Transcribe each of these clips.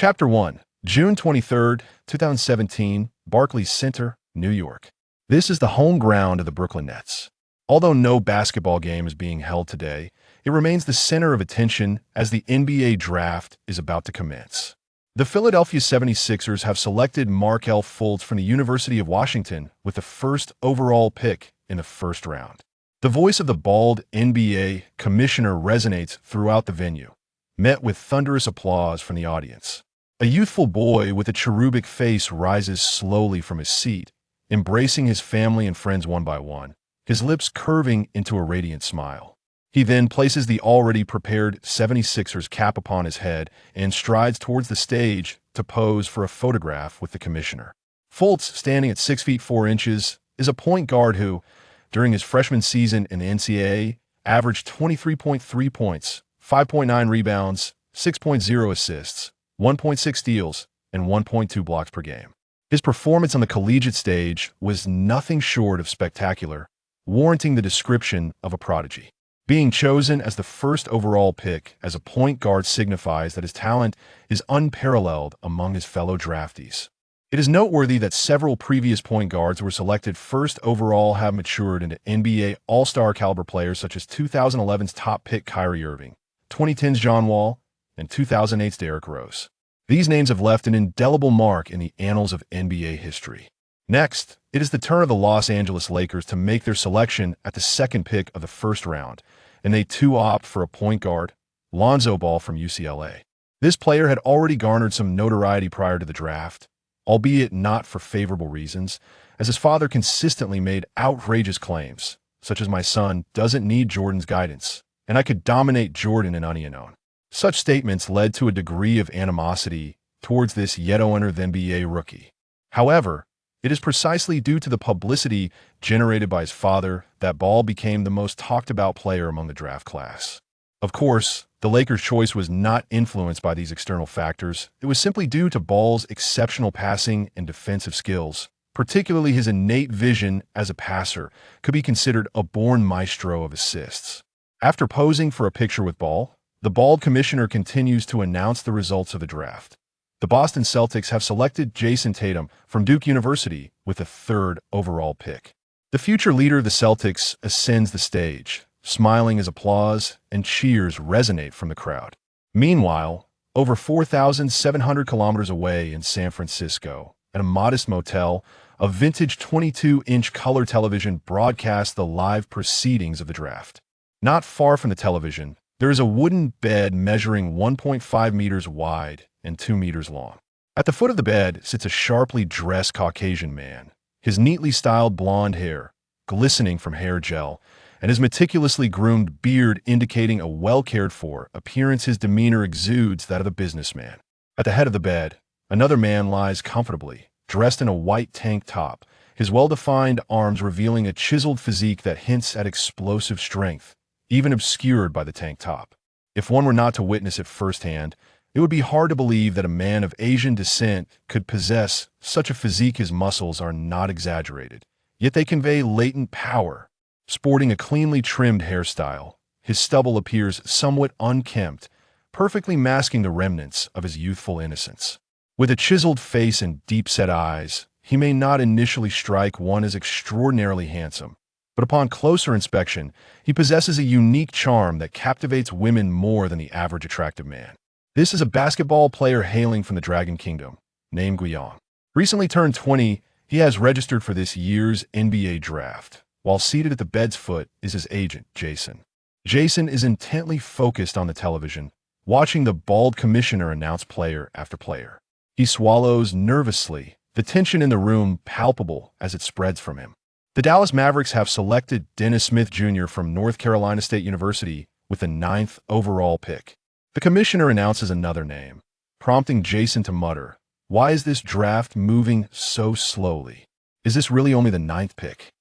Chapter 1, June 23rd, 2017, Barclays Center, New York. This is the home ground of the Brooklyn Nets. Although no basketball game is being held today, it remains the center of attention as the NBA draft is about to commence. The Philadelphia 76ers have selected Markelle Fultz from the University of Washington with the first overall pick in the first round. The voice of the bald NBA commissioner resonates throughout the venue, met with thunderous applause from the audience. A youthful boy with a cherubic face rises slowly from his seat, embracing his family and friends one by one, his lips curving into a radiant smile. He then places the already prepared 76ers cap upon his head and strides towards the stage to pose for a photograph with the commissioner. Fultz, standing at 6 feet 4 inches, is a point guard who, during his freshman season in the NCAA, averaged 23.3 points, 5.9 rebounds, 6.0 assists, 1.6 steals, and 1.2 blocks per game. His performance on the collegiate stage was nothing short of spectacular, warranting the description of a prodigy. Being chosen as the first overall pick as a point guard signifies that his talent is unparalleled among his fellow draftees. It is noteworthy that several previous point guards who were selected first overall have matured into NBA All-Star caliber players such as 2011's top pick Kyrie Irving, 2010's John Wall, and 2008's Derrick Rose. These names have left an indelible mark in the annals of NBA history. Next, it is the turn of the Los Angeles Lakers to make their selection at the second pick of the first round, and they too opt for a point guard, Lonzo Ball from UCLA. This player had already garnered some notoriety prior to the draft, albeit not for favorable reasons, as his father consistently made outrageous claims, such as "my son doesn't need Jordan's guidance, and I could dominate Jordan and Onion." Such statements led to a degree of animosity towards this yet-another NBA rookie. However, it is precisely due to the publicity generated by his father that Ball became the most talked-about player among the draft class. Of course, the Lakers' choice was not influenced by these external factors. It was simply due to Ball's exceptional passing and defensive skills. Particularly his innate vision as a passer could be considered a born maestro of assists. After posing for a picture with Ball, the bald commissioner continues to announce the results of the draft. The Boston Celtics have selected Jason Tatum from Duke University with the third overall pick. The future leader of the Celtics ascends the stage, smiling as applause and cheers resonate from the crowd. Meanwhile, over 4,700 kilometers away in San Francisco, at a modest motel, a vintage 22-inch color television broadcasts the live proceedings of the draft. Not far from the television, there is a wooden bed measuring 1.5 meters wide and 2 meters long. At the foot of the bed sits a sharply dressed Caucasian man, his neatly styled blonde hair glistening from hair gel, and his meticulously groomed beard indicating a well-cared-for appearance. His demeanor exudes that of a businessman. At the head of the bed, another man lies comfortably, dressed in a white tank top, his well-defined arms revealing a chiseled physique that hints at explosive strength, even obscured by the tank top. If one were not to witness it firsthand, it would be hard to believe that a man of Asian descent could possess such a physique. His muscles are not exaggerated, yet they convey latent power. Sporting a cleanly trimmed hairstyle, his stubble appears somewhat unkempt, perfectly masking the remnants of his youthful innocence. With a chiseled face and deep-set eyes, he may not initially strike one as extraordinarily handsome, but upon closer inspection, he possesses a unique charm that captivates women more than the average attractive man. This is a basketball player hailing from the Dragon Kingdom, named Guiyang. Recently turned 20, he has registered for this year's NBA draft. While seated at the bed's foot is his agent, Jason. Jason is intently focused on the television, watching the bald commissioner announce player after player. He swallows nervously, the tension in the room palpable as it spreads from him. The Dallas Mavericks have selected Dennis Smith Jr. from North Carolina State University with the 9th overall pick. The commissioner announces another name, prompting Jason to mutter, "Why is this draft moving so slowly? Is this really only the 9th pick?"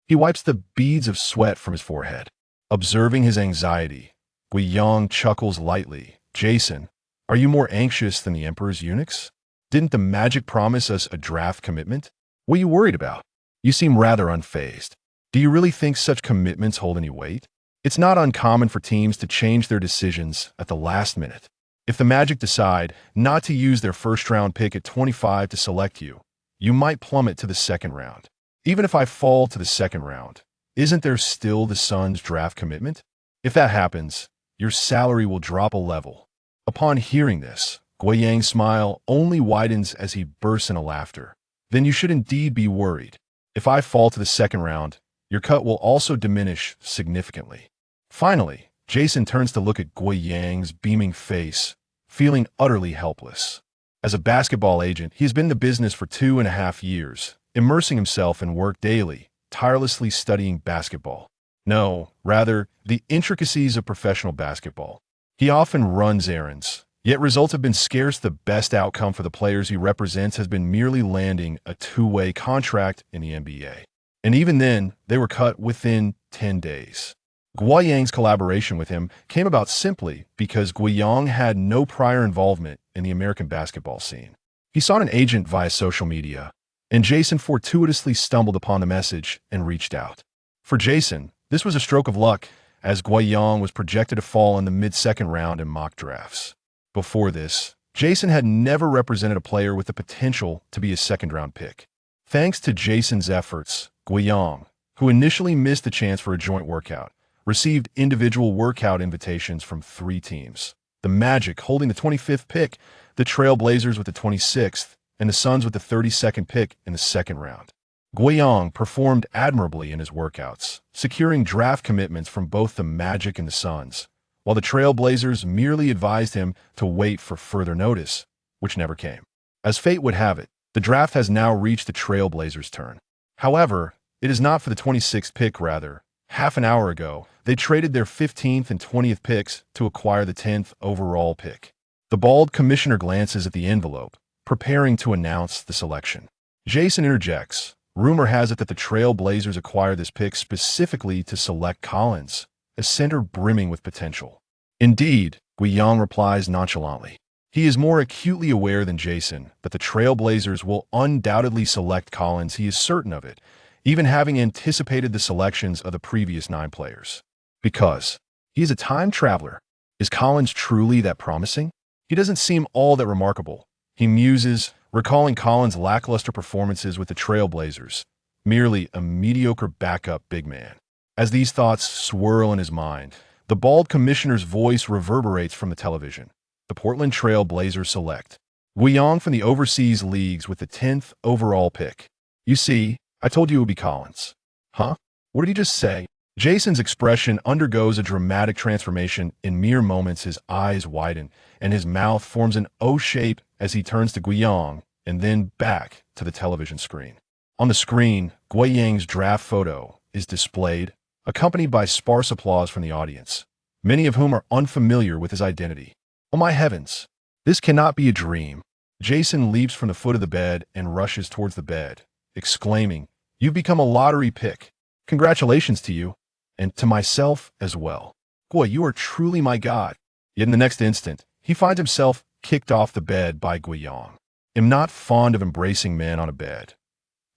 He wipes the beads of sweat from his forehead. Observing his anxiety, Guiyang chuckles lightly. "Jason, are you more anxious than the Emperor's eunuchs? Didn't the magic promise us a draft commitment? What are you worried about? You seem rather unfazed. Do you really think such commitments hold any weight? It's not uncommon for teams to change their decisions at the last minute." If the Magic decide not to use their first-round pick at 25 to select you, you might plummet to the second round. Even if I fall to the second round, isn't there still the Suns' draft commitment? If that happens, your salary will drop a level. Upon hearing this, Guiyang's smile only widens as he bursts into laughter. Then you should indeed be worried. If I fall to the second round, your cut will also diminish significantly. Finally, Jason turns to look at Guiyang's beaming face, feeling utterly helpless. As a basketball agent, he has been in the business for 2.5 years, immersing himself in work daily, tirelessly studying basketball. No, rather, the intricacies of professional basketball. He often runs errands, yet results have been scarce. The best outcome for the players he represents has been merely landing a two-way contract in the NBA. And even then, they were cut within 10 days. Guiyang's collaboration with him came about simply because Guiyang had no prior involvement in the American basketball scene. He sought an agent via social media, and Jason fortuitously stumbled upon the message and reached out. For Jason, this was a stroke of luck, as Guiyang was projected to fall in the mid-second round in mock drafts. Before this, Jason had never represented a player with the potential to be a second-round pick. Thanks to Jason's efforts, Guiyang, who initially missed the chance for a joint workout, received individual workout invitations from 3 teams: the Magic holding the 25th pick, the Trail Blazers with the 26th, and the Suns with the 32nd pick in the second round. Guiyang performed admirably in his workouts, securing draft commitments from both the Magic and the Suns, while the Trail Blazers merely advised him to wait for further notice, which never came. As fate would have it, the draft has now reached the Trail Blazers' turn. However, it is not for the 26th pick. Rather, half an hour ago, they traded their 15th and 20th picks to acquire the 10th overall pick. The bald commissioner glances at the envelope, preparing to announce the selection. Jason interjects. Rumor has it that the Trail Blazers acquired this pick specifically to select Collins, a center brimming with potential. Indeed, Guiyang replies nonchalantly. He is more acutely aware than Jason that the Trail Blazers will undoubtedly select Collins. He is certain of it, even having anticipated the selections of the previous 9 players. Because he is a time traveler. Is Collins truly that promising? He doesn't seem all that remarkable. He muses, recalling Collins' lackluster performances with the Trail Blazers, merely a mediocre backup big man. As these thoughts swirl in his mind, the bald commissioner's voice reverberates from the television. The Portland Trail Blazers select Guiyang from the overseas leagues with the 10th overall pick. You see, I told you it would be Collins. Huh? What did he just say? Jason's expression undergoes a dramatic transformation. In mere moments, his eyes widen, and his mouth forms an O shape as he turns to Guiyang and then back to the television screen. On the screen, Guiyang's draft photo is displayed, accompanied by sparse applause from the audience, many of whom are unfamiliar with his identity. Oh my heavens! This cannot be a dream. Jason leaps from the foot of the bed and rushes towards the bed, exclaiming, "You've become a lottery pick. Congratulations to you, and to myself as well. Boy, you are truly my god." Yet in the next instant, he finds himself kicked off the bed by Guiyang. "Am not fond of embracing men on a bed."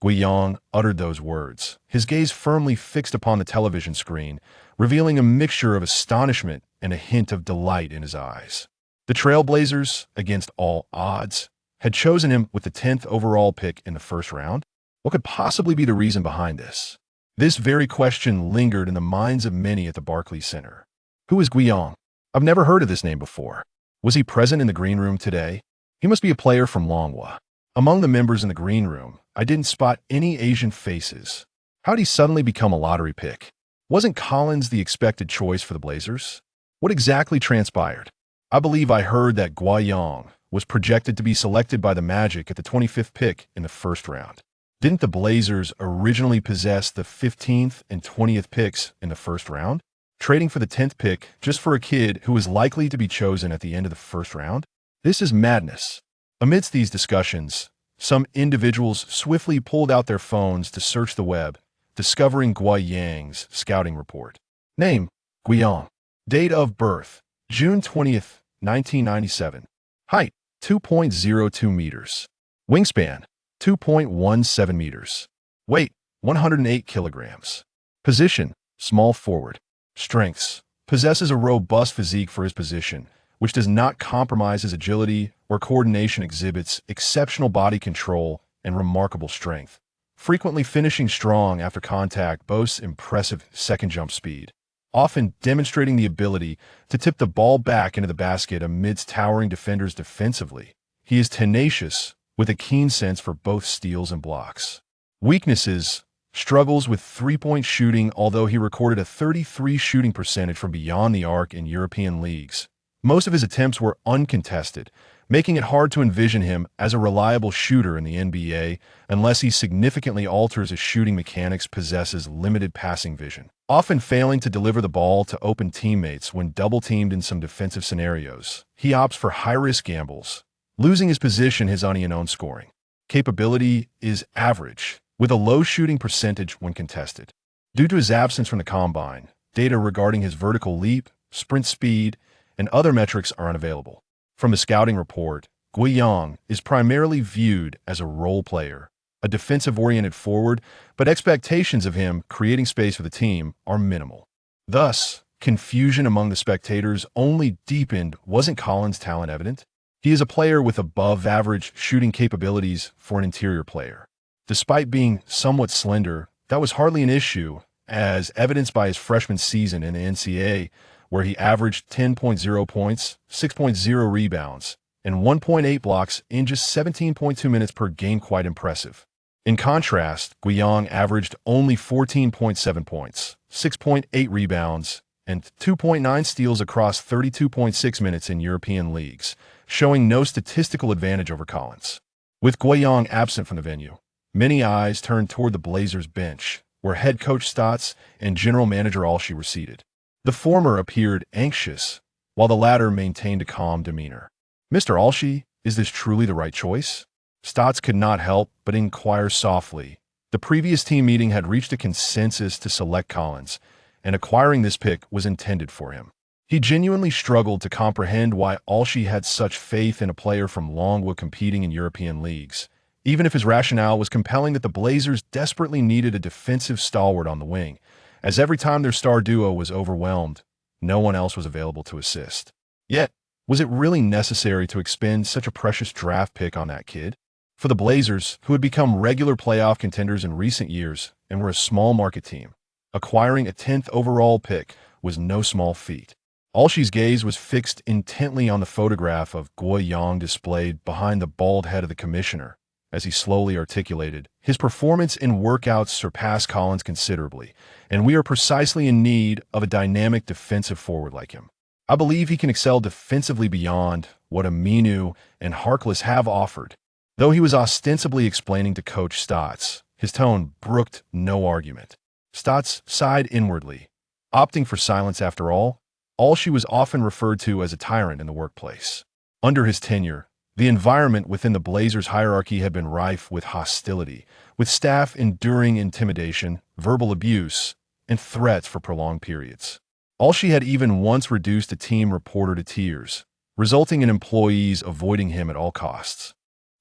Guiyang uttered those words, his gaze firmly fixed upon the television screen, revealing a mixture of astonishment and a hint of delight in his eyes. The Trail Blazers, against all odds, had chosen him with the 10th overall pick in the first round. What could possibly be the reason behind this? This very question lingered in the minds of many at the Barclays Center. Who is Guiyang? I've never heard of this name before. Was he present in the green room today? He must be a player from Longhua. Among the members in the green room, I didn't spot any Asian faces. How did he suddenly become a lottery pick? Wasn't Collins the expected choice for the Blazers? What exactly transpired? I believe I heard that Guiyang was projected to be selected by the Magic at the 25th pick in the first round. Didn't the Blazers originally possess the 15th and 20th picks in the first round? Trading for the 10th pick just for a kid who was likely to be chosen at the end of the first round? This is madness. Amidst these discussions, some individuals swiftly pulled out their phones to search the web, discovering Guiyang's scouting report. Name: Guiyang. Date of birth: June 20th, 1997. Height: 2.02 meters. Wingspan: 2.17 meters. Weight: 108 kilograms. Position: small forward. Strengths: possesses a robust physique for his position, which does not compromise his agility or coordination, exhibits exceptional body control and remarkable strength. Frequently finishing strong after contact, boasts impressive second jump speed, often demonstrating the ability to tip the ball back into the basket amidst towering defenders defensively. He is tenacious, with a keen sense for both steals and blocks. Weaknesses: struggles with three-point shooting, although he recorded a 33% shooting percentage from beyond the arc in European leagues. Most of his attempts were uncontested, making it hard to envision him as a reliable shooter in the NBA unless he significantly alters his shooting mechanics. Possesses limited passing vision, often failing to deliver the ball to open teammates when double-teamed in some defensive scenarios. He opts for high-risk gambles, losing his position. His unknown scoring capability is average, with a low shooting percentage when contested. Due to his absence from the combine, data regarding his vertical leap, sprint speed, and other metrics are unavailable. From a scouting report, Guiyang is primarily viewed as a role player, a defensive-oriented forward, but expectations of him creating space for the team are minimal. Thus, confusion among the spectators only deepened. Wasn't Collins' talent evident? He is a player with above-average shooting capabilities for an interior player. Despite being somewhat slender, that was hardly an issue, as evidenced by his freshman season in the NCAA, where he averaged 10.0 points, 6.0 rebounds, and 1.8 blocks in just 17.2 minutes per game. Quite impressive. In contrast, Guiyang averaged only 14.7 points, 6.8 rebounds, and 2.9 steals across 32.6 minutes in European leagues, showing no statistical advantage over Collins. With Guiyang absent from the venue, many eyes turned toward the Blazers bench, where head coach Stotts and general manager Alshie were seated. The former appeared anxious, while the latter maintained a calm demeanor. "Mr. Alshie, is this truly the right choice?" Stotts could not help but inquire softly. The previous team meeting had reached a consensus to select Collins, and acquiring this pick was intended for him. He genuinely struggled to comprehend why Alshie had such faith in a player from Longwood competing in European leagues, even if his rationale was compelling that the Blazers desperately needed a defensive stalwart on the wing, as every time their star duo was overwhelmed, no one else was available to assist. Yet, was it really necessary to expend such a precious draft pick on that kid? For the Blazers, who had become regular playoff contenders in recent years and were a small market team, acquiring a 10th overall pick was no small feat. Alshie's gaze was fixed intently on the photograph of Guiyang displayed behind the bald head of the commissioner, as he slowly articulated, "His performance in workouts surpassed Collins considerably, and we are precisely in need of a dynamic defensive forward like him. I believe he can excel defensively beyond what Aminu and Harkless have offered." Though he was ostensibly explaining to Coach Stotts, his tone brooked no argument. Stotts sighed inwardly, opting for silence. After all, Alshie was often referred to as a tyrant in the workplace. Under his tenure, the environment within the Blazers' hierarchy had been rife with hostility, with staff enduring intimidation, verbal abuse, and threats for prolonged periods. Alshie had even once reduced a team reporter to tears, resulting in employees avoiding him at all costs.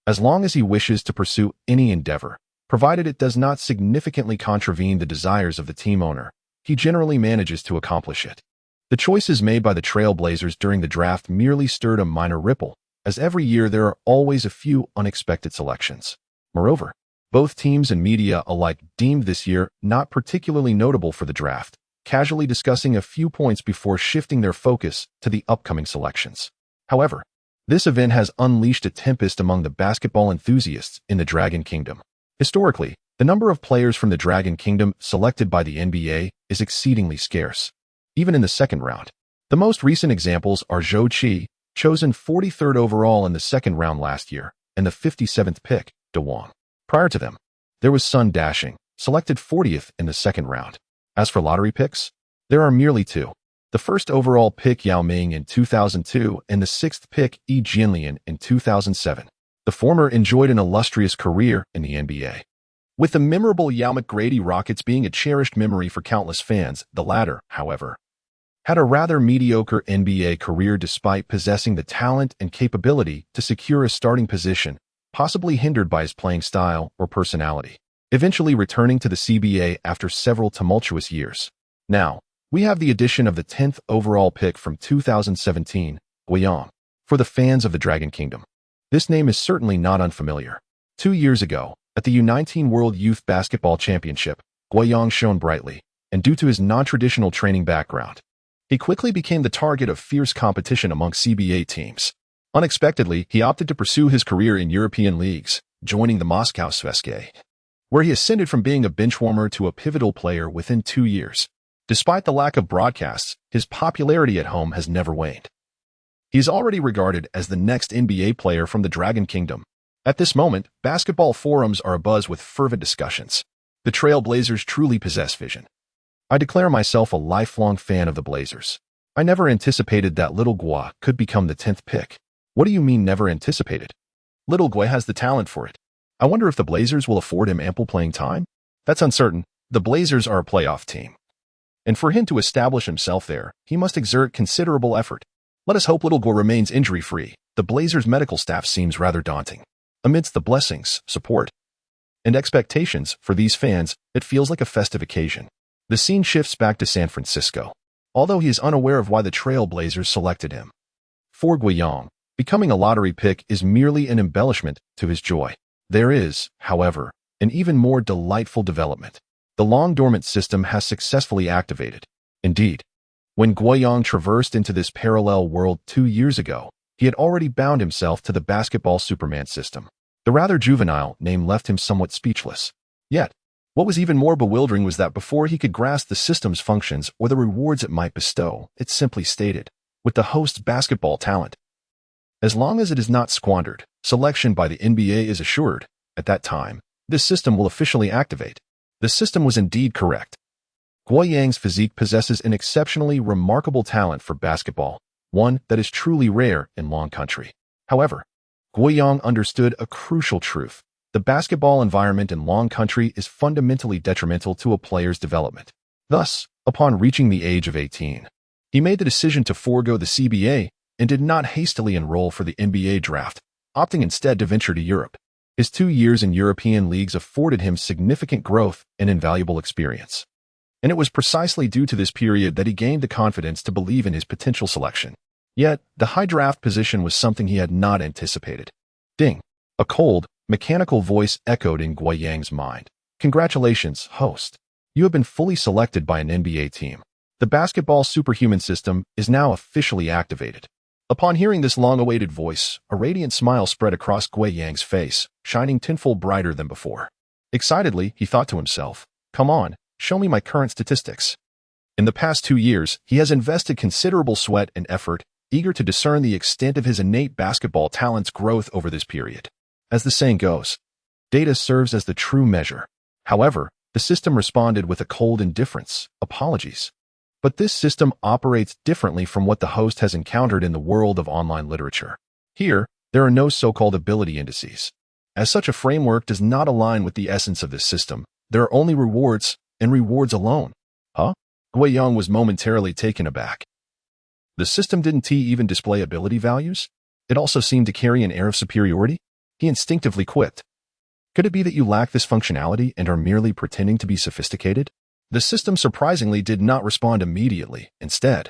As long as he wishes to pursue any endeavor, provided it does not significantly contravene the desires of the team owner, he generally manages to accomplish it. The choices made by the Trailblazers during the draft merely stirred a minor ripple, as every year there are always a few unexpected selections. Moreover, both teams and media alike deemed this year not particularly notable for the draft, casually discussing a few points before shifting their focus to the upcoming selections. However, this event has unleashed a tempest among the basketball enthusiasts in the Dragon Kingdom. Historically, the number of players from the Dragon Kingdom selected by the NBA is exceedingly scarce, even in the second round. The most recent examples are Zhou Qi, chosen 43rd overall in the second round last year, and the 57th pick, De Wong. Prior to them, there was Sun Dashing, selected 40th in the second round. As for lottery picks, there are merely two. The first overall pick Yao Ming in 2002 and the sixth pick Yi Jianlian in 2007. The former enjoyed an illustrious career in the NBA, with the memorable Yao McGrady Rockets being a cherished memory for countless fans. The latter, however, had a rather mediocre NBA career despite possessing the talent and capability to secure a starting position, possibly hindered by his playing style or personality, eventually returning to the CBA after several tumultuous years. Now, we have the addition of the 10th overall pick from 2017, Guiyang. For the fans of the Dragon Kingdom, this name is certainly not unfamiliar. 2 years ago, at the U19 World Youth Basketball Championship, Guiyang shone brightly, and due to his non-traditional training background, he quickly became the target of fierce competition among CBA teams. Unexpectedly, he opted to pursue his career in European leagues, joining the Moscow Svezia, where he ascended from being a benchwarmer to a pivotal player within 2 years. Despite the lack of broadcasts, his popularity at home has never waned. He is already regarded as the next NBA player from the Dragon Kingdom. At this moment, basketball forums are abuzz with fervent discussions. The Trail Blazers truly possess vision. I declare myself a lifelong fan of the Blazers. I never anticipated that Little Gua could become the 10th pick. What do you mean never anticipated? Little Gua has the talent for it. I wonder if the Blazers will afford him ample playing time? That's uncertain. The Blazers are a playoff team, and for him to establish himself there, he must exert considerable effort. Let us hope Little Gua remains injury-free. The Blazers' medical staff seems rather daunting. Amidst the blessings, support, and expectations for these fans, it feels like a festive occasion. The scene shifts back to San Francisco, although he is unaware of why the Trail Blazers selected him. For Guiyang, becoming a lottery pick is merely an embellishment to his joy. There is, however, an even more delightful development. The long-dormant system has successfully activated. Indeed, when Guiyang traversed into this parallel world 2 years ago, he had already bound himself to the basketball Superman system. The rather juvenile name left him somewhat speechless. Yet, what was even more bewildering was that before he could grasp the system's functions or the rewards it might bestow, it simply stated, with the host's basketball talent, as long as it is not squandered, selection by the NBA is assured. At that time, this system will officially activate. The system was indeed correct. Guiyang's physique possesses an exceptionally remarkable talent for basketball, one that is truly rare in Long Country. However, Guiyang understood a crucial truth. The basketball environment in Long Country is fundamentally detrimental to a player's development. Thus, upon reaching the age of 18, he made the decision to forego the CBA and did not hastily enroll for the NBA draft, opting instead to venture to Europe. His 2 years in European leagues afforded him significant growth and invaluable experience. And it was precisely due to this period that he gained the confidence to believe in his potential selection. Yet, the high draft position was something he had not anticipated. Ding! A cold, mechanical voice echoed in Guiyang's mind. Congratulations, host. You have been fully selected by an NBA team. The basketball superhuman system is now officially activated. Upon hearing this long-awaited voice, a radiant smile spread across Guiyang's face, shining tenfold brighter than before. Excitedly, he thought to himself, come on, show me my current statistics. In the past 2 years, he has invested considerable sweat and effort, eager to discern the extent of his innate basketball talent's growth over this period. As the saying goes, data serves as the true measure. However, the system responded with a cold indifference. Apologies. But this system operates differently from what the host has encountered in the world of online literature. Here, there are no so-called ability indices. As such, a framework does not align with the essence of this system. There are only rewards, and rewards alone. Huh? Guiyang was momentarily taken aback. The system didn't even display ability values? It also seemed to carry an air of superiority? He instinctively quipped. Could it be that you lack this functionality and are merely pretending to be sophisticated? The system surprisingly did not respond immediately. Instead,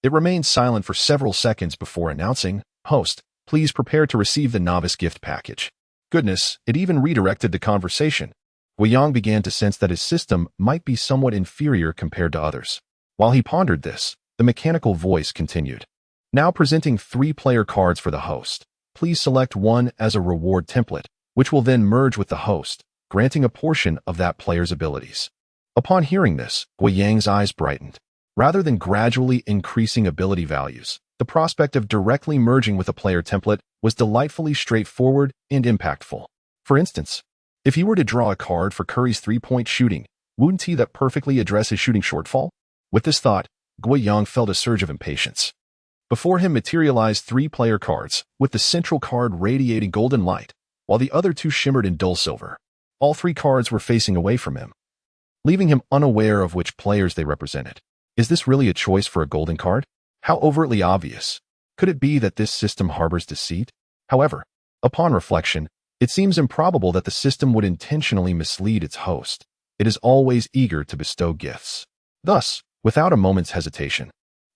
it remained silent for several seconds before announcing, host, please prepare to receive the novice gift package. Goodness, it even redirected the conversation. Guiyang began to sense that his system might be somewhat inferior compared to others. While he pondered this, the mechanical voice continued. Now presenting 3 player cards for the host. Please select one as a reward template, which will then merge with the host, granting a portion of that player's abilities. Upon hearing this, Guiyang's eyes brightened. Rather than gradually increasing ability values, the prospect of directly merging with a player template was delightfully straightforward and impactful. For instance, if he were to draw a card for Curry's 3-point shooting, wouldn't he that perfectly address his shooting shortfall? With this thought, Guiyang felt a surge of impatience. Before him materialized 3 player cards, with the central card radiating golden light, while the other 2 shimmered in dull silver. All 3 cards were facing away from him, leaving him unaware of which players they represented. Is this really a choice for a golden card? How overtly obvious. Could it be that this system harbors deceit? However, upon reflection, it seems improbable that the system would intentionally mislead its host. It is always eager to bestow gifts. Thus, without a moment's hesitation,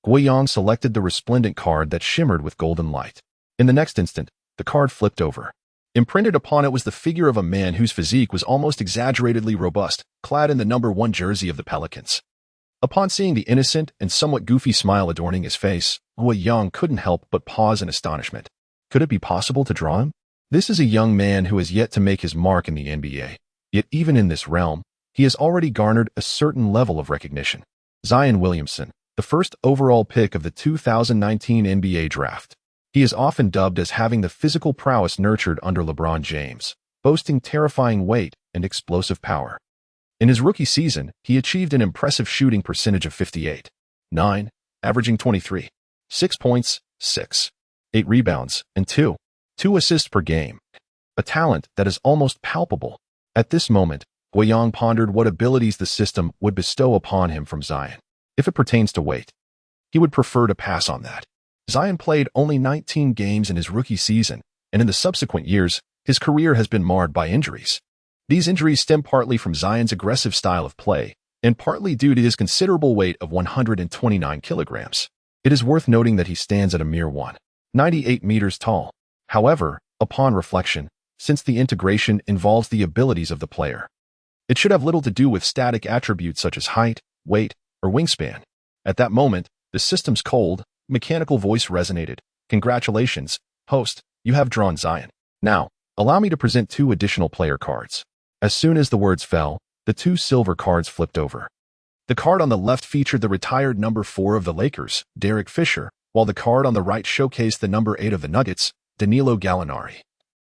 Guiyang selected the resplendent card that shimmered with golden light. In the next instant, the card flipped over. Imprinted upon it was the figure of a man whose physique was almost exaggeratedly robust, clad in the number 1 jersey of the Pelicans. Upon seeing the innocent and somewhat goofy smile adorning his face, Guiyang couldn't help but pause in astonishment. Could it be possible to draw him? This is a young man who has yet to make his mark in the NBA. Yet even in this realm, he has already garnered a certain level of recognition. Zion Williamson, the first overall pick of the 2019 NBA draft. He is often dubbed as having the physical prowess nurtured under LeBron James, boasting terrifying weight and explosive power. In his rookie season, he achieved an impressive shooting percentage of 58.9, averaging 23, 6 points, 6, 8 rebounds, and 2 assists per game. A talent that is almost palpable. At this moment, Guiyang pondered what abilities the system would bestow upon him from Zion. If it pertains to weight, he would prefer to pass on that. Zion played only 19 games in his rookie season, and in the subsequent years, his career has been marred by injuries. These injuries stem partly from Zion's aggressive style of play, and partly due to his considerable weight of 129 kilograms. It is worth noting that he stands at a mere 198 meters tall. However, upon reflection, since the integration involves the abilities of the player, it should have little to do with static attributes such as height, weight, or wingspan. At that moment, the system's cold, mechanical voice resonated. Congratulations, host, you have drawn Zion. Now, allow me to present 2 additional player cards. As soon as the words fell, the 2 silver cards flipped over. The card on the left featured the retired number 4 of the Lakers, Derek Fisher, while the card on the right showcased the number 8 of the Nuggets, Danilo Gallinari,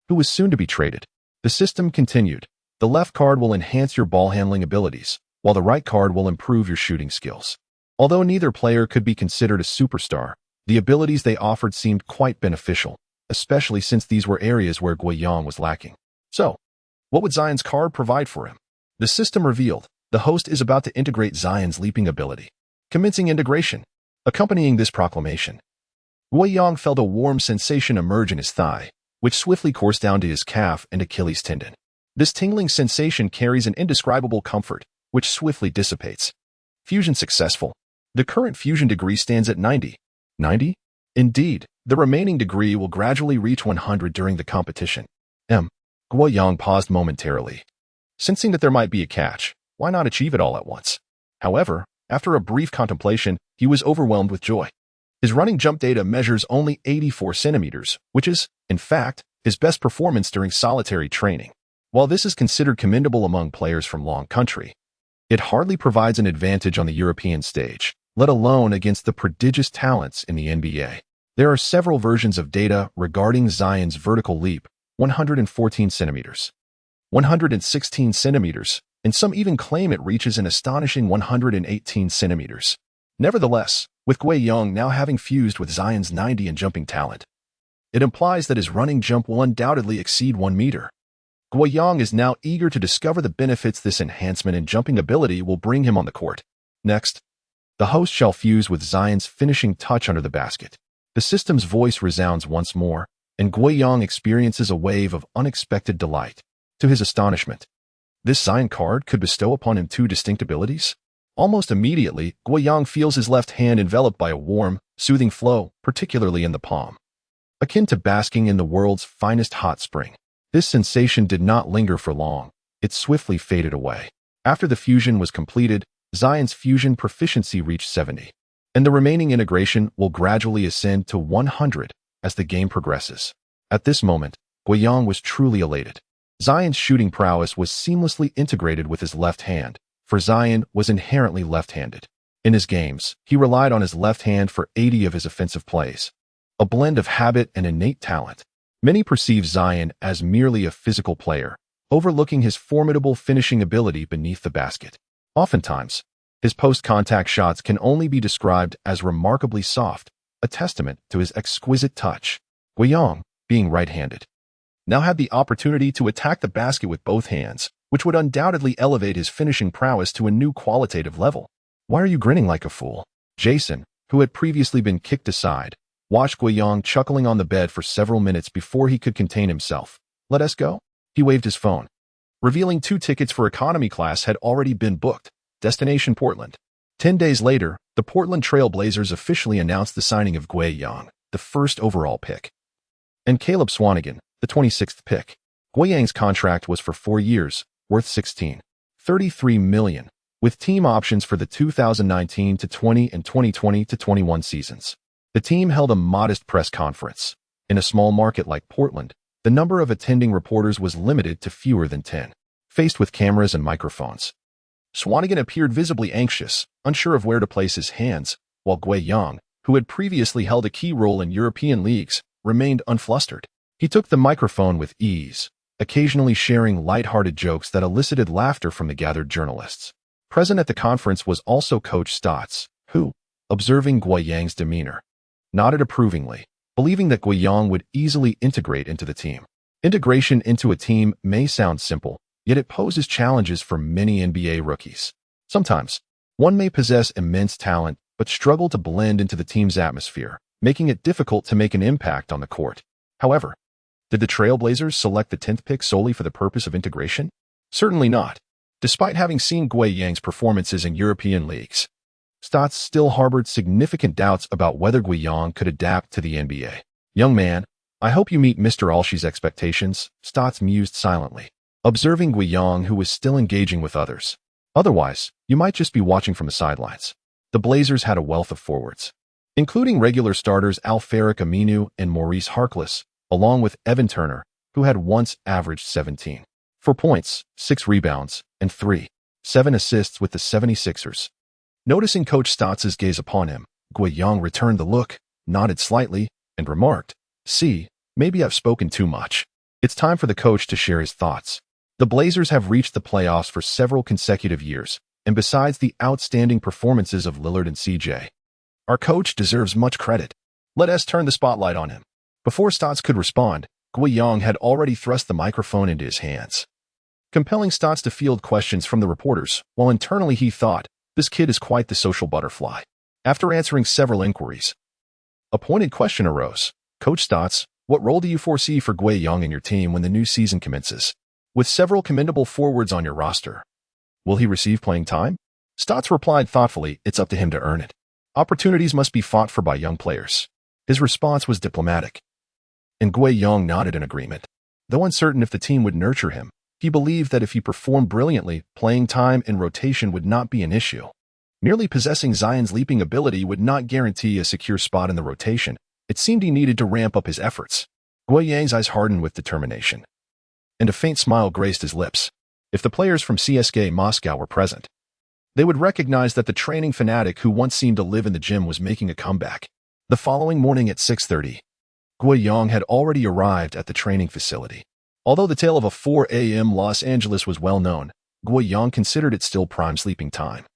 who was soon to be traded. The system continued. The left card will enhance your ball handling abilities, while the right card will improve your shooting skills. Although neither player could be considered a superstar, the abilities they offered seemed quite beneficial, especially since these were areas where Guiyang was lacking. So, what would Zion's card provide for him? The system revealed, the host is about to integrate Zion's leaping ability. Commencing integration. Accompanying this proclamation, Guiyang felt a warm sensation emerge in his thigh, which swiftly coursed down to his calf and Achilles tendon. This tingling sensation carries an indescribable comfort, which swiftly dissipates. Fusion successful. The current fusion degree stands at 90. 90? Indeed, the remaining degree will gradually reach 100 during the competition. Guiyang paused momentarily. Sensing that there might be a catch, why not achieve it all at once? However, after a brief contemplation, he was overwhelmed with joy. His running jump data measures only 84 centimeters, which is, in fact, his best performance during solitary training. While this is considered commendable among players from Long Country, it hardly provides an advantage on the European stage, let alone against the prodigious talents in the NBA. There are several versions of data regarding Zion's vertical leap, 114 centimeters, 116 centimeters, and some even claim it reaches an astonishing 118 centimeters. Nevertheless, with Guiyang now having fused with Zion's 90 in jumping talent, it implies that his running jump will undoubtedly exceed 1 meter. Guiyang is now eager to discover the benefits this enhancement in jumping ability will bring him on the court. Next, the host shall fuse with Zion's finishing touch under the basket. The system's voice resounds once more, and Guiyang experiences a wave of unexpected delight. To his astonishment, this Zion card could bestow upon him 2 distinct abilities. Almost immediately, Guiyang feels his left hand enveloped by a warm, soothing flow, particularly in the palm. Akin to basking in the world's finest hot spring. This sensation did not linger for long. It swiftly faded away. After the fusion was completed, Zion's fusion proficiency reached 70, and the remaining integration will gradually ascend to 100 as the game progresses. At this moment, Guiyang was truly elated. Zion's shooting prowess was seamlessly integrated with his left hand, for Zion was inherently left-handed. In his games, he relied on his left hand for 80 of his offensive plays, a blend of habit and innate talent. Many perceive Zion as merely a physical player, overlooking his formidable finishing ability beneath the basket. Oftentimes, his post-contact shots can only be described as remarkably soft, a testament to his exquisite touch. Guiyang, being right-handed, now had the opportunity to attack the basket with both hands, which would undoubtedly elevate his finishing prowess to a new qualitative level. Why are you grinning like a fool? Jason, who had previously been kicked aside, watched Guiyang chuckling on the bed for several minutes before he could contain himself. Let us go? He waved his phone, revealing 2 tickets for economy class had already been booked. Destination Portland. 10 days later, the Portland Trail Blazers officially announced the signing of Guo Yang, the first overall pick, and Caleb Swanigan, the 26th pick. Guo Yang's contract was for 4 years, worth $16.33 million, with team options for the 2019-20 and 2020-21 seasons. The team held a modest press conference. In a small market like Portland, the number of attending reporters was limited to fewer than 10. Faced with cameras and microphones, Swanigan appeared visibly anxious, unsure of where to place his hands, while Guo Yang, who had previously held a key role in European leagues, remained unflustered. He took the microphone with ease, occasionally sharing light-hearted jokes that elicited laughter from the gathered journalists. Present at the conference was also Coach Stotts, who, observing Guo Yang's demeanor, nodded approvingly, believing that Guo Yang would easily integrate into the team. Integration into a team may sound simple, yet it poses challenges for many NBA rookies. Sometimes, one may possess immense talent but struggle to blend into the team's atmosphere, making it difficult to make an impact on the court. However, did the Trailblazers select the 10th pick solely for the purpose of integration? Certainly not. Despite having seen Guo Yang's performances in European leagues, Stotts still harbored significant doubts about whether Guo Yang could adapt to the NBA. "Young man, I hope you meet Mr. Alshi's expectations," Stotts mused silently, observing Guo Yang, who was still engaging with others. "Otherwise, you might just be watching from the sidelines." The Blazers had a wealth of forwards, including regular starters Al-Farouq Aminu and Maurice Harkless, along with Evan Turner, who had once averaged 17.4 points, 6 rebounds, and 3.7 assists with the 76ers. Noticing Coach Stotts' gaze upon him, Guo Yang returned the look, nodded slightly, and remarked, "See, maybe I've spoken too much. It's time for the coach to share his thoughts." The Blazers have reached the playoffs for several consecutive years, and besides the outstanding performances of Lillard and CJ, our coach deserves much credit. Let us turn the spotlight on him. Before Stotts could respond, Guo Yang had already thrust the microphone into his hands, compelling Stotts to field questions from the reporters, while internally he thought, "This kid is quite the social butterfly." After answering several inquiries, a pointed question arose. "Coach Stotts, what role do you foresee for Guo Yang and your team when the new season commences? With several commendable forwards on your roster, will he receive playing time?" Stotts replied thoughtfully, "It's up to him to earn it. Opportunities must be fought for by young players." His response was diplomatic, and Guo Yang nodded in agreement. Though uncertain if the team would nurture him, he believed that if he performed brilliantly, playing time and rotation would not be an issue. Merely possessing Zion's leaping ability would not guarantee a secure spot in the rotation. It seemed he needed to ramp up his efforts. Guo Yang's eyes hardened with determination, and a faint smile graced his lips. If the players from CSKA Moscow were present, they would recognize that the training fanatic who once seemed to live in the gym was making a comeback. The following morning at 6:30, Guo Yang had already arrived at the training facility. Although the tale of a 4 a.m. Los Angeles was well known, Guo Yang considered it still prime sleeping time.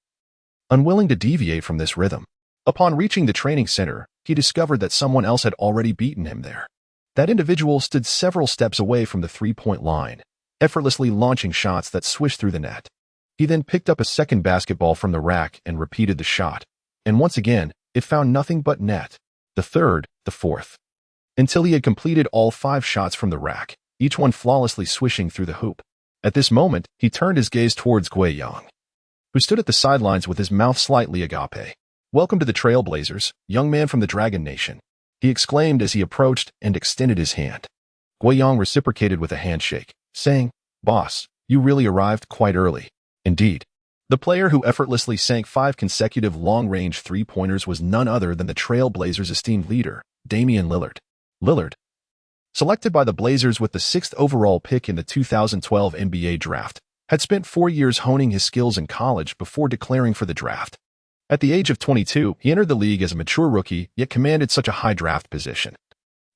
Unwilling to deviate from this rhythm, upon reaching the training center, he discovered that someone else had already beaten him there. That individual stood several steps away from the three-point line, effortlessly launching shots that swished through the net. He then picked up a second basketball from the rack and repeated the shot, and once again, it found nothing but net. The third, the fourth, until he had completed all 5 shots from the rack, each one flawlessly swishing through the hoop. At this moment, he turned his gaze towards Guo Yang, who stood at the sidelines with his mouth slightly agape. "Welcome to the Trailblazers, young man from the Dragon Nation," he exclaimed as he approached and extended his hand. Guo Yang reciprocated with a handshake, saying, "Boss, you really arrived quite early." Indeed, the player who effortlessly sank 5 consecutive long-range three-pointers was none other than the Trailblazers' esteemed leader, Damian Lillard. Lillard, selected by the Blazers with the 6th overall pick in the 2012 NBA draft, had spent 4 years honing his skills in college before declaring for the draft. At the age of 22, he entered the league as a mature rookie, yet commanded such a high draft position,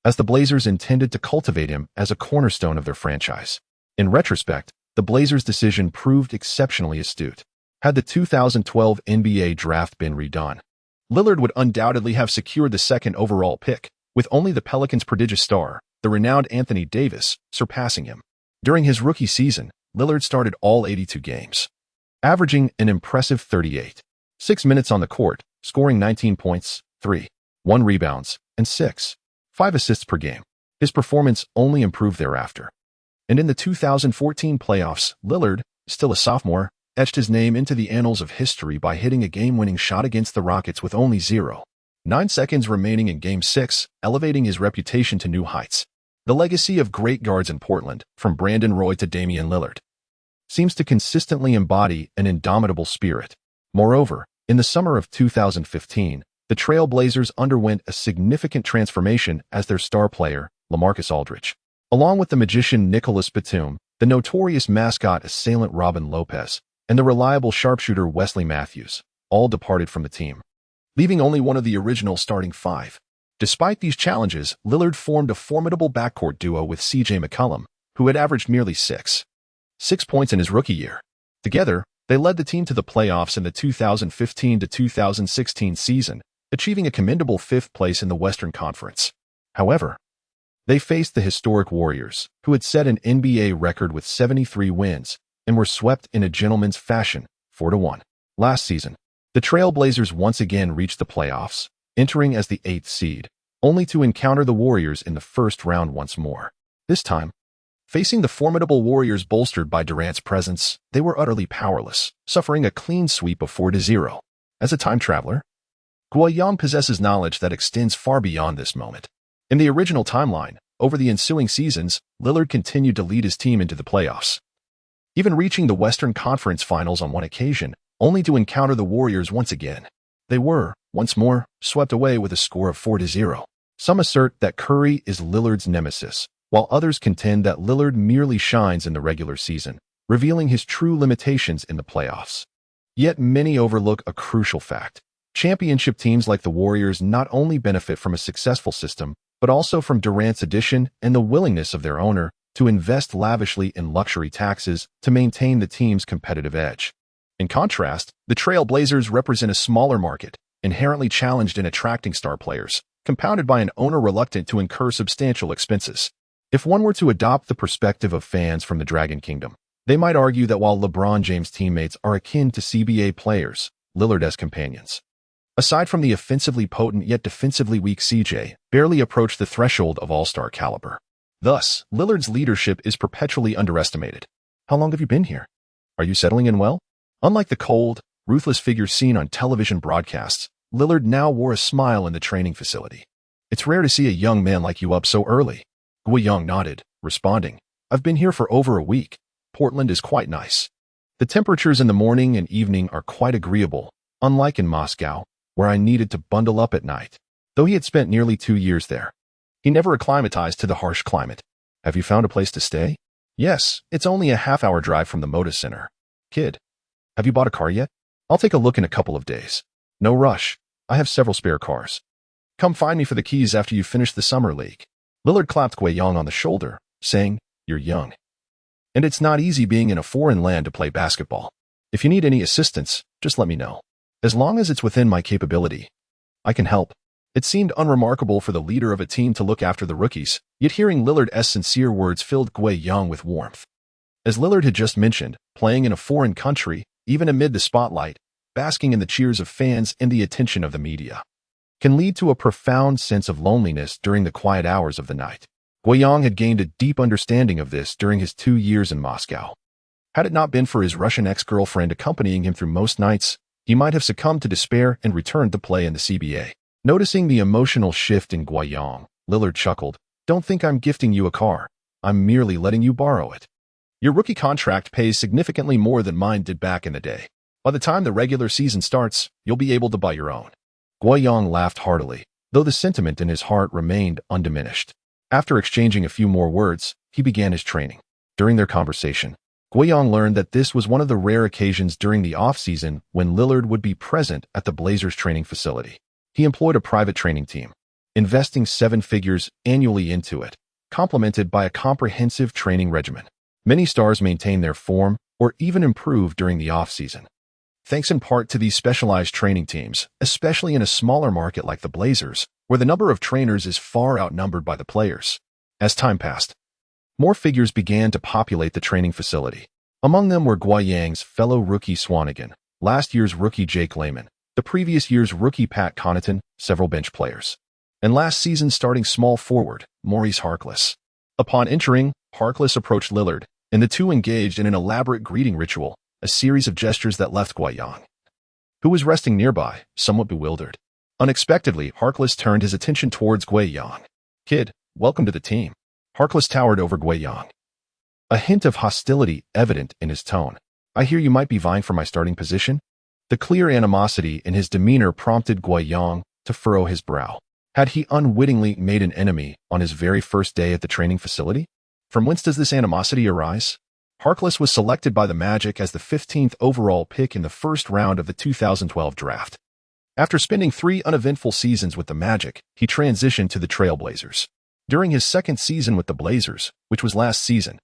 as the Blazers intended to cultivate him as a cornerstone of their franchise. In retrospect, the Blazers' decision proved exceptionally astute. Had the 2012 NBA draft been redone, Lillard would undoubtedly have secured the 2nd overall pick, with only the Pelicans' prodigious star, the renowned Anthony Davis, surpassing him. During his rookie season, Lillard started all 82 games, averaging an impressive 38.6 minutes on the court, scoring 19 points, 3.1 rebounds, and 6.5 assists per game. His performance only improved thereafter. And in the 2014 playoffs, Lillard, still a sophomore, etched his name into the annals of history by hitting a game-winning shot against the Rockets with only 0.9 seconds remaining in Game 6, elevating his reputation to new heights. The legacy of great guards in Portland, from Brandon Roy to Damian Lillard, seems to consistently embody an indomitable spirit. Moreover, in the summer of 2015, the Trail Blazers underwent a significant transformation as their star player, LaMarcus Aldridge, along with the magician Nicholas Batum, the notorious mascot assailant Robin Lopez, and the reliable sharpshooter Wesley Matthews, all departed from the team, leaving only one of the original starting five. Despite these challenges, Lillard formed a formidable backcourt duo with C.J. McCollum, who had averaged merely 6 points in his rookie year. Together, they led the team to the playoffs in the 2015-2016 season, achieving a commendable 5th place in the Western Conference. However, they faced the historic Warriors, who had set an NBA record with 73 wins and were swept in a gentleman's fashion, 4-1. Last season, the Trail Blazers once again reached the playoffs, entering as the 8th seed, only to encounter the Warriors in the first round once more. This time, facing the formidable Warriors bolstered by Durant's presence, they were utterly powerless, suffering a clean sweep of 4-0. As a time traveler, Guoyang possesses knowledge that extends far beyond this moment. In the original timeline, over the ensuing seasons, Lillard continued to lead his team into the playoffs, even reaching the Western Conference Finals on one occasion, only to encounter the Warriors once again. They were, once more, swept away with a score of 4-0. Some assert that Curry is Lillard's nemesis, while others contend that Lillard merely shines in the regular season, revealing his true limitations in the playoffs. Yet many overlook a crucial fact. Championship teams like the Warriors not only benefit from a successful system, but also from Durant's addition and the willingness of their owner to invest lavishly in luxury taxes to maintain the team's competitive edge. In contrast, the Trail Blazers represent a smaller market, inherently challenged in attracting star players, compounded by an owner reluctant to incur substantial expenses. If one were to adopt the perspective of fans from the Dragon Kingdom, they might argue that while LeBron James' teammates are akin to CBA players, Lillard as companions. Aside from the offensively potent yet defensively weak CJ, barely approached the threshold of all-star caliber. Thus, Lillard's leadership is perpetually underestimated. How long have you been here? Are you settling in well? Unlike the cold, ruthless figure seen on television broadcasts, Lillard now wore a smile in the training facility. It's rare to see a young man like you up so early. Guoyang nodded, responding, I've been here for over a week. Portland is quite nice. The temperatures in the morning and evening are quite agreeable, unlike in Moscow, where I needed to bundle up at night. Though he had spent nearly 2 years there, he never acclimatized to the harsh climate. Have you found a place to stay? Yes, it's only a half-hour drive from the Moda Center. Kid, have you bought a car yet? I'll take a look in a couple of days. No rush. I have several spare cars. Come find me for the keys after you finish the summer league. Lillard clapped Guoyang on the shoulder, saying, You're young. And it's not easy being in a foreign land to play basketball. If you need any assistance, just let me know. As long as it's within my capability, I can help. It seemed unremarkable for the leader of a team to look after the rookies, yet hearing Lillard's sincere words filled Guoyang with warmth. As Lillard had just mentioned, playing in a foreign country, even amid the spotlight, basking in the cheers of fans and the attention of the media, can lead to a profound sense of loneliness during the quiet hours of the night. Guoyang had gained a deep understanding of this during his 2 years in Moscow. Had it not been for his Russian ex-girlfriend accompanying him through most nights, he might have succumbed to despair and returned to play in the CBA. Noticing the emotional shift in Guoyang, Lillard chuckled, Don't think I'm gifting you a car. I'm merely letting you borrow it. Your rookie contract pays significantly more than mine did back in the day. By the time the regular season starts, you'll be able to buy your own. Guoyang laughed heartily, though the sentiment in his heart remained undiminished. After exchanging a few more words, he began his training. During their conversation, Guoyang learned that this was one of the rare occasions during the off-season when Lillard would be present at the Blazers training facility. He employed a private training team, investing 7 figures annually into it, complemented by a comprehensive training regimen. Many stars maintain their form or even improve during the off-season, thanks in part to these specialized training teams, especially in a smaller market like the Blazers, where the number of trainers is far outnumbered by the players. As time passed, more figures began to populate the training facility. Among them were Guoyang's fellow rookie Swanigan, last year's rookie Jake Layman, the previous year's rookie Pat Connaughton, several bench players, and last season's starting small forward, Maurice Harkless. Upon entering, Harkless approached Lillard, and the two engaged in an elaborate greeting ritual, a series of gestures that left Guiyang, who was resting nearby, somewhat bewildered. Unexpectedly, Harkless turned his attention towards Guiyang. "Kid, welcome to the team." Harkless towered over Guiyang, a hint of hostility evident in his tone. "I hear you might be vying for my starting position?" The clear animosity in his demeanor prompted Guiyang to furrow his brow. Had he unwittingly made an enemy on his very first day at the training facility? From whence does this animosity arise? Harkless was selected by the Magic as the 15th overall pick in the first round of the 2012 draft. After spending 3 uneventful seasons with the Magic, he transitioned to the Trail Blazers. During his second season with the Blazers, which was last season,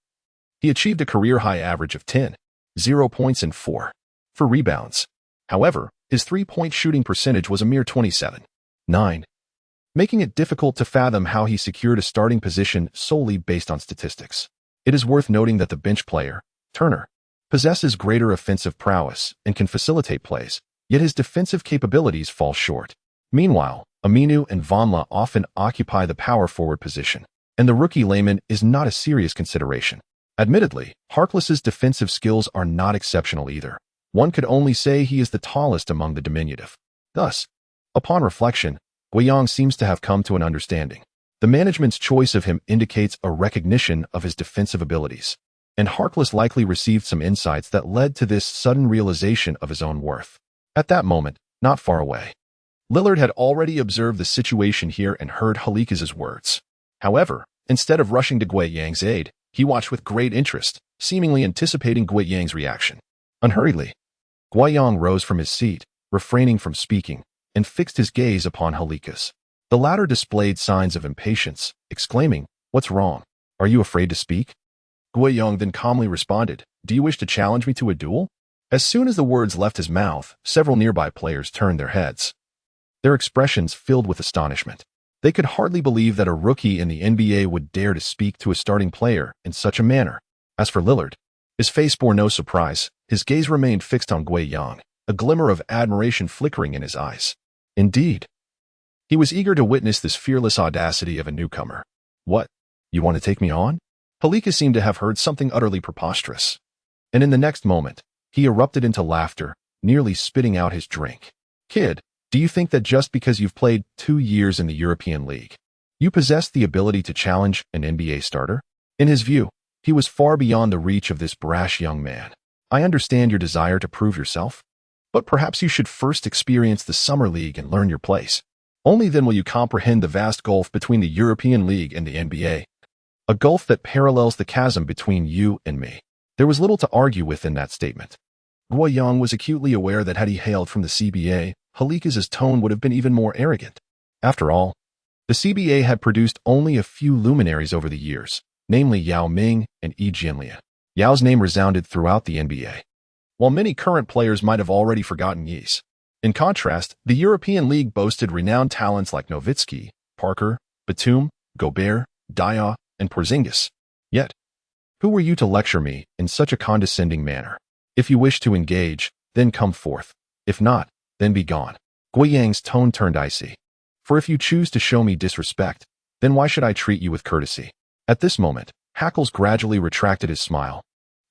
he achieved a career-high average of 10.0 points and 4 rebounds. However, his three-point shooting percentage was a mere 27.9, making it difficult to fathom how he secured a starting position solely based on statistics. It is worth noting that the bench player, Turner, possesses greater offensive prowess and can facilitate plays, yet his defensive capabilities fall short. Meanwhile, Aminu and Vonla often occupy the power forward position, and the rookie Layman is not a serious consideration. Admittedly, Harkless's defensive skills are not exceptional either. One could only say he is the tallest among the diminutive. Thus, upon reflection, Guiyang seems to have come to an understanding. The management's choice of him indicates a recognition of his defensive abilities, and Harkless likely received some insights that led to this sudden realization of his own worth. At that moment, not far away, Lillard had already observed the situation here and heard Halikas's words. However, instead of rushing to Guiyang's aid, he watched with great interest, seemingly anticipating Guiyang's reaction. Unhurriedly, Guiyang rose from his seat, refraining from speaking, and fixed his gaze upon Halikas. The latter displayed signs of impatience, exclaiming, "What's wrong? Are you afraid to speak?" Guiyang then calmly responded, "Do you wish to challenge me to a duel?" As soon as the words left his mouth, several nearby players turned their heads, their expressions filled with astonishment. They could hardly believe that a rookie in the NBA would dare to speak to a starting player in such a manner. As for Lillard, his face bore no surprise. His gaze remained fixed on Guiyang, a glimmer of admiration flickering in his eyes. Indeed, he was eager to witness this fearless audacity of a newcomer. "What? You want to take me on?" Halika seemed to have heard something utterly preposterous, and in the next moment, he erupted into laughter, nearly spitting out his drink. "Kid, do you think that just because you've played 2 years in the European League, you possess the ability to challenge an NBA starter?" In his view, he was far beyond the reach of this brash young man. "I understand your desire to prove yourself, but perhaps you should first experience the Summer League and learn your place. Only then will you comprehend the vast gulf between the European League and the NBA, a gulf that parallels the chasm between you and me." There was little to argue with in that statement. Guiyang was acutely aware that had he hailed from the CBA, Halikas's tone would have been even more arrogant. After all, the CBA had produced only a few luminaries over the years, namely Yao Ming and Yi Jianlian. Yao's name resounded throughout the NBA, while many current players might have already forgotten Yi's. In contrast, the European League boasted renowned talents like Nowitzki, Parker, Batum, Gobert, Dia, and Porzingis. Yet, who were you to lecture me in such a condescending manner? If you wish to engage, then come forth. If not, then be gone. Guiyang's tone turned icy. "For if you choose to show me disrespect, then why should I treat you with courtesy?" At this moment, Hackles gradually retracted his smile,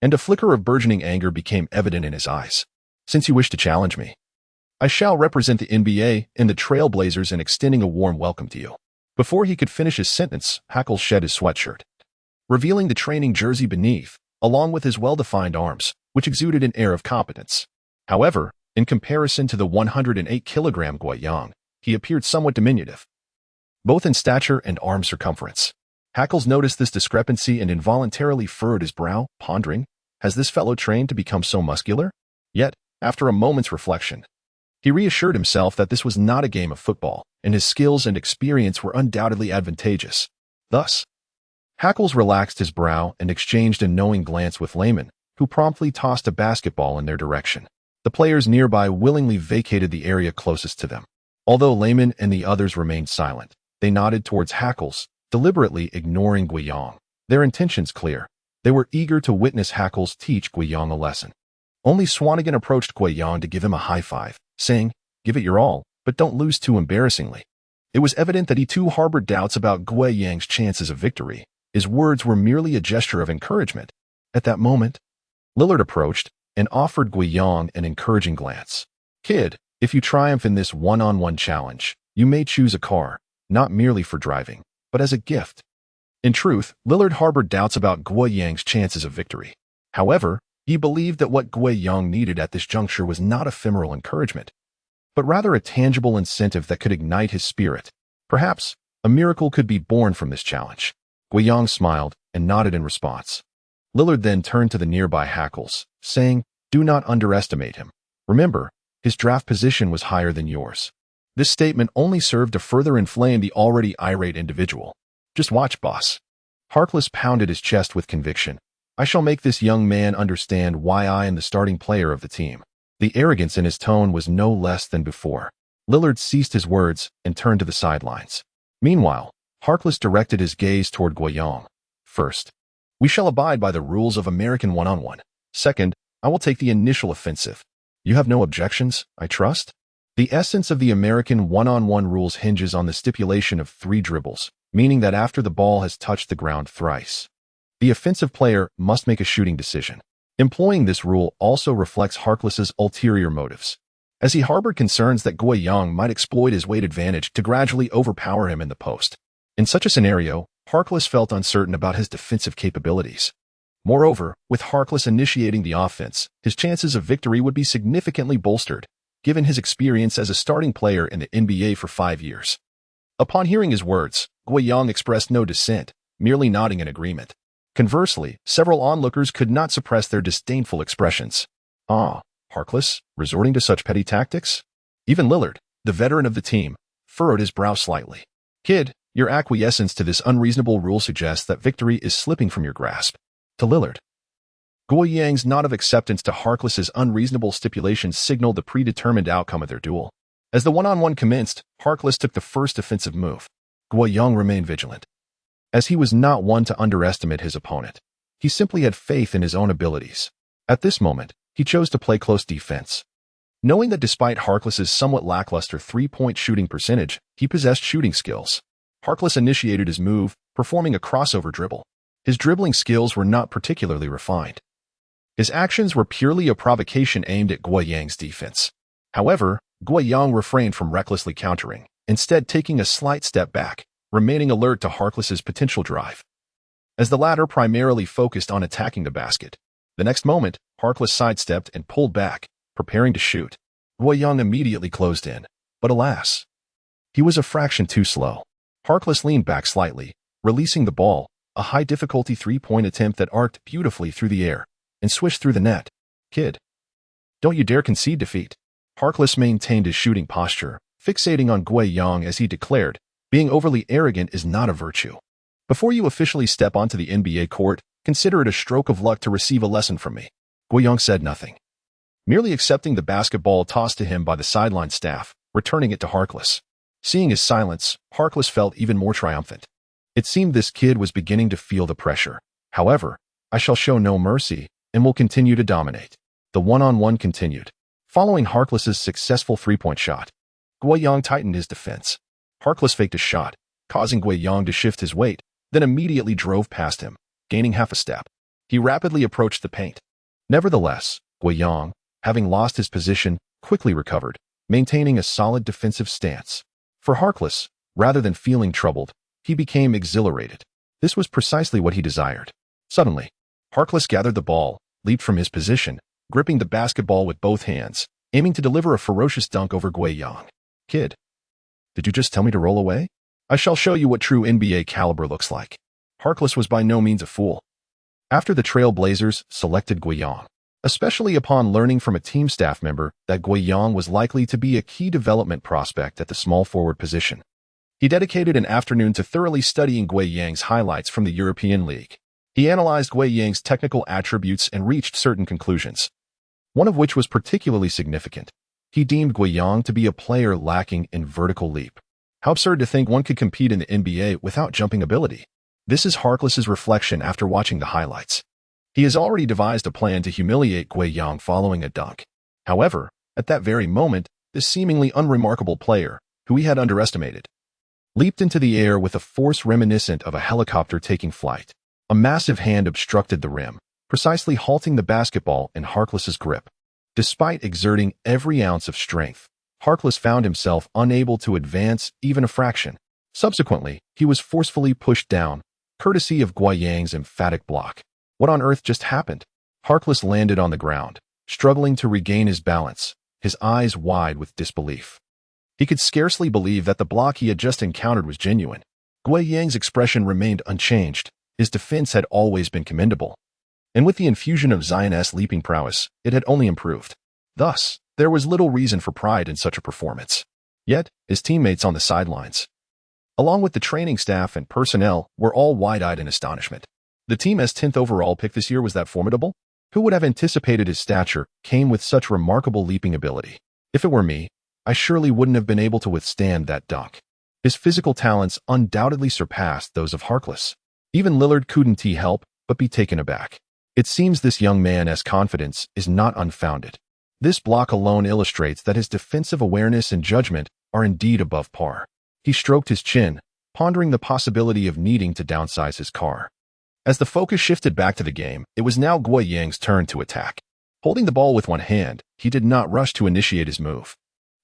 and a flicker of burgeoning anger became evident in his eyes. "Since you wish to challenge me, I shall represent the NBA and the Trail Blazers in extending a warm welcome to you." Before he could finish his sentence, Hackles shed his sweatshirt, revealing the training jersey beneath, along with his well-defined arms, which exuded an air of competence. However, in comparison to the 108-kilogram Guiyang, he appeared somewhat diminutive, both in stature and arm circumference. Hackles noticed this discrepancy and involuntarily furrowed his brow, pondering, has this fellow trained to become so muscular? Yet, after a moment's reflection, he reassured himself that this was not a game of football, and his skills and experience were undoubtedly advantageous. Thus, Hackles relaxed his brow and exchanged a knowing glance with Layman, who promptly tossed a basketball in their direction. The players nearby willingly vacated the area closest to them. Although Layman and the others remained silent, they nodded towards Hackles, deliberately ignoring Guiyang. Their intentions clear. They were eager to witness Hackles teach Guiyang a lesson. Only Swanigan approached Guiyang to give him a high five, saying, "Give it your all, but don't lose too embarrassingly." It was evident that he too harbored doubts about Guiyang's chances of victory. His words were merely a gesture of encouragement. At that moment, Lillard approached, and offered Guiyang an encouraging glance. Kid, if you triumph in this one-on-one challenge, you may choose a car, not merely for driving, but as a gift. In truth, Lillard harbored doubts about Guiyang's chances of victory. However, he believed that what Guiyang needed at this juncture was not ephemeral encouragement, but rather a tangible incentive that could ignite his spirit. Perhaps, a miracle could be born from this challenge. Guiyang smiled and nodded in response. Lillard then turned to the nearby hackles, saying, "Do not underestimate him. Remember, his draft position was higher than yours." This statement only served to further inflame the already irate individual. "Just watch, boss." Harkless pounded his chest with conviction. "I shall make this young man understand why I am the starting player of the team." The arrogance in his tone was no less than before. Lillard ceased his words and turned to the sidelines. Meanwhile, Harkless directed his gaze toward Guiyang. "First, we shall abide by the rules of American one-on-one. Second, I will take the initial offensive. You have no objections, I trust?" The essence of the American one-on-one rules hinges on the stipulation of 3 dribbles, meaning that after the ball has touched the ground thrice, the offensive player must make a shooting decision. Employing this rule also reflects Harkless's ulterior motives, as he harbored concerns that Guiyang might exploit his weight advantage to gradually overpower him in the post. In such a scenario, Harkless felt uncertain about his defensive capabilities. Moreover, with Harkless initiating the offense, his chances of victory would be significantly bolstered, given his experience as a starting player in the NBA for 5 years. Upon hearing his words, Guiyang expressed no dissent, merely nodding in agreement. Conversely, several onlookers could not suppress their disdainful expressions. "Ah, Harkless, resorting to such petty tactics?" Even Lillard, the veteran of the team, furrowed his brow slightly. "Kid, your acquiescence to this unreasonable rule suggests that victory is slipping from your grasp." To Lillard, Guiyang's nod of acceptance to Harkless's unreasonable stipulations signaled the predetermined outcome of their duel. As the one-on-one commenced, Harkless took the first offensive move. Guiyang remained vigilant, as he was not one to underestimate his opponent. He simply had faith in his own abilities. At this moment, he chose to play close defense. Knowing that despite Harkless's somewhat lackluster 3-point shooting percentage, he possessed shooting skills. Harkless initiated his move, performing a crossover dribble. His dribbling skills were not particularly refined. His actions were purely a provocation aimed at Guiyang's defense. However, Guiyang refrained from recklessly countering, instead taking a slight step back, remaining alert to Harkless's potential drive. As the latter primarily focused on attacking the basket, the next moment, Harkless sidestepped and pulled back, preparing to shoot. Guiyang immediately closed in, but alas, he was a fraction too slow. Harkless leaned back slightly, releasing the ball, a high-difficulty 3-point attempt that arced beautifully through the air and swished through the net. "Kid, don't you dare concede defeat." Harkless maintained his shooting posture, fixating on Guiyang as he declared, "Being overly arrogant is not a virtue. Before you officially step onto the NBA court, consider it a stroke of luck to receive a lesson from me." Guiyang said nothing, merely accepting the basketball tossed to him by the sideline staff, returning it to Harkless. Seeing his silence, Harkless felt even more triumphant. It seemed this kid was beginning to feel the pressure. "However, I shall show no mercy and will continue to dominate." The one-on-one continued. Following Harkless's successful 3-point shot, Guiyang tightened his defense. Harkless faked a shot, causing Guiyang to shift his weight, then immediately drove past him, gaining half a step. He rapidly approached the paint. Nevertheless, Guiyang, having lost his position, quickly recovered, maintaining a solid defensive stance. For Harkless, rather than feeling troubled, he became exhilarated. This was precisely what he desired. Suddenly, Harkless gathered the ball, leaped from his position, gripping the basketball with both hands, aiming to deliver a ferocious dunk over Guiyang. "Kid, did you just tell me to roll away? I shall show you what true NBA caliber looks like." Harkless was by no means a fool. After the Trailblazers selected Guiyang, especially upon learning from a team staff member that Guiyang was likely to be a key development prospect at the small forward position, he dedicated an afternoon to thoroughly studying Guiyang's highlights from the European League. He analyzed Guiyang's technical attributes and reached certain conclusions, one of which was particularly significant. He deemed Guiyang to be a player lacking in vertical leap. How absurd to think one could compete in the NBA without jumping ability. This is Harkless's reflection after watching the highlights. He has already devised a plan to humiliate Guiyang following a dunk. However, at that very moment, this seemingly unremarkable player, who he had underestimated, leaped into the air with a force reminiscent of a helicopter taking flight. A massive hand obstructed the rim, precisely halting the basketball in Harkless's grip. Despite exerting every ounce of strength, Harkless found himself unable to advance even a fraction. Subsequently, he was forcefully pushed down, courtesy of Guiyang's emphatic block. What on earth just happened? Harkless landed on the ground, struggling to regain his balance, his eyes wide with disbelief. He could scarcely believe that the block he had just encountered was genuine. Guiyang's expression remained unchanged. His defense had always been commendable, and with the infusion of Zion's leaping prowess, it had only improved. Thus, there was little reason for pride in such a performance. Yet, his teammates on the sidelines, along with the training staff and personnel, were all wide-eyed in astonishment. The team's 10th overall pick this year was that formidable? Who would have anticipated his stature came with such remarkable leaping ability? If it were me, I surely wouldn't have been able to withstand that dunk. His physical talents undoubtedly surpassed those of Harkless. Even Lillard couldn't help but be taken aback. It seems this young man's confidence is not unfounded. This block alone illustrates that his defensive awareness and judgment are indeed above par. He stroked his chin, pondering the possibility of needing to downsize his car. As the focus shifted back to the game, it was now Guiyang's turn to attack. Holding the ball with one hand, he did not rush to initiate his move.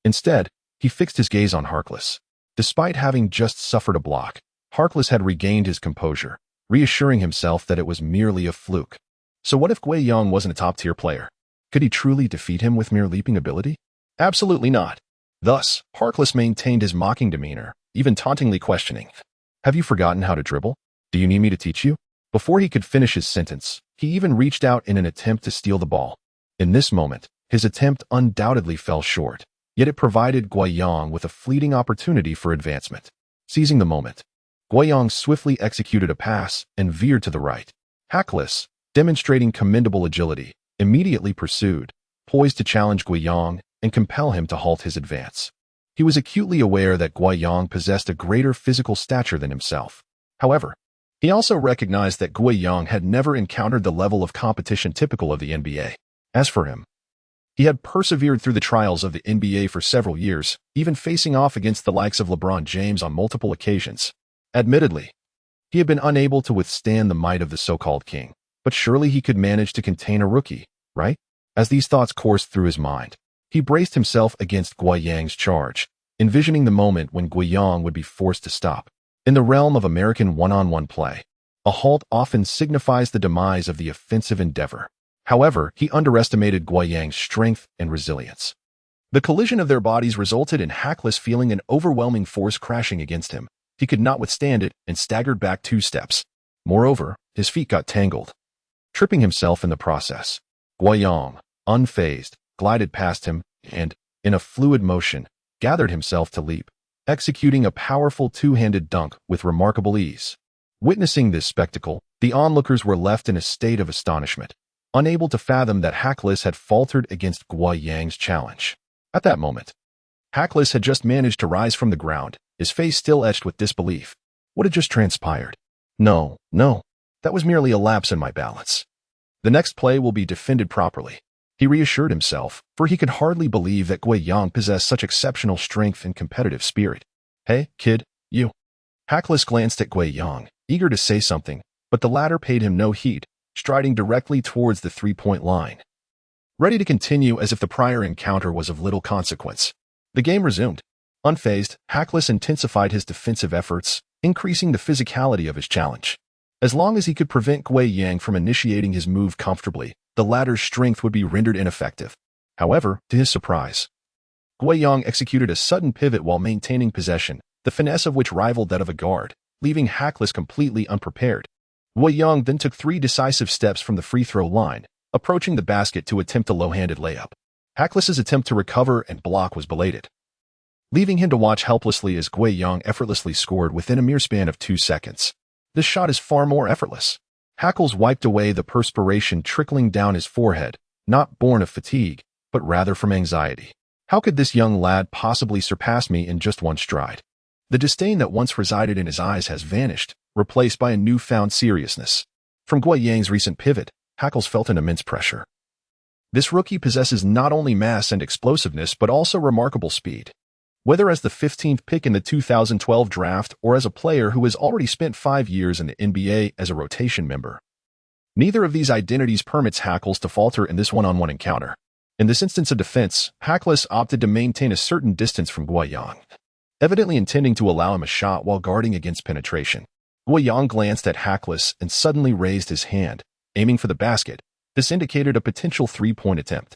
Instead, he fixed his gaze on Harkless. Despite having just suffered a block, Harkless had regained his composure, reassuring himself that it was merely a fluke. So what if Guiyang wasn't a top-tier player? Could he truly defeat him with mere leaping ability? Absolutely not. Thus, Harkless maintained his mocking demeanor, even tauntingly questioning, "Have you forgotten how to dribble? Do you need me to teach you?" Before he could finish his sentence, he even reached out in an attempt to steal the ball. In this moment, his attempt undoubtedly fell short, yet it provided Guiyang with a fleeting opportunity for advancement. Seizing the moment, Guiyang swiftly executed a pass and veered to the right. Harkless, demonstrating commendable agility, immediately pursued, poised to challenge Guiyang and compel him to halt his advance. He was acutely aware that Guiyang possessed a greater physical stature than himself. However, he also recognized that Guiyang had never encountered the level of competition typical of the NBA. As for him, he had persevered through the trials of the NBA for several years, even facing off against the likes of LeBron James on multiple occasions. Admittedly, he had been unable to withstand the might of the so-called king, but surely he could manage to contain a rookie, right? As these thoughts coursed through his mind, he braced himself against Guiyang's charge, envisioning the moment when Guiyang would be forced to stop. In the realm of American one-on-one play, a halt often signifies the demise of the offensive endeavor. However, he underestimated Guiyang's strength and resilience. The collision of their bodies resulted in Harkless feeling an overwhelming force crashing against him. He could not withstand it and staggered back 2 steps. Moreover, his feet got tangled, tripping himself in the process. Guiyang, unfazed, glided past him and, in a fluid motion, gathered himself to leap, executing a powerful two-handed dunk with remarkable ease. Witnessing this spectacle, the onlookers were left in a state of astonishment, unable to fathom that Harkless had faltered against Guiyang's challenge. At that moment, Harkless had just managed to rise from the ground, his face still etched with disbelief. What had just transpired? No, that was merely a lapse in my balance. The next play will be defended properly, he reassured himself, for he could hardly believe that Guiyang possessed such exceptional strength and competitive spirit. Hey, kid, you. Harkless glanced at Guiyang, eager to say something, but the latter paid him no heed, striding directly towards the three-point line, ready to continue as if the prior encounter was of little consequence. The game resumed. Unfazed, Harkless intensified his defensive efforts, increasing the physicality of his challenge. As long as he could prevent Guiyang from initiating his move comfortably, the latter's strength would be rendered ineffective. However, to his surprise, Guiyang executed a sudden pivot while maintaining possession, the finesse of which rivaled that of a guard, leaving Harkless completely unprepared. Guiyang then took 3 decisive steps from the free throw line, approaching the basket to attempt a low-handed layup. Harkless's attempt to recover and block was belated, leaving him to watch helplessly as Guiyang effortlessly scored within a mere span of 2 seconds. This shot is far more effortless. Harkless wiped away the perspiration trickling down his forehead, not born of fatigue, but rather from anxiety. How could this young lad possibly surpass me in just one stride? The disdain that once resided in his eyes has vanished, replaced by a newfound seriousness. From Guiyang's recent pivot, Harkless felt an immense pressure. This rookie possesses not only mass and explosiveness but also remarkable speed. Whether as the 15th pick in the 2012 draft or as a player who has already spent 5 years in the NBA as a rotation member, Neither of these identities permits Hackles to falter in this one-on-one encounter. In this instance of defense, Hackles opted to maintain a certain distance from Guiyang, evidently intending to allow him a shot while guarding against penetration. Guiyang glanced at Hackles and suddenly raised his hand, aiming for the basket. This indicated a potential three-point attempt.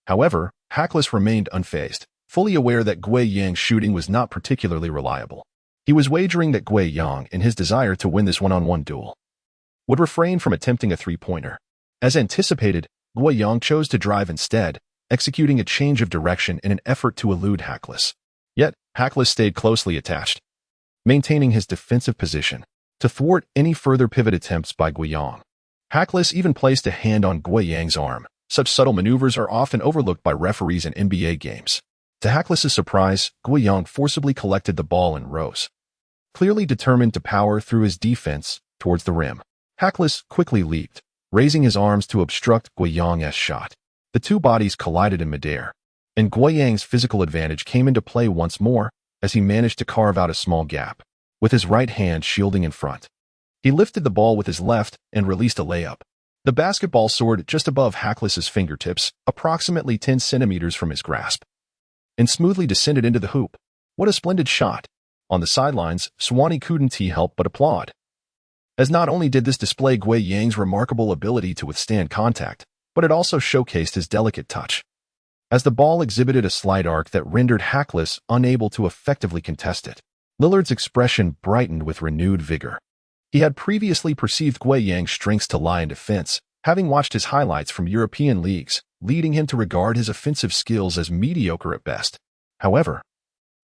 However, Hackles remained unfazed, fully aware that Guiyang's shooting was not particularly reliable. He was wagering that Guiyang, in his desire to win this one-on-one duel, would refrain from attempting a three-pointer. As anticipated, Guiyang chose to drive instead, executing a change of direction in an effort to elude Hackles. Yet, Hackles stayed closely attached, maintaining his defensive position to thwart any further pivot attempts by Guiyang. Hackles even placed a hand on Guiyang's arm. Such subtle maneuvers are often overlooked by referees in NBA games. To Hackles' surprise, Guiyang forcibly collected the ball and rose, clearly determined to power through his defense towards the rim. Hackles quickly leaped, raising his arms to obstruct Guiyang's shot. The two bodies collided in midair, and Guiyang's physical advantage came into play once more as he managed to carve out a small gap, with his right hand shielding in front. He lifted the ball with his left and released a layup. The basketball soared just above Hackles' fingertips, approximately 10 centimeters from his grasp, and smoothly descended into the hoop. What a splendid shot! On the sidelines, Swanee couldn't help but applaud, as not only did this display Guiyang's remarkable ability to withstand contact, but it also showcased his delicate touch, as the ball exhibited a slight arc that rendered Hackles unable to effectively contest it. Lillard's expression brightened with renewed vigor. He had previously perceived Guiyang's strengths to lie in defense, having watched his highlights from European leagues, leading him to regard his offensive skills as mediocre at best. However,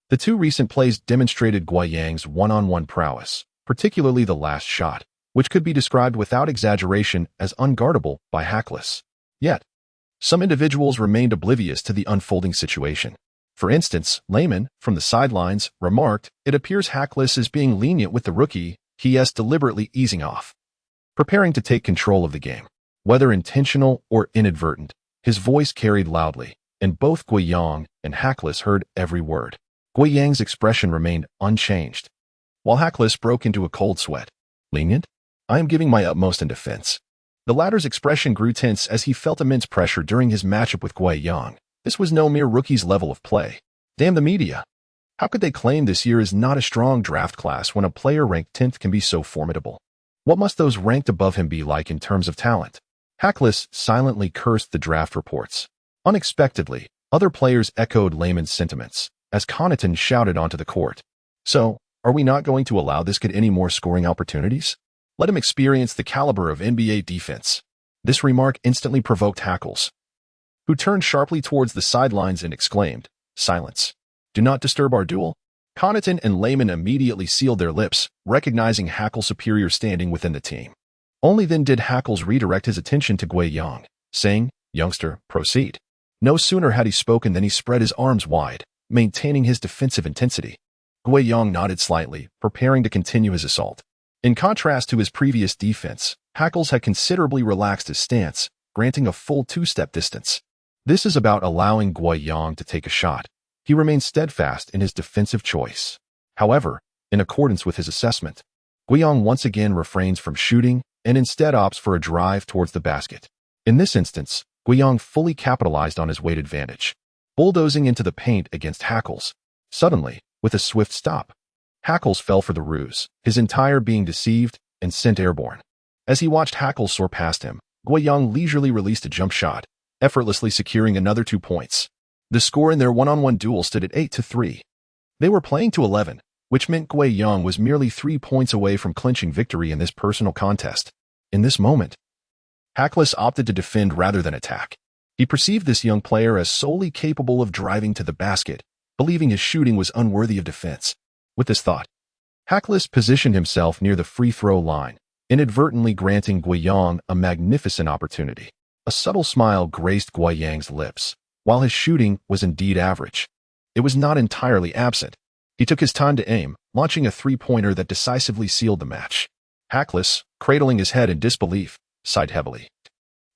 the two recent plays demonstrated Guiyang's one-on-one prowess, particularly the last shot, which could be described without exaggeration as unguardable by Hackles. Yet, some individuals remained oblivious to the unfolding situation. For instance, Layman, from the sidelines, remarked, "It appears Hackles is being lenient with the rookie. He is deliberately easing off, preparing to take control of the game." Whether intentional or inadvertent, his voice carried loudly, and both Guiyang and Hackles heard every word. Guiyang's expression remained unchanged, while Hackles broke into a cold sweat. "Lenient? I am giving my utmost in defense." The latter's expression grew tense as he felt immense pressure during his matchup with Guiyang. This was no mere rookie's level of play. Damn the media. How could they claim this year is not a strong draft class when a player ranked 10th can be so formidable? What must those ranked above him be like in terms of talent? Hackles silently cursed the draft reports. Unexpectedly, other players echoed Layman's sentiments, as Connaughton shouted onto the court. "So, are we not going to allow this kid any more scoring opportunities? Let him experience the caliber of NBA defense." This remark instantly provoked Hackles, who turned sharply towards the sidelines and exclaimed, "Silence. Do not disturb our duel." Connaughton and Layman immediately sealed their lips, recognizing Hackles' superior standing within the team. Only then did Hackles redirect his attention to Guiyang, saying, "Youngster, proceed." No sooner had he spoken than he spread his arms wide, maintaining his defensive intensity. Guiyang nodded slightly, preparing to continue his assault. In contrast to his previous defense, Hackles had considerably relaxed his stance, granting a full two-step distance. This is about allowing Guiyang to take a shot. He remained steadfast in his defensive choice. However, in accordance with his assessment, Guiyang once again refrains from shooting and instead opts for a drive towards the basket. In this instance, Guiyang fully capitalized on his weight advantage, bulldozing into the paint against Hackles. Suddenly, with a swift stop, Hackles fell for the ruse, his entire being deceived and sent airborne. As he watched Hackles soar past him, Guiyang leisurely released a jump shot, effortlessly securing another 2 points. The score in their one-on-one duel stood at 8-3. They were playing to 11, which meant Guiyang was merely 3 points away from clinching victory in this personal contest. In this moment, Hackles opted to defend rather than attack. He perceived this young player as solely capable of driving to the basket, believing his shooting was unworthy of defense. With this thought, Hackles positioned himself near the free throw line, inadvertently granting Guiyang a magnificent opportunity. A subtle smile graced Guiyang's lips. While his shooting was indeed average, it was not entirely absent. He took his time to aim, launching a three-pointer that decisively sealed the match. Hackles, cradling his head in disbelief, sighed heavily,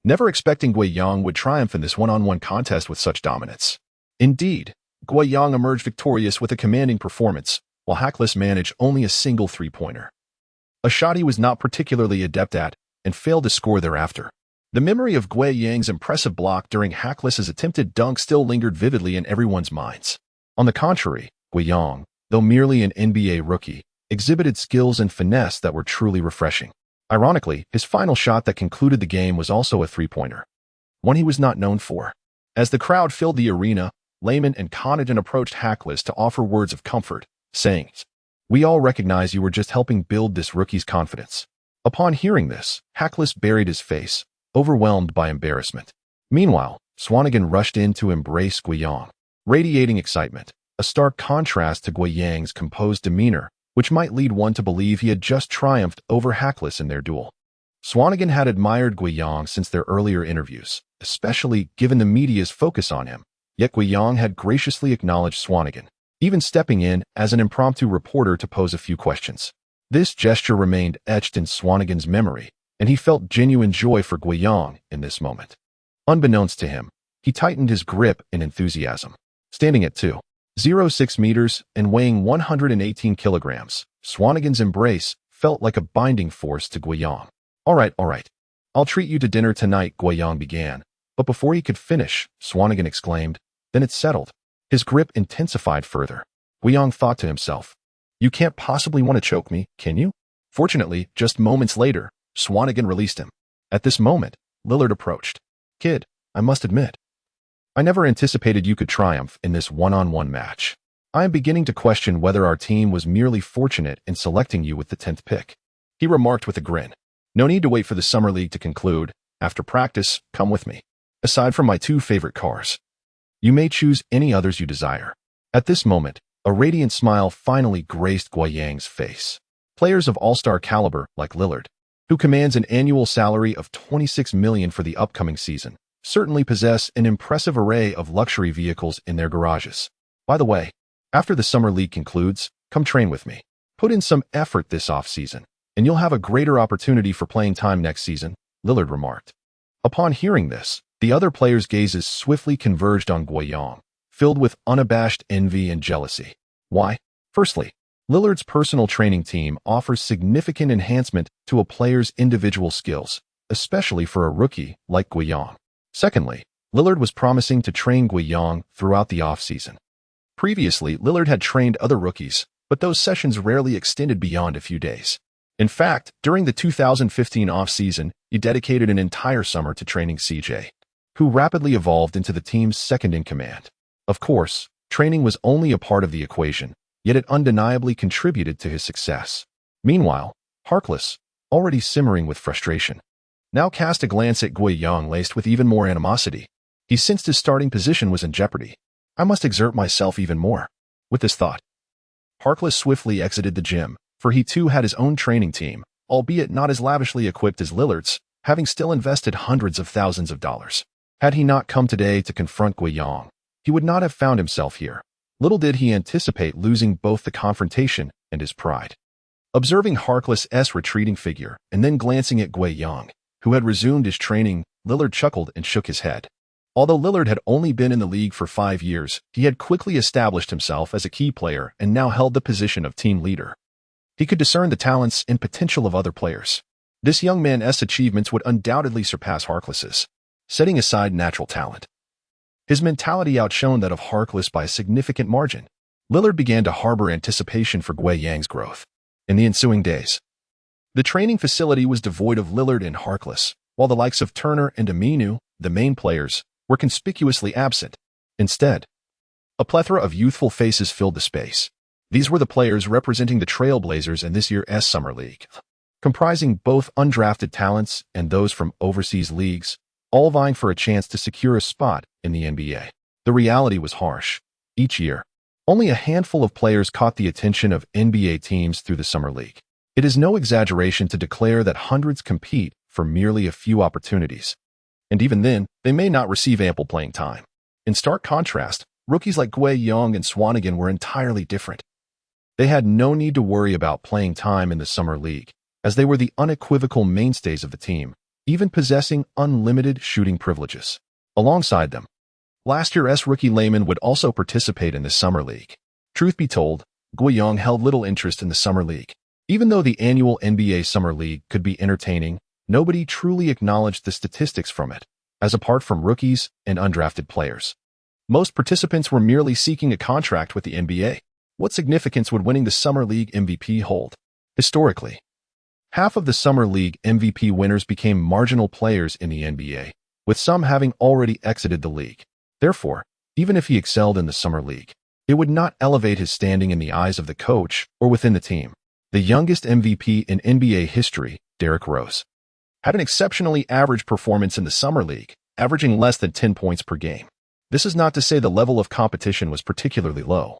never expecting Guiyang would triumph in this one-on-one contest with such dominance. Indeed, Guiyang emerged victorious with a commanding performance, while Hackles managed only a single three-pointer, a shot he was not particularly adept at, and failed to score thereafter. The memory of Gui Yang's impressive block during Harkless's attempted dunk still lingered vividly in everyone's minds. On the contrary, Gui Yang, though merely an NBA rookie, exhibited skills and finesse that were truly refreshing. Ironically, his final shot that concluded the game was also a three-pointer, one he was not known for. As the crowd filled the arena, Layman and Connaughton approached Harkless to offer words of comfort, saying, "We all recognize you were just helping build this rookie's confidence." Upon hearing this, Harkless buried his face, overwhelmed by embarrassment. Meanwhile, Swanigan rushed in to embrace Gui Yang, radiating excitement, a stark contrast to Gui Yang's composed demeanor, which might lead one to believe he had just triumphed over Harkless in their duel. Swanigan had admired Gui Yang since their earlier interviews, especially given the media's focus on him, yet Gui Yang had graciously acknowledged Swanigan, even stepping in as an impromptu reporter to pose a few questions. This gesture remained etched in Swanigan's memory, and he felt genuine joy for Gui Yang in this moment. Unbeknownst to him, he tightened his grip in enthusiasm. Standing at 2.06 meters and weighing 118 kilograms, Swanigan's embrace felt like a binding force to Gui Yang. All right. I'll treat you to dinner tonight," Gui Yang began. But before he could finish, Swanigan exclaimed, "Then it's settled." His grip intensified further. Gui Yang thought to himself, "You can't possibly want to choke me, can you?" Fortunately, just moments later, Swanigan released him. At this moment, Lillard approached. "Kid, I must admit, I never anticipated you could triumph in this one-on-one match. I am beginning to question whether our team was merely fortunate in selecting you with the 10th pick," he remarked with a grin. "No need to wait for the summer league to conclude. After practice, come with me. Aside from my two favorite cars, you may choose any others you desire." At this moment, a radiant smile finally graced Gui Yang's face. Players of all-star caliber like Lillard, who commands an annual salary of $26 million for the upcoming season, certainly possess an impressive array of luxury vehicles in their garages. By the way, after the summer league concludes, come train with me. Put in some effort this off-season, and you'll have a greater opportunity for playing time next season, Lillard remarked. Upon hearing this, the other players' gazes swiftly converged on Gui Yang, filled with unabashed envy and jealousy. Why? Firstly, Lillard's personal training team offers significant enhancement to a player's individual skills, especially for a rookie like Gui Yang. Secondly, Lillard was promising to train Gui Yang throughout the off-season. Previously, Lillard had trained other rookies, but those sessions rarely extended beyond a few days. In fact, during the 2015 off-season, he dedicated an entire summer to training CJ, who rapidly evolved into the team's second-in-command. Of course, training was only a part of the equation, yet it undeniably contributed to his success. Meanwhile, Harkless, already simmering with frustration, now cast a glance at Gui Yang laced with even more animosity. He sensed his starting position was in jeopardy. "I must exert myself even more." With this thought, Harkless swiftly exited the gym, for he too had his own training team, albeit not as lavishly equipped as Lillard's, having still invested hundreds of thousands of dollars. Had he not come today to confront Gui Yang, he would not have found himself here. Little did he anticipate losing both the confrontation and his pride. Observing Harkless's retreating figure and then glancing at Gui Yang, who had resumed his training, Lillard chuckled and shook his head. Although Lillard had only been in the league for 5 years, he had quickly established himself as a key player and now held the position of team leader. He could discern the talents and potential of other players. This young man's achievements would undoubtedly surpass Harkless's, setting aside natural talent. His mentality outshone that of Harkless by a significant margin. Lillard began to harbor anticipation for Gui Yang's growth. In the ensuing days, the training facility was devoid of Lillard and Harkless, while the likes of Turner and Aminu, the main players, were conspicuously absent. Instead, a plethora of youthful faces filled the space. These were the players representing the Trailblazers in this year's Summer League, comprising both undrafted talents and those from overseas leagues, all vying for a chance to secure a spot in the NBA. The reality was harsh. Each year, only a handful of players caught the attention of NBA teams through the Summer League. It is no exaggeration to declare that hundreds compete for merely a few opportunities. And even then, they may not receive ample playing time. In stark contrast, rookies like Gui Yang and Swanigan were entirely different. They had no need to worry about playing time in the Summer League, as they were the unequivocal mainstays of the team, even possessing unlimited shooting privileges. Alongside them, last year's rookie Layman would also participate in the Summer League. Truth be told, Gui Yang held little interest in the Summer League. Even though the annual NBA Summer League could be entertaining, nobody truly acknowledged the statistics from it, as apart from rookies and undrafted players. Most participants were merely seeking a contract with the NBA. What significance would winning the Summer League MVP hold? Historically, half of the Summer League MVP winners became marginal players in the NBA, with some having already exited the league. Therefore, even if he excelled in the Summer League, it would not elevate his standing in the eyes of the coach or within the team. The youngest MVP in NBA history, Derrick Rose, had an exceptionally average performance in the Summer League, averaging less than 10 points per game. This is not to say the level of competition was particularly low,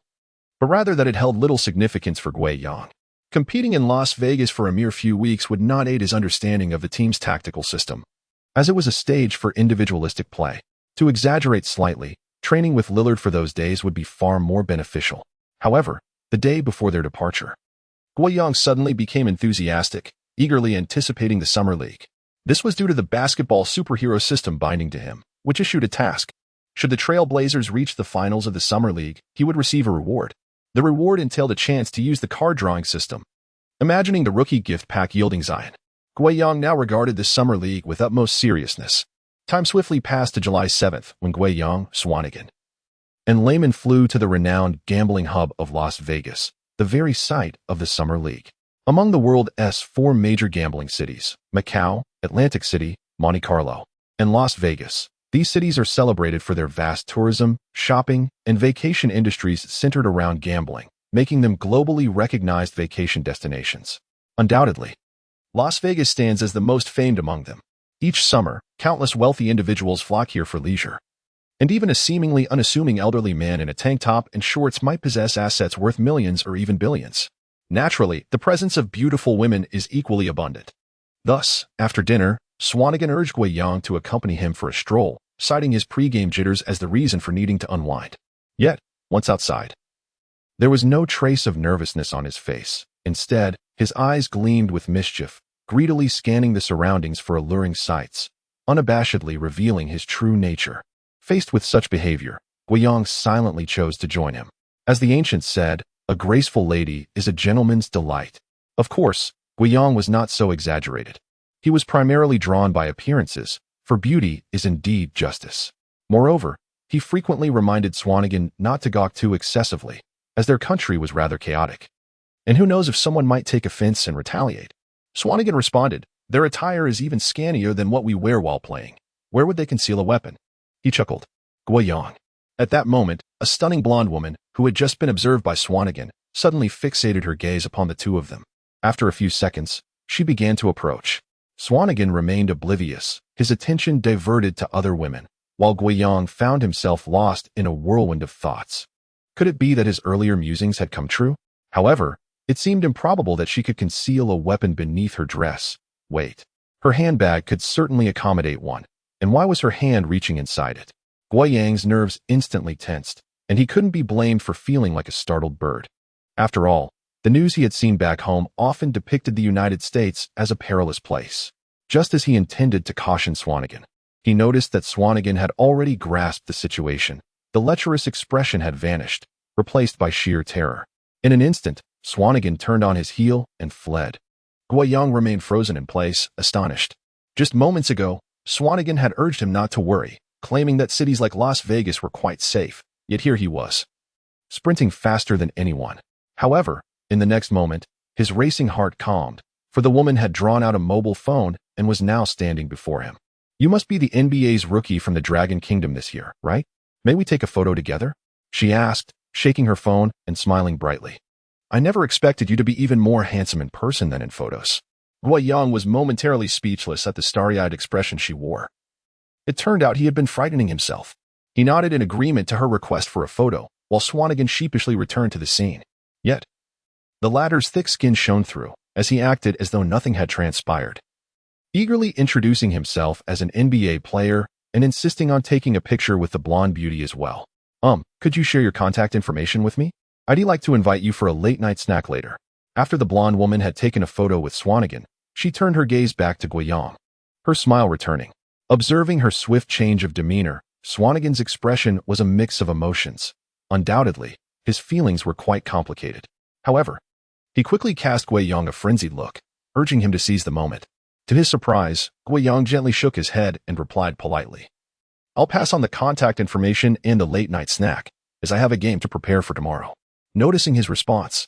but rather that it held little significance for Guiyang. Competing in Las Vegas for a mere few weeks would not aid his understanding of the team's tactical system, as it was a stage for individualistic play. To exaggerate slightly, training with Lillard for those days would be far more beneficial. However, the day before their departure, Guiyang suddenly became enthusiastic, eagerly anticipating the Summer League. This was due to the basketball superhero system binding to him, which issued a task. Should the Trail Blazers reach the finals of the Summer League, he would receive a reward. The reward entailed a chance to use the card drawing system. Imagining the rookie gift pack yielding Zion, Guiyang now regarded the Summer League with utmost seriousness. Time swiftly passed to July 7th when Guiyang, Swanigan, and Layman flew to the renowned gambling hub of Las Vegas, the very site of the Summer League. Among the world's 4 major gambling cities, Macau, Atlantic City, Monte Carlo, and Las Vegas, these cities are celebrated for their vast tourism, shopping, and vacation industries centered around gambling, making them globally recognized vacation destinations. Undoubtedly, Las Vegas stands as the most famed among them. Each summer, countless wealthy individuals flock here for leisure. And even a seemingly unassuming elderly man in a tank top and shorts might possess assets worth millions or even billions. Naturally, the presence of beautiful women is equally abundant. Thus, after dinner, Swanigan urged Guiyang to accompany him for a stroll, citing his pre-game jitters as the reason for needing to unwind. Yet, once outside, there was no trace of nervousness on his face. Instead, his eyes gleamed with mischief, greedily scanning the surroundings for alluring sights, unabashedly revealing his true nature. Faced with such behavior, Guiyang silently chose to join him. As the ancients said, a graceful lady is a gentleman's delight. Of course, Guiyang was not so exaggerated. He was primarily drawn by appearances, for beauty is indeed justice. Moreover, he frequently reminded Swanigan not to gawk too excessively, as their country was rather chaotic. And who knows if someone might take offense and retaliate. Swanigan responded, "Their attire is even scantier than what we wear while playing. Where would they conceal a weapon?" He chuckled. Guiyang. At that moment, a stunning blonde woman, who had just been observed by Swanigan, suddenly fixated her gaze upon the two of them. After a few seconds, she began to approach. Swanigan remained oblivious, his attention diverted to other women, while Guiyang found himself lost in a whirlwind of thoughts. Could it be that his earlier musings had come true? However, it seemed improbable that she could conceal a weapon beneath her dress. Wait. Her handbag could certainly accommodate one, and why was her hand reaching inside it? Guiyang's nerves instantly tensed, and he couldn't be blamed for feeling like a startled bird. After all, the news he had seen back home often depicted the United States as a perilous place. Just as he intended to caution Swanigan, he noticed that Swanigan had already grasped the situation. The lecherous expression had vanished, replaced by sheer terror. In an instant, Swanigan turned on his heel and fled. Guiyang remained frozen in place, astonished. Just moments ago, Swanigan had urged him not to worry, claiming that cities like Las Vegas were quite safe, yet here he was, sprinting faster than anyone. However, in the next moment, his racing heart calmed, for the woman had drawn out a mobile phone and was now standing before him. "You must be the NBA's rookie from the Dragon Kingdom this year, right? May we take a photo together?" she asked, shaking her phone and smiling brightly. "I never expected you to be even more handsome in person than in photos." Guiyang was momentarily speechless at the starry-eyed expression she wore. It turned out he had been frightening himself. He nodded in agreement to her request for a photo, while Swanigan sheepishly returned to the scene. Yet, the latter's thick skin shone through, as he acted as though nothing had transpired, eagerly introducing himself as an NBA player and insisting on taking a picture with the blonde beauty as well. Could you share your contact information with me? I'd like to invite you for a late-night snack later." After the blonde woman had taken a photo with Swanigan, she turned her gaze back to Guiyang, her smile returning. Observing her swift change of demeanor, Swanigan's expression was a mix of emotions. Undoubtedly, his feelings were quite complicated. However, he quickly cast Guiyang a frenzied look, urging him to seize the moment. To his surprise, Guiyang gently shook his head and replied politely, "I'll pass on the contact information and the late-night snack, as I have a game to prepare for tomorrow." Noticing his response,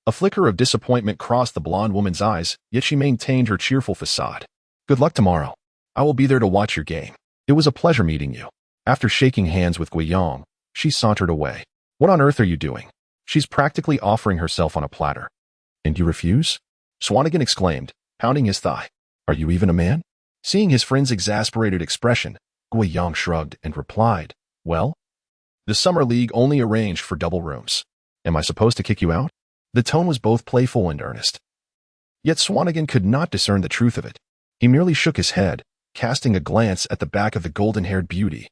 a flicker of disappointment crossed the blonde woman's eyes, yet she maintained her cheerful facade. "Good luck tomorrow. I will be there to watch your game. It was a pleasure meeting you." After shaking hands with Guiyang, she sauntered away. "What on earth are you doing? She's practically offering herself on a platter." "And you refuse?" Swanigan exclaimed, pounding his thigh. "Are you even a man?" Seeing his friend's exasperated expression, Guiyang shrugged and replied, "Well, the summer league only arranged for double rooms. Am I supposed to kick you out?" The tone was both playful and earnest. Yet Swanigan could not discern the truth of it. He merely shook his head, casting a glance at the back of the golden-haired beauty.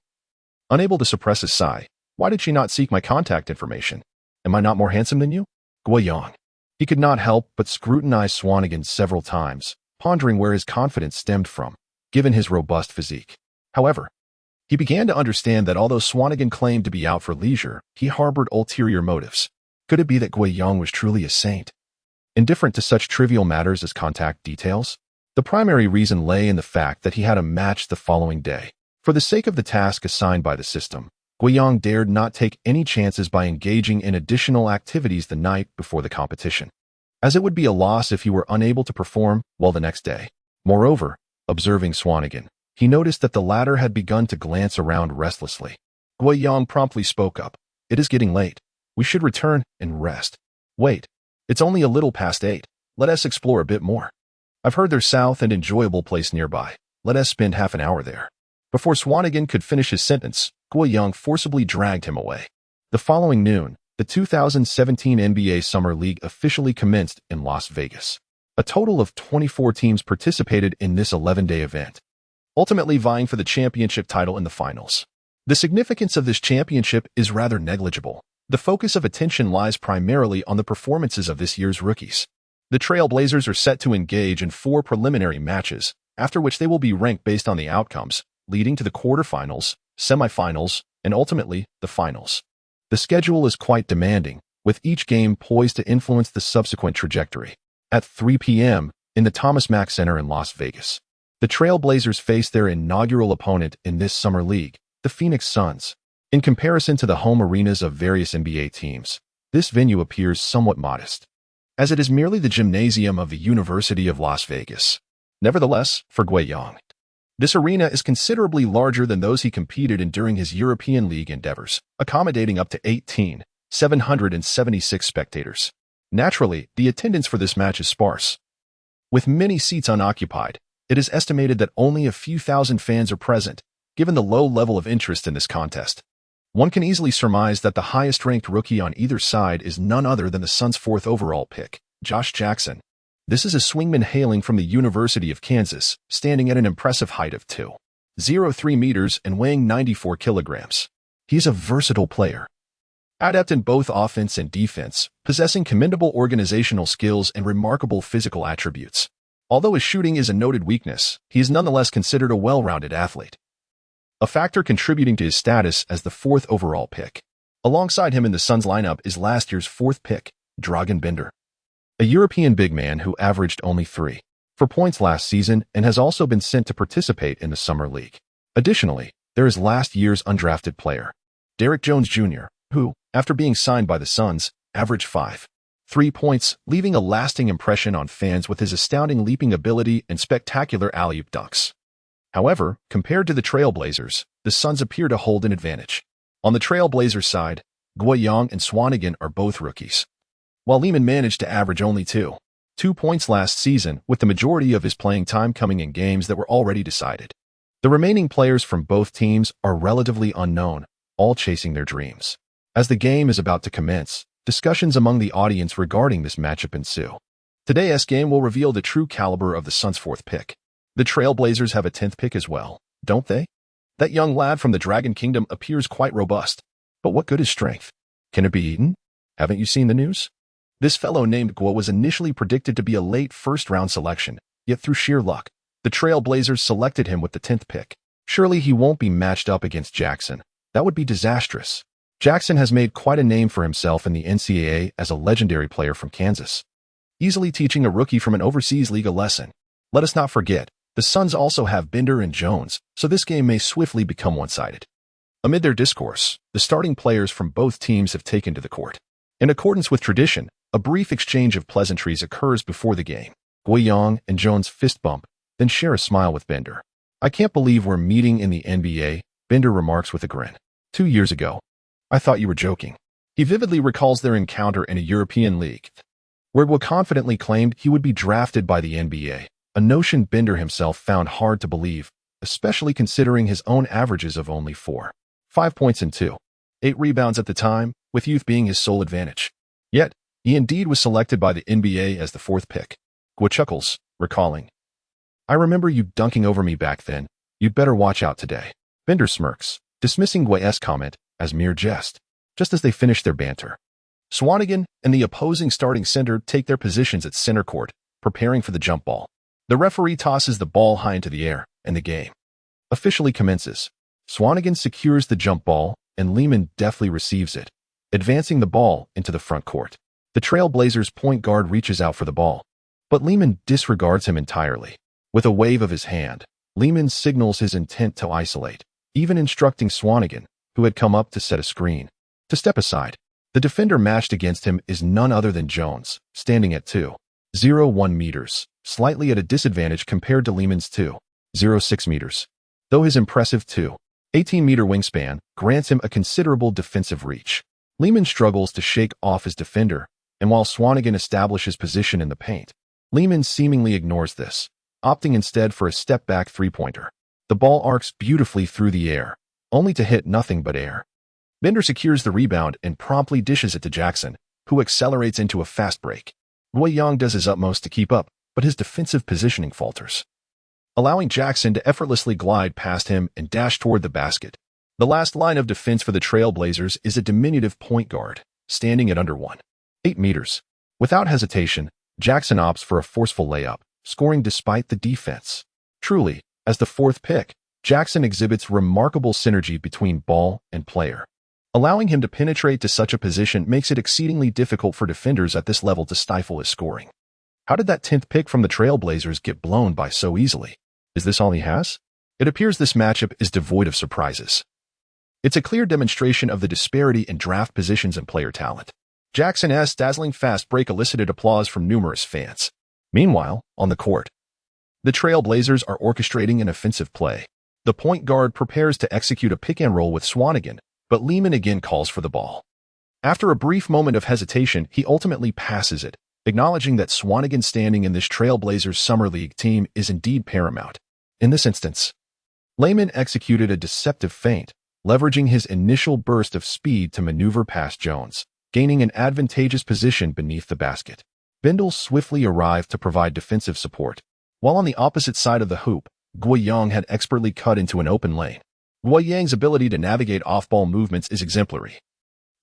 Unable to suppress a sigh, "Why did she not seek my contact information? Am I not more handsome than you?" Guiyang. He could not help but scrutinize Swanigan several times, pondering where his confidence stemmed from, given his robust physique. However, he began to understand that although Swanigan claimed to be out for leisure, he harbored ulterior motives. Could it be that Guiyang was truly a saint, indifferent to such trivial matters as contact details? The primary reason lay in the fact that he had a match the following day. For the sake of the task assigned by the system, Guiyang dared not take any chances by engaging in additional activities the night before the competition, as it would be a loss if he were unable to perform well the next day. Moreover, observing Swanigan, he noticed that the latter had begun to glance around restlessly. Guiyang promptly spoke up, "It is getting late. We should return and rest." "Wait, it's only a little past 8. Let us explore a bit more. I've heard there's south and enjoyable place nearby. Let us spend half an hour there." Before Swanigan could finish his sentence, Guiyang forcibly dragged him away. The following noon, the 2017 NBA Summer League officially commenced in Las Vegas. A total of 24 teams participated in this 11-day event, ultimately vying for the championship title in the finals. The significance of this championship is rather negligible. The focus of attention lies primarily on the performances of this year's rookies. The Trail Blazers are set to engage in 4 preliminary matches, after which they will be ranked based on the outcomes, leading to the quarterfinals, semifinals, and ultimately the finals. The schedule is quite demanding, with each game poised to influence the subsequent trajectory. At 3 p.m., in the Thomas Mack Center in Las Vegas, the Trail Blazers face their inaugural opponent in this summer league, the Phoenix Suns. In comparison to the home arenas of various NBA teams, this venue appears somewhat modest, as it is merely the gymnasium of the University of Las Vegas. Nevertheless, for Guiyang, this arena is considerably larger than those he competed in during his European League endeavors, accommodating up to 18,776 spectators. Naturally, the attendance for this match is sparse. With many seats unoccupied, it is estimated that only a few thousand fans are present, given the low level of interest in this contest. One can easily surmise that the highest-ranked rookie on either side is none other than the Suns' 4th overall pick, Josh Jackson. This is a swingman hailing from the University of Kansas, standing at an impressive height of 2.03 meters and weighing 94 kilograms. He's a versatile player, adept in both offense and defense, possessing commendable organizational skills and remarkable physical attributes. Although his shooting is a noted weakness, he is nonetheless considered a well-rounded athlete, a factor contributing to his status as the 4th overall pick. Alongside him in the Suns lineup is last year's 4th pick, Dragan Bender, a European big man who averaged only 3 points last season and has also been sent to participate in the Summer League. Additionally, there is last year's undrafted player, Derrick Jones Jr., who, after being signed by the Suns, averaged 5 points, leaving a lasting impression on fans with his astounding leaping ability and spectacular alley-oop dunks. However, compared to the Trail Blazers, the Suns appear to hold an advantage. On the Trail Blazers side, Guiyang and Swanigan are both rookies, while Lehman managed to average only 2 points last season, with the majority of his playing time coming in games that were already decided. The remaining players from both teams are relatively unknown, all chasing their dreams. As the game is about to commence, discussions among the audience regarding this matchup ensue. Today's game will reveal the true caliber of the Suns' 4th pick. The Trail Blazers have a 10th pick as well, don't they? That young lad from the Dragon Kingdom appears quite robust. But what good is strength? Can it be eaten? Haven't you seen the news? This fellow named Guo was initially predicted to be a late first-round selection, yet through sheer luck, the Trail Blazers selected him with the 10th pick. Surely he won't be matched up against Jackson. That would be disastrous. Jackson has made quite a name for himself in the NCAA as a legendary player from Kansas, easily teaching a rookie from an overseas league a lesson. Let us not forget, the Suns also have Bender and Jones, so this game may swiftly become one-sided. Amid their discourse, the starting players from both teams have taken to the court. In accordance with tradition, a brief exchange of pleasantries occurs before the game. Guiyang and Jones fist bump, then share a smile with Bender. "I can't believe we're meeting in the NBA," Bender remarks with a grin. "2 years ago. I thought you were joking." He vividly recalls their encounter in a European league, where Guo confidently claimed he would be drafted by the NBA, a notion Bender himself found hard to believe, especially considering his own averages of only 4.5 points and 2.8 rebounds at the time, with youth being his sole advantage. Yet, he indeed was selected by the NBA as the 4th pick. Guo chuckles, recalling, "I remember you dunking over me back then. You'd better watch out today." Bender smirks, dismissing Guo's comment as mere jest. Just as they finish their banter, Swanigan and the opposing starting center take their positions at center court, preparing for the jump ball. The referee tosses the ball high into the air, and the game officially commences. Swanigan secures the jump ball, and Lehman deftly receives it, advancing the ball into the front court. The Trailblazers point guard reaches out for the ball, but Lehman disregards him entirely. With a wave of his hand, Lehman signals his intent to isolate, even instructing Swanigan, who had come up to set a screen, to step aside. The defender matched against him is none other than Jones, standing at 2.01 meters, slightly at a disadvantage compared to Lehman's 2.06 meters. Though his impressive 2.18-meter wingspan grants him a considerable defensive reach, Lehman struggles to shake off his defender, and while Swanigan establishes position in the paint, Lehman seemingly ignores this, opting instead for a step-back three-pointer. The ball arcs beautifully through the air, only to hit nothing but air. Bender secures the rebound and promptly dishes it to Jackson, who accelerates into a fast break. Guiyang does his utmost to keep up, but his defensive positioning falters, allowing Jackson to effortlessly glide past him and dash toward the basket. The last line of defense for the Trailblazers is a diminutive point guard, standing at under 1.8 meters. Without hesitation, Jackson opts for a forceful layup, scoring despite the defense. Truly, as the 4th pick, Jackson exhibits remarkable synergy between ball and player. Allowing him to penetrate to such a position makes it exceedingly difficult for defenders at this level to stifle his scoring. How did that 10th pick from the Trailblazers get blown by so easily? Is this all he has? It appears this matchup is devoid of surprises. It's a clear demonstration of the disparity in draft positions and player talent. Jackson's dazzling fast break elicited applause from numerous fans. Meanwhile, on the court, the Trailblazers are orchestrating an offensive play. The point guard prepares to execute a pick-and-roll with Swanigan, but Lehman again calls for the ball. After a brief moment of hesitation, he ultimately passes it, acknowledging that Swanigan's standing in this Trailblazers Summer League team is indeed paramount. In this instance, Lehman executed a deceptive feint, leveraging his initial burst of speed to maneuver past Jones, gaining an advantageous position beneath the basket. Bendel swiftly arrived to provide defensive support, while on the opposite side of the hoop, Guiyang had expertly cut into an open lane. Guiyang's ability to navigate off-ball movements is exemplary.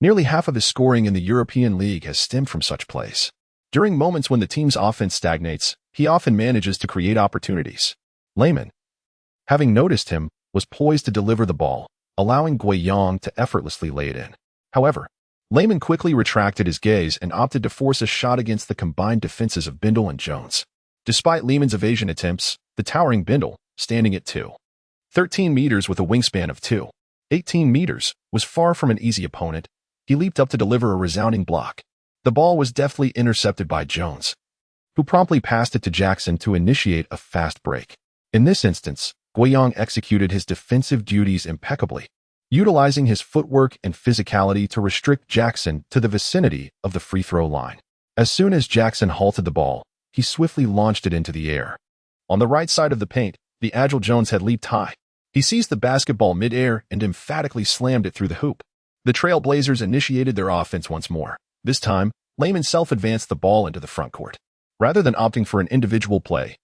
Nearly half of his scoring in the European League has stemmed from such plays. During moments when the team's offense stagnates, he often manages to create opportunities. Lehman, having noticed him, was poised to deliver the ball, allowing Guiyang to effortlessly lay it in. However, Lehman quickly retracted his gaze and opted to force a shot against the combined defenses of Bendel and Jones. Despite Lehman's evasion attempts, the towering Bendel, standing at 2.13 meters with a wingspan of 2.18 meters, was far from an easy opponent. He leaped up to deliver a resounding block. The ball was deftly intercepted by Jones, who promptly passed it to Jackson to initiate a fast break. In this instance, Guiyang executed his defensive duties impeccably, utilizing his footwork and physicality to restrict Jackson to the vicinity of the free throw line. As soon as Jackson halted the ball, he swiftly launched it into the air. On the right side of the paint, the agile Jones had leaped high. He seized the basketball mid-air and emphatically slammed it through the hoop. The Trailblazers initiated their offense once more. This time, Lehman self-advanced the ball into the front court. Rather than opting for an individual play,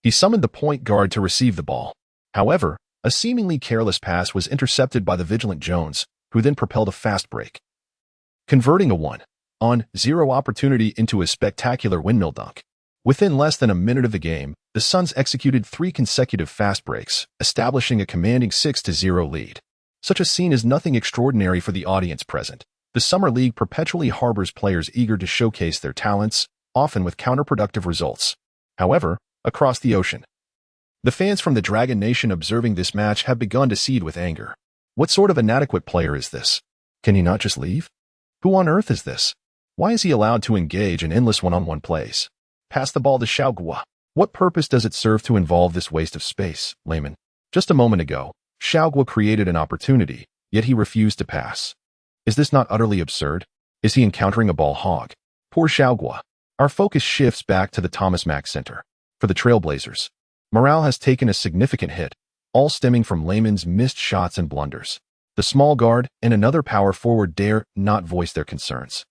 he summoned the point guard to receive the ball. However, a seemingly careless pass was intercepted by the vigilant Jones, who then propelled a fast break, converting a 1-on-0 opportunity into a spectacular windmill dunk. Within less than a minute of the game, the Suns executed 3 consecutive fast breaks, establishing a commanding 6-0 lead. Such a scene is nothing extraordinary for the audience present. The Summer League perpetually harbors players eager to showcase their talents, often with counterproductive results. However, across the ocean. The fans from the Dragon Nation observing this match have begun to seethe with anger. What sort of inadequate player is this? Can he not just leave? Who on earth is this? Why is he allowed to engage in endless one-on-one plays? Pass the ball to Xiao Guo. What purpose does it serve to involve this waste of space, layman? Just a moment ago, Xiao Guo created an opportunity, yet he refused to pass. Is this not utterly absurd? Is he encountering a ball hog? Poor Xiao Guo. Our focus shifts back to the Thomas Mack Center. For the Trailblazers, morale has taken a significant hit, all stemming from Layman's missed shots and blunders. The small guard and another power forward dare not voice their concerns.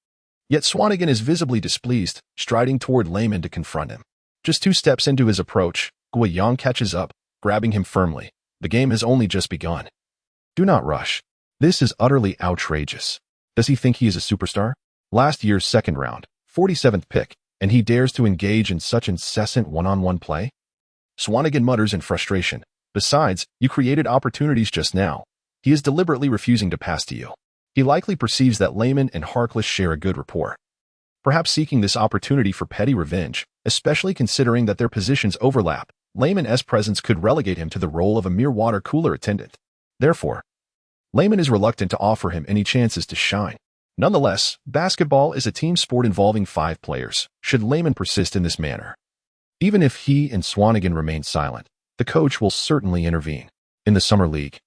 Yet Swanigan is visibly displeased, striding toward Layman to confront him. Just 2 steps into his approach, Guiyang catches up, grabbing him firmly. The game has only just begun. Do not rush. This is utterly outrageous. Does he think he is a superstar? Last year's second round, 47th pick, and he dares to engage in such incessant one-on-one play? Swanigan mutters in frustration. Besides, you created opportunities just now. He is deliberately refusing to pass to you. He likely perceives that Layman and Harkless share a good rapport. Perhaps seeking this opportunity for petty revenge, especially considering that their positions overlap, Layman's presence could relegate him to the role of a mere water cooler attendant. Therefore, Layman is reluctant to offer him any chances to shine. Nonetheless, basketball is a team sport involving 5 players, should Layman persist in this manner. Even if he and Swanigan remain silent, the coach will certainly intervene. In the Summer League,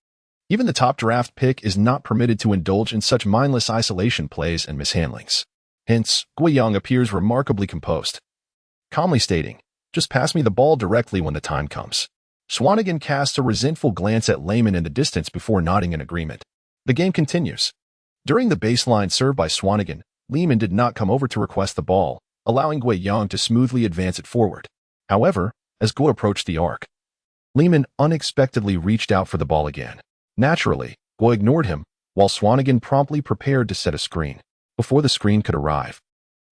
even the top draft pick is not permitted to indulge in such mindless isolation plays and mishandlings. Hence, Guiyang appears remarkably composed, calmly stating, "Just pass me the ball directly when the time comes." Swanigan casts a resentful glance at Layman in the distance before nodding in agreement. The game continues. During the baseline serve by Swanigan, Layman did not come over to request the ball, allowing Guiyang to smoothly advance it forward. However, as Guo approached the arc, Layman unexpectedly reached out for the ball again. Naturally, Guo ignored him, while Swanigan promptly prepared to set a screen. Before the screen could arrive,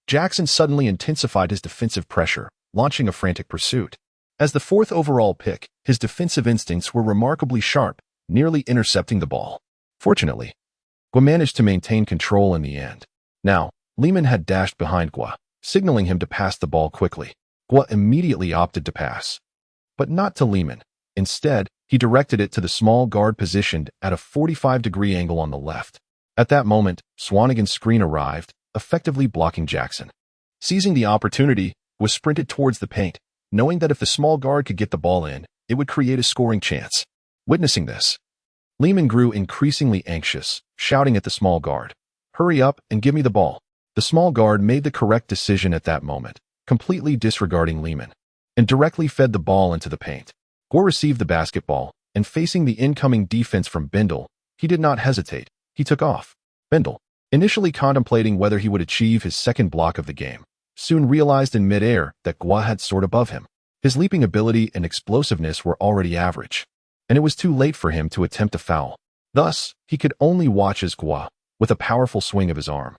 Jackson suddenly intensified his defensive pressure, launching a frantic pursuit. As the 4th overall pick, his defensive instincts were remarkably sharp, nearly intercepting the ball. Fortunately, Guo managed to maintain control in the end. Now, Layman had dashed behind Guo, signaling him to pass the ball quickly. Guo immediately opted to pass, but not to Layman. Instead, he directed it to the small guard positioned at a 45-degree angle on the left. At that moment, Swanigan's screen arrived, effectively blocking Jackson. Seizing the opportunity, Guo sprinted towards the paint, knowing that if the small guard could get the ball in, it would create a scoring chance. Witnessing this, Layman grew increasingly anxious, shouting at the small guard, "Hurry up and give me the ball." The small guard made the correct decision at that moment, completely disregarding Layman, and directly fed the ball into the paint. Guo received the basketball, and facing the incoming defense from Bindle, he did not hesitate. He took off. Bindle, initially contemplating whether he would achieve his second block of the game, soon realized in midair that Guo had soared above him. His leaping ability and explosiveness were already average, and it was too late for him to attempt a foul. Thus, he could only watch as Guo, with a powerful swing of his arm,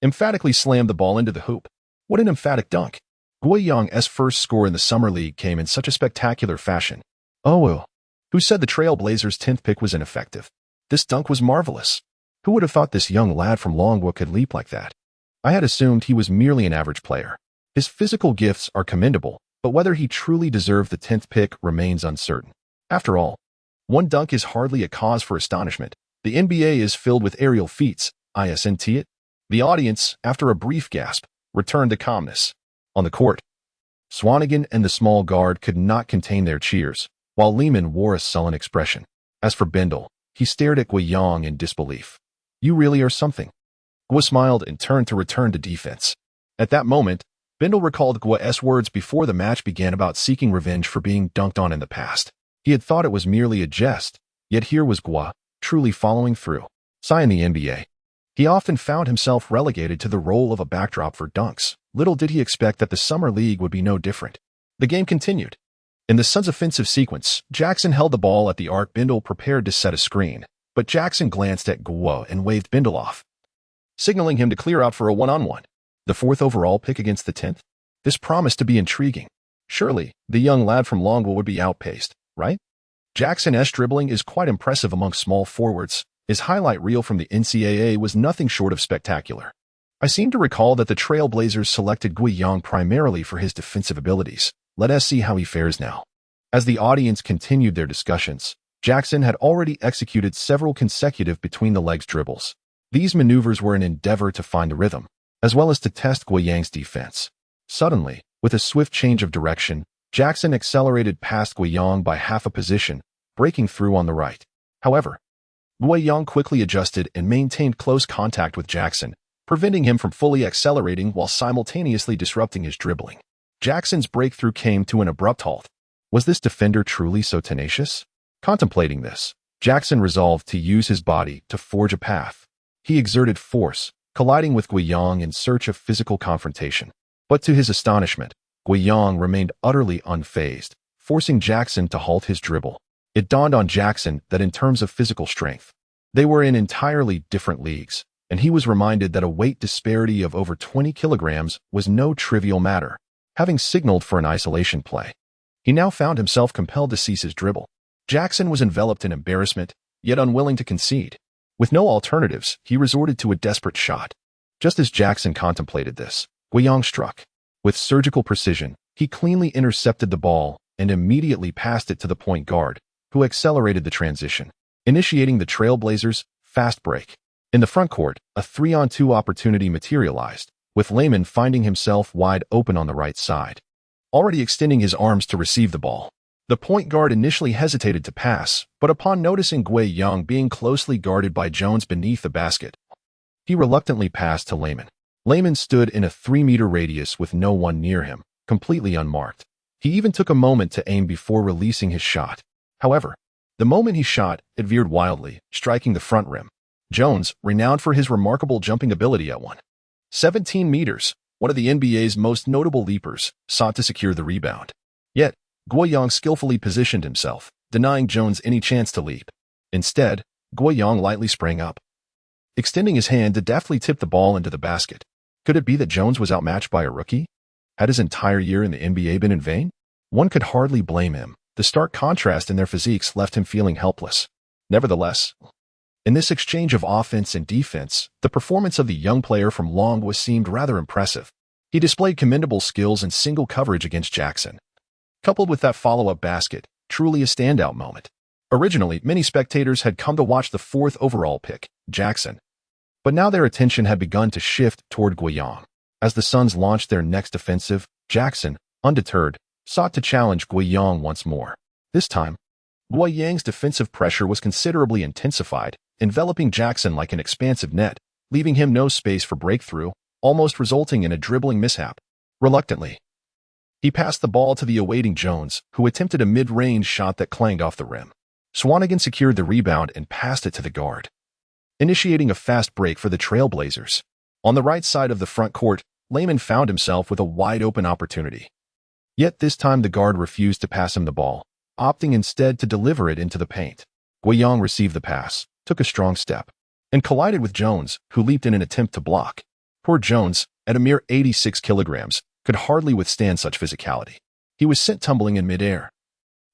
emphatically slammed the ball into the hoop. What an emphatic dunk! Guiyang's first score in the Summer League came in such a spectacular fashion. Oh well. Who said the Trailblazers' 10th pick was ineffective? This dunk was marvelous. Who would have thought this young lad from Longwood could leap like that? I had assumed he was merely an average player. His physical gifts are commendable, but whether he truly deserved the 10th pick remains uncertain. After all, one dunk is hardly a cause for astonishment. The NBA is filled with aerial feats, isn't it? The audience, after a brief gasp, returned to calmness. On the court, Swanigan and the small guard could not contain their cheers, while Layman wore a sullen expression. As for Bindle, he stared at Guiyang in disbelief. "You really are something." Guo smiled and turned to return to defense. At that moment, Bindle recalled Guo's words before the match began about seeking revenge for being dunked on in the past. He had thought it was merely a jest, yet here was Guo, truly following through. In the NBA, he often found himself relegated to the role of a backdrop for dunks. Little did he expect that the Summer League would be no different. The game continued. In the Suns' offensive sequence, Jackson held the ball at the arc. Bindle prepared to set a screen, but Jackson glanced at Guo and waved Bindle off, signaling him to clear out for a one-on-one. The 4th overall pick against the 10th? This promised to be intriguing. Surely, the young lad from Longwood would be outpaced, right? Jackson's dribbling is quite impressive among small forwards. His highlight reel from the NCAA was nothing short of spectacular. I seem to recall that the Trailblazers selected Guiyang primarily for his defensive abilities, Let us see how he fares now. As the audience continued their discussions, Jackson had already executed several consecutive between-the-legs dribbles. These maneuvers were an endeavor to find the rhythm, as well as to test Guiyang's defense. Suddenly, with a swift change of direction, Jackson accelerated past Guiyang by half a position, breaking through on the right. However, Guiyang quickly adjusted and maintained close contact with Jackson, preventing him from fully accelerating while simultaneously disrupting his dribbling. Jackson's breakthrough came to an abrupt halt. Was this defender truly so tenacious? Contemplating this, Jackson resolved to use his body to forge a path. He exerted force, colliding with Guiyang in search of physical confrontation. But to his astonishment, Guiyang remained utterly unfazed, forcing Jackson to halt his dribble. It dawned on Jackson that in terms of physical strength, they were in entirely different leagues, and he was reminded that a weight disparity of over 20 kilograms was no trivial matter. Having signaled for an isolation play, he now found himself compelled to cease his dribble. Jackson was enveloped in embarrassment, yet unwilling to concede. With no alternatives, he resorted to a desperate shot. Just as Jackson contemplated this, Guiyang struck. With surgical precision, he cleanly intercepted the ball and immediately passed it to the point guard, who accelerated the transition, initiating the Trailblazers' fast break. In the front court, a 3-on-2 opportunity materialized, with Layman finding himself wide open on the right side. Already extending his arms to receive the ball, the point guard initially hesitated to pass, but upon noticing Guiyang being closely guarded by Jones beneath the basket, he reluctantly passed to Layman. Layman stood in a 3-meter radius with no one near him, completely unmarked. He even took a moment to aim before releasing his shot. However, the moment he shot, it veered wildly, striking the front rim. Jones, renowned for his remarkable jumping ability at 17 meters, one of the NBA's most notable leapers, sought to secure the rebound. Yet, Guiyang skillfully positioned himself, denying Jones any chance to leap. Instead, Guiyang lightly sprang up, extending his hand to deftly tip the ball into the basket. Could it be that Jones was outmatched by a rookie? Had his entire year in the NBA been in vain? One could hardly blame him. The stark contrast in their physiques left him feeling helpless. Nevertheless, in this exchange of offense and defense, the performance of the young player from Long seemed rather impressive. He displayed commendable skills in single coverage against Jackson, coupled with that follow-up basket, truly a standout moment. Originally, many spectators had come to watch the 4th overall pick, Jackson, but now their attention had begun to shift toward Guiyang. As the Suns launched their next offensive, Jackson, undeterred, sought to challenge Guiyang once more. This time, Guiyang's defensive pressure was considerably intensified, enveloping Jackson like an expansive net, leaving him no space for breakthrough, almost resulting in a dribbling mishap. Reluctantly, he passed the ball to the awaiting Jones, who attempted a mid-range shot that clanged off the rim. Swanigan secured the rebound and passed it to the guard, initiating a fast break for the Trailblazers. On the right side of the front court, Layman found himself with a wide-open opportunity. Yet this time the guard refused to pass him the ball, opting instead to deliver it into the paint. Guiyang received the pass, took a strong step, and collided with Jones, who leaped in an attempt to block. Poor Jones, at a mere 86 kilograms, could hardly withstand such physicality. He was sent tumbling in midair,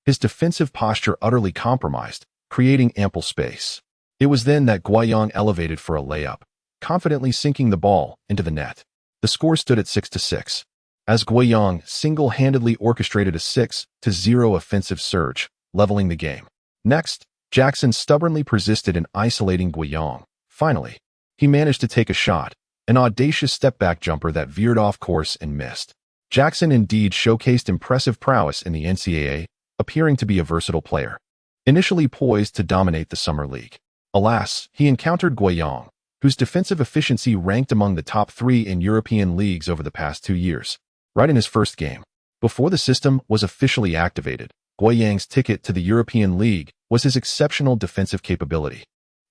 his defensive posture utterly compromised, creating ample space. It was then that Guiyang elevated for a layup, confidently sinking the ball into the net. The score stood at 6-6, as Guiyang single-handedly orchestrated a 6-0 offensive surge, leveling the game. Next, Jackson stubbornly persisted in isolating Guiyang. Finally, he managed to take a shot, an audacious step-back jumper that veered off course and missed. Jackson indeed showcased impressive prowess in the NCAA, appearing to be a versatile player, initially poised to dominate the Summer League. Alas, he encountered Guiyang, whose defensive efficiency ranked among the top 3 in European leagues over the past 2 years. Right in his first game, before the system was officially activated, Guiyang's ticket to the European League was his exceptional defensive capability,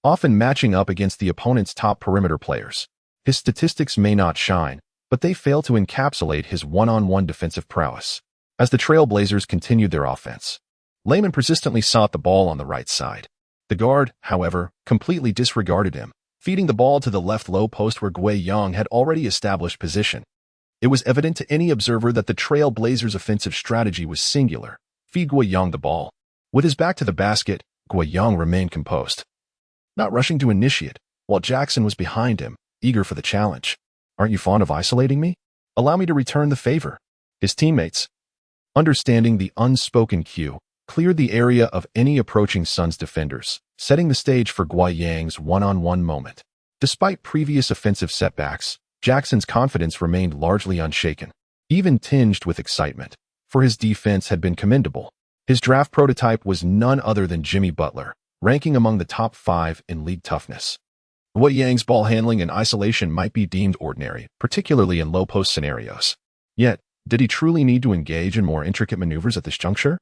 often matching up against the opponent's top perimeter players. His statistics may not shine, but they fail to encapsulate his one-on-one defensive prowess. As the Trailblazers continued their offense, Layman persistently sought the ball on the right side. The guard, however, completely disregarded him, feeding the ball to the left low post where Guiyang had already established position. It was evident to any observer that the Trailblazers' offensive strategy was singular: feed Guiyang the ball. With his back to the basket, Guiyang remained composed, not rushing to initiate, while Jackson was behind him, eager for the challenge. "Aren't you fond of isolating me? Allow me to return the favor." His teammates, Understanding the unspoken cue cleared the area of any approaching Suns defenders, setting the stage for Guiyang's one-on-one moment. Despite previous offensive setbacks, Jackson's confidence remained largely unshaken, even tinged with excitement, for his defense had been commendable. His draft prototype was none other than Jimmy Butler, ranking among the top 5 in league toughness. Guiyang's ball handling and isolation might be deemed ordinary, particularly in low-post scenarios. Yet, did he truly need to engage in more intricate maneuvers at this juncture?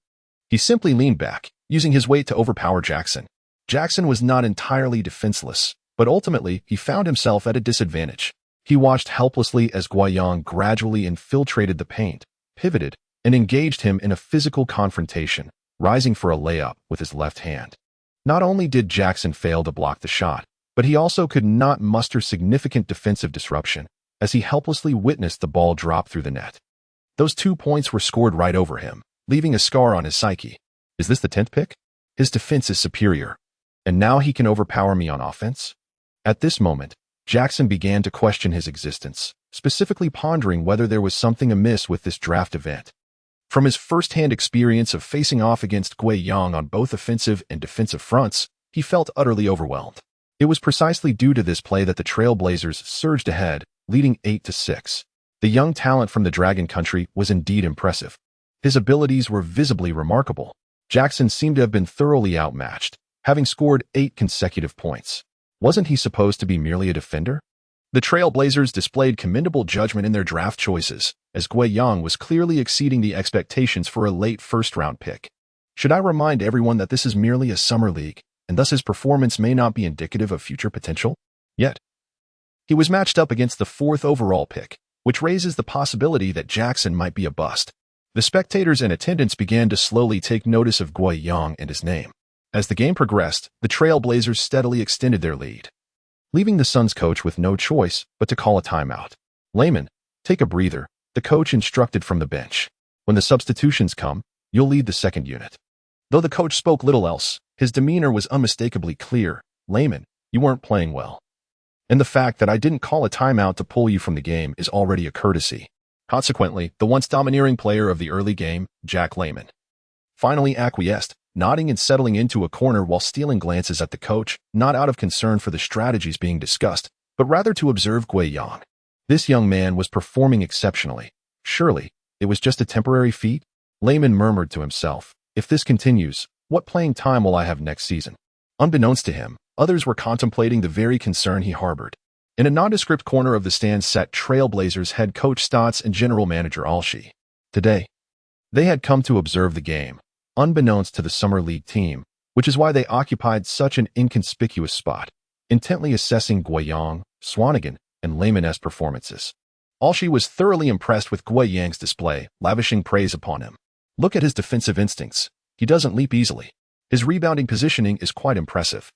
He simply leaned back, using his weight to overpower Jackson. Jackson was not entirely defenseless, but ultimately he found himself at a disadvantage. He watched helplessly as Guiyang gradually infiltrated the paint, pivoted, and engaged him in a physical confrontation, rising for a layup with his left hand. Not only did Jackson fail to block the shot, but he also could not muster significant defensive disruption, as he helplessly witnessed the ball drop through the net. Those 2 points were scored right over him, leaving a scar on his psyche. Is this the 10th pick? His defense is superior, and now he can overpower me on offense? At this moment, Jackson began to question his existence, specifically pondering whether there was something amiss with this draft event. From his first-hand experience of facing off against Guiyang on both offensive and defensive fronts, he felt utterly overwhelmed. It was precisely due to this play that the Trail Blazers surged ahead, leading 8-6. The young talent from the Dragon Country was indeed impressive. His abilities were visibly remarkable. Jackson seemed to have been thoroughly outmatched, having scored 8 consecutive points. Wasn't he supposed to be merely a defender? The Trail Blazers displayed commendable judgment in their draft choices, as Guiyang was clearly exceeding the expectations for a late first-round pick. Should I remind everyone that this is merely a summer league, and thus his performance may not be indicative of future potential? Yet, he was matched up against the 4th overall pick, which raises the possibility that Jackson might be a bust. The spectators in attendance began to slowly take notice of Guiyang and his name. As the game progressed, the Trail Blazers steadily extended their lead, leaving the Suns coach with no choice but to call a timeout. "Layman, take a breather," the coach instructed from the bench. "When the substitutions come, you'll lead the second unit." Though the coach spoke little else, his demeanor was unmistakably clear. "Layman, you weren't playing well. And the fact that I didn't call a timeout to pull you from the game is already a courtesy." Consequently, the once domineering player of the early game, Jack Layman, finally acquiesced, nodding and settling into a corner while stealing glances at the coach, not out of concern for the strategies being discussed, but rather to observe Guiyang. This young man was performing exceptionally. Surely, it was just a temporary feat? Layman murmured to himself, "If this continues, what playing time will I have next season?" Unbeknownst to him, others were contemplating the very concern he harbored. In a nondescript corner of the stands sat Trail Blazers head coach Stotts and general manager Alshi. Today, they had come to observe the game, unbeknownst to the Summer League team, which is why they occupied such an inconspicuous spot, intently assessing Guiyang, Swanigan, and Layman's performances. Alshi was thoroughly impressed with Guiyang's display, lavishing praise upon him. "Look at his defensive instincts. He doesn't leap easily. His rebounding positioning is quite impressive.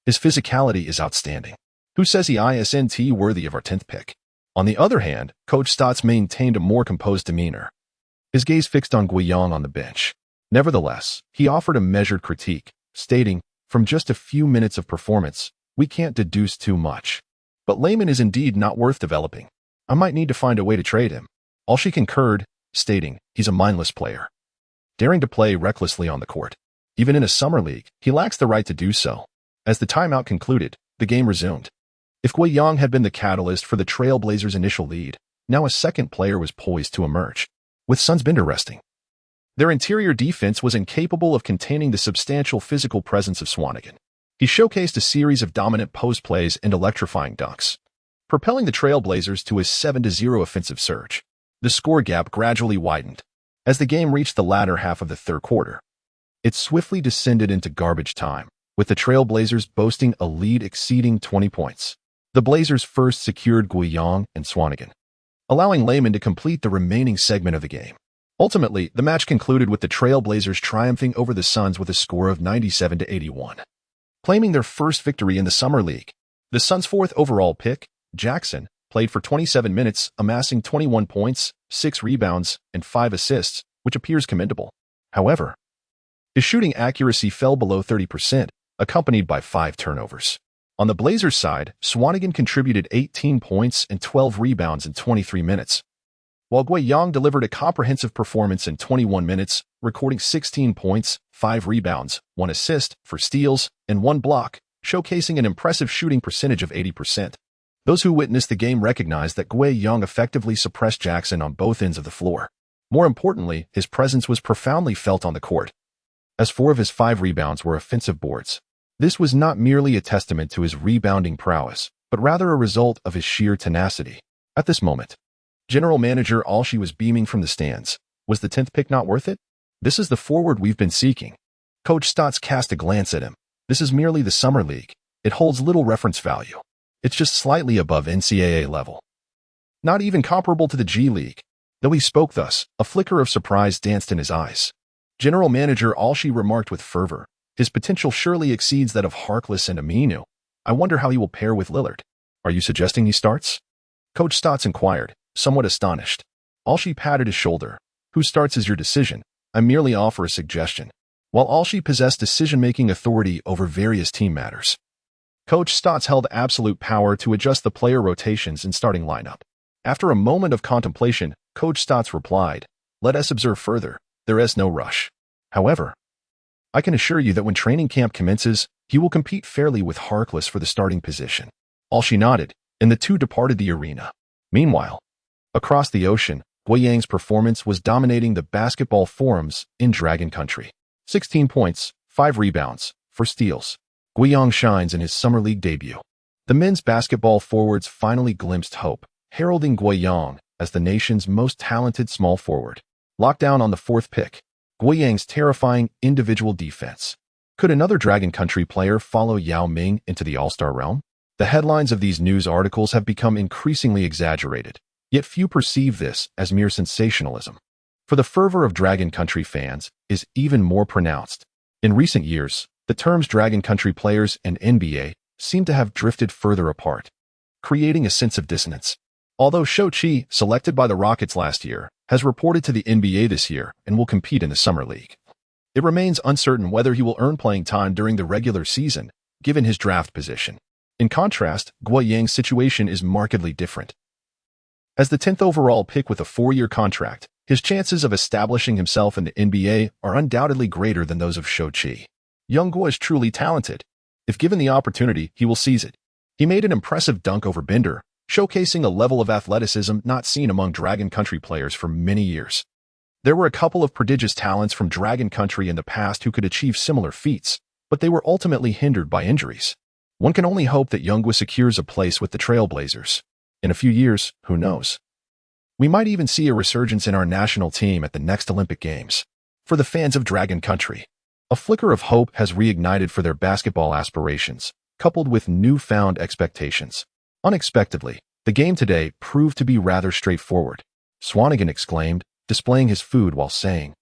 His physicality is outstanding. Who says he isn't worthy of our 10th pick?" On the other hand, Coach Stotts maintained a more composed demeanor, his gaze fixed on Guiyang on the bench. Nevertheless, he offered a measured critique, stating, "From just a few minutes of performance, we can't deduce too much. But Layman is indeed not worth developing. I might need to find a way to trade him." Alshi concurred, stating, "He's a mindless player, daring to play recklessly on the court. Even in a summer league, he lacks the right to do so." As the timeout concluded, the game resumed. If Guiyang had been the catalyst for the Trail Blazers' initial lead, now a second player was poised to emerge. With Suns Bender resting, their interior defense was incapable of containing the substantial physical presence of Swanigan. He showcased a series of dominant post plays and electrifying dunks, propelling the Trail Blazers to a 7-0 offensive surge. The score gap gradually widened. As the game reached the latter half of the third quarter, it swiftly descended into garbage time, with the Trail Blazers boasting a lead exceeding 20 points. The Blazers first secured Guiyang and Swanigan, allowing Layman to complete the remaining segment of the game. Ultimately, the match concluded with the Trail Blazers triumphing over the Suns with a score of 97-81, claiming their first victory in the Summer League. The Suns' 4th overall pick, Jackson, played for 27 minutes, amassing 21 points, 6 rebounds, and 5 assists, which appears commendable. However, his shooting accuracy fell below 30%, accompanied by 5 turnovers. On the Blazers' side, Swanigan contributed 18 points and 12 rebounds in 23 minutes, while Guiyang delivered a comprehensive performance in 21 minutes, recording 16 points, 5 rebounds, 1 assist, 4 steals, and 1 block, showcasing an impressive shooting percentage of 80%. Those who witnessed the game recognized that Guiyang effectively suppressed Jackson on both ends of the floor. More importantly, his presence was profoundly felt on the court, as 4 of his 5 rebounds were offensive boards. This was not merely a testament to his rebounding prowess, but rather a result of his sheer tenacity. At this moment, General Manager Alshi was beaming from the stands. Was the 10th pick not worth it? This is the forward we've been seeking. Coach Stotts cast a glance at him. This is merely the Summer League. It holds little reference value. It's just slightly above NCAA level. Not even comparable to the G League. Though he spoke thus, a flicker of surprise danced in his eyes. General Manager Alshi remarked with fervor, his potential surely exceeds that of Harkless and Aminu. I wonder how he will pair with Lillard. Are you suggesting he starts? Coach Stotts inquired, somewhat astonished. Alshi patted his shoulder. Who starts is your decision. I merely offer a suggestion. While Alshi possessed decision-making authority over various team matters, Coach Stotts held absolute power to adjust the player rotations and starting lineup. After a moment of contemplation, Coach Stotts replied, let us observe further. There is no rush. However, I can assure you that when training camp commences, he will compete fairly with Harkless for the starting position. Alshi nodded, and the two departed the arena. Meanwhile, across the ocean, Guiyang's performance was dominating the basketball forums in Dragon Country. 16 points, 5 rebounds, 4 steals. Guiyang shines in his Summer League debut. The men's basketball forwards finally glimpsed hope, heralding Guiyang as the nation's most talented small forward. Locked down on the 4th pick, Guiyang's terrifying individual defense. Could another Dragon Country player follow Yao Ming into the All-Star realm? The headlines of these news articles have become increasingly exaggerated, yet few perceive this as mere sensationalism. For the fervor of Dragon Country fans is even more pronounced. In recent years, the terms Dragon Country players and NBA seem to have drifted further apart, creating a sense of dissonance. Although Shou-Chi, selected by the Rockets last year, has reported to the NBA this year and will compete in the Summer League, it remains uncertain whether he will earn playing time during the regular season, given his draft position. In contrast, Guiyang's situation is markedly different. As the 10th overall pick with a 4-year contract, his chances of establishing himself in the NBA are undoubtedly greater than those of Shou-Chi. Young Guo is truly talented. If given the opportunity, he will seize it. He made an impressive dunk over Bender, showcasing a level of athleticism not seen among Dragon Country players for many years. There were a couple of prodigious talents from Dragon Country in the past who could achieve similar feats, but they were ultimately hindered by injuries. One can only hope that Youngwa secures a place with the Trailblazers. In a few years, who knows? We might even see a resurgence in our national team at the next Olympic Games. For the fans of Dragon Country, a flicker of hope has reignited for their basketball aspirations, coupled with newfound expectations. Unexpectedly, the game today proved to be rather straightforward. Swanigan exclaimed, displaying his food while saying,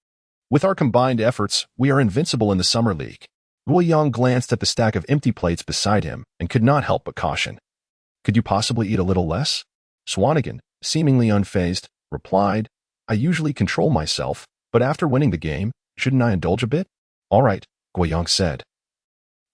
with our combined efforts, we are invincible in the Summer League. Guiyang glanced at the stack of empty plates beside him and could not help but caution. Could you possibly eat a little less? Swanigan, seemingly unfazed, replied, I usually control myself, but after winning the game, shouldn't I indulge a bit? All right, Guiyang said,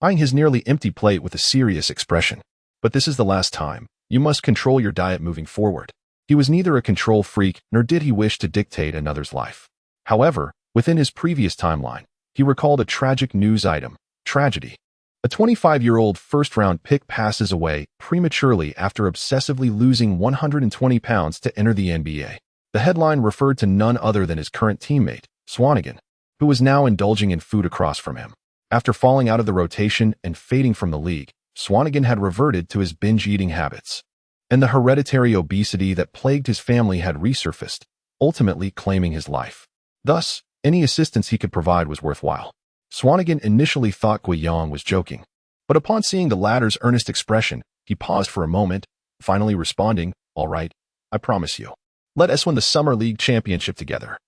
eyeing his nearly empty plate with a serious expression. But this is the last time. You must control your diet moving forward. He was neither a control freak nor did he wish to dictate another's life. However, within his previous timeline, he recalled a tragic news item. Tragedy. A 25-year-old first-round pick passes away prematurely after obsessively losing 120 pounds to enter the NBA. The headline referred to none other than his current teammate, Swanigan, who was now indulging in food across from him. After falling out of the rotation and fading from the league, Swanigan had reverted to his binge-eating habits, and the hereditary obesity that plagued his family had resurfaced, ultimately claiming his life. Thus, any assistance he could provide was worthwhile. Swanigan initially thought Guiyang was joking, but upon seeing the latter's earnest expression, he paused for a moment, finally responding, all right, I promise you. Let us win the Summer League championship together.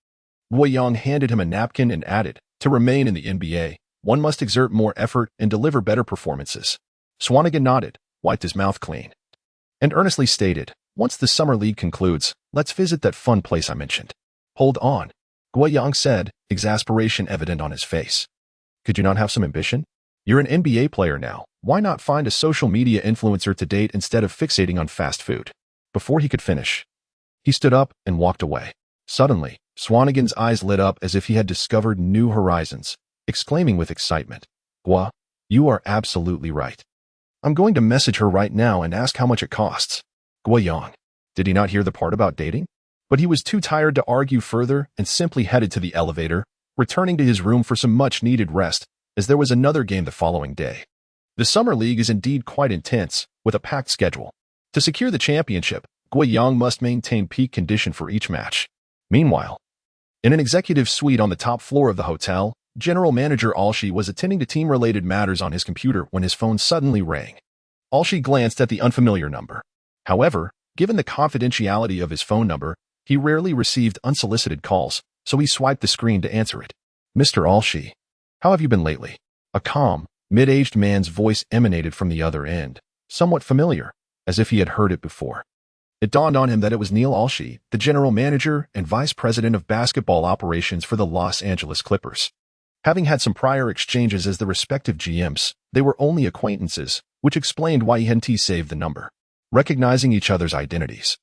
Guiyang handed him a napkin and added, to remain in the NBA, one must exert more effort and deliver better performances. Swanigan nodded, wiped his mouth clean, and earnestly stated, once the Summer League concludes, let's visit that fun place I mentioned. Hold on, Guiyang said, exasperation evident on his face. Could you not have some ambition? You're an NBA player now. Why not find a social media influencer to date instead of fixating on fast food? Before he could finish, He stood up and walked away. Suddenly, Swanigan's eyes lit up as if he had discovered new horizons, exclaiming with excitement, "Gua, you are absolutely right. I'm going to message her right now and ask how much it costs." Gua Yang. Did he not hear the part about dating? But he was too tired to argue further and simply headed to the elevator, returning to his room for some much-needed rest, as there was another game the following day. The Summer League is indeed quite intense, with a packed schedule. To secure the championship, Gua Yang must maintain peak condition for each match. Meanwhile, in an executive suite on the top floor of the hotel, General Manager Alshi was attending to team-related matters on his computer when his phone suddenly rang. Alshi glanced at the unfamiliar number. However, given the confidentiality of his phone number, he rarely received unsolicited calls, so he swiped the screen to answer it. "Mr. Alshi, how have you been lately?" A calm, mid-aged man's voice emanated from the other end, somewhat familiar, as if he had heard it before. It dawned on him that it was Neil Alshi, the general manager and vice president of basketball operations for the Los Angeles Clippers. Having had some prior exchanges as the respective GMs, they were only acquaintances, which explained why he hadn't saved the number. Recognizing each other's identities,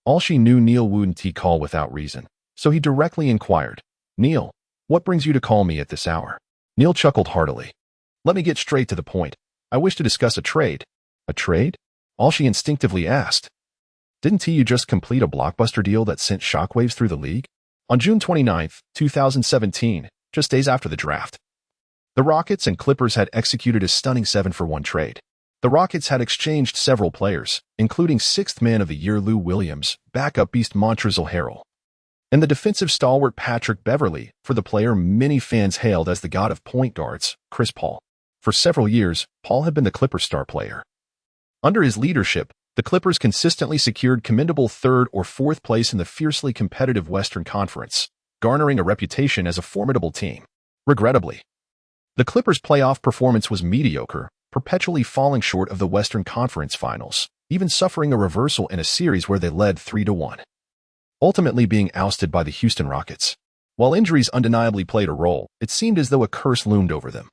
Alshi knew Neil wouldn't call without reason, so he directly inquired, "Neil, what brings you to call me at this hour?" Neil chuckled heartily. "Let me get straight to the point. I wish to discuss a trade." "A trade?" Alshi instinctively asked. "Didn't you just complete a blockbuster deal that sent shockwaves through the league?" On June 29, 2017, just days after the draft, the Rockets and Clippers had executed a stunning 7-for-1 trade. The Rockets had exchanged several players, including sixth man of the year Lou Williams, backup beast Montrezl Harrell, and the defensive stalwart Patrick Beverley for the player many fans hailed as the god of point guards, Chris Paul. For several years, Paul had been the Clippers' star player. Under his leadership, the Clippers consistently secured commendable third or fourth place in the fiercely competitive Western Conference, garnering a reputation as a formidable team. Regrettably, the Clippers' playoff performance was mediocre, perpetually falling short of the Western Conference Finals, even suffering a reversal in a series where they led 3-1. Ultimately being ousted by the Houston Rockets. While injuries undeniably played a role, it seemed as though a curse loomed over them,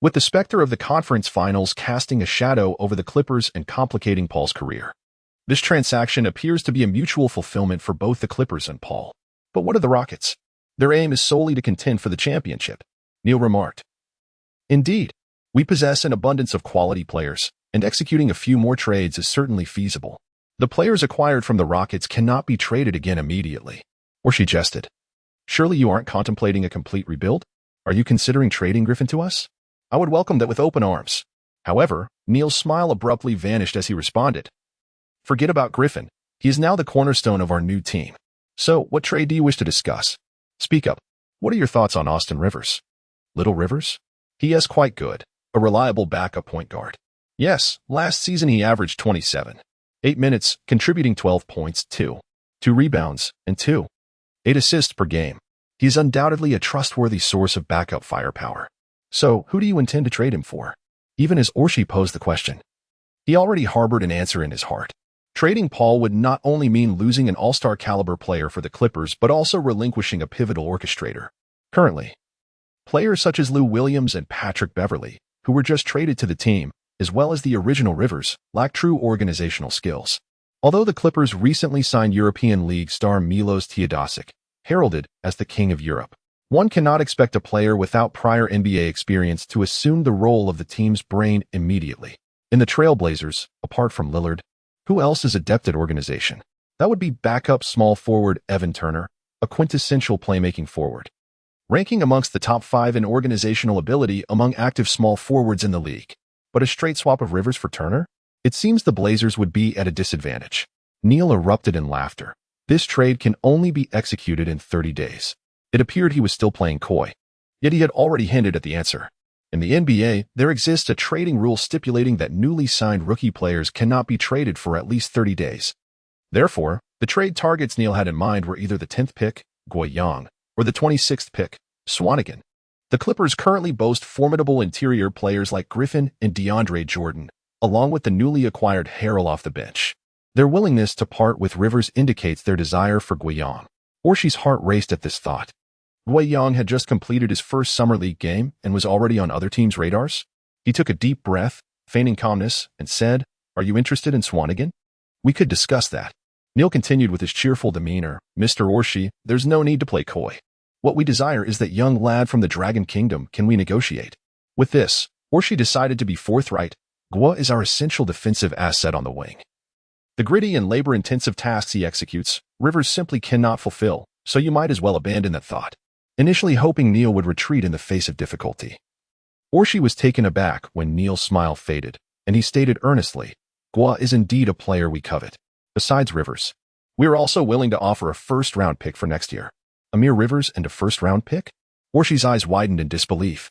with the specter of the conference finals casting a shadow over the Clippers and complicating Paul's career. This transaction appears to be a mutual fulfillment for both the Clippers and Paul. But what are the Rockets? Their aim is solely to contend for the championship, Neil remarked. Indeed, we possess an abundance of quality players, and executing a few more trades is certainly feasible. The players acquired from the Rockets cannot be traded again immediately. Or she jested. Surely you aren't contemplating a complete rebuild? Are you considering trading Griffin to us? I would welcome that with open arms. However, Neil's smile abruptly vanished as he responded. Forget about Griffin. He is now the cornerstone of our new team. So, what trade do you wish to discuss? Speak up. What are your thoughts on Austin Rivers? Little Rivers? He is quite good. A reliable backup point guard. Yes, last season he averaged 27.8 minutes, contributing 12 points, 2 rebounds, and 2.8 assists per game. He is undoubtedly a trustworthy source of backup firepower. So, who do you intend to trade him for? Even as Orshi posed the question, he already harbored an answer in his heart. Trading Paul would not only mean losing an all-star caliber player for the Clippers, but also relinquishing a pivotal orchestrator. Currently, players such as Lou Williams and Patrick Beverley, who were just traded to the team, as well as the original Rivers, lack true organizational skills. Although the Clippers recently signed European League star Milos Teodosic, heralded as the King of Europe, one cannot expect a player without prior NBA experience to assume the role of the team's brain immediately. In the Trailblazers, apart from Lillard, who else is adept at organization? That would be backup small forward Evan Turner, a quintessential playmaking forward, ranking amongst the top 5 in organizational ability among active small forwards in the league. But a straight swap of Rivers for Turner? It seems the Blazers would be at a disadvantage. Neil erupted in laughter. This trade can only be executed in 30 days. It appeared he was still playing coy. Yet he had already hinted at the answer. In the NBA, there exists a trading rule stipulating that newly signed rookie players cannot be traded for at least 30 days. Therefore, the trade targets Neil had in mind were either the 10th pick, Gua Yang, or the 26th pick, Swanigan. The Clippers currently boast formidable interior players like Griffin and DeAndre Jordan, along with the newly acquired Harrell off the bench. Their willingness to part with Rivers indicates their desire for Gua Yang. Orshi's heart raced at this thought. Gua Yang had just completed his first Summer League game and was already on other teams' radars. He took a deep breath, feigning calmness, and said, "Are you interested in Swanigan? We could discuss that." Neil continued with his cheerful demeanor. Mr. Orshi, there's no need to play coy. What we desire is that young lad from the Dragon Kingdom. Can we negotiate? With this, Orshi decided to be forthright. Gua is our essential defensive asset on the wing. The gritty and labor-intensive tasks he executes, Rivers simply cannot fulfill, so you might as well abandon that thought. Initially hoping Neil would retreat in the face of difficulty. Orshi was taken aback when Neil's smile faded, and he stated earnestly, Gua is indeed a player we covet. Besides Rivers, we are also willing to offer a first-round pick for next year. Amir Rivers and a first-round pick? Orshi's eyes widened in disbelief.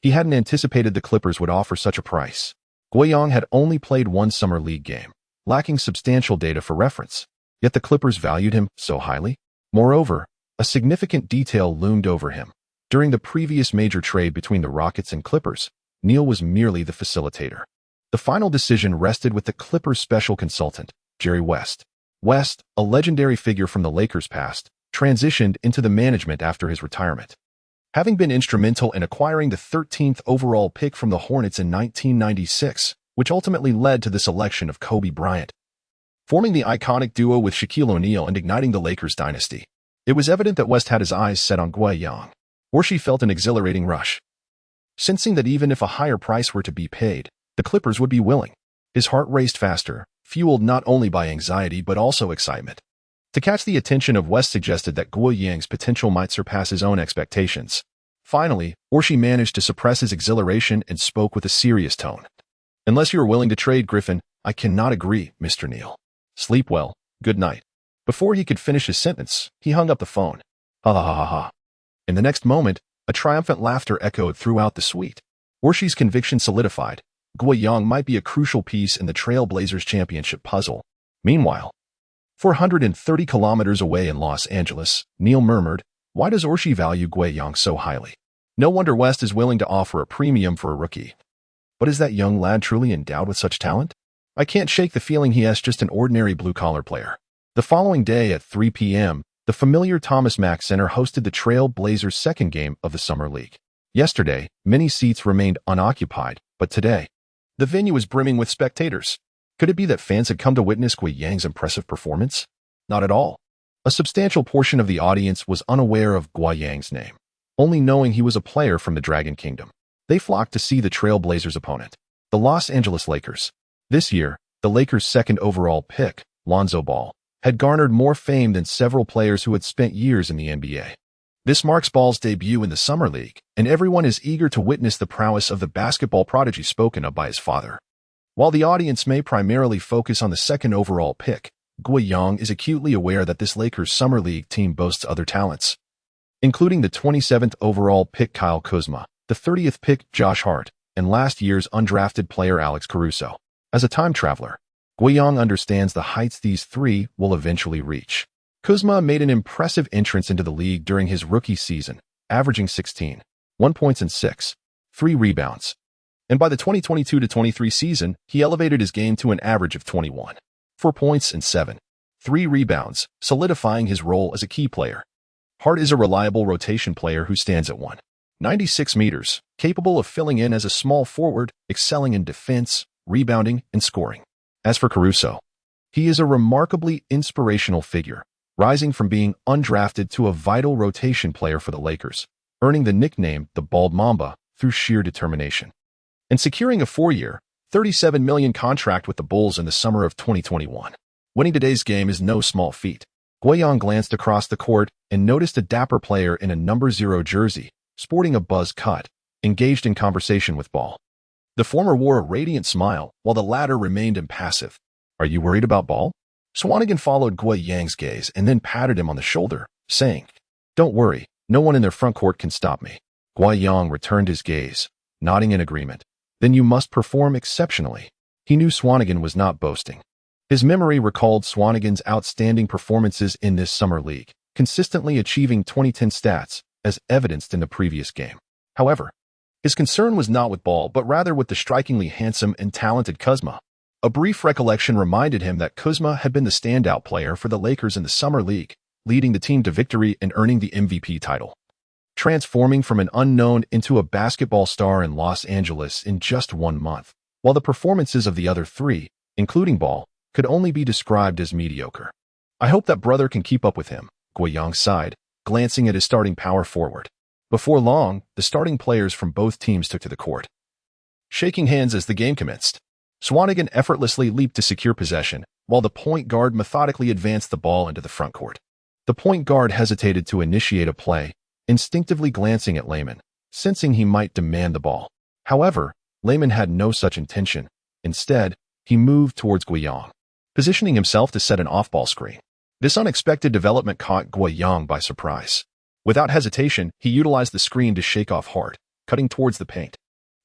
He hadn't anticipated the Clippers would offer such a price. Guiyang had only played one summer league game, lacking substantial data for reference, yet the Clippers valued him so highly. Moreover, a significant detail loomed over him. During the previous major trade between the Rockets and Clippers, Neil was merely the facilitator. The final decision rested with the Clippers' special consultant, Jerry West. West, a legendary figure from the Lakers' past, transitioned into the management after his retirement. Having been instrumental in acquiring the 13th overall pick from the Hornets in 1996, which ultimately led to the selection of Kobe Bryant, forming the iconic duo with Shaquille O'Neal and igniting the Lakers dynasty. It was evident that West had his eyes set on Guiyang, or she felt an exhilarating rush. Sensing that even if a higher price were to be paid, the Clippers would be willing. His heart raced faster, fueled not only by anxiety but also excitement. To catch the attention of West suggested that Guiyang's potential might surpass his own expectations. Finally, Orshi managed to suppress his exhilaration and spoke with a serious tone. Unless you are willing to trade, Griffin, I cannot agree, Mr. Neal. Sleep well. Good night. Before he could finish his sentence, he hung up the phone. Ha ha ha ha ha. In the next moment, a triumphant laughter echoed throughout the suite. Orshi's conviction solidified. Guiyang might be a crucial piece in the Trailblazers championship puzzle. Meanwhile, 430 kilometers away in Los Angeles, Neil murmured, why does Orshi value Guiyang so highly? No wonder West is willing to offer a premium for a rookie. But is that young lad truly endowed with such talent? I can't shake the feeling he is just an ordinary blue-collar player. The following day at 3 p.m., the familiar Thomas Mack Center hosted the Trailblazers' second game of the Summer League. Yesterday, many seats remained unoccupied, but today, the venue was brimming with spectators. Could it be that fans had come to witness Guiyang's impressive performance? Not at all. A substantial portion of the audience was unaware of Guiyang's name, only knowing he was a player from the Dragon Kingdom. They flocked to see the Trailblazers' opponent, the Los Angeles Lakers. This year, the Lakers' second overall pick, Lonzo Ball, had garnered more fame than several players who had spent years in the NBA. This marks Ball's debut in the Summer League, and everyone is eager to witness the prowess of the basketball prodigy spoken of by his father. While the audience may primarily focus on the second overall pick, Guiyang is acutely aware that this Lakers Summer League team boasts other talents, including the 27th overall pick Kyle Kuzma, the 30th pick Josh Hart, and last year's undrafted player Alex Caruso. As a time traveler, Guiyang understands the heights these three will eventually reach. Kuzma made an impressive entrance into the league during his rookie season, averaging 1 points and 3 rebounds. And by the 2022-23 season, he elevated his game to an average of 4 points and 3 rebounds, solidifying his role as a key player. Hart is a reliable rotation player who stands at 196 meters, capable of filling in as a small forward, excelling in defense, rebounding, and scoring. As for Caruso, he is a remarkably inspirational figure, rising from being undrafted to a vital rotation player for the Lakers, earning the nickname the Bald Mamba through sheer determination, and securing a 4-year, $37 million contract with the Bulls in the summer of 2021. Winning today's game is no small feat. Guiyang glanced across the court and noticed a dapper player in a number 0 jersey, sporting a buzz cut, engaged in conversation with Ball. The former wore a radiant smile, while the latter remained impassive. Are you worried about Ball? Swanigan followed Guiyang's gaze and then patted him on the shoulder, saying, Don't worry, no one in their front court can stop me. Guiyang returned his gaze, nodding in agreement. Then you must perform exceptionally. He knew Swanigan was not boasting. His memory recalled Swanigan's outstanding performances in this summer league, consistently achieving 2010 stats, as evidenced in the previous game. However, his concern was not with Ball, but rather with the strikingly handsome and talented Kuzma. A brief recollection reminded him that Kuzma had been the standout player for the Lakers in the summer league, leading the team to victory and earning the MVP title, transforming from an unknown into a basketball star in Los Angeles in just 1 month, while the performances of the other three, including Ball, could only be described as mediocre. I hope that brother can keep up with him, Guiyang sighed, glancing at his starting power forward. Before long, the starting players from both teams took to the court. Shaking hands as the game commenced, Swanigan effortlessly leaped to secure possession, while the point guard methodically advanced the ball into the front court. The point guard hesitated to initiate a play, instinctively glancing at Lehman, sensing he might demand the ball. However, Lehman had no such intention. Instead, he moved towards Guiyang, positioning himself to set an off-ball screen. This unexpected development caught Guiyang by surprise. Without hesitation, he utilized the screen to shake off hard, cutting towards the paint.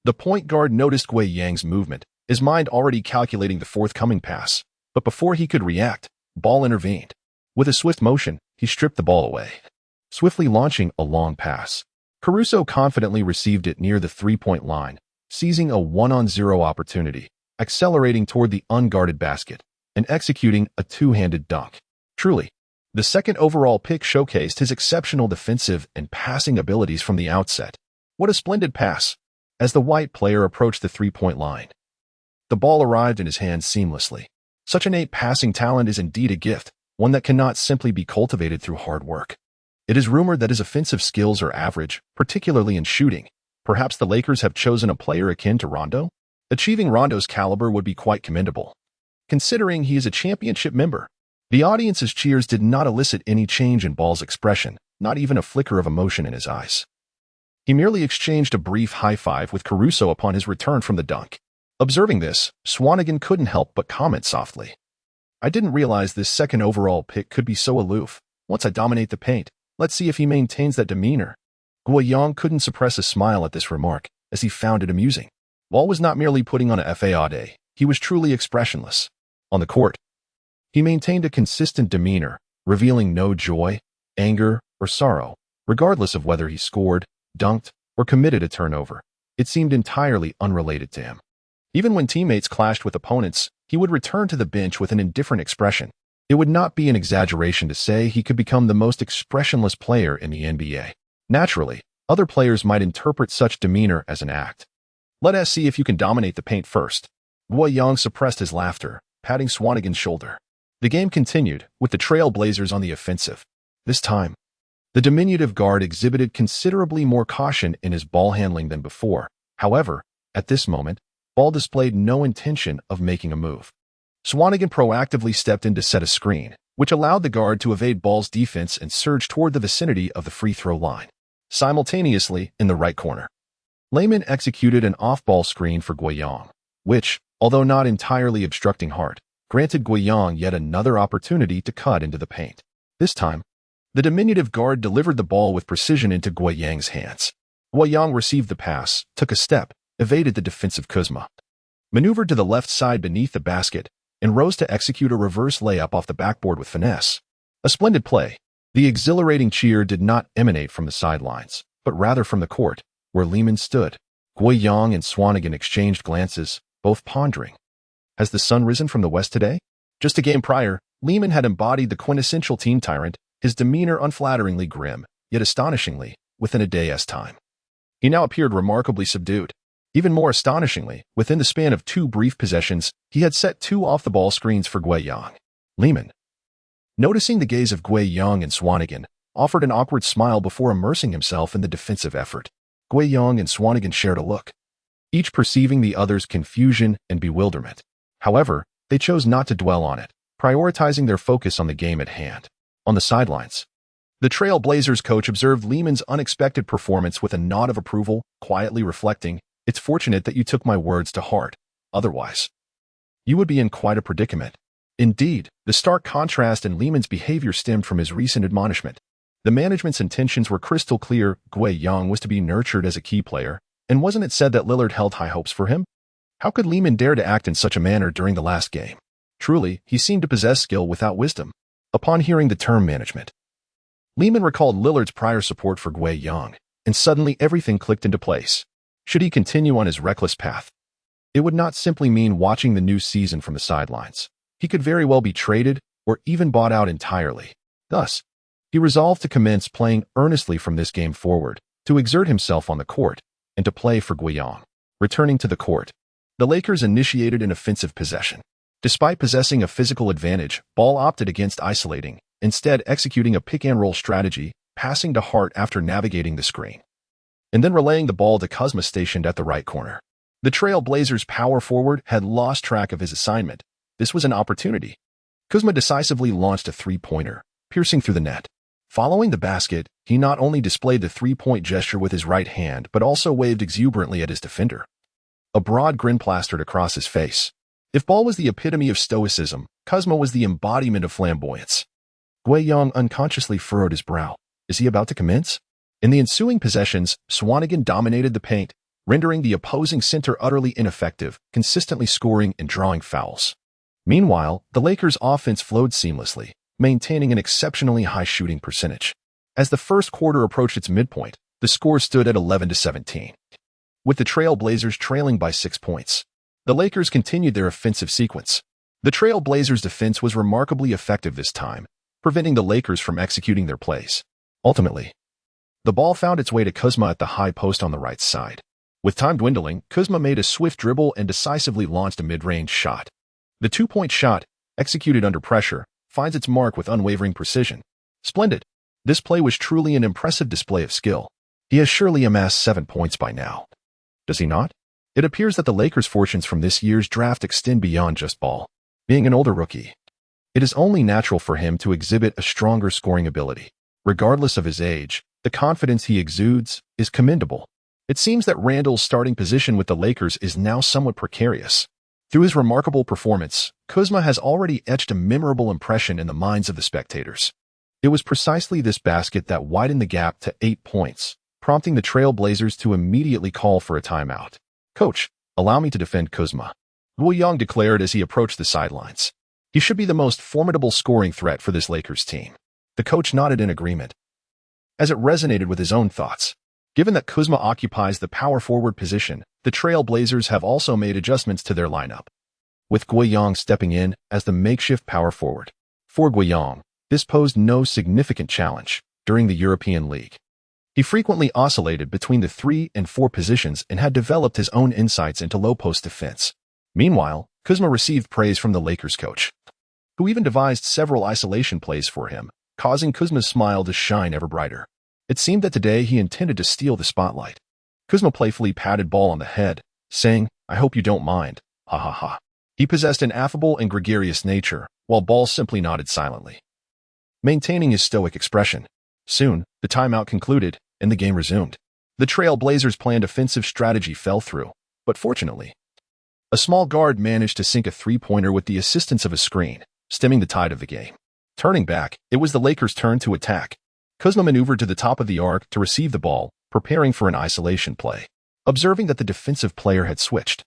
The point guard noticed Guiyang's movement, his mind already calculating the forthcoming pass. But before he could react, Ball intervened. With a swift motion, he stripped the ball away, swiftly launching a long pass. Caruso confidently received it near the three-point line, seizing a 1-on-0 opportunity, accelerating toward the unguarded basket, and executing a two-handed dunk. Truly, the second overall pick showcased his exceptional defensive and passing abilities from the outset. What a splendid pass! As the white player approached the three-point line, the ball arrived in his hands seamlessly. Such innate passing talent is indeed a gift, one that cannot simply be cultivated through hard work. It is rumored that his offensive skills are average, particularly in shooting. Perhaps the Lakers have chosen a player akin to Rondo? Achieving Rondo's caliber would be quite commendable, considering he is a championship member. The audience's cheers did not elicit any change in Ball's expression, not even a flicker of emotion in his eyes. He merely exchanged a brief high-five with Caruso upon his return from the dunk. Observing this, Swanigan couldn't help but comment softly. I didn't realize this second overall pick could be so aloof. Once I dominate the paint, let's see if he maintains that demeanor. Guiyang couldn't suppress a smile at this remark, as he found it amusing. Ball was not merely putting on a FA day, he was truly expressionless. On the court, he maintained a consistent demeanor, revealing no joy, anger, or sorrow, regardless of whether he scored, dunked, or committed a turnover. It seemed entirely unrelated to him. Even when teammates clashed with opponents, he would return to the bench with an indifferent expression. It would not be an exaggeration to say he could become the most expressionless player in the NBA. Naturally, other players might interpret such demeanor as an act. Let us see if you can dominate the paint first. Guiyang suppressed his laughter, patting Swanigan's shoulder. The game continued, with the Trailblazers on the offensive. This time, the diminutive guard exhibited considerably more caution in his ball handling than before. However, at this moment, Ball displayed no intention of making a move. Swanigan proactively stepped in to set a screen, which allowed the guard to evade Ball's defense and surge toward the vicinity of the free throw line. Simultaneously, in the right corner, Lehman executed an off-ball screen for Guiyang, which, although not entirely obstructing Hart, granted Guiyang yet another opportunity to cut into the paint. This time, the diminutive guard delivered the ball with precision into Guiyang's hands. Guiyang received the pass, took a step, evaded the defensive Kuzma, maneuvered to the left side beneath the basket, and rose to execute a reverse layup off the backboard with finesse. A splendid play. The exhilarating cheer did not emanate from the sidelines, but rather from the court, where Lehman stood. Guiyang and Swanigan exchanged glances, both pondering. Has the sun risen from the west today? Just a game prior, Lehman had embodied the quintessential team tyrant, his demeanor unflatteringly grim, yet astonishingly, within a day's time. He now appeared remarkably subdued. Even more astonishingly, within the span of 2 brief possessions, he had set 2 off-the-ball screens for Guiyang. Lehman, noticing the gaze of Guiyang and Swanigan, offered an awkward smile before immersing himself in the defensive effort. Guiyang and Swanigan shared a look, each perceiving the other's confusion and bewilderment. However, they chose not to dwell on it, prioritizing their focus on the game at hand. On the sidelines, the Trailblazers coach observed Lehman's unexpected performance with a nod of approval, quietly reflecting, "It's fortunate that you took my words to heart. Otherwise, you would be in quite a predicament." Indeed, the stark contrast in Lehman's behavior stemmed from his recent admonishment. The management's intentions were crystal clear. Guiyang was to be nurtured as a key player, and wasn't it said that Lillard held high hopes for him? How could Lehman dare to act in such a manner during the last game? Truly, he seemed to possess skill without wisdom. Upon hearing the term management, Lehman recalled Lillard's prior support for Guiyang, and suddenly everything clicked into place. Should he continue on his reckless path, it would not simply mean watching the new season from the sidelines. He could very well be traded or even bought out entirely. Thus, he resolved to commence playing earnestly from this game forward, to exert himself on the court, and to play for Guiyang. Returning to the court, the Lakers initiated an offensive possession. Despite possessing a physical advantage, Ball opted against isolating, instead executing a pick-and-roll strategy, passing to Hart after navigating the screen, and then relaying the ball to Kuzma stationed at the right corner. The Trail Blazers power forward had lost track of his assignment. This was an opportunity. Kuzma decisively launched a three-pointer, piercing through the net. Following the basket, he not only displayed the three-point gesture with his right hand but also waved exuberantly at his defender. A broad grin plastered across his face. If Ball was the epitome of stoicism, Kuzma was the embodiment of flamboyance. Guiyang unconsciously furrowed his brow. Is he about to commence? In the ensuing possessions, Swanigan dominated the paint, rendering the opposing center utterly ineffective, consistently scoring and drawing fouls. Meanwhile, the Lakers' offense flowed seamlessly, maintaining an exceptionally high shooting percentage. As the first quarter approached its midpoint, the score stood at 11-17. With the Trail Blazers trailing by 6 points, the Lakers continued their offensive sequence. The Trail Blazers' defense was remarkably effective this time, preventing the Lakers from executing their plays. Ultimately, the ball found its way to Kuzma at the high post on the right side. With time dwindling, Kuzma made a swift dribble and decisively launched a mid-range shot. The two-point shot, executed under pressure, finds its mark with unwavering precision. Splendid. This play was truly an impressive display of skill. He has surely amassed 7 points by now. Does he not? It appears that the Lakers' fortunes from this year's draft extend beyond just Ball. Being an older rookie, it is only natural for him to exhibit a stronger scoring ability. Regardless of his age, the confidence he exudes is commendable. It seems that Randall's starting position with the Lakers is now somewhat precarious. Through his remarkable performance, Kuzma has already etched a memorable impression in the minds of the spectators. It was precisely this basket that widened the gap to 8 points, prompting the Trail Blazers to immediately call for a timeout. "Coach, allow me to defend Kuzma," Guiyang declared as he approached the sidelines. He should be the most formidable scoring threat for this Lakers team. The coach nodded in agreement, as it resonated with his own thoughts. Given that Kuzma occupies the power forward position, the Trail Blazers have also made adjustments to their lineup, with Guiyang stepping in as the makeshift power forward. For Guiyang, this posed no significant challenge. During the European League, he frequently oscillated between the 3 and 4 positions and had developed his own insights into low-post defense. Meanwhile, Kuzma received praise from the Lakers coach, who even devised several isolation plays for him, causing Kuzma's smile to shine ever brighter. It seemed that today he intended to steal the spotlight. Kuzma playfully patted Ball on the head, saying, "I hope you don't mind, ha ha ha." He possessed an affable and gregarious nature, while Ball simply nodded silently, maintaining his stoic expression. Soon, the timeout concluded, and the game resumed. The Trail Blazers' planned offensive strategy fell through, but fortunately, a small guard managed to sink a three-pointer with the assistance of a screen, stemming the tide of the game. Turning back, it was the Lakers' turn to attack. Kuzma maneuvered to the top of the arc to receive the ball, preparing for an isolation play. Observing that the defensive player had switched,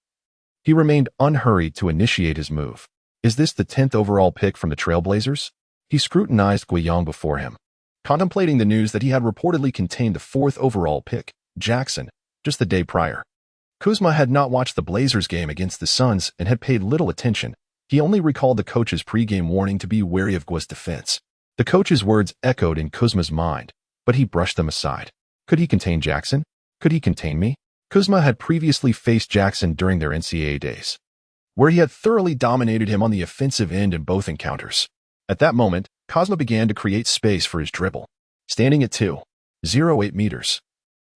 he remained unhurried to initiate his move. Is this the 10th overall pick from the Trail Blazers? He scrutinized Guiyang before him, contemplating the news that he had reportedly contained the 4th overall pick, Jackson, just the day prior. Kuzma had not watched the Blazers game against the Suns and had paid little attention. He only recalled the coach's pregame warning to be wary of Gua's defense. The coach's words echoed in Kuzma's mind, but he brushed them aside. Could he contain Jackson? Could he contain me? Kuzma had previously faced Jackson during their NCAA days, where he had thoroughly dominated him on the offensive end in both encounters. At that moment, Kuzma began to create space for his dribble, standing at 2.08 meters.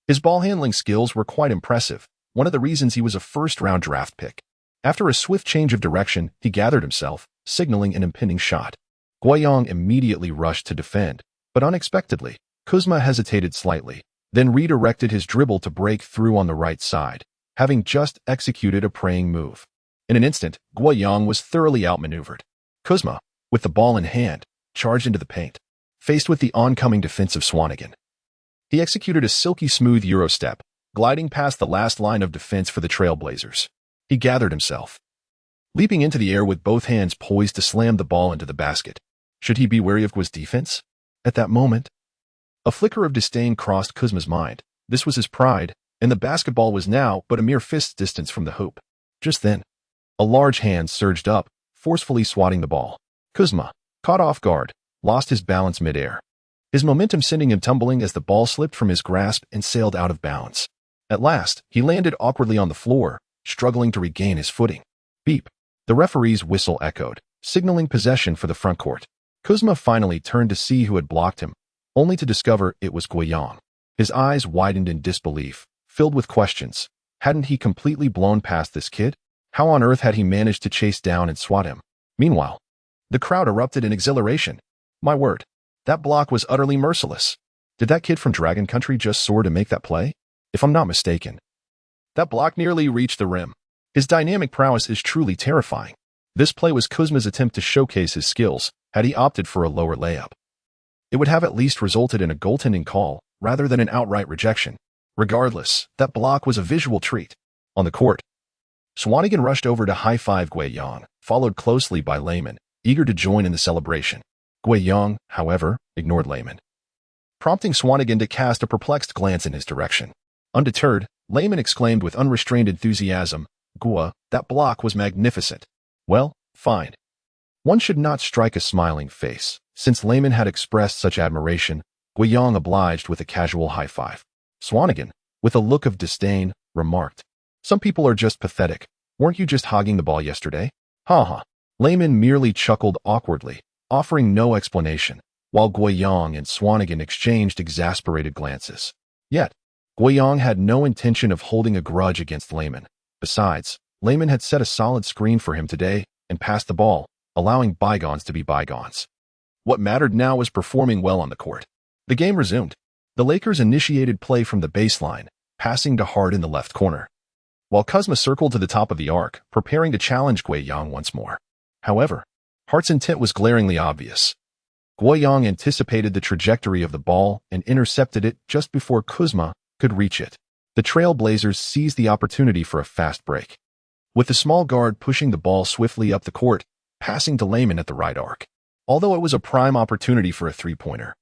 His ball handling skills were quite impressive, one of the reasons he was a first-round draft pick. After a swift change of direction, he gathered himself, signaling an impending shot. Guiyang immediately rushed to defend, but unexpectedly, Kuzma hesitated slightly, then redirected his dribble to break through on the right side, having just executed a praying move. In an instant, Guiyang was thoroughly outmaneuvered. Kuzma, with the ball in hand, charged into the paint, faced with the oncoming defensive Swanigan. He executed a silky smooth Eurostep, gliding past the last line of defense for the Trail Blazers. He gathered himself, leaping into the air with both hands poised to slam the ball into the basket. Should he be wary of Gua's defense? At that moment, a flicker of disdain crossed Kuzma's mind. This was his pride, and the basketball was now but a mere fist's distance from the hoop. Just then, a large hand surged up, forcefully swatting the ball. Kuzma, caught off guard, lost his balance mid-air, his momentum sending him tumbling as the ball slipped from his grasp and sailed out of bounds. At last, he landed awkwardly on the floor, struggling to regain his footing. Beep. The referee's whistle echoed, signaling possession for the front court. Kuzma finally turned to see who had blocked him, only to discover it was Guiyang. His eyes widened in disbelief, filled with questions. Hadn't he completely blown past this kid? How on earth had he managed to chase down and swat him? Meanwhile, the crowd erupted in exhilaration. My word, that block was utterly merciless. Did that kid from Dragon Country just soar to make that play? If I'm not mistaken. That block nearly reached the rim. His dynamic prowess is truly terrifying. This play was Kuzma's attempt to showcase his skills. Had he opted for a lower layup, it would have at least resulted in a goaltending call rather than an outright rejection. Regardless, that block was a visual treat. On the court, Swanigan rushed over to high-five Guiyang, followed closely by Lehman, eager to join in the celebration. Guiyang, however, ignored Lehman, prompting Swanigan to cast a perplexed glance in his direction. Undeterred, Lehman exclaimed with unrestrained enthusiasm, "Gua, that block was magnificent." Well, fine. One should not strike a smiling face. Since Lehman had expressed such admiration, Guiyang obliged with a casual high-five. Swanigan, with a look of disdain, remarked, "Some people are just pathetic. Weren't you just hogging the ball yesterday?" Ha ha. Lehman merely chuckled awkwardly, offering no explanation, while Guiyang and Swanigan exchanged exasperated glances. Yet, Guiyang had no intention of holding a grudge against Lehman. Besides, Lehman had set a solid screen for him today and passed the ball, allowing bygones to be bygones. What mattered now was performing well on the court. The game resumed. The Lakers initiated play from the baseline, passing to Hart in the left corner, while Kuzma circled to the top of the arc, preparing to challenge Guiyang once more. However, Hart's intent was glaringly obvious. Guiyang anticipated the trajectory of the ball and intercepted it just before Kuzma could reach it. The Trailblazers seized the opportunity for a fast break, with the small guard pushing the ball swiftly up the court, passing to Lehman at the right arc. Although it was a prime opportunity for a three-pointer,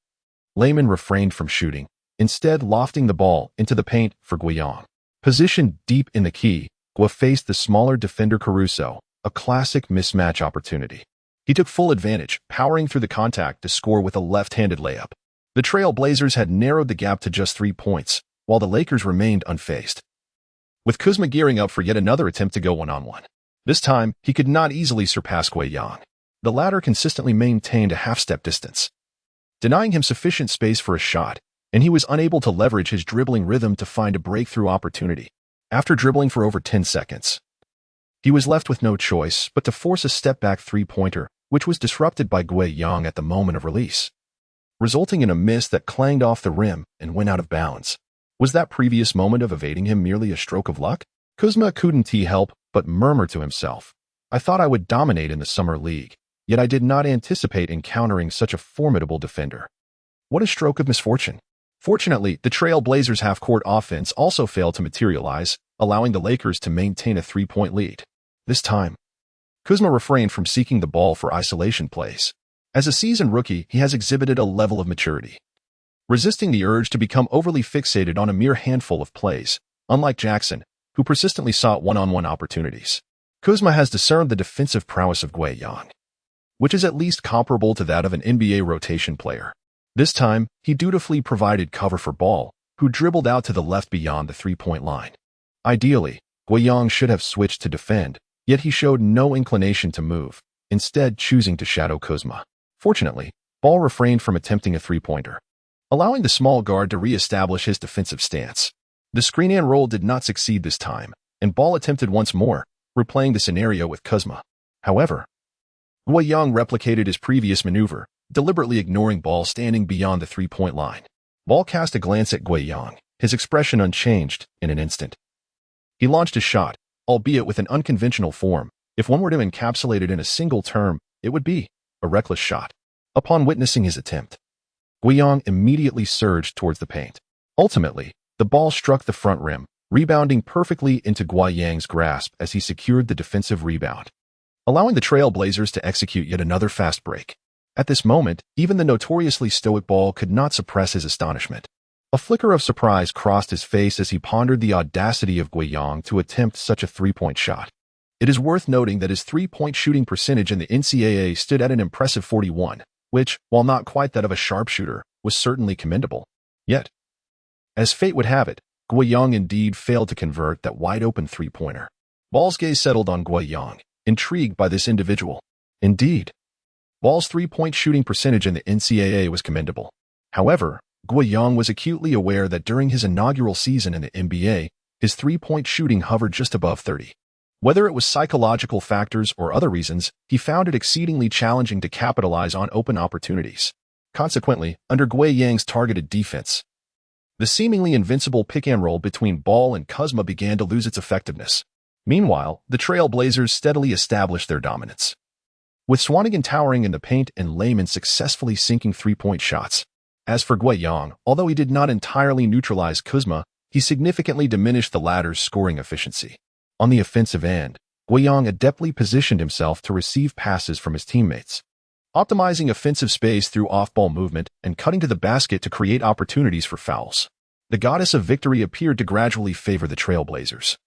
Lehman refrained from shooting, instead lofting the ball into the paint for Guiyang. Positioned deep in the key, Gua faced the smaller defender Caruso, a classic mismatch opportunity. He took full advantage, powering through the contact to score with a left-handed layup. The Trailblazers had narrowed the gap to just 3 points, while the Lakers remained unfazed, with Kuzma gearing up for yet another attempt to go one-on-one. This time, he could not easily surpass Guiyang. The latter consistently maintained a half-step distance, denying him sufficient space for a shot, and he was unable to leverage his dribbling rhythm to find a breakthrough opportunity. After dribbling for over 10 seconds, he was left with no choice but to force a step-back three-pointer, which was disrupted by Guiyang at the moment of release, resulting in a miss that clanged off the rim and went out of bounds. Was that previous moment of evading him merely a stroke of luck? Kuzma couldn't help but murmur to himself, "I thought I would dominate in the summer league, yet I did not anticipate encountering such a formidable defender. What a stroke of misfortune." Fortunately, the Trailblazers' half-court offense also failed to materialize, allowing the Lakers to maintain a 3-point lead. This time, Kuzma refrained from seeking the ball for isolation plays. As a seasoned rookie, he has exhibited a level of maturity, resisting the urge to become overly fixated on a mere handful of plays, unlike Jackson, who persistently sought one-on-one opportunities. Kuzma has discerned the defensive prowess of Guiyang, which is at least comparable to that of an NBA rotation player. This time, he dutifully provided cover for Ball, who dribbled out to the left beyond the three-point line. Ideally, Guiyang should have switched to defend, yet he showed no inclination to move, instead choosing to shadow Kuzma. Fortunately, Ball refrained from attempting a three-pointer, allowing the small guard to re-establish his defensive stance. The screen and roll did not succeed this time, and Ball attempted once more, replaying the scenario with Kuzma. However, Guiyang replicated his previous maneuver, deliberately ignoring Ball standing beyond the three-point line. Ball cast a glance at Guiyang, his expression unchanged in an instant. He launched a shot, albeit with an unconventional form. If one were to encapsulate it in a single term, it would be a reckless shot. Upon witnessing his attempt, Guiyang immediately surged towards the paint. Ultimately, the ball struck the front rim, rebounding perfectly into Guiyang's grasp as he secured the defensive rebound, allowing the Trailblazers to execute yet another fast break. At this moment, even the notoriously stoic Ball could not suppress his astonishment. A flicker of surprise crossed his face as he pondered the audacity of Guiyang to attempt such a three-point shot. It is worth noting that his three-point shooting percentage in the NCAA stood at an impressive 41, which, while not quite that of a sharpshooter, was certainly commendable. Yet, as fate would have it, Guiyang indeed failed to convert that wide-open three-pointer. Ball's gaze settled on Guiyang, intrigued by this individual. Indeed, Ball's three-point shooting percentage in the NCAA was commendable. However, Guo was acutely aware that during his inaugural season in the NBA, his three-point shooting hovered just above 30. Whether it was psychological factors or other reasons, he found it exceedingly challenging to capitalize on open opportunities. Consequently, under Guo's targeted defense, the seemingly invincible pick-and-roll between Ball and Kuzma began to lose its effectiveness. Meanwhile, the Trail Blazers steadily established their dominance, with Swanigan towering in the paint and Layman successfully sinking three-point shots. As for Guo, although he did not entirely neutralize Kuzma, he significantly diminished the latter's scoring efficiency. On the offensive end, Guo adeptly positioned himself to receive passes from his teammates, optimizing offensive space through off-ball movement and cutting to the basket to create opportunities for fouls. The goddess of victory appeared to gradually favor the Trail Blazers,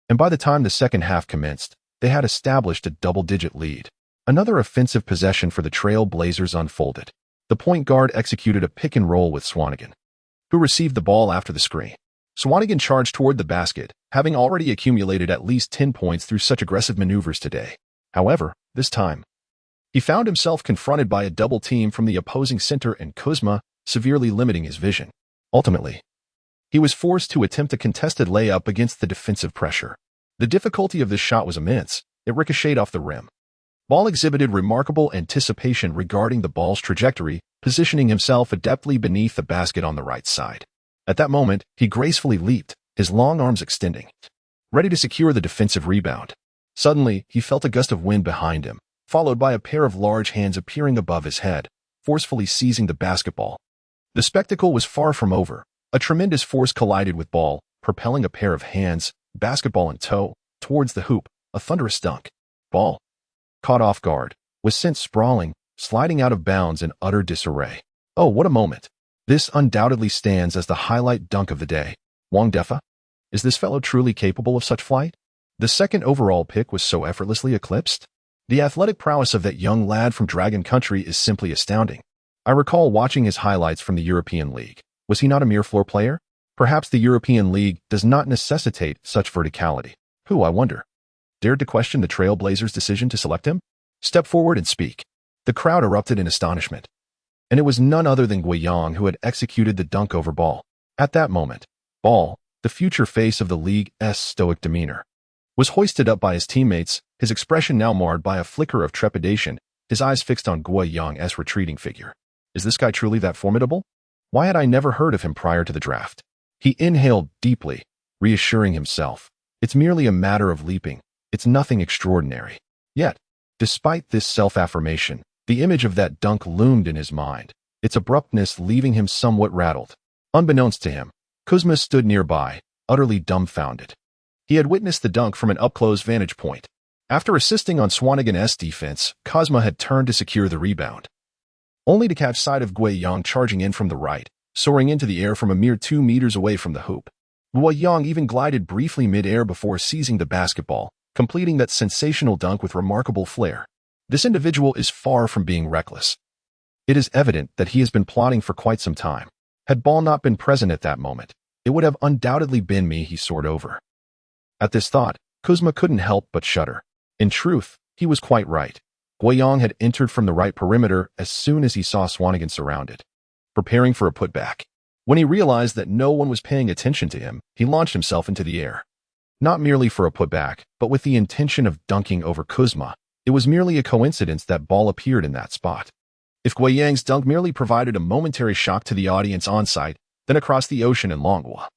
and by the time the second half commenced, they had established a double-digit lead. Another offensive possession for the Trail Blazers unfolded. The point guard executed a pick-and-roll with Swanigan, who received the ball after the screen. Swanigan charged toward the basket, having already accumulated at least 10 points through such aggressive maneuvers today. However, this time, he found himself confronted by a double team from the opposing center and Kuzma, severely limiting his vision. Ultimately, he was forced to attempt a contested layup against the defensive pressure. The difficulty of this shot was immense. It ricocheted off the rim. Ball exhibited remarkable anticipation regarding the ball's trajectory, positioning himself adeptly beneath the basket on the right side. At that moment, he gracefully leaped, his long arms extending, ready to secure the defensive rebound. Suddenly, he felt a gust of wind behind him, followed by a pair of large hands appearing above his head, forcefully seizing the basketball. The spectacle was far from over. A tremendous force collided with Ball, propelling a pair of hands, basketball in tow, towards the hoop. A thunderous dunk. Ball, caught off guard, was sent sprawling, sliding out of bounds in utter disarray. Oh, what a moment. This undoubtedly stands as the highlight dunk of the day. Wang Defa? Is this fellow truly capable of such flight? The second overall pick was so effortlessly eclipsed? The athletic prowess of that young lad from Dragon Country is simply astounding. I recall watching his highlights from the European League. Was he not a mere floor player? Perhaps the European League does not necessitate such verticality. Who, I wonder, dared to question the Trail Blazers' decision to select him? Step forward and speak. The crowd erupted in astonishment, and it was none other than Guo who had executed the dunk over Ball. At that moment, Ball, the future face of the league's stoic demeanor, was hoisted up by his teammates, his expression now marred by a flicker of trepidation, his eyes fixed on Guo's retreating figure. Is this guy truly that formidable? Why had I never heard of him prior to the draft? He inhaled deeply, reassuring himself. It's merely a matter of leaping. It's nothing extraordinary. Yet, despite this self-affirmation, the image of that dunk loomed in his mind, its abruptness leaving him somewhat rattled. Unbeknownst to him, Kuzma stood nearby, utterly dumbfounded. He had witnessed the dunk from an up-close vantage point. After assisting on Swanigan's defense, Kuzma had turned to secure the rebound, only to catch sight of Guo charging in from the right, soaring into the air from a mere 2 meters away from the hoop. Guo even glided briefly mid-air before seizing the basketball, completing that sensational dunk with remarkable flair. This individual is far from being reckless. It is evident that he has been plotting for quite some time. Had Ball not been present at that moment, it would have undoubtedly been me he soared over. At this thought, Kuzma couldn't help but shudder. In truth, he was quite right. Guo had entered from the right perimeter as soon as he saw Swanigan surrounded, preparing for a putback. When he realized that no one was paying attention to him, he launched himself into the air. Not merely for a putback, but with the intention of dunking over Kuzma. It was merely a coincidence that Ball appeared in that spot. If Guo's dunk merely provided a momentary shock to the audience on-site, then across the ocean in Longhua.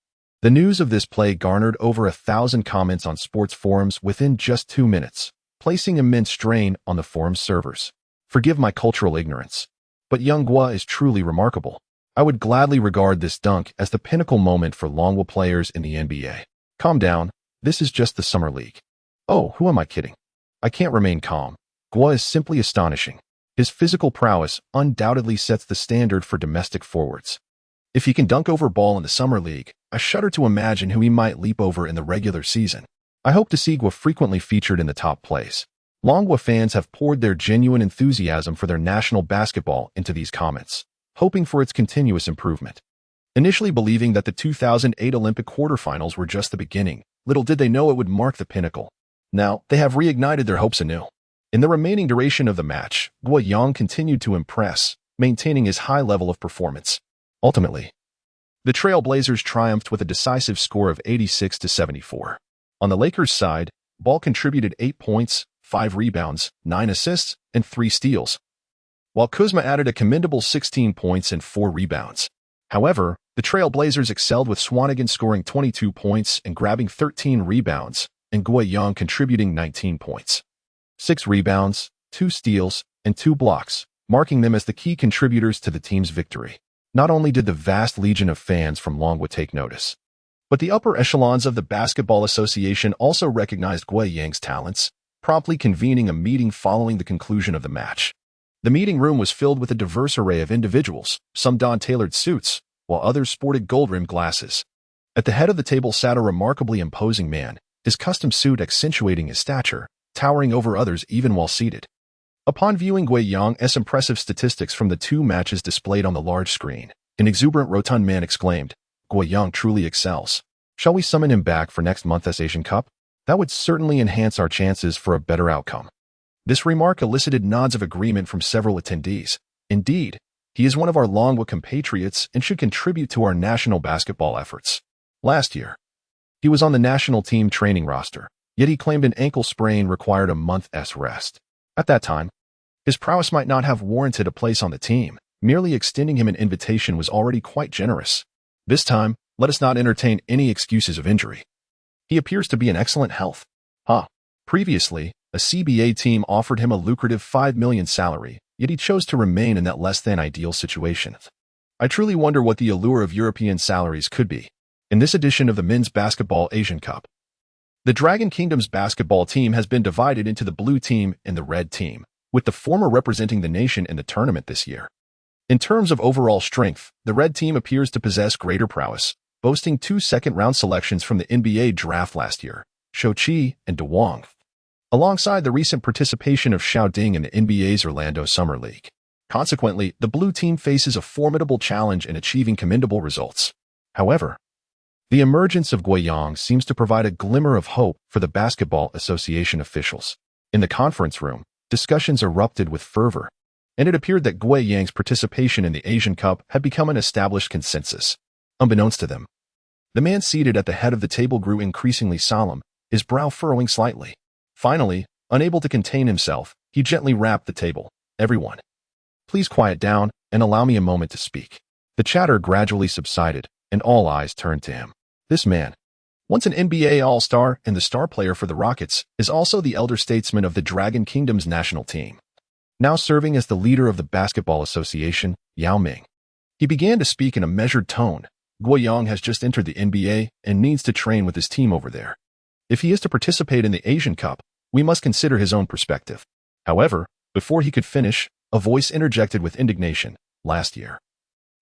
The news of this play garnered over 1,000 comments on sports forums within just 2 minutes, placing immense strain on the forum's servers. Forgive my cultural ignorance, but young Guo is truly remarkable. I would gladly regard this dunk as the pinnacle moment for Longhua players in the NBA. Calm down, this is just the Summer League. Oh, who am I kidding? I can't remain calm. Guo is simply astonishing. His physical prowess undoubtedly sets the standard for domestic forwards. If he can dunk over Ball in the Summer League, I shudder to imagine who he might leap over in the regular season. I hope to see Guo frequently featured in the top plays. Longhua fans have poured their genuine enthusiasm for their national basketball into these comments, hoping for its continuous improvement. Initially believing that the 2008 Olympic quarterfinals were just the beginning, little did they know it would mark the pinnacle. Now, they have reignited their hopes anew. In the remaining duration of the match, Guoyang continued to impress, maintaining his high level of performance. Ultimately, the Trailblazers triumphed with a decisive score of 86-74. On the Lakers' side, Ball contributed 8 points, 5 rebounds, 9 assists, and 3 steals, while Kuzma added a commendable 16 points and 4 rebounds. However, the Trailblazers excelled with Swanigan scoring 22 points and grabbing 13 rebounds, and Guoyang contributing 19 points, 6 rebounds, 2 steals, and 2 blocks, marking them as the key contributors to the team's victory. Not only did the vast legion of fans from Longwood take notice, but the upper echelons of the Basketball Association also recognized Guoyang's talents, promptly convening a meeting following the conclusion of the match. The meeting room was filled with a diverse array of individuals, some donned tailored suits, while others sported gold-rimmed glasses. At the head of the table sat a remarkably imposing man, his custom suit accentuating his stature, towering over others even while seated. Upon viewing Guoyang's impressive statistics from the 2 matches displayed on the large screen, an exuberant rotund man exclaimed, "Guoyang truly excels. Shall we summon him back for next month's Asian Cup? That would certainly enhance our chances for a better outcome." This remark elicited nods of agreement from several attendees. Indeed, he is one of our Longwood compatriots and should contribute to our national basketball efforts. Last year, he was on the national team training roster, yet he claimed an ankle sprain required a month's rest. At that time, his prowess might not have warranted a place on the team. Merely extending him an invitation was already quite generous. This time, let us not entertain any excuses of injury. He appears to be in excellent health. Previously, a CBA team offered him a lucrative $5 million salary, yet he chose to remain in that less-than-ideal situation. I truly wonder what the allure of European salaries could be. In this edition of the Men's Basketball Asian Cup, the Dragon Kingdom's basketball team has been divided into the blue team and the red team, with the former representing the nation in the tournament this year. In terms of overall strength, the red team appears to possess greater prowess, boasting 2 second-round selections from the NBA draft last year, Shou Qi and DeWong, alongside the recent participation of Xiao Ding in the NBA's Orlando Summer League. Consequently, the blue team faces a formidable challenge in achieving commendable results. However, the emergence of Guoyang seems to provide a glimmer of hope for the Basketball Association officials. In the conference room, discussions erupted with fervor, and it appeared that Guoyang's participation in the Asian Cup had become an established consensus. Unbeknownst to them, the man seated at the head of the table grew increasingly solemn, his brow furrowing slightly. Finally, unable to contain himself, he gently rapped the table. "Everyone, please quiet down and allow me a moment to speak." The chatter gradually subsided, and all eyes turned to him. This man, once an NBA All-Star and the star player for the Rockets, is also the elder statesman of the Dragon Kingdom's national team. Now serving as the leader of the Basketball Association, Yao Ming. He began to speak in a measured tone. "Guoyang has just entered the NBA and needs to train with his team over there. If he is to participate in the Asian Cup, we must consider his own perspective." However, before he could finish, a voice interjected with indignation. "Last year,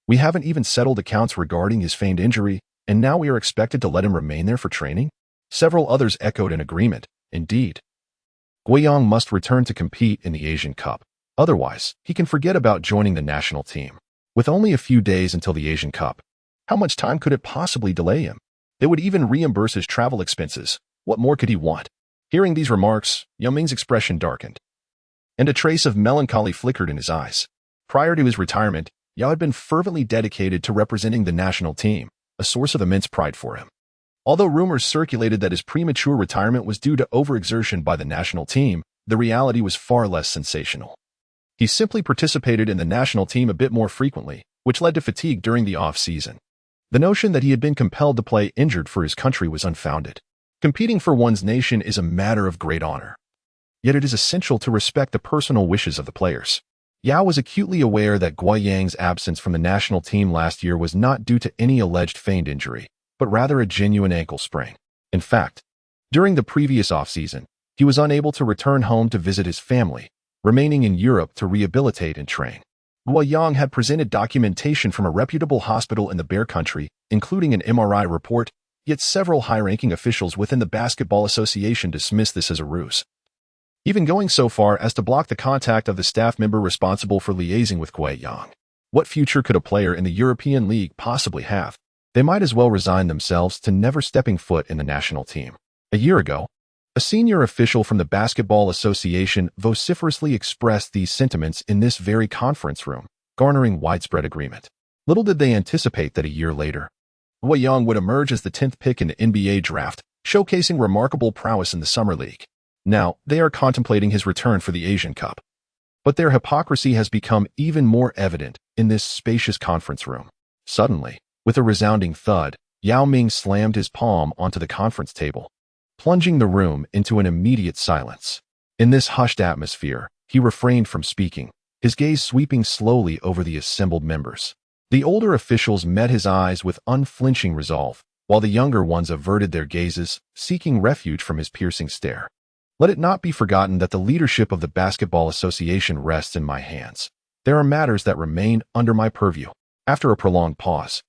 we haven't even settled accounts regarding his feigned injury, and now we are expected to let him remain there for training?" Several others echoed in agreement. Indeed, Guoyang must return to compete in the Asian Cup. Otherwise, he can forget about joining the national team. With only a few days until the Asian Cup, how much time could it possibly delay him? They would even reimburse his travel expenses. What more could he want? Hearing these remarks, Yao Ming's expression darkened, and a trace of melancholy flickered in his eyes. Prior to his retirement, Yao had been fervently dedicated to representing the national team, a source of immense pride for him. Although rumors circulated that his premature retirement was due to overexertion by the national team, the reality was far less sensational. He simply participated in the national team a bit more frequently, which led to fatigue during the off-season. The notion that he had been compelled to play injured for his country was unfounded. Competing for one's nation is a matter of great honor. Yet it is essential to respect the personal wishes of the players. Yao was acutely aware that Guoyang's absence from the national team last year was not due to any alleged feigned injury, but rather a genuine ankle sprain. In fact, during the previous off-season, he was unable to return home to visit his family, remaining in Europe to rehabilitate and train. Guoyang had presented documentation from a reputable hospital in the Bear Country, including an MRI report, yet several high-ranking officials within the Basketball Association dismissed this as a ruse, even going so far as to block the contact of the staff member responsible for liaising with Guoyang. What future could a player in the European League possibly have? They might as well resign themselves to never stepping foot in the national team. A year ago, A senior official from the Basketball Association vociferously expressed these sentiments in this very conference room, garnering widespread agreement. Little did they anticipate that a year later, Guo Yang would emerge as the 10th pick in the NBA draft, showcasing remarkable prowess in the Summer League. Now, they are contemplating his return for the Asian Cup. But their hypocrisy has become even more evident in this spacious conference room. Suddenly, with a resounding thud, Yao Ming slammed his palm onto the conference table, plunging the room into an immediate silence. In this hushed atmosphere, he refrained from speaking, his gaze sweeping slowly over the assembled members. The older officials met his eyes with unflinching resolve, while the younger ones averted their gazes, seeking refuge from his piercing stare. Let it not be forgotten that the leadership of the Basketball Association rests in my hands. There are matters that remain under my purview. After a prolonged pause,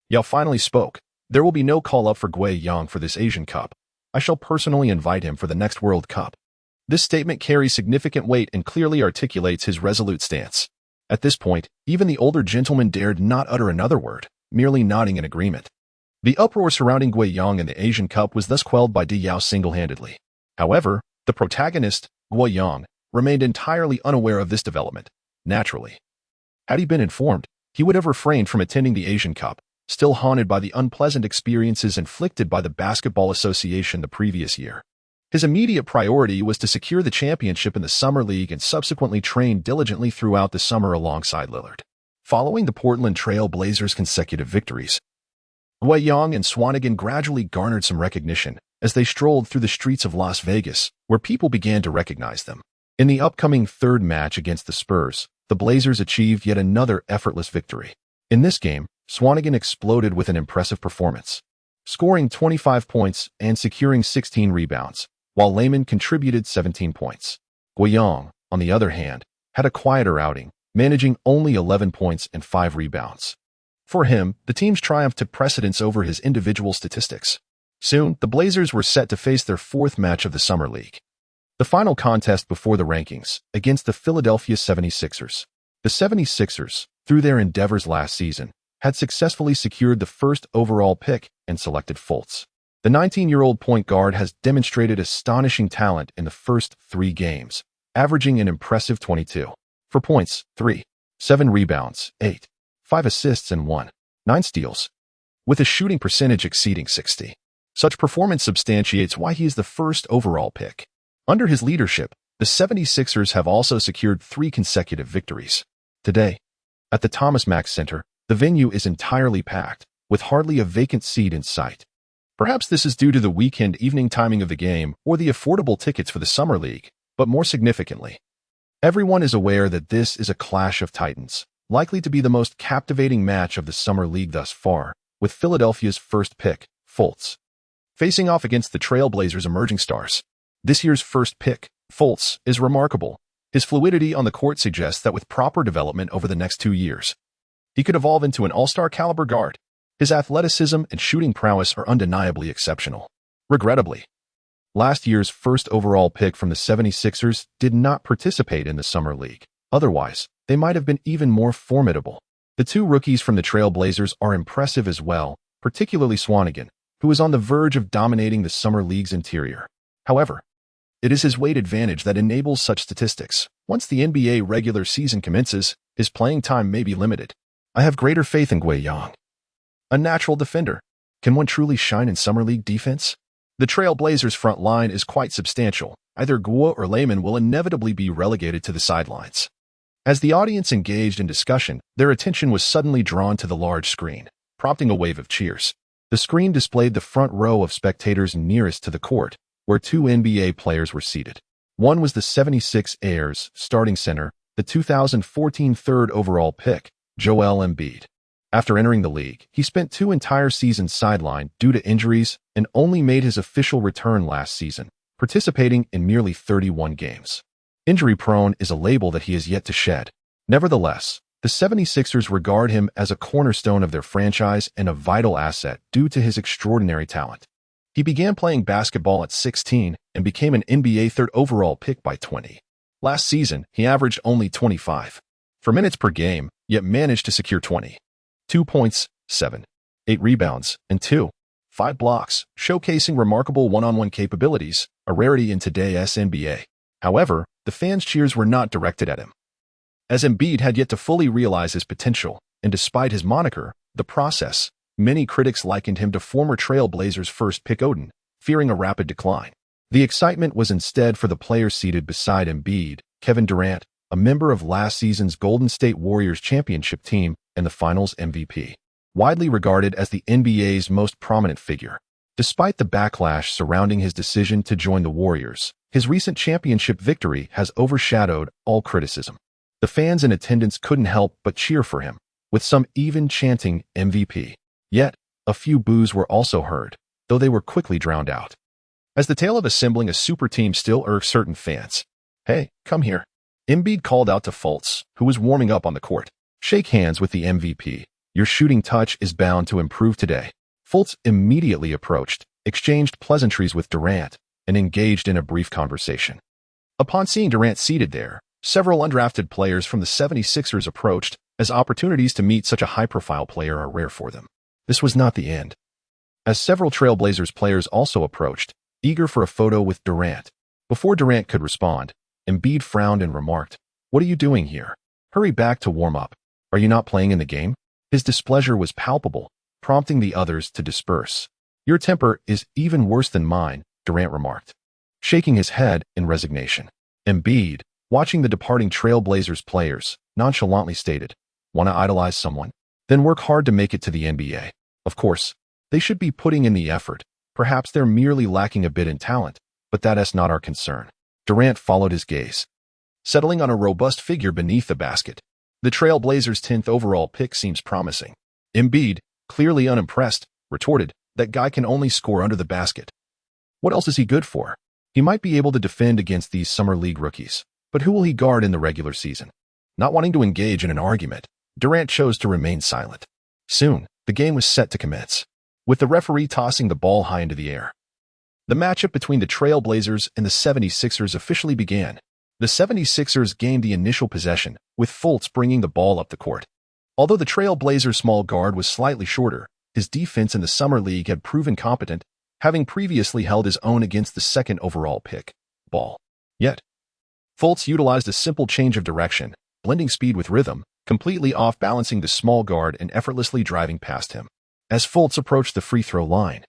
Yao finally spoke. There will be no call-up for Guo Yang for this Asian Cup. I shall personally invite him for the next World Cup. This statement carries significant weight and clearly articulates his resolute stance. At this point, even the older gentleman dared not utter another word, merely nodding in agreement. The uproar surrounding Guo Yang in the Asian Cup was thus quelled by Di Yao single-handedly. However, the protagonist, Guo Yang, remained entirely unaware of this development. Naturally, had he been informed, he would have refrained from attending the Asian Cup, still haunted by the unpleasant experiences inflicted by the Basketball Association the previous year. His immediate priority was to secure the championship in the Summer League and subsequently train diligently throughout the summer alongside Lillard. Following the Portland Trail Blazers' consecutive victories, Guo Yang and Swanigan gradually garnered some recognition as they strolled through the streets of Las Vegas, where people began to recognize them. In the upcoming third match against the Spurs, the Blazers achieved yet another effortless victory. In this game, Swanigan exploded with an impressive performance, scoring 25 points and securing 16 rebounds, while Layman contributed 17 points. Guo Yang, on the other hand, had a quieter outing, managing only 11 points and 5 rebounds. For him, the team's triumph took precedence over his individual statistics. Soon, the Blazers were set to face their fourth match of the Summer League, the final contest before the rankings, against the Philadelphia 76ers. The 76ers, through their endeavors last season, had successfully secured the first overall pick and selected Fultz. The 19-year-old point guard has demonstrated astonishing talent in the first 3 games, averaging an impressive 22 for points, 3, 7 rebounds, 8, 5 assists and 9 steals, with a shooting percentage exceeding 60. Such performance substantiates why he is the first overall pick. Under his leadership, the 76ers have also secured 3 consecutive victories. Today, at the Thomas Mack Center, the venue is entirely packed, with hardly a vacant seat in sight. Perhaps this is due to the weekend evening timing of the game or the affordable tickets for the Summer League, but more significantly, everyone is aware that this is a clash of titans, likely to be the most captivating match of the Summer League thus far, with Philadelphia's first pick, Fultz, facing off against the Trailblazers' emerging stars. This year's first pick, Fultz, is remarkable. His fluidity on the court suggests that with proper development over the next 2 years, he could evolve into an all-star caliber guard. His athleticism and shooting prowess are undeniably exceptional. Regrettably, last year's first overall pick from the 76ers did not participate in the Summer League. Otherwise, they might have been even more formidable. The 2 rookies from the Trailblazers are impressive as well, particularly Swanigan, who is on the verge of dominating the Summer League's interior. However, it is his weight advantage that enables such statistics. Once the NBA regular season commences, his playing time may be limited. I have greater faith in Guo Yang, a natural defender. Can one truly shine in Summer League defense? The Trailblazers' front line is quite substantial. Either Guo or Layman will inevitably be relegated to the sidelines. As the audience engaged in discussion, their attention was suddenly drawn to the large screen, prompting a wave of cheers. The screen displayed the front row of spectators nearest to the court, where 2 NBA players were seated. One was the 76ers starting center, the 2014 third overall pick, Joel Embiid. After entering the league, he spent 2 entire seasons sidelined due to injuries and only made his official return last season, participating in merely 31 games. Injury-prone is a label that he has yet to shed. Nevertheless, the 76ers regard him as a cornerstone of their franchise and a vital asset due to his extraordinary talent. He began playing basketball at 16 and became an NBA third overall pick by 20. Last season, he averaged only 25 minutes per game, yet managed to secure 22 points, 7, 8 rebounds, and 2 5 blocks, showcasing remarkable one-on-one capabilities, a rarity in today's NBA. However, the fans' cheers were not directed at him, as Embiid had yet to fully realize his potential, and despite his moniker, The Process, many critics likened him to former Trail Blazers first pick Odin, fearing a rapid decline. The excitement was instead for the players seated beside Embiid, Kevin Durant, a member of last season's Golden State Warriors championship team and the Finals MVP, widely regarded as the NBA's most prominent figure. Despite the backlash surrounding his decision to join the Warriors, his recent championship victory has overshadowed all criticism. The fans in attendance couldn't help but cheer for him, with some even chanting MVP. Yet, a few boos were also heard, though they were quickly drowned out. As the tale of assembling a super team still irks certain fans. "Hey, come here." Embiid called out to Fultz, who was warming up on the court. "Shake hands with the MVP. Your shooting touch is bound to improve today." Fultz immediately approached, exchanged pleasantries with Durant, and engaged in a brief conversation. Upon seeing Durant seated there, several undrafted players from the 76ers approached, as opportunities to meet such a high-profile player are rare for them. This was not the end, as several Trail Blazers players also approached, eager for a photo with Durant. Before Durant could respond, Embiid frowned and remarked, "What are you doing here? Hurry back to warm up. Are you not playing in the game?" His displeasure was palpable, prompting the others to disperse. "Your temper is even worse than mine," Durant remarked, shaking his head in resignation. Embiid, watching the departing Trail Blazers players, nonchalantly stated, "Want to idolize someone? Then work hard to make it to the NBA. Of course, they should be putting in the effort. Perhaps they're merely lacking a bit in talent, but that's not our concern." Durant followed his gaze, settling on a robust figure beneath the basket. The Trail Blazers' 10th overall pick seems promising. Embiid, clearly unimpressed, retorted, "That guy can only score under the basket. What else is he good for? He might be able to defend against these summer league rookies, but who will he guard in the regular season?" Not wanting to engage in an argument, Durant chose to remain silent. Soon, the game was set to commence, with the referee tossing the ball high into the air. The matchup between the Trail Blazers and the 76ers officially began. The 76ers gained the initial possession, with Fultz bringing the ball up the court. Although the Trail Blazers' small guard was slightly shorter, his defense in the Summer League had proven competent, having previously held his own against the 2nd overall pick, Ball. Yet, Fultz utilized a simple change of direction, blending speed with rhythm, completely off-balancing the small guard and effortlessly driving past him. As Fultz approached the free throw line,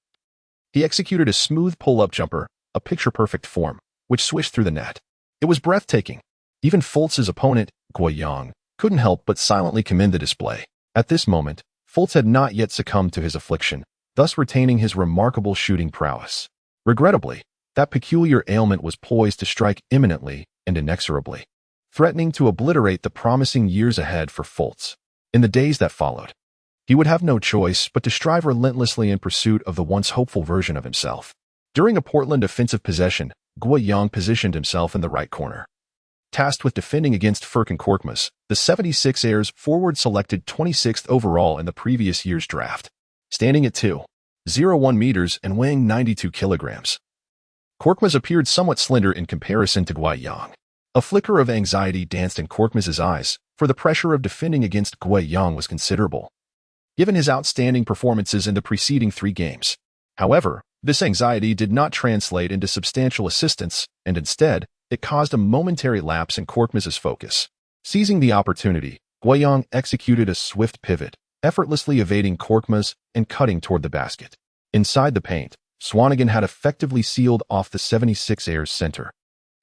he executed a smooth pull-up jumper, a picture-perfect form, which swished through the net. It was breathtaking. Even Fultz's opponent, Guoyang, couldn't help but silently commend the display. At this moment, Fultz had not yet succumbed to his affliction, thus retaining his remarkable shooting prowess. Regrettably, that peculiar ailment was poised to strike imminently and inexorably, threatening to obliterate the promising years ahead for Fultz. In the days that followed, he would have no choice but to strive relentlessly in pursuit of the once hopeful version of himself. During a Portland offensive possession, Guoyang positioned himself in the right corner. Tasked with defending against Furkan Korkmaz, the 76ers forward selected 26th overall in the previous year's draft. Standing at 2.01 meters and weighing 92 kilograms, Korkmaz appeared somewhat slender in comparison to Guoyang. A flicker of anxiety danced in Korkmaz's eyes, for the pressure of defending against Guoyang was considerable, given his outstanding performances in the preceding 3 games. However, this anxiety did not translate into substantial assistance, and instead, it caused a momentary lapse in Korkmaz's focus. Seizing the opportunity, Guoyang executed a swift pivot, effortlessly evading Korkmaz and cutting toward the basket. Inside the paint, Swanigan had effectively sealed off the 76ers center,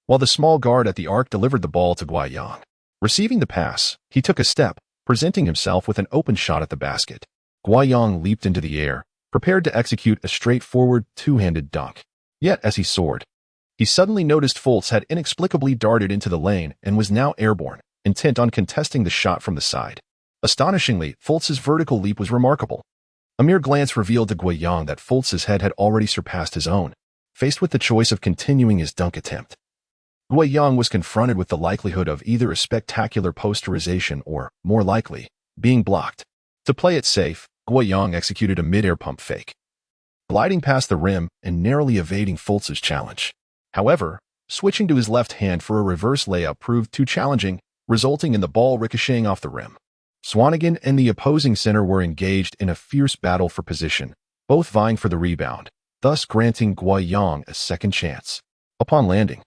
while the small guard at the arc delivered the ball to Guoyang. Receiving the pass, he took a step, presenting himself with an open shot at the basket. Guoyang leaped into the air, prepared to execute a straightforward two-handed dunk. Yet as he soared, he suddenly noticed Fultz had inexplicably darted into the lane and was now airborne, intent on contesting the shot from the side. Astonishingly, Fultz's vertical leap was remarkable. A mere glance revealed to Guoyang that Fultz's head had already surpassed his own. Faced with the choice of continuing his dunk attempt, Guoyang was confronted with the likelihood of either a spectacular posterization or, more likely, being blocked. To play it safe, Guoyang executed a mid-air pump fake, gliding past the rim and narrowly evading Fultz's challenge. However, switching to his left hand for a reverse layup proved too challenging, resulting in the ball ricocheting off the rim. Swanigan and the opposing center were engaged in a fierce battle for position, both vying for the rebound, thus granting Guiyang a second chance. Upon landing,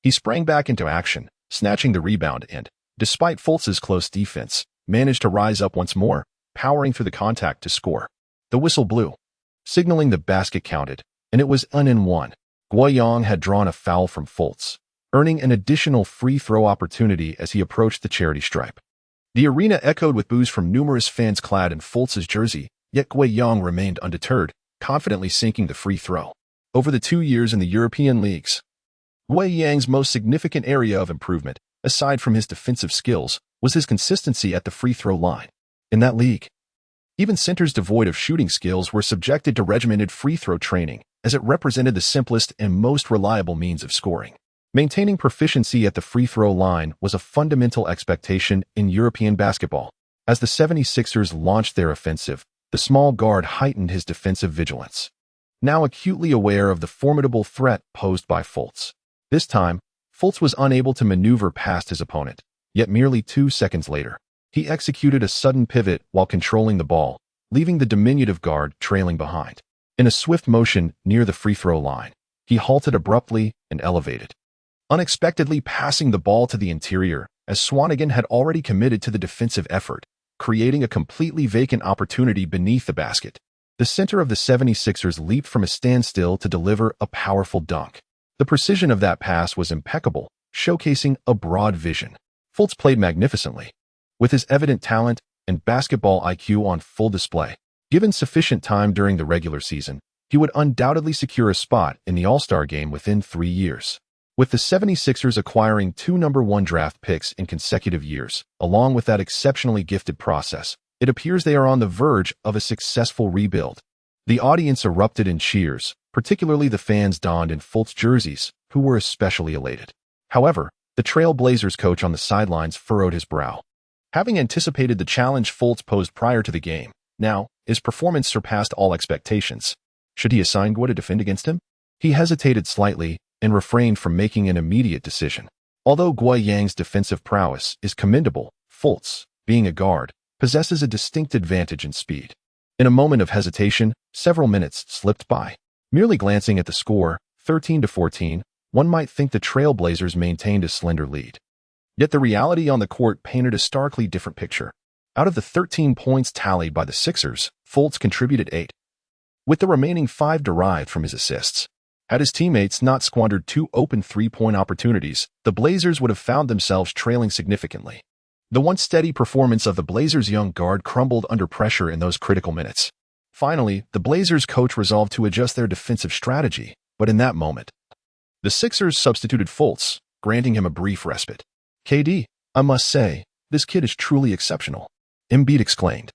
he sprang back into action, snatching the rebound and, despite Fultz's close defense, managed to rise up once more, powering through the contact to score. The whistle blew, signaling the basket counted, and it was an and one. Guiyang had drawn a foul from Fultz, earning an additional free throw opportunity as he approached the charity stripe. The arena echoed with boos from numerous fans clad in Fultz's jersey, yet Guiyang remained undeterred, confidently sinking the free throw. Over the 2 years in the European leagues, Guiyang's most significant area of improvement, aside from his defensive skills, was his consistency at the free throw line. In that league, even centers devoid of shooting skills were subjected to regimented free throw training, as it represented the simplest and most reliable means of scoring. Maintaining proficiency at the free throw line was a fundamental expectation in European basketball. As the 76ers launched their offensive, the small guard heightened his defensive vigilance, now acutely aware of the formidable threat posed by Fultz. This time, Fultz was unable to maneuver past his opponent, yet merely 2 seconds later, he executed a sudden pivot while controlling the ball, leaving the diminutive guard trailing behind. In a swift motion near the free throw line, he halted abruptly and elevated, unexpectedly passing the ball to the interior, as Swanigan had already committed to the defensive effort, creating a completely vacant opportunity beneath the basket. The center of the 76ers leaped from a standstill to deliver a powerful dunk. The precision of that pass was impeccable, showcasing a broad vision. Fultz played magnificently, with his evident talent and basketball IQ on full display. Given sufficient time during the regular season, he would undoubtedly secure a spot in the All-Star game within 3 years. With the 76ers acquiring 2 #1 draft picks in consecutive years, along with that exceptionally gifted process, it appears they are on the verge of a successful rebuild. The audience erupted in cheers, particularly the fans donned in Fultz jerseys, who were especially elated. However, the Trail Blazers coach on the sidelines furrowed his brow. Having anticipated the challenge Fultz posed prior to the game, now, his performance surpassed all expectations. Should he assign Guo to defend against him? He hesitated slightly and refrained from making an immediate decision. Although Guiyang's defensive prowess is commendable, Fultz, being a guard, possesses a distinct advantage in speed. In a moment of hesitation, several minutes slipped by. Merely glancing at the score, 13-14, one might think the Trail Blazers maintained a slender lead. Yet the reality on the court painted a starkly different picture. Out of the 13 points tallied by the Sixers, Fultz contributed 8, with the remaining 5 derived from his assists. Had his teammates not squandered 2 open 3-point opportunities, the Blazers would have found themselves trailing significantly. The once steady performance of the Blazers' young guard crumbled under pressure in those critical minutes. Finally, the Blazers' coach resolved to adjust their defensive strategy, but in that moment, the Sixers substituted Fultz, granting him a brief respite. "KD, I must say, this kid is truly exceptional," Embiid exclaimed,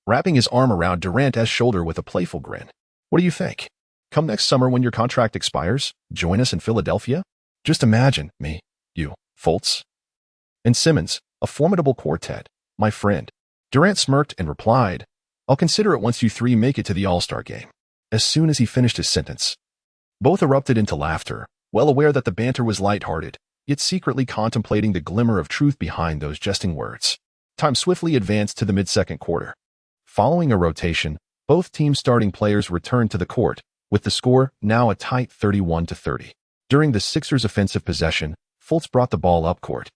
wrapping his arm around Durant's shoulder with a playful grin. "What do you think? Come next summer when your contract expires, join us in Philadelphia? Just imagine me, you, Fultz, and Simmons, a formidable quartet, my friend." Durant smirked and replied, "I'll consider it once you 3 make it to the All-Star game." As soon as he finished his sentence, both erupted into laughter, well aware that the banter was lighthearted, yet secretly contemplating the glimmer of truth behind those jesting words. Time swiftly advanced to the mid-second quarter. Following a rotation, both teams' starting players returned to the court, with the score now a tight 31-30. During the Sixers' offensive possession, Fultz brought the ball up court,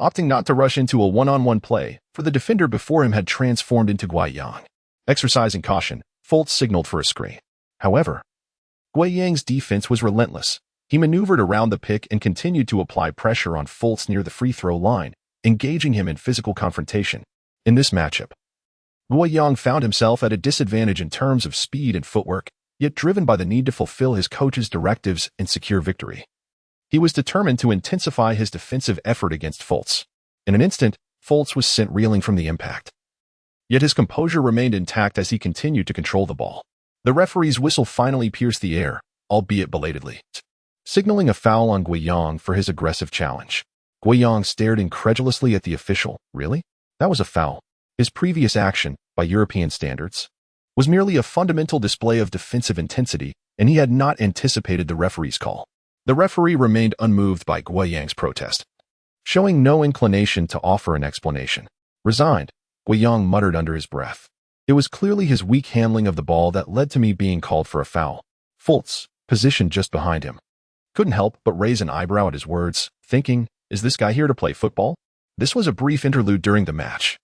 opting not to rush into a one-on-one play, for the defender before him had transformed into Guiyang. Exercising caution, Fultz signaled for a screen. However, Guiyang's defense was relentless. He maneuvered around the pick and continued to apply pressure on Fultz near the free throw line, engaging him in physical confrontation. In this matchup, Guiyang found himself at a disadvantage in terms of speed and footwork, yet driven by the need to fulfill his coach's directives and secure victory. He was determined to intensify his defensive effort against Fultz. In an instant, Fultz was sent reeling from the impact. Yet his composure remained intact as he continued to control the ball. The referee's whistle finally pierced the air, albeit belatedly, signaling a foul on Guiyang for his aggressive challenge. Guiyang stared incredulously at the official. Really? That was a foul. His previous action, by European standards, was merely a fundamental display of defensive intensity, and he had not anticipated the referee's call. The referee remained unmoved by Guiyang's protest, showing no inclination to offer an explanation. Resigned, Guiyang muttered under his breath, It was clearly his weak handling of the ball that led to me being called for a foul. Fultz, positioned just behind him, couldn't help but raise an eyebrow at his words, thinking, is this guy here to play football? This was a brief interlude during the match,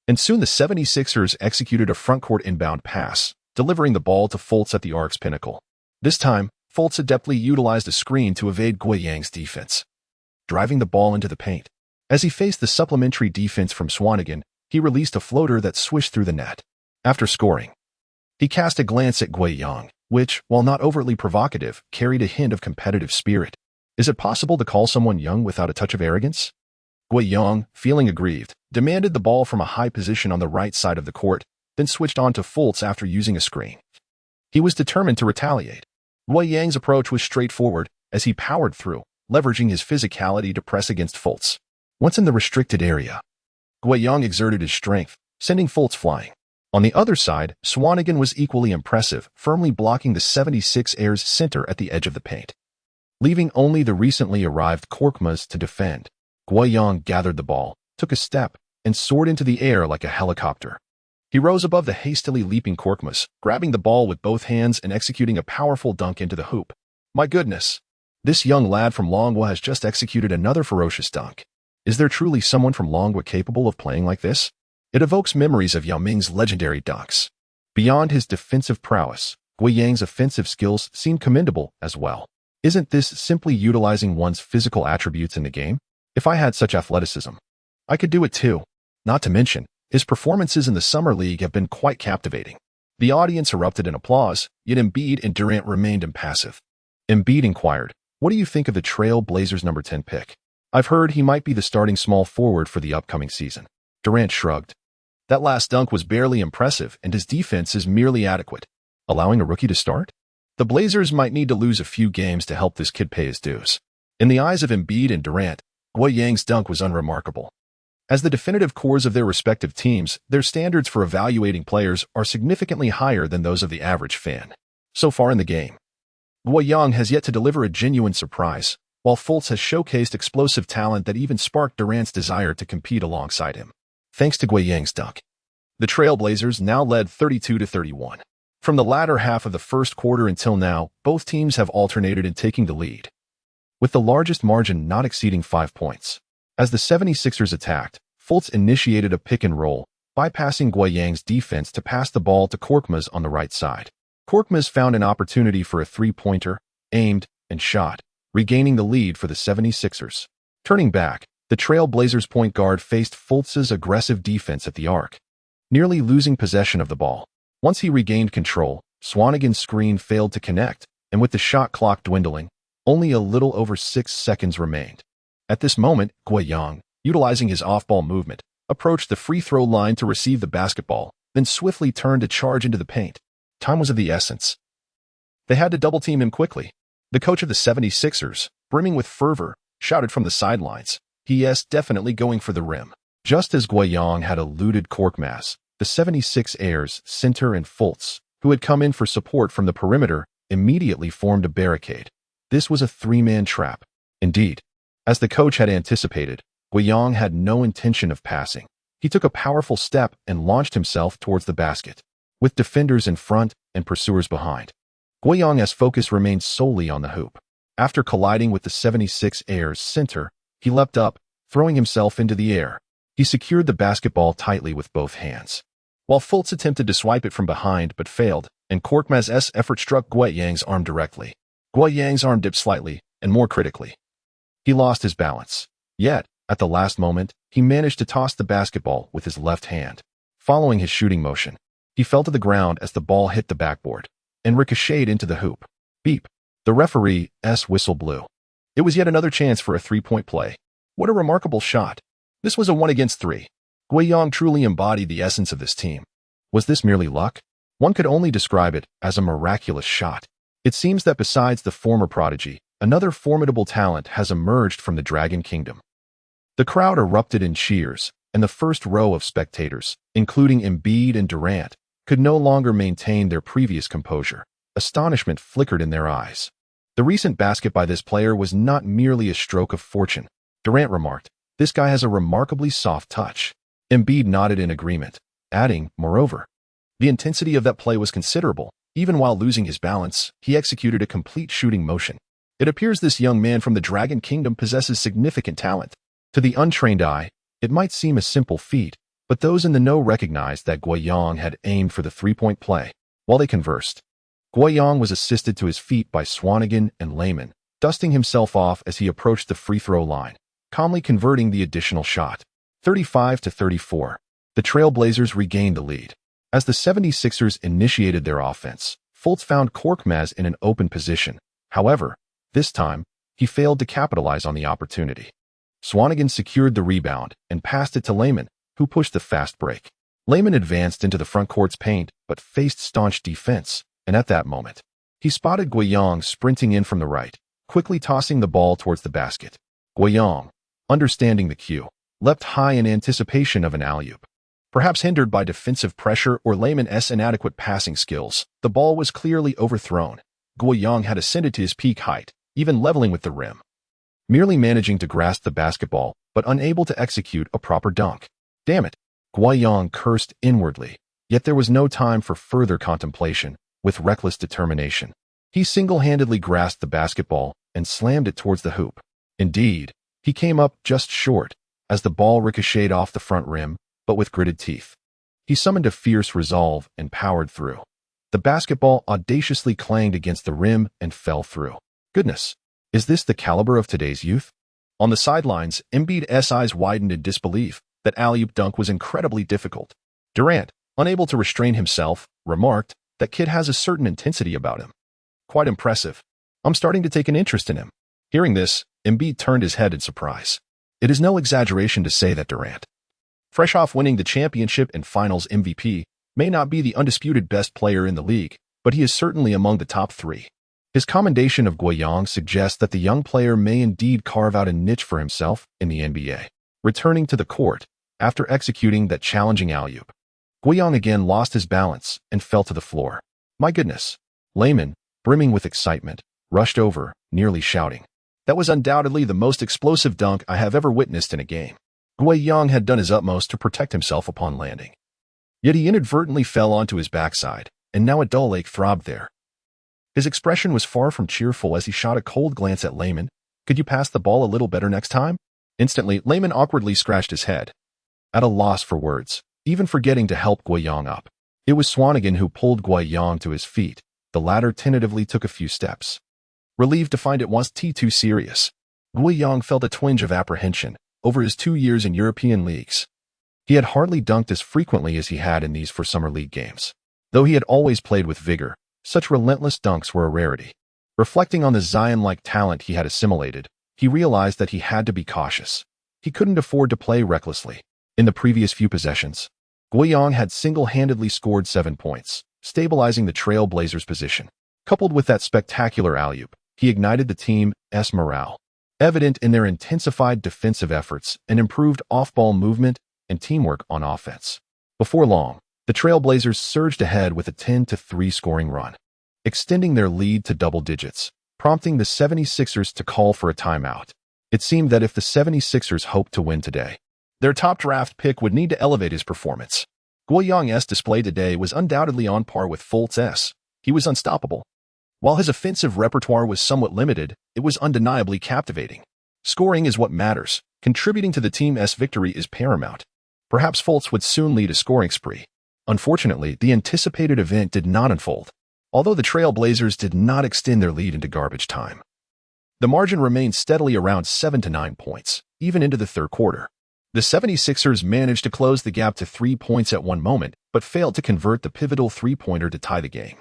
and soon the 76ers executed a front-court inbound pass, delivering the ball to Fultz at the arc's pinnacle. This time, Fultz adeptly utilized a screen to evade Guiyang's defense, driving the ball into the paint. As he faced the supplementary defense from Swanigan, he released a floater that swished through the net. After scoring, he cast a glance at Guiyang, which, while not overtly provocative, carried a hint of competitive spirit. Is it possible to call someone young without a touch of arrogance? Guiyang, feeling aggrieved, demanded the ball from a high position on the right side of the court, then switched on to Fultz after using a screen. He was determined to retaliate. Guiyang's approach was straightforward as he powered through, leveraging his physicality to press against Fultz. Once in the restricted area, Guiyang exerted his strength, sending Fultz flying. On the other side, Swanigan was equally impressive, firmly blocking the 76ers center at the edge of the paint. Leaving only the recently arrived Korkmaz to defend, Guiyang gathered the ball, took a step, and soared into the air like a helicopter. He rose above the hastily leaping Korkmaz, grabbing the ball with both hands and executing a powerful dunk into the hoop. My goodness! This young lad from Longwa has just executed another ferocious dunk. Is there truly someone from Longwa capable of playing like this? It evokes memories of Yao Ming's legendary dunks. Beyond his defensive prowess, Guiyang's offensive skills seem commendable as well. Isn't this simply utilizing one's physical attributes in the game? If I had such athleticism, I could do it too. Not to mention, his performances in the Summer League have been quite captivating. The audience erupted in applause, yet Embiid and Durant remained impassive. Embiid inquired, what do you think of the Trail Blazers' number 10 pick? I've heard he might be the starting small forward for the upcoming season. Durant shrugged. That last dunk was barely impressive, and his defense is merely adequate. Allowing a rookie to start? The Blazers might need to lose a few games to help this kid pay his dues. In the eyes of Embiid and Durant, Guiyang's dunk was unremarkable. As the definitive cores of their respective teams, their standards for evaluating players are significantly higher than those of the average fan. So far in the game, Guiyang has yet to deliver a genuine surprise, while Fultz has showcased explosive talent that even sparked Durant's desire to compete alongside him. Thanks to Guiyang's dunk, the Trailblazers now led 32-31. From the latter half of the first quarter until now, both teams have alternated in taking the lead, with the largest margin not exceeding 5 points. As the 76ers attacked, Fultz initiated a pick and roll, bypassing Guiyang's defense to pass the ball to Korkmaz on the right side. Korkmaz found an opportunity for a three-pointer, aimed, and shot, regaining the lead for the 76ers. Turning back, the Trailblazers point guard faced Fultz's aggressive defense at the arc, nearly losing possession of the ball. Once he regained control, Swanigan's screen failed to connect, and with the shot clock dwindling, only a little over 6 seconds remained. At this moment, Guiyang, utilizing his off-ball movement, approached the free throw line to receive the basketball, then swiftly turned to charge into the paint. Time was of the essence. They had to double-team him quickly. The coach of the 76ers, brimming with fervor, shouted from the sidelines, "He is definitely going for the rim." Just as Guiyang had eluded Korkmaz, the 76ers center and Fultz, who had come in for support from the perimeter, immediately formed a barricade. This was a three-man trap. Indeed, as the coach had anticipated, Guiyang had no intention of passing. He took a powerful step and launched himself towards the basket, with defenders in front and pursuers behind. Guiyang's focus remained solely on the hoop. After colliding with the 76ers center, he leapt up, throwing himself into the air. He secured the basketball tightly with both hands, while Fultz attempted to swipe it from behind but failed, and Korkmaz's effort struck Guiyang's arm directly. Guiyang's arm dipped slightly, and more critically, he lost his balance. Yet, at the last moment, he managed to toss the basketball with his left hand. Following his shooting motion, he fell to the ground as the ball hit the backboard and ricocheted into the hoop. Beep. The referee's whistle blew. It was yet another chance for a three-point play. What a remarkable shot. This was a 1-against-3. Guiyang truly embodied the essence of this team. Was this merely luck? One could only describe it as a miraculous shot. It seems that besides the former prodigy, another formidable talent has emerged from the Dragon Kingdom. The crowd erupted in cheers, and the first row of spectators, including Embiid and Durant, could no longer maintain their previous composure. Astonishment flickered in their eyes. The recent basket by this player was not merely a stroke of fortune. Durant remarked, "This guy has a remarkably soft touch." Embiid nodded in agreement, adding, "Moreover, The intensity of that play was considerable. Even while losing his balance, he executed a complete shooting motion. It appears this young man from the Dragon Kingdom possesses significant talent. To the untrained eye, it might seem a simple feat, but those in the know recognized that Guoyang had aimed for the three-point play. While they conversed, Guoyang was assisted to his feet by Swanigan and Lehman, dusting himself off as he approached the free-throw line, calmly converting the additional shot. 35-34. The Trailblazers regained the lead. As the 76ers initiated their offense, Fultz found Korkmaz in an open position. However, this time, he failed to capitalize on the opportunity. Swanigan secured the rebound and passed it to Lehman, who pushed the fast break. Lehman advanced into the front court's paint but faced staunch defense, and at that moment, he spotted Guoyang sprinting in from the right, quickly tossing the ball towards the basket. Guoyang, understanding the cue, leapt high in anticipation of an alley-oop. Perhaps hindered by defensive pressure or Lehman's inadequate passing skills, the ball was clearly overthrown. Guoyang had ascended to his peak height, even leveling with the rim, merely managing to grasp the basketball, but unable to execute a proper dunk. Damn it! Guoyang cursed inwardly, yet there was no time for further contemplation. With reckless determination, he single-handedly grasped the basketball and slammed it towards the hoop. Indeed, he came up just short, as the ball ricocheted off the front rim, but with gritted teeth. He summoned a fierce resolve and powered through. The basketball audaciously clanged against the rim and fell through. Goodness, is this the caliber of today's youth? On the sidelines, Embiid's eyes widened in disbelief. That alley-oop dunk was incredibly difficult. Durant, unable to restrain himself, remarked, "That kid has a certain intensity about him. Quite impressive. I'm starting to take an interest in him." Hearing this, Embiid turned his head in surprise. It is no exaggeration to say that Durant, fresh off winning the championship and finals MVP, may not be the undisputed best player in the league, but he is certainly among the top three. His commendation of Guoyang suggests that the young player may indeed carve out a niche for himself in the NBA. Returning to the court, after executing that challenging alley-oop, Guoyang again lost his balance and fell to the floor. My goodness! Lehman, brimming with excitement, rushed over, nearly shouting, "That was undoubtedly the most explosive dunk I have ever witnessed in a game." Guoyang had done his utmost to protect himself upon landing. Yet he inadvertently fell onto his backside, and now a dull ache throbbed there. His expression was far from cheerful as he shot a cold glance at Lehman. "Could you pass the ball a little better next time?" Instantly, Lehman awkwardly scratched his head, at a loss for words, even forgetting to help Guoyang up. It was Swanigan who pulled Guoyang to his feet. The latter tentatively took a few steps, relieved to find it wasn't too serious. Guoyang felt a twinge of apprehension over his 2 years in European leagues. He had hardly dunked as frequently as he had in these for summer league games. Though he had always played with vigor, such relentless dunks were a rarity. Reflecting on the Zion-like talent he had assimilated, he realized that he had to be cautious. He couldn't afford to play recklessly. In the previous few possessions, Guoyang had single-handedly scored 7 points, stabilizing the Trailblazers' position. Coupled with that spectacular alley-oop, he ignited the team's morale, evident in their intensified defensive efforts and improved off-ball movement and teamwork on offense. Before long, the Trailblazers surged ahead with a 10-3 scoring run, extending their lead to double digits, prompting the 76ers to call for a timeout. It seemed that if the 76ers hoped to win today, their top draft pick would need to elevate his performance. Guoyang's display today was undoubtedly on par with Fultz's. He was unstoppable. While his offensive repertoire was somewhat limited, it was undeniably captivating. Scoring is what matters. Contributing to the team's victory is paramount. Perhaps Fultz would soon lead a scoring spree. Unfortunately, the anticipated event did not unfold, although the Trailblazers did not extend their lead into garbage time. The margin remained steadily around 7 to 9 points, even into the third quarter. The 76ers managed to close the gap to 3 points at one moment, but failed to convert the pivotal three-pointer to tie the game.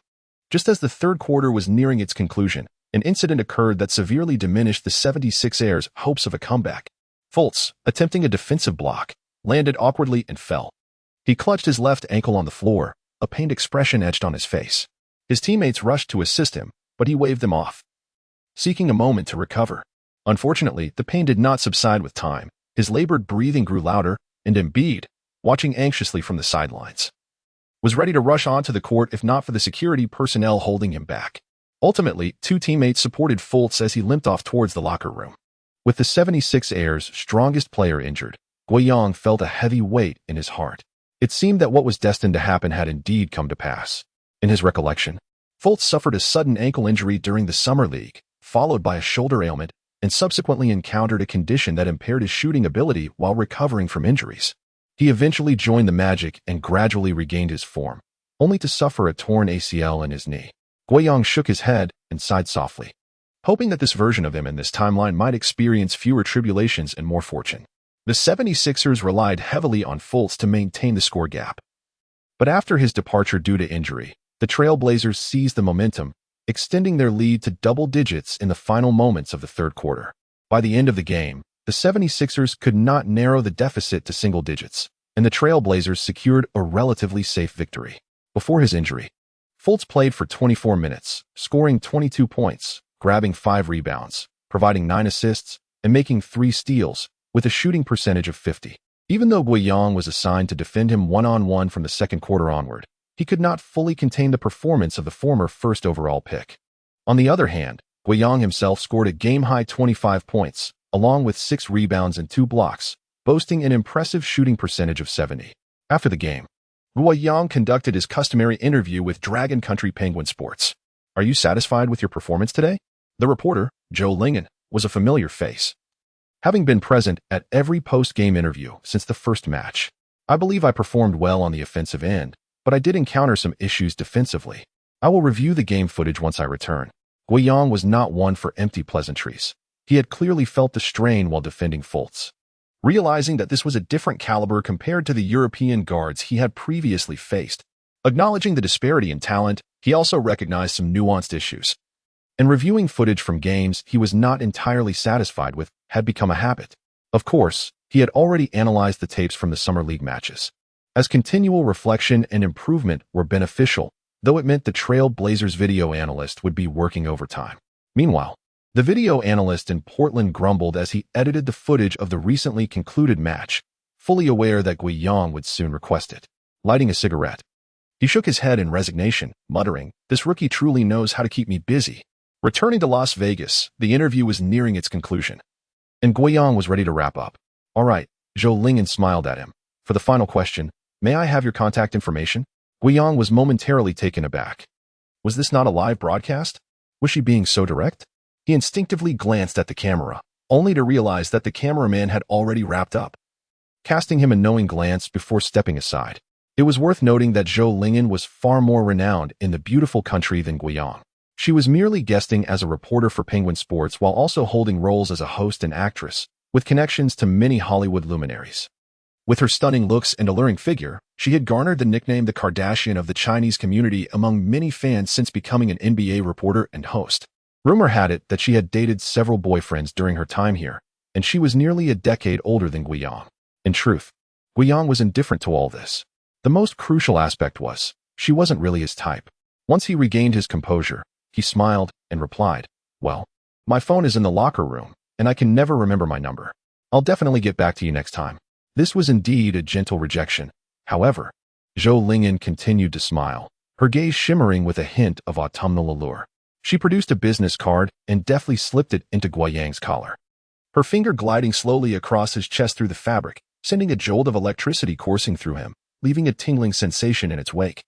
Just as the third quarter was nearing its conclusion, an incident occurred that severely diminished the 76ers' hopes of a comeback. Fultz, attempting a defensive block, landed awkwardly and fell. He clutched his left ankle on the floor, a pained expression etched on his face. His teammates rushed to assist him, but he waved them off, seeking a moment to recover. Unfortunately, the pain did not subside with time. His labored breathing grew louder, and Embiid, watching anxiously from the sidelines, was ready to rush onto the court if not for the security personnel holding him back. Ultimately, 2 teammates supported Fultz as he limped off towards the locker room. With the 76ers' strongest player injured, Guoyang felt a heavy weight in his heart. It seemed that what was destined to happen had indeed come to pass. In his recollection, Fultz suffered a sudden ankle injury during the Summer League, followed by a shoulder ailment, and subsequently encountered a condition that impaired his shooting ability while recovering from injuries. He eventually joined the Magic and gradually regained his form, only to suffer a torn ACL in his knee. Guiyang shook his head and sighed softly, hoping that this version of him in this timeline might experience fewer tribulations and more fortune. The 76ers relied heavily on Fultz to maintain the score gap. But after his departure due to injury, the Trailblazers seized the momentum, extending their lead to double digits in the final moments of the third quarter. By the end of the game, the 76ers could not narrow the deficit to single digits, and the Trailblazers secured a relatively safe victory. Before his injury, Fultz played for 24 minutes, scoring 22 points, grabbing 5 rebounds, providing 9 assists, and making 3 steals, with a shooting percentage of 50. Even though Guiyang was assigned to defend him one-on-one from the second quarter onward, he could not fully contain the performance of the former first overall pick. On the other hand, Guiyang himself scored a game-high 25 points, along with 6 rebounds and 2 blocks, boasting an impressive shooting percentage of 70. After the game, Guiyang conducted his customary interview with Dragon Country Penguin Sports. "Are you satisfied with your performance today?" The reporter, Joe Lingen, was a familiar face, having been present at every post-game interview since the first match. "I believe I performed well on the offensive end, but I did encounter some issues defensively. I will review the game footage once I return." Guiyang was not one for empty pleasantries. He had clearly felt the strain while defending Fultz. Realizing that this was a different caliber compared to the European guards he had previously faced, acknowledging the disparity in talent, he also recognized some nuanced issues. And reviewing footage from games he was not entirely satisfied with had become a habit. Of course, he had already analyzed the tapes from the Summer League matches, as continual reflection and improvement were beneficial, though it meant the Trailblazers video analyst would be working overtime. Meanwhile, the video analyst in Portland grumbled as he edited the footage of the recently concluded match, fully aware that Guiyang would soon request it. Lighting a cigarette, he shook his head in resignation, muttering, "This rookie truly knows how to keep me busy." Returning to Las Vegas, the interview was nearing its conclusion, and Guiyang was ready to wrap up. "All right," Joe Lingen smiled at him. "For the final question, may I have your contact information?" Guiyang was momentarily taken aback. Was this not a live broadcast? Was she being so direct? He instinctively glanced at the camera, only to realize that the cameraman had already wrapped up, casting him a knowing glance before stepping aside. It was worth noting that Joe Lingen was far more renowned in the beautiful country than Guiyang. She was merely guesting as a reporter for Penguin Sports while also holding roles as a host and actress, with connections to many Hollywood luminaries. With her stunning looks and alluring figure, she had garnered the nickname the Kardashian of the Chinese community among many fans since becoming an NBA reporter and host. Rumor had it that she had dated several boyfriends during her time here, and she was nearly a decade older than Guiyang. In truth, Guiyang was indifferent to all this. The most crucial aspect was, she wasn't really his type. Once he regained his composure, he smiled and replied, "Well, my phone is in the locker room, and I can never remember my number. I'll definitely get back to you next time." This was indeed a gentle rejection. However, Joe Lingen continued to smile, her gaze shimmering with a hint of autumnal allure. She produced a business card and deftly slipped it into Guiyang's collar, her finger gliding slowly across his chest through the fabric, sending a jolt of electricity coursing through him, leaving a tingling sensation in its wake,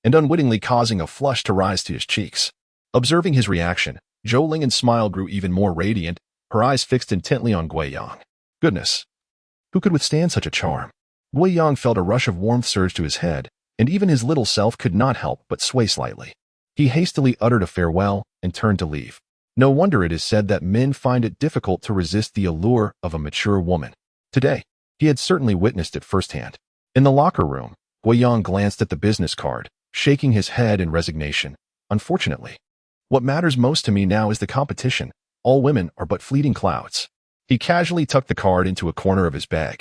and unwittingly causing a flush to rise to his cheeks. Observing his reaction, Joe Lingen's smile grew even more radiant, her eyes fixed intently on Guiyang. Goodness, who could withstand such a charm? Guiyang felt a rush of warmth surge to his head, and even his little self could not help but sway slightly. He hastily uttered a farewell and turned to leave. No wonder it is said that men find it difficult to resist the allure of a mature woman. Today, he had certainly witnessed it firsthand. In the locker room, Guiyang glanced at the business card, shaking his head in resignation. "Unfortunately, what matters most to me now is the competition. All women are but fleeting clouds." He casually tucked the card into a corner of his bag,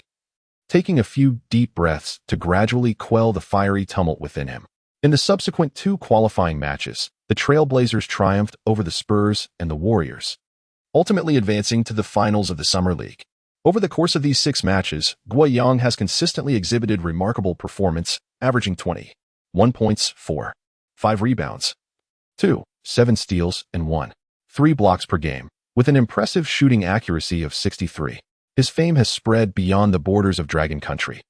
taking a few deep breaths to gradually quell the fiery tumult within him. In the subsequent 2 qualifying matches, the Trailblazers triumphed over the Spurs and the Warriors, ultimately advancing to the finals of the Summer League. Over the course of these 6 matches, Guiyang has consistently exhibited remarkable performance, averaging 21 points, 5 rebounds, 7 steals, and 3 blocks per game, with an impressive shooting accuracy of 63. His fame has spread beyond the borders of Dragon Country,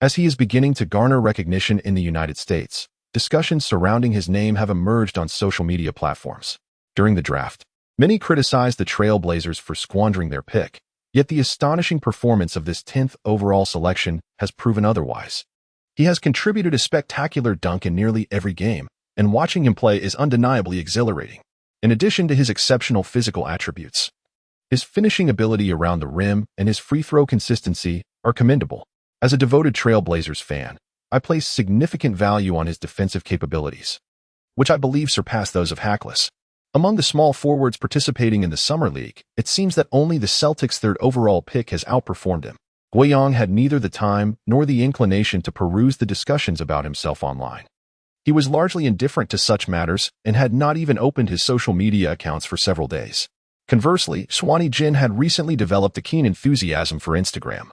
As he is beginning to garner recognition in the United States, discussions surrounding his name have emerged on social media platforms. During the draft, many criticized the Trailblazers for squandering their pick, yet the astonishing performance of this 10th overall selection has proven otherwise. He has contributed a spectacular dunk in nearly every game, and watching him play is undeniably exhilarating. In addition to his exceptional physical attributes, his finishing ability around the rim and his free throw consistency are commendable. As a devoted Trailblazers fan, I place significant value on his defensive capabilities, which I believe surpass those of Harkless. Among the small forwards participating in the Summer League, it seems that only the Celtics' third overall pick has outperformed him. Guiyang had neither the time nor the inclination to peruse the discussions about himself online. He was largely indifferent to such matters and had not even opened his social media accounts for several days. Conversely, Swanee Jin had recently developed a keen enthusiasm for Instagram.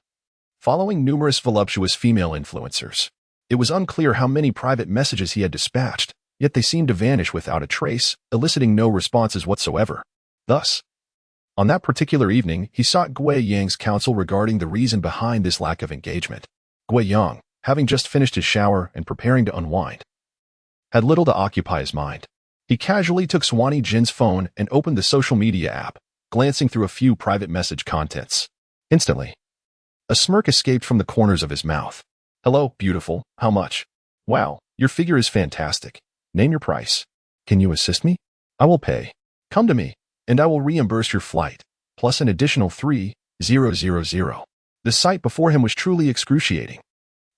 Following numerous voluptuous female influencers, it was unclear how many private messages he had dispatched, yet they seemed to vanish without a trace, eliciting no responses whatsoever. Thus, on that particular evening, he sought Guiyang's counsel regarding the reason behind this lack of engagement. Guiyang, having just finished his shower and preparing to unwind, had little to occupy his mind. He casually took Swanee Jin's phone and opened the social media app, glancing through a few private message contents. Instantly, a smirk escaped from the corners of his mouth. "Hello, beautiful. How much? Wow, your figure is fantastic. Name your price. Can you assist me? I will pay. Come to me, and I will reimburse your flight, plus an additional 3,000. The sight before him was truly excruciating.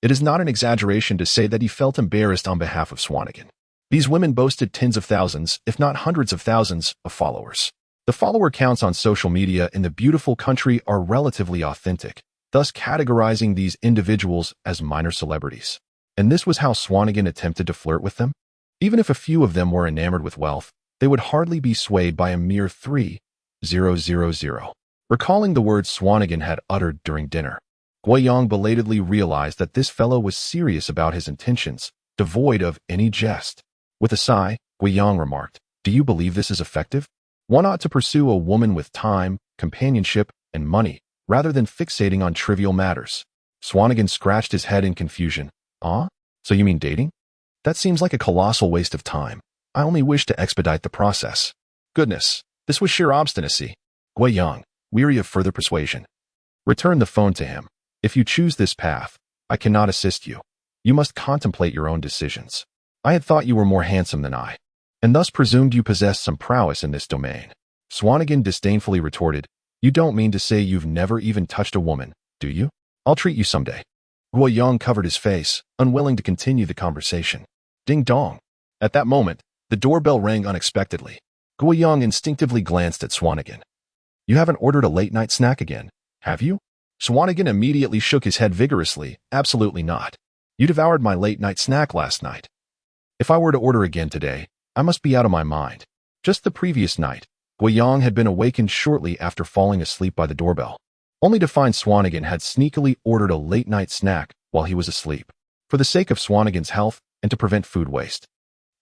It is not an exaggeration to say that he felt embarrassed on behalf of Swanigan. These women boasted tens of thousands, if not hundreds of thousands, of followers. The follower counts on social media in the beautiful country are relatively authentic, thus categorizing these individuals as minor celebrities. And this was how Swanigan attempted to flirt with them? Even if a few of them were enamored with wealth, they would hardly be swayed by a mere 3,000. Recalling the words Swanigan had uttered during dinner, Guiyang belatedly realized that this fellow was serious about his intentions, devoid of any jest. With a sigh, Guiyang remarked, "Do you believe this is effective? One ought to pursue a woman with time, companionship, and money, rather than fixating on trivial matters." Swanigan scratched his head in confusion. "Ah? So you mean dating? That seems like a colossal waste of time. I only wish to expedite the process." Goodness, this was sheer obstinacy. Guiyang, weary of further persuasion, returned the phone to him. "If you choose this path, I cannot assist you. You must contemplate your own decisions. I had thought you were more handsome than I, and thus presumed you possessed some prowess in this domain." Swanigan disdainfully retorted, "You don't mean to say you've never even touched a woman, do you? I'll treat you someday." Guiyang covered his face, unwilling to continue the conversation. Ding dong. At that moment, the doorbell rang unexpectedly. Guiyang instinctively glanced at Swanigan. "You haven't ordered a late-night snack again, have you?" Swanigan immediately shook his head vigorously. "Absolutely not. You devoured my late-night snack last night. If I were to order again today, I must be out of my mind." Just the previous night, Guiyang had been awakened shortly after falling asleep by the doorbell, only to find Swanigan had sneakily ordered a late-night snack while he was asleep. For the sake of Swanigan's health and to prevent food waste,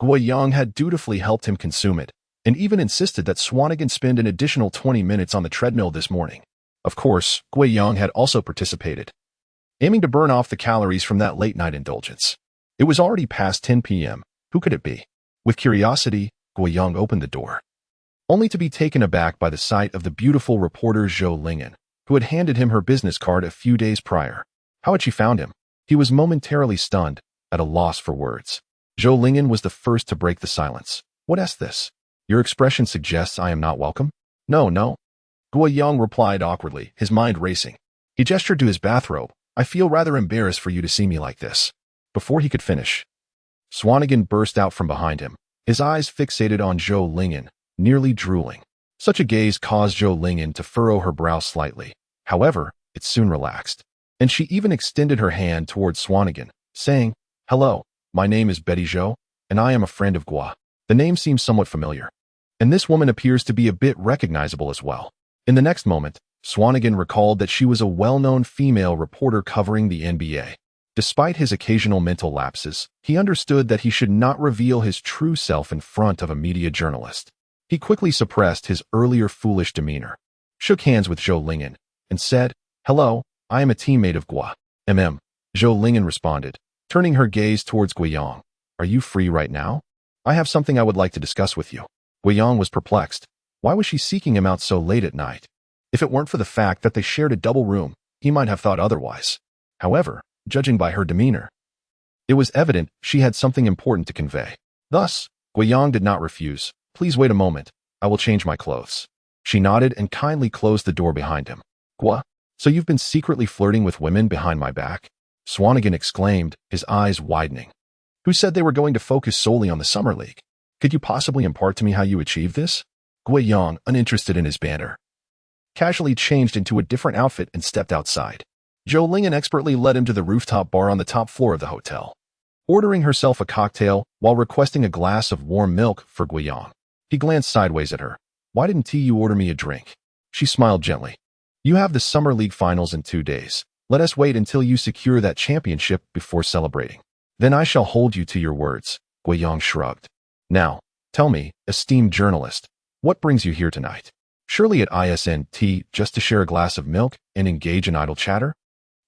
Guiyang had dutifully helped him consume it, and even insisted that Swanigan spend an additional 20 minutes on the treadmill this morning. Of course, Guiyang had also participated, aiming to burn off the calories from that late-night indulgence. It was already past 10 p.m. Who could it be? With curiosity, Guiyang opened the door, only to be taken aback by the sight of the beautiful reporter Zhou Lingyan, who had handed him her business card a few days prior. How had she found him? He was momentarily stunned, at a loss for words. Zhou Lingyan was the first to break the silence. "What is this? Your expression suggests I am not welcome?" No. Guiyang replied awkwardly, his mind racing. He gestured to his bathrobe. "I feel rather embarrassed for you to see me like this." Before he could finish, Swanigan burst out from behind him, his eyes fixated on Zhou Lingyan, nearly drooling. Such a gaze caused Zhou Lingyan to furrow her brow slightly. However, it soon relaxed, and she even extended her hand towards Swanigan, saying, "Hello, my name is Betty Zhou, and I am a friend of Gua." The name seems somewhat familiar, and this woman appears to be a bit recognizable as well. In the next moment, Swanigan recalled that she was a well-known female reporter covering the NBA. Despite his occasional mental lapses, he understood that he should not reveal his true self in front of a media journalist. He quickly suppressed his earlier foolish demeanor, shook hands with Zhou Lingyan, and said, "Hello, I am a teammate of Gua. Zhou Lingyan responded, turning her gaze towards Guiyang. Are you free right now? I have something I would like to discuss with you. Guiyang was perplexed. Why was she seeking him out so late at night? If it weren't for the fact that they shared a double room, he might have thought otherwise. However, judging by her demeanor, it was evident she had something important to convey. Thus, Guiyang did not refuse. Please wait a moment. I will change my clothes. She nodded and kindly closed the door behind him. Gua, so you've been secretly flirting with women behind my back? Swanigan exclaimed, his eyes widening. Who said they were going to focus solely on the Summer League? Could you possibly impart to me how you achieved this? Guiyang, uninterested in his banter, casually changed into a different outfit and stepped outside. Zhou Lingyan expertly led him to the rooftop bar on the top floor of the hotel, ordering herself a cocktail while requesting a glass of warm milk for Guiyang. He glanced sideways at her. Why didn't you order me a drink? She smiled gently. You have the Summer League finals in 2 days. Let us wait until you secure that championship before celebrating. Then I shall hold you to your words. Guiyang shrugged. Now, tell me, esteemed journalist, what brings you here tonight? Surely at ISNT just to share a glass of milk and engage in idle chatter?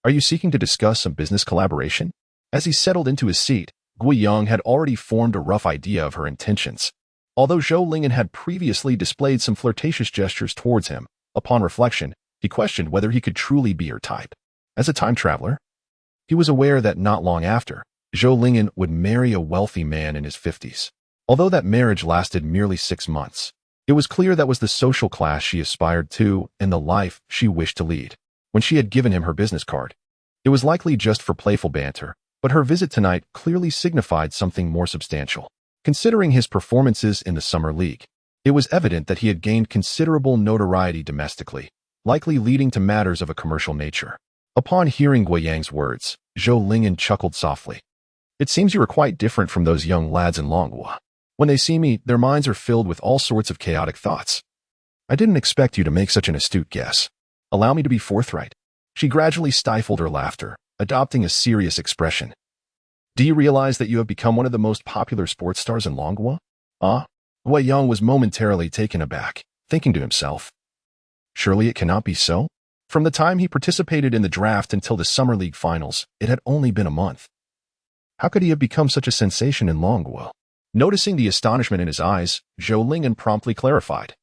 Are you seeking to discuss some business collaboration? As he settled into his seat, Guiyang had already formed a rough idea of her intentions. Although Zhou Lingyan had previously displayed some flirtatious gestures towards him, upon reflection, he questioned whether he could truly be her type. As a time traveler, he was aware that not long after, Zhou Lingyan would marry a wealthy man in his 50s. Although that marriage lasted merely 6 months, it was clear that was the social class she aspired to and the life she wished to lead. When she had given him her business card, it was likely just for playful banter, but her visit tonight clearly signified something more substantial. Considering his performances in the Summer League, it was evident that he had gained considerable notoriety domestically, likely leading to matters of a commercial nature. Upon hearing Guiyang's words, Zhou Lingyan chuckled softly. It seems you are quite different from those young lads in Longhua. When they see me, their minds are filled with all sorts of chaotic thoughts. I didn't expect you to make such an astute guess. Allow me to be forthright. She gradually stifled her laughter, adopting a serious expression. Do you realize that you have become one of the most popular sports stars in Longhua? Guiyang was momentarily taken aback, thinking to himself. Surely it cannot be so? From the time he participated in the draft until the Summer League finals, it had only been a month. How could he have become such a sensation in Longhua? Noticing the astonishment in his eyes, Zhou Lingyan promptly clarified.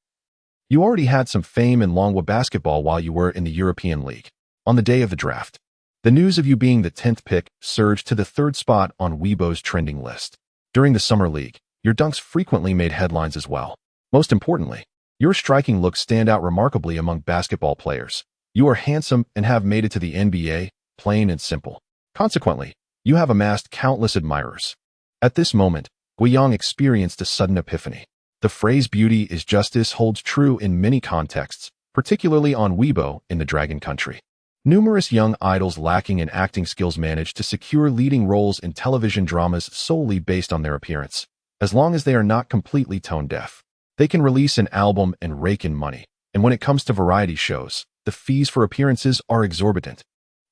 You already had some fame in Longhua basketball while you were in the European League. On the day of the draft, the news of you being the 10th pick surged to the 3rd spot on Weibo's trending list. During the Summer League, your dunks frequently made headlines as well. Most importantly, your striking looks stand out remarkably among basketball players. You are handsome and have made it to the NBA, plain and simple. Consequently, you have amassed countless admirers. At this moment, Guiyang experienced a sudden epiphany. The phrase beauty is justice holds true in many contexts, particularly on Weibo in the Dragon Country. Numerous young idols lacking in acting skills manage to secure leading roles in television dramas solely based on their appearance. As long as they are not completely tone-deaf, they can release an album and rake in money. And when it comes to variety shows, the fees for appearances are exorbitant.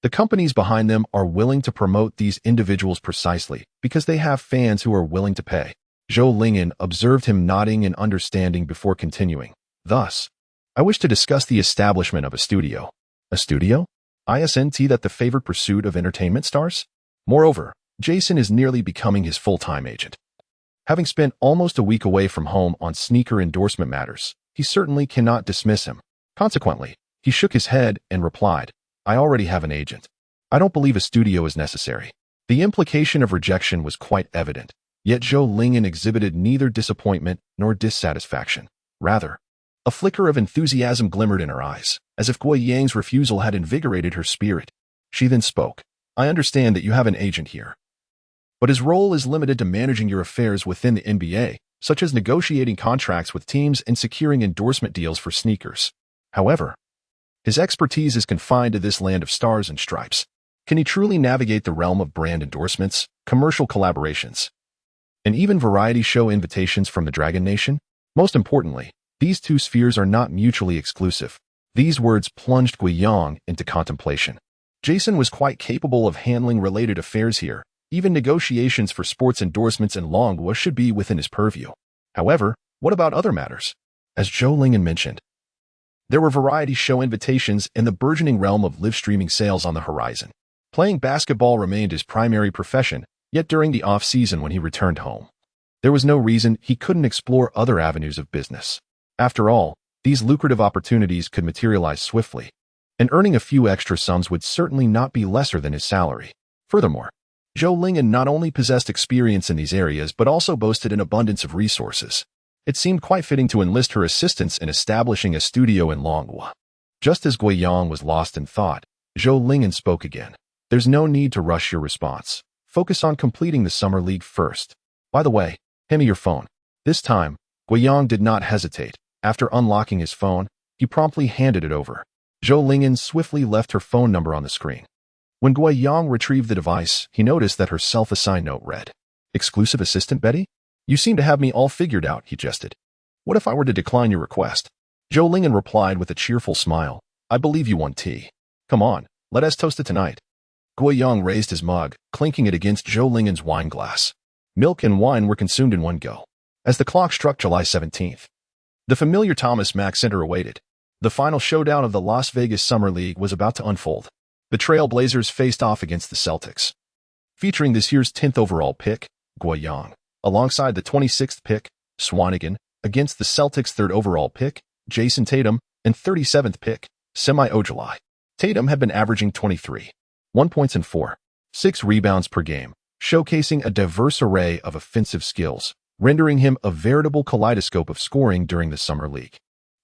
The companies behind them are willing to promote these individuals precisely because they have fans who are willing to pay. Zhou Lingyan observed him nodding in understanding before continuing. Thus, I wish to discuss the establishment of a studio. A studio? ISNT that the favored pursuit of entertainment stars? Moreover, Jason is nearly becoming his full-time agent. Having spent almost a week away from home on sneaker endorsement matters, he certainly cannot dismiss him. Consequently, he shook his head and replied, I already have an agent. I don't believe a studio is necessary. The implication of rejection was quite evident, yet Zhou Lingyan exhibited neither disappointment nor dissatisfaction. Rather, a flicker of enthusiasm glimmered in her eyes, as if Guiyang's refusal had invigorated her spirit. She then spoke. I understand that you have an agent here, but his role is limited to managing your affairs within the NBA, such as negotiating contracts with teams and securing endorsement deals for sneakers. However, his expertise is confined to this land of stars and stripes. Can he truly navigate the realm of brand endorsements, commercial collaborations, and even variety show invitations from the Dragon Nation? Most importantly, these two spheres are not mutually exclusive. These words plunged Guiyang into contemplation. Jason was quite capable of handling related affairs here. Even negotiations for sports endorsements in Longhua should be within his purview. However, what about other matters? As Zhou Lingyan mentioned, there were variety show invitations and the burgeoning realm of live streaming sales on the horizon. Playing basketball remained his primary profession, yet during the off-season when he returned home, there was no reason he couldn't explore other avenues of business. After all, these lucrative opportunities could materialize swiftly, and earning a few extra sums would certainly not be lesser than his salary. Furthermore, Zhou Lingyan not only possessed experience in these areas but also boasted an abundance of resources. It seemed quite fitting to enlist her assistance in establishing a studio in Longhua. Just as Guiyang was lost in thought, Zhou Lingyan spoke again. There's no need to rush your response. Focus on completing the summer league first. By the way, hand me your phone. This time, Guiyang did not hesitate. After unlocking his phone, he promptly handed it over. Zhou Lingyan swiftly left her phone number on the screen. When Guiyang retrieved the device, he noticed that her self-assigned note read, "Exclusive assistant Betty? You seem to have me all figured out," he jested. "What if I were to decline your request?" Zhou Lingyan replied with a cheerful smile, "I believe you want tea. Come on, let us toast it tonight." Guiyang raised his mug, clinking it against Zhou Lingyan's wine glass. Milk and wine were consumed in one go. As the clock struck July 17th, the familiar Thomas Mack Center awaited. The final showdown of the Las Vegas Summer League was about to unfold. The Trail Blazers faced off against the Celtics, featuring this year's 10th overall pick, Guiyang, alongside the 26th pick, Swanigan, against the Celtics' 3rd overall pick, Jason Tatum, and 37th pick, Semi Ojeleye. Tatum had been averaging 23.1 points and 4.6 rebounds per game, showcasing a diverse array of offensive skills, rendering him a veritable kaleidoscope of scoring during the Summer League.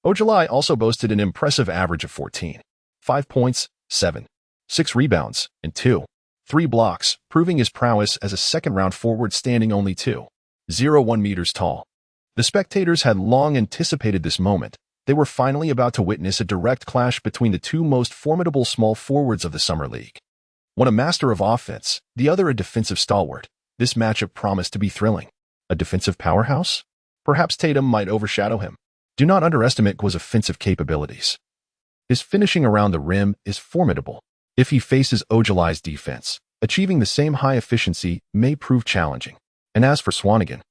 Ojeleye also boasted an impressive average of 14.5 points, 7.6 rebounds, and 2.3 blocks, proving his prowess as a second-round forward standing only 2.01 meters tall. The spectators had long anticipated this moment. They were finally about to witness a direct clash between the two most formidable small forwards of the Summer League. One a master of offense, the other a defensive stalwart. This matchup promised to be thrilling. A defensive powerhouse? Perhaps Tatum might overshadow him. Do not underestimate Gui's offensive capabilities. His finishing around the rim is formidable. If he faces Ojeleye's defense, achieving the same high efficiency may prove challenging. And as for Swanigan,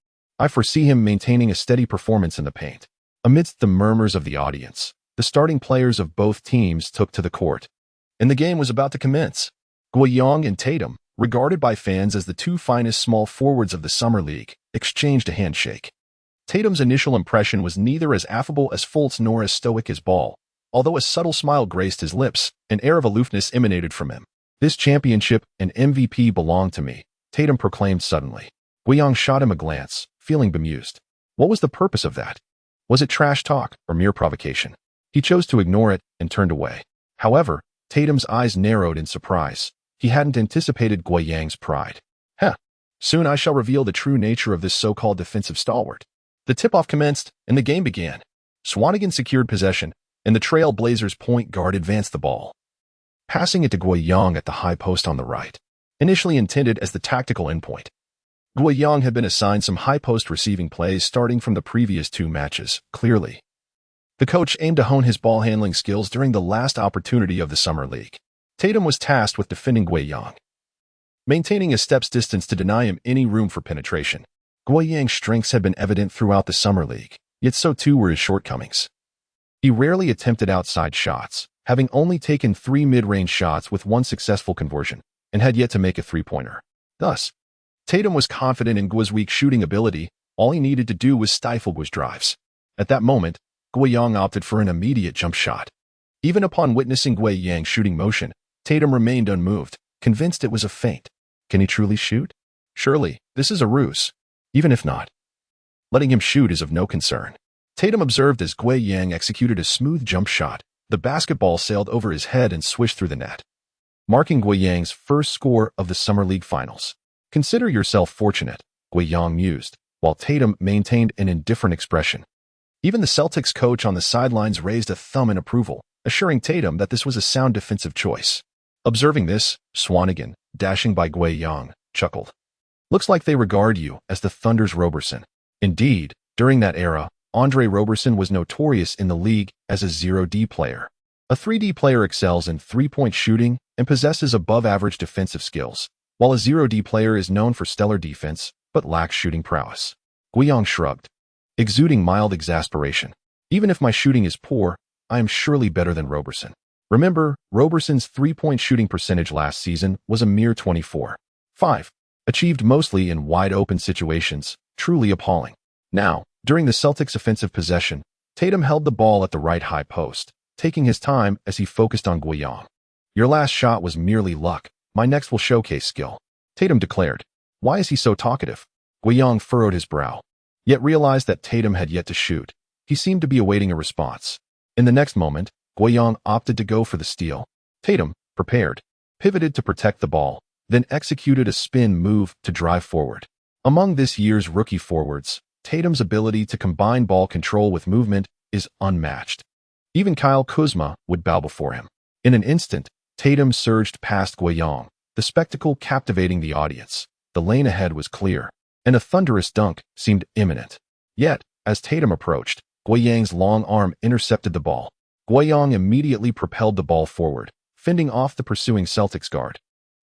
I foresee him maintaining a steady performance in the paint. Amidst the murmurs of the audience, the starting players of both teams took to the court, and the game was about to commence. Guiyang and Tatum, regarded by fans as the two finest small forwards of the Summer League, exchanged a handshake. Tatum's initial impression was neither as affable as Fultz nor as stoic as Ball. Although a subtle smile graced his lips, an air of aloofness emanated from him. "This championship and MVP belong to me," Tatum proclaimed suddenly. Guiyang shot him a glance, feeling bemused. What was the purpose of that? Was it trash talk or mere provocation? He chose to ignore it and turned away. However, Tatum's eyes narrowed in surprise. He hadn't anticipated Guiyang's pride. Soon I shall reveal the true nature of this so-called defensive stalwart. The tip-off commenced, and the game began. Swanigan secured possession, and the Trail Blazers' point guard advanced the ball, passing it to Guiyang at the high post on the right. Initially intended as the tactical endpoint, Guiyang had been assigned some high-post receiving plays starting from the previous two matches, clearly. The coach aimed to hone his ball-handling skills during the last opportunity of the Summer League. Tatum was tasked with defending Guiyang, maintaining a step's distance to deny him any room for penetration. Guiyang's strengths had been evident throughout the Summer League, yet so too were his shortcomings. He rarely attempted outside shots, having only taken 3 mid-range shots with 1 successful conversion, and had yet to make a three-pointer. Thus, Tatum was confident in Gui's weak shooting ability. All he needed to do was stifle Gui's drives. At that moment, Guiyang opted for an immediate jump shot. Even upon witnessing Guiyang's shooting motion, Tatum remained unmoved, convinced it was a feint. Can he truly shoot? Surely, this is a ruse. Even if not, letting him shoot is of no concern. Tatum observed as Guiyang executed a smooth jump shot. The basketball sailed over his head and swished through the net, marking Guiyang's first score of the Summer League Finals. Consider yourself fortunate, Guiyang mused, while Tatum maintained an indifferent expression. Even the Celtics coach on the sidelines raised a thumb in approval, assuring Tatum that this was a sound defensive choice. Observing this, Swanigan, dashing by Guiyang, chuckled. "Looks like they regard you as the Thunder's Roberson." Indeed, during that era, Andre Roberson was notorious in the league as a 0D player. A 3D player excels in three-point shooting and possesses above-average defensive skills, while a 0D player is known for stellar defense but lacks shooting prowess. Guiyang shrugged, exuding mild exasperation. "Even if my shooting is poor, I am surely better than Roberson." Remember, Roberson's three-point shooting percentage last season was a mere 24.5, achieved mostly in wide-open situations, truly appalling. Now, during the Celtics' offensive possession, Tatum held the ball at the right high post, taking his time as he focused on Guiyang. "Your last shot was merely luck. My next will showcase skill," Tatum declared. Why is he so talkative? Guiyang furrowed his brow, yet realized that Tatum had yet to shoot. He seemed to be awaiting a response. In the next moment, Guiyang opted to go for the steal. Tatum, prepared, pivoted to protect the ball, then executed a spin move to drive forward. Among this year's rookie forwards, Tatum's ability to combine ball control with movement is unmatched. Even Kyle Kuzma would bow before him. In an instant, Tatum surged past Guiyang, the spectacle captivating the audience. The lane ahead was clear, and a thunderous dunk seemed imminent. Yet, as Tatum approached, Guiyang's long arm intercepted the ball. Guiyang immediately propelled the ball forward, fending off the pursuing Celtics guard.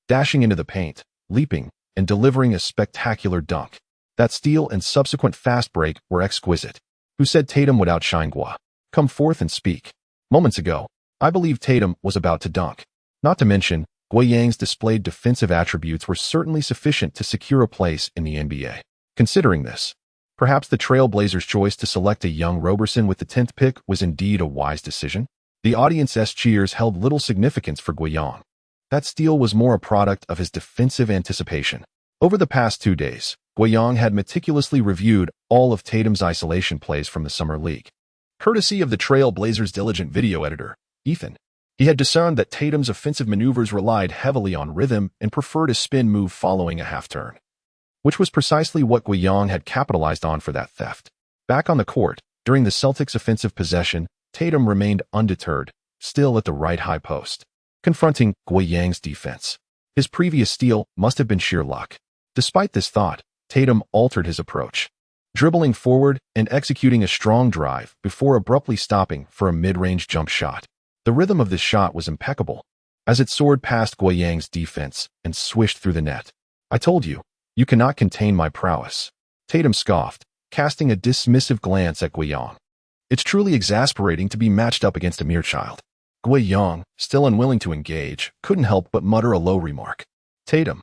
Dashing into the paint, leaping, and delivering a spectacular dunk. That steal and subsequent fast break were exquisite. Who said Tatum would outshine Gua? Come forth and speak. Moments ago, I believed Tatum was about to dunk. Not to mention, Guiyang's displayed defensive attributes were certainly sufficient to secure a place in the NBA. Considering this, perhaps the Trailblazers' choice to select a young Roberson with the 10th pick was indeed a wise decision. The audience's cheers held little significance for Guiyang. That steal was more a product of his defensive anticipation. Over the past 2 days, Guiyang had meticulously reviewed all of Tatum's isolation plays from the Summer League. Courtesy of the Trailblazers' diligent video editor, Ethan, he had discerned that Tatum's offensive maneuvers relied heavily on rhythm and preferred a spin move following a half-turn, which was precisely what Guiyang had capitalized on for that theft. Back on the court, during the Celtics' offensive possession, Tatum remained undeterred, still at the right high post, confronting Guiyang's defense. His previous steal must have been sheer luck. Despite this thought, Tatum altered his approach, dribbling forward and executing a strong drive before abruptly stopping for a mid-range jump shot. The rhythm of this shot was impeccable, as it soared past Guiyang's defense and swished through the net. "I told you, you cannot contain my prowess," Tatum scoffed, casting a dismissive glance at Guiyang. "It's truly exasperating to be matched up against a mere child." Guiyang, still unwilling to engage, couldn't help but mutter a low remark. Tatum,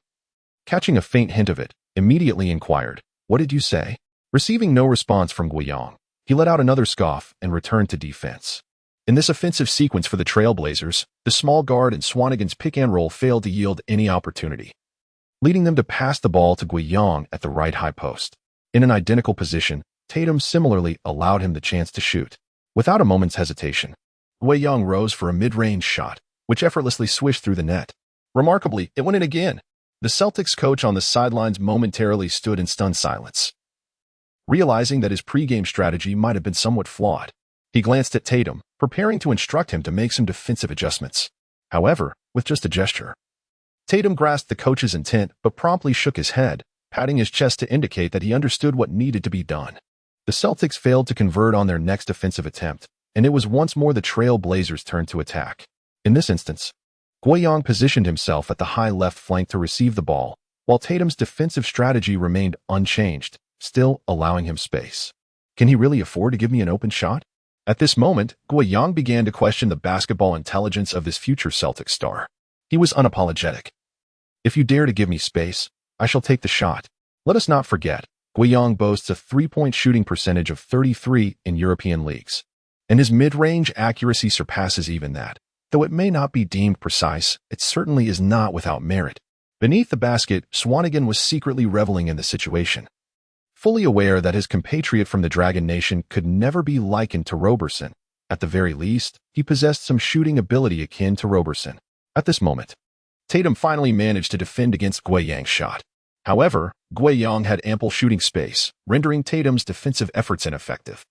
catching a faint hint of it, immediately inquired, "What did you say?" Receiving no response from Guiyang, he let out another scoff and returned to defense. In this offensive sequence for the Trailblazers, the small guard and Swanigan's pick-and-roll failed to yield any opportunity, leading them to pass the ball to Guiyang at the right high post. In an identical position, Tatum similarly allowed him the chance to shoot. Without a moment's hesitation, Guiyang rose for a mid-range shot, which effortlessly swished through the net. Remarkably, it went in again. The Celtics coach on the sidelines momentarily stood in stunned silence, realizing that his pregame strategy might have been somewhat flawed. He glanced at Tatum, preparing to instruct him to make some defensive adjustments. However, with just a gesture, Tatum grasped the coach's intent but promptly shook his head, patting his chest to indicate that he understood what needed to be done. The Celtics failed to convert on their next offensive attempt, and it was once more the Trailblazers' turn to attack. In this instance, Guiyang positioned himself at the high left flank to receive the ball, while Tatum's defensive strategy remained unchanged, still allowing him space. Can he really afford to give me an open shot? At this moment, Guiyang began to question the basketball intelligence of this future Celtics star. He was unapologetic. "If you dare to give me space, I shall take the shot." Let us not forget, Guiyang boasts a three-point shooting percentage of 33 in European leagues, and his mid-range accuracy surpasses even that. Though it may not be deemed precise, it certainly is not without merit. Beneath the basket, Swanigan was secretly reveling in the situation, fully aware that his compatriot from the Dragon Nation could never be likened to Roberson. At the very least, he possessed some shooting ability akin to Roberson. At this moment, Tatum finally managed to defend against Guiyang's shot. However, Guiyang had ample shooting space, rendering Tatum's defensive efforts ineffective,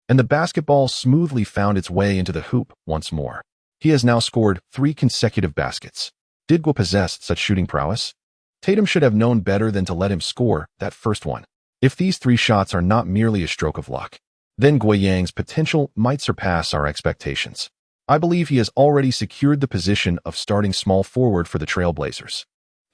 and the basketball smoothly found its way into the hoop once more. He has now scored 3 consecutive baskets. Did Gua possess such shooting prowess? Tatum should have known better than to let him score that first one. If these 3 shots are not merely a stroke of luck, then Guiyang's potential might surpass our expectations. I believe he has already secured the position of starting small forward for the Trailblazers.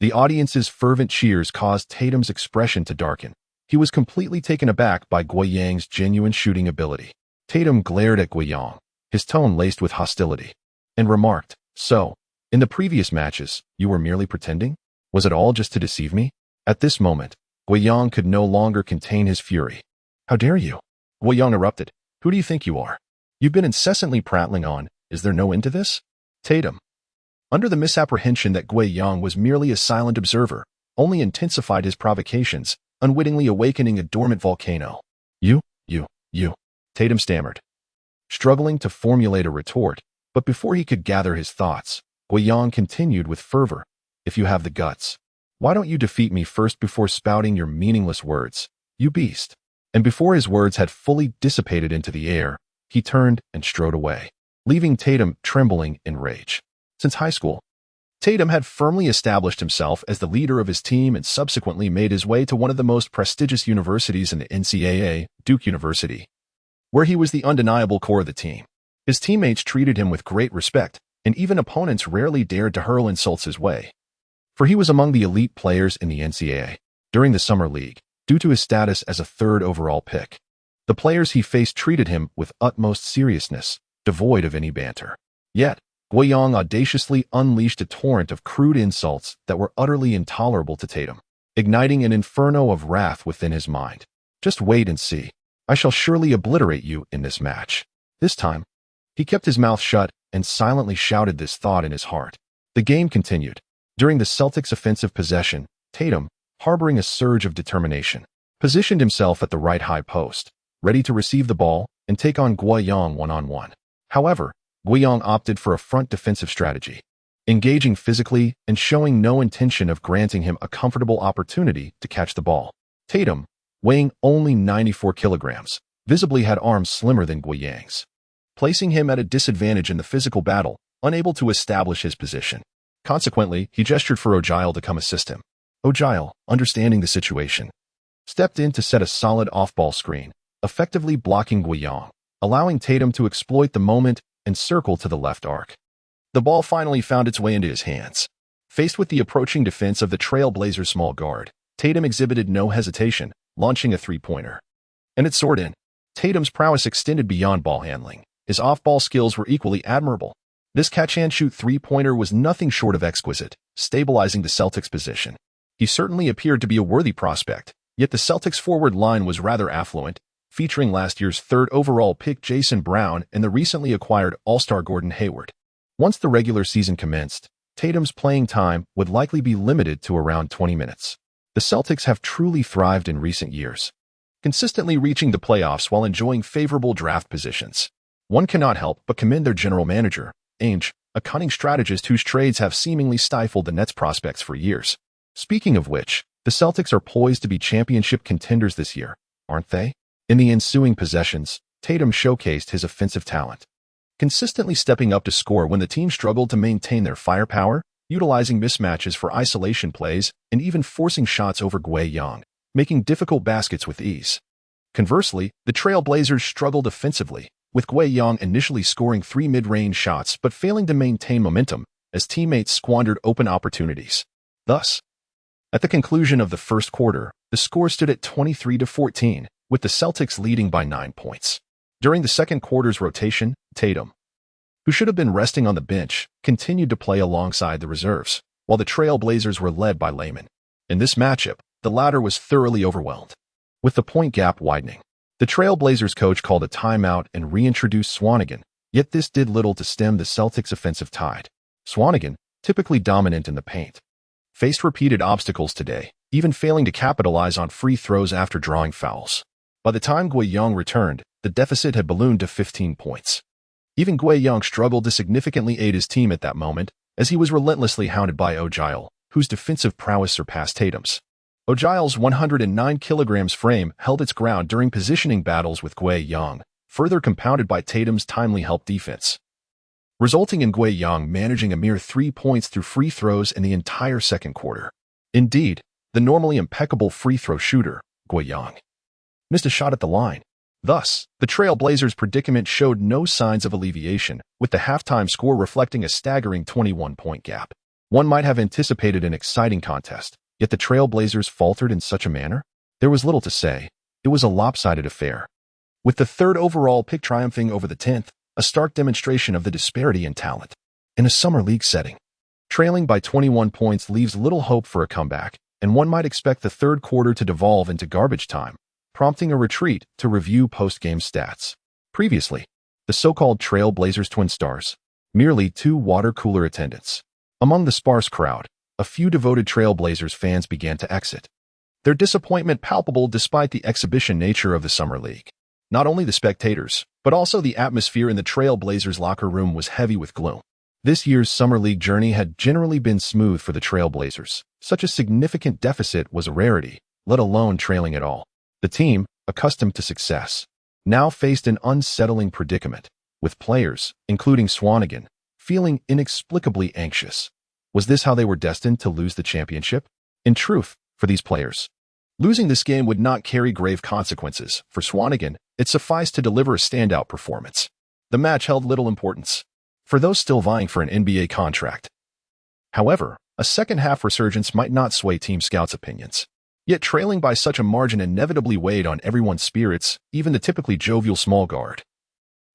The audience's fervent cheers caused Tatum's expression to darken. He was completely taken aback by Guiyang's genuine shooting ability. Tatum glared at Guiyang, his tone laced with hostility. and remarked, "So, in the previous matches, you were merely pretending? Was it all just to deceive me?" At this moment, Guiyang could no longer contain his fury. "How dare you?" Guiyang erupted. "Who do you think you are? You've been incessantly prattling on. Is there no end to this?" Tatum, under the misapprehension that Guiyang was merely a silent observer, only intensified his provocations, unwittingly awakening a dormant volcano. You. Tatum stammered, struggling to formulate a retort, but before he could gather his thoughts, Guiyang continued with fervor, "If you have the guts, why don't you defeat me first before spouting your meaningless words, you beast?" And before his words had fully dissipated into the air, he turned and strode away, leaving Tatum trembling in rage. Since high school, Tatum had firmly established himself as the leader of his team and subsequently made his way to one of the most prestigious universities in the NCAA, Duke University, where he was the undeniable core of the team. His teammates treated him with great respect, and even opponents rarely dared to hurl insults his way, for he was among the elite players in the NCAA. During the Summer League, due to his status as a third overall pick, the players he faced treated him with utmost seriousness, devoid of any banter. Yet, Guiyang audaciously unleashed a torrent of crude insults that were utterly intolerable to Tatum, igniting an inferno of wrath within his mind. "Just wait and see. I shall surely obliterate you in this match." This time, he kept his mouth shut and silently shouted this thought in his heart. The game continued. During the Celtics' offensive possession, Tatum, harboring a surge of determination, positioned himself at the right high post, ready to receive the ball and take on Guiyang one-on-one. However, Guiyang opted for a front defensive strategy, engaging physically and showing no intention of granting him a comfortable opportunity to catch the ball. Tatum, weighing only 94 kilograms, visibly had arms slimmer than Guiyang's, placing him at a disadvantage in the physical battle, unable to establish his position. Consequently, he gestured for Ogile to come assist him. Ogile, understanding the situation, stepped in to set a solid off-ball screen, effectively blocking Guiyang, allowing Tatum to exploit the moment and circle to the left arc. The ball finally found its way into his hands. Faced with the approaching defense of the Trailblazers' small guard, Tatum exhibited no hesitation, launching a three-pointer, and it soared in. Tatum's prowess extended beyond ball handling. His off-ball skills were equally admirable. This catch-and-shoot three-pointer was nothing short of exquisite, stabilizing the Celtics' position. He certainly appeared to be a worthy prospect, yet the Celtics' forward line was rather affluent, featuring last year's third overall pick Jason Brown and the recently acquired All-Star Gordon Hayward. Once the regular season commenced, Tatum's playing time would likely be limited to around 20 minutes. The Celtics have truly thrived in recent years, consistently reaching the playoffs while enjoying favorable draft positions. One cannot help but commend their general manager, Ainge, a cunning strategist whose trades have seemingly stifled the Nets' prospects for years. Speaking of which, the Celtics are poised to be championship contenders this year, aren't they? In the ensuing possessions, Tatum showcased his offensive talent, consistently stepping up to score when the team struggled to maintain their firepower, utilizing mismatches for isolation plays, and even forcing shots over Guiyang, making difficult baskets with ease. Conversely, the Trailblazers struggled offensively, with Guiyang initially scoring 3 mid-range shots but failing to maintain momentum as teammates squandered open opportunities. Thus, at the conclusion of the first quarter, the score stood at 23-14, with the Celtics leading by 9 points. During the second quarter's rotation, Tatum, who should have been resting on the bench, continued to play alongside the reserves, while the Trailblazers were led by Layman. In this matchup, the latter was thoroughly overwhelmed. With the point gap widening, the Trailblazers coach called a timeout and reintroduced Swanigan, yet this did little to stem the Celtics' offensive tide. Swanigan, typically dominant in the paint, faced repeated obstacles today, even failing to capitalize on free throws after drawing fouls. By the time Guiyang returned, the deficit had ballooned to 15 points. Even Guiyang struggled to significantly aid his team at that moment, as he was relentlessly hounded by Ogile, whose defensive prowess surpassed Tatum's. Ogile's 109 kilograms frame held its ground during positioning battles with Guiyang, further compounded by Tatum's timely help defense, resulting in Guiyang managing a mere 3 points through free throws in the entire second quarter. Indeed, the normally impeccable free throw shooter, Guiyang, missed a shot at the line. Thus, the Trailblazers' predicament showed no signs of alleviation, with the halftime score reflecting a staggering 21-point gap. One might have anticipated an exciting contest, yet the Trailblazers faltered in such a manner? There was little to say. It was a lopsided affair, with the third overall pick triumphing over the 10th, a stark demonstration of the disparity in talent. in a summer league setting. Trailing by 21 points leaves little hope for a comeback, and one might expect the third quarter to devolve into garbage time, prompting a retreat to review post-game stats. Previously, the so-called Trail Blazers Twin Stars, merely 2 water cooler attendants. Among the sparse crowd, a few devoted Trail Blazers fans began to exit. Their disappointment palpable despite the exhibition nature of the summer league. Not only the spectators, but also the atmosphere in the Trail Blazers locker room was heavy with gloom. This year's summer league journey had generally been smooth for the Trail Blazers. Such a significant deficit was a rarity, let alone trailing at all. The team, accustomed to success, now faced an unsettling predicament, with players, including Swanigan, feeling inexplicably anxious. Was this how they were destined to lose the championship? In truth, for these players, losing this game would not carry grave consequences. For Swanigan, it sufficed to deliver a standout performance. The match held little importance for those still vying for an NBA contract. However, a second-half resurgence might not sway Team Scout's opinions. Yet trailing by such a margin inevitably weighed on everyone's spirits, even the typically jovial small guard.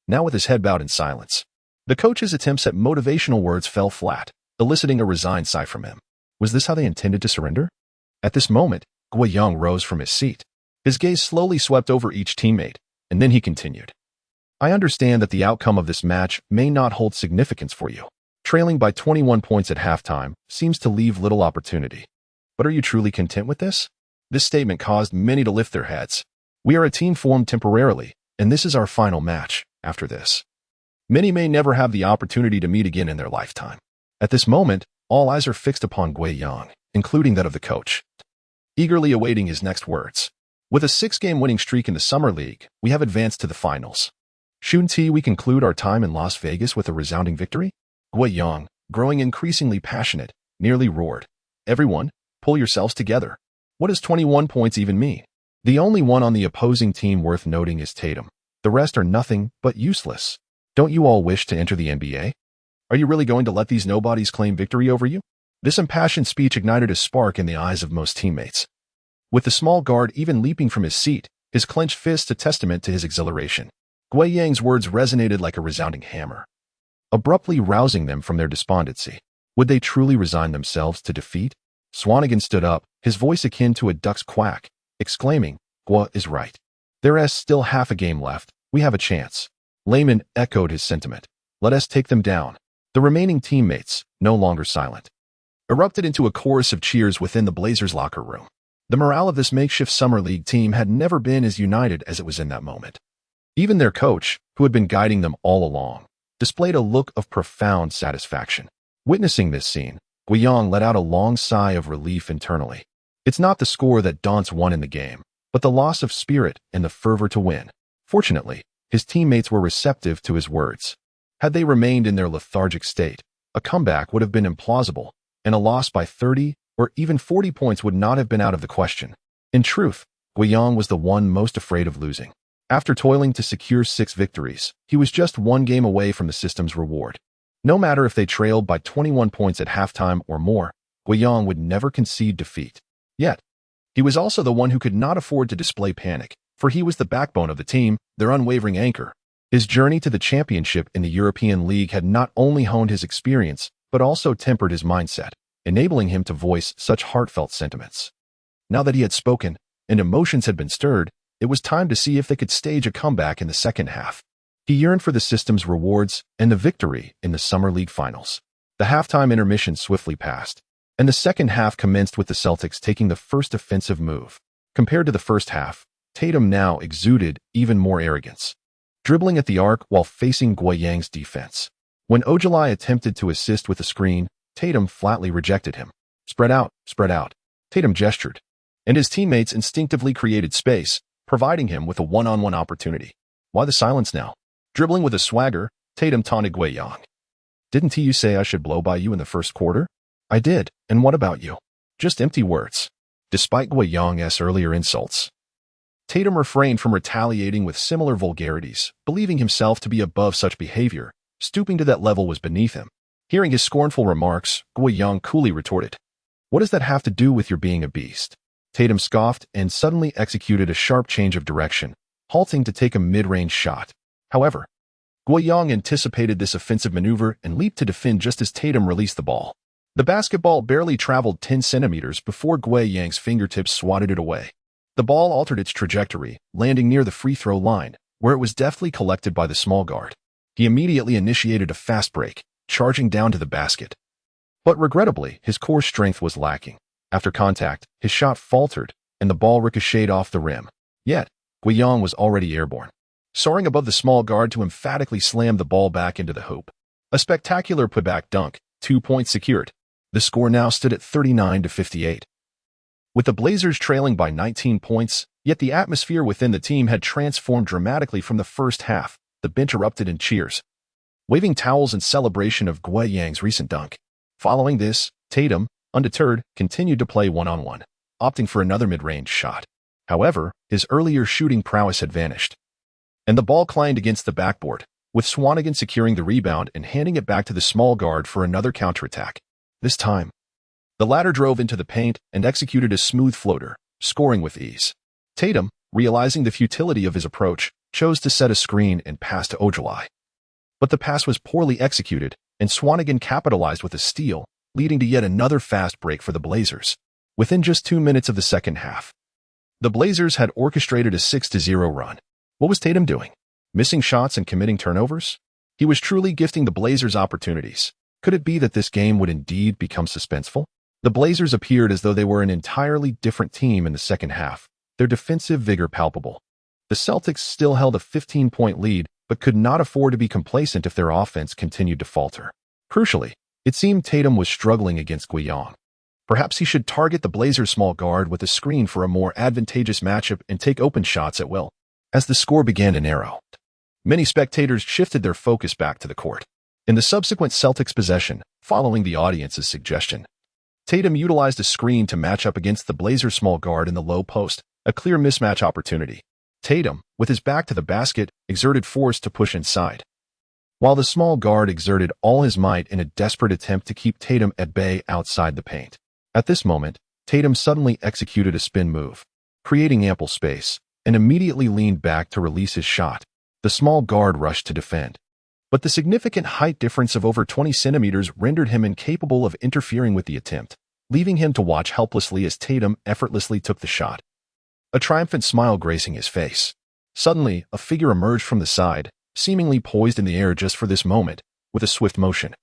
Now with his head bowed in silence, the coach's attempts at motivational words fell flat, eliciting a resigned sigh from him. Was this how they intended to surrender? At this moment, Guiyang rose from his seat. His gaze slowly swept over each teammate, and then he continued. I understand that the outcome of this match may not hold significance for you. Trailing by 21 points at halftime seems to leave little opportunity. But are you truly content with this? This statement caused many to lift their heads. We are a team formed temporarily, and this is our final match. After this, many may never have the opportunity to meet again in their lifetime. At this moment, all eyes are fixed upon Guiyang, including that of the coach, eagerly awaiting his next words. With a 6-game winning streak in the Summer League, we have advanced to the finals. Shouldn't we conclude our time in Las Vegas with a resounding victory? Guiyang, growing increasingly passionate, nearly roared. Everyone, pull yourselves together. What does 21 points even mean? The only one on the opposing team worth noting is Tatum. The rest are nothing but useless. Don't you all wish to enter the NBA? Are you really going to let these nobodies claim victory over you? This impassioned speech ignited a spark in the eyes of most teammates. With the small guard even leaping from his seat, his clenched fist a testament to his exhilaration. Guiyang's words resonated like a resounding hammer, abruptly rousing them from their despondency. Would they truly resign themselves to defeat? Swanigan stood up, his voice akin to a duck's quack, exclaiming, Gua is right. There is still half a game left. We have a chance. Layman echoed his sentiment. Let us take them down. The remaining teammates, no longer silent, erupted into a chorus of cheers within the Blazers' locker room. The morale of this makeshift summer league team had never been as united as it was in that moment. Even their coach, who had been guiding them all along, displayed a look of profound satisfaction. Witnessing this scene, Guiyang let out a long sigh of relief internally. It's not the score that daunts one in the game, but the loss of spirit and the fervor to win. Fortunately, his teammates were receptive to his words. Had they remained in their lethargic state, a comeback would have been implausible, and a loss by 30 or even 40 points would not have been out of the question. In truth, Guiyang was the one most afraid of losing. After toiling to secure 6 victories, he was just 1 game away from the system's reward. No matter if they trailed by 21 points at halftime or more, Guiyang would never concede defeat. Yet, he was also the one who could not afford to display panic, for he was the backbone of the team, their unwavering anchor. His journey to the championship in the European League had not only honed his experience, but also tempered his mindset, enabling him to voice such heartfelt sentiments. Now that he had spoken, and emotions had been stirred, it was time to see if they could stage a comeback in the second half. He yearned for the system's rewards and the victory in the Summer League Finals. The halftime intermission swiftly passed, and the second half commenced with the Celtics taking the first offensive move. Compared to the first half, Tatum now exuded even more arrogance, dribbling at the arc while facing Guiyang's defense. When Ojolai attempted to assist with a screen, Tatum flatly rejected him. Spread out, Tatum gestured, and his teammates instinctively created space, providing him with a one-on-one opportunity. Why the silence now? Dribbling with a swagger, Tatum taunted Guiyang. Didn't you say I should blow by you in the first quarter? I did, and what about you? Just empty words. Despite Guiyang's earlier insults, Tatum refrained from retaliating with similar vulgarities, believing himself to be above such behavior. Stooping to that level was beneath him. Hearing his scornful remarks, Guiyang coolly retorted, What does that have to do with your being a beast? Tatum scoffed and suddenly executed a sharp change of direction, halting to take a mid-range shot. However, Guiyang anticipated this offensive maneuver and leaped to defend just as Tatum released the ball. The basketball barely traveled 10 centimeters before Guiyang's fingertips swatted it away. The ball altered its trajectory, landing near the free throw line, where it was deftly collected by the small guard. He immediately initiated a fast break, charging down to the basket. But regrettably, his core strength was lacking. After contact, his shot faltered, and the ball ricocheted off the rim. Yet, Guiyang was already airborne, soaring above the small guard to emphatically slam the ball back into the hoop. A spectacular putback dunk, 2 points secured. The score now stood at 39-58. With the Blazers trailing by 19 points, yet the atmosphere within the team had transformed dramatically from the first half. The bench erupted in cheers, waving towels in celebration of Guiyang's recent dunk. Following this, Tatum, undeterred, continued to play one-on-one, opting for another mid-range shot. However, his earlier shooting prowess had vanished, and the ball clanged against the backboard, with Swanigan securing the rebound and handing it back to the small guard for another counterattack. This time, the latter drove into the paint and executed a smooth floater, scoring with ease. Tatum, realizing the futility of his approach, chose to set a screen and pass to Ojolai. But the pass was poorly executed, and Swanigan capitalized with a steal, leading to yet another fast break for the Blazers. Within just 2 minutes of the second half, the Blazers had orchestrated a 6-0 run. What was Tatum doing? Missing shots and committing turnovers? He was truly gifting the Blazers opportunities. Could it be that this game would indeed become suspenseful? The Blazers appeared as though they were an entirely different team in the second half, their defensive vigor palpable. The Celtics still held a 15-point lead, but could not afford to be complacent if their offense continued to falter. Crucially, it seemed Tatum was struggling against Guiyang. Perhaps he should target the Blazers' small guard with a screen for a more advantageous matchup and take open shots at will. As the score began to narrow, many spectators shifted their focus back to the court. In the subsequent Celtics possession, following the audience's suggestion, Tatum utilized a screen to match up against the Blazers' small guard in the low post, a clear mismatch opportunity. Tatum, with his back to the basket, exerted force to push inside, while the small guard exerted all his might in a desperate attempt to keep Tatum at bay outside the paint. At this moment, Tatum suddenly executed a spin move, creating ample space, and immediately leaned back to release his shot. The small guard rushed to defend, but the significant height difference of over 20 centimeters rendered him incapable of interfering with the attempt, leaving him to watch helplessly as Tatum effortlessly took the shot, a triumphant smile gracing his face. Suddenly, a figure emerged from the side, seemingly poised in the air just for this moment, with a swift motion.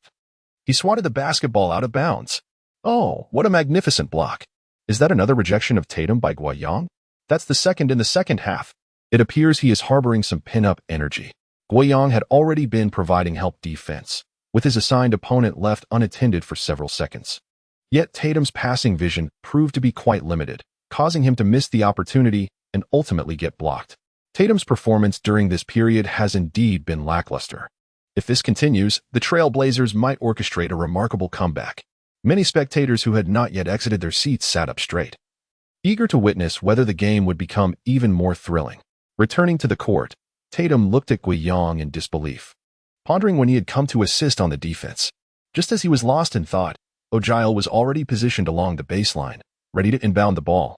He swatted the basketball out of bounds. Oh, what a magnificent block. Is that another rejection of Tatum by Guiyang? That's the second in the second half. It appears he is harboring some pin-up energy. Guiyang had already been providing help defense, with his assigned opponent left unattended for several seconds. Yet Tatum's passing vision proved to be quite limited, causing him to miss the opportunity and ultimately get blocked. Tatum's performance during this period has indeed been lackluster. If this continues, the Trail Blazers might orchestrate a remarkable comeback. Many spectators who had not yet exited their seats sat up straight, eager to witness whether the game would become even more thrilling. Returning to the court, Tatum looked at Guiyang in disbelief, pondering when he had come to assist on the defense. Just as he was lost in thought, Ojolai was already positioned along the baseline, ready to inbound the ball,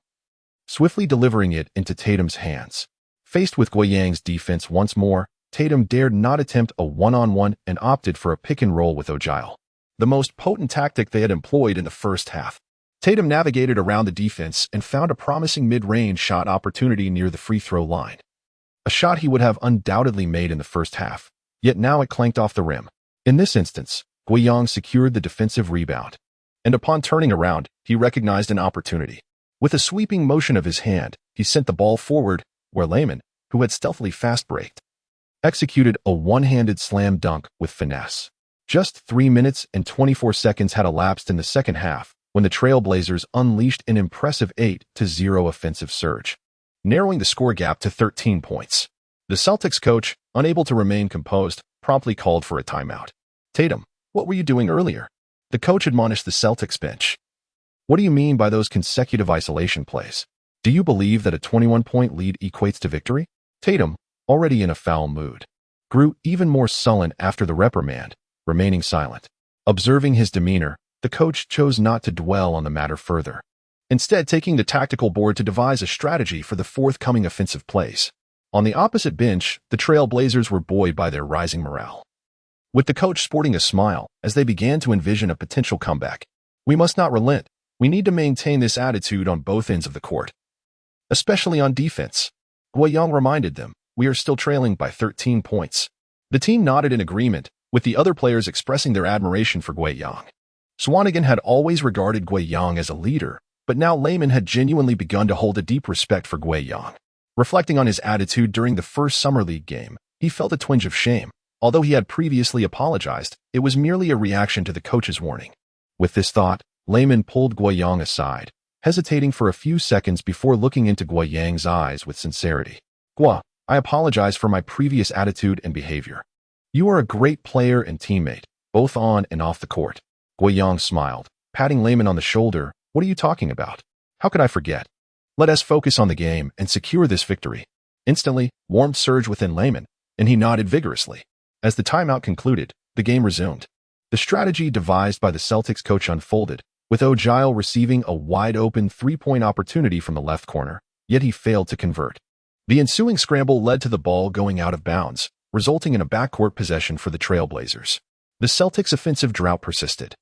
swiftly delivering it into Tatum's hands. Faced with Guiyang's defense once more, Tatum dared not attempt a one-on-one and opted for a pick-and-roll with Ojolai, the most potent tactic they had employed in the first half. Tatum navigated around the defense and found a promising mid-range shot opportunity near the free throw line. A shot he would have undoubtedly made in the first half, yet now it clanked off the rim. In this instance, Guiyang secured the defensive rebound, and upon turning around, he recognized an opportunity. With a sweeping motion of his hand, he sent the ball forward, where Layman, who had stealthily fast-breaked, executed a one-handed slam dunk with finesse. Just 3 minutes and 24 seconds had elapsed in the second half when the Trail Blazers unleashed an impressive 8-0 offensive surge, narrowing the score gap to 13 points. The Celtics coach, unable to remain composed, promptly called for a timeout. "Tatum, what were you doing earlier?" The coach admonished the Celtics bench. "What do you mean by those consecutive isolation plays? Do you believe that a 21-point lead equates to victory?" Tatum, already in a foul mood, grew even more sullen after the reprimand, remaining silent. Observing his demeanor, the coach chose not to dwell on the matter further, instead taking the tactical board to devise a strategy for the forthcoming offensive plays. On the opposite bench, the Trail Blazers were buoyed by their rising morale, with the coach sporting a smile as they began to envision a potential comeback. "We must not relent. We need to maintain this attitude on both ends of the court, especially on defense." Guiyang reminded them, "We are still trailing by 13 points. The team nodded in agreement, with the other players expressing their admiration for Guiyang. Swanigan had always regarded Guiyang as a leader, but now Layman had genuinely begun to hold a deep respect for Guiyang. Reflecting on his attitude during the first Summer League game, he felt a twinge of shame. Although he had previously apologized, it was merely a reaction to the coach's warning. With this thought, Layman pulled Guiyang aside, hesitating for a few seconds before looking into Guiyang's eyes with sincerity. "Gua, I apologize for my previous attitude and behavior. You are a great player and teammate, both on and off the court." Guiyang smiled, patting Layman on the shoulder. "What are you talking about? How could I forget? Let us focus on the game and secure this victory." Instantly, warmth surged within Layman, and he nodded vigorously. As the timeout concluded, the game resumed. The strategy devised by the Celtics coach unfolded, with O'Giles receiving a wide-open three-point opportunity from the left corner, yet he failed to convert. The ensuing scramble led to the ball going out of bounds, resulting in a backcourt possession for the Trail Blazers. The Celtics' offensive drought persisted,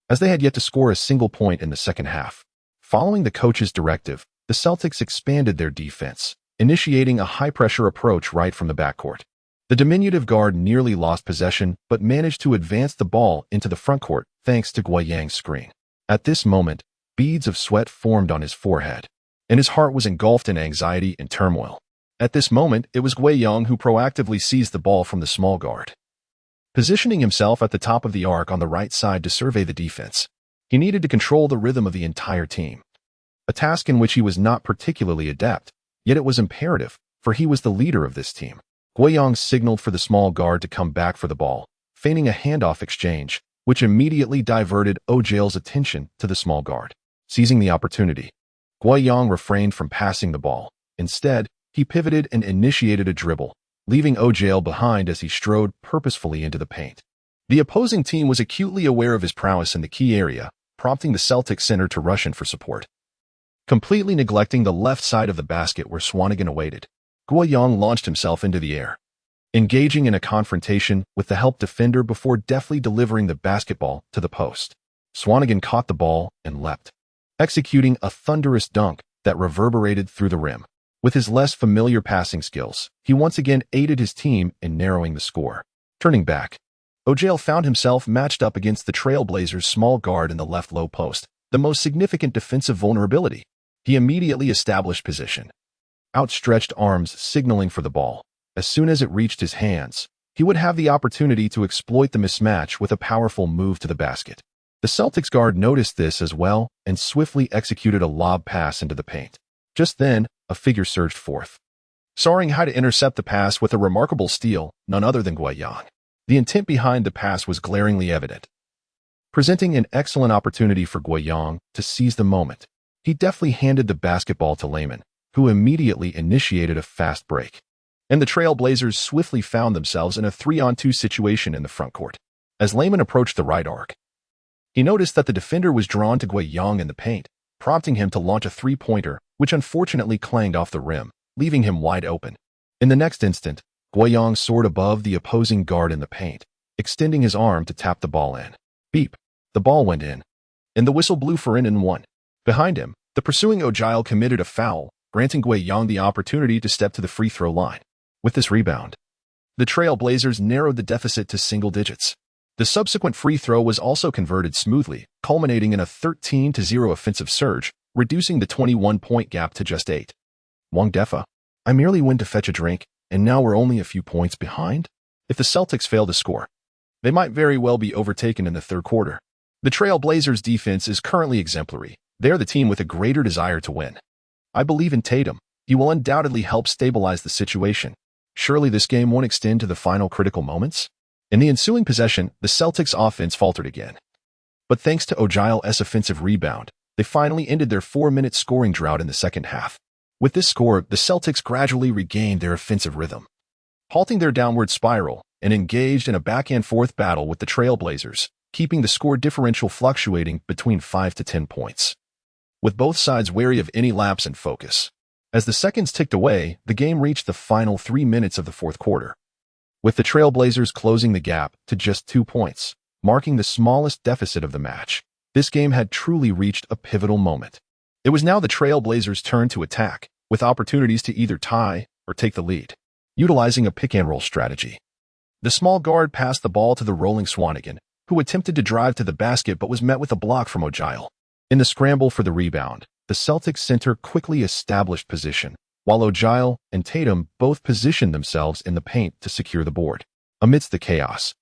as they had yet to score a single point in the second half. Following the coach's directive, the Celtics expanded their defense, initiating a high-pressure approach right from the backcourt. The diminutive guard nearly lost possession but managed to advance the ball into the frontcourt thanks to Guiyang's screen. At this moment, beads of sweat formed on his forehead, and his heart was engulfed in anxiety and turmoil. At this moment, it was Guiyang who proactively seized the ball from the small guard, positioning himself at the top of the arc on the right side to survey the defense. He needed to control the rhythm of the entire team, a task in which he was not particularly adept, yet it was imperative, for he was the leader of this team. Guiyang signaled for the small guard to come back for the ball, feigning a handoff exchange, which immediately diverted O'Giles' attention to the small guard. Seizing the opportunity, Guiyang refrained from passing the ball. Instead, he pivoted and initiated a dribble, leaving O'Giles behind as he strode purposefully into the paint. The opposing team was acutely aware of his prowess in the key area, prompting the Celtics center to rush in for support. Completely neglecting the left side of the basket where Swanigan awaited, Guiyang launched himself into the air, engaging in a confrontation with the help defender before deftly delivering the basketball to the post. Swanigan caught the ball and leapt, executing a thunderous dunk that reverberated through the rim. With his less familiar passing skills, he once again aided his team in narrowing the score. Turning back, O'Giles found himself matched up against the Trail Blazers' small guard in the left low post, the most significant defensive vulnerability. He immediately established position, outstretched arms signaling for the ball. As soon as it reached his hands, he would have the opportunity to exploit the mismatch with a powerful move to the basket. The Celtics guard noticed this as well and swiftly executed a lob pass into the paint. Just then, a figure surged forth, soaring how to intercept the pass with a remarkable steal, none other than Guiyang. The intent behind the pass was glaringly evident, presenting an excellent opportunity for Guiyang to seize the moment. He deftly handed the basketball to Layman, who immediately initiated a fast break, and the Trail Blazers swiftly found themselves in a 3-on-2 situation in the frontcourt. As Layman approached the right arc, he noticed that the defender was drawn to Guiyang in the paint, prompting him to launch a three-pointer, which unfortunately clanged off the rim, leaving him wide open. In the next instant, Guiyang soared above the opposing guard in the paint, extending his arm to tap the ball in. Beep! The ball went in, and the whistle blew for in and one. Behind him, the pursuing O'Giles committed a foul, granting Guiyang the opportunity to step to the free throw line. With this rebound, the Trail Blazers narrowed the deficit to single digits. The subsequent free throw was also converted smoothly, culminating in a 13-0 offensive surge, reducing the 21-point gap to just 8. Wang Defa, I merely went to fetch a drink, and now we're only a few points behind? If the Celtics fail to score, they might very well be overtaken in the third quarter. The Trail Blazers defense is currently exemplary. They're the team with a greater desire to win. I believe in Tatum. He will undoubtedly help stabilize the situation. Surely this game won't extend to the final critical moments? In the ensuing possession, the Celtics offense faltered again. But thanks to O'Giles' offensive rebound, they finally ended their 4-minute scoring drought in the second half. With this score, the Celtics gradually regained their offensive rhythm, halting their downward spiral, and engaged in a back-and-forth battle with the Trail Blazers, keeping the score differential fluctuating between 5 to 10 points, with both sides wary of any lapse in focus. As the seconds ticked away, the game reached the final 3 minutes of the fourth quarter, with the Trailblazers closing the gap to just 2 points, marking the smallest deficit of the match. This game had truly reached a pivotal moment. It was now the Trailblazers' turn to attack, with opportunities to either tie or take the lead. Utilizing a pick-and-roll strategy, the small guard passed the ball to the rolling Swanigan, who attempted to drive to the basket but was met with a block from O'Giles. In the scramble for the rebound, the Celtics center quickly established position, while O'Giles and Tatum both positioned themselves in the paint to secure the board. Amidst the chaos,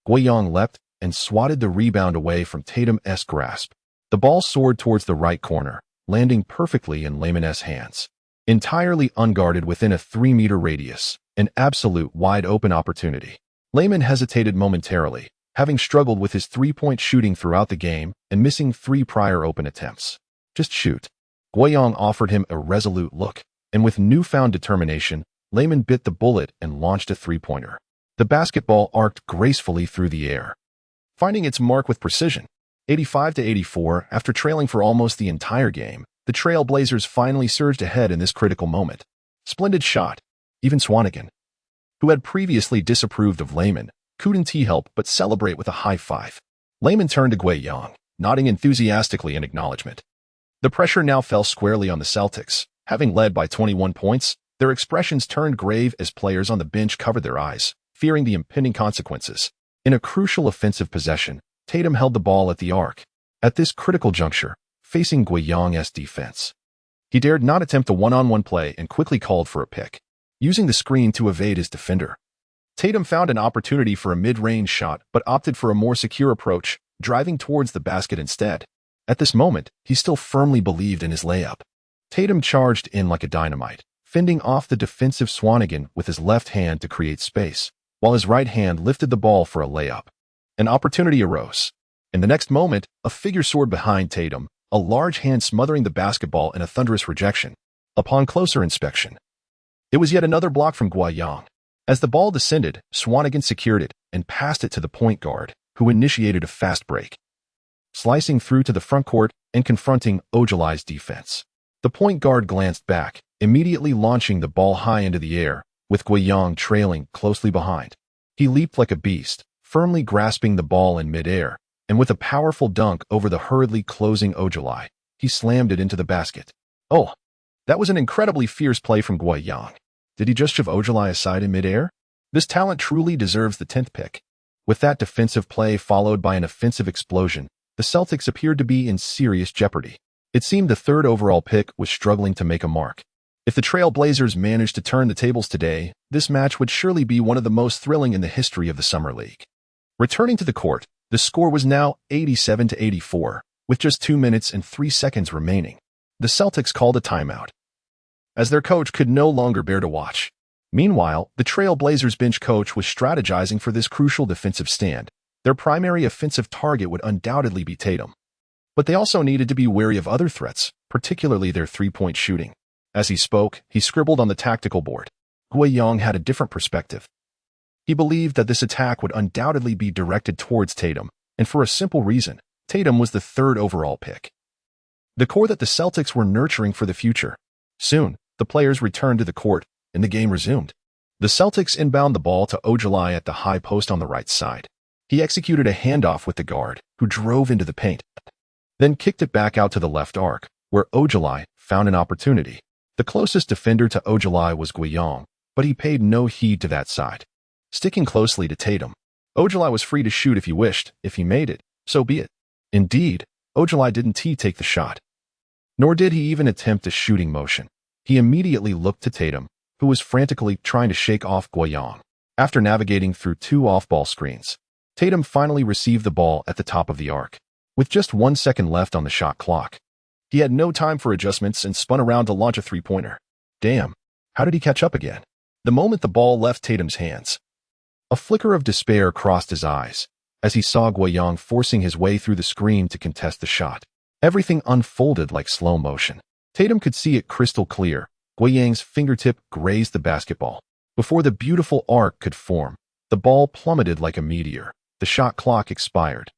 Guiyang leapt and swatted the rebound away from Tatum's grasp. The ball soared towards the right corner, landing perfectly in Layman's hands. Entirely unguarded within a 3-meter radius, an absolute wide-open opportunity. Layman hesitated momentarily, having struggled with his three-point shooting throughout the game and missing 3 prior open attempts. Just shoot. Guiyang offered him a resolute look, and with newfound determination, Layman bit the bullet and launched a three-pointer. The basketball arced gracefully through the air, finding its mark with precision. 85-84, after trailing for almost the entire game, the Trailblazers finally surged ahead in this critical moment. Splendid shot. Even Swanigan, who had previously disapproved of Layman, couldn't help but celebrate with a high five. Layman turned to Guiyang, nodding enthusiastically in acknowledgement. The pressure now fell squarely on the Celtics. Having led by 21 points, their expressions turned grave as players on the bench covered their eyes, fearing the impending consequences. In a crucial offensive possession, Tatum held the ball at the arc. At this critical juncture, facing Guiyang's defense, he dared not attempt a one-on-one play and quickly called for a pick, using the screen to evade his defender. Tatum found an opportunity for a mid-range shot but opted for a more secure approach, driving towards the basket instead. At this moment, he still firmly believed in his layup. Tatum charged in like a dynamite, fending off the defensive Swanigan with his left hand to create space, while his right hand lifted the ball for a layup. An opportunity arose. In the next moment, a figure soared behind Tatum, a large hand smothering the basketball in a thunderous rejection. Upon closer inspection, it was yet another block from Guiyang. As the ball descended, Swanigan secured it and passed it to the point guard, who initiated a fast break, slicing through to the front court and confronting O'Giles' defense. The point guard glanced back, immediately launching the ball high into the air, with Guiyang trailing closely behind. He leaped like a beast, firmly grasping the ball in midair, and with a powerful dunk over the hurriedly closing O'Giles, he slammed it into the basket. Oh, that was an incredibly fierce play from Guiyang. Did he just shove O'Giles aside in midair? This talent truly deserves the 10th pick. With that defensive play followed by an offensive explosion, the Celtics appeared to be in serious jeopardy. It seemed the 3rd overall pick was struggling to make a mark. If the Trailblazers managed to turn the tables today, this match would surely be one of the most thrilling in the history of the Summer League. Returning to the court, the score was now 87-84, with just 2 minutes and 3 seconds remaining. The Celtics called a timeout, as their coach could no longer bear to watch. Meanwhile, the Trailblazers bench coach was strategizing for this crucial defensive stand. Their primary offensive target would undoubtedly be Tatum, but they also needed to be wary of other threats, particularly their three-point shooting. As he spoke, he scribbled on the tactical board. Guiyang had a different perspective. He believed that this attack would undoubtedly be directed towards Tatum, and for a simple reason: Tatum was the 3rd overall pick, the core that the Celtics were nurturing for the future. Soon, the players returned to the court, and the game resumed. The Celtics inbound the ball to O'Giles at the high post on the right side. He executed a handoff with the guard, who drove into the paint, then kicked it back out to the left arc, where O'Giles found an opportunity. The closest defender to O'Giles was Guiyang, but he paid no heed to that side. Sticking closely to Tatum, O'Giles was free to shoot if he wished. If he made it, so be it. Indeed, O'Giles didn't take the shot, nor did he even attempt a shooting motion. He immediately looked to Tatum, who was frantically trying to shake off Guiyang. After navigating through 2 off-ball screens, Tatum finally received the ball at the top of the arc. With just 1 second left on the shot clock, he had no time for adjustments and spun around to launch a three-pointer. Damn, how did he catch up again? The moment the ball left Tatum's hands, a flicker of despair crossed his eyes as he saw Guiyang forcing his way through the screen to contest the shot. Everything unfolded like slow motion. Tatum could see it crystal clear. Guiyang's fingertip grazed the basketball. Before the beautiful arc could form, the ball plummeted like a meteor. The shot clock expired,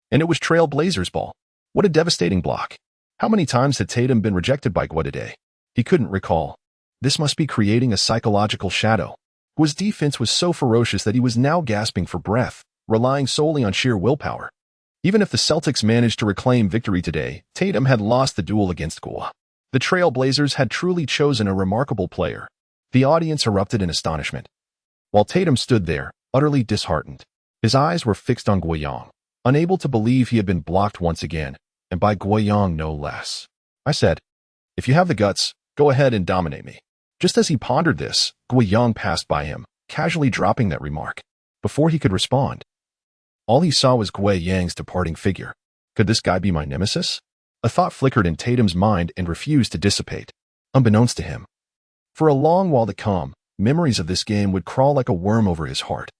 and it was Trailblazers' ball. What a devastating block. How many times had Tatum been rejected by Guiyang today? He couldn't recall. This must be creating a psychological shadow. Gua's defense was so ferocious that he was now gasping for breath, relying solely on sheer willpower. Even if the Celtics managed to reclaim victory today, Tatum had lost the duel against Gua. The Trailblazers had truly chosen a remarkable player. The audience erupted in astonishment, while Tatum stood there, utterly disheartened. His eyes were fixed on Guiyang, unable to believe he had been blocked once again, and by Guiyang no less. I said, "If you have the guts, go ahead and dominate me." Just as he pondered this, Guiyang passed by him, casually dropping that remark. Before he could respond, all he saw was Guiyang's departing figure. Could this guy be my nemesis? A thought flickered in Tatum's mind and refused to dissipate, unbeknownst to him. For a long while to come, memories of this game would crawl like a worm over his heart.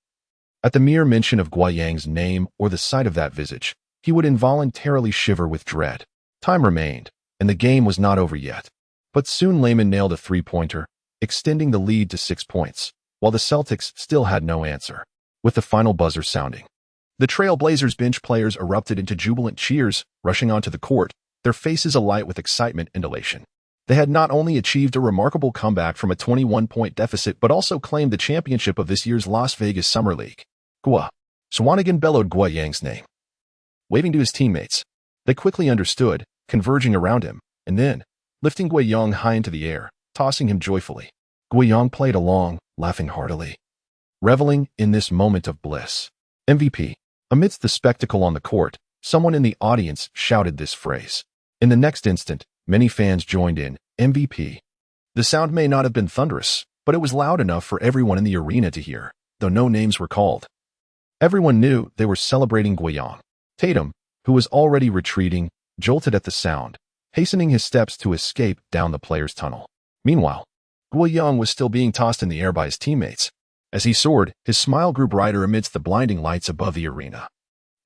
At the mere mention of Guiyang's name or the sight of that visage, he would involuntarily shiver with dread. Time remained, and the game was not over yet. But soon Layman nailed a three-pointer, extending the lead to 6 points, while the Celtics still had no answer, with the final buzzer sounding. The Trailblazers bench players erupted into jubilant cheers, rushing onto the court, their faces alight with excitement and elation. They had not only achieved a remarkable comeback from a 21-point deficit but also claimed the championship of this year's Las Vegas Summer League. Gua. Swanigan bellowed Guiyang's name, waving to his teammates. They quickly understood, converging around him, and then, lifting Guiyang high into the air, tossing him joyfully. Guiyang played along, laughing heartily, reveling in this moment of bliss. MVP. Amidst the spectacle on the court, someone in the audience shouted this phrase. In the next instant, many fans joined in, MVP. The sound may not have been thunderous, but it was loud enough for everyone in the arena to hear, though no names were called. Everyone knew they were celebrating Guiyang. Tatum, who was already retreating, jolted at the sound, hastening his steps to escape down the players' tunnel. Meanwhile, Guiyang was still being tossed in the air by his teammates. As he soared, his smile grew brighter amidst the blinding lights above the arena,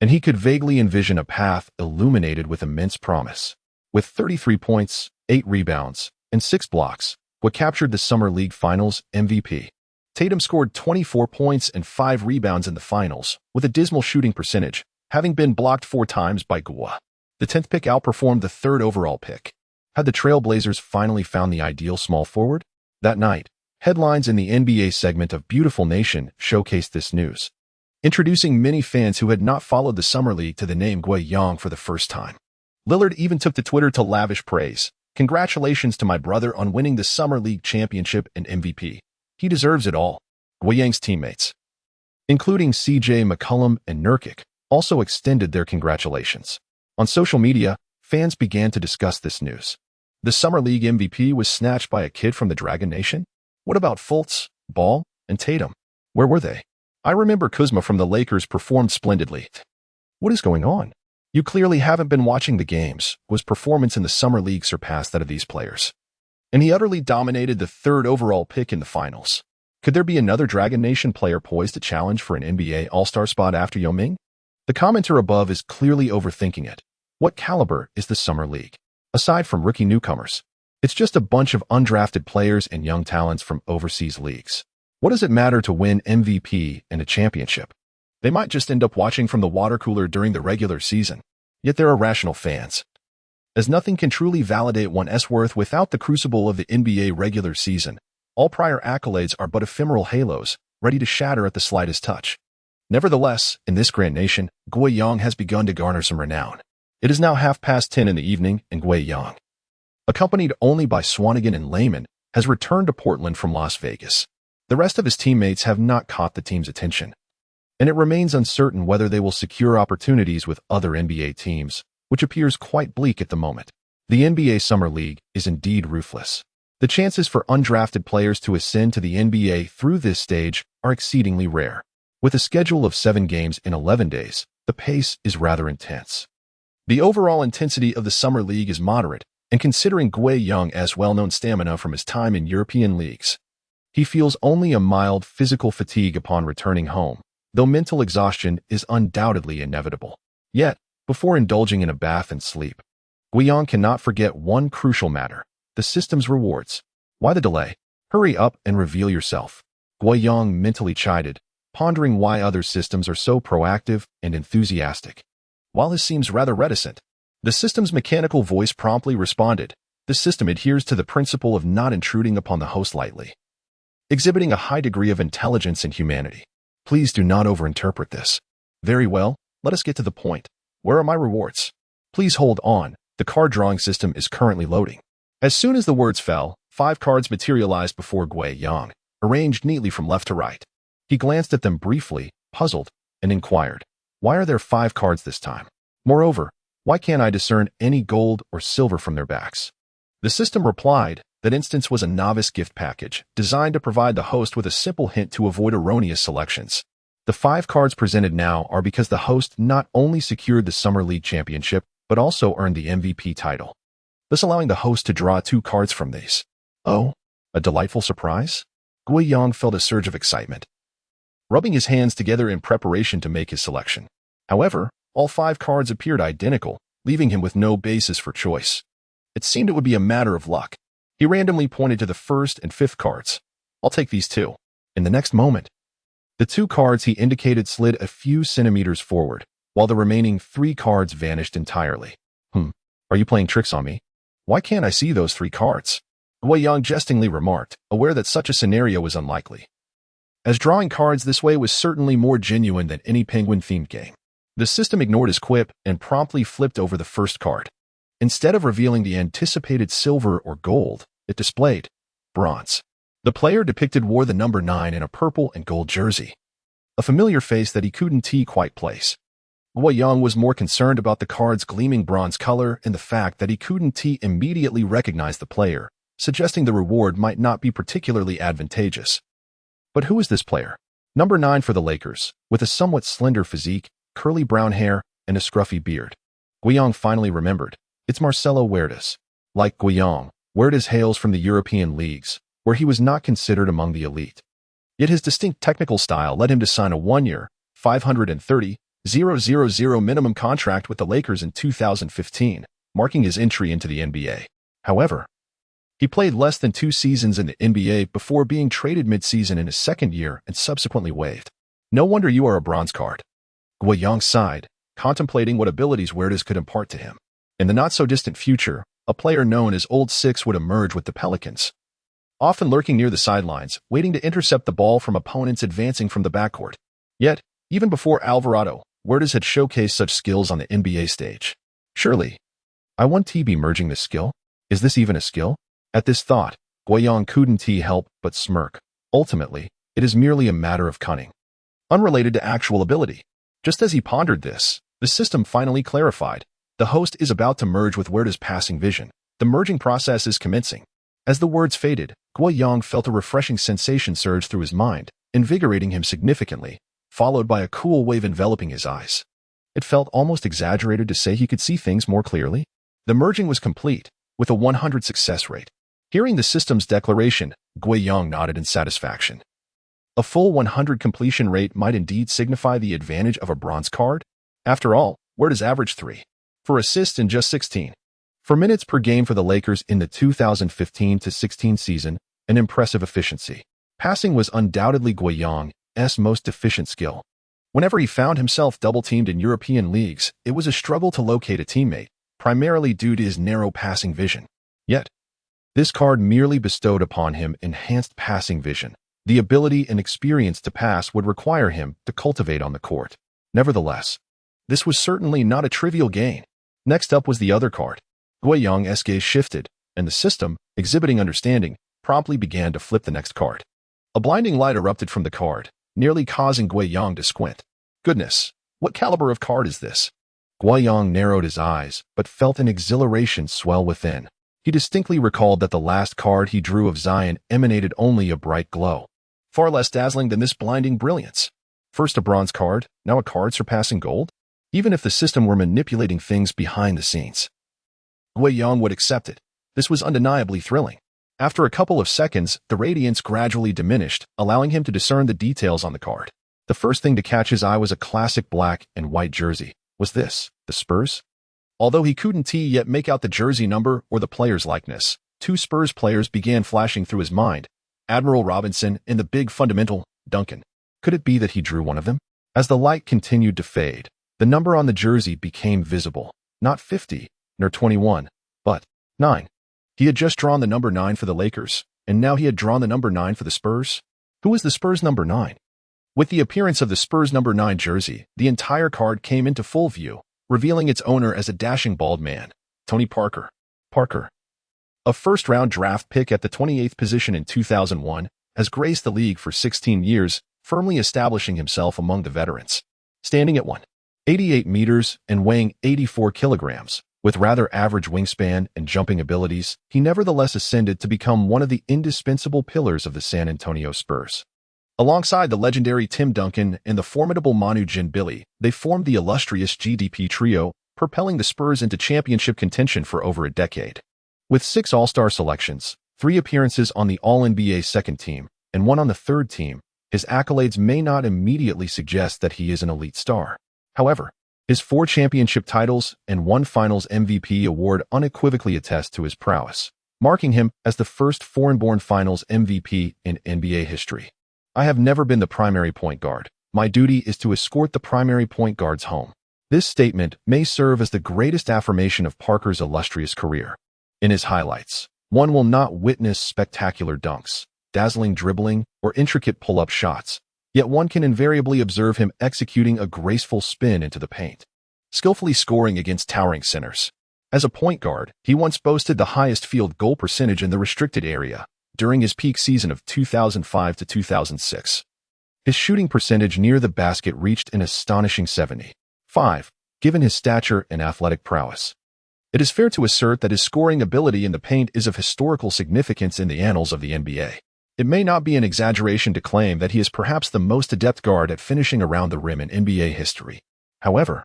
and he could vaguely envision a path illuminated with immense promise. With 33 points, 8 rebounds, and 6 blocks, Gua captured the Summer League Finals MVP. Tatum scored 24 points and 5 rebounds in the finals, with a dismal shooting percentage, having been blocked 4 times by Gua. The 10th pick outperformed the 3rd overall pick. Had the Trailblazers finally found the ideal small forward? That night, headlines in the NBA segment of Beautiful Nation showcased this news, introducing many fans who had not followed the Summer League to the name Guiyang for the first time. Lillard even took to Twitter to lavish praise. "Congratulations to my brother on winning the Summer League championship and MVP. He deserves it all." Guiyang's teammates, including CJ McCollum and Nurkic, also extended their congratulations. On social media, fans began to discuss this news. The Summer League MVP was snatched by a kid from the Dragon Nation? What about Fultz, Ball, and Tatum? Where were they? I remember Kuzma from the Lakers performed splendidly. What is going on? You clearly haven't been watching the games. Gua's performance in the Summer League surpassed that of these players, and he utterly dominated the 3rd overall pick in the finals. Could there be another Dragon Nation player poised to challenge for an NBA All-Star spot after Yao Ming? The commenter above is clearly overthinking it. What caliber is the Summer League? Aside from rookie newcomers, it's just a bunch of undrafted players and young talents from overseas leagues. What does it matter to win MVP and a championship? They might just end up watching from the water cooler during the regular season. Yet they're irrational fans, as nothing can truly validate one's worth without the crucible of the NBA regular season. All prior accolades are but ephemeral halos, ready to shatter at the slightest touch. Nevertheless, in this grand nation, Guiyang has begun to garner some renown. It is now 10:30 in the evening, and Guiyang, accompanied only by Swanigan and Layman, has returned to Portland from Las Vegas. The rest of his teammates have not caught the team's attention, and it remains uncertain whether they will secure opportunities with other NBA teams, which appears quite bleak at the moment. The NBA Summer League is indeed ruthless. The chances for undrafted players to ascend to the NBA through this stage are exceedingly rare. With a schedule of 7 games in 11 days, the pace is rather intense. The overall intensity of the Summer League is moderate, and considering Guiyang's well-known stamina from his time in European leagues, he feels only a mild physical fatigue upon returning home, though mental exhaustion is undoubtedly inevitable. Yet, before indulging in a bath and sleep, Guiyang cannot forget one crucial matter: the system's rewards. Why the delay? Hurry up and reveal yourself. Guiyang mentally chided, pondering why other systems are so proactive and enthusiastic, while his seems rather reticent. The system's mechanical voice promptly responded, The system adheres to the principle of not intruding upon the host lightly, exhibiting a high degree of intelligence and humanity. Please do not overinterpret this. Very well, let us get to the point. Where are my rewards? Please hold on. The card drawing system is currently loading. As soon as the words fell, 5 cards materialized before Gui Yang, arranged neatly from left to right. He glanced at them briefly, puzzled, and inquired, why are there 5 cards this time? Moreover, why can't I discern any gold or silver from their backs? The system replied, that instance was a novice gift package, designed to provide the host with a simple hint to avoid erroneous selections. The 5 cards presented now are because the host not only secured the Summer League championship, but also earned the MVP title, thus allowing the host to draw 2 cards from these. Oh, a delightful surprise? Gui Yang felt a surge of excitement, rubbing his hands together in preparation to make his selection. However, all 5 cards appeared identical, leaving him with no basis for choice. It seemed it would be a matter of luck. He randomly pointed to the 1st and 5th cards. I'll take these 2. In the next moment, the 2 cards he indicated slid a few centimeters forward, while the remaining 3 cards vanished entirely. Are you playing tricks on me? Why can't I see those 3 cards? Gui Yang jestingly remarked, aware that such a scenario was unlikely, as drawing cards this way was certainly more genuine than any penguin-themed game. The system ignored his quip and promptly flipped over the 1st card. Instead of revealing the anticipated silver or gold, it displayed bronze. The player depicted wore the number 9 in a purple and gold jersey, a familiar face that he couldn't quite place. Gui Yang was more concerned about the card's gleaming bronze color and the fact that he couldn't immediately recognize the player, suggesting the reward might not be particularly advantageous. But who is this player? Number 9 for the Lakers, with a somewhat slender physique, curly brown hair, and a scruffy beard. Gui Yang finally remembered. It's Marcelo Huertas. Like Gui Yang, Huertas hails from the European leagues, where he was not considered among the elite. Yet his distinct technical style led him to sign a 1-year, $530,000 minimum contract with the Lakers in 2015, marking his entry into the NBA. However, he played less than 2 seasons in the NBA before being traded mid-season in his 2nd year and subsequently waived. No wonder you are a bronze card. Gui Yang sighed, contemplating what abilities Huertas could impart to him. In the not-so-distant future, a player known as Old Six would emerge with the Pelicans, often lurking near the sidelines, waiting to intercept the ball from opponents advancing from the backcourt. Yet, even before Alvarado, Huertas had showcased such skills on the NBA stage. Surely, I want to be merging this skill? Is this even a skill? At this thought, Gui Yang couldn't help but smirk. Ultimately, it is merely a matter of cunning, unrelated to actual ability. Just as he pondered this, the system finally clarified. The host is about to merge with Huertas' passing vision. The merging process is commencing. As the words faded, Gui Yang felt a refreshing sensation surge through his mind, invigorating him significantly, followed by a cool wave enveloping his eyes. It felt almost exaggerated to say he could see things more clearly. The merging was complete, with a 100 success rate. Hearing the system's declaration, Gui Yang nodded in satisfaction. A full 100 completion rate might indeed signify the advantage of a bronze card. After all, Huertas averaged 3 for assists in just 16 for minutes per game for the Lakers in the 2015-16 season, an impressive efficiency. Passing was undoubtedly Gui Yang's most deficient skill. Whenever he found himself double-teamed in European leagues, it was a struggle to locate a teammate, primarily due to his narrow passing vision. Yet, this card merely bestowed upon him enhanced passing vision. The ability and experience to pass would require him to cultivate on the court. Nevertheless, this was certainly not a trivial gain. Next up was the other card. Gui Yang's gaze shifted, and the system, exhibiting understanding, promptly began to flip the next card. A blinding light erupted from the card, nearly causing Gui Yang to squint. Goodness, what caliber of card is this? Gui Yang narrowed his eyes, but felt an exhilaration swell within. He distinctly recalled that the last card he drew of Zion emanated only a bright glow, far less dazzling than this blinding brilliance. First a bronze card, now a card surpassing gold? Even if the system were manipulating things behind the scenes, Gui Yang would accept it. This was undeniably thrilling. After a couple of seconds, the radiance gradually diminished, allowing him to discern the details on the card. The first thing to catch his eye was a classic black and white jersey. Was this the Spurs? Although he couldn't yet make out the jersey number or the player's likeness, 2 Spurs players began flashing through his mind: Admiral Robinson and the big fundamental, Duncan. Could it be that he drew one of them? As the light continued to fade, the number on the jersey became visible. Not 50, nor 21, but 9. He had just drawn the number 9 for the Lakers, and now he had drawn the number 9 for the Spurs. Who was the Spurs number 9? With the appearance of the Spurs number 9 jersey, the entire card came into full view, revealing its owner as a dashing bald man, Tony Parker. Parker, a first-round draft pick at the 28th position in 2001, has graced the league for 16 years, firmly establishing himself among the veterans. Standing at 188 meters and weighing 84 kilograms, with rather average wingspan and jumping abilities, he nevertheless ascended to become one of the indispensable pillars of the San Antonio Spurs. Alongside the legendary Tim Duncan and the formidable Manu Ginobili, they formed the illustrious GDP trio, propelling the Spurs into championship contention for over a decade. With 6 All-Star selections, 3 appearances on the All-NBA second team, and 1 on the third team, his accolades may not immediately suggest that he is an elite star. However, his 4 championship titles and 1 Finals MVP award unequivocally attest to his prowess, marking him as the first foreign-born Finals MVP in NBA history. I have never been the primary point guard. My duty is to escort the primary point guards home. This statement may serve as the greatest affirmation of Parker's illustrious career. In his highlights, one will not witness spectacular dunks, dazzling dribbling, or intricate pull-up shots, yet one can invariably observe him executing a graceful spin into the paint, skillfully scoring against towering centers. As a point guard, he once boasted the highest field goal percentage in the restricted area during his peak season of 2005 to 2006. His shooting percentage near the basket reached an astonishing 75, given his stature and athletic prowess. It is fair to assert that his scoring ability in the paint is of historical significance in the annals of the NBA. It may not be an exaggeration to claim that he is perhaps the most adept guard at finishing around the rim in NBA history. However,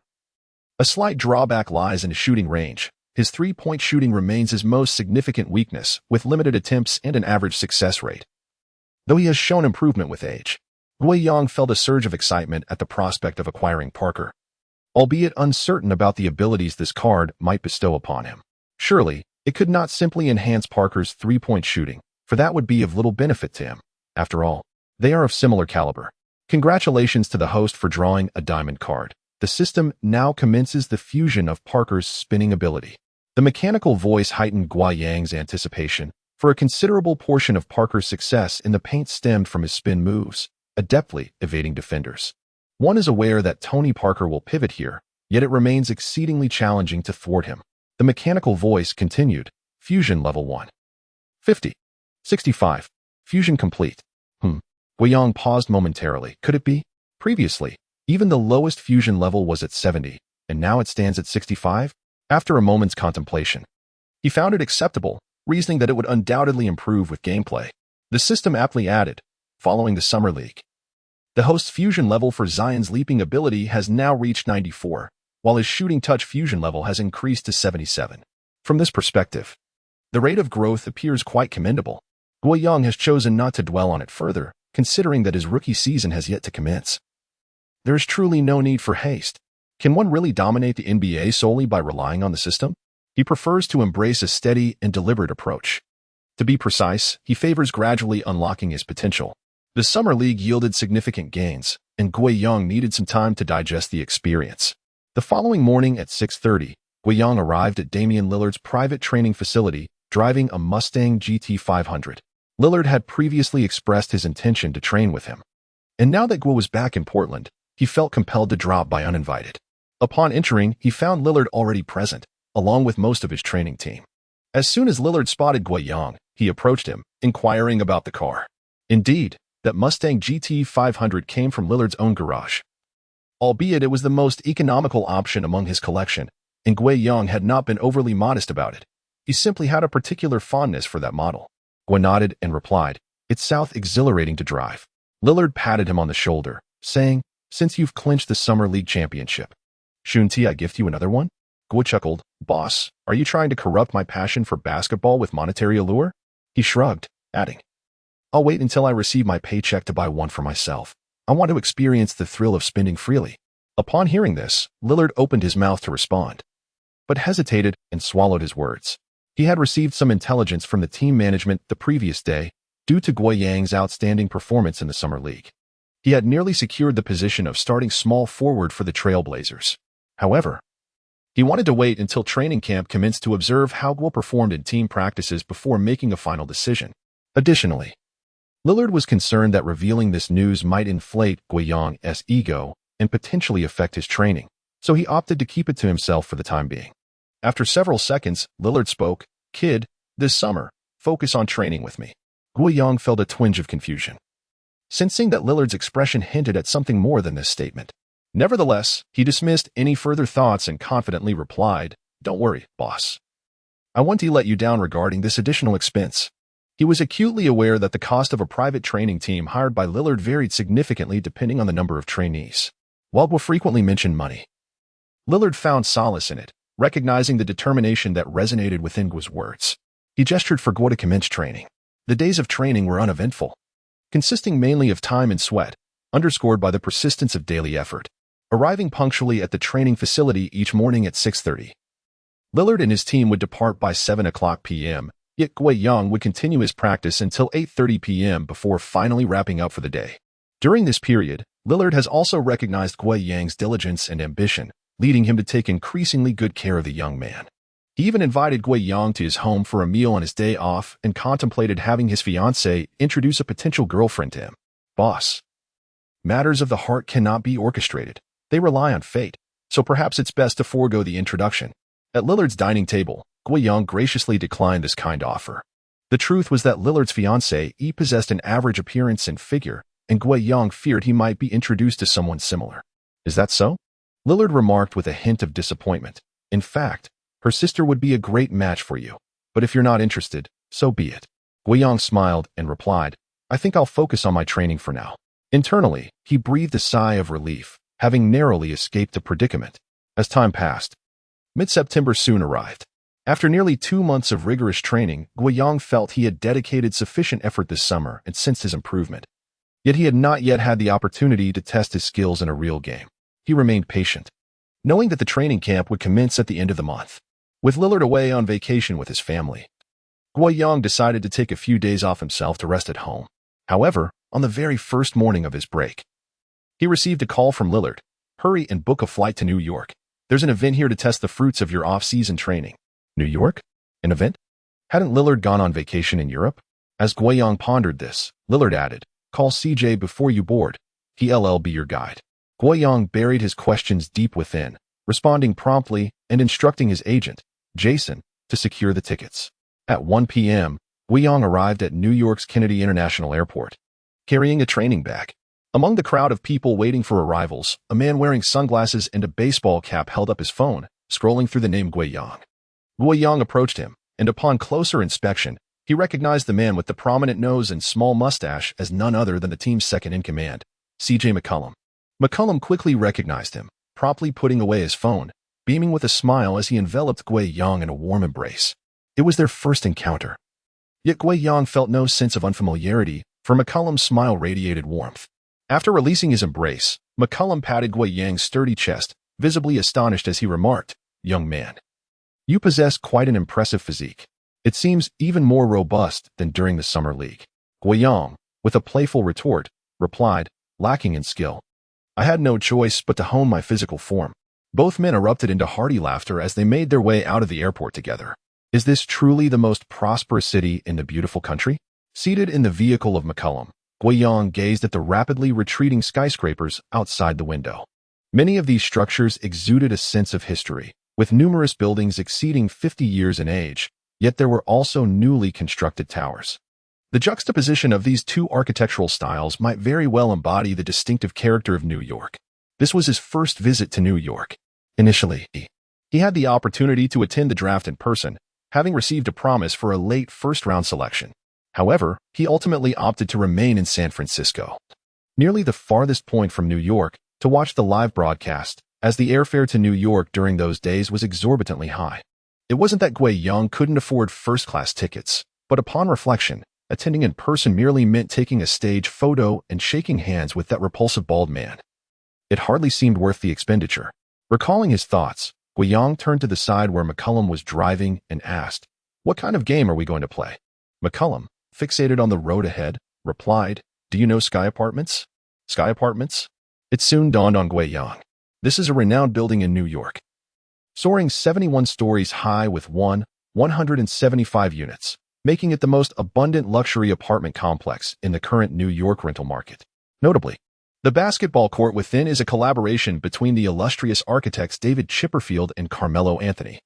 a slight drawback lies in his shooting range. His three-point shooting remains his most significant weakness, with limited attempts and an average success rate. Though he has shown improvement with age, Guiyang felt a surge of excitement at the prospect of acquiring Parker, albeit uncertain about the abilities this card might bestow upon him. Surely, it could not simply enhance Parker's three-point shooting, for that would be of little benefit to him. After all, they are of similar caliber. Congratulations to the host for drawing a diamond card. The system now commences the fusion of Parker's spinning ability. The mechanical voice heightened Guiyang's anticipation, for a considerable portion of Parker's success in the paint stemmed from his spin moves, adeptly evading defenders. One is aware that Tony Parker will pivot here, yet it remains exceedingly challenging to thwart him. The mechanical voice continued, Fusion level 1. 50. 65. Fusion complete. Guiyang paused momentarily. Could it be? Previously, even the lowest fusion level was at 70, and now it stands at 65? After a moment's contemplation, he found it acceptable, reasoning that it would undoubtedly improve with gameplay. The system aptly added, following the Summer League. The host's fusion level for Zion's leaping ability has now reached 94, while his shooting touch fusion level has increased to 77. From this perspective, the rate of growth appears quite commendable. Guiyang has chosen not to dwell on it further, considering that his rookie season has yet to commence. There is truly no need for haste. Can one really dominate the NBA solely by relying on the system? He prefers to embrace a steady and deliberate approach. To be precise, he favors gradually unlocking his potential. The Summer League yielded significant gains, and Guiyang needed some time to digest the experience. The following morning at 6:30, Guiyang arrived at Damian Lillard's private training facility, driving a Mustang GT 500. Lillard had previously expressed his intention to train with him, and now that Guo was back in Portland, he felt compelled to drop by uninvited. Upon entering, he found Lillard already present, along with most of his training team. As soon as Lillard spotted Guiyang, he approached him, inquiring about the car. Indeed, that Mustang GT 500 came from Lillard's own garage. Albeit it was the most economical option among his collection, and Guiyang had not been overly modest about it. He simply had a particular fondness for that model. Guo nodded and replied, "It's south exhilarating to drive." Lillard patted him on the shoulder, saying, "Since you've clinched the Summer League championship, shouldn't I gift you another one?" Guo chuckled, "Boss, are you trying to corrupt my passion for basketball with monetary allure?" He shrugged, adding, "I'll wait until I receive my paycheck to buy one for myself. I want to experience the thrill of spending freely." Upon hearing this, Lillard opened his mouth to respond, but hesitated and swallowed his words. He had received some intelligence from the team management the previous day due to Guiyang's outstanding performance in the Summer League. He had nearly secured the position of starting small forward for the Trailblazers. However, He wanted to wait until training camp commenced to observe how Guo performed in team practices before making a final decision. Additionally, Lillard was concerned that revealing this news might inflate Guiyang's ego and potentially affect his training, so he opted to keep it to himself for the time being. After several seconds, Lillard spoke, "Kid, this summer, focus on training with me." Guiyang felt a twinge of confusion, sensing that Lillard's expression hinted at something more than this statement. Nevertheless, he dismissed any further thoughts and confidently replied, "Don't worry, boss. I won't let you down regarding this additional expense." He was acutely aware that the cost of a private training team hired by Lillard varied significantly depending on the number of trainees. While Guo frequently mentioned money, Lillard found solace in it, recognizing the determination that resonated within Guo's words. He gestured for Guo to commence training. The days of training were uneventful, consisting mainly of time and sweat, underscored by the persistence of daily effort. Arriving punctually at the training facility each morning at 6:30, Lillard and his team would depart by 7 p.m., yet Guiyang would continue his practice until 8:30 p.m. before finally wrapping up for the day. During this period, Lillard has also recognized Guiyang's diligence and ambition, leading him to take increasingly good care of the young man. He even invited Guiyang to his home for a meal on his day off and contemplated having his fiancée introduce a potential girlfriend to him. Boss, matters of the heart cannot be orchestrated. They rely on fate, so perhaps it's best to forego the introduction. At Lillard's dining table, Guiyang graciously declined this kind offer. The truth was that Lillard's fiancée possessed an average appearance and figure, and Guiyang feared he might be introduced to someone similar. "Is that so?" Lillard remarked with a hint of disappointment. "In fact, her sister would be a great match for you, but if you're not interested, so be it." Guiyang smiled and replied, "I think I'll focus on my training for now." Internally, he breathed a sigh of relief, having narrowly escaped the predicament. As time passed, mid-September soon arrived. After nearly 2 months of rigorous training, Guiyang felt he had dedicated sufficient effort this summer and sensed his improvement. Yet he had not yet had the opportunity to test his skills in a real game. He remained patient, knowing that the training camp would commence at the end of the month. With Lillard away on vacation with his family, Guiyang decided to take a few days off himself to rest at home. However, on the very first morning of his break, he received a call from Lillard. "Hurry and book a flight to New York. There's an event here to test the fruits of your off-season training." New York? An event? Hadn't Lillard gone on vacation in Europe? As Guiyang pondered this, Lillard added, "Call CJ before you board. He'll be your guide." Guiyang buried his questions deep within, responding promptly and instructing his agent, Jason, to secure the tickets. At 1 p.m., Guiyang arrived at New York's Kennedy International Airport, carrying a training bag. Among the crowd of people waiting for arrivals, a man wearing sunglasses and a baseball cap held up his phone, scrolling through the name Guiyang. Guiyang approached him, and upon closer inspection, he recognized the man with the prominent nose and small mustache as none other than the team's second-in-command, CJ McCollum. McCollum quickly recognized him, promptly putting away his phone, beaming with a smile as he enveloped Guiyang in a warm embrace. It was their first encounter. Yet Guiyang felt no sense of unfamiliarity, for McCollum's smile radiated warmth. After releasing his embrace, McCollum patted Guiyang's sturdy chest, visibly astonished as he remarked, "Young man, you possess quite an impressive physique. It seems even more robust than during the summer league." Guiyang, with a playful retort, replied, "Lacking in skill, I had no choice but to hone my physical form." Both men erupted into hearty laughter as they made their way out of the airport together. Is this truly the most prosperous city in the beautiful country? Seated in the vehicle of McCollum, Guiyang gazed at the rapidly retreating skyscrapers outside the window. Many of these structures exuded a sense of history, with numerous buildings exceeding 50 years in age, yet there were also newly constructed towers. The juxtaposition of these two architectural styles might very well embody the distinctive character of New York. This was his first visit to New York. Initially, he had the opportunity to attend the draft in person, having received a promise for a late first-round selection. However, he ultimately opted to remain in San Francisco, nearly the farthest point from New York, to watch the live broadcast, as the airfare to New York during those days was exorbitantly high. It wasn't that Guiyang couldn't afford first-class tickets, but upon reflection, attending in person merely meant taking a stage photo and shaking hands with that repulsive bald man. It hardly seemed worth the expenditure. Recalling his thoughts, Guiyang turned to the side where McCollum was driving and asked, "What kind of game are we going to play?" McCollum, fixated on the road ahead, replied, "Do you know Sky Apartments?" Sky Apartments? It soon dawned on Guiyang. This is a renowned building in New York. soaring 71 stories high with 175 units, making it the most abundant luxury apartment complex in the current New York rental market. Notably, the basketball court within is a collaboration between the illustrious architects David Chipperfield and Carmelo Anthony,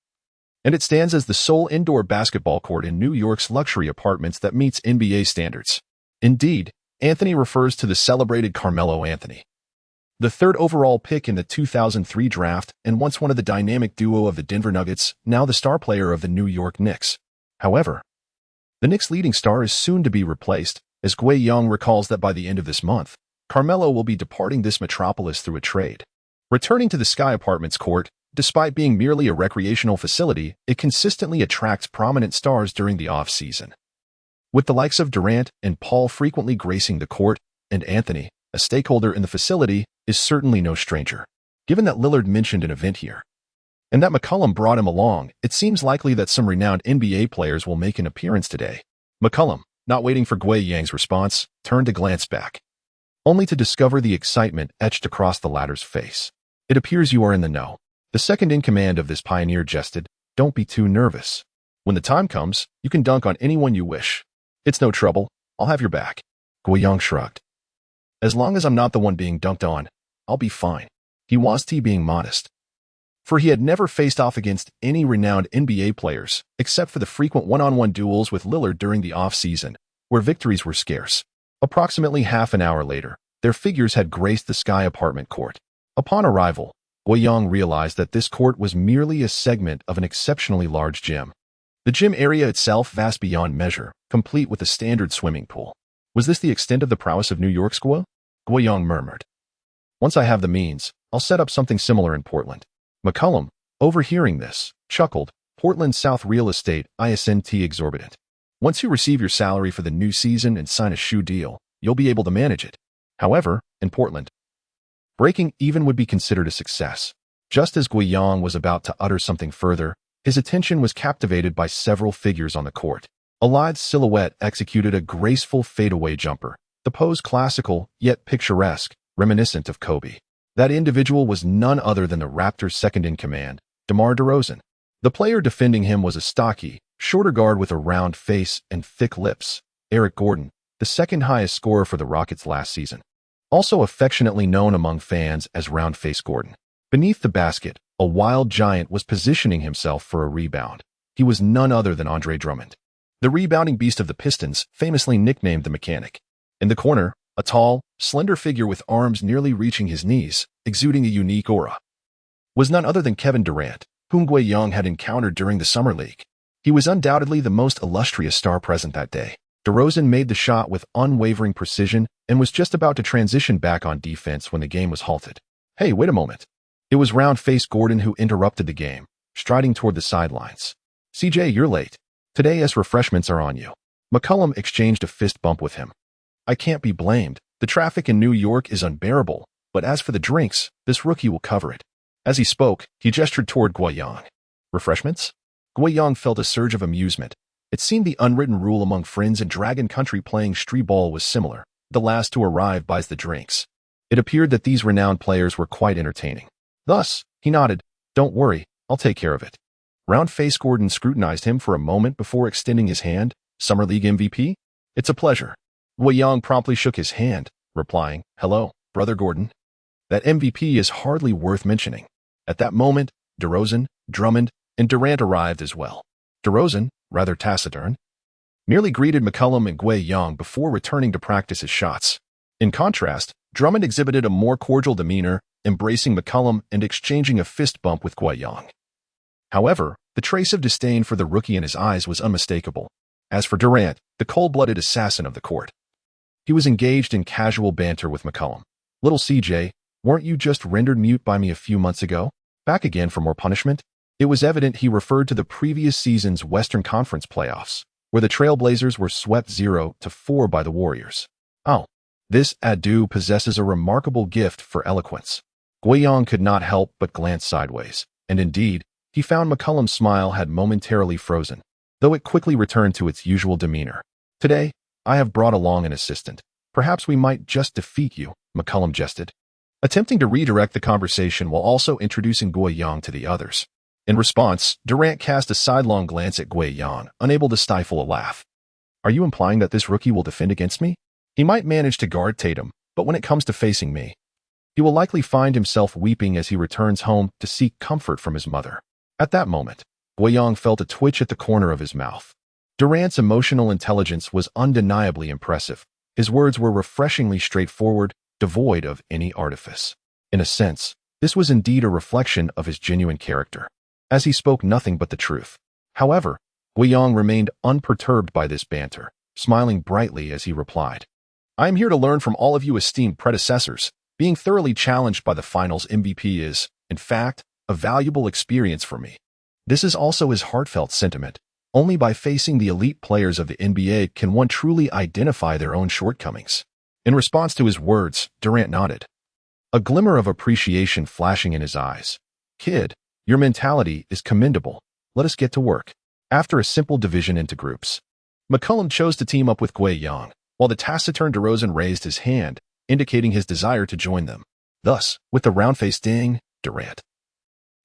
and it stands as the sole indoor basketball court in New York's luxury apartments that meets NBA standards. Indeed, Anthony refers to the celebrated Carmelo Anthony, the third overall pick in the 2003 draft and once one of the dynamic duo of the Denver Nuggets, now the star player of the New York Knicks. However, the Knicks' leading star is soon to be replaced, as Guo Yang recalls that by the end of this month, Carmelo will be departing this metropolis through a trade. Returning to the Sky Apartments court, despite being merely a recreational facility, it consistently attracts prominent stars during the off-season, with the likes of Durant and Paul frequently gracing the court, and Anthony, a stakeholder in the facility, is certainly no stranger. Given that Lillard mentioned an event here, and that McCollum brought him along, it seems likely that some renowned NBA players will make an appearance today. McCollum, not waiting for Guo Yang's response, turned to glance back, only to discover the excitement etched across the latter's face. It appears you are in the know. The second-in-command of this pioneer jested, "Don't be too nervous. When the time comes, you can dunk on anyone you wish. It's no trouble. I'll have your back." Guo Yang shrugged. "As long as I'm not the one being dunked on, I'll be fine." He was being modest, for he had never faced off against any renowned NBA players, except for the frequent one-on-one duels with Lillard during the off-season, where victories were scarce. Approximately half an hour later, their figures had graced the Sky Apartment court. Upon arrival, Guo Yang realized that this court was merely a segment of an exceptionally large gym. The gym area itself vast beyond measure, complete with a standard swimming pool. Was this the extent of the prowess of New York's Guo? Guo Yang murmured. "Once I have the means, I'll set up something similar in Portland." McCollum, overhearing this, chuckled. "Portland South real estate isn't exorbitant. Once you receive your salary for the new season and sign a shoe deal, you'll be able to manage it. However, in Portland, breaking even would be considered a success." Just as Guo Yang was about to utter something further, his attention was captivated by several figures on the court. A lithe silhouette executed a graceful fadeaway jumper, the pose classical, yet picturesque, reminiscent of Kobe. That individual was none other than the Raptors' second-in-command, DeMar DeRozan. The player defending him was a stocky, shorter guard with a round face and thick lips, Eric Gordon, the second-highest scorer for the Rockets last season, also affectionately known among fans as Round-Face Gordon. Beneath the basket, a wild giant was positioning himself for a rebound. He was none other than Andre Drummond, the rebounding beast of the Pistons, famously nicknamed the Mechanic. In the corner, a tall, slender figure with arms nearly reaching his knees, exuding a unique aura, was none other than Kevin Durant, whom Guo Yang had encountered during the Summer League. He was undoubtedly the most illustrious star present that day. DeRozan made the shot with unwavering precision and was just about to transition back on defense when the game was halted. "Hey, wait a moment." It was round-faced Gordon who interrupted the game, striding toward the sidelines. "CJ, you're late. Today's refreshments are on you." McCollum exchanged a fist bump with him. "I can't be blamed. The traffic in New York is unbearable, but as for the drinks, this rookie will cover it." As he spoke, he gestured toward Guo Yang. "Refreshments?" Guo Yang felt a surge of amusement. It seemed the unwritten rule among friends in Dragon Country playing street ball was similar. The last to arrive buys the drinks. It appeared that these renowned players were quite entertaining. Thus, he nodded. "Don't worry, I'll take care of it." Round-faced Gordon scrutinized him for a moment before extending his hand. "Summer League MVP? It's a pleasure." Guo Yang promptly shook his hand, replying, "Hello, Brother Gordon." That MVP is hardly worth mentioning. At that moment, DeRozan, Drummond, and Durant arrived as well. DeRozan, rather taciturn, merely greeted McCollum and Guo Yang before returning to practice his shots. In contrast, Drummond exhibited a more cordial demeanor, embracing McCollum and exchanging a fist bump with Guo Yang. However, the trace of disdain for the rookie in his eyes was unmistakable. As for Durant, the cold-blooded assassin of the court, he was engaged in casual banter with McCollum. "Little CJ, weren't you just rendered mute by me a few months ago? Back again for more punishment?" It was evident he referred to the previous season's Western Conference playoffs, where the Trailblazers were swept 0-4 by the Warriors. "Oh, this Adu possesses a remarkable gift for eloquence." Guo Yang could not help but glance sideways, and indeed, he found McCollum's smile had momentarily frozen, though it quickly returned to its usual demeanor. "Today, I have brought along an assistant. Perhaps we might just defeat you," McCollum jested, attempting to redirect the conversation while also introducing Guo Yang to the others. In response, Durant cast a sidelong glance at Guiyang, unable to stifle a laugh. Are you implying that this rookie will defend against me? He might manage to guard Tatum, but when it comes to facing me, he will likely find himself weeping as he returns home to seek comfort from his mother. At that moment, Guiyang felt a twitch at the corner of his mouth. Durant's emotional intelligence was undeniably impressive. His words were refreshingly straightforward, devoid of any artifice. In a sense, this was indeed a reflection of his genuine character, as he spoke nothing but the truth. However, Guiyang remained unperturbed by this banter, smiling brightly as he replied, I am here to learn from all of you esteemed predecessors. Being thoroughly challenged by the finals MVP is, in fact, a valuable experience for me. This is also his heartfelt sentiment. Only by facing the elite players of the NBA can one truly identify their own shortcomings. In response to his words, Durant nodded, a glimmer of appreciation flashing in his eyes. Kid, your mentality is commendable. Let us get to work. After a simple division into groups, McCollum chose to team up with Guiyang, while the taciturn DeRozan raised his hand, indicating his desire to join them. Thus, with the round-faced Durant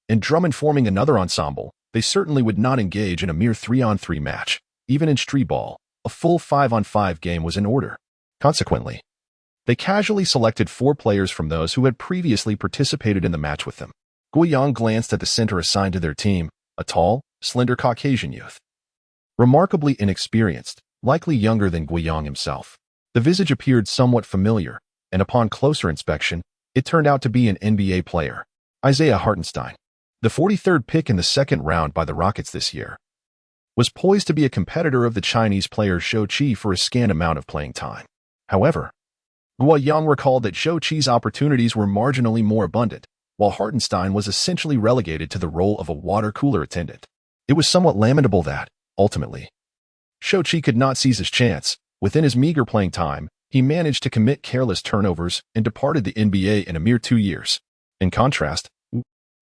and Drummond forming another ensemble, they certainly would not engage in a mere 3-on-3 match. Even in street ball, a full 5-on-5 game was in order. Consequently, they casually selected 4 players from those who had previously participated in the match with them. Guiyang glanced at the center assigned to their team, a tall, slender Caucasian youth. Remarkably inexperienced, likely younger than Guiyang himself. The visage appeared somewhat familiar, and upon closer inspection, it turned out to be an NBA player, Isaiah Hartenstein. The 43rd pick in the second round by the Rockets this year, was poised to be a competitor of the Chinese player Zhou Qi for a scant amount of playing time. However, Guiyang recalled that Zhou Qi's opportunities were marginally more abundant, while Hartenstein was essentially relegated to the role of a water cooler attendant. It was somewhat lamentable that, ultimately, Zhou Qi could not seize his chance. Within his meager playing time, he managed to commit careless turnovers and departed the NBA in a mere 2 years. In contrast,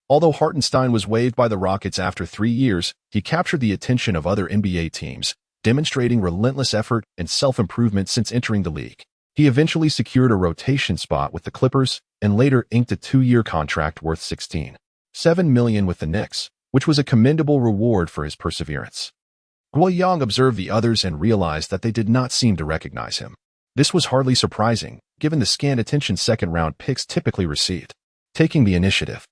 although Hartenstein was waived by the Rockets after 3 years, he captured the attention of other NBA teams, demonstrating relentless effort and self-improvement since entering the league. He eventually secured a rotation spot with the Clippers and later inked a 2-year contract worth $16.7 million with the Knicks, which was a commendable reward for his perseverance. Guiyang observed the others and realized that they did not seem to recognize him. This was hardly surprising, given the scant attention second-round picks typically received. Taking the initiative,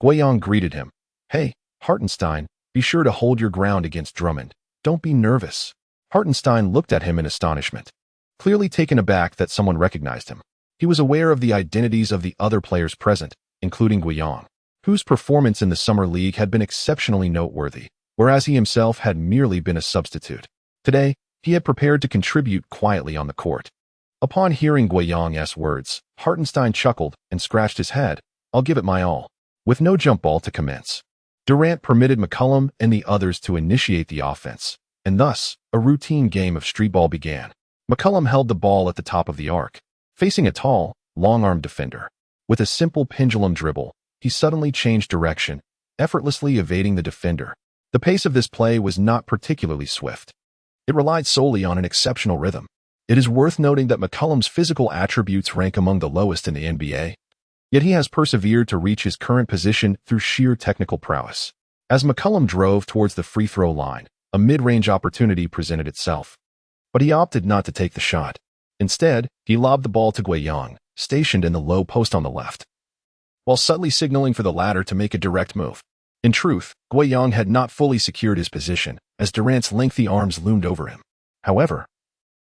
Guiyang greeted him. Hey, Hartenstein, be sure to hold your ground against Drummond. Don't be nervous. Hartenstein looked at him in astonishment, clearly taken aback that someone recognized him. He was aware of the identities of the other players present, including Guiyang, whose performance in the Summer League had been exceptionally noteworthy, whereas he himself had merely been a substitute. Today, he had prepared to contribute quietly on the court. Upon hearing Guiyang's words, Hartenstein chuckled and scratched his head. I'll give it my all. With no jump ball to commence, Durant permitted McCollum and the others to initiate the offense, and thus, a routine game of street ball began. McCollum held the ball at the top of the arc, facing a tall, long-armed defender. With a simple pendulum dribble, he suddenly changed direction, effortlessly evading the defender. The pace of this play was not particularly swift. It relied solely on an exceptional rhythm. It is worth noting that McCollum's physical attributes rank among the lowest in the NBA. Yet he has persevered to reach his current position through sheer technical prowess. As McCollum drove towards the free throw line, a mid-range opportunity presented itself. But he opted not to take the shot. Instead, he lobbed the ball to Guiyang, stationed in the low post on the left, while subtly signaling for the latter to make a direct move. In truth, Guiyang had not fully secured his position, as Durant's lengthy arms loomed over him. However,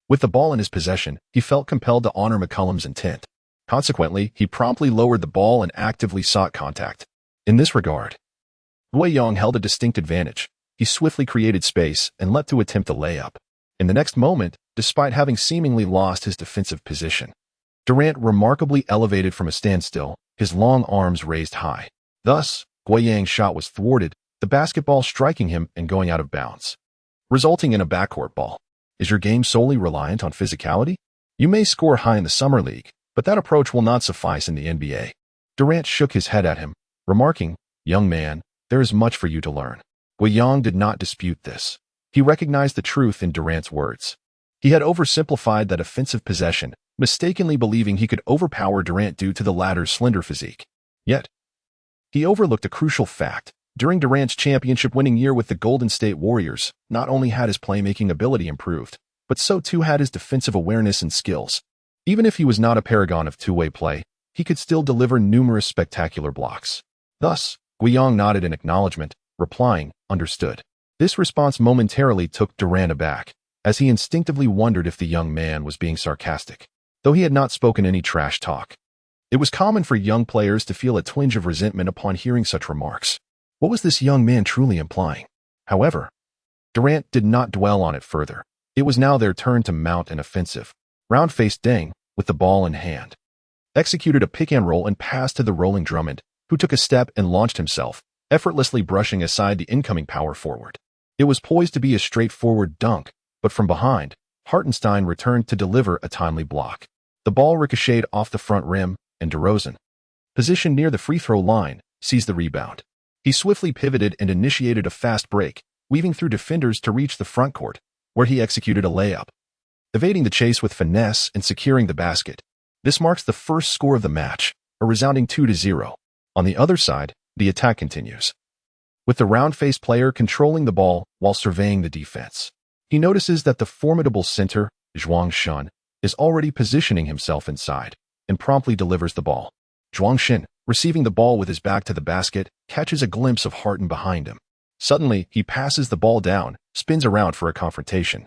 with the ball in his possession, he felt compelled to honor McCollum's intent. Consequently, he promptly lowered the ball and actively sought contact. In this regard, Guiyang held a distinct advantage. He swiftly created space and leapt to attempt a layup. In the next moment, despite having seemingly lost his defensive position, Durant remarkably elevated from a standstill, his long arms raised high. Thus, Guiyang's shot was thwarted, the basketball striking him and going out of bounds, resulting in a backcourt ball. Is your game solely reliant on physicality? You may score high in the Summer League, but that approach will not suffice in the NBA. Durant shook his head at him, remarking, Young man, there is much for you to learn. Guiyang did not dispute this. He recognized the truth in Durant's words. He had oversimplified that offensive possession, mistakenly believing he could overpower Durant due to the latter's slender physique. Yet, he overlooked a crucial fact. During Durant's championship-winning year with the Golden State Warriors, not only had his playmaking ability improved, but so too had his defensive awareness and skills. Even if he was not a paragon of two-way play, he could still deliver numerous spectacular blocks. Thus, Guiyang nodded in acknowledgement, replying, "Understood." This response momentarily took Durant aback, as he instinctively wondered if the young man was being sarcastic. Though he had not spoken any trash talk, it was common for young players to feel a twinge of resentment upon hearing such remarks. What was this young man truly implying? However, Durant did not dwell on it further. It was now their turn to mount an offensive. Round-faced Deng, with the ball in hand, executed a pick-and-roll and pass to the rolling Drummond, who took a step and launched himself, effortlessly brushing aside the incoming power forward. It was poised to be a straightforward dunk, but from behind, Hartenstein returned to deliver a timely block. The ball ricocheted off the front rim, and DeRozan, positioned near the free-throw line, seized the rebound. He swiftly pivoted and initiated a fast break, weaving through defenders to reach the front court, where he executed a layup, evading the chase with finesse and securing the basket. This marks the first score of the match, a resounding 2-0. On the other side, the attack continues, with the round-faced player controlling the ball while surveying the defense. He notices that the formidable center, Zhuang Shun, is already positioning himself inside, and promptly delivers the ball. Zhuang Shun, receiving the ball with his back to the basket, catches a glimpse of Harden behind him. Suddenly, he passes the ball down, spins around for a confrontation.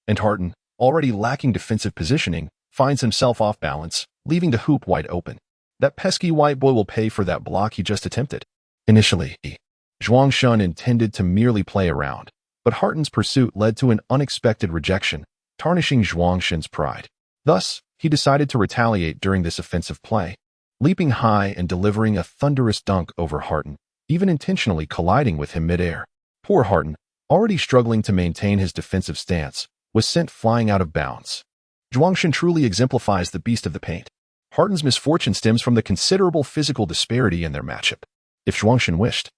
And Harden, already lacking defensive positioning, finds himself off balance, leaving the hoop wide open. That pesky white boy will pay for that block he just attempted. Initially, Zhuang Shun intended to merely play around, but Harden's pursuit led to an unexpected rejection, tarnishing Zhuang Shun's pride. Thus, he decided to retaliate during this offensive play, leaping high and delivering a thunderous dunk over Harden, even intentionally colliding with him midair. Poor Harden, already struggling to maintain his defensive stance, was sent flying out of bounds. Zhuang Shun truly exemplifies the beast of the paint. Harden's misfortune stems from the considerable physical disparity in their matchup. If Zhuang Shun wished,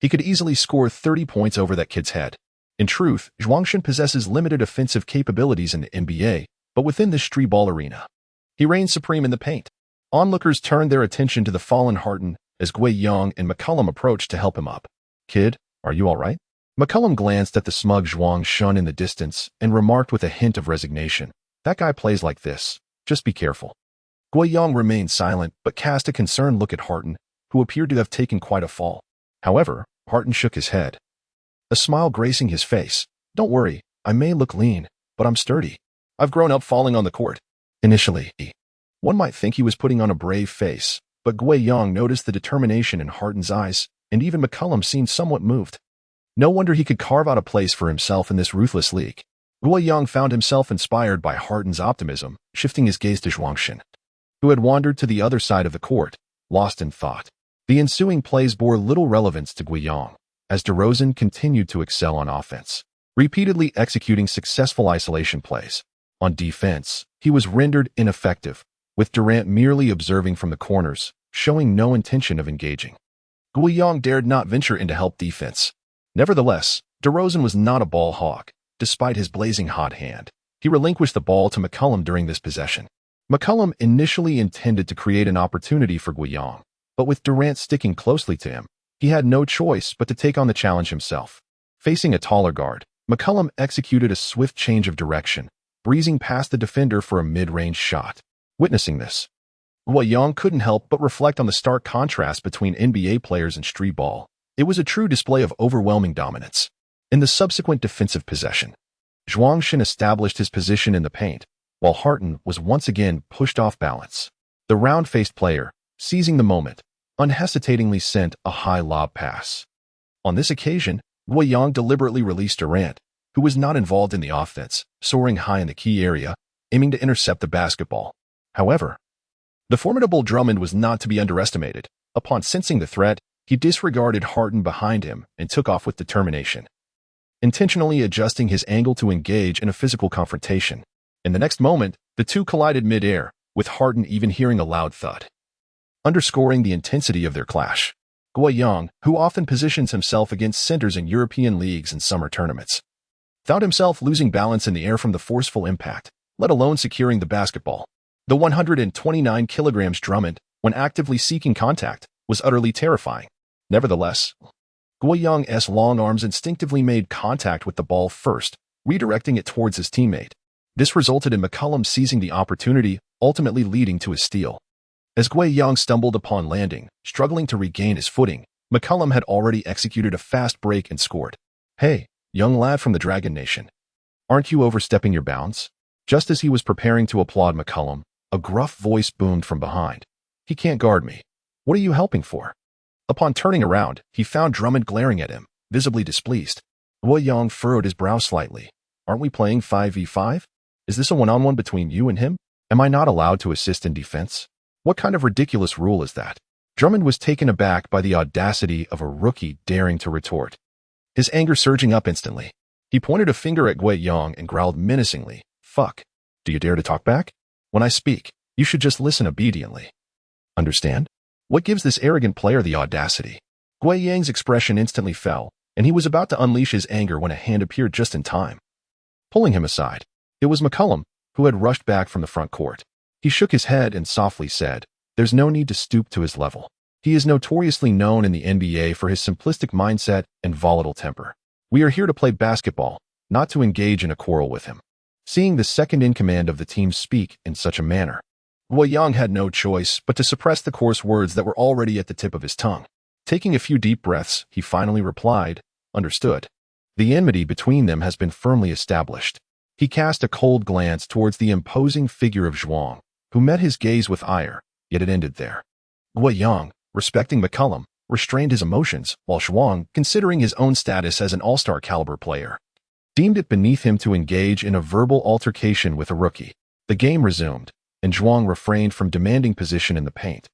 he could easily score 30 points over that kid's head. In truth, Zhuang Shun possesses limited offensive capabilities in the NBA, but within this street ball arena, he reigns supreme in the paint. Onlookers turned their attention to the fallen Harden as Guiyang and McCollum approached to help him up. "Kid, are you all right?" McCollum glanced at the smug Zhuang Shun in the distance and remarked with a hint of resignation, "That guy plays like this. Just be careful." Guiyang remained silent but cast a concerned look at Harden, who appeared to have taken quite a fall. However, Harden shook his head, a smile gracing his face. "Don't worry, I may look lean, but I'm sturdy. I've grown up falling on the court." Initially, one might think he was putting on a brave face, but Guiyang noticed the determination in Harden's eyes, and even McCollum seemed somewhat moved. No wonder he could carve out a place for himself in this ruthless league. Guiyang found himself inspired by Harden's optimism, shifting his gaze to Zhuang Shun, who had wandered to the other side of the court, lost in thought. The ensuing plays bore little relevance to Guiyang, as DeRozan continued to excel on offense, repeatedly executing successful isolation plays. On defense, he was rendered ineffective, with Durant merely observing from the corners, showing no intention of engaging. Guiyang dared not venture into help defense. Nevertheless, DeRozan was not a ball hawk. Despite his blazing hot hand, he relinquished the ball to McCollum during this possession. McCollum initially intended to create an opportunity for Guiyang, but with Durant sticking closely to him, he had no choice but to take on the challenge himself. Facing a taller guard, McCollum executed a swift change of direction, breezing past the defender for a mid-range shot. Witnessing this, Guiyang couldn't help but reflect on the stark contrast between NBA players and street ball. It was a true display of overwhelming dominance. In the subsequent defensive possession, Zhuang Shun established his position in the paint, while Harden was once again pushed off balance. The round-faced player, seizing the moment, unhesitatingly sent a high lob pass. On this occasion, Guiyang deliberately released Durant, who was not involved in the offense, soaring high in the key area, aiming to intercept the basketball. However, the formidable Drummond was not to be underestimated. Upon sensing the threat, he disregarded Harden behind him and took off with determination, intentionally adjusting his angle to engage in a physical confrontation. In the next moment, the two collided mid-air, with Harden even hearing a loud thud, underscoring the intensity of their clash. Guiyang, who often positions himself against centers in European leagues and summer tournaments, found himself losing balance in the air from the forceful impact, let alone securing the basketball. The 129 kilograms Drummond, when actively seeking contact, was utterly terrifying. Nevertheless, Guiyang's long arms instinctively made contact with the ball first, redirecting it towards his teammate. This resulted in McCollum seizing the opportunity, ultimately leading to a steal. As Guiyang stumbled upon landing, struggling to regain his footing, McCollum had already executed a fast break and scored. "Hey, young lad from the Dragon Nation. Aren't you overstepping your bounds?" Just as he was preparing to applaud McCollum, a gruff voice boomed from behind. "He can't guard me. What are you helping for?" Upon turning around, he found Drummond glaring at him, visibly displeased. Guiyang furrowed his brow slightly. "Aren't we playing 5v5? Is this a one-on-one between you and him? Am I not allowed to assist in defense? What kind of ridiculous rule is that?" Drummond was taken aback by the audacity of a rookie daring to retort. His anger surging up instantly. He pointed a finger at Guiyang and growled menacingly, "Fuck. Do you dare to talk back? When I speak, you should just listen obediently. Understand? What gives this arrogant player the audacity?" Guiyang's expression instantly fell, and he was about to unleash his anger when a hand appeared just in time, pulling him aside. It was McCollum, who had rushed back from the front court. He shook his head and softly said, "There's no need to stoop to his level. He is notoriously known in the NBA for his simplistic mindset and volatile temper. We are here to play basketball, not to engage in a quarrel with him." Seeing the second-in-command of the team speak in such a manner, Guiyang had no choice but to suppress the coarse words that were already at the tip of his tongue. Taking a few deep breaths, he finally replied, "Understood. The enmity between them has been firmly established." He cast a cold glance towards the imposing figure of Zhuang, who met his gaze with ire, yet it ended there. Guiyang, respecting McCollum, restrained his emotions, while Zhuang, considering his own status as an all-star caliber player, deemed it beneath him to engage in a verbal altercation with a rookie. The game resumed, and Zhuang refrained from demanding position in the paint,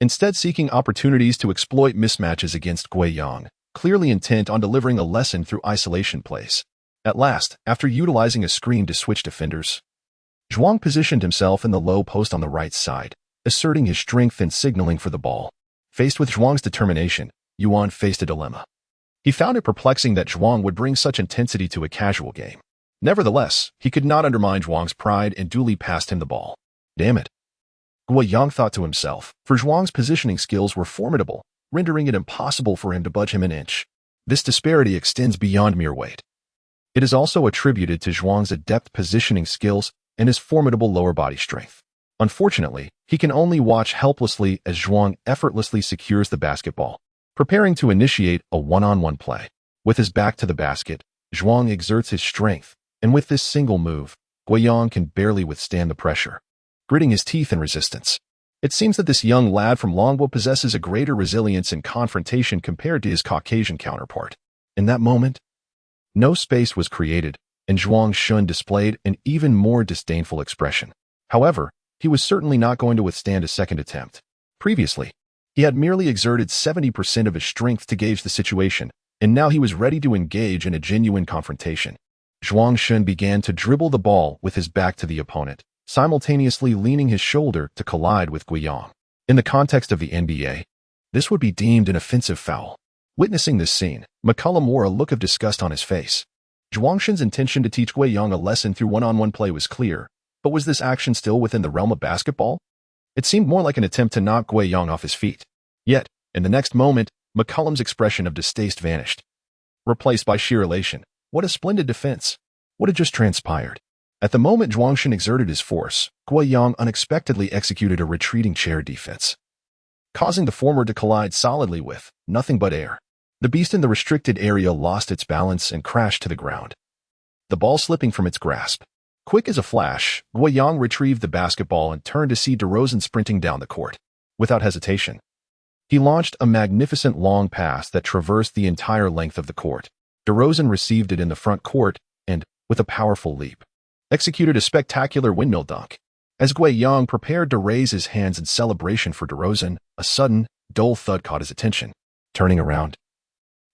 instead seeking opportunities to exploit mismatches against Guiyang, clearly intent on delivering a lesson through isolation plays. At last, after utilizing a screen to switch defenders, Zhuang positioned himself in the low post on the right side, asserting his strength and signaling for the ball. Faced with Zhuang's determination, Yuan faced a dilemma. He found it perplexing that Zhuang would bring such intensity to a casual game. Nevertheless, he could not undermine Zhuang's pride and duly passed him the ball. "Damn it," Guiyang thought to himself, for Zhuang's positioning skills were formidable, rendering it impossible for him to budge him an inch. This disparity extends beyond mere weight. It is also attributed to Zhuang's adept positioning skills and his formidable lower body strength. Unfortunately, he can only watch helplessly as Zhuang effortlessly secures the basketball, preparing to initiate a one-on-one play. With his back to the basket, Zhuang exerts his strength, and with this single move, Guiyang can barely withstand the pressure, gritting his teeth in resistance. It seems that this young lad from Longbo possesses a greater resilience in confrontation compared to his Caucasian counterpart. In that moment, no space was created, and Zhuang Shun displayed an even more disdainful expression. However, he was certainly not going to withstand a second attempt. Previously, he had merely exerted 70% of his strength to gauge the situation, and now he was ready to engage in a genuine confrontation. Zhuang Shun began to dribble the ball with his back to the opponent, simultaneously leaning his shoulder to collide with Guiyang. In the context of the NBA, this would be deemed an offensive foul. Witnessing this scene, McCollum wore a look of disgust on his face. Zhuang Shun's intention to teach Guiyang a lesson through one-on-one play was clear, but was this action still within the realm of basketball? It seemed more like an attempt to knock Guiyang off his feet. Yet, in the next moment, McCollum's expression of distaste vanished, replaced by sheer elation. What a splendid defense! What had just transpired? At the moment Zhuang Shun exerted his force, Guiyang unexpectedly executed a retreating chair defense, causing the former to collide solidly with nothing but air. The beast in the restricted area lost its balance and crashed to the ground, the ball slipping from its grasp. Quick as a flash, Guiyang retrieved the basketball and turned to see DeRozan sprinting down the court. Without hesitation, he launched a magnificent long pass that traversed the entire length of the court. DeRozan received it in the front court and, with a powerful leap, executed a spectacular windmill dunk. As Guiyang prepared to raise his hands in celebration for DeRozan, a sudden, dull thud caught his attention. Turning around,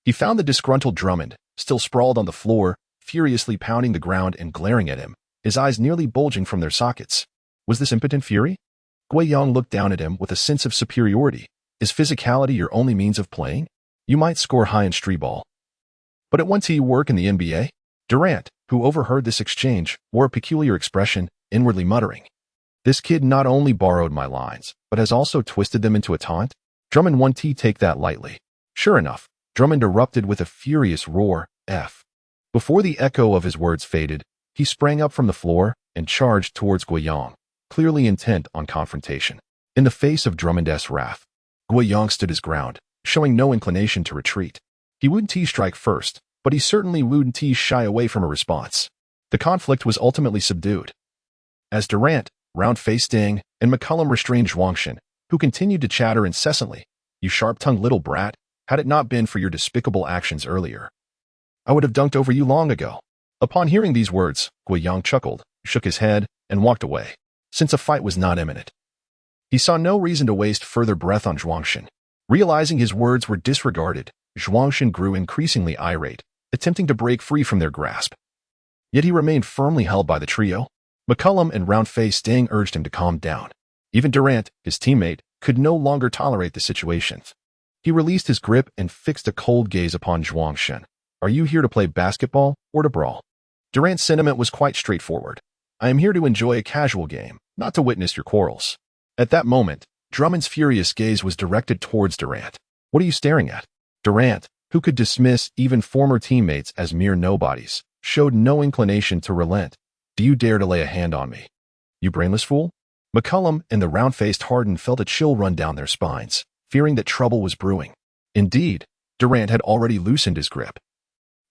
he found the disgruntled Drummond, still sprawled on the floor, furiously pounding the ground and glaring at him, his eyes nearly bulging from their sockets. Was this impotent fury? Guiyang looked down at him with a sense of superiority. Is physicality your only means of playing? You might score high in street ball, but at once you work in the NBA? Durant, who overheard this exchange, wore a peculiar expression, inwardly muttering, "This kid not only borrowed my lines, but has also twisted them into a taunt." Drummond 1T take that lightly. Sure enough, Drummond erupted with a furious roar, F. Before the echo of his words faded, he sprang up from the floor and charged towards Guiyang, clearly intent on confrontation. In the face of Drummond's wrath, Guiyang stood his ground, showing no inclination to retreat. He wouldn't strike first, but he certainly wouldn't shy away from a response. The conflict was ultimately subdued. As Durant, round-faced Ding, and McCollum restrained Zhuangshan, who continued to chatter incessantly, "You sharp-tongued little brat, had it not been for your despicable actions earlier, I would have dunked over you long ago." Upon hearing these words, Guiyang chuckled, shook his head, and walked away, since a fight was not imminent. He saw no reason to waste further breath on Zhuangshan. Realizing his words were disregarded, Zhuangshan grew increasingly irate, attempting to break free from their grasp. Yet he remained firmly held by the trio. McCollum and round-faced Ding urged him to calm down. Even Durant, his teammate, could no longer tolerate the situation. He released his grip and fixed a cold gaze upon Zhuangshan. "Are you here to play basketball or to brawl?" Durant's sentiment was quite straightforward. "I am here to enjoy a casual game, not to witness your quarrels." At that moment, Drummond's furious gaze was directed towards Durant. "What are you staring at?" Durant, who could dismiss even former teammates as mere nobodies, showed no inclination to relent. "Do you dare to lay a hand on me, you brainless fool?" McCollum and the round-faced Harden felt a chill run down their spines, fearing that trouble was brewing. Indeed, Durant had already loosened his grip.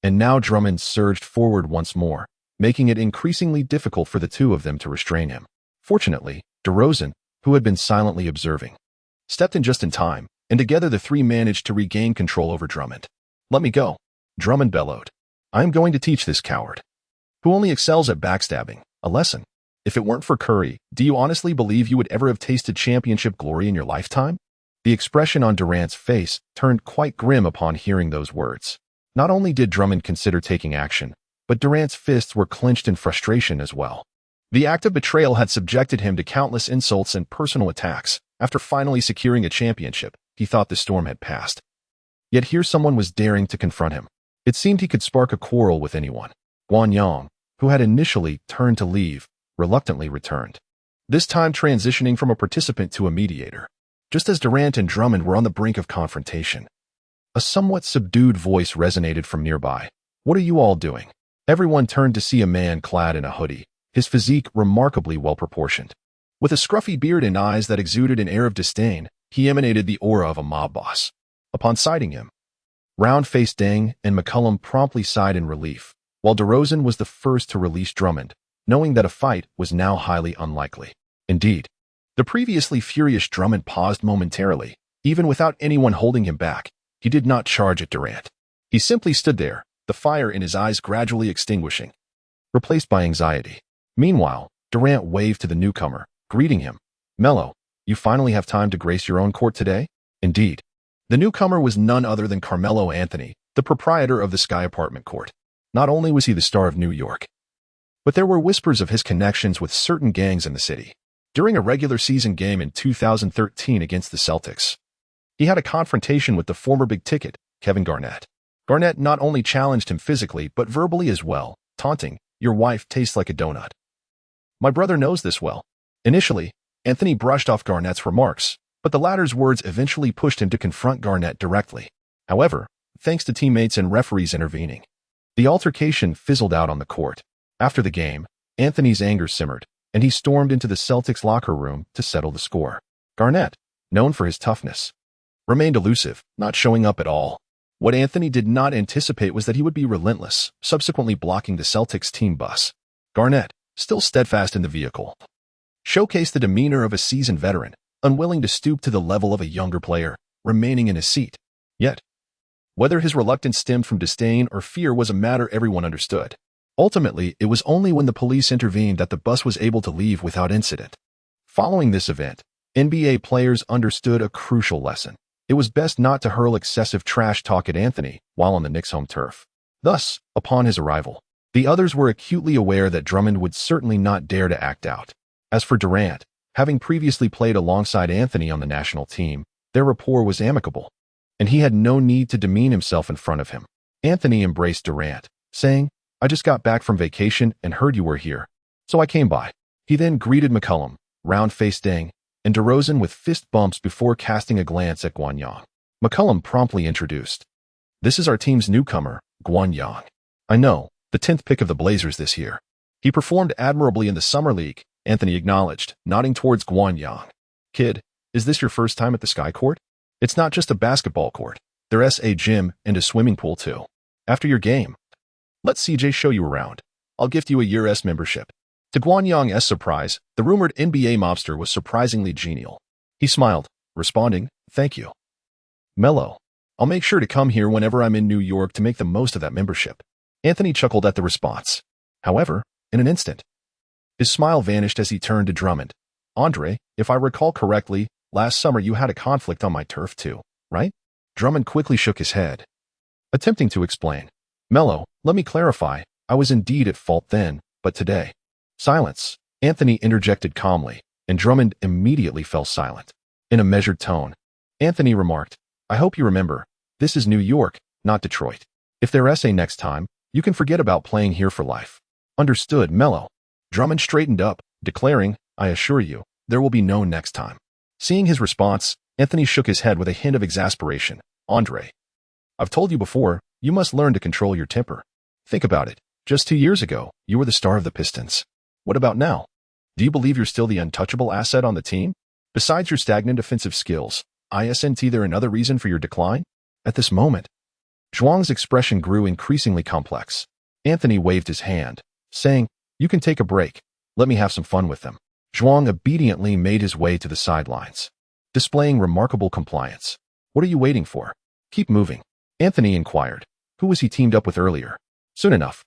And now Drummond surged forward once more, making it increasingly difficult for the two of them to restrain him. Fortunately, DeRozan, who had been silently observing, stepped in just in time, and together the three managed to regain control over Drummond. "Let me go," Drummond bellowed. "I am going to teach this coward, who only excels at backstabbing, a lesson. If it weren't for Curry, do you honestly believe you would ever have tasted championship glory in your lifetime?" The expression on Durant's face turned quite grim upon hearing those words. Not only did Drummond consider taking action, but Durant's fists were clenched in frustration as well. The act of betrayal had subjected him to countless insults and personal attacks. After finally securing a championship, he thought the storm had passed. Yet here someone was daring to confront him. It seemed he could spark a quarrel with anyone. Guanyang, who had initially turned to leave, reluctantly returned, this time transitioning from a participant to a mediator. Just as Durant and Drummond were on the brink of confrontation, a somewhat subdued voice resonated from nearby. "What are you all doing?" Everyone turned to see a man clad in a hoodie, his physique remarkably well-proportioned. With a scruffy beard and eyes that exuded an air of disdain, he emanated the aura of a mob boss. Upon sighting him, round-faced Ding and McCollum promptly sighed in relief, while DeRozan was the first to release Drummond, knowing that a fight was now highly unlikely. Indeed, the previously furious Drummond paused momentarily. Even without anyone holding him back, he did not charge at Durant. He simply stood there, the fire in his eyes gradually extinguishing, replaced by anxiety. Meanwhile, Durant waved to the newcomer, greeting him. "Melo, you finally have time to grace your own court today?" Indeed, the newcomer was none other than Carmelo Anthony, the proprietor of the Sky Apartment Court. Not only was he the star of New York, but there were whispers of his connections with certain gangs in the city. During a regular season game in 2013 against the Celtics, he had a confrontation with the former big ticket, Kevin Garnett. Garnett not only challenged him physically but verbally as well, taunting, "Your wife tastes like a donut." My brother knows this well. Initially, Anthony brushed off Garnett's remarks, but the latter's words eventually pushed him to confront Garnett directly. However, thanks to teammates and referees intervening, the altercation fizzled out on the court. After the game, Anthony's anger simmered, and he stormed into the Celtics locker room to settle the score. Garnett, known for his toughness, remained elusive, not showing up at all. What Anthony did not anticipate was that he would be relentless, subsequently blocking the Celtics team bus. Garnett, still steadfast in the vehicle, showcased the demeanor of a seasoned veteran, unwilling to stoop to the level of a younger player, remaining in his seat. Yet, whether his reluctance stemmed from disdain or fear was a matter everyone understood. Ultimately, it was only when the police intervened that the bus was able to leave without incident. Following this event, NBA players understood a crucial lesson. It was best not to hurl excessive trash talk at Anthony while on the Knicks' home turf. Thus, upon his arrival, the others were acutely aware that Drummond would certainly not dare to act out. As for Durant, having previously played alongside Anthony on the national team, their rapport was amicable, and he had no need to demean himself in front of him. Anthony embraced Durant, saying, "I just got back from vacation and heard you were here, so I came by." He then greeted McCollum, round-faced Ding, and DeRozan with fist bumps before casting a glance at Guanyang. McCollum promptly introduced, This is our team's newcomer, Guanyang. I know, the 10th pick of the Blazers this year. He performed admirably in the Summer League, Anthony acknowledged, nodding towards Guanyang. Kid, is this your first time at the Sky Court? It's not just a basketball court. There's a gym and a swimming pool too. After your game, let CJ show you around. I'll gift you a year's membership. To Guanyang's surprise, the rumored NBA mobster was surprisingly genial. He smiled, responding, "Thank you. Melo, I'll make sure to come here whenever I'm in New York to make the most of that membership." Anthony chuckled at the response. However, in an instant, his smile vanished as he turned to Drummond. "Andre, if I recall correctly, last summer you had a conflict on my turf too, right?" Drummond quickly shook his head, attempting to explain. "Melo, let me clarify, I was indeed at fault then, but today." Silence. Anthony interjected calmly, and Drummond immediately fell silent. In a measured tone, Anthony remarked, "I hope you remember, this is New York, not Detroit. If there's a next time, you can forget about playing here for life." "Understood, Melo." Drummond straightened up, declaring, "I assure you, there will be no next time." Seeing his response, Anthony shook his head with a hint of exasperation. "Andre, I've told you before, you must learn to control your temper. Think about it. Just 2 years ago, you were the star of the Pistons. What about now? Do you believe you're still the untouchable asset on the team? Besides your stagnant offensive skills, isn't there another reason for your decline?" At this moment, Zhuang's expression grew increasingly complex. Anthony waved his hand, saying, "You can take a break. Let me have some fun with them." Zhuang obediently made his way to the sidelines, displaying remarkable compliance. "What are you waiting for? Keep moving." Anthony inquired. Who was he teamed up with earlier? Soon enough,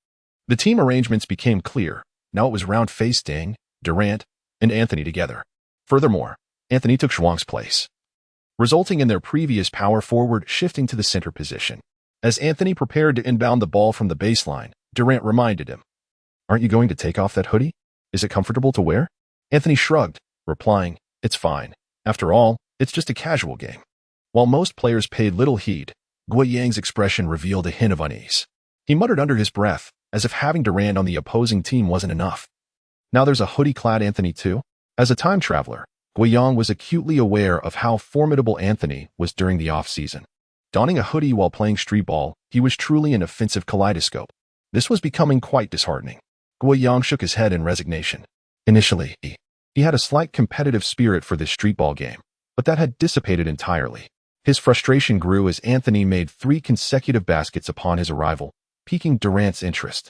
the team arrangements became clear. Now it was round-faced Durant, and Anthony together. Furthermore, Anthony took Zhuang's place, resulting in their previous power forward shifting to the center position. As Anthony prepared to inbound the ball from the baseline, Durant reminded him, "Aren't you going to take off that hoodie? Is it comfortable to wear?" Anthony shrugged, replying, "It's fine. After all, it's just a casual game." While most players paid little heed, Guanyang's expression revealed a hint of unease. He muttered under his breath, as if having Durant on the opposing team wasn't enough. Now there's a hoodie-clad Anthony too? As a time traveler, Guanyang was acutely aware of how formidable Anthony was during the off-season. Donning a hoodie while playing street ball, he was truly an offensive kaleidoscope. This was becoming quite disheartening. Guanyang shook his head in resignation. Initially, he had a slight competitive spirit for this street ball game, but that had dissipated entirely. His frustration grew as Anthony made 3 consecutive baskets upon his arrival, piquing Durant's interest.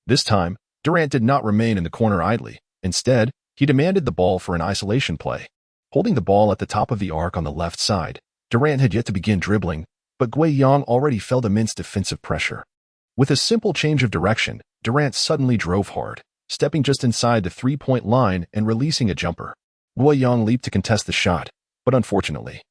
This time, Durant did not remain in the corner idly. Instead, he demanded the ball for an isolation play. Holding the ball at the top of the arc on the left side, Durant had yet to begin dribbling, but Guanyang already felt immense defensive pressure. With a simple change of direction, Durant suddenly drove hard, stepping just inside the three-point line and releasing a jumper. Guanyang leaped to contest the shot, but unfortunately,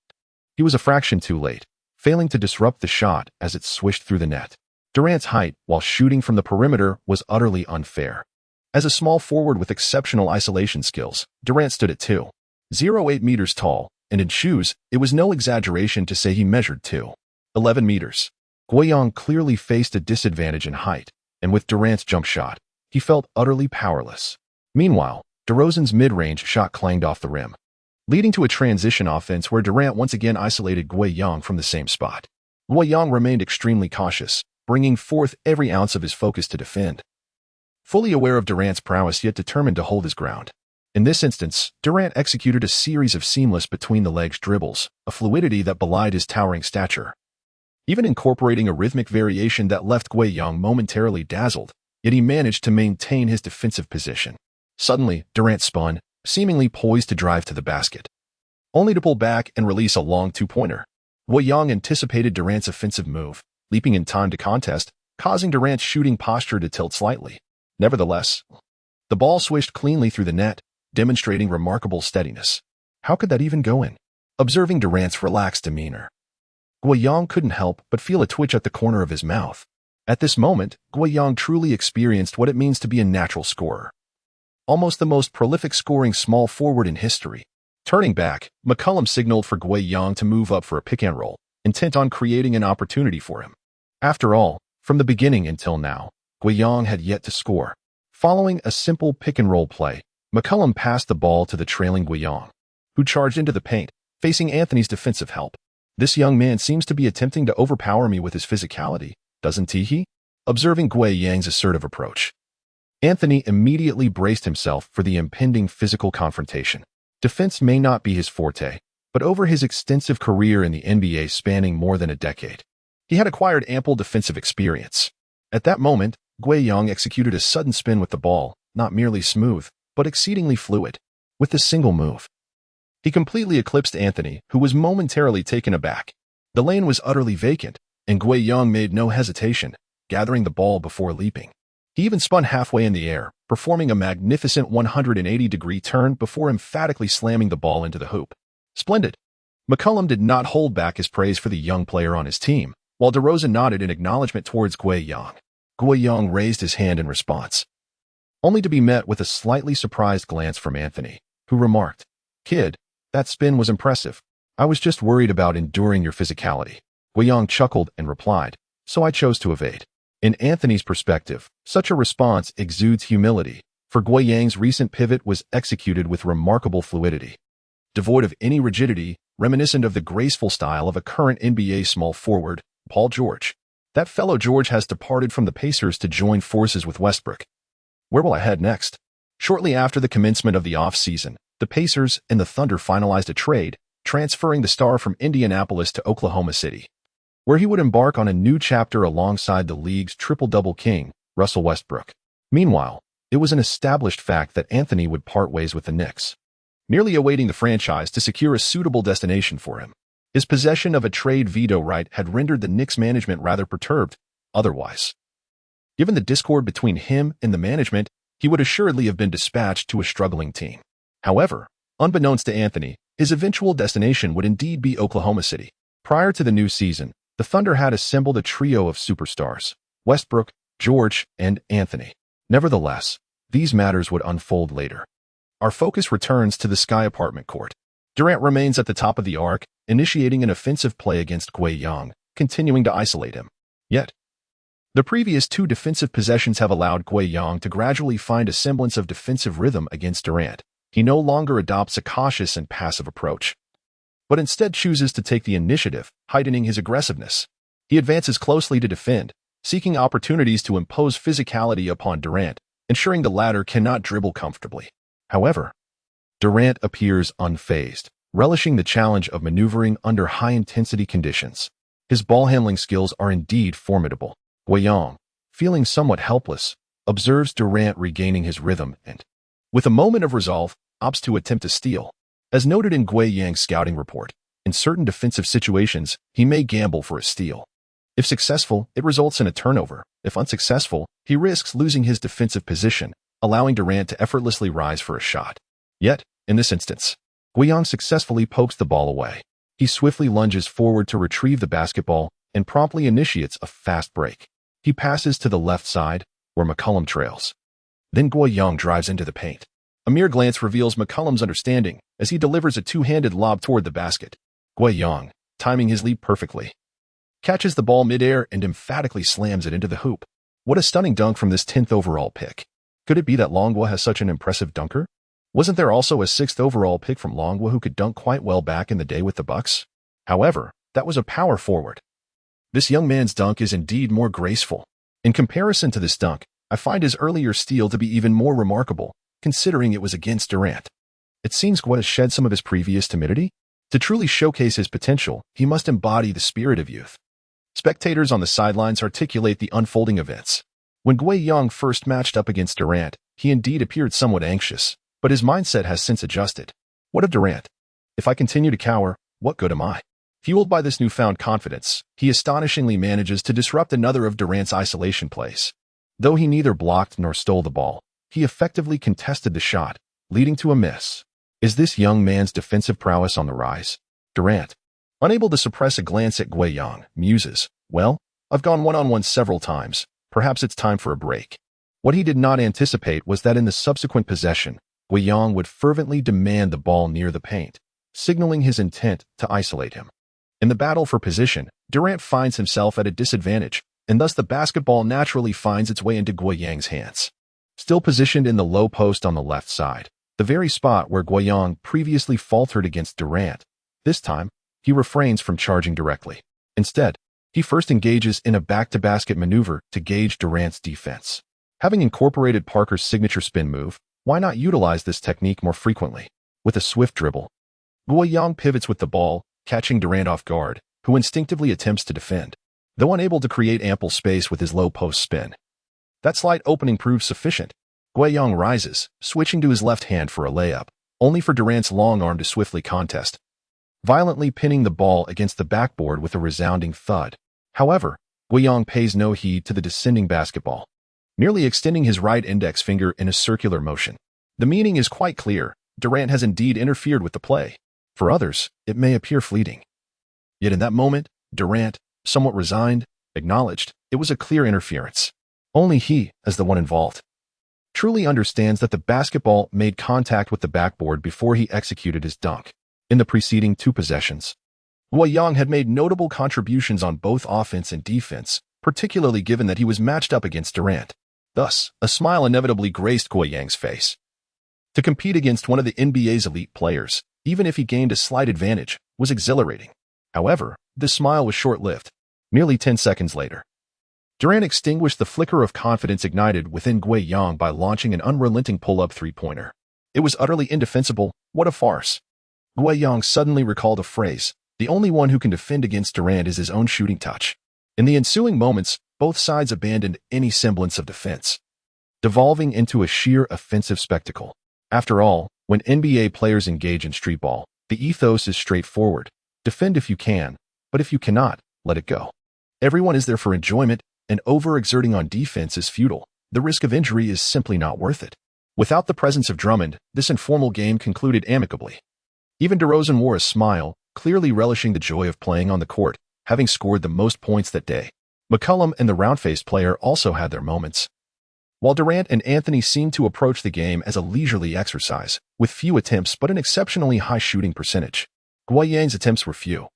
he was a fraction too late, failing to disrupt the shot as it swished through the net. Durant's height, while shooting from the perimeter, was utterly unfair. As a small forward with exceptional isolation skills, Durant stood at 2.08 meters tall, and in shoes, it was no exaggeration to say he measured 2.11 meters. Guanyang clearly faced a disadvantage in height, and with Durant's jump shot, he felt utterly powerless. Meanwhile, DeRozan's mid-range shot clanged off the rim, leading to a transition offense where Durant once again isolated Guanyang from the same spot. Guanyang remained extremely cautious, bringing forth every ounce of his focus to defend. Fully aware of Durant's prowess yet determined to hold his ground. In this instance, Durant executed a series of seamless between-the-legs dribbles, a fluidity that belied his towering stature. Even incorporating a rhythmic variation that left Guanyang momentarily dazzled, yet he managed to maintain his defensive position. Suddenly, Durant spun, seemingly poised to drive to the basket, only to pull back and release a long two-pointer. Guanyang anticipated Durant's offensive move, leaping in time to contest, causing Durant's shooting posture to tilt slightly. Nevertheless, the ball swished cleanly through the net, demonstrating remarkable steadiness. How could that even go in? Observing Durant's relaxed demeanor, Guanyang couldn't help but feel a twitch at the corner of his mouth. At this moment, Guanyang truly experienced what it means to be a natural scorer. Almost the most prolific scoring small forward in history. Turning back, McCollum signaled for Guanyang to move up for a pick-and-roll, intent on creating an opportunity for him. After all, from the beginning until now, Guanyang had yet to score. Following a simple pick-and-roll play, McCollum passed the ball to the trailing Guanyang, who charged into the paint, facing Anthony's defensive help. This young man seems to be attempting to overpower me with his physicality, doesn't he? Observing Gui Yang's assertive approach, Anthony immediately braced himself for the impending physical confrontation. Defense may not be his forte, but over his extensive career in the NBA spanning more than a decade, he had acquired ample defensive experience. At that moment, Gui Yang executed a sudden spin with the ball, not merely smooth, but exceedingly fluid. With this single move, he completely eclipsed Anthony, who was momentarily taken aback. The lane was utterly vacant, and Gui Yang made no hesitation, gathering the ball before leaping. He even spun halfway in the air, performing a magnificent 180-degree turn before emphatically slamming the ball into the hoop. Splendid. McCollum did not hold back his praise for the young player on his team, while DeRozan nodded in acknowledgement towards Gui Yang. Gui Yang raised his hand in response, only to be met with a slightly surprised glance from Anthony, who remarked, "Kid, that spin was impressive. I was just worried about enduring your physicality." Gui Yang chuckled and replied, "So I chose to evade." In Anthony's perspective, such a response exudes humility, for Gui Yang's recent pivot was executed with remarkable fluidity, devoid of any rigidity, reminiscent of the graceful style of a current NBA small forward, Paul George. That fellow George has departed from the Pacers to join forces with Westbrook. Where will I head next? Shortly after the commencement of the off-season, the Pacers and the Thunder finalized a trade, transferring the star from Indianapolis to Oklahoma City, where he would embark on a new chapter alongside the league's triple-double king, Russell Westbrook. Meanwhile, it was an established fact that Anthony would part ways with the Knicks, merely awaiting the franchise to secure a suitable destination for him. His possession of a trade veto right had rendered the Knicks management rather perturbed. Otherwise, given the discord between him and the management, he would assuredly have been dispatched to a struggling team. However, unbeknownst to Anthony, his eventual destination would indeed be Oklahoma City. Prior to the new season, the Thunder had assembled a trio of superstars: Westbrook, George, and Anthony. Nevertheless, these matters would unfold later. Our focus returns to the Sky apartment court. Durant remains at the top of the arc, initiating an offensive play against Gui Yang, continuing to isolate him. Yet, the previous two defensive possessions have allowed Gui Yang to gradually find a semblance of defensive rhythm against Durant. He no longer adopts a cautious and passive approach, but instead chooses to take the initiative, heightening his aggressiveness. He advances closely to defend, seeking opportunities to impose physicality upon Durant, ensuring the latter cannot dribble comfortably. However, Durant appears unfazed, relishing the challenge of maneuvering under high-intensity conditions. His ball-handling skills are indeed formidable. Gui Yang, feeling somewhat helpless, observes Durant regaining his rhythm and, with a moment of resolve, opts to attempt a steal. As noted in Gui Yang's scouting report, in certain defensive situations, he may gamble for a steal. If successful, it results in a turnover. If unsuccessful, he risks losing his defensive position, allowing Durant to effortlessly rise for a shot. Yet, in this instance, Gui Yang successfully pokes the ball away. He swiftly lunges forward to retrieve the basketball and promptly initiates a fast break. He passes to the left side, where McCollum trails. Then Gui Yang drives into the paint. A mere glance reveals McCollum's understanding as he delivers a two-handed lob toward the basket. Gui Yang, timing his leap perfectly, catches the ball midair and emphatically slams it into the hoop. What a stunning dunk from this 10th overall pick. Could it be that Longwa has such an impressive dunker? Wasn't there also a 6th overall pick from Longwa who could dunk quite well back in the day with the Bucks? However, that was a power forward. This young man's dunk is indeed more graceful. In comparison to this dunk, I find his earlier steal to be even more remarkable, considering it was against Durant. It seems Gui has shed some of his previous timidity. To truly showcase his potential, he must embody the spirit of youth. Spectators on the sidelines articulate the unfolding events. When Gui Yang first matched up against Durant, he indeed appeared somewhat anxious, but his mindset has since adjusted. What of Durant? If I continue to cower, what good am I? Fueled by this newfound confidence, he astonishingly manages to disrupt another of Durant's isolation plays. Though he neither blocked nor stole the ball, he effectively contested the shot, leading to a miss. Is this young man's defensive prowess on the rise? Durant, unable to suppress a glance at Gui Yang, muses, "Well, I've gone one-on-one several times. Perhaps it's time for a break." What he did not anticipate was that in the subsequent possession, Gui Yang would fervently demand the ball near the paint, signaling his intent to isolate him. In the battle for position, Durant finds himself at a disadvantage, and thus the basketball naturally finds its way into Gui Yang's hands. Still positioned in the low post on the left side, the very spot where Gui Yang previously faltered against Durant, this time, he refrains from charging directly. Instead, he first engages in a back-to-basket maneuver to gauge Durant's defense. Having incorporated Parker's signature spin move, why not utilize this technique more frequently? With a swift dribble, Guoyang pivots with the ball, catching Durant off guard, who instinctively attempts to defend, though unable to create ample space with his low-post spin. That slight opening proves sufficient. Guoyang rises, switching to his left hand for a layup, only for Durant's long arm to swiftly contest, violently pinning the ball against the backboard with a resounding thud. However, Guoyang pays no heed to the descending basketball, merely extending his right index finger in a circular motion. The meaning is quite clear. Durant has indeed interfered with the play. For others, it may appear fleeting. Yet in that moment, Durant, somewhat resigned, acknowledged it was a clear interference. Only he, as the one involved, truly understands that the basketball made contact with the backboard before he executed his dunk. In the preceding 2 possessions, Guoyang had made notable contributions on both offense and defense, particularly given that he was matched up against Durant. Thus, a smile inevitably graced Guoyang's face. To compete against one of the NBA's elite players, even if he gained a slight advantage, was exhilarating. However, this smile was short-lived. Nearly 10 seconds later, Durant extinguished the flicker of confidence ignited within Guoyang by launching an unrelenting pull-up three-pointer. It was utterly indefensible. What a farce. Guoyang suddenly recalled a phrase: the only one who can defend against Durant is his own shooting touch. In the ensuing moments, both sides abandoned any semblance of defense, devolving into a sheer offensive spectacle. After all, when NBA players engage in street ball, the ethos is straightforward. Defend if you can, but if you cannot, let it go. Everyone is there for enjoyment, and overexerting on defense is futile. The risk of injury is simply not worth it. Without the presence of Drummond, this informal game concluded amicably. Even DeRozan wore a smile, clearly relishing the joy of playing on the court, having scored the most points that day. McCollum and the round-faced player also had their moments, while Durant and Anthony seemed to approach the game as a leisurely exercise, with few attempts but an exceptionally high shooting percentage. Guoyang's attempts were few,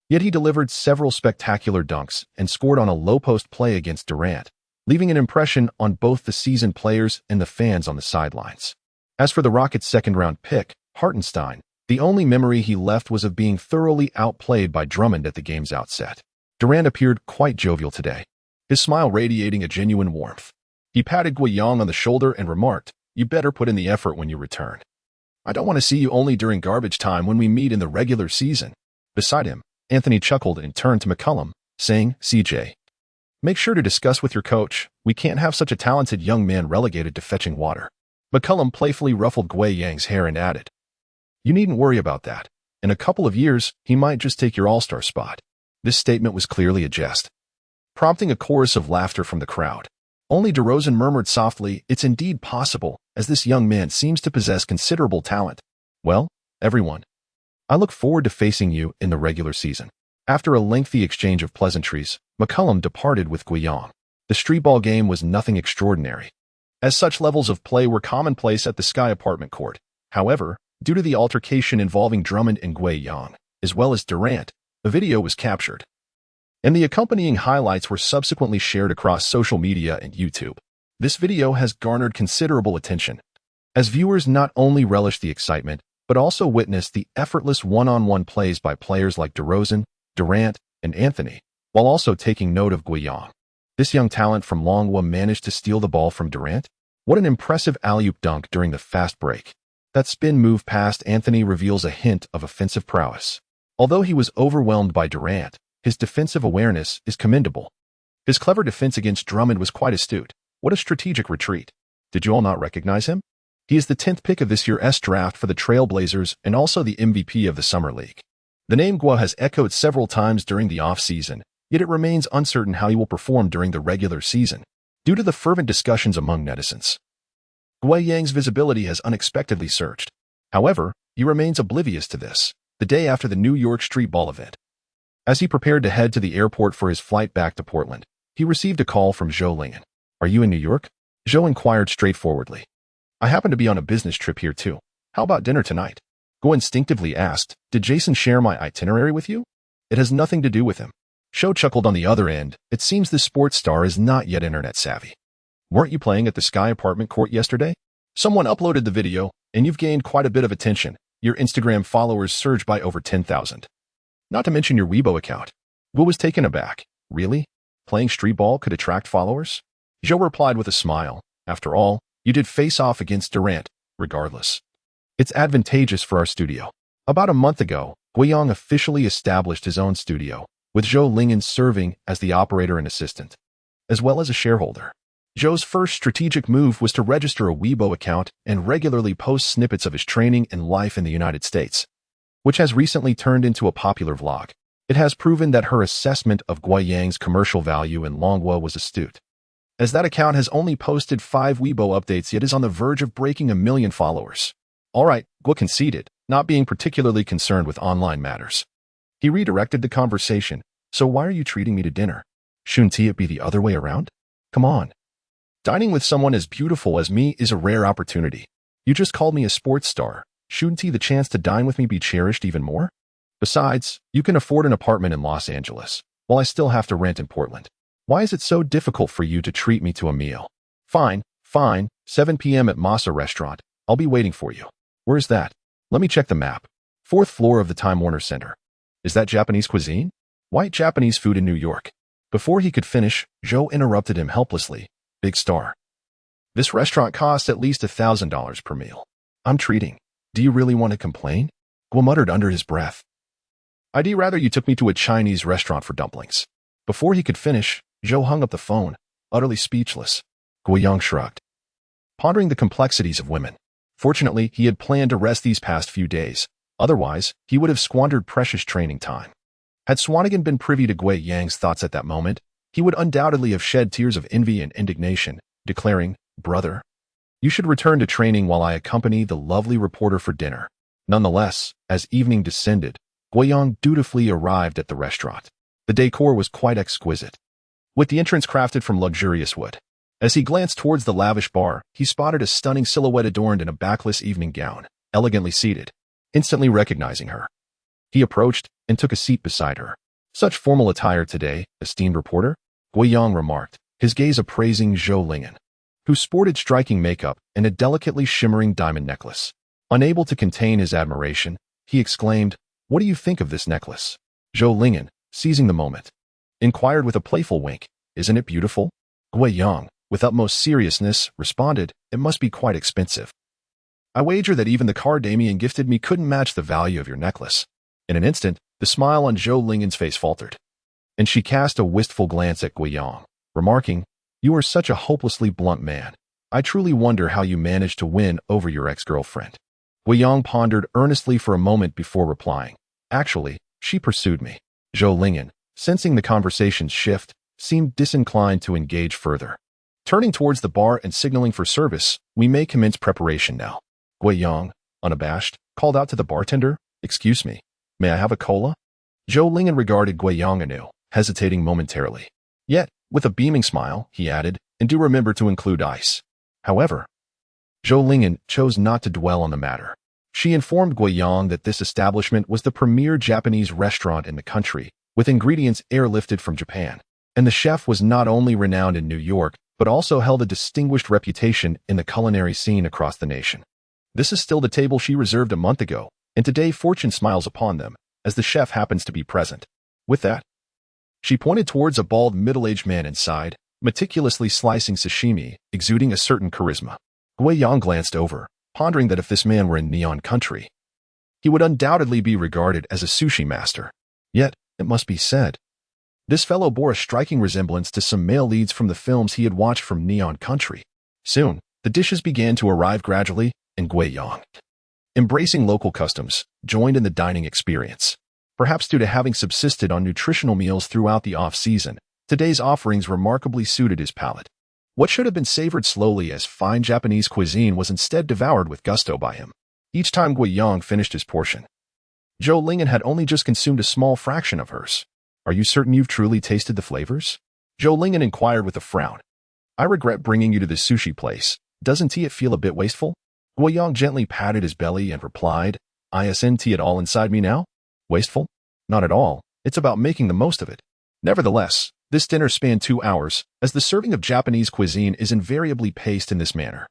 yet he delivered several spectacular dunks and scored on a low-post play against Durant, leaving an impression on both the seasoned players and the fans on the sidelines. As for the Rockets' second-round pick, Hartenstein, the only memory he left was of being thoroughly outplayed by Drummond at the game's outset. Durant appeared quite jovial today, his smile radiating a genuine warmth. He patted Guoyang on the shoulder and remarked, "You better put in the effort when you return. I don't want to see you only during garbage time when we meet in the regular season." Beside him, Anthony chuckled and turned to McCollum, saying, "CJ, make sure to discuss with your coach. We can't have such a talented young man relegated to fetching water." McCollum playfully ruffled Guoyang's hair and added, "You needn't worry about that. In a couple of years, he might just take your all-star spot." This statement was clearly a jest, prompting a chorus of laughter from the crowd. Only DeRozan murmured softly, "It's indeed possible, as this young man seems to possess considerable talent." "Well, everyone, I look forward to facing you in the regular season." After a lengthy exchange of pleasantries, McCollum departed with Guoyang. The street ball game was nothing extraordinary, as such levels of play were commonplace at the Sky apartment court. However, due to the altercation involving Drummond and Guoyang, as well as Durant, a video was captured, and the accompanying highlights were subsequently shared across social media and YouTube. This video has garnered considerable attention, as viewers not only relished the excitement, but also witnessed the effortless one-on-one plays by players like DeRozan, Durant, and Anthony, while also taking note of Guoyang. This young talent from Longwa managed to steal the ball from Durant. What an impressive alley-oop dunk during the fast break. That spin move past Anthony reveals a hint of offensive prowess. Although he was overwhelmed by Durant, his defensive awareness is commendable. His clever defense against Drummond was quite astute. What a strategic retreat. Did you all not recognize him? He is the 10th pick of this year's draft for the Trail Blazers and also the MVP of the Summer League. The name Guo has echoed several times during the off-season, yet it remains uncertain how he will perform during the regular season, due to the fervent discussions among netizens. Guoyang's visibility has unexpectedly surged. However, he remains oblivious to this, the day after the New York street ball event. As he prepared to head to the airport for his flight back to Portland, he received a call from Zhou Lingen. "Are you in New York?" Zhou inquired straightforwardly. "I happen to be on a business trip here too. How about dinner tonight?" Guo instinctively asked, "Did Jason share my itinerary with you?" "It has nothing to do with him." Zhou chuckled on the other end. "It seems the sports star is not yet internet savvy. Weren't you playing at the Sky apartment court yesterday? Someone uploaded the video, and you've gained quite a bit of attention. Your Instagram followers surged by over 10,000. Not to mention your Weibo account. Guo was taken aback. Really? Playing street ball could attract followers? Zhou replied with a smile. After all, you did face off against Durant, regardless. It's advantageous for our studio. About a month ago, Guiyang officially established his own studio, with Zhou Lingyan serving as the operator and assistant, as well as a shareholder. Zhou's first strategic move was to register a Weibo account and regularly post snippets of his training and life in the United States, which has recently turned into a popular vlog. It has proven that her assessment of Guiyang's commercial value in Longguo was astute, as that account has only posted 5 Weibo updates yet is on the verge of breaking 1 million followers. All right, Guo conceded, not being particularly concerned with online matters. He redirected the conversation. So why are you treating me to dinner? Shouldn't it be the other way around? Come on. Dining with someone as beautiful as me is a rare opportunity. You just called me a sports star. Shouldn't the chance to dine with me be cherished even more? Besides, you can afford an apartment in Los Angeles, while I still have to rent in Portland. Why is it so difficult for you to treat me to a meal? Fine, 7 p.m. at Masa Restaurant. I'll be waiting for you. Where's that? Let me check the map. 4th floor of the Time Warner Center. Is that Japanese cuisine? White Japanese food in New York. Before he could finish, Zhou interrupted him helplessly. Big star. This restaurant costs at least $1,000 per meal. I'm treating. Do you really want to complain? Guo muttered under his breath. I'd rather you took me to a Chinese restaurant for dumplings. Before he could finish, Zhou hung up the phone, utterly speechless. Guiyang shrugged, pondering the complexities of women. Fortunately, he had planned to rest these past few days. Otherwise, he would have squandered precious training time. Had Swanigan been privy to Guiyang's thoughts at that moment, he would undoubtedly have shed tears of envy and indignation, declaring, "Brother, you should return to training while I accompany the lovely reporter for dinner." Nonetheless, as evening descended, Guiyang dutifully arrived at the restaurant. The decor was quite exquisite, with the entrance crafted from luxurious wood. As he glanced towards the lavish bar, he spotted a stunning silhouette adorned in a backless evening gown, elegantly seated. Instantly recognizing her, he approached and took a seat beside her. "Such formal attire today, esteemed reporter," Guiyang remarked, his gaze appraising Zhou Lingyan, who sported striking makeup and a delicately shimmering diamond necklace. Unable to contain his admiration, he exclaimed, "What do you think of this necklace?" Zhou Lingyan, seizing the moment, inquired with a playful wink, "Isn't it beautiful?" Guiyang, with utmost seriousness, responded, "It must be quite expensive. I wager that even the car Damian gifted me couldn't match the value of your necklace." In an instant, the smile on Zhou Lingyan's face faltered, and she cast a wistful glance at Guiyang, remarking, "You are such a hopelessly blunt man. I truly wonder how you managed to win over your ex-girlfriend." Guiyang pondered earnestly for a moment before replying, "Actually, she pursued me." Zhou Lingyan, sensing the conversation's shift, seemed disinclined to engage further. Turning towards the bar and signaling for service, "We may commence preparation now." Guiyang, unabashed, called out to the bartender, "Excuse me, may I have a cola?" Zhou Lingyan regarded Guiyang anew, hesitating momentarily. Yet, with a beaming smile, he added, "And do remember to include ice." However, Zhou Lingyan chose not to dwell on the matter. She informed Guiyang that this establishment was the premier Japanese restaurant in the country, with ingredients airlifted from Japan, and the chef was not only renowned in New York, but also held a distinguished reputation in the culinary scene across the nation. This is still the table she reserved a month ago, and today fortune smiles upon them, as the chef happens to be present. With that, she pointed towards a bald middle-aged man inside, meticulously slicing sashimi, exuding a certain charisma. Guiyang glanced over, pondering that if this man were in Neon Country, he would undoubtedly be regarded as a sushi master. Yet, it must be said, this fellow bore a striking resemblance to some male leads from the films he had watched from Neon Country. Soon, the dishes began to arrive gradually, and Guiyang, embracing local customs, joined in the dining experience. Perhaps due to having subsisted on nutritional meals throughout the off-season, today's offerings remarkably suited his palate. What should have been savored slowly as fine Japanese cuisine was instead devoured with gusto by him. Each time Guiyang finished his portion, Zhou Lingyan had only just consumed a small fraction of hers. "Are you certain you've truly tasted the flavors?" Zhou Lingyan inquired with a frown. "I regret bringing you to this sushi place. Doesn't it feel a bit wasteful?" Guiyang gently patted his belly and replied, "Isn't it all inside me now? Wasteful? Not at all. It's about making the most of it." Nevertheless, this dinner spanned 2 hours, as the serving of Japanese cuisine is invariably paced in this manner.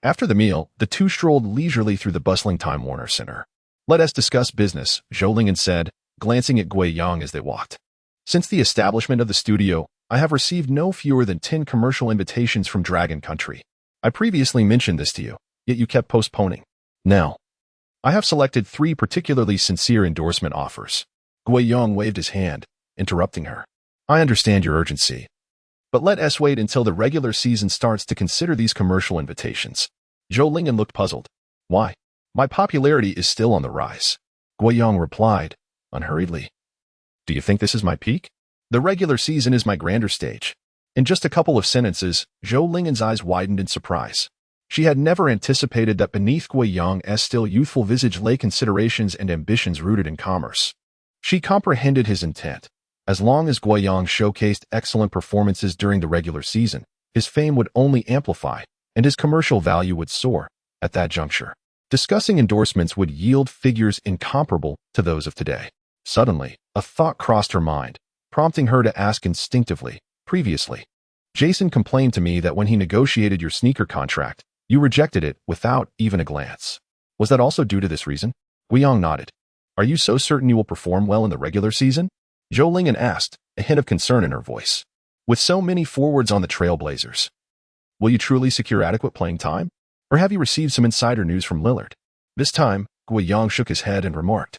After the meal, the two strolled leisurely through the bustling Time Warner Center. "Let us discuss business," Zhou Lingyan said, glancing at Gui Yang as they walked. Since the establishment of the studio, I have received no fewer than 10 commercial invitations from Dragon Country. I previously mentioned this to you, yet you kept postponing. Now, I have selected 3 particularly sincere endorsement offers. Gui Yang waved his hand, interrupting her. I understand your urgency, but let us wait until the regular season starts to consider these commercial invitations. Zhou Lingyan looked puzzled. Why? My popularity is still on the rise. Gui Yang replied, unhurriedly. Do you think this is my peak? The regular season is my grander stage. In just a couple of sentences, Zhou Lingyan's eyes widened in surprise. She had never anticipated that beneath Gui Yang's still youthful visage lay considerations and ambitions rooted in commerce. She comprehended his intent. As long as Gui Yang showcased excellent performances during the regular season, his fame would only amplify, and his commercial value would soar. At that juncture, discussing endorsements would yield figures incomparable to those of today. Suddenly, a thought crossed her mind, prompting her to ask instinctively, previously. Jason complained to me that when he negotiated your sneaker contract, you rejected it without even a glance. Was that also due to this reason? Gui Yang nodded. Are you so certain you will perform well in the regular season? Zhou Lingyan asked, a hint of concern in her voice. With so many forwards on the Trailblazers, will you truly secure adequate playing time? Or have you received some insider news from Lillard? This time, Gui Yang shook his head and remarked,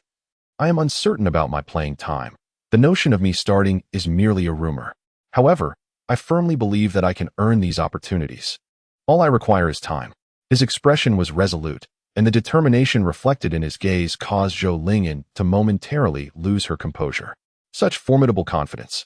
I am uncertain about my playing time. The notion of me starting is merely a rumor. However, I firmly believe that I can earn these opportunities. All I require is time. His expression was resolute, and the determination reflected in his gaze caused Zhou Lingyan to momentarily lose her composure. Such formidable confidence.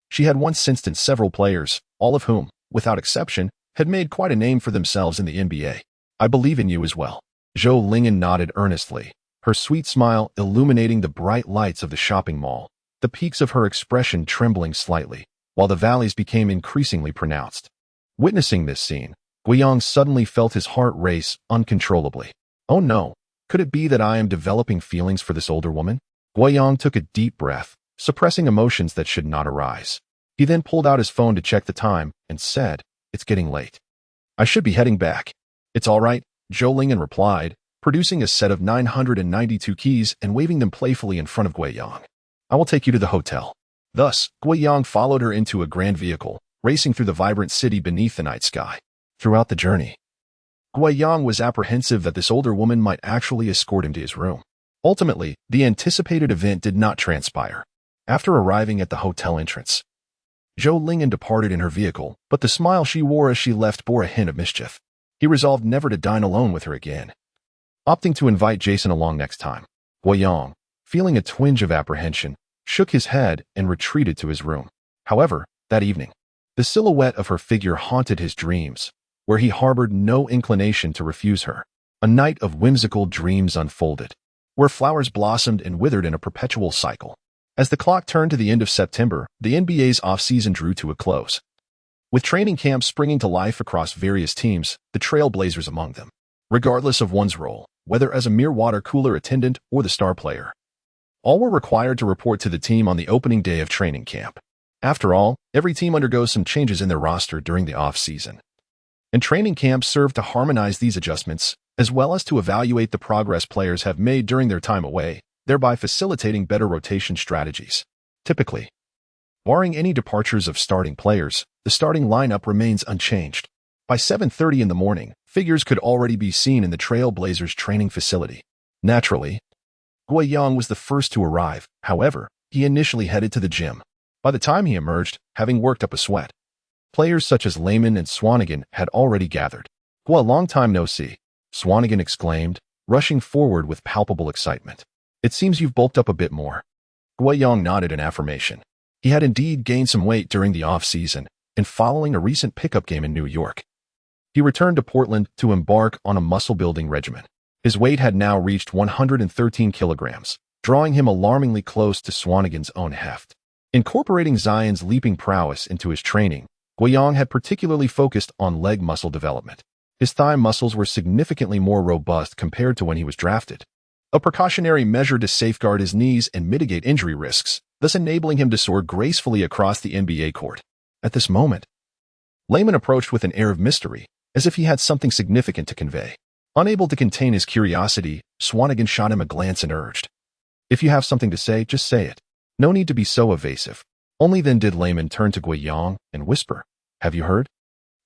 She had once sensed in several players, all of whom, without exception, had made quite a name for themselves in the NBA. I believe in you as well. Zhou Lingyan nodded earnestly, her sweet smile illuminating the bright lights of the shopping mall, the peaks of her expression trembling slightly, while the valleys became increasingly pronounced. Witnessing this scene, Gui Yang suddenly felt his heart race uncontrollably. Oh no, could it be that I am developing feelings for this older woman? Gui Yang took a deep breath, suppressing emotions that should not arise. He then pulled out his phone to check the time and said, It's getting late. I should be heading back. It's all right, Zhou Lingyan replied, producing a set of 992 keys and waving them playfully in front of Gui Yang. I will take you to the hotel. Thus, Gui Yang followed her into a grand vehicle, racing through the vibrant city beneath the night sky. Throughout the journey, Gui Yang was apprehensive that this older woman might actually escort him to his room. Ultimately, the anticipated event did not transpire. After arriving at the hotel entrance, Zhou Lingyan departed in her vehicle, but the smile she wore as she left bore a hint of mischief. He resolved never to dine alone with her again, opting to invite Jason along next time. Gui Yang, feeling a twinge of apprehension, shook his head and retreated to his room. However, that evening, the silhouette of her figure haunted his dreams, where he harbored no inclination to refuse her. A night of whimsical dreams unfolded, where flowers blossomed and withered in a perpetual cycle. As the clock turned to the end of September, the NBA's off-season drew to a close. With training camps springing to life across various teams, the Trailblazers among them. Regardless of one's role, whether as a mere water cooler attendant or the star player, all were required to report to the team on the opening day of training camp. After all, every team undergoes some changes in their roster during the off-season, and training camps serve to harmonize these adjustments, as well as to evaluate the progress players have made during their time away, thereby facilitating better rotation strategies. Typically, barring any departures of starting players, the starting lineup remains unchanged. By 7:30 in the morning, figures could already be seen in the Trailblazers training facility. Naturally, Gui Yang was the first to arrive. However, he initially headed to the gym. By the time he emerged, having worked up a sweat, players such as Lehman and Swanigan had already gathered. "Gua, long time no see," Swanigan exclaimed, rushing forward with palpable excitement. "It seems you've bulked up a bit more." Gui Yang nodded in affirmation. He had indeed gained some weight during the off-season, and following a recent pickup game in New York, he returned to Portland to embark on a muscle-building regimen. His weight had now reached 113 kilograms, drawing him alarmingly close to Swanigan's own heft. Incorporating Zion's leaping prowess into his training, Gui Yang had particularly focused on leg muscle development. His thigh muscles were significantly more robust compared to when he was drafted, a precautionary measure to safeguard his knees and mitigate injury risks, thus enabling him to soar gracefully across the NBA court. At this moment, Lehman approached with an air of mystery, as if he had something significant to convey. Unable to contain his curiosity, Swanigan shot him a glance and urged, If you have something to say, just say it. No need to be so evasive. Only then did Layman turn to Guiyang and whisper, "Have you heard?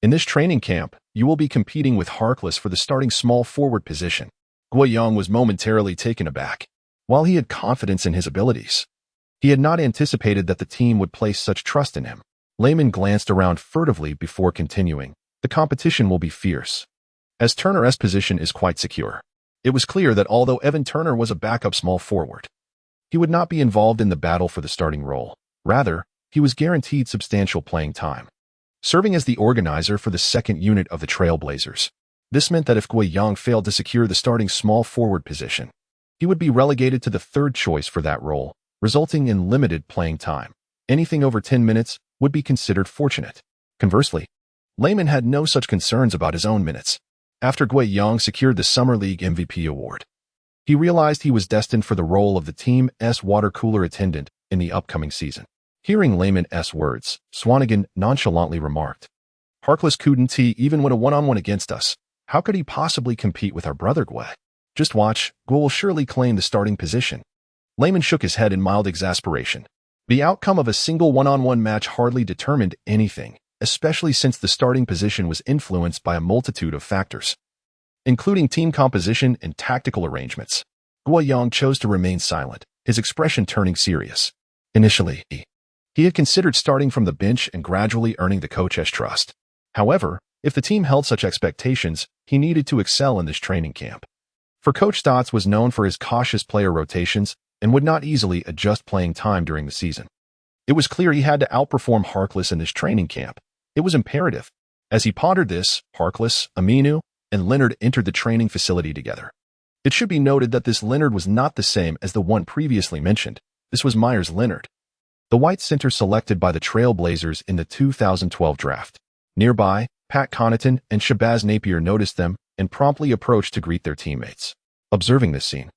In this training camp, you will be competing with Harkless for the starting small forward position." Guiyang was momentarily taken aback. While he had confidence in his abilities, he had not anticipated that the team would place such trust in him. Layman glanced around furtively before continuing. The competition will be fierce, as Turner's position is quite secure. It was clear that although Evan Turner was a backup small forward, he would not be involved in the battle for the starting role. Rather, he was guaranteed substantial playing time, serving as the organizer for the second unit of the Trailblazers. This meant that if Guiyang failed to secure the starting small forward position, he would be relegated to the third choice for that role, resulting in limited playing time. Anything over 10 minutes would be considered fortunate. Conversely, Layman had no such concerns about his own minutes. After Guiyang secured the Summer League MVP award, he realized he was destined for the role of the team's water cooler attendant in the upcoming season. Hearing Layman's words, Swanigan nonchalantly remarked, "Harkless couldn't even win a one-on-one against us. How could he possibly compete with our brother Guy? Just watch, Guy will surely claim the starting position." Layman shook his head in mild exasperation. The outcome of a single one-on-one match hardly determined anything, especially since the starting position was influenced by a multitude of factors, including team composition and tactical arrangements. Guiyang chose to remain silent, his expression turning serious. Initially, he had considered starting from the bench and gradually earning the coach's trust. However, if the team held such expectations, he needed to excel in this training camp. For Coach Stotts was known for his cautious player rotations and would not easily adjust playing time during the season. It was clear he had to outperform Harkless in this training camp. It was imperative. As he pondered this, Harkless, Aminu, and Leonard entered the training facility together. It should be noted that this Leonard was not the same as the one previously mentioned. This was Myers Leonard, the white center selected by the Trailblazers in the 2012 draft. Nearby, Pat Connaughton and Shabazz Napier noticed them and promptly approached to greet their teammates. Observing this scene,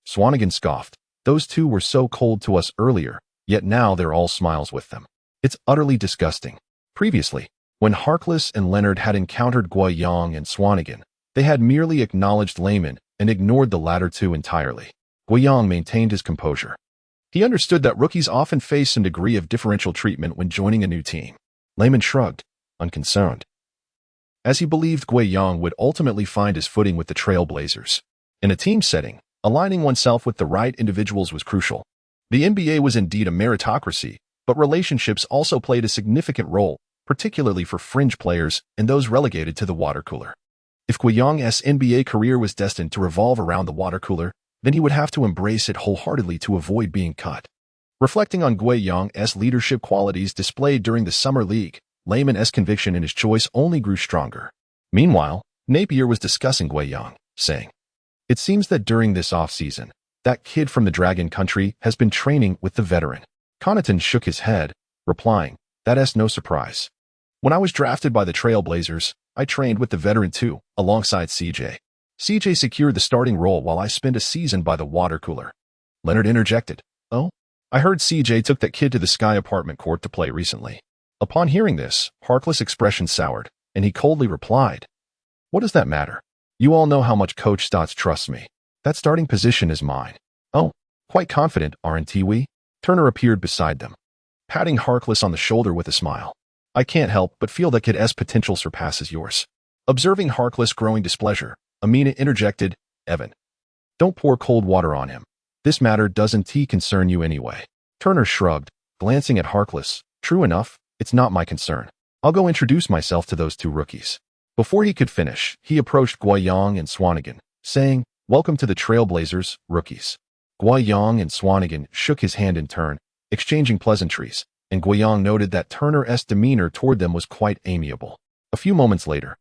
Swanigan scoffed. "Those two were so cold to us earlier, yet now they're all smiles with them. It's utterly disgusting." Previously, when Harkless and Leonard had encountered Guiyang and Swanigan, they had merely acknowledged Layman and ignored the latter two entirely. Guiyang maintained his composure. He understood that rookies often face some degree of differential treatment when joining a new team. Layman shrugged, unconcerned, as he believed Guiyang would ultimately find his footing with the Trailblazers. In a team setting, aligning oneself with the right individuals was crucial. The NBA was indeed a meritocracy, but relationships also played a significant role, particularly for fringe players and those relegated to the water cooler. If Guiyang's NBA career was destined to revolve around the water cooler, then he would have to embrace it wholeheartedly to avoid being cut. Reflecting on Guiyang's leadership qualities displayed during the Summer League, Layman's conviction in his choice only grew stronger. Meanwhile, Napier was discussing Guiyang, saying, "It seems that during this off-season, that kid from the Dragon Country has been training with the veteran." Connaughton shook his head, replying, "That's no surprise. When I was drafted by the Trailblazers, I trained with the veteran too, alongside CJ. CJ secured the starting role while I spent a season by the water cooler." Leonard interjected, "Oh, I heard CJ took that kid to the Sky apartment court to play recently." Upon hearing this, Harkless' expression soured, and he coldly replied, "What does that matter? You all know how much Coach Stotts trusts me. That starting position is mine." "Oh, quite confident, aren't we?" Turner appeared beside them, patting Harkless on the shoulder with a smile. "I can't help but feel that kid's potential surpasses yours." Observing Harkless' growing displeasure, Amina interjected, "Evan, don't pour cold water on him. This matter doesn't concern you anyway." Turner shrugged, glancing at Harkless. "True enough, it's not my concern. I'll go introduce myself to those two rookies." Before he could finish, he approached Guiyang and Swanigan, saying, "Welcome to the Trailblazers, rookies." Guiyang and Swanigan shook his hand in turn, exchanging pleasantries, and Guiyang noted that Turner's demeanor toward them was quite amiable. A few moments later,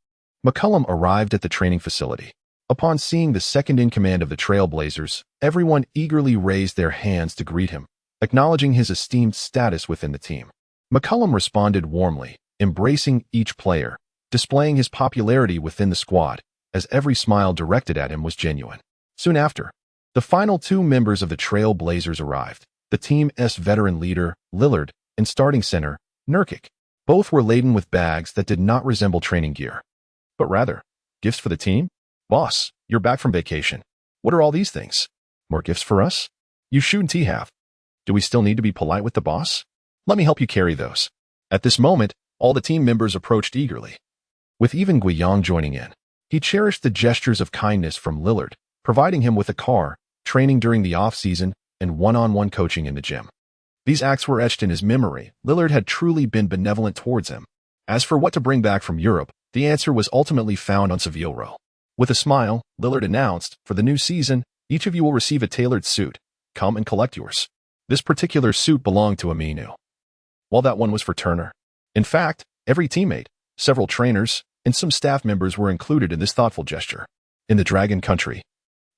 McCollum arrived at the training facility. Upon seeing the second-in-command of the Trailblazers, everyone eagerly raised their hands to greet him, acknowledging his esteemed status within the team. McCollum responded warmly, embracing each player, displaying his popularity within the squad, as every smile directed at him was genuine. Soon after, the final two members of the Trailblazers arrived, the team's veteran leader, Lillard, and starting center, Nurkic. Both were laden with bags that did not resemble training gear, but rather, gifts for the team? "Boss, you're back from vacation. What are all these things? More gifts for us?" You shouldn't have. Do we still need to be polite with the boss? Let me help you carry those. At this moment, all the team members approached eagerly, with even Guiyang joining in. He cherished the gestures of kindness from Lillard, providing him with a car, training during the off-season, and one-on-one coaching in the gym. These acts were etched in his memory. Lillard had truly been benevolent towards him. As for what to bring back from Europe, the answer was ultimately found on Seville Row. With a smile, Lillard announced, for the new season, each of you will receive a tailored suit. Come and collect yours. This particular suit belonged to Aminu, while that one was for Turner. In fact, every teammate, several trainers, and some staff members were included in this thoughtful gesture. In the Dragon Country,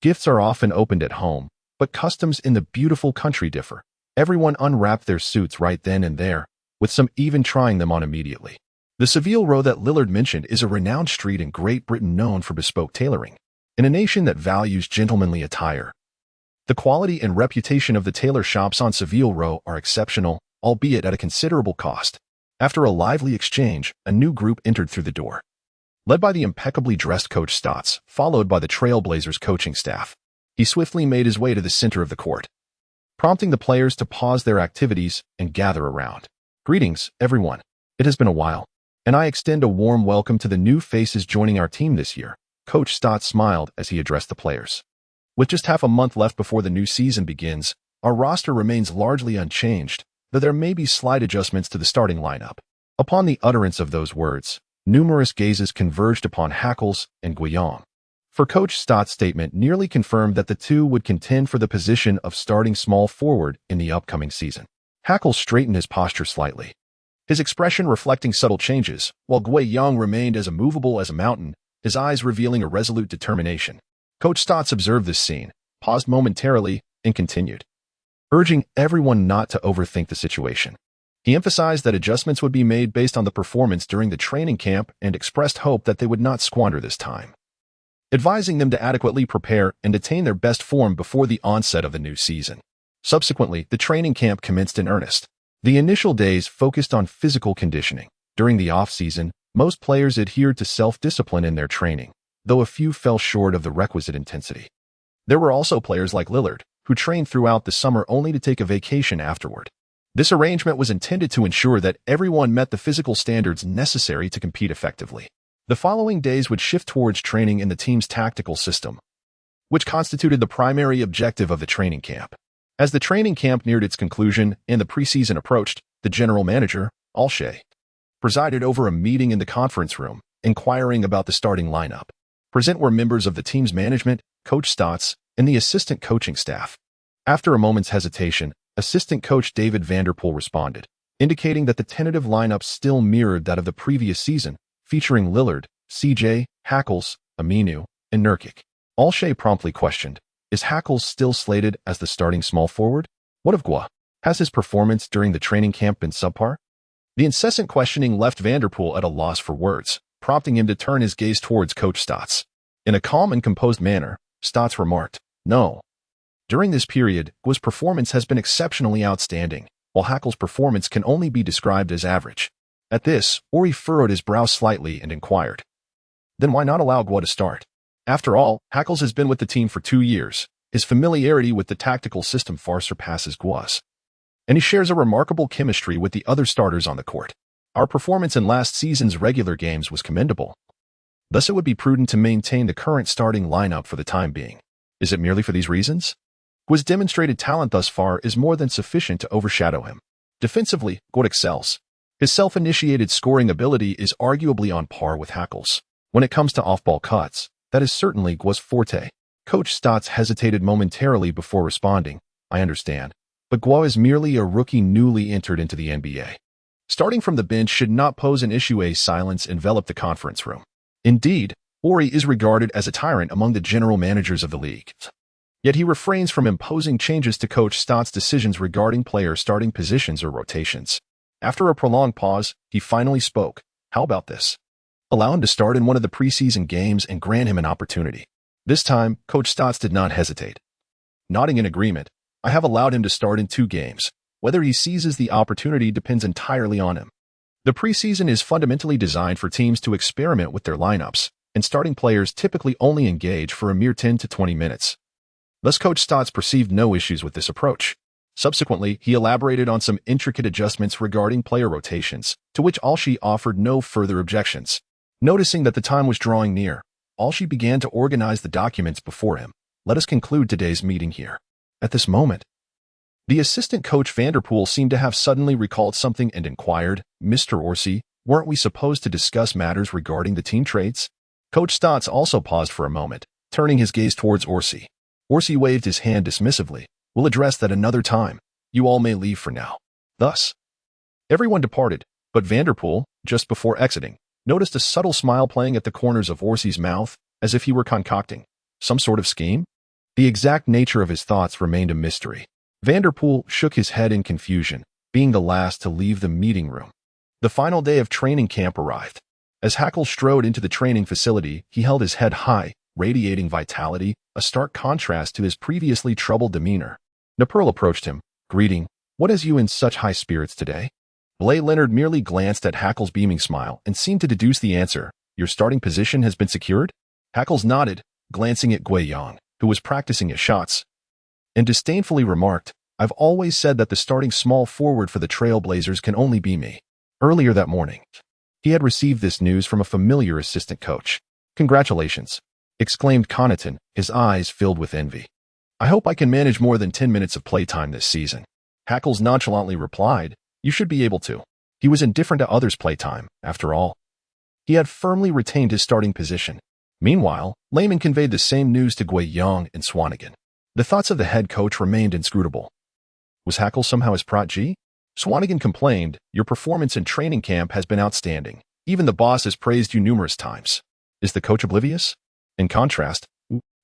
gifts are often opened at home, but customs in the beautiful country differ. Everyone unwrapped their suits right then and there, with some even trying them on immediately. The Seville Row that Lillard mentioned is a renowned street in Great Britain known for bespoke tailoring. In a nation that values gentlemanly attire, the quality and reputation of the tailor shops on Seville Row are exceptional, albeit at a considerable cost. After a lively exchange, a new group entered through the door, led by the impeccably dressed Coach Stotts, followed by the Trailblazers coaching staff. He swiftly made his way to the center of the court, prompting the players to pause their activities and gather around. Greetings, everyone. It has been a while, and I extend a warm welcome to the new faces joining our team this year. Coach Stotts smiled as he addressed the players. With just half a month left before the new season begins, our roster remains largely unchanged, though there may be slight adjustments to the starting lineup. Upon the utterance of those words, numerous gazes converged upon Hackles and Guillaume. For Coach Stotts' statement nearly confirmed that the two would contend for the position of starting small forward in the upcoming season. Hackles straightened his posture slightly, his expression reflecting subtle changes, while Guiyang remained as immovable as a mountain, his eyes revealing a resolute determination. Coach Stotts observed this scene, paused momentarily, and continued, urging everyone not to overthink the situation. He emphasized that adjustments would be made based on the performance during the training camp and expressed hope that they would not squander this time, advising them to adequately prepare and attain their best form before the onset of the new season. Subsequently, the training camp commenced in earnest. The initial days focused on physical conditioning. During the off-season, most players adhered to self-discipline in their training, though a few fell short of the requisite intensity. There were also players like Lillard, who trained throughout the summer only to take a vacation afterward. This arrangement was intended to ensure that everyone met the physical standards necessary to compete effectively. The following days would shift towards training in the team's tactical system, which constituted the primary objective of the training camp. As the training camp neared its conclusion and the preseason approached, the general manager, Alshay, presided over a meeting in the conference room, inquiring about the starting lineup. Present were members of the team's management, Coach Stotts, and the assistant coaching staff. After a moment's hesitation, assistant coach David Vanderpool responded, indicating that the tentative lineup still mirrored that of the previous season, featuring Lillard, CJ, Hackles, Aminu, and Nurkic. Alshay promptly questioned, is Hackles still slated as the starting small forward? What of Gua? Has his performance during the training camp been subpar? The incessant questioning left Vanderpool at a loss for words, prompting him to turn his gaze towards Coach Stotts. In a calm and composed manner, Stotts remarked, no. During this period, Gua's performance has been exceptionally outstanding, while Hackles' performance can only be described as average. At this, Ori furrowed his brow slightly and inquired, then why not allow Gua to start? After all, Hackles has been with the team for 2 years. His familiarity with the tactical system far surpasses Gua's, and he shares a remarkable chemistry with the other starters on the court. Our performance in last season's regular games was commendable. Thus, it would be prudent to maintain the current starting lineup for the time being. Is it merely for these reasons? Gua's demonstrated talent thus far is more than sufficient to overshadow him. Defensively, Gua excels. His self-initiated scoring ability is arguably on par with Hackles. When it comes to off-ball cuts, that is certainly Gua's forte. Coach Stotts hesitated momentarily before responding, I understand, but Gua is merely a rookie newly entered into the NBA. Starting from the bench should not pose an issue. A silence enveloped the conference room. Indeed, Ori is regarded as a tyrant among the general managers of the league. Yet he refrains from imposing changes to Coach Stotts' decisions regarding player starting positions or rotations. After a prolonged pause, he finally spoke. How about this? Allow him to start in one of the preseason games and grant him an opportunity. This time, Coach Stotts did not hesitate. Nodding in agreement, I have allowed him to start in 2 games. Whether he seizes the opportunity depends entirely on him. The preseason is fundamentally designed for teams to experiment with their lineups, and starting players typically only engage for a mere 10 to 20 minutes. Thus, Coach Stotts perceived no issues with this approach. Subsequently, he elaborated on some intricate adjustments regarding player rotations, to which Alshi offered no further objections. Noticing that the time was drawing near, Alshi began to organize the documents before him. Let us conclude today's meeting here. At this moment, the assistant coach Vanderpool seemed to have suddenly recalled something and inquired, "Mr. Orsi, weren't we supposed to discuss matters regarding the team trades?" Coach Stotts also paused for a moment, turning his gaze towards Orsi. Orsi waved his hand dismissively. "We'll address that another time. You all may leave for now." Thus, everyone departed, but Vanderpool, just before exiting, noticed a subtle smile playing at the corners of Orsi's mouth, as if he were concocting some sort of scheme. The exact nature of his thoughts remained a mystery. Vanderpool shook his head in confusion, being the last to leave the meeting room. The final day of training camp arrived. As Hackle strode into the training facility, he held his head high, radiating vitality, a stark contrast to his previously troubled demeanor. Nepurl approached him, greeting, "What has you in such high spirits today?" Blay Leonard merely glanced at Hackle's beaming smile and seemed to deduce the answer, "Your starting position has been secured?" Hackles nodded, glancing at Guiyang, who was practicing his shots, and disdainfully remarked, "I've always said that the starting small forward for the Trailblazers can only be me." Earlier that morning, he had received this news from a familiar assistant coach. "Congratulations," exclaimed Connaughton, his eyes filled with envy. "I hope I can manage more than 10 minutes of playtime this season." Hackles nonchalantly replied, "You should be able to." He was indifferent to others' playtime, after all. He had firmly retained his starting position. Meanwhile, Layman conveyed the same news to Guiyang and Swanigan. The thoughts of the head coach remained inscrutable. Was Hackle somehow his protege? Swanigan complained, "Your performance in training camp has been outstanding. Even the boss has praised you numerous times." Is the coach oblivious? In contrast,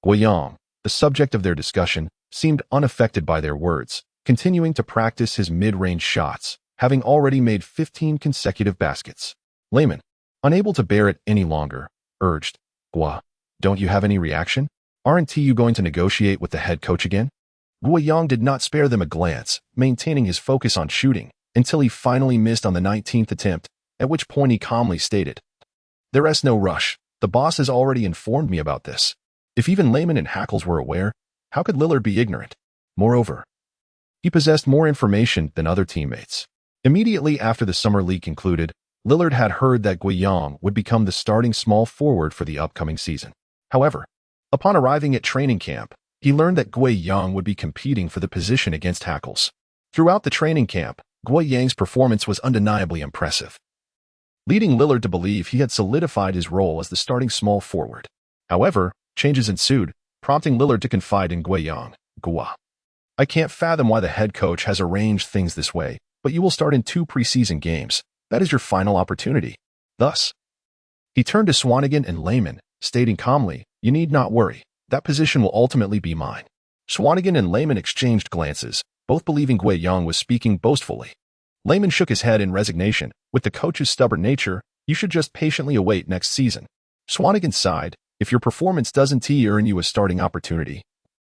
Guiyang, the subject of their discussion, seemed unaffected by their words, continuing to practice his mid-range shots, having already made 15 consecutive baskets. Layman, unable to bear it any longer, urged, "Gua, don't you have any reaction? Aren't you going to negotiate with the head coach again?" Guiyang did not spare them a glance, maintaining his focus on shooting, until he finally missed on the 19th attempt, at which point he calmly stated, "There's no rush. The boss has already informed me about this." If even Layman and Hackles were aware, how could Lillard be ignorant? Moreover, he possessed more information than other teammates. Immediately after the summer league concluded, Lillard had heard that Guiyang would become the starting small forward for the upcoming season. However, upon arriving at training camp, he learned that Guiyang would be competing for the position against Hackles. Throughout the training camp, Guiyang's performance was undeniably impressive, leading Lillard to believe he had solidified his role as the starting small forward. However, changes ensued, prompting Lillard to confide in Guiyang, "Gua, I can't fathom why the head coach has arranged things this way, but you will start in 2 preseason games. That is your final opportunity." Thus, he turned to Swanigan and Layman, stating calmly, "You need not worry. That position will ultimately be mine." Swanigan and Layman exchanged glances, both believing Guiyang was speaking boastfully. Layman shook his head in resignation. With the coach's stubborn nature, you should just patiently await next season. Swanigan sighed, "If your performance doesn't earn you a starting opportunity,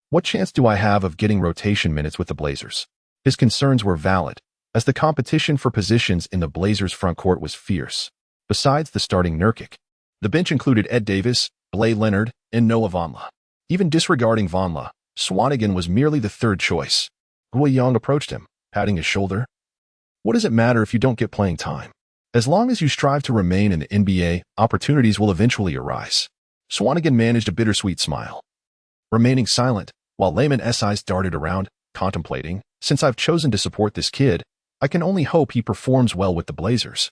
what chance do I have of getting rotation minutes with the Blazers?" His concerns were valid, as the competition for positions in the Blazers' front court was fierce. Besides the starting Nurkic, the bench included Ed Davis, Blay Leonard, and Noah Vonleh. Even disregarding Vonleh, Swanigan was merely the third choice. Guiyang approached him, patting his shoulder. "What does it matter if you don't get playing time? As long as you strive to remain in the NBA, opportunities will eventually arise." Swanigan managed a bittersweet smile, remaining silent, while Layman's eyes darted around, contemplating, "Since I've chosen to support this kid, I can only hope he performs well with the Blazers.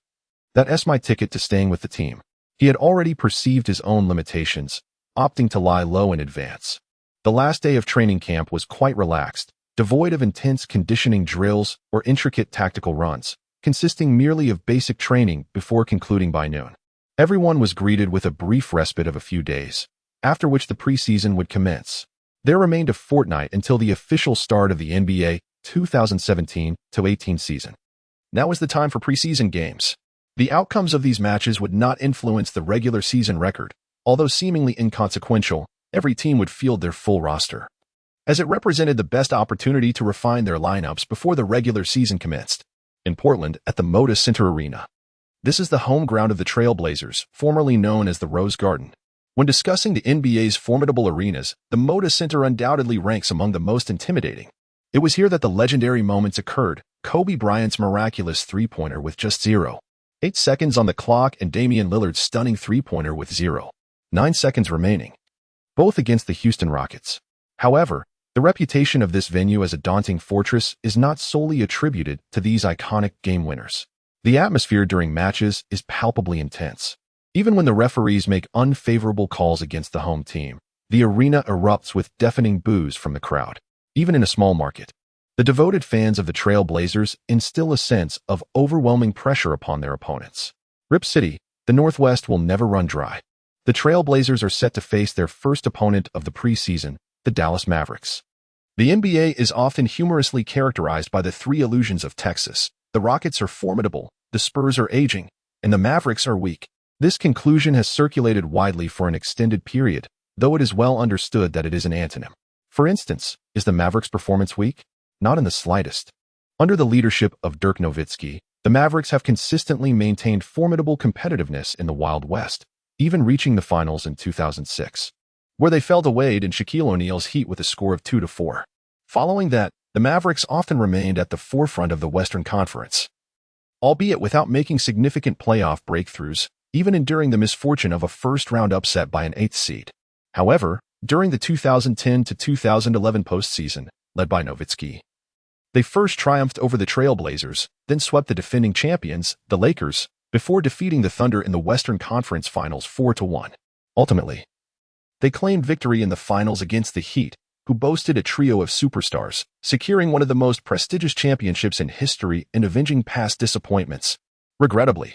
That's my ticket to staying with the team." He had already perceived his own limitations, opting to lie low in advance. The last day of training camp was quite relaxed, devoid of intense conditioning drills or intricate tactical runs, consisting merely of basic training before concluding by noon. Everyone was greeted with a brief respite of a few days, after which the preseason would commence. There remained a fortnight until the official start of the NBA 2017-18 season. Now was the time for preseason games. The outcomes of these matches would not influence the regular season record. Although seemingly inconsequential, every team would field their full roster, as it represented the best opportunity to refine their lineups before the regular season commenced. In Portland, at the Moda Center Arena. This is the home ground of the Trailblazers, formerly known as the Rose Garden. When discussing the NBA's formidable arenas, the Moda Center undoubtedly ranks among the most intimidating. It was here that the legendary moments occurred, Kobe Bryant's miraculous three-pointer with just 0.8 seconds on the clock and Damian Lillard's stunning three-pointer with 0.9 seconds remaining, both against the Houston Rockets. However, the reputation of this venue as a daunting fortress is not solely attributed to these iconic game winners. The atmosphere during matches is palpably intense. Even when the referees make unfavorable calls against the home team, the arena erupts with deafening boos from the crowd. Even in a small market, the devoted fans of the Trail Blazers instill a sense of overwhelming pressure upon their opponents. Rip City, the Northwest will never run dry. The Trail Blazers are set to face their first opponent of the preseason, the Dallas Mavericks. The NBA is often humorously characterized by the three illusions of Texas. The Rockets are formidable, the Spurs are aging, and the Mavericks are weak. This conclusion has circulated widely for an extended period, though it is well understood that it is an antonym. For instance, is the Mavericks' performance weak? Not in the slightest. Under the leadership of Dirk Nowitzki, the Mavericks have consistently maintained formidable competitiveness in the Wild West, even reaching the finals in 2006, where they fell to Wade and Shaquille O'Neal's Heat with a score of 2-4. Following that, the Mavericks often remained at the forefront of the Western Conference, albeit without making significant playoff breakthroughs, even enduring the misfortune of a first-round upset by an 8th seed. However, during the 2010 to 2011 postseason, led by Nowitzki, they first triumphed over the Trail Blazers, then swept the defending champions, the Lakers, before defeating the Thunder in the Western Conference Finals 4-1. Ultimately, they claimed victory in the finals against the Heat, who boasted a trio of superstars, securing one of the most prestigious championships in history and avenging past disappointments. Regrettably,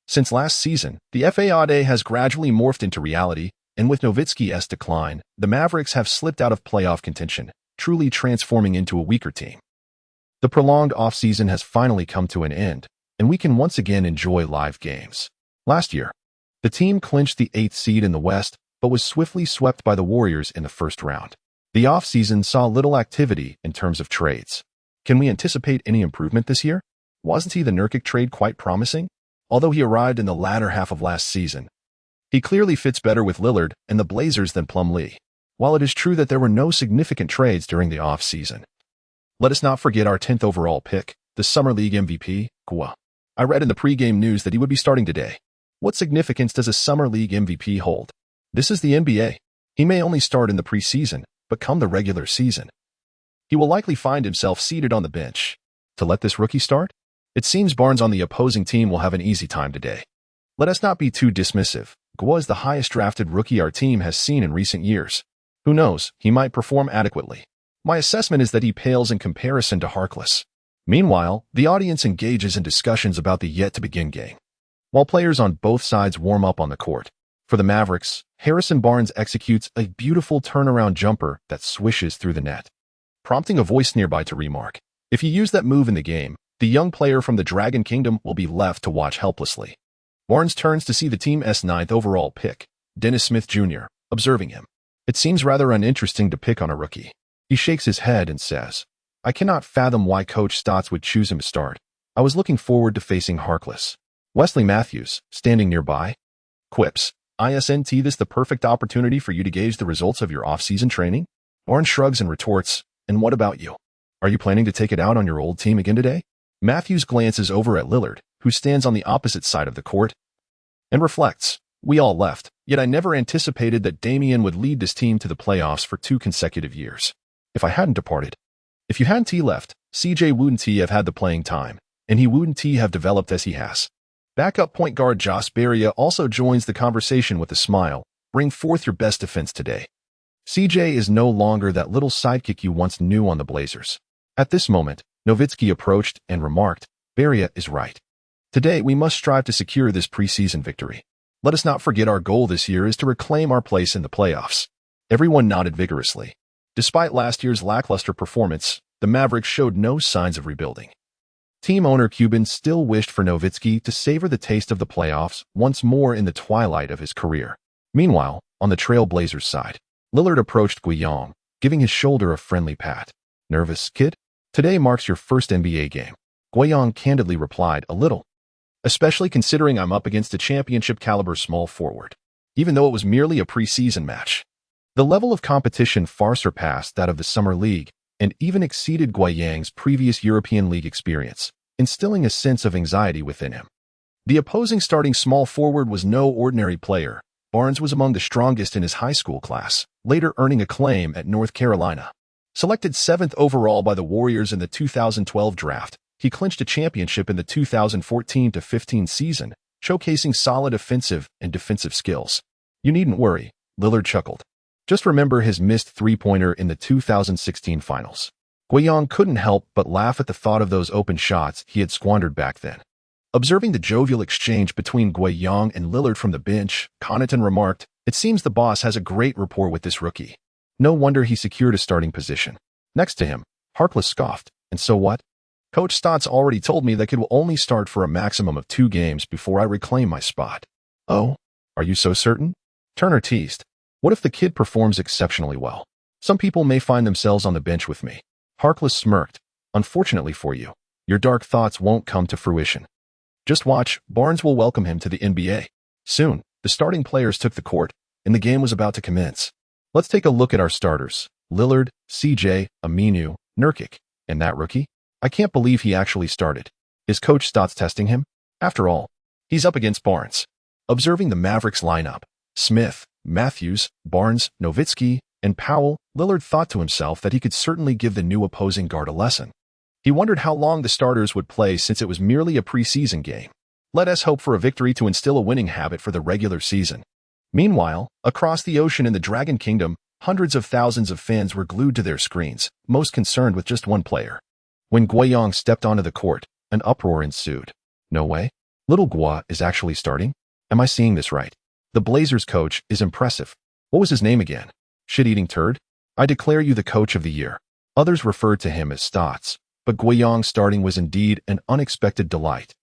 since last season, the FAA has gradually morphed into reality, and with Nowitzki's decline, the Mavericks have slipped out of playoff contention, truly transforming into a weaker team. The prolonged offseason has finally come to an end, and we can once again enjoy live games. Last year, the team clinched the 8th seed in the West, but was swiftly swept by the Warriors in the first round. The offseason saw little activity in terms of trades. Can we anticipate any improvement this year? Wasn't the Nurkic trade quite promising? Although he arrived in the latter half of last season, he clearly fits better with Lillard and the Blazers than Plumlee. While it is true that there were no significant trades during the offseason, let us not forget our 10th overall pick, the Summer League MVP, Kawhi. I read in the pregame news that he would be starting today. What significance does a Summer League MVP hold? This is the NBA. He may only start in the preseason, but come the regular season, he will likely find himself seated on the bench. To let this rookie start? It seems Barnes on the opposing team will have an easy time today. Let us not be too dismissive. Kawhi is the highest drafted rookie our team has seen in recent years. Who knows, he might perform adequately. My assessment is that he pales in comparison to Harkless. Meanwhile, the audience engages in discussions about the yet-to-begin game, while players on both sides warm up on the court. For the Mavericks, Harrison Barnes executes a beautiful turnaround jumper that swishes through the net, prompting a voice nearby to remark, "If you use that move in the game, the young player from the Dragon Kingdom will be left to watch helplessly." Barnes turns to see the team's 9th overall pick, Dennis Smith Jr., observing him. It seems rather uninteresting to pick on a rookie. He shakes his head and says, "I cannot fathom why Coach Stotts would choose him to start. I was looking forward to facing Harkless." Wesley Matthews, standing nearby, quips, "Isn't this the perfect opportunity for you to gauge the results of your off-season training?" Barnes shrugs and retorts, "And what about you? Are you planning to take it out on your old team again today?" Matthews glances over at Lillard, who stands on the opposite side of the court, and reflects, "We all left, yet I never anticipated that Damian would lead this team to the playoffs for 2 consecutive years. If I hadn't departed, if you hadn't left, CJ wouldn't have had the playing time, and he wouldn't have developed as he has." Backup point guard Josh Barria also joins the conversation with a smile. "Bring forth your best defense today. CJ is no longer that little sidekick you once knew on the Blazers." At this moment, Nowitzki approached and remarked, "Barria is right. Today we must strive to secure this preseason victory. Let us not forget our goal this year is to reclaim our place in the playoffs." Everyone nodded vigorously. Despite last year's lackluster performance, the Mavericks showed no signs of rebuilding. Team owner Cuban still wished for Nowitzki to savor the taste of the playoffs once more in the twilight of his career. Meanwhile, on the Trail Blazers side, Lillard approached Guillaume, giving his shoulder a friendly pat. "Nervous, kid? Today marks your first NBA game." Guillaume candidly replied, "A little. Especially considering I'm up against a championship-caliber small forward." even though it was merely a preseason match. The level of competition far surpassed that of the Summer League and even exceeded Guiyang's previous European League experience, instilling a sense of anxiety within him. The opposing starting small forward was no ordinary player. Barnes was among the strongest in his high school class, later earning acclaim at North Carolina. Selected 7th overall by the Warriors in the 2012 draft, he clinched a championship in the 2014-15 season, showcasing solid offensive and defensive skills. "You needn't worry," Lillard chuckled. "Just remember his missed three-pointer in the 2016 finals." Guiyang couldn't help but laugh at the thought of those open shots he had squandered back then. Observing the jovial exchange between Guiyang and Lillard from the bench, Connaughton remarked, "It seems the boss has a great rapport with this rookie. No wonder he secured a starting position." Next to him, Harkless scoffed, "And so what? Coach Stotts already told me that kid will only start for a maximum of 2 games before I reclaim my spot." "Oh, are you so certain?" Turner teased. "What if the kid performs exceptionally well? Some people may find themselves on the bench with me." Harkless smirked. "Unfortunately for you, your dark thoughts won't come to fruition. Just watch, Barnes will welcome him to the NBA. Soon, the starting players took the court, and the game was about to commence. Let's take a look at our starters. Lillard, CJ, Aminu, Nurkic. And that rookie? I can't believe he actually started. Is Coach Stotts testing him? After all, he's up against Barnes." Observing the Mavericks lineup, Smith, Matthews, Barnes, Nowitzki, and Powell, Lillard thought to himself that he could certainly give the new opposing guard a lesson. He wondered how long the starters would play since it was merely a preseason game. Let us hope for a victory to instill a winning habit for the regular season. Meanwhile, across the ocean in the Dragon Kingdom, hundreds of thousands of fans were glued to their screens, most concerned with just one player. When Guiyang stepped onto the court, an uproar ensued. "No way. Little Gua is actually starting? Am I seeing this right? The Blazers coach is impressive. What was his name again? Shit-eating turd? I declare you the coach of the year." Others referred to him as Stotts, but Guiyang starting was indeed an unexpected delight.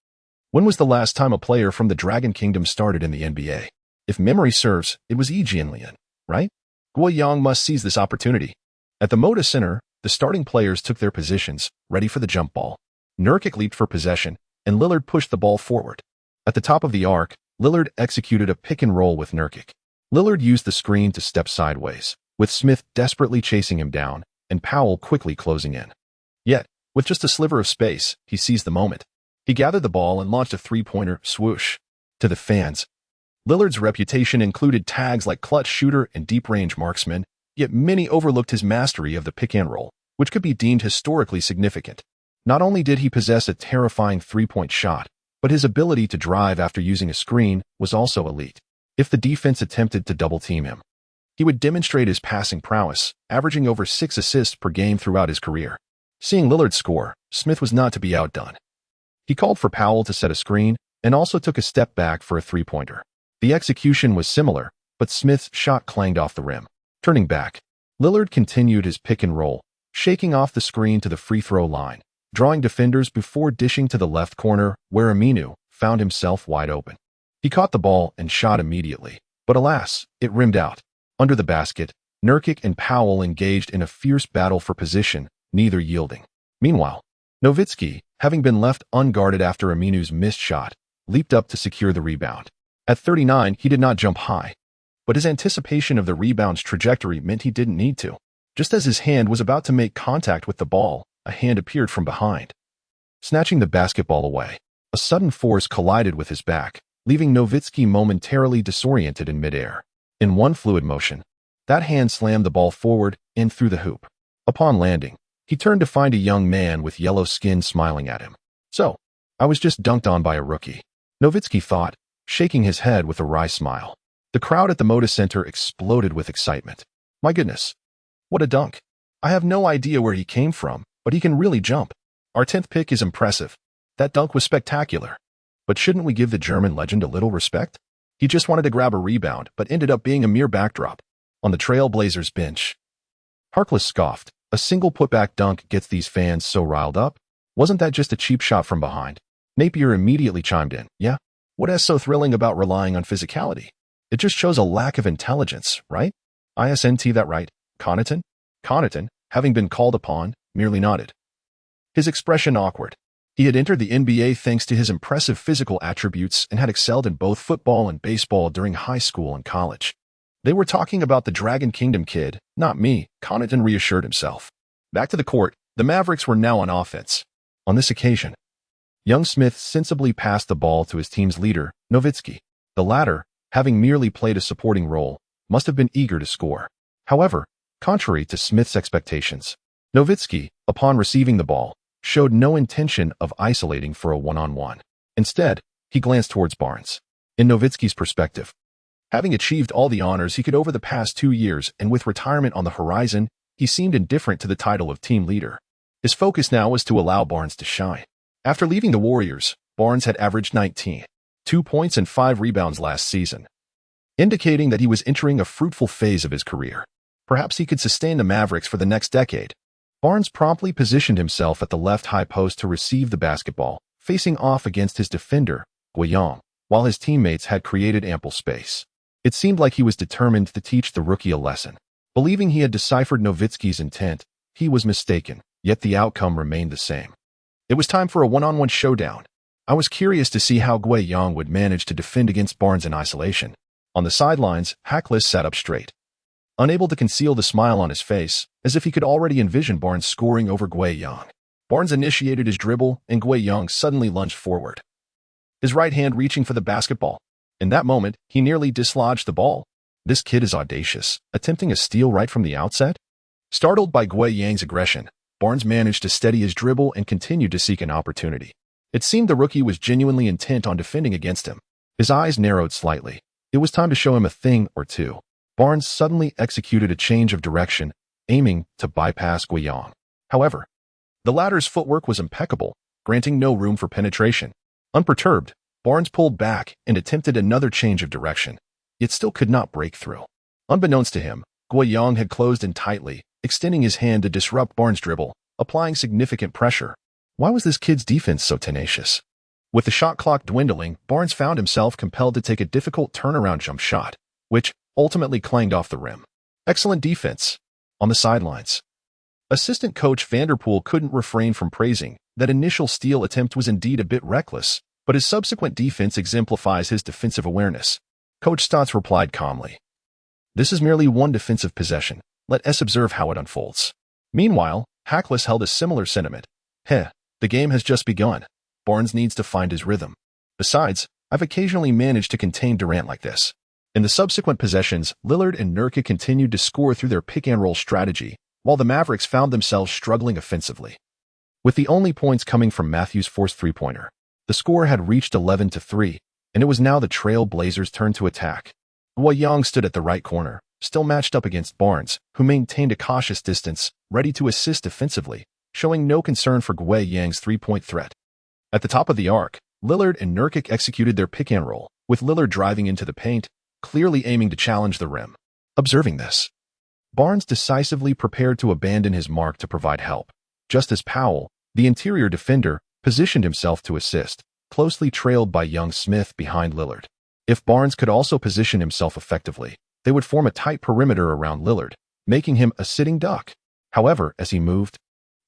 When was the last time a player from the Dragon Kingdom started in the NBA? If memory serves, it was Jianlian, right? Guiyang must seize this opportunity. At the Moda Center, the starting players took their positions, ready for the jump ball. Nurkic leaped for possession, and Lillard pushed the ball forward. At the top of the arc, Lillard executed a pick and roll with Nurkic. Lillard used the screen to step sideways, with Smith desperately chasing him down and Powell quickly closing in. Yet, with just a sliver of space, he seized the moment. He gathered the ball and launched a three-pointer swoosh. To the fans, Lillard's reputation included tags like clutch shooter and deep-range marksman, yet many overlooked his mastery of the pick and roll, which could be deemed historically significant. Not only did he possess a terrifying three-point shot, but his ability to drive after using a screen was also elite. If the defense attempted to double-team him, he would demonstrate his passing prowess, averaging over 6 assists per game throughout his career. Seeing Lillard score, Smith was not to be outdone. He called for Powell to set a screen and also took a step back for a three-pointer. The execution was similar, but Smith's shot clanged off the rim. Turning back, Lillard continued his pick and roll, shaking off the screen to the free throw line, drawing defenders before dishing to the left corner where Aminu found himself wide open. He caught the ball and shot immediately, but alas, it rimmed out. Under the basket, Nurkic and Powell engaged in a fierce battle for position, neither yielding. Meanwhile, Nowitzki, having been left unguarded after Aminu's missed shot, leaped up to secure the rebound. At 39, he did not jump high, but his anticipation of the rebound's trajectory meant he didn't need to. Just as his hand was about to make contact with the ball, a hand appeared from behind, snatching the basketball away. A sudden force collided with his back, leaving Nowitzki momentarily disoriented in midair. In one fluid motion, that hand slammed the ball forward and through the hoop. Upon landing, he turned to find a young man with yellow skin smiling at him. "So, I was just dunked on by a rookie," Nowitzki thought, shaking his head with a wry smile. The crowd at the Moda Center exploded with excitement. "My goodness, what a dunk. I have no idea where he came from, but he can really jump. Our 10th pick is impressive. That dunk was spectacular. But shouldn't we give the German legend a little respect? He just wanted to grab a rebound, but ended up being a mere backdrop." On the Trail Blazers bench, Harkless scoffed. "A single putback dunk gets these fans so riled up? Wasn't that just a cheap shot from behind?" Napier immediately chimed in. "Yeah, what is so thrilling about relying on physicality? It just shows a lack of intelligence, right? Isn't that right, Connaughton?" Connaughton, having been called upon, merely nodded, his expression awkward. He had entered the NBA thanks to his impressive physical attributes and had excelled in both football and baseball during high school and college. They were talking about the Dragon Kingdom kid, not me, Connaughton reassured himself. Back to the court, the Mavericks were now on offense. On this occasion, young Smith sensibly passed the ball to his team's leader, Nowitzki. The latter, having merely played a supporting role, must have been eager to score. However, contrary to Smith's expectations, Nowitzki, upon receiving the ball, showed no intention of isolating for a one-on-one. Instead, he glanced towards Barnes. In Nowitzki's perspective, having achieved all the honors he could over the past 2 years and with retirement on the horizon, he seemed indifferent to the title of team leader. His focus now was to allow Barnes to shine. After leaving the Warriors, Barnes had averaged 19.2 points and 5 rebounds last season, indicating that he was entering a fruitful phase of his career. Perhaps he could sustain the Mavericks for the next decade. Barnes promptly positioned himself at the left high post to receive the basketball, facing off against his defender, Guiyang, while his teammates had created ample space. It seemed like he was determined to teach the rookie a lesson. Believing he had deciphered Nowitzki's intent, he was mistaken, yet the outcome remained the same. It was time for a one-on-one showdown. I was curious to see how Guiyang would manage to defend against Barnes in isolation. On the sidelines, Harkless sat up straight, unable to conceal the smile on his face, as if he could already envision Barnes scoring over Guiyang. Barnes initiated his dribble, and Guiyang suddenly lunged forward, his right hand reaching for the basketball. In that moment, he nearly dislodged the ball. This kid is audacious, attempting a steal right from the outset. Startled by Guiyang's aggression, Barnes managed to steady his dribble and continued to seek an opportunity. It seemed the rookie was genuinely intent on defending against him. His eyes narrowed slightly. It was time to show him a thing or two. Barnes suddenly executed a change of direction, aiming to bypass Guiyang. However, the latter's footwork was impeccable, granting no room for penetration. Unperturbed, Barnes pulled back and attempted another change of direction, yet still could not break through. Unbeknownst to him, Guiyang had closed in tightly, extending his hand to disrupt Barnes' dribble, applying significant pressure. Why was this kid's defense so tenacious? With the shot clock dwindling, Barnes found himself compelled to take a difficult turnaround jump shot, which ultimately clanged off the rim. Excellent defense. On the sidelines, assistant coach Vanderpool couldn't refrain from praising that initial steal attempt was indeed a bit reckless, but his subsequent defense exemplifies his defensive awareness. Coach Stotts replied calmly, "This is merely one defensive possession. Let us observe how it unfolds." Meanwhile, Harkless held a similar sentiment. The game has just begun. Barnes needs to find his rhythm. Besides, I've occasionally managed to contain Durant like this. In the subsequent possessions, Lillard and Nurkic continued to score through their pick-and-roll strategy, while the Mavericks found themselves struggling offensively. With the only points coming from Matthews' forced three-pointer, the score had reached 11-3, and it was now the Trail Blazers' turn to attack. Guiyang stood at the right corner, still matched up against Barnes, who maintained a cautious distance, ready to assist defensively, showing no concern for Guiyang's three-point threat. At the top of the arc, Lillard and Nurkic executed their pick-and-roll, with Lillard driving into the paint, clearly aiming to challenge the rim. Observing this, Barnes decisively prepared to abandon his mark to provide help, just as Powell, the interior defender, positioned himself to assist, closely trailed by young Smith behind Lillard. If Barnes could also position himself effectively, they would form a tight perimeter around Lillard, making him a sitting duck. However, as he moved,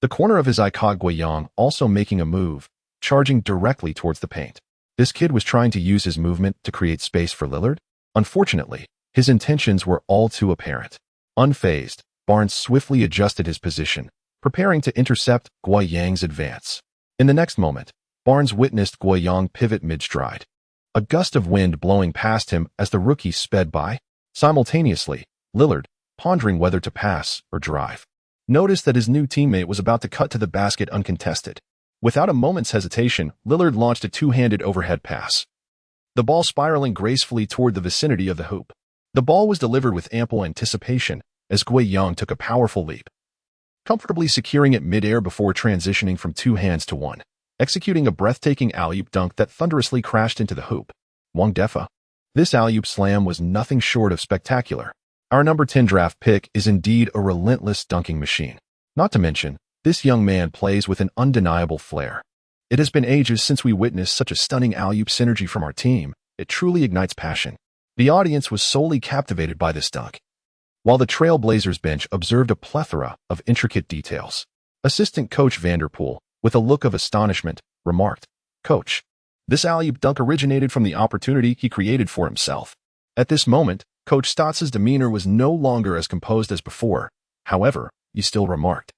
the corner of his eye caught Guiyang also making a move, charging directly towards the paint. This kid was trying to use his movement to create space for Lillard. Unfortunately, his intentions were all too apparent. Unfazed, Barnes swiftly adjusted his position, preparing to intercept Guiyang's advance. In the next moment, Barnes witnessed Guiyang pivot mid-stride, a gust of wind blowing past him as the rookie sped by. Simultaneously, Lillard, pondering whether to pass or drive, noticed that his new teammate was about to cut to the basket uncontested. Without a moment's hesitation, Lillard launched a two-handed overhead pass, the ball spiraling gracefully toward the vicinity of the hoop. The ball was delivered with ample anticipation as Guiyang took a powerful leap, comfortably securing it mid-air before transitioning from two hands to one, executing a breathtaking alley-oop dunk that thunderously crashed into the hoop. Wang Defa. This alley-oop slam was nothing short of spectacular. Our number 10 draft pick is indeed a relentless dunking machine. Not to mention, this young man plays with an undeniable flair. It has been ages since we witnessed such a stunning alley-oop synergy from our team. It truly ignites passion. The audience was solely captivated by this dunk, while the Trail Blazers bench observed a plethora of intricate details. Assistant coach Vanderpool, with a look of astonishment, remarked, "Coach, this alley-oop dunk originated from the opportunity he created for himself." At this moment, Coach Stotts' demeanor was no longer as composed as before. However, he still remarked,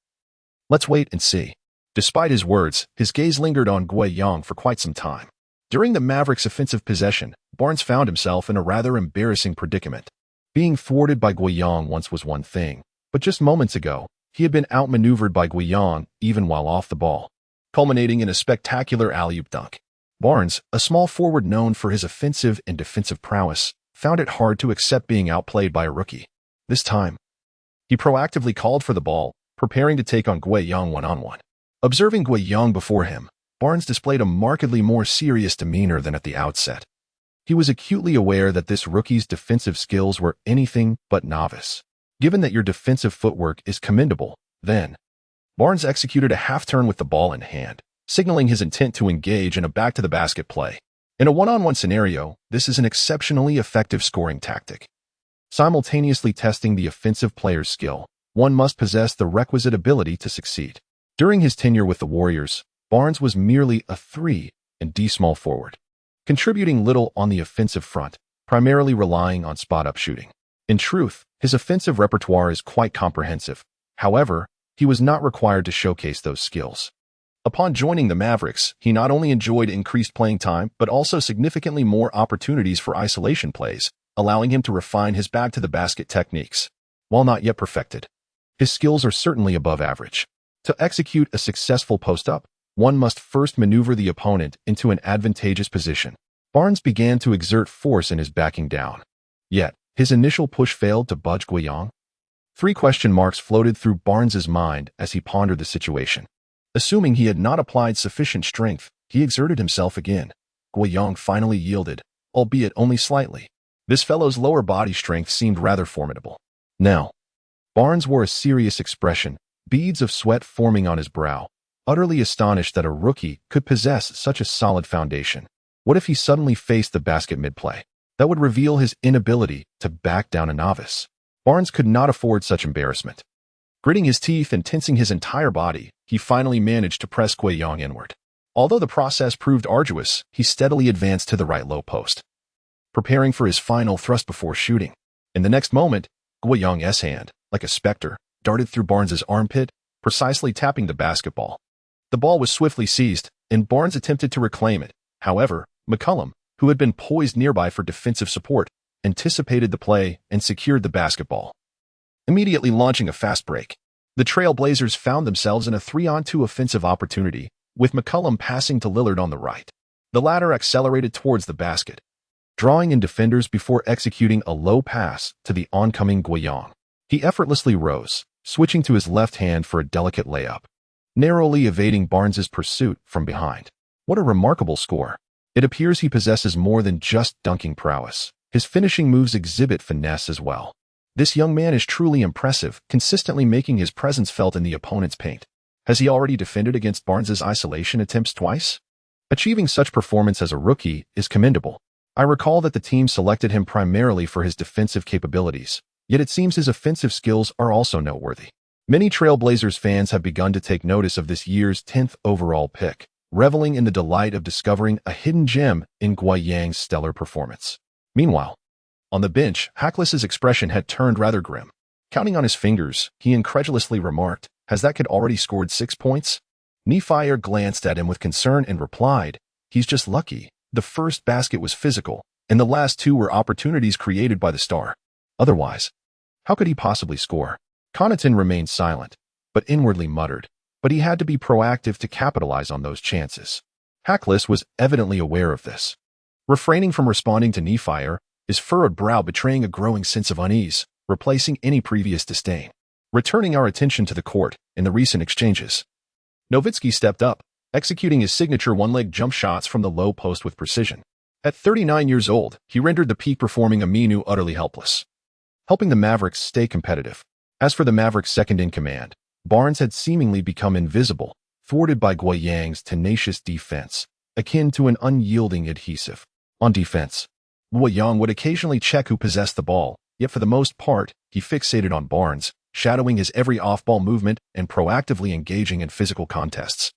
"Let's wait and see." Despite his words, his gaze lingered on Guiyang for quite some time. During the Mavericks' offensive possession, Barnes found himself in a rather embarrassing predicament. Being thwarted by Guiyang once was one thing, but just moments ago, he had been outmaneuvered by Guiyang even while off the ball, culminating in a spectacular alley-oop dunk. Barnes, a small forward known for his offensive and defensive prowess, found it hard to accept being outplayed by a rookie. This time, he proactively called for the ball, preparing to take on Guiyang one-on-one. Observing Guiyang before him, Barnes displayed a markedly more serious demeanor than at the outset. He was acutely aware that this rookie's defensive skills were anything but novice. Given that your defensive footwork is commendable, then Barnes executed a half-turn with the ball in hand, signaling his intent to engage in a back-to-the-basket play. In a one-on-one scenario, this is an exceptionally effective scoring tactic. Simultaneously testing the offensive player's skill, one must possess the requisite ability to succeed. During his tenure with the Warriors, Barnes was merely a 3-and-D small forward, contributing little on the offensive front, primarily relying on spot-up shooting. In truth, his offensive repertoire is quite comprehensive. However, he was not required to showcase those skills. Upon joining the Mavericks, he not only enjoyed increased playing time, but also significantly more opportunities for isolation plays, allowing him to refine his back-to-the-basket techniques. While not yet perfected, his skills are certainly above average. To execute a successful post-up, one must first maneuver the opponent into an advantageous position. Barnes began to exert force in his backing down. Yet, his initial push failed to budge Guiyang. 3 question marks floated through Barnes's mind as he pondered the situation. Assuming he had not applied sufficient strength, he exerted himself again. Guiyang finally yielded, albeit only slightly. This fellow's lower body strength seemed rather formidable. Now, Barnes wore a serious expression, beads of sweat forming on his brow, utterly astonished that a rookie could possess such a solid foundation. What if he suddenly faced the basket mid-play? That would reveal his inability to back down a novice. Barnes could not afford such embarrassment. Gritting his teeth and tensing his entire body, he finally managed to press Guiyang inward. Although the process proved arduous, he steadily advanced to the right low post, preparing for his final thrust before shooting. In the next moment, Guiyang's hand, like a specter, darted through Barnes's armpit, precisely tapping the basketball. The ball was swiftly seized, and Barnes attempted to reclaim it. However, McCollum, who had been poised nearby for defensive support, anticipated the play and secured the basketball, immediately launching a fast break. The Trailblazers found themselves in a 3-on-2 offensive opportunity, with McCollum passing to Lillard on the right. The latter accelerated towards the basket, drawing in defenders before executing a low pass to the oncoming Guiyang. He effortlessly rose, switching to his left hand for a delicate layup, narrowly evading Barnes's pursuit from behind. What a remarkable score. It appears he possesses more than just dunking prowess. His finishing moves exhibit finesse as well. This young man is truly impressive, consistently making his presence felt in the opponent's paint. Has he already defended against Barnes's isolation attempts twice? Achieving such performance as a rookie is commendable. I recall that the team selected him primarily for his defensive capabilities, yet it seems his offensive skills are also noteworthy. Many Trailblazers fans have begun to take notice of this year's 10th overall pick, reveling in the delight of discovering a hidden gem in Guiyang's stellar performance. Meanwhile, on the bench, Hackless's expression had turned rather grim. Counting on his fingers, he incredulously remarked, "Has that kid already scored 6 points?" Nefier glanced at him with concern and replied, "He's just lucky. The first basket was physical, and the last 2 were opportunities created by the star. Otherwise, how could he possibly score?" Connaughton remained silent, but inwardly muttered, but he had to be proactive to capitalize on those chances. Hackless was evidently aware of this. Refraining from responding to Nefier, his furrowed brow betraying a growing sense of unease, replacing any previous disdain. Returning our attention to the court in the recent exchanges, Nowitzki stepped up, executing his signature one-leg jump shots from the low post with precision. At 39 years old, he rendered the peak-performing Aminu utterly helpless, helping the Mavericks stay competitive. As for the Mavericks' second-in-command, Barnes had seemingly become invisible, thwarted by Guiyang's tenacious defense, akin to an unyielding adhesive. On defense, Guiyang would occasionally check who possessed the ball, yet for the most part, he fixated on Barnes, shadowing his every off-ball movement and proactively engaging in physical contests.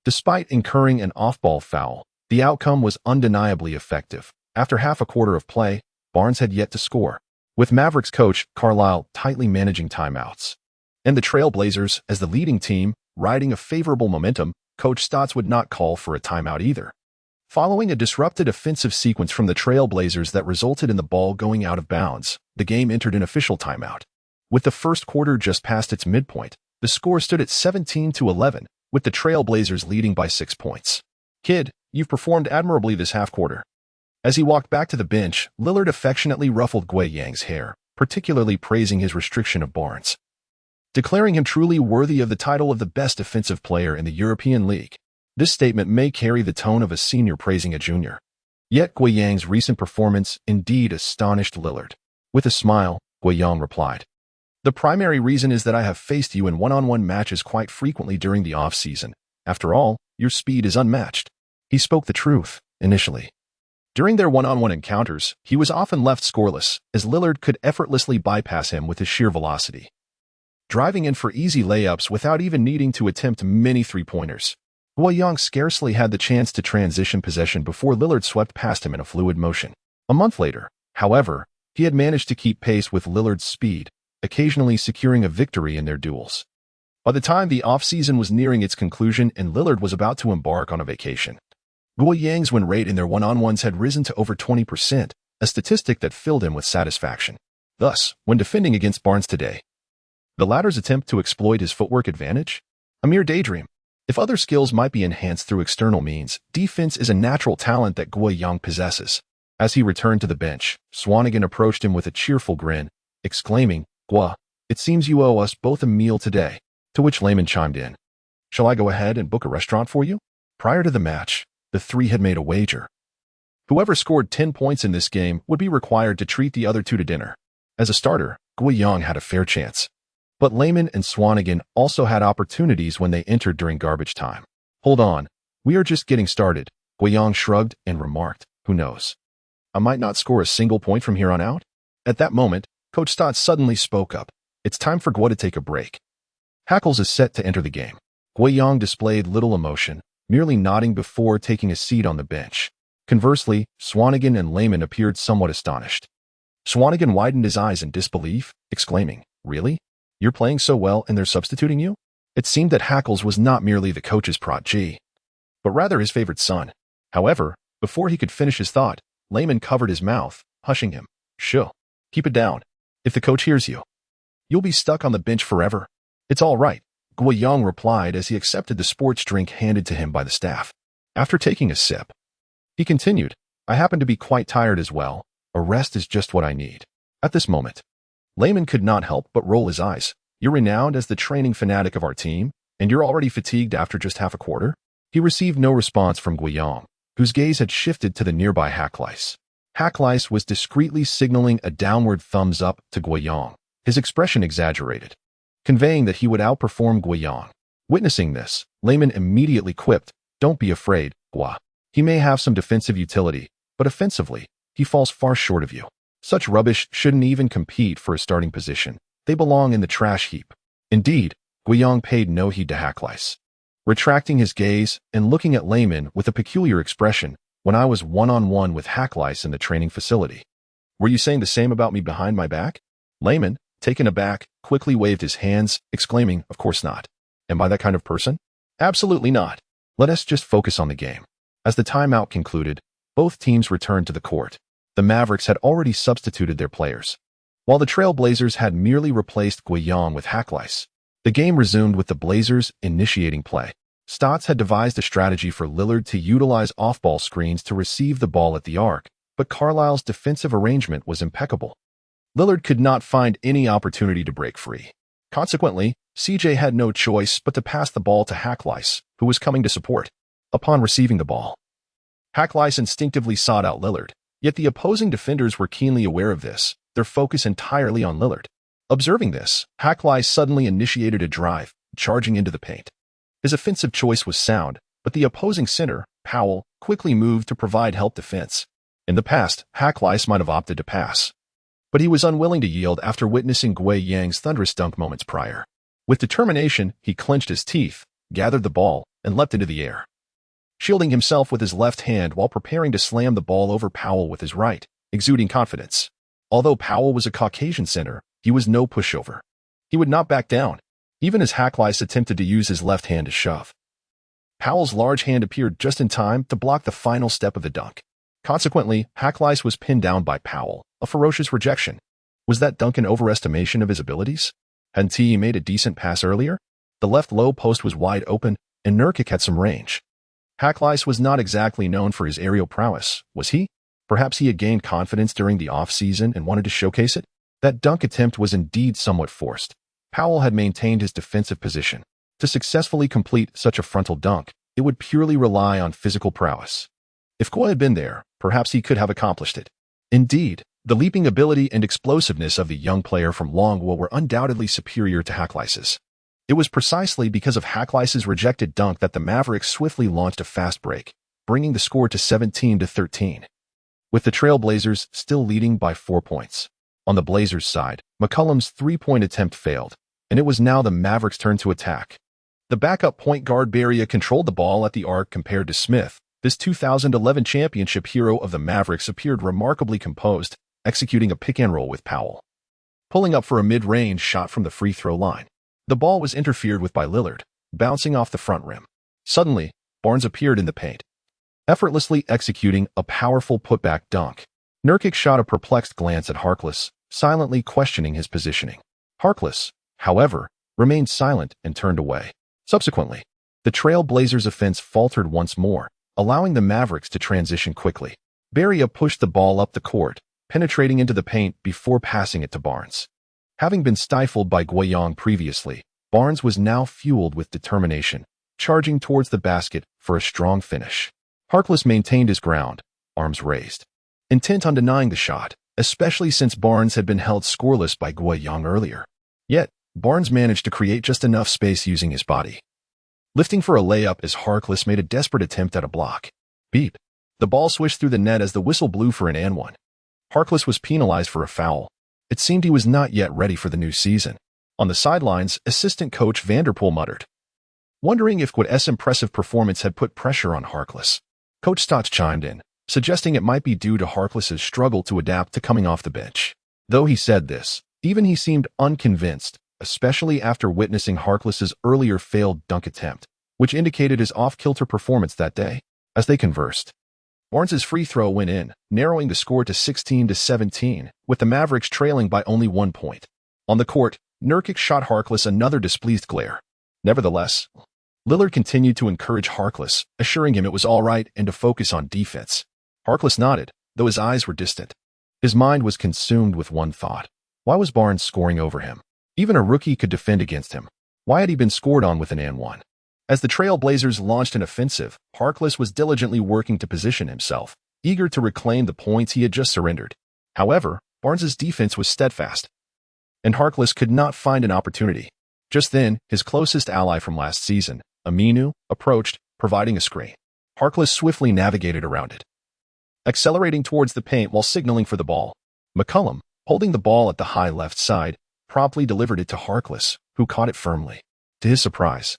Despite incurring an off-ball foul, the outcome was undeniably effective. After half a quarter of play, Barnes had yet to score, with Mavericks coach Carlisle tightly managing timeouts. And the Trail Blazers, as the leading team, riding a favorable momentum, Coach Stotts would not call for a timeout either. Following a disrupted offensive sequence from the Trail Blazers that resulted in the ball going out of bounds, the game entered an official timeout. With the first quarter just past its midpoint, the score stood at 17-11, with the Trail Blazers leading by 6 points. "Kid, you've performed admirably this half-quarter." As he walked back to the bench, Lillard affectionately ruffled Guiyang's hair, particularly praising his restriction of Barnes, declaring him truly worthy of the title of the best defensive player in the European League. This statement may carry the tone of a senior praising a junior. Yet Guiyang's recent performance indeed astonished Lillard. With a smile, Guiyang replied, "The primary reason is that I have faced you in one-on-one matches quite frequently during the off-season. After all, your speed is unmatched." He spoke the truth, initially. During their one-on-one encounters, he was often left scoreless, as Lillard could effortlessly bypass him with his sheer velocity, driving in for easy layups without even needing to attempt many three-pointers. Guiyang scarcely had the chance to transition possession before Lillard swept past him in a fluid motion. A month later, however, he had managed to keep pace with Lillard's speed, occasionally securing a victory in their duels. By the time the off-season was nearing its conclusion and Lillard was about to embark on a vacation, Guiyang's win rate in their one-on-ones had risen to over 20%, a statistic that filled him with satisfaction. Thus, when defending against Barnes today, the latter's attempt to exploit his footwork advantage? A mere daydream. If other skills might be enhanced through external means, defense is a natural talent that Guiyang possesses. As he returned to the bench, Swanigan approached him with a cheerful grin, exclaiming, "Gua, it seems you owe us both a meal today." To which Layman chimed in, "Shall I go ahead and book a restaurant for you?" Prior to the match, the three had made a wager. Whoever scored 10 points in this game would be required to treat the other two to dinner. As a starter, Guiyang had a fair chance. But Layman and Swanigan also had opportunities when they entered during garbage time. "Hold on, we are just getting started," Guiyang shrugged and remarked, "Who knows? I might not score a single point from here on out." At that moment, Coach Stotts suddenly spoke up. "It's time for Gua to take a break. Hackles is set to enter the game." Guiyang displayed little emotion, merely nodding before taking a seat on the bench. Conversely, Swanigan and Layman appeared somewhat astonished. Swanigan widened his eyes in disbelief, exclaiming, "Really? You're playing so well and they're substituting you?" It seemed that Hackles was not merely the coach's protege, but rather his favorite son. However, before he could finish his thought, Layman covered his mouth, hushing him. "Shh, keep it down. If the coach hears you, you'll be stuck on the bench forever." "It's all right," Guiyang replied as he accepted the sports drink handed to him by the staff. After taking a sip, he continued, "I happen to be quite tired as well. A rest is just what I need." At this moment, Layman could not help but roll his eyes. "You're renowned as the training fanatic of our team, and you're already fatigued after just half a quarter?" He received no response from Guiyang, whose gaze had shifted to the nearby Hacklice. Hacklice was discreetly signaling a downward thumbs up to Guiyang, his expression exaggerated, conveying that he would outperform Guiyang. Witnessing this, Layman immediately quipped, "Don't be afraid, Gua. He may have some defensive utility, but offensively, he falls far short of you. Such rubbish shouldn't even compete for a starting position. They belong in the trash heap." Indeed, Guiyang paid no heed to Hacklice, retracting his gaze and looking at Layman with a peculiar expression. "When I was one-on-one with Hacklice in the training facility, were you saying the same about me behind my back?" Layman, taken aback, quickly waved his hands, exclaiming, "Of course not. Am I that kind of person?" "Absolutely not. Let us just focus on the game." As the timeout concluded, both teams returned to the court. The Mavericks had already substituted their players, while the Trail Blazers had merely replaced Guiyang with Hacklice. The game resumed with the Blazers initiating play. Stotts had devised a strategy for Lillard to utilize off-ball screens to receive the ball at the arc, but Carlisle's defensive arrangement was impeccable. Lillard could not find any opportunity to break free. Consequently, CJ had no choice but to pass the ball to Hacklice, who was coming to support. Upon receiving the ball, Hacklice instinctively sought out Lillard. Yet the opposing defenders were keenly aware of this, their focus entirely on Lillard. Observing this, Hacklice suddenly initiated a drive, charging into the paint. His offensive choice was sound, but the opposing center, Powell, quickly moved to provide help defense. In the past, Hacklice might have opted to pass, but he was unwilling to yield after witnessing Guiyang's thunderous dunk moments prior. With determination, he clenched his teeth, gathered the ball, and leapt into the air, shielding himself with his left hand while preparing to slam the ball over Powell with his right, exuding confidence. Although Powell was a Caucasian center, he was no pushover. He would not back down, even as Hacklice attempted to use his left hand to shove. Powell's large hand appeared just in time to block the final step of the dunk. Consequently, Hacklice was pinned down by Powell, a ferocious rejection. Was that dunk an overestimation of his abilities? Hadn't he made a decent pass earlier? The left low post was wide open, and Nurkic had some range. Hacklice was not exactly known for his aerial prowess, was he? Perhaps he had gained confidence during the off-season and wanted to showcase it? That dunk attempt was indeed somewhat forced. Powell had maintained his defensive position. To successfully complete such a frontal dunk, it would purely rely on physical prowess. If Guo had been there, perhaps he could have accomplished it. Indeed, the leaping ability and explosiveness of the young player from Longwo were undoubtedly superior to Hacklice's. It was precisely because of Hacklice's rejected dunk that the Mavericks swiftly launched a fast break, bringing the score to 17-13. With the Trailblazers still leading by 4 points. On the Blazers' side, McCollum's three-point attempt failed, and it was now the Mavericks' turn to attack. The backup point guard Beria controlled the ball at the arc compared to Smith. This 2011 championship hero of the Mavericks appeared remarkably composed, executing a pick-and-roll with Powell. Pulling up for a mid-range shot from the free-throw line. The ball was interfered with by Lillard, bouncing off the front rim. Suddenly, Barnes appeared in the paint, effortlessly executing a powerful putback dunk. Nurkic shot a perplexed glance at Harkless, silently questioning his positioning. Harkless, however, remained silent and turned away. Subsequently, the Trailblazers' offense faltered once more, allowing the Mavericks to transition quickly. Beria pushed the ball up the court, penetrating into the paint before passing it to Barnes. Having been stifled by Guoyang previously, Barnes was now fueled with determination, charging towards the basket for a strong finish. Harkless maintained his ground, arms raised, intent on denying the shot, especially since Barnes had been held scoreless by Guoyang earlier. Yet, Barnes managed to create just enough space using his body, lifting for a layup as Harkless made a desperate attempt at a block. Beep. The ball swished through the net as the whistle blew for an and one. Harkless was penalized for a foul. It seemed he was not yet ready for the new season. On the sidelines, assistant coach Vanderpool muttered, wondering if Guo's impressive performance had put pressure on Harkless. Coach Stotts chimed in, suggesting it might be due to Harkless's struggle to adapt to coming off the bench. Though he said this, even he seemed unconvinced, especially after witnessing Harkless's earlier failed dunk attempt, which indicated his off-kilter performance that day. As they conversed, Barnes's free throw went in, narrowing the score to 16-17, with the Mavericks trailing by only 1 point. On the court, Nurkic shot Harkless another displeased glare. Nevertheless, Lillard continued to encourage Harkless, assuring him it was all right and to focus on defense. Harkless nodded, though his eyes were distant. His mind was consumed with one thought. Why was Barnes scoring over him? Even a rookie could defend against him. Why had he been scored on with an and one? As the Trailblazers launched an offensive, Harkless was diligently working to position himself, eager to reclaim the points he had just surrendered. However, Barnes's defense was steadfast, and Harkless could not find an opportunity. Just then, his closest ally from last season, Aminu, approached, providing a screen. Harkless swiftly navigated around it, accelerating towards the paint while signaling for the ball. McCollum, holding the ball at the high left side, promptly delivered it to Harkless, who caught it firmly. To his surprise,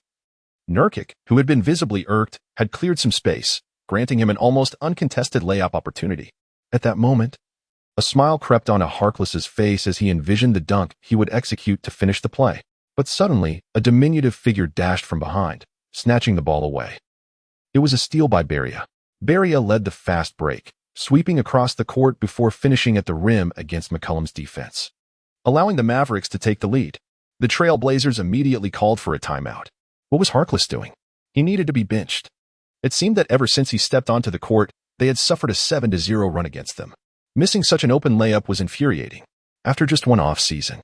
Nurkic, who had been visibly irked, had cleared some space, granting him an almost uncontested layup opportunity. At that moment, a smile crept onto Harkless's face as he envisioned the dunk he would execute to finish the play. But suddenly, a diminutive figure dashed from behind, snatching the ball away. It was a steal by Beria. Beria led the fast break, sweeping across the court before finishing at the rim against McCollum's defense, allowing the Mavericks to take the lead. The Trailblazers immediately called for a timeout. What was Harkless doing? He needed to be benched. It seemed that ever since he stepped onto the court, they had suffered a 7-0 run against them. Missing such an open layup was infuriating. After just one off-season,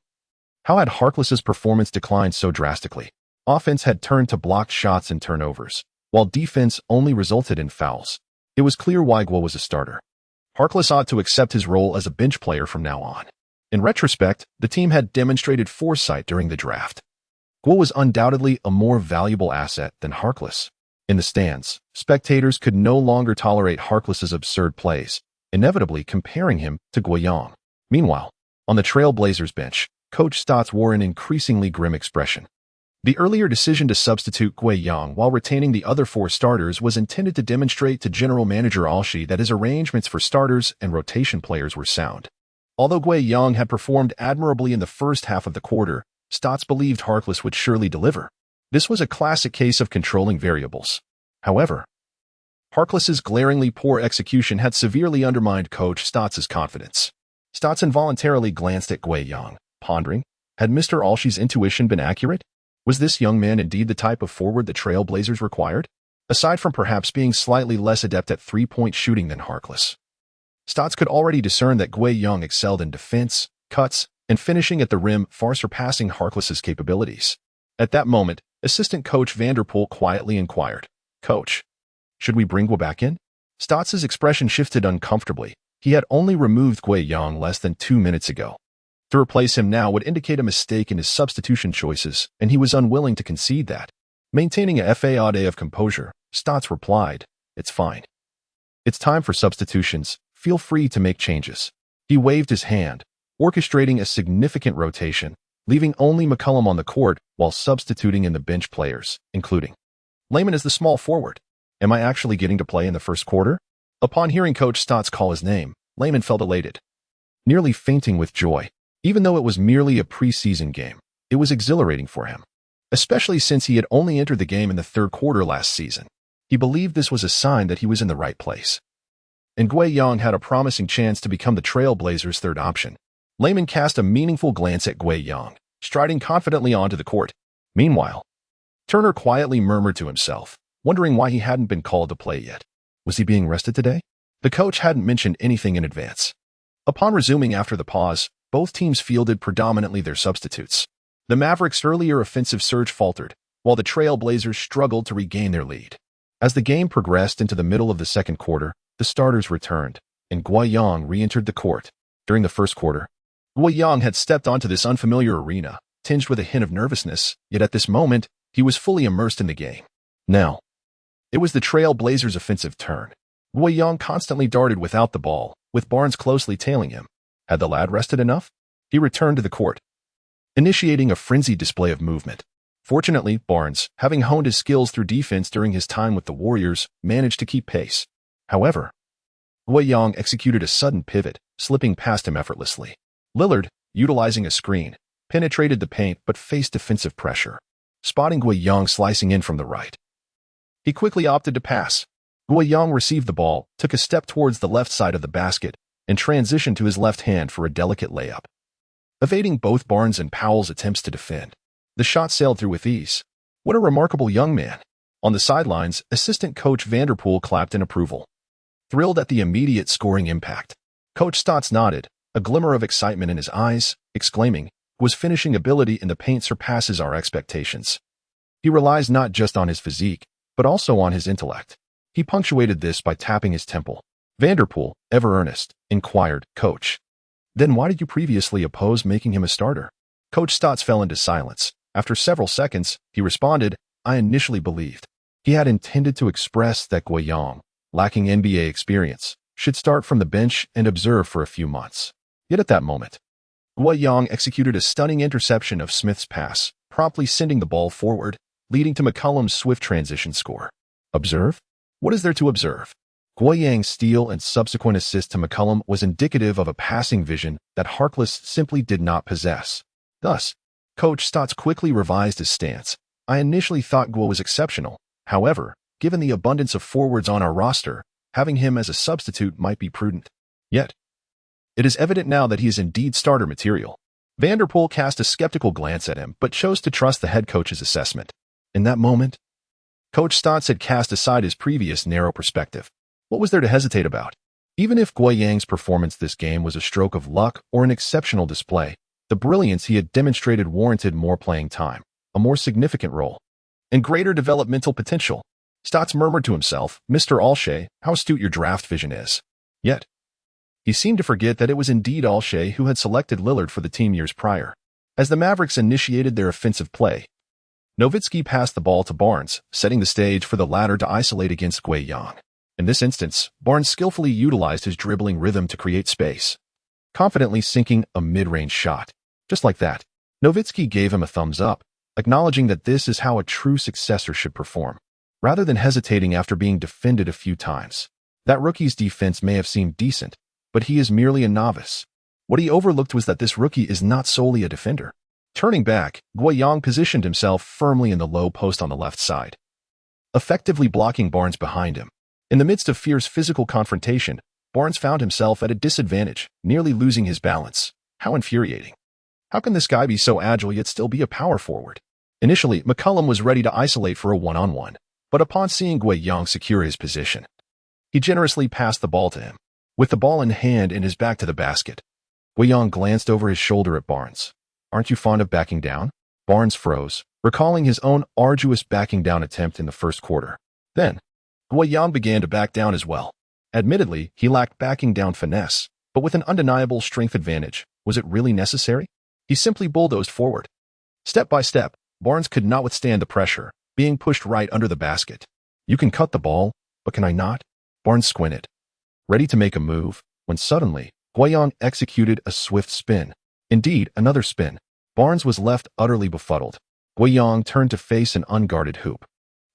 how had Harkless's performance declined so drastically? Offense had turned to blocked shots and turnovers, while defense only resulted in fouls. It was clear why Guo was a starter. Harkless ought to accept his role as a bench player from now on. In retrospect, the team had demonstrated foresight during the draft. Guo was undoubtedly a more valuable asset than Harkless. In the stands, spectators could no longer tolerate Harkless's absurd plays, inevitably comparing him to Guoyang. Meanwhile, on the Trailblazers bench, Coach Stotts wore an increasingly grim expression. The earlier decision to substitute Guo Yang while retaining the other four starters was intended to demonstrate to General Manager Alshi that his arrangements for starters and rotation players were sound. Although Guo Yang had performed admirably in the first half of the quarter, Stotts believed Harkless would surely deliver. This was a classic case of controlling variables. However, Harkless's glaringly poor execution had severely undermined Coach Stotts' confidence. Stotts involuntarily glanced at Guo Yang, pondering, had Mr. Alshi's intuition been accurate? Was this young man indeed the type of forward the Trailblazers required? Aside from perhaps being slightly less adept at three-point shooting than Harkless, Stotts could already discern that Guo Yang excelled in defense, cuts, and finishing at the rim, far surpassing Harkless's capabilities. At that moment, assistant coach Vanderpool quietly inquired, "Coach, should we bring Guo back in?" Stotts' expression shifted uncomfortably. He had only removed Guo Yang less than 2 minutes ago. To replace him now would indicate a mistake in his substitution choices, and he was unwilling to concede that. Maintaining a facade of composure, Stotts replied, "It's fine. It's time for substitutions. Feel free to make changes." He waved his hand, orchestrating a significant rotation, leaving only McCollum on the court while substituting in the bench players, including Layman as the small forward. Am I actually getting to play in the first quarter? Upon hearing Coach Stotts call his name, Layman felt elated, nearly fainting with joy. Even though it was merely a preseason game, it was exhilarating for him, especially since he had only entered the game in the third quarter last season. He believed this was a sign that he was in the right place, and Guo Yang had a promising chance to become the Trailblazers' third option. Layman cast a meaningful glance at Guo Yang, striding confidently onto the court. Meanwhile, Turner quietly murmured to himself, wondering why he hadn't been called to play yet. Was he being rested today? The coach hadn't mentioned anything in advance. Upon resuming after the pause, both teams fielded predominantly their substitutes. The Mavericks' earlier offensive surge faltered, while the Trailblazers struggled to regain their lead. As the game progressed into the middle of the second quarter, the starters returned, and Guo Yang re-entered the court. During the first quarter, Guo Yang had stepped onto this unfamiliar arena, tinged with a hint of nervousness, yet at this moment, he was fully immersed in the game. Now, it was the Trailblazers' offensive turn. Guo Yang constantly darted without the ball, with Barnes closely tailing him. Had the lad rested enough? He returned to the court, initiating a frenzied display of movement. Fortunately, Barnes, having honed his skills through defense during his time with the Warriors, managed to keep pace. However, Guo Yang executed a sudden pivot, slipping past him effortlessly. Lillard, utilizing a screen, penetrated the paint but faced defensive pressure, spotting Guo Yang slicing in from the right. He quickly opted to pass. Guo Yang received the ball, took a step towards the left side of the basket, and transitioned to his left hand for a delicate layup. Evading both Barnes and Powell's attempts to defend, the shot sailed through with ease. What a remarkable young man. On the sidelines, assistant coach Vanderpool clapped in approval, thrilled at the immediate scoring impact. Coach Stotts nodded, a glimmer of excitement in his eyes, exclaiming, "Guo's finishing ability in the paint surpasses our expectations. He relies not just on his physique, but also on his intellect." He punctuated this by tapping his temple. Vanderpool, ever earnest, inquired, "Coach, then why did you previously oppose making him a starter?" Coach Stotts fell into silence. After several seconds, he responded, "I initially believed he had intended to express that Guo Yang, lacking NBA experience, should start from the bench and observe for a few months." Yet at that moment, Guo Yang executed a stunning interception of Smith's pass, promptly sending the ball forward, leading to McCollum's swift transition score. Observe? What is there to observe? Guo Yang's steal and subsequent assist to McCollum was indicative of a passing vision that Harkless simply did not possess. Thus, Coach Stotts quickly revised his stance. "I initially thought Guo was exceptional. However, given the abundance of forwards on our roster, having him as a substitute might be prudent. Yet, it is evident now that he is indeed starter material." Vanderpool cast a skeptical glance at him, but chose to trust the head coach's assessment. In that moment, Coach Stotts had cast aside his previous narrow perspective. What was there to hesitate about? Even if Guo Yang's performance this game was a stroke of luck or an exceptional display, the brilliance he had demonstrated warranted more playing time, a more significant role, and greater developmental potential. Stotts murmured to himself, "Mr. Alshay, how astute your draft vision is." Yet, he seemed to forget that it was indeed Alshay who had selected Lillard for the team years prior. As the Mavericks initiated their offensive play, Nowitzki passed the ball to Barnes, setting the stage for the latter to isolate against Guo Yang. In this instance, Barnes skillfully utilized his dribbling rhythm to create space, confidently sinking a mid-range shot. Just like that, Nowitzki gave him a thumbs up, acknowledging that this is how a true successor should perform, rather than hesitating after being defended a few times. That rookie's defense may have seemed decent, but he is merely a novice. What he overlooked was that this rookie is not solely a defender. Turning back, Guoyang positioned himself firmly in the low post on the left side, effectively blocking Barnes behind him. In the midst of fierce physical confrontation, Barnes found himself at a disadvantage, nearly losing his balance. How infuriating. How can this guy be so agile yet still be a power forward? Initially, McCollum was ready to isolate for a one-on-one, but upon seeing Guoyang secure his position, he generously passed the ball to him. With the ball in hand and his back to the basket, Guoyang glanced over his shoulder at Barnes. "Aren't you fond of backing down?" Barnes froze, recalling his own arduous backing down attempt in the first quarter. Then, Guoyang began to back down as well. Admittedly, he lacked backing down finesse, but with an undeniable strength advantage, was it really necessary? He simply bulldozed forward. Step by step, Barnes could not withstand the pressure, being pushed right under the basket. "You can cut the ball, but can I not?" Barnes squinted, ready to make a move, when suddenly, Guoyang executed a swift spin. Indeed, another spin. Barnes was left utterly befuddled. Guoyang turned to face an unguarded hoop,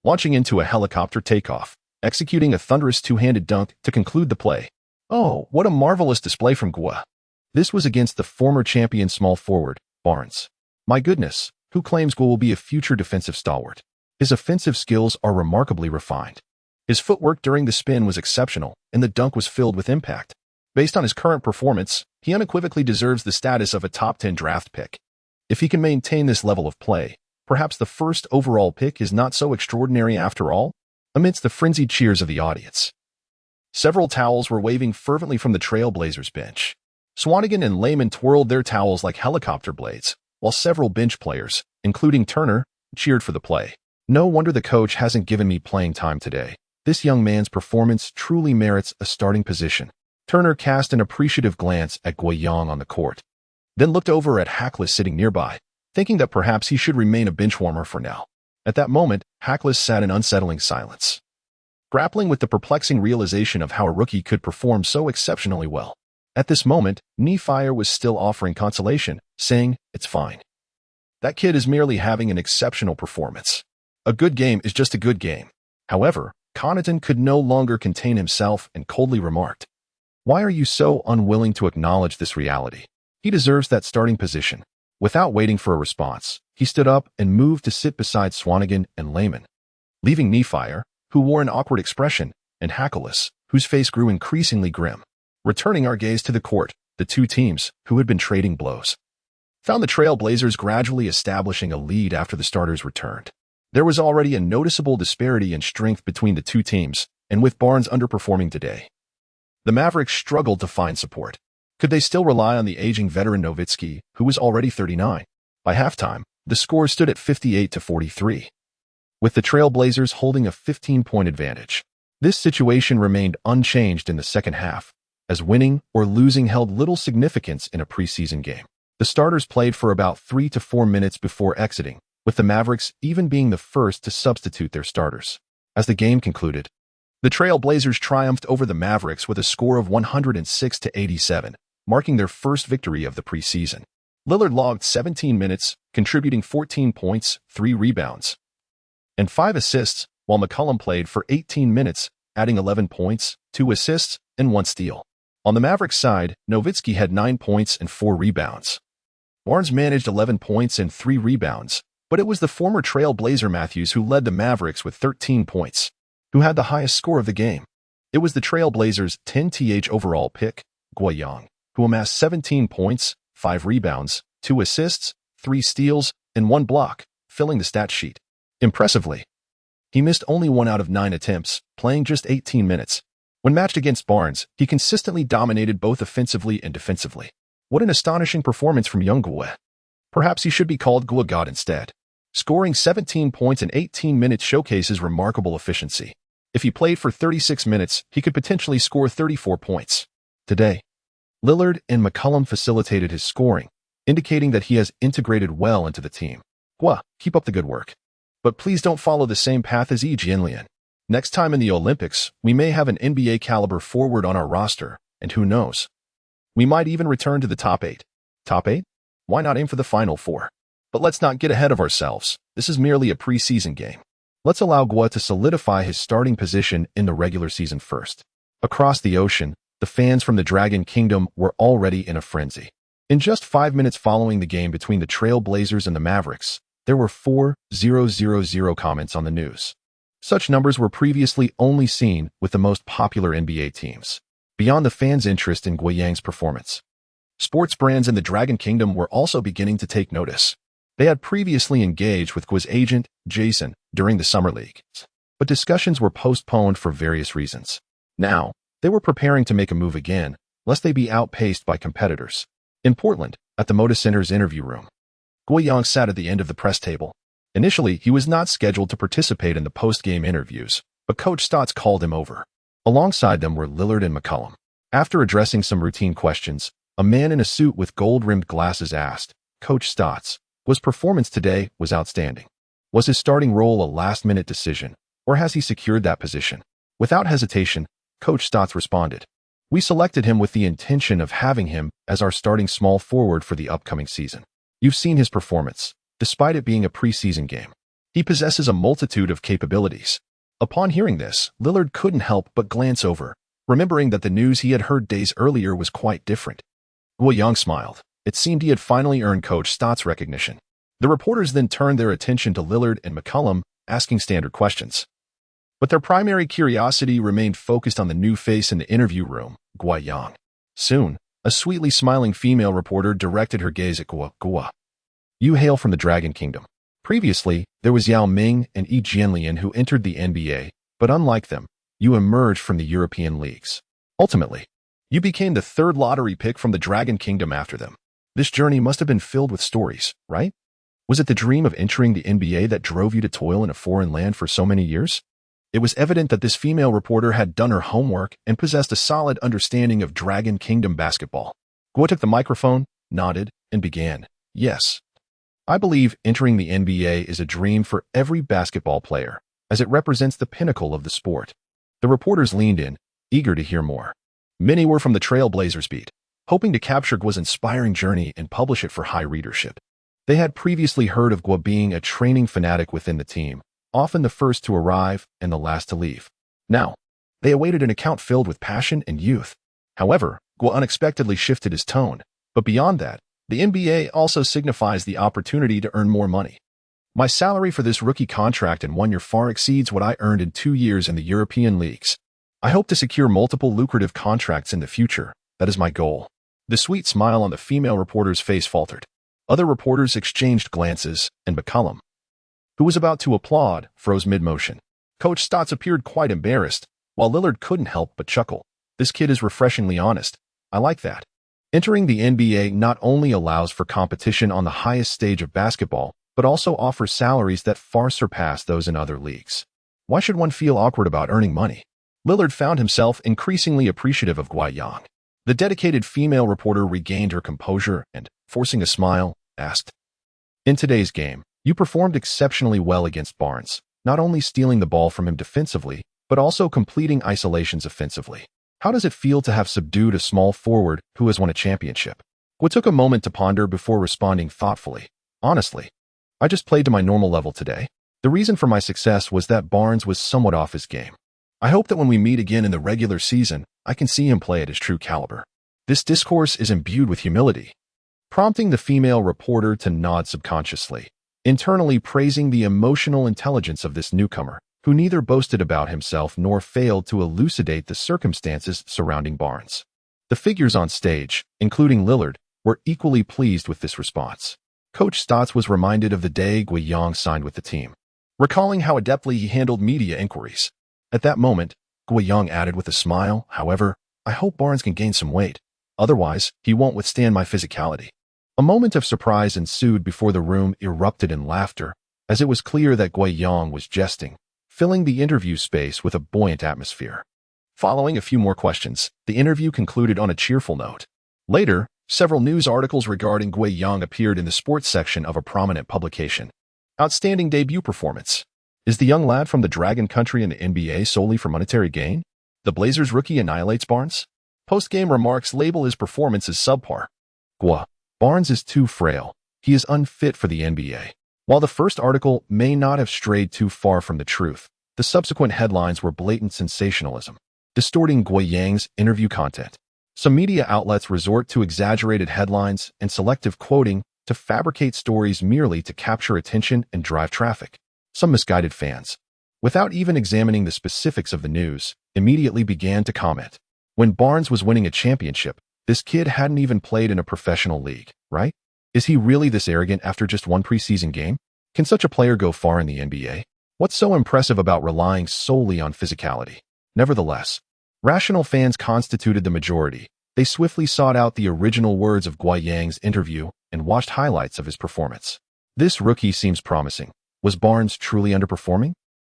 launching into a helicopter takeoff, executing a thunderous two-handed dunk to conclude the play. Oh, what a marvelous display from Guo. This was against the former champion small forward, Barnes. My goodness, who claims Guo will be a future defensive stalwart? His offensive skills are remarkably refined. His footwork during the spin was exceptional, and the dunk was filled with impact. Based on his current performance, he unequivocally deserves the status of a top 10 draft pick. If he can maintain this level of play, perhaps the first overall pick is not so extraordinary after all. Amidst the frenzied cheers of the audience, several towels were waving fervently from the Trailblazers bench. Swanigan and Lehman twirled their towels like helicopter blades, while several bench players, including Turner, cheered for the play. No wonder the coach hasn't given me playing time today. This young man's performance truly merits a starting position. Turner cast an appreciative glance at Guoyang on the court, then looked over at Hackless sitting nearby, thinking that perhaps he should remain a bench warmer for now. At that moment, Hackless sat in unsettling silence, grappling with the perplexing realization of how a rookie could perform so exceptionally well. At this moment, Neefire was still offering consolation, saying, "It's fine. That kid is merely having an exceptional performance. A good game is just a good game." However, Connaughton could no longer contain himself and coldly remarked, "Why are you so unwilling to acknowledge this reality? He deserves that starting position." Without waiting for a response, he stood up and moved to sit beside Swanigan and Lehman, leaving Neefire, who wore an awkward expression, and Hackless, whose face grew increasingly grim. Returning our gaze to the court, the two teams, who had been trading blows, found the Trailblazers gradually establishing a lead after the starters returned. There was already a noticeable disparity in strength between the two teams, and with Barnes underperforming today, the Mavericks struggled to find support. Could they still rely on the aging veteran Nowitzki, who was already 39? By halftime, the score stood at 58-43, with the Trailblazers holding a 15-point advantage. This situation remained unchanged in the second half, as winning or losing held little significance in a preseason game. The starters played for about 3 to 4 minutes before exiting, with the Mavericks even being the first to substitute their starters. As the game concluded, the Trailblazers triumphed over the Mavericks with a score of 106-87, marking their first victory of the preseason. Lillard logged 17 minutes, contributing 14 points, 3 rebounds, and 5 assists, while McCollum played for 18 minutes, adding 11 points, 2 assists, and 1 steal. On the Mavericks side, Nowitzki had 9 points and 4 rebounds. Barnes managed 11 points and 3 rebounds, but it was the former Trailblazer Matthews who led the Mavericks with 13 points, who had the highest score of the game. It was the Trailblazers' 10th overall pick, Guoyang, who amassed 17 points, 5 rebounds, 2 assists, 3 steals, and 1 block, filling the stat sheet. Impressively, he missed only 1 out of 9 attempts, playing just 18 minutes. When matched against Barnes, he consistently dominated both offensively and defensively. What an astonishing performance from young Guo. Perhaps he should be called Guo God instead. Scoring 17 points in 18 minutes showcases remarkable efficiency. If he played for 36 minutes, he could potentially score 34 points. Today, Lillard and McCollum facilitated his scoring, indicating that he has integrated well into the team. Guo, keep up the good work. But please don't follow the same path as Yi Jianlian. Next time in the Olympics, we may have an NBA-caliber forward on our roster, and who knows? We might even return to the top 8. Top 8? Why not aim for the Final 4? But let's not get ahead of ourselves. This is merely a preseason game. Let's allow Guo to solidify his starting position in the regular season first. Across the ocean, the fans from the Dragon Kingdom were already in a frenzy. In just 5 minutes following the game between the Trail Blazers and the Mavericks, there were 4,000 comments on the news. Such numbers were previously only seen with the most popular NBA teams. Beyond the fans' interest in Guo Yang's performance, sports brands in the Dragon Kingdom were also beginning to take notice. They had previously engaged with Guo's agent, Jason, during the Summer League, but discussions were postponed for various reasons. Now, they were preparing to make a move again, lest they be outpaced by competitors. In Portland, at the Moda Center's interview room, Guo Yang sat at the end of the press table. Initially, he was not scheduled to participate in the post-game interviews, but Coach Stotts called him over. Alongside them were Lillard and McCollum. After addressing some routine questions, a man in a suit with gold-rimmed glasses asked, "Coach Stotts, Guo's performance today was outstanding. Was his starting role a last-minute decision, or has he secured that position?" Without hesitation, Coach Stotts responded, "We selected him with the intention of having him as our starting small forward for the upcoming season. You've seen his performance, despite it being a preseason game. He possesses a multitude of capabilities." Upon hearing this, Lillard couldn't help but glance over, remembering that the news he had heard days earlier was quite different. Guo Yang smiled. It seemed he had finally earned Coach Stotts' recognition. The reporters then turned their attention to Lillard and McCollum, asking standard questions. But their primary curiosity remained focused on the new face in the interview room, Guo Yang. Soon, a sweetly smiling female reporter directed her gaze at Guo. "Guo, you hail from the Dragon Kingdom. Previously, there was Yao Ming and Yi Jianlian who entered the NBA, but unlike them, you emerged from the European leagues. Ultimately, you became the third lottery pick from the Dragon Kingdom after them. This journey must have been filled with stories, right? Was it the dream of entering the NBA that drove you to toil in a foreign land for so many years?" It was evident that this female reporter had done her homework and possessed a solid understanding of Dragon Kingdom basketball. Guo took the microphone, nodded, and began, "Yes. I believe entering the NBA is a dream for every basketball player, as it represents the pinnacle of the sport." The reporters leaned in, eager to hear more. Many were from the Trail Blazers beat, hoping to capture Guo's inspiring journey and publish it for high readership. They had previously heard of Guo being a training fanatic within the team, often the first to arrive and the last to leave. Now, they awaited an account filled with passion and youth. However, Guo unexpectedly shifted his tone, but beyond that, the NBA also signifies the opportunity to earn more money. "My salary for this rookie contract in 1 year far exceeds what I earned in 2 years in the European leagues. I hope to secure multiple lucrative contracts in the future. That is my goal." The sweet smile on the female reporter's face faltered. Other reporters exchanged glances, and McCollum, who was about to applaud, froze mid-motion. Coach Stotts appeared quite embarrassed, while Lillard couldn't help but chuckle. "This kid is refreshingly honest. I like that." Entering the NBA not only allows for competition on the highest stage of basketball, but also offers salaries that far surpass those in other leagues. Why should one feel awkward about earning money? Lillard found himself increasingly appreciative of Guo Yang. The dedicated female reporter regained her composure and, forcing a smile, asked, "In today's game, you performed exceptionally well against Barnes, not only stealing the ball from him defensively, but also completing isolations offensively. How does it feel to have subdued a small forward who has won a championship?" Guo took a moment to ponder before responding thoughtfully, "Honestly, I just played to my normal level today. The reason for my success was that Barnes was somewhat off his game. I hope that when we meet again in the regular season, I can see him play at his true caliber." This discourse is imbued with humility, prompting the female reporter to nod subconsciously, internally praising the emotional intelligence of this newcomer, who neither boasted about himself nor failed to elucidate the circumstances surrounding Barnes. The figures on stage, including Lillard, were equally pleased with this response. Coach Stotts was reminded of the day Guo Yang signed with the team, recalling how adeptly he handled media inquiries. At that moment, Guo Yang added with a smile, "However, I hope Barnes can gain some weight. Otherwise, he won't withstand my physicality." A moment of surprise ensued before the room erupted in laughter, as it was clear that Guo Yang was jesting, filling the interview space with a buoyant atmosphere. Following a few more questions, the interview concluded on a cheerful note. Later, several news articles regarding Guo Yang appeared in the sports section of a prominent publication. Outstanding debut performance. Is the young lad from the Dragon Country in the NBA solely for monetary gain? The Blazers rookie annihilates Barnes? Post-game remarks label his performance as subpar. Guo, Barnes is too frail. He is unfit for the NBA. While the first article may not have strayed too far from the truth, the subsequent headlines were blatant sensationalism, distorting Guoyang's interview content. Some media outlets resort to exaggerated headlines and selective quoting to fabricate stories merely to capture attention and drive traffic. Some misguided fans, without even examining the specifics of the news, immediately began to comment. When Barnes was winning a championship, this kid hadn't even played in a professional league, right? Is he really this arrogant after just one preseason game? Can such a player go far in the NBA? What's so impressive about relying solely on physicality? Nevertheless, rational fans constituted the majority. They swiftly sought out the original words of Guoyang's interview and watched highlights of his performance. This rookie seems promising. Was Barnes truly underperforming?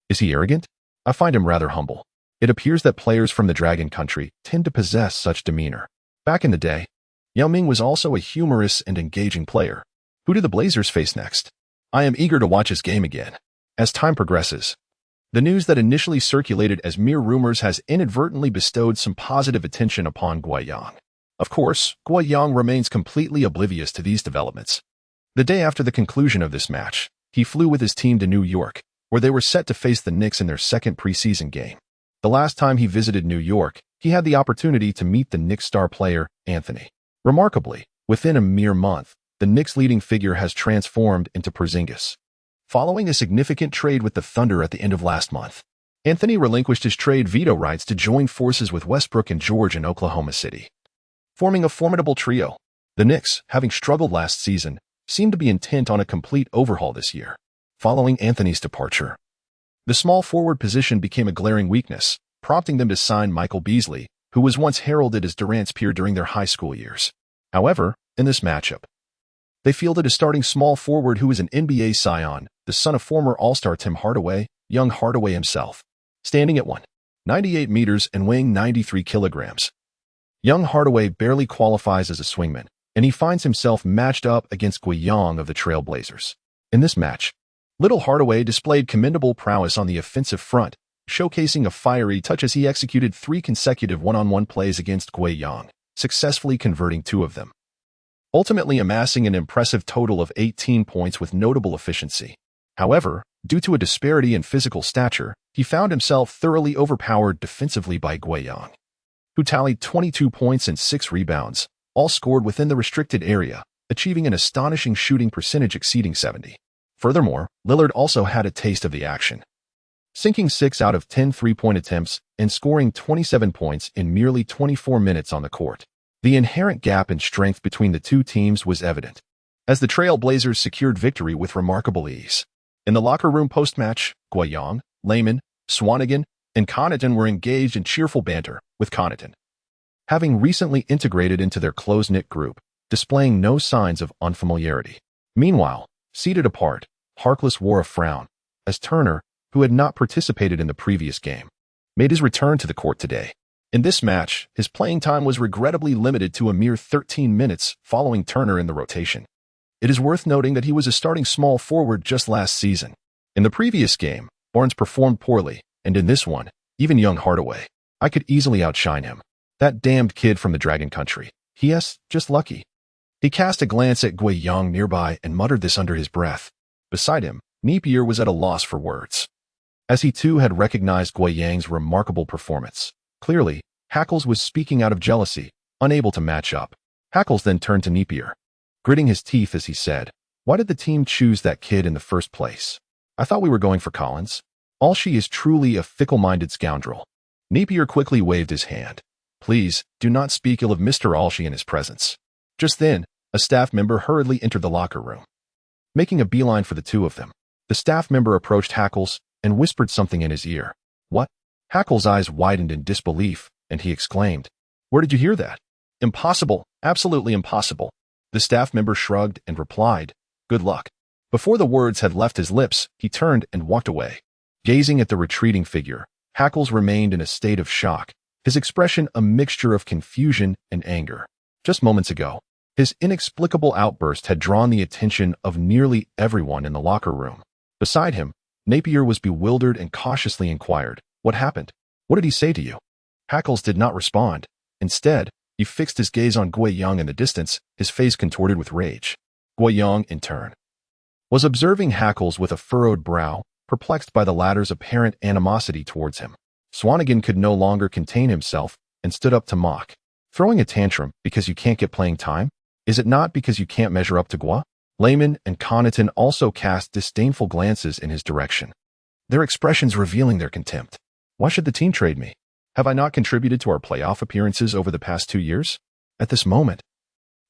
Is he arrogant? I find him rather humble. It appears that players from the Dragon Country tend to possess such demeanor. Back in the day, Yao Ming was also a humorous and engaging player. Who do the Blazers face next? I am eager to watch his game again. As time progresses, the news that initially circulated as mere rumors has inadvertently bestowed some positive attention upon Guoyang. Of course, Guoyang remains completely oblivious to these developments. The day after the conclusion of this match, he flew with his team to New York, where they were set to face the Knicks in their second preseason game. The last time he visited New York, he had the opportunity to meet the Knicks star player, Anthony. Remarkably, within a mere month, the Knicks' leading figure has transformed into Porzingis. Following a significant trade with the Thunder at the end of last month, Anthony relinquished his trade veto rights to join forces with Westbrook and George in Oklahoma City, forming a formidable trio. The Knicks, having struggled last season, seem to be intent on a complete overhaul this year. Following Anthony's departure, the small forward position became a glaring weakness, prompting them to sign Michael Beasley, who was once heralded as Durant's peer during their high school years. However, in this matchup, they fielded a starting small forward who is an NBA scion, the son of former All-Star Tim Hardaway, young Hardaway himself, standing at 198 meters and weighing 93 kilograms. Young Hardaway barely qualifies as a swingman, and he finds himself matched up against Guoyang of the Trail Blazers. In this match, little Hardaway displayed commendable prowess on the offensive front, showcasing a fiery touch as he executed 3 consecutive one-on-one plays against Guoyang, successfully converting 2 of them, ultimately amassing an impressive total of 18 points with notable efficiency. However, due to a disparity in physical stature, he found himself thoroughly overpowered defensively by Guoyang, who tallied 22 points and 6 rebounds, all scored within the restricted area, achieving an astonishing shooting percentage exceeding 70%. Furthermore, Lillard also had a taste of the action, sinking 6 out of 10 three-point attempts and scoring 27 points in merely 24 minutes on the court. The inherent gap in strength between the two teams was evident, as the Trail Blazers secured victory with remarkable ease. In the locker room post-match, Guoyang, Layman, Swanigan, and Connaughton were engaged in cheerful banter, with Connaughton having recently integrated into their close-knit group, displaying no signs of unfamiliarity. Meanwhile, seated apart, Harkless wore a frown, as Turner, who had not participated in the previous game, made his return to the court today. In this match, his playing time was regrettably limited to a mere 13 minutes following Turner in the rotation. It is worth noting that he was a starting small forward just last season. In the previous game, Barnes performed poorly, and in this one, even young Hardaway, I could easily outshine him. That damned kid from the Dragon Country. He.S. just lucky. He cast a glance at Guoyang nearby and muttered this under his breath. Beside him, Napier was at a loss for words, as he too had recognized Guoyang's remarkable performance. Clearly, Hackles was speaking out of jealousy, unable to match up. Hackles then turned to Napier, gritting his teeth as he said, "Why did the team choose that kid in the first place? I thought we were going for Collins. Alshie is truly a fickle-minded scoundrel." Napier quickly waved his hand. "Please, do not speak ill of Mr. Alshie in his presence." Just then, a staff member hurriedly entered the locker room, making a beeline for the two of them. The staff member approached Hackles and whispered something in his ear. "What?" Hackles' eyes widened in disbelief, and he exclaimed, "Where did you hear that?" "Impossible, absolutely impossible." The staff member shrugged and replied, "Good luck." Before the words had left his lips, he turned and walked away. Gazing at the retreating figure, Hackles remained in a state of shock, his expression a mixture of confusion and anger. Just moments ago, his inexplicable outburst had drawn the attention of nearly everyone in the locker room. Beside him, Napier was bewildered and cautiously inquired, "What happened? What did he say to you?" Hackles did not respond. Instead, he fixed his gaze on Guoyang in the distance, his face contorted with rage. Guiyang, in turn, was observing Hackles with a furrowed brow, perplexed by the latter's apparent animosity towards him. Swanigan could no longer contain himself and stood up to mock. Throwing a tantrum because you can't get playing time? Is it not because you can't measure up to Gua? Layman and Connaughton also cast disdainful glances in his direction, their expressions revealing their contempt. Why should the team trade me? Have I not contributed to our playoff appearances over the past 2 years? At this moment,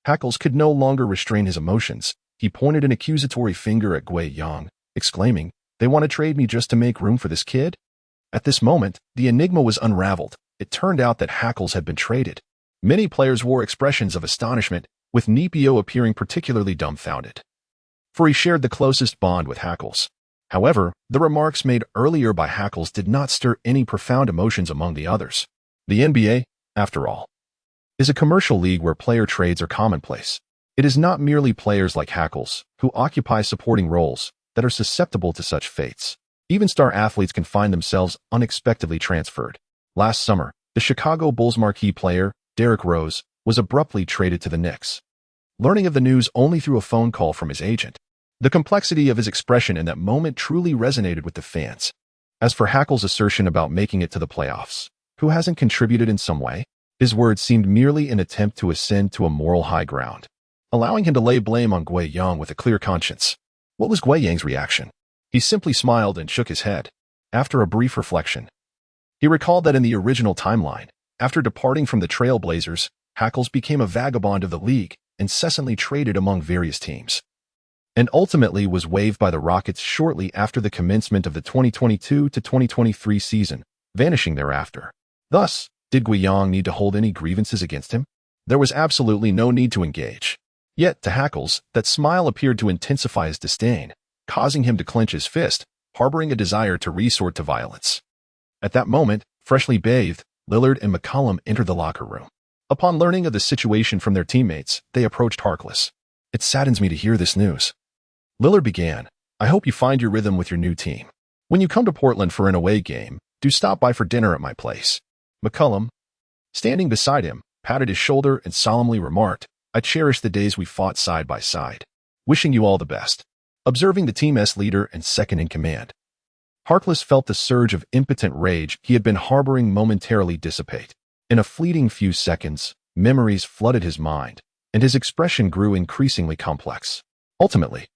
Hackles could no longer restrain his emotions. He pointed an accusatory finger at Guiyang, exclaiming, "They want to trade me just to make room for this kid?" At this moment, the enigma was unraveled. It turned out that Hackles had been traded. Many players wore expressions of astonishment, with Nipio appearing particularly dumbfounded, for he shared the closest bond with Hackles. However, the remarks made earlier by Hackles did not stir any profound emotions among the others. The NBA, after all, is a commercial league where player trades are commonplace. It is not merely players like Hackles, who occupy supporting roles, that are susceptible to such fates. Even star athletes can find themselves unexpectedly transferred. Last summer, the Chicago Bulls marquee player, Derrick Rose, was abruptly traded to the Knicks, learning of the news only through a phone call from his agent. The complexity of his expression in that moment truly resonated with the fans. As for Hackles' assertion about making it to the playoffs, who hasn't contributed in some way? His words seemed merely an attempt to ascend to a moral high ground, allowing him to lay blame on Guiyang with a clear conscience. What was Guiyang's reaction? He simply smiled and shook his head. After a brief reflection, he recalled that in the original timeline, after departing from the Trailblazers, Hackles became a vagabond of the league, incessantly traded among various teams, and ultimately was waived by the Rockets shortly after the commencement of the 2022 to 2023 season, vanishing thereafter. Thus, did Guiyang need to hold any grievances against him? There was absolutely no need to engage. Yet, to Hackles, that smile appeared to intensify his disdain, causing him to clench his fist, harboring a desire to resort to violence. At that moment, freshly bathed, Lillard and McCollum entered the locker room. Upon learning of the situation from their teammates, they approached Harkless. "It saddens me to hear this news." Lillard began, "I hope you find your rhythm with your new team. When you come to Portland for an away game, do stop by for dinner at my place." McCollum, standing beside him, patted his shoulder and solemnly remarked, "I cherish the days we fought side by side. Wishing you all the best." Observing the team's leader and second in command, Harkless felt the surge of impotent rage he had been harboring momentarily dissipate. In a fleeting few seconds, memories flooded his mind, and his expression grew increasingly complex. Ultimately,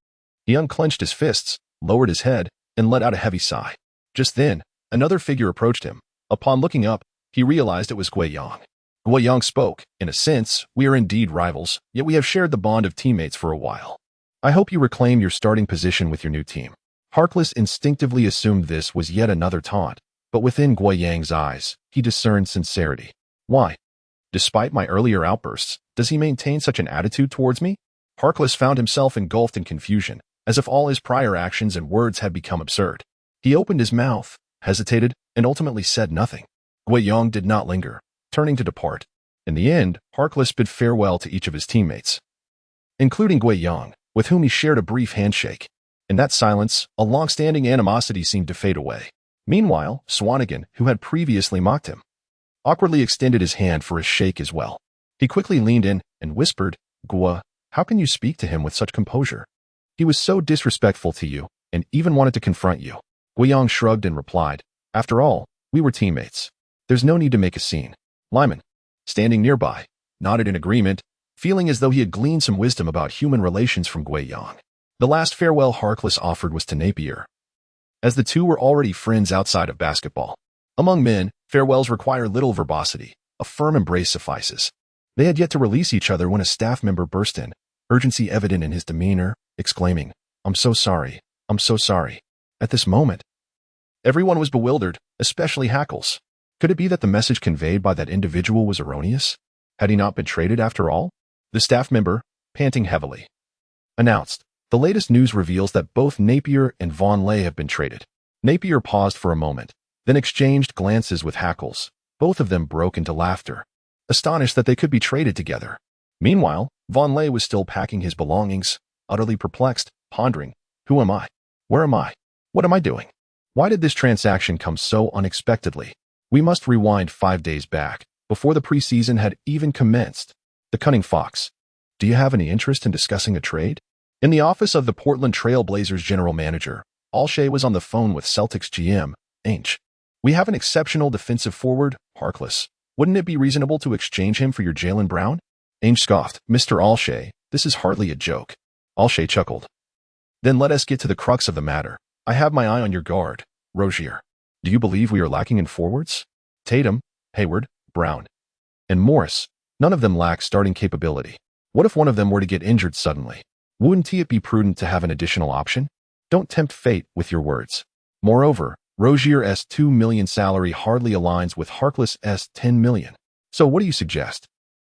he unclenched his fists, lowered his head, and let out a heavy sigh. Just then, another figure approached him. Upon looking up, he realized it was Guiyang. Guiyang spoke, "In a sense, we are indeed rivals, yet we have shared the bond of teammates for a while. I hope you reclaim your starting position with your new team." Harkless instinctively assumed this was yet another taunt, but within Guiyang's eyes, he discerned sincerity. Why? Despite my earlier outbursts, does he maintain such an attitude towards me? Harkless found himself engulfed in confusion, as if all his prior actions and words had become absurd. He opened his mouth, hesitated, and ultimately said nothing. Guiyang did not linger, turning to depart. In the end, Harkless bid farewell to each of his teammates, including Guiyang, with whom he shared a brief handshake. In that silence, a long-standing animosity seemed to fade away. Meanwhile, Swanigan, who had previously mocked him, awkwardly extended his hand for a shake as well. He quickly leaned in and whispered, "Gua, how can you speak to him with such composure? He was so disrespectful to you, and even wanted to confront you." Guiyang shrugged and replied, "After all, we were teammates. There's no need to make a scene." Lyman, standing nearby, nodded in agreement, feeling as though he had gleaned some wisdom about human relations from Guiyang. The last farewell Harkless offered was to Napier, as the two were already friends outside of basketball. Among men, farewells require little verbosity. A firm embrace suffices. They had yet to release each other when a staff member burst in, urgency evident in his demeanor, exclaiming, "I'm so sorry. I'm so sorry." At this moment, everyone was bewildered, especially Hackles. Could it be that the message conveyed by that individual was erroneous? Had he not been traded after all? The staff member, panting heavily, announced, "The latest news reveals that both Napier and Vonleh have been traded." Napier paused for a moment, then exchanged glances with Hackles. Both of them broke into laughter, astonished that they could be traded together. Meanwhile, Vonleh was still packing his belongings, utterly perplexed, pondering, "Who am I? Where am I? What am I doing? Why did this transaction come so unexpectedly?" We must rewind 5 days back, before the preseason had even commenced. The cunning fox. "Do you have any interest in discussing a trade?" In the office of the Portland Trail Blazers general manager, Alshey was on the phone with Celtics GM, Ainge. "We have an exceptional defensive forward, Harkless. Wouldn't it be reasonable to exchange him for your Jaylen Brown?" Ainge scoffed. "Mr. Alshey, this is hardly a joke." Alshey chuckled. "Then let us get to the crux of the matter. I have my eye on your guard, Rozier. Do you believe we are lacking in forwards? Tatum, Hayward, Brown, and Morris, none of them lack starting capability. What if one of them were to get injured suddenly? Wouldn't it be prudent to have an additional option? Don't tempt fate with your words. Moreover, Rozier's $2 million salary hardly aligns with Harkless' $10 million. So what do you suggest?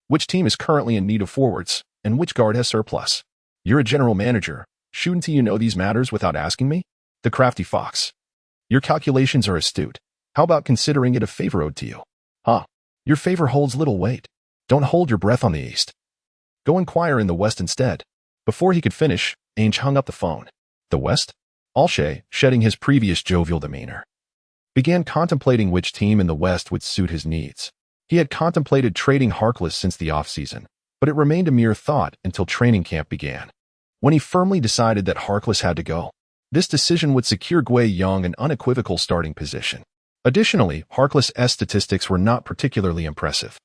Which team is currently in need of forwards, and which guard has surplus? You're a general manager. Shouldn't you know these matters without asking me?" The crafty fox. "Your calculations are astute. How about considering it a favor owed to you?" "Huh. Your favor holds little weight. Don't hold your breath on the East. Go inquire in the West instead." Before he could finish, Ainge hung up the phone. "The West?" Alshey, shedding his previous jovial demeanor, began contemplating which team in the West would suit his needs. He had contemplated trading Harkless since the offseason, but it remained a mere thought until training camp began, when he firmly decided that Harkless had to go. This decision would secure Gueye Young an unequivocal starting position. Additionally, Harkless' statistics were not particularly impressive.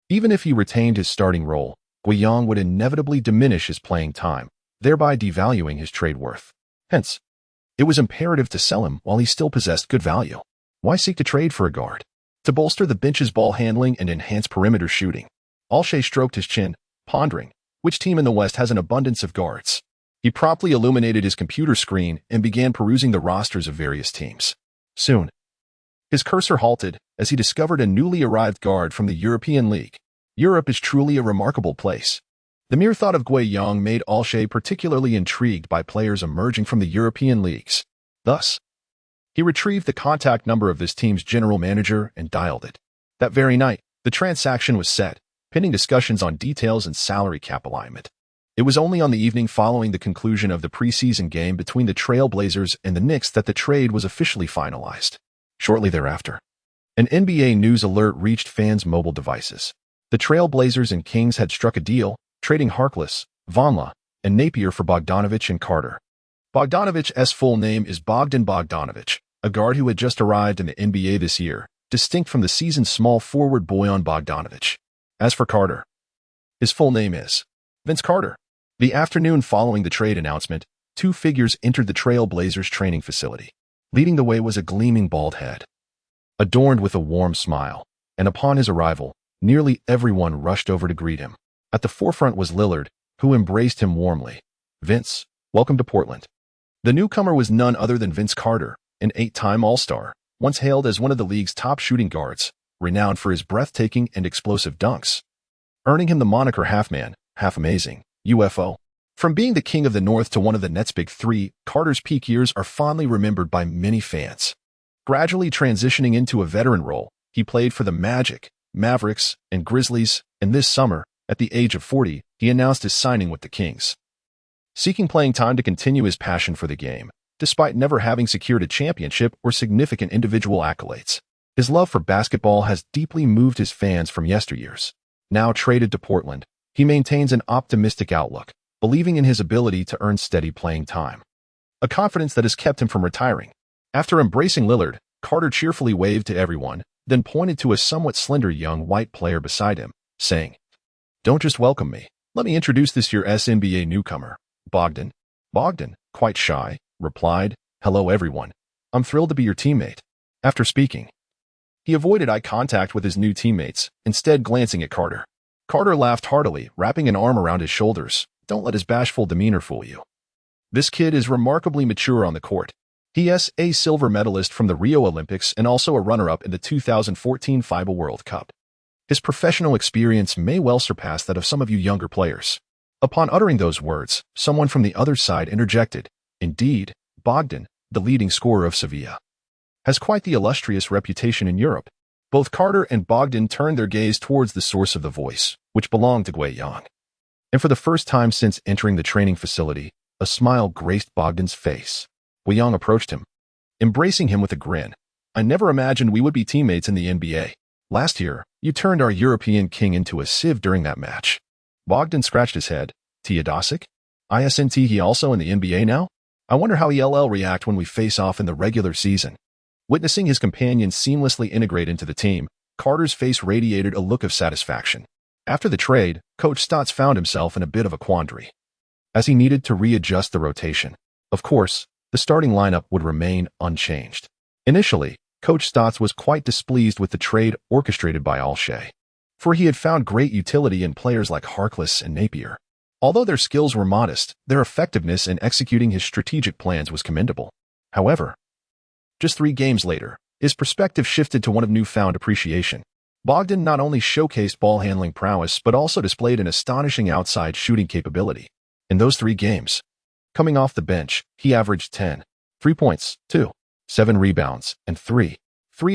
Even if he retained his starting role, Gueye Young would inevitably diminish his playing time, thereby devaluing his trade worth. Hence, it was imperative to sell him while he still possessed good value. Why seek to trade for a guard? To bolster the bench's ball handling and enhance perimeter shooting. Alshey stroked his chin, pondering, which team in the West has an abundance of guards? He promptly illuminated his computer screen and began perusing the rosters of various teams. Soon, his cursor halted as he discovered a newly arrived guard from the European League. Europe is truly a remarkable place. The mere thought of Gueye Young made Alshey particularly intrigued by players emerging from the European leagues. Thus, he retrieved the contact number of this team's general manager and dialed it. That very night, the transaction was set, pending discussions on details and salary cap alignment. It was only on the evening following the conclusion of the preseason game between the Trail Blazers and the Knicks that the trade was officially finalized. Shortly thereafter, an NBA news alert reached fans' mobile devices. The Trail Blazers and Kings had struck a deal, trading Harkless, Vonleh, and Napier for Bogdanovich and Carter. Bogdanovich's full name is Bogdan Bogdanovich, a guard who had just arrived in the NBA this year, distinct from the seasoned small forward Bojan Bogdanovich. As for Carter, his full name is Vince Carter. The afternoon following the trade announcement, two figures entered the Trail Blazers training facility. Leading the way was a gleaming bald head, adorned with a warm smile, and upon his arrival, nearly everyone rushed over to greet him. At the forefront was Lillard, who embraced him warmly. "Vince, welcome to Portland." The newcomer was none other than Vince Carter, an 8-time All-Star, once hailed as one of the league's top shooting guards, renowned for his breathtaking and explosive dunks, earning him the moniker half-man, half-amazing, UFO. From being the king of the North to one of the Nets' big three, Carter's peak years are fondly remembered by many fans. Gradually transitioning into a veteran role, he played for the Magic, Mavericks, and Grizzlies, and this summer, at the age of 40, he announced his signing with the Kings. Seeking playing time to continue his passion for the game, despite never having secured a championship or significant individual accolades. His love for basketball has deeply moved his fans from yesteryears. Now traded to Portland, he maintains an optimistic outlook, believing in his ability to earn steady playing time. A confidence that has kept him from retiring. After embracing Lillard, Carter cheerfully waved to everyone, then pointed to a somewhat slender young white player beside him, saying, "Don't just welcome me. Let me introduce this year's NBA newcomer, Bogdan." Bogdan, quite shy, replied, "Hello everyone. I'm thrilled to be your teammate." After speaking, he avoided eye contact with his new teammates, instead glancing at Carter. Carter laughed heartily, wrapping an arm around his shoulders. Don't let his bashful demeanor fool you. This kid is remarkably mature on the court. He is a silver medalist from the Rio Olympics and also a runner-up in the 2014 FIBA World Cup. His professional experience may well surpass that of some of you younger players. Upon uttering those words, someone from the other side interjected, "Indeed, Bogdan, the leading scorer of Sevilla, has quite the illustrious reputation in Europe." Both Carter and Bogdan turned their gaze towards the source of the voice, which belonged to Gueye Young. And for the first time since entering the training facility, a smile graced Bogdan's face. Gueye Young approached him, embracing him with a grin. "I never imagined we would be teammates in the NBA. Last year, you turned our European king into a sieve during that match." Bogdan scratched his head. "Teodosic?" Isn't he also in the NBA now? I wonder how he'll react when we face off in the regular season. Witnessing his companion seamlessly integrate into the team, Carter's face radiated a look of satisfaction. After the trade, Coach Stotts found himself in a bit of a quandary, as he needed to readjust the rotation. Of course, the starting lineup would remain unchanged. Initially, Coach Stotts was quite displeased with the trade orchestrated by Olshey, for he had found great utility in players like Harkless and Napier. Although their skills were modest, their effectiveness in executing his strategic plans was commendable. However, just 3 games later, his perspective shifted to one of newfound appreciation. Bogdan not only showcased ball-handling prowess but also displayed an astonishing outside shooting capability. In those 3 games, coming off the bench, he averaged 10, 3 points, 2, 7 rebounds, and 3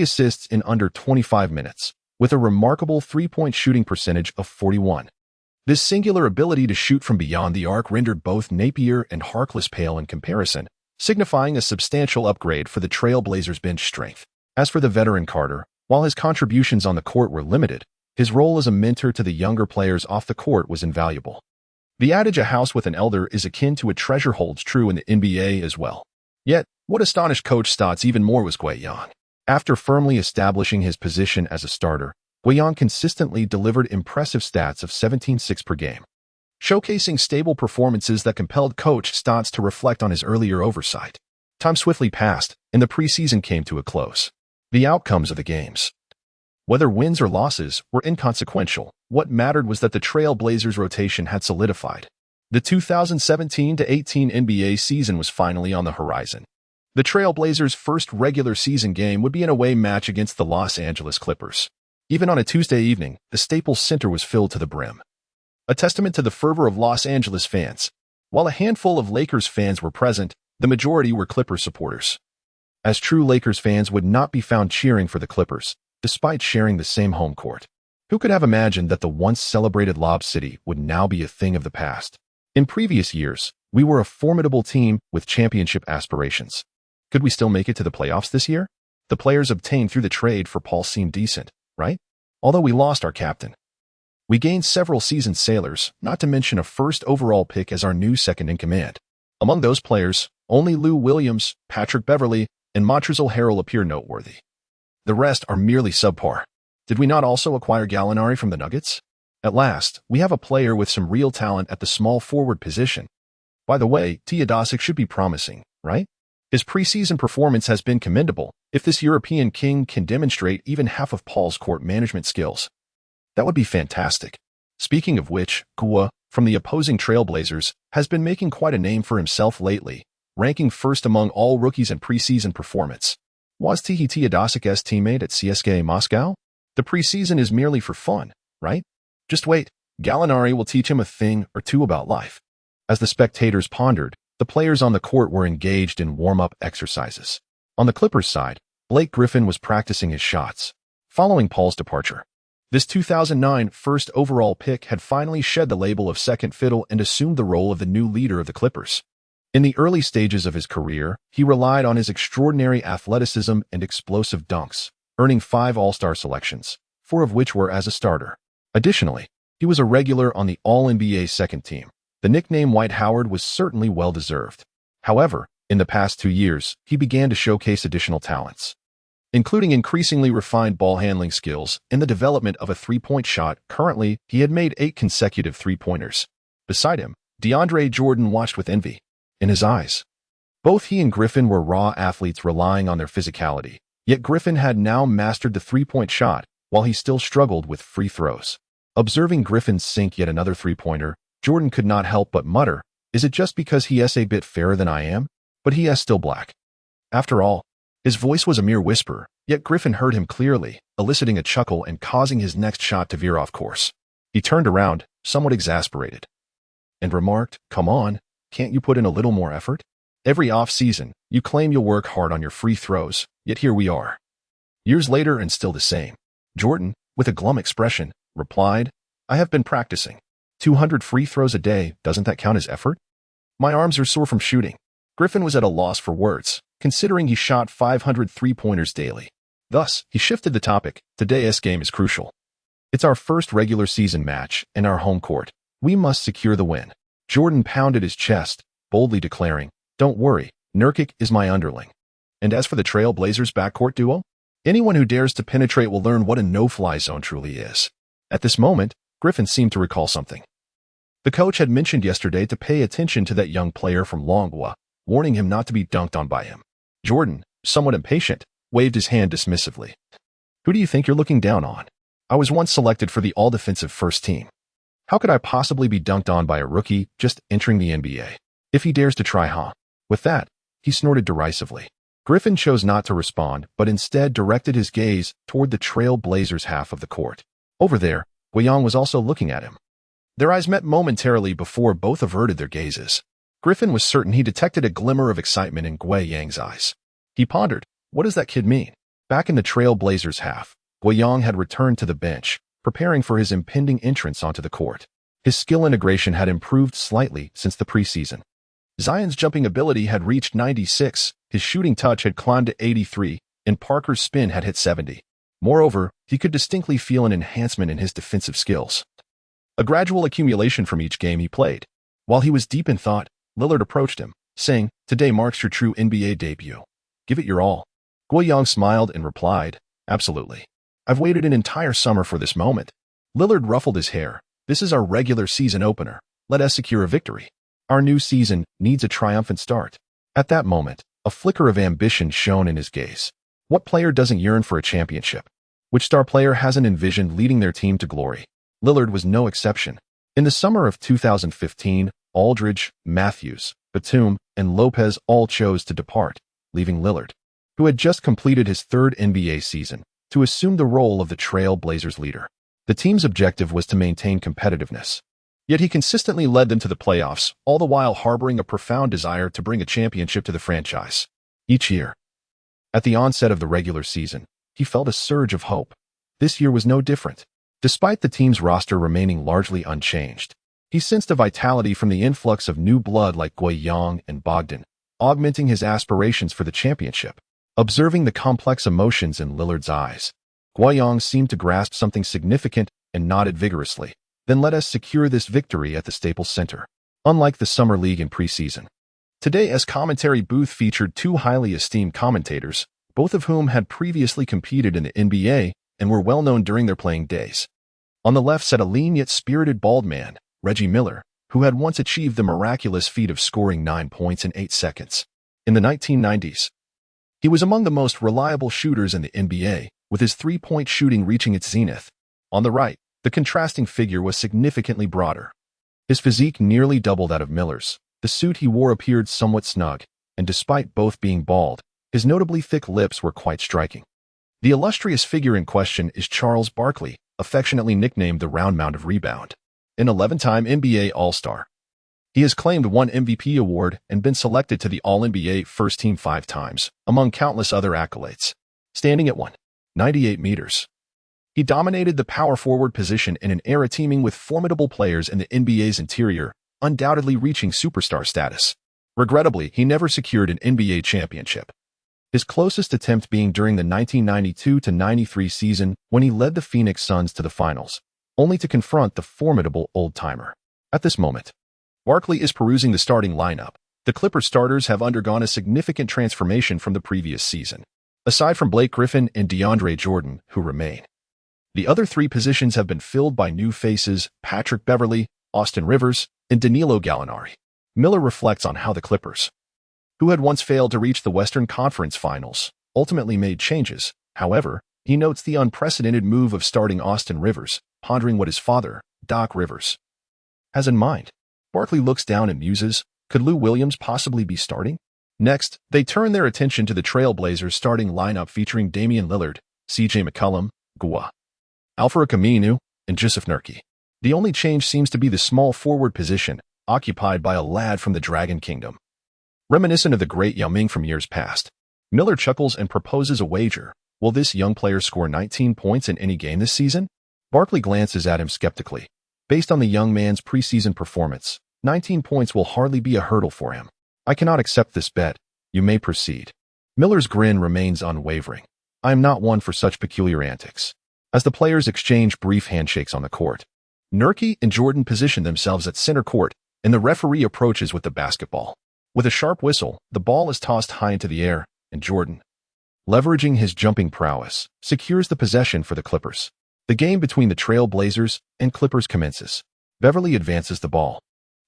assists in under 25 minutes, with a remarkable three-point shooting percentage of 41. This singular ability to shoot from beyond the arc rendered both Napier and Harkless pale in comparison, signifying a substantial upgrade for the Trailblazers' bench strength. As for the veteran Carter, while his contributions on the court were limited, his role as a mentor to the younger players off the court was invaluable. The adage "a house with an elder is akin to a treasure" holds true in the NBA as well. Yet, what astonished Coach Stotts even more was Gueyon. After firmly establishing his position as a starter, Gueyon consistently delivered impressive stats of 17.6 per game, showcasing stable performances that compelled Coach Stotts to reflect on his earlier oversight. Time swiftly passed, and the preseason came to a close. The outcomes of the games, whether wins or losses, were inconsequential. What mattered was that the Trailblazers' rotation had solidified. The 2017-18 NBA season was finally on the horizon. The Trailblazers' first regular season game would be an away match against the Los Angeles Clippers. Even on a Tuesday evening, the Staples Center was filled to the brim, a testament to the fervor of Los Angeles fans. While a handful of Lakers fans were present, the majority were Clippers supporters, as true Lakers fans would not be found cheering for the Clippers, despite sharing the same home court. Who could have imagined that the once celebrated Lob City would now be a thing of the past? In previous years, we were a formidable team with championship aspirations. Could we still make it to the playoffs this year? The players obtained through the trade for Paul seemed decent, right? Although we lost our captain, we gained several seasoned sailors, not to mention a first overall pick as our new second-in-command. Among those players, only Lou Williams, Patrick Beverley, and Montrezl Harrell appear noteworthy. The rest are merely subpar. Did we not also acquire Gallinari from the Nuggets? At last, we have a player with some real talent at the small forward position. By the way, Teodosic should be promising, right? His preseason performance has been commendable. If this European king can demonstrate even half of Paul's court management skills, that would be fantastic. Speaking of which, Kua, from the opposing Trailblazers, has been making quite a name for himself lately, ranking first among all rookies in preseason performance. Was he Teodosic's teammate at CSKA Moscow? The preseason is merely for fun, right? Just wait, Gallinari will teach him a thing or two about life. As the spectators pondered, the players on the court were engaged in warm-up exercises. On the Clippers side, Blake Griffin was practicing his shots, following Paul's departure. This 2009 first overall pick had finally shed the label of second fiddle and assumed the role of the new leader of the Clippers. In the early stages of his career, he relied on his extraordinary athleticism and explosive dunks, earning 5 All-Star selections, 4 of which were as a starter. Additionally, he was a regular on the All-NBA second team. The nickname White Howard was certainly well-deserved. However, in the past 2 years, he began to showcase additional talents, including increasingly refined ball-handling skills and the development of a three-point shot. Currently, he had made 8 consecutive three-pointers. Beside him, DeAndre Jordan watched with envy in his eyes. Both he and Griffin were raw athletes relying on their physicality, yet Griffin had now mastered the three-point shot, while he still struggled with free throws. Observing Griffin sink yet another three-pointer, Jordan could not help but mutter, "Is it just because he is a bit fairer than I am? But he is still black." After all, his voice was a mere whisper, yet Griffin heard him clearly, eliciting a chuckle and causing his next shot to veer off course. He turned around, somewhat exasperated, and remarked, "Come on, can't you put in a little more effort? Every off-season, you claim you'll work hard on your free throws, yet here we are. Years later and still the same." Jordan, with a glum expression, replied, "I have been practicing. 200 free throws a day, doesn't that count as effort? My arms are sore from shooting." Griffin was at a loss for words, considering he shot 500 three-pointers daily. Thus, he shifted the topic. "Today's game is crucial. It's our first regular season match and our home court. We must secure the win." Jordan pounded his chest, boldly declaring, "Don't worry, Nurkic is my underling." And as for the Trail Blazers backcourt duo, anyone who dares to penetrate will learn what a no-fly zone truly is. At this moment, Griffin seemed to recall something. The coach had mentioned yesterday to pay attention to that young player from Longwa, warning him not to be dunked on by him. Jordan, somewhat impatient, waved his hand dismissively. "Who do you think you're looking down on? I was once selected for the all-defensive first team. How could I possibly be dunked on by a rookie just entering the NBA? If he dares to try, huh?" With that, he snorted derisively. Griffin chose not to respond, but instead directed his gaze toward the Trail Blazers half of the court. Over there, Guiyang was also looking at him. Their eyes met momentarily before both averted their gazes. Griffin was certain he detected a glimmer of excitement in Guiyang's eyes. He pondered, what does that kid mean? Back in the Trail Blazers half, Guiyang had returned to the bench, preparing for his impending entrance onto the court. His skill integration had improved slightly since the preseason. Zion's jumping ability had reached 96, his shooting touch had climbed to 83, and Parker's spin had hit 70. Moreover, he could distinctly feel an enhancement in his defensive skills. A gradual accumulation from each game he played. While he was deep in thought, Lillard approached him, saying, "Today marks your true NBA debut. Give it your all." Guiyang smiled and replied, "Absolutely. I've waited an entire summer for this moment." Lillard ruffled his hair. "This is our regular season opener. Let us secure a victory. Our new season needs a triumphant start." At that moment, a flicker of ambition shone in his gaze. What player doesn't yearn for a championship? Which star player hasn't envisioned leading their team to glory? Lillard was no exception. In the summer of 2015, Aldridge, Matthews, Batum, and Lopez all chose to depart, leaving Lillard, who had just completed his third NBA season, to assume the role of the Trail Blazers leader. The team's objective was to maintain competitiveness. Yet he consistently led them to the playoffs, all the while harboring a profound desire to bring a championship to the franchise. Each year, at the onset of the regular season, he felt a surge of hope. This year was no different. Despite the team's roster remaining largely unchanged, he sensed a vitality from the influx of new blood like Guiyang and Bogdan, augmenting his aspirations for the championship. Observing the complex emotions in Lillard's eyes, Guiyang seemed to grasp something significant and nodded vigorously. "Then let us secure this victory at the Staples Center." Unlike the Summer League and preseason, today's commentary booth featured two highly esteemed commentators, both of whom had previously competed in the NBA and were well known during their playing days. On the left sat a lean yet spirited bald man, Reggie Miller, who had once achieved the miraculous feat of scoring 9 points in 8 seconds. In the 1990s, he was among the most reliable shooters in the NBA, with his three-point shooting reaching its zenith. On the right, the contrasting figure was significantly broader. His physique nearly doubled that of Miller's. The suit he wore appeared somewhat snug, and despite both being bald, his notably thick lips were quite striking. The illustrious figure in question is Charles Barkley, affectionately nicknamed the Round Mound of Rebound, an 11-time NBA All-Star. He has claimed one MVP award and been selected to the All-NBA First Team 5 times, among countless other accolades. Standing at 198 meters, he dominated the power forward position in an era teeming with formidable players in the NBA's interior, undoubtedly reaching superstar status. Regrettably, he never secured an NBA championship, his closest attempt being during the 1992-93 season when he led the Phoenix Suns to the finals, only to confront the formidable old-timer. At this moment, Barkley is perusing the starting lineup. The Clippers starters have undergone a significant transformation from the previous season. Aside from Blake Griffin and DeAndre Jordan, who remain, the other three positions have been filled by new faces: Patrick Beverley, Austin Rivers, and Danilo Gallinari. Miller reflects on how the Clippers, who had once failed to reach the Western Conference Finals, ultimately made changes. However, he notes the unprecedented move of starting Austin Rivers, pondering what his father, Doc Rivers, has in mind. Barkley looks down and muses, could Lou Williams possibly be starting? Next, they turn their attention to the Trail Blazers starting lineup featuring Damian Lillard, CJ McCollum, Al-Farouq Aminu, and Jusuf Nurkic. The only change seems to be the small forward position, occupied by a lad from the Dragon Kingdom. Reminiscent of the great Yao Ming from years past, Miller chuckles and proposes a wager. Will this young player score 19 points in any game this season? Barkley glances at him skeptically. Based on the young man's preseason performance, 19 points will hardly be a hurdle for him. I cannot accept this bet. You may proceed. Miller's grin remains unwavering. I am not one for such peculiar antics. As the players exchange brief handshakes on the court, Nurkic and Jordan position themselves at center court, and the referee approaches with the basketball. With a sharp whistle, the ball is tossed high into the air, and Jordan, leveraging his jumping prowess, secures the possession for the Clippers. The game between the Trail Blazers and Clippers commences. Beverly advances the ball,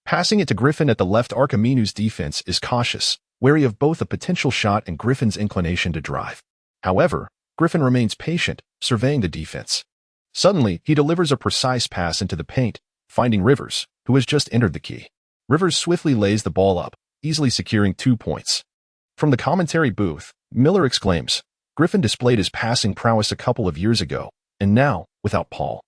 passing it to Griffin at the left arc. Aminu's defense is cautious, wary of both a potential shot and Griffin's inclination to drive. However, Griffin remains patient, surveying the defense. Suddenly, he delivers a precise pass into the paint, finding Rivers, who has just entered the key. Rivers swiftly lays the ball up, easily securing 2 points. From the commentary booth, Miller exclaims, "Griffin displayed his passing prowess a couple of years ago, and now, without Paul,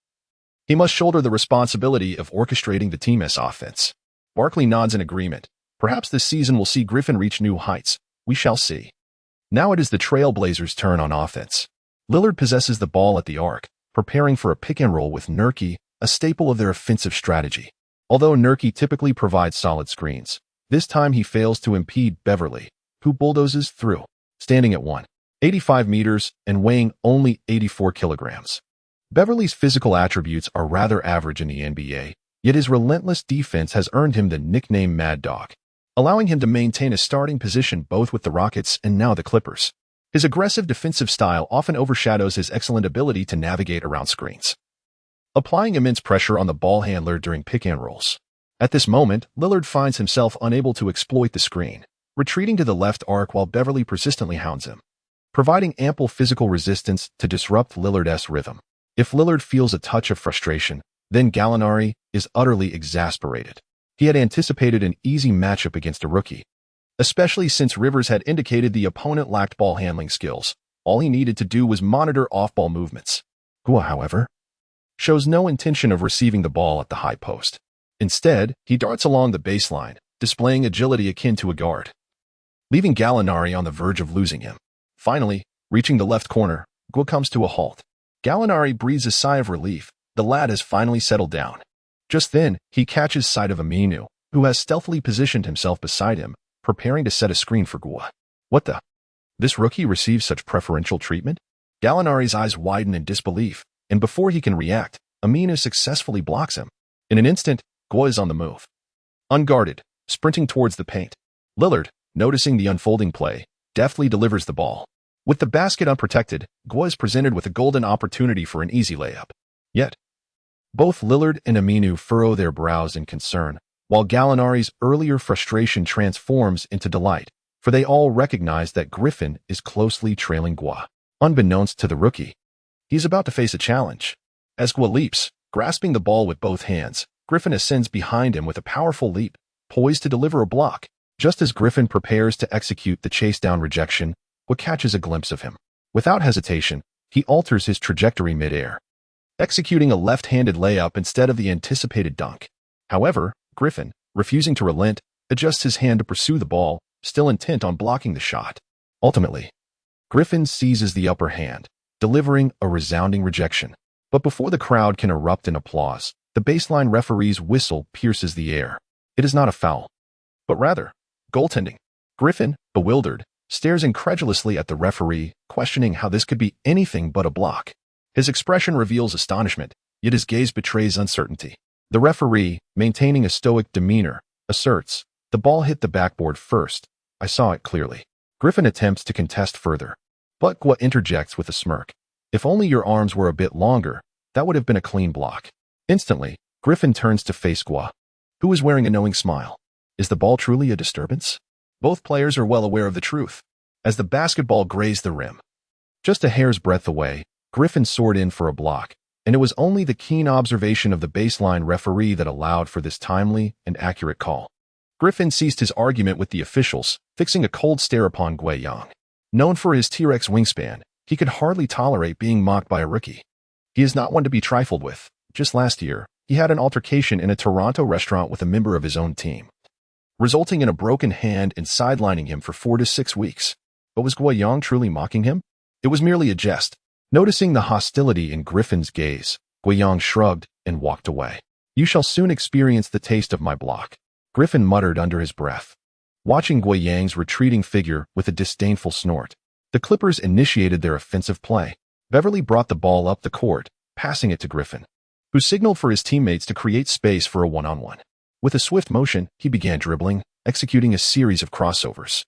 he must shoulder the responsibility of orchestrating the team's offense." Barkley nods in agreement. Perhaps this season will see Griffin reach new heights. We shall see. Now it is the Trailblazers' turn on offense. Lillard possesses the ball at the arc, preparing for a pick-and-roll with Nurkic, a staple of their offensive strategy. Although Nurkic typically provides solid screens, this time he fails to impede Beverly, who bulldozes through, standing at 185 meters and weighing only 84 kilograms. Beverly's physical attributes are rather average in the NBA, yet his relentless defense has earned him the nickname Mad Dog, allowing him to maintain a starting position both with the Rockets and now the Clippers. His aggressive defensive style often overshadows his excellent ability to navigate around screens, applying immense pressure on the ball handler during pick-and-rolls. At this moment, Lillard finds himself unable to exploit the screen, retreating to the left arc while Beverly persistently hounds him, providing ample physical resistance to disrupt Lillard's rhythm. If Lillard feels a touch of frustration, then Gallinari is utterly exasperated. He had anticipated an easy matchup against a rookie, especially since Rivers had indicated the opponent lacked ball handling skills. All he needed to do was monitor off-ball movements. Gua, however, shows no intention of receiving the ball at the high post. Instead, he darts along the baseline, displaying agility akin to a guard, leaving Gallinari on the verge of losing him. Finally, reaching the left corner, Gua comes to a halt. Gallinari breathes a sigh of relief. The lad has finally settled down. Just then, he catches sight of Aminu, who has stealthily positioned himself beside him, preparing to set a screen for Gua. What the? This rookie receives such preferential treatment? Gallinari's eyes widen in disbelief, and before he can react, Aminu successfully blocks him. In an instant, Gua is on the move, unguarded, sprinting towards the paint. Lillard, noticing the unfolding play, deftly delivers the ball. With the basket unprotected, Gua is presented with a golden opportunity for an easy layup. Yet, both Lillard and Aminu furrow their brows in concern, while Gallinari's earlier frustration transforms into delight, for they all recognize that Griffin is closely trailing Gua. Unbeknownst to the rookie, he's about to face a challenge. As Gua leaps, grasping the ball with both hands, Griffin ascends behind him with a powerful leap, poised to deliver a block. Just as Griffin prepares to execute the chase-down rejection, Gua catches a glimpse of him. Without hesitation, he alters his trajectory mid-air, executing a left-handed layup instead of the anticipated dunk. However, Griffin, refusing to relent, adjusts his hand to pursue the ball, still intent on blocking the shot. Ultimately, Griffin seizes the upper hand, delivering a resounding rejection. But before the crowd can erupt in applause, the baseline referee's whistle pierces the air. It is not a foul, but rather goaltending. Griffin, bewildered, stares incredulously at the referee, questioning how this could be anything but a block. His expression reveals astonishment, yet his gaze betrays uncertainty. The referee, maintaining a stoic demeanor, asserts, "The ball hit the backboard first. I saw it clearly." Griffin attempts to contest further, but Gua interjects with a smirk. "If only your arms were a bit longer, that would have been a clean block." Instantly, Griffin turns to face Gua, who is wearing a knowing smile. Is the ball truly a disturbance? Both players are well aware of the truth. As the basketball grazed the rim, just a hair's breadth away, Griffin soared in for a block, and it was only the keen observation of the baseline referee that allowed for this timely and accurate call. Griffin ceased his argument with the officials, fixing a cold stare upon Gui Yang. Known for his T-Rex wingspan, he could hardly tolerate being mocked by a rookie. He is not one to be trifled with. Just last year, he had an altercation in a Toronto restaurant with a member of his own team, resulting in a broken hand and sidelining him for 4 to 6 weeks. But was Gui Yang truly mocking him? It was merely a jest. Noticing the hostility in Griffin's gaze, Gui Yang shrugged and walked away. "You shall soon experience the taste of my block," Griffin muttered under his breath, watching Gui Yang's retreating figure with a disdainful snort. The Clippers initiated their offensive play. Beverly brought the ball up the court, passing it to Griffin, who signaled for his teammates to create space for a one-on-one. With a swift motion, he began dribbling, executing a series of crossovers.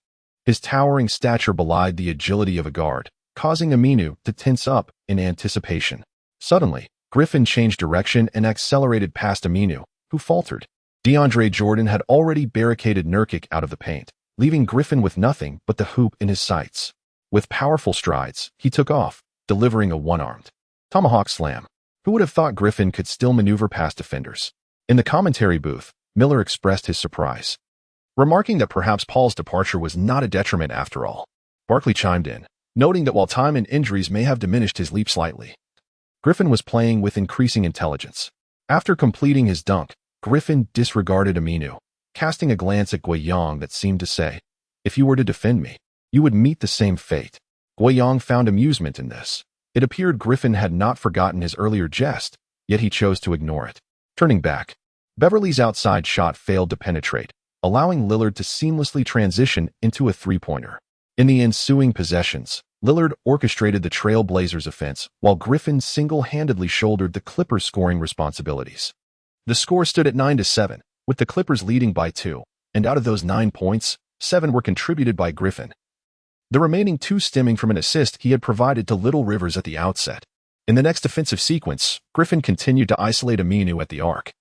His towering stature belied the agility of a guard, causing Aminu to tense up in anticipation. Suddenly, Griffin changed direction and accelerated past Aminu, who faltered. DeAndre Jordan had already barricaded Nurkic out of the paint, leaving Griffin with nothing but the hoop in his sights. With powerful strides, he took off, delivering a one-armed tomahawk slam. Who would have thought Griffin could still maneuver past defenders? In the commentary booth, Miller expressed his surprise, remarking that perhaps Paul's departure was not a detriment after all. Barkley chimed in, noting that while time and injuries may have diminished his leap slightly, Griffin was playing with increasing intelligence. After completing his dunk, Griffin disregarded Aminu, casting a glance at Guiyang that seemed to say, "If you were to defend me, you would meet the same fate." Guiyang found amusement in this. It appeared Griffin had not forgotten his earlier jest, yet he chose to ignore it. Turning back, Beverly's outside shot failed to penetrate, allowing Lillard to seamlessly transition into a three-pointer. In the ensuing possessions, Lillard orchestrated the Trail Blazers' offense, while Griffin single-handedly shouldered the Clippers' scoring responsibilities. The score stood at 9-7, with the Clippers leading by 2, and out of those 9 points, 7 were contributed by Griffin. The remaining 2 stemming from an assist he had provided to Little Rivers at the outset. In the next defensive sequence, Griffin continued to isolate Aminu at the arc,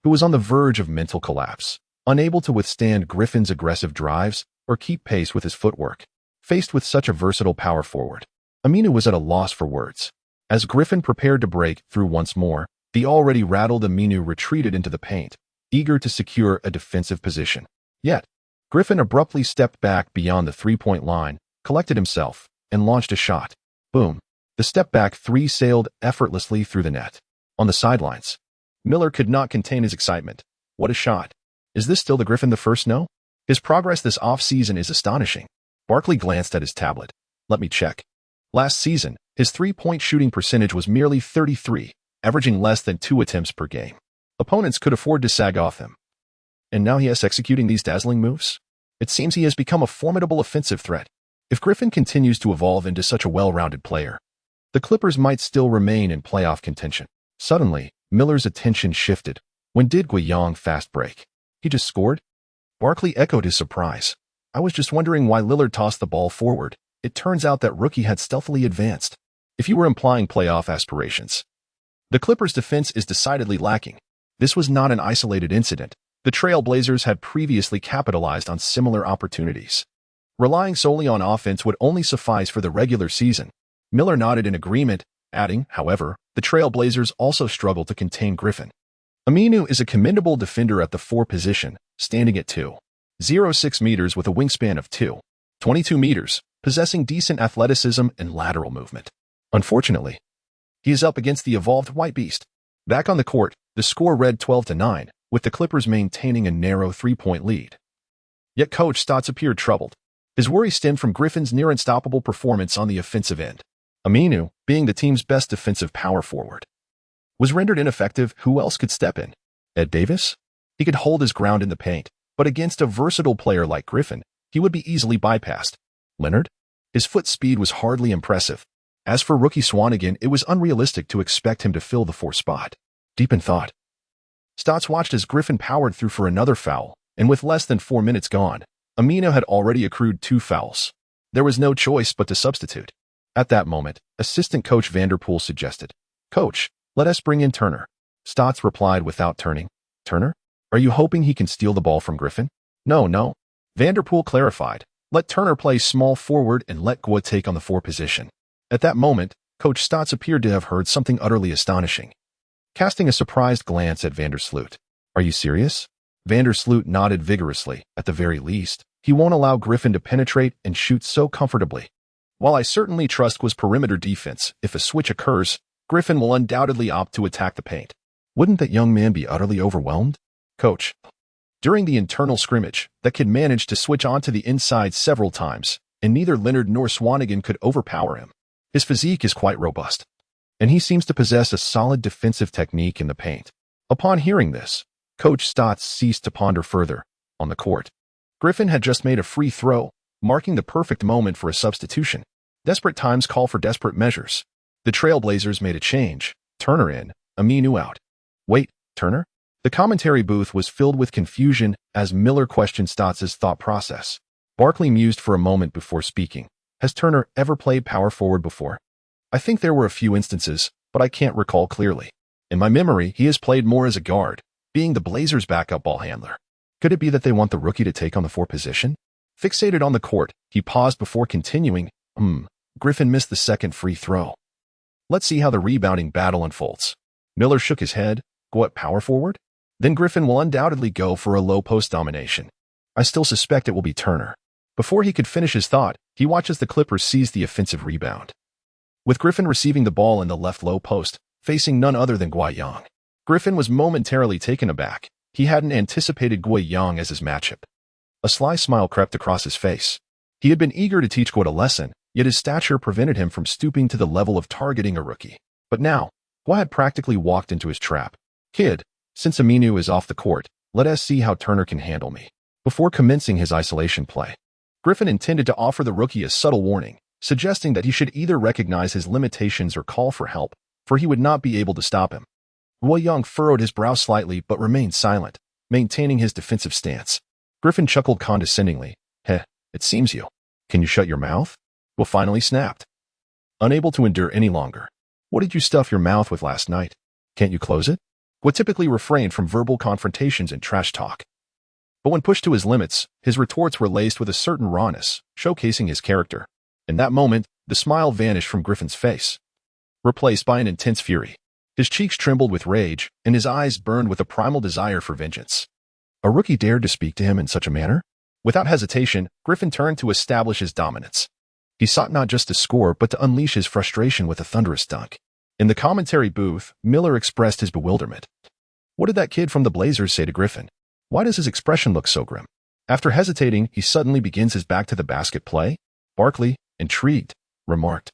who was on the verge of mental collapse, unable to withstand Griffin's aggressive drives or keep pace with his footwork. Faced with such a versatile power forward, Aminu was at a loss for words. As Griffin prepared to break through once more, the already rattled Aminu retreated into the paint, eager to secure a defensive position. Yet, Griffin abruptly stepped back beyond the three-point line, collected himself, and launched a shot. Boom. The step-back three sailed effortlessly through the net. On the sidelines, Miller could not contain his excitement. What a shot. Is this still the Griffin the first? No? His progress this offseason is astonishing. Barkley glanced at his tablet. Let me check. Last season, his three-point shooting percentage was merely 33, averaging less than 2 attempts per game. Opponents could afford to sag off him. And now he is executing these dazzling moves? It seems he has become a formidable offensive threat. If Griffin continues to evolve into such a well-rounded player, the Clippers might still remain in playoff contention. Suddenly, Miller's attention shifted. When did Guiyang fast break? He just scored? Barkley echoed his surprise. I was just wondering why Lillard tossed the ball forward. It turns out that rookie had stealthily advanced. If you were implying playoff aspirations, the Clippers' defense is decidedly lacking. This was not an isolated incident. The Trail Blazers had previously capitalized on similar opportunities. Relying solely on offense would only suffice for the regular season. Miller nodded in agreement, adding, however, the Trail Blazers also struggled to contain Griffin. Aminu is a commendable defender at the 4 position, standing at 2.06 meters with a wingspan of 2.22 meters, possessing decent athleticism and lateral movement. Unfortunately, he is up against the evolved White Beast. Back on the court, the score read 12-9, with the Clippers maintaining a narrow 3-point lead. Yet Coach Stotts appeared troubled. His worry stemmed from Griffin's near-unstoppable performance on the offensive end. Aminu, being the team's best defensive power forward, was rendered ineffective. Who else could step in? Ed Davis? He could hold his ground in the paint, but against a versatile player like Griffin, he would be easily bypassed. Leonard? His foot speed was hardly impressive. As for rookie Swanigan, it was unrealistic to expect him to fill the 4 spot. Deep in thought, Stotts watched as Griffin powered through for another foul, and with less than 4 minutes gone, Aminu had already accrued 2 fouls. There was no choice but to substitute. At that moment, assistant coach Vanderpool suggested, "Coach, let us bring in Turner." Stotts replied without turning, "Turner? Are you hoping he can steal the ball from Griffin?" No. Vanderpool clarified, "Let Turner play small forward and let Gua take on the 4 position." At that moment, Coach Stotts appeared to have heard something utterly astonishing. Casting a surprised glance at Vandersloot, "Are you serious?" Vandersloot nodded vigorously. "At the very least, he won't allow Griffin to penetrate and shoot so comfortably. While I certainly trust Gua's perimeter defense, if a switch occurs, Griffin will undoubtedly opt to attack the paint. Wouldn't that young man be utterly overwhelmed?" "Coach, during the internal scrimmage, that kid managed to switch onto the inside several times, and neither Leonard nor Swanigan could overpower him. His physique is quite robust, and he seems to possess a solid defensive technique in the paint." Upon hearing this, Coach Stotts ceased to ponder further. On the court, Griffin had just made a free throw, marking the perfect moment for a substitution. Desperate times call for desperate measures. The Trailblazers made a change. Turner in, Aminu out. "Wait, Turner?" The commentary booth was filled with confusion as Miller questioned Stotts' thought process. Barkley mused for a moment before speaking. Has Turner ever played power forward before? I think there were a few instances, but I can't recall clearly. In my memory, he has played more as a guard, being the Blazers' backup ball handler. Could it be that they want the rookie to take on the 4 position? Fixated on the court, he paused before continuing. Griffin missed the second free throw. Let's see how the rebounding battle unfolds. Miller shook his head. Go at power forward? Then Griffin will undoubtedly go for a low post domination. I still suspect it will be Turner. Before he could finish his thought, he watched as the Clippers seized the offensive rebound. With Griffin receiving the ball in the left low post, facing none other than Guiyang. Griffin was momentarily taken aback. He hadn't anticipated Guiyang as his matchup. A sly smile crept across his face. He had been eager to teach Guo a lesson, yet his stature prevented him from stooping to the level of targeting a rookie. But now, Guo had practically walked into his trap. Kid, since Aminu is off the court, let us see how Turner can handle me. Before commencing his isolation play, Griffin intended to offer the rookie a subtle warning, suggesting that he should either recognize his limitations or call for help, for he would not be able to stop him. Guiyang furrowed his brow slightly but remained silent, maintaining his defensive stance. Griffin chuckled condescendingly. Heh, it seems you. Can you shut your mouth? Guo finally snapped. Unable to endure any longer. What did you stuff your mouth with last night? Can't you close it? Guo typically refrained from verbal confrontations and trash talk. But when pushed to his limits, his retorts were laced with a certain rawness, showcasing his character. In that moment, the smile vanished from Griffin's face, replaced by an intense fury. His cheeks trembled with rage, and his eyes burned with a primal desire for vengeance. A rookie dared to speak to him in such a manner? Without hesitation, Griffin turned to establish his dominance. He sought not just to score, but to unleash his frustration with a thunderous dunk. In the commentary booth, Miller expressed his bewilderment. What did that kid from the Blazers say to Griffin? Why does his expression look so grim? After hesitating, he suddenly begins his back-to-the-basket play. Barkley, intrigued, remarked.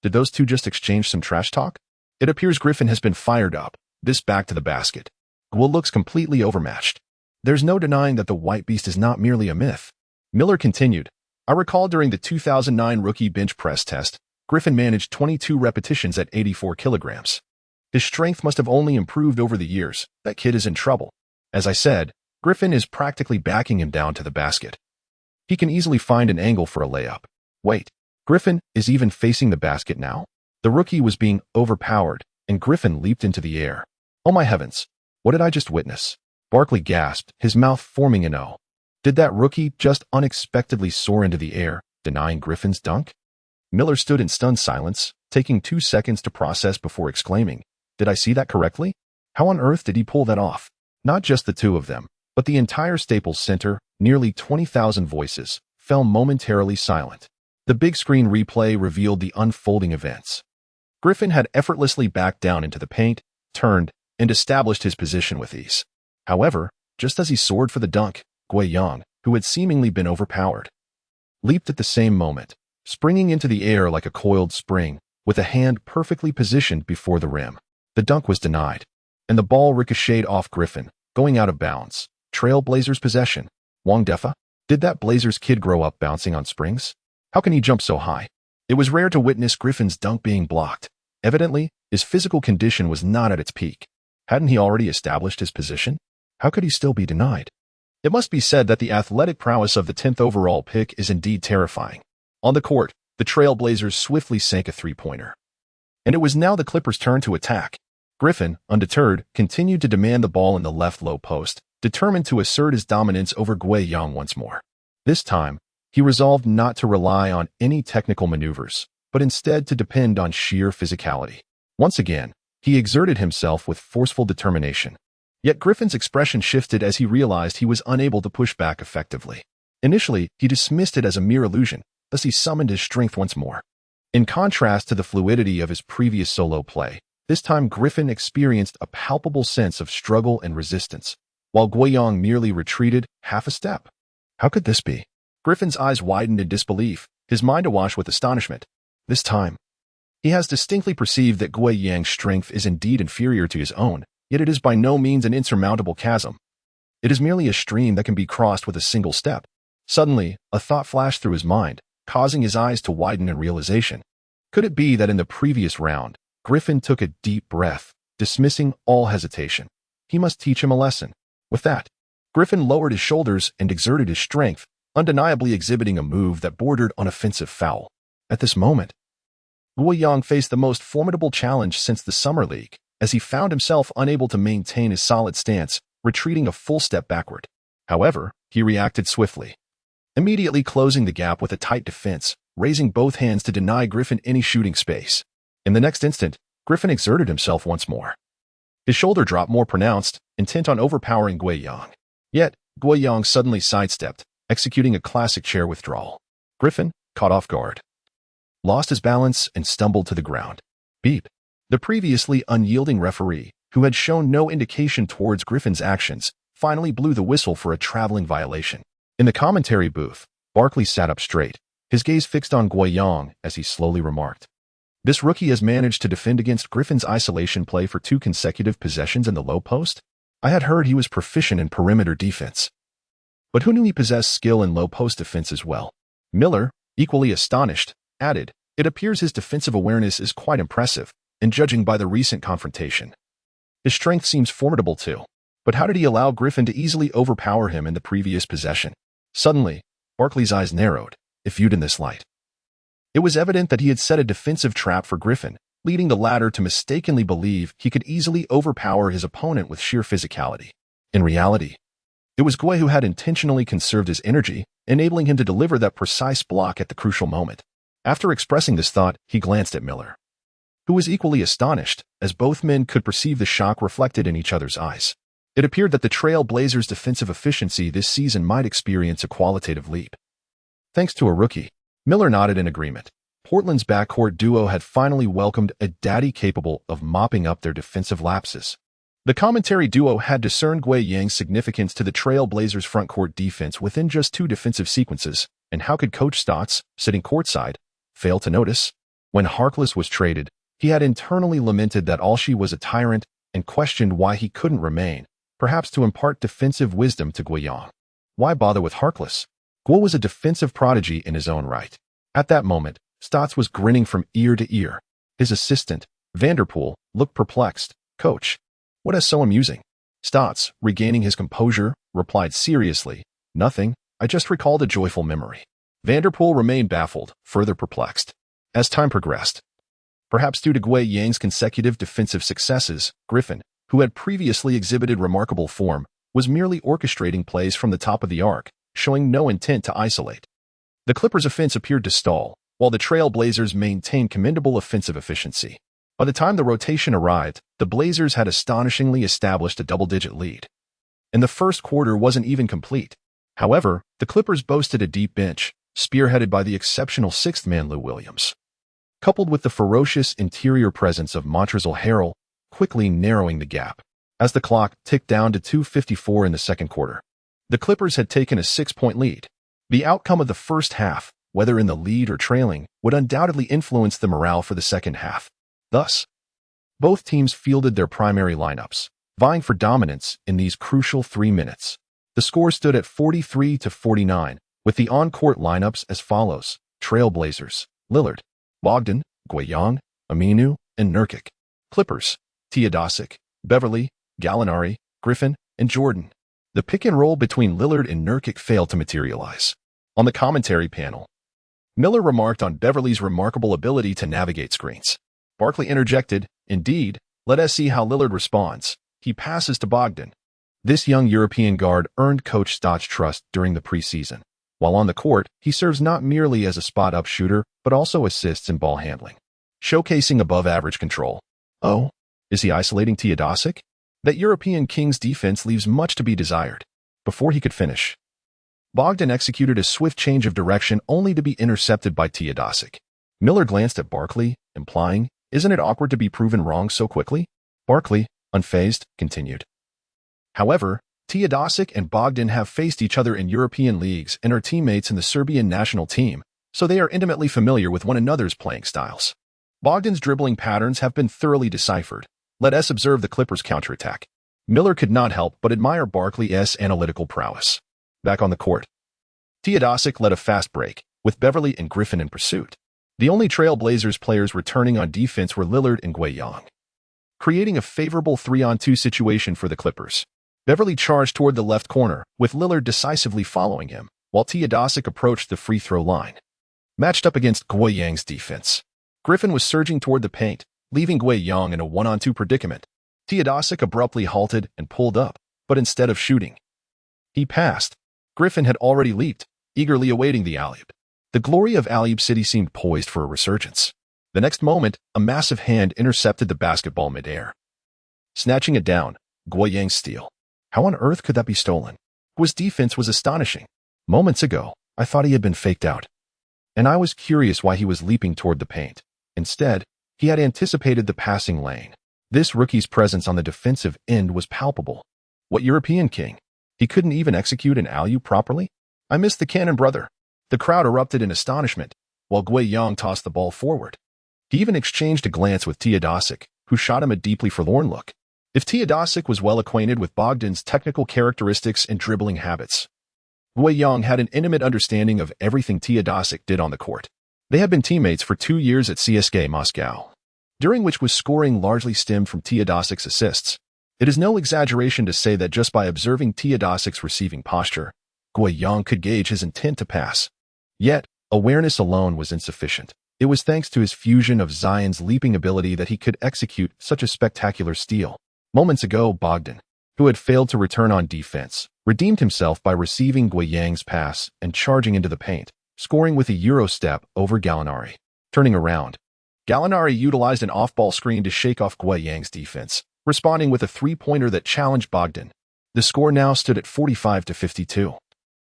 Did those two just exchange some trash talk? It appears Griffin has been fired up, this back to the basket. Guo looks completely overmatched. There's no denying that the White Beast is not merely a myth. Miller continued. I recall during the 2009 rookie bench press test, Griffin managed 22 repetitions at 84 kilograms. His strength must have only improved over the years. That kid is in trouble. As I said, Griffin is practically backing him down to the basket. He can easily find an angle for a layup. Wait, Griffin is even facing the basket now? The rookie was being overpowered, and Griffin leaped into the air. Oh my heavens, what did I just witness? Barkley gasped, his mouth forming an O. Did that rookie just unexpectedly soar into the air, denying Griffin's dunk? Miller stood in stunned silence, taking 2 seconds to process before exclaiming, Did I see that correctly? How on earth did he pull that off? Not just the two of them, but the entire Staples Center, nearly 20,000 voices, fell momentarily silent. The big screen replay revealed the unfolding events. Griffin had effortlessly backed down into the paint, turned, and established his position with ease. However, just as he soared for the dunk, Guiyang, who had seemingly been overpowered, leaped at the same moment, springing into the air like a coiled spring, with a hand perfectly positioned before the rim. The dunk was denied, and the ball ricocheted off Griffin, going out of bounds. Trailblazers possession. Wang Defa? Did that Blazers kid grow up bouncing on springs? How can he jump so high? It was rare to witness Griffin's dunk being blocked. Evidently, his physical condition was not at its peak. Hadn't he already established his position? How could he still be denied? It must be said that the athletic prowess of the 10th overall pick is indeed terrifying. On the court, the Trailblazers swiftly sank a three-pointer. And it was now the Clippers' turn to attack. Griffin, undeterred, continued to demand the ball in the left low post, determined to assert his dominance over Guiyang once more. This time, he resolved not to rely on any technical maneuvers, but instead to depend on sheer physicality. Once again, he exerted himself with forceful determination. Yet Griffin's expression shifted as he realized he was unable to push back effectively. Initially, he dismissed it as a mere illusion, thus he summoned his strength once more. In contrast to the fluidity of his previous solo play, this time Griffin experienced a palpable sense of struggle and resistance, while Guiyang merely retreated half a step. How could this be? Griffin's eyes widened in disbelief, his mind awash with astonishment. This time, he has distinctly perceived that Guiyang's strength is indeed inferior to his own, yet it is by no means an insurmountable chasm. It is merely a stream that can be crossed with a single step. Suddenly, a thought flashed through his mind, causing his eyes to widen in realization. Could it be that in the previous round, Griffin took a deep breath, dismissing all hesitation? He must teach him a lesson. With that, Griffin lowered his shoulders and exerted his strength, undeniably exhibiting a move that bordered on offensive foul. At this moment, Guiyang faced the most formidable challenge since the Summer League, as he found himself unable to maintain his solid stance, retreating a full step backward. However, he reacted swiftly, immediately closing the gap with a tight defense, raising both hands to deny Griffin any shooting space. In the next instant, Griffin exerted himself once more. His shoulder drop more pronounced, intent on overpowering Guiyang. Yet, Guiyang suddenly sidestepped, executing a classic chair withdrawal. Griffin, caught off guard, lost his balance and stumbled to the ground. Beep. The previously unyielding referee, who had shown no indication towards Griffin's actions, finally blew the whistle for a traveling violation. In the commentary booth, Barkley sat up straight, his gaze fixed on Guiyang as he slowly remarked, "This rookie has managed to defend against Griffin's isolation play for 2 consecutive possessions in the low post? I had heard he was proficient in perimeter defense, but who knew he possessed skill in low post defense as well?" Miller, equally astonished, added, "It appears his defensive awareness is quite impressive, and judging by the recent confrontation, his strength seems formidable too. But how did he allow Griffin to easily overpower him in the previous possession?" Suddenly, Barkley's eyes narrowed, if viewed in this light. It was evident that he had set a defensive trap for Griffin, leading the latter to mistakenly believe he could easily overpower his opponent with sheer physicality. In reality, it was Gui who had intentionally conserved his energy, enabling him to deliver that precise block at the crucial moment. After expressing this thought, he glanced at Miller, who was equally astonished, as both men could perceive the shock reflected in each other's eyes. It appeared that the Trail Blazers' defensive efficiency this season might experience a qualitative leap, thanks to a rookie. Miller nodded in agreement. Portland's backcourt duo had finally welcomed a daddy capable of mopping up their defensive lapses. The commentary duo had discerned Guiyang's significance to the Trail Blazers' frontcourt defense within just 2 defensive sequences, and how could Coach Stotts, sitting courtside, fail to notice? When Harkless was traded, he had internally lamented that Alshi was a tyrant and questioned why he couldn't remain, perhaps to impart defensive wisdom to Guiyang. Why bother with Harkless? Gui was a defensive prodigy in his own right. At that moment, Stotts was grinning from ear to ear. His assistant, Vanderpool, looked perplexed. "Coach, what is so amusing?" Stotts, regaining his composure, replied seriously, "Nothing, I just recalled a joyful memory." Vanderpool remained baffled, further perplexed. As time progressed, perhaps due to Guiyang's consecutive defensive successes, Griffin, who had previously exhibited remarkable form, was merely orchestrating plays from the top of the arc, showing no intent to isolate. The Clippers' offense appeared to stall, while the Trail Blazers maintained commendable offensive efficiency. By the time the rotation arrived, the Blazers had astonishingly established a double-digit lead, and the first quarter wasn't even complete. However, the Clippers boasted a deep bench, spearheaded by the exceptional 6th man Lou Williams, coupled with the ferocious interior presence of Montrezl Harrell, quickly narrowing the gap. As the clock ticked down to 2:54 in the second quarter, the Clippers had taken a 6-point lead. The outcome of the first half, whether in the lead or trailing, would undoubtedly influence the morale for the second half. Thus, both teams fielded their primary lineups, vying for dominance in these crucial 3 minutes. The score stood at 43-49, with the on-court lineups as follows: Trail Blazers, Lillard, Bogdan, Guiyang, Aminu, and Nurkic. Clippers, Teodosic, Beverly, Gallinari, Griffin, and Jordan. The pick and roll between Lillard and Nurkic failed to materialize. On the commentary panel, Miller remarked on Beverly's remarkable ability to navigate screens. Barkley interjected, "Indeed, let us see how Lillard responds. He passes to Bogdan." This young European guard earned Coach Stotts' trust during the preseason. While on the court, he serves not merely as a spot-up shooter, but also assists in ball handling, showcasing above-average control. Oh, is he isolating Teodosic? That European Kings defense leaves much to be desired. Before he could finish, Bogdan executed a swift change of direction only to be intercepted by Teodosic. Miller glanced at Barkley, implying, "Isn't it awkward to be proven wrong so quickly?" Barkley, unfazed, continued, "However, Teodosic and Bogdan have faced each other in European leagues and are teammates in the Serbian national team, so they are intimately familiar with one another's playing styles. Bogdan's dribbling patterns have been thoroughly deciphered. Let us observe the Clippers' counterattack." Miller could not help but admire Barkley's analytical prowess. Back on the court, Teodosic led a fast break, with Beverly and Griffin in pursuit. The only Trail Blazers players returning on defense were Lillard and Guiyang. creating a favorable 3-on-2 situation for the Clippers. Beverly charged toward the left corner, with Lillard decisively following him, while Teodosic approached the free throw line. Matched up against Guo Yang's defense, Griffin was surging toward the paint, leaving Guo Yang in a 1-on-2 predicament. Teodosic abruptly halted and pulled up, but instead of shooting, he passed. Griffin had already leaped, eagerly awaiting the alley-oop. The glory of alley-oop city seemed poised for a resurgence. The next moment, a massive hand intercepted the basketball midair. Snatching it down, Guo Yang's steal. How on earth could that be stolen? Guo's defense was astonishing. Moments ago, I thought he had been faked out, and I was curious why he was leaping toward the paint. Instead, he had anticipated the passing lane. This rookie's presence on the defensive end was palpable. What European king? He couldn't even execute an alley-oop properly? I missed the cannon, brother. The crowd erupted in astonishment, while Guo Yang tossed the ball forward. He even exchanged a glance with Teodosic, who shot him a deeply forlorn look. If Teodosic was well acquainted with Bogdan's technical characteristics and dribbling habits, Guo Yang had an intimate understanding of everything Teodosic did on the court. They had been teammates for 2 years at CSKA Moscow, during which was scoring largely stemmed from Teodosic's assists. It is no exaggeration to say that just by observing Teodosic's receiving posture, Guo Yang could gauge his intent to pass. Yet, awareness alone was insufficient. It was thanks to his fusion of Zion's leaping ability that he could execute such a spectacular steal. Moments ago, Bogdan, who had failed to return on defense, redeemed himself by receiving Guo Yang's pass and charging into the paint, scoring with a Euro step over Gallinari. Turning around, Gallinari utilized an off-ball screen to shake off Guo Yang's defense, responding with a three-pointer that challenged Bogdan. The score now stood at 45-52,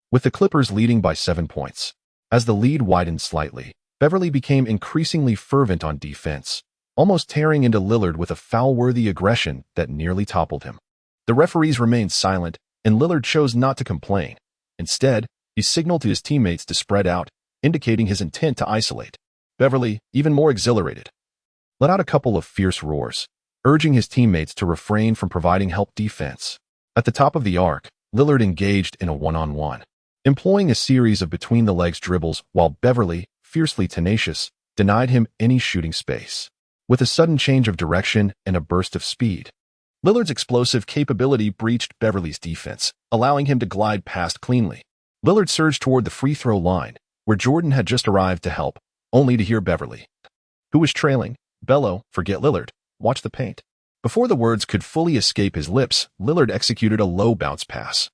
with the Clippers leading by 7 points. As the lead widened slightly, Beverly became increasingly fervent on defense, almost tearing into Lillard with a foul-worthy aggression that nearly toppled him. The referees remained silent, and Lillard chose not to complain. Instead, he signaled to his teammates to spread out, indicating his intent to isolate. Beverly, even more exhilarated, let out a couple of fierce roars, urging his teammates to refrain from providing help defense. At the top of the arc, Lillard engaged in a one-on-one, employing a series of between-the-legs dribbles while Beverly, fiercely tenacious, denied him any shooting space. With a sudden change of direction and a burst of speed, Lillard's explosive capability breached Beverly's defense, allowing him to glide past cleanly. Lillard surged toward the free throw line, where Jordan had just arrived to help, only to hear Beverly, who was trailing, bellow, "Forget Lillard, watch the paint." Before the words could fully escape his lips, Lillard executed a low bounce pass,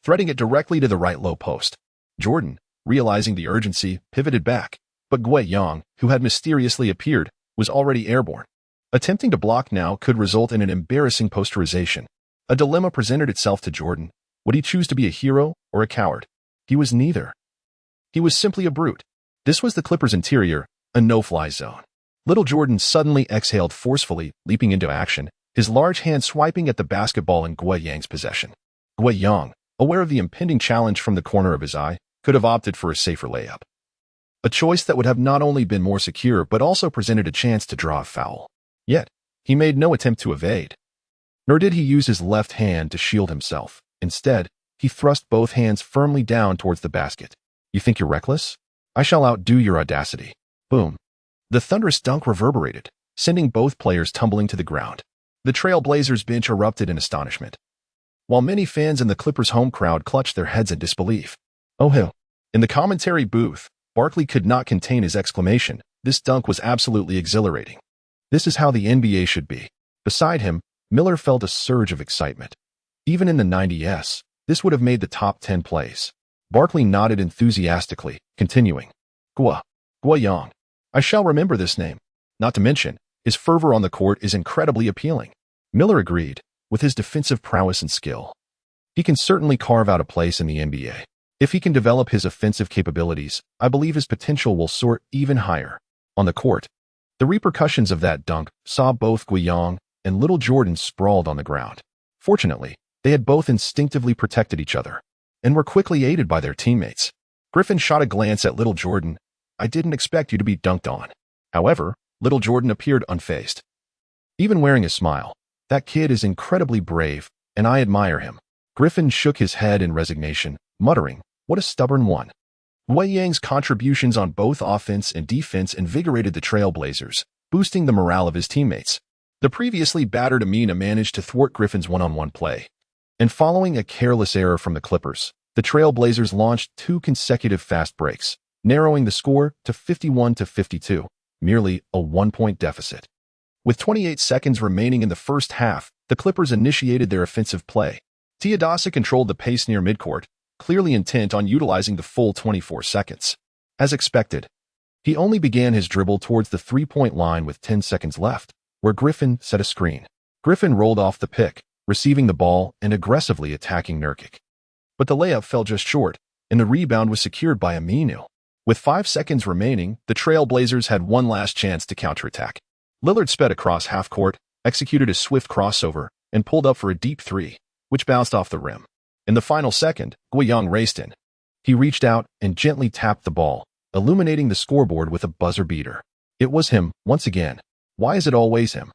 threading it directly to the right low post. Jordan, realizing the urgency, pivoted back, but Guo Yang, who had mysteriously appeared, was already airborne. Attempting to block now could result in an embarrassing posterization. A dilemma presented itself to Jordan. Would he choose to be a hero or a coward? He was neither. He was simply a brute. This was the Clippers' interior, a no-fly zone. Little Jordan suddenly exhaled forcefully, leaping into action, his large hand swiping at the basketball in Guo Yang's possession. Guo Yang, aware of the impending challenge from the corner of his eye, could have opted for a safer layup. A choice that would have not only been more secure but also presented a chance to draw a foul. Yet, he made no attempt to evade. Nor did he use his left hand to shield himself. Instead, he thrust both hands firmly down towards the basket. "You think you're reckless? I shall outdo your audacity." Boom. The thunderous dunk reverberated, sending both players tumbling to the ground. The Trailblazers bench erupted in astonishment, while many fans in the Clippers' home crowd clutched their heads in disbelief. "Oh hell." In the commentary booth, Barkley could not contain his exclamation. This dunk was absolutely exhilarating. This is how the NBA should be. Beside him, Miller felt a surge of excitement. Even in the 90s, this would have made the top 10 plays. Barkley nodded enthusiastically, continuing, Guo Yang. I shall remember this name. Not to mention, his fervor on the court is incredibly appealing. Miller agreed, with his defensive prowess and skill. He can certainly carve out a place in the NBA. If he can develop his offensive capabilities, I believe his potential will soar even higher. On the court, the repercussions of that dunk saw both Guo Yang and Little Jordan sprawled on the ground. Fortunately, they had both instinctively protected each other and were quickly aided by their teammates. Griffin shot a glance at Little Jordan. "I didn't expect you to be dunked on." However, Little Jordan appeared unfazed, even wearing a smile. "That kid is incredibly brave, and I admire him." Griffin shook his head in resignation, muttering, "What a stubborn one." Guo Yang's contributions on both offense and defense invigorated the Trailblazers, boosting the morale of his teammates. The previously battered Amina managed to thwart Griffin's one-on-one play. And following a careless error from the Clippers, the Trail Blazers launched 2 consecutive fast breaks, narrowing the score to 51-52, merely a 1-point deficit. With 28 seconds remaining in the first half, the Clippers initiated their offensive play. Teodosic controlled the pace near midcourt, clearly intent on utilizing the full 24 seconds. As expected, he only began his dribble towards the three-point line with 10 seconds left, where Griffin set a screen. Griffin rolled off the pick, receiving the ball and aggressively attacking Nurkic. But the layup fell just short, and the rebound was secured by Aminu. With 5 seconds remaining, the Trail Blazers had one last chance to counterattack. Lillard sped across half-court, executed a swift crossover, and pulled up for a deep three, which bounced off the rim. In the final second, Guiyang raced in. He reached out and gently tapped the ball, illuminating the scoreboard with a buzzer beater. It was him, once again. Why is it always him?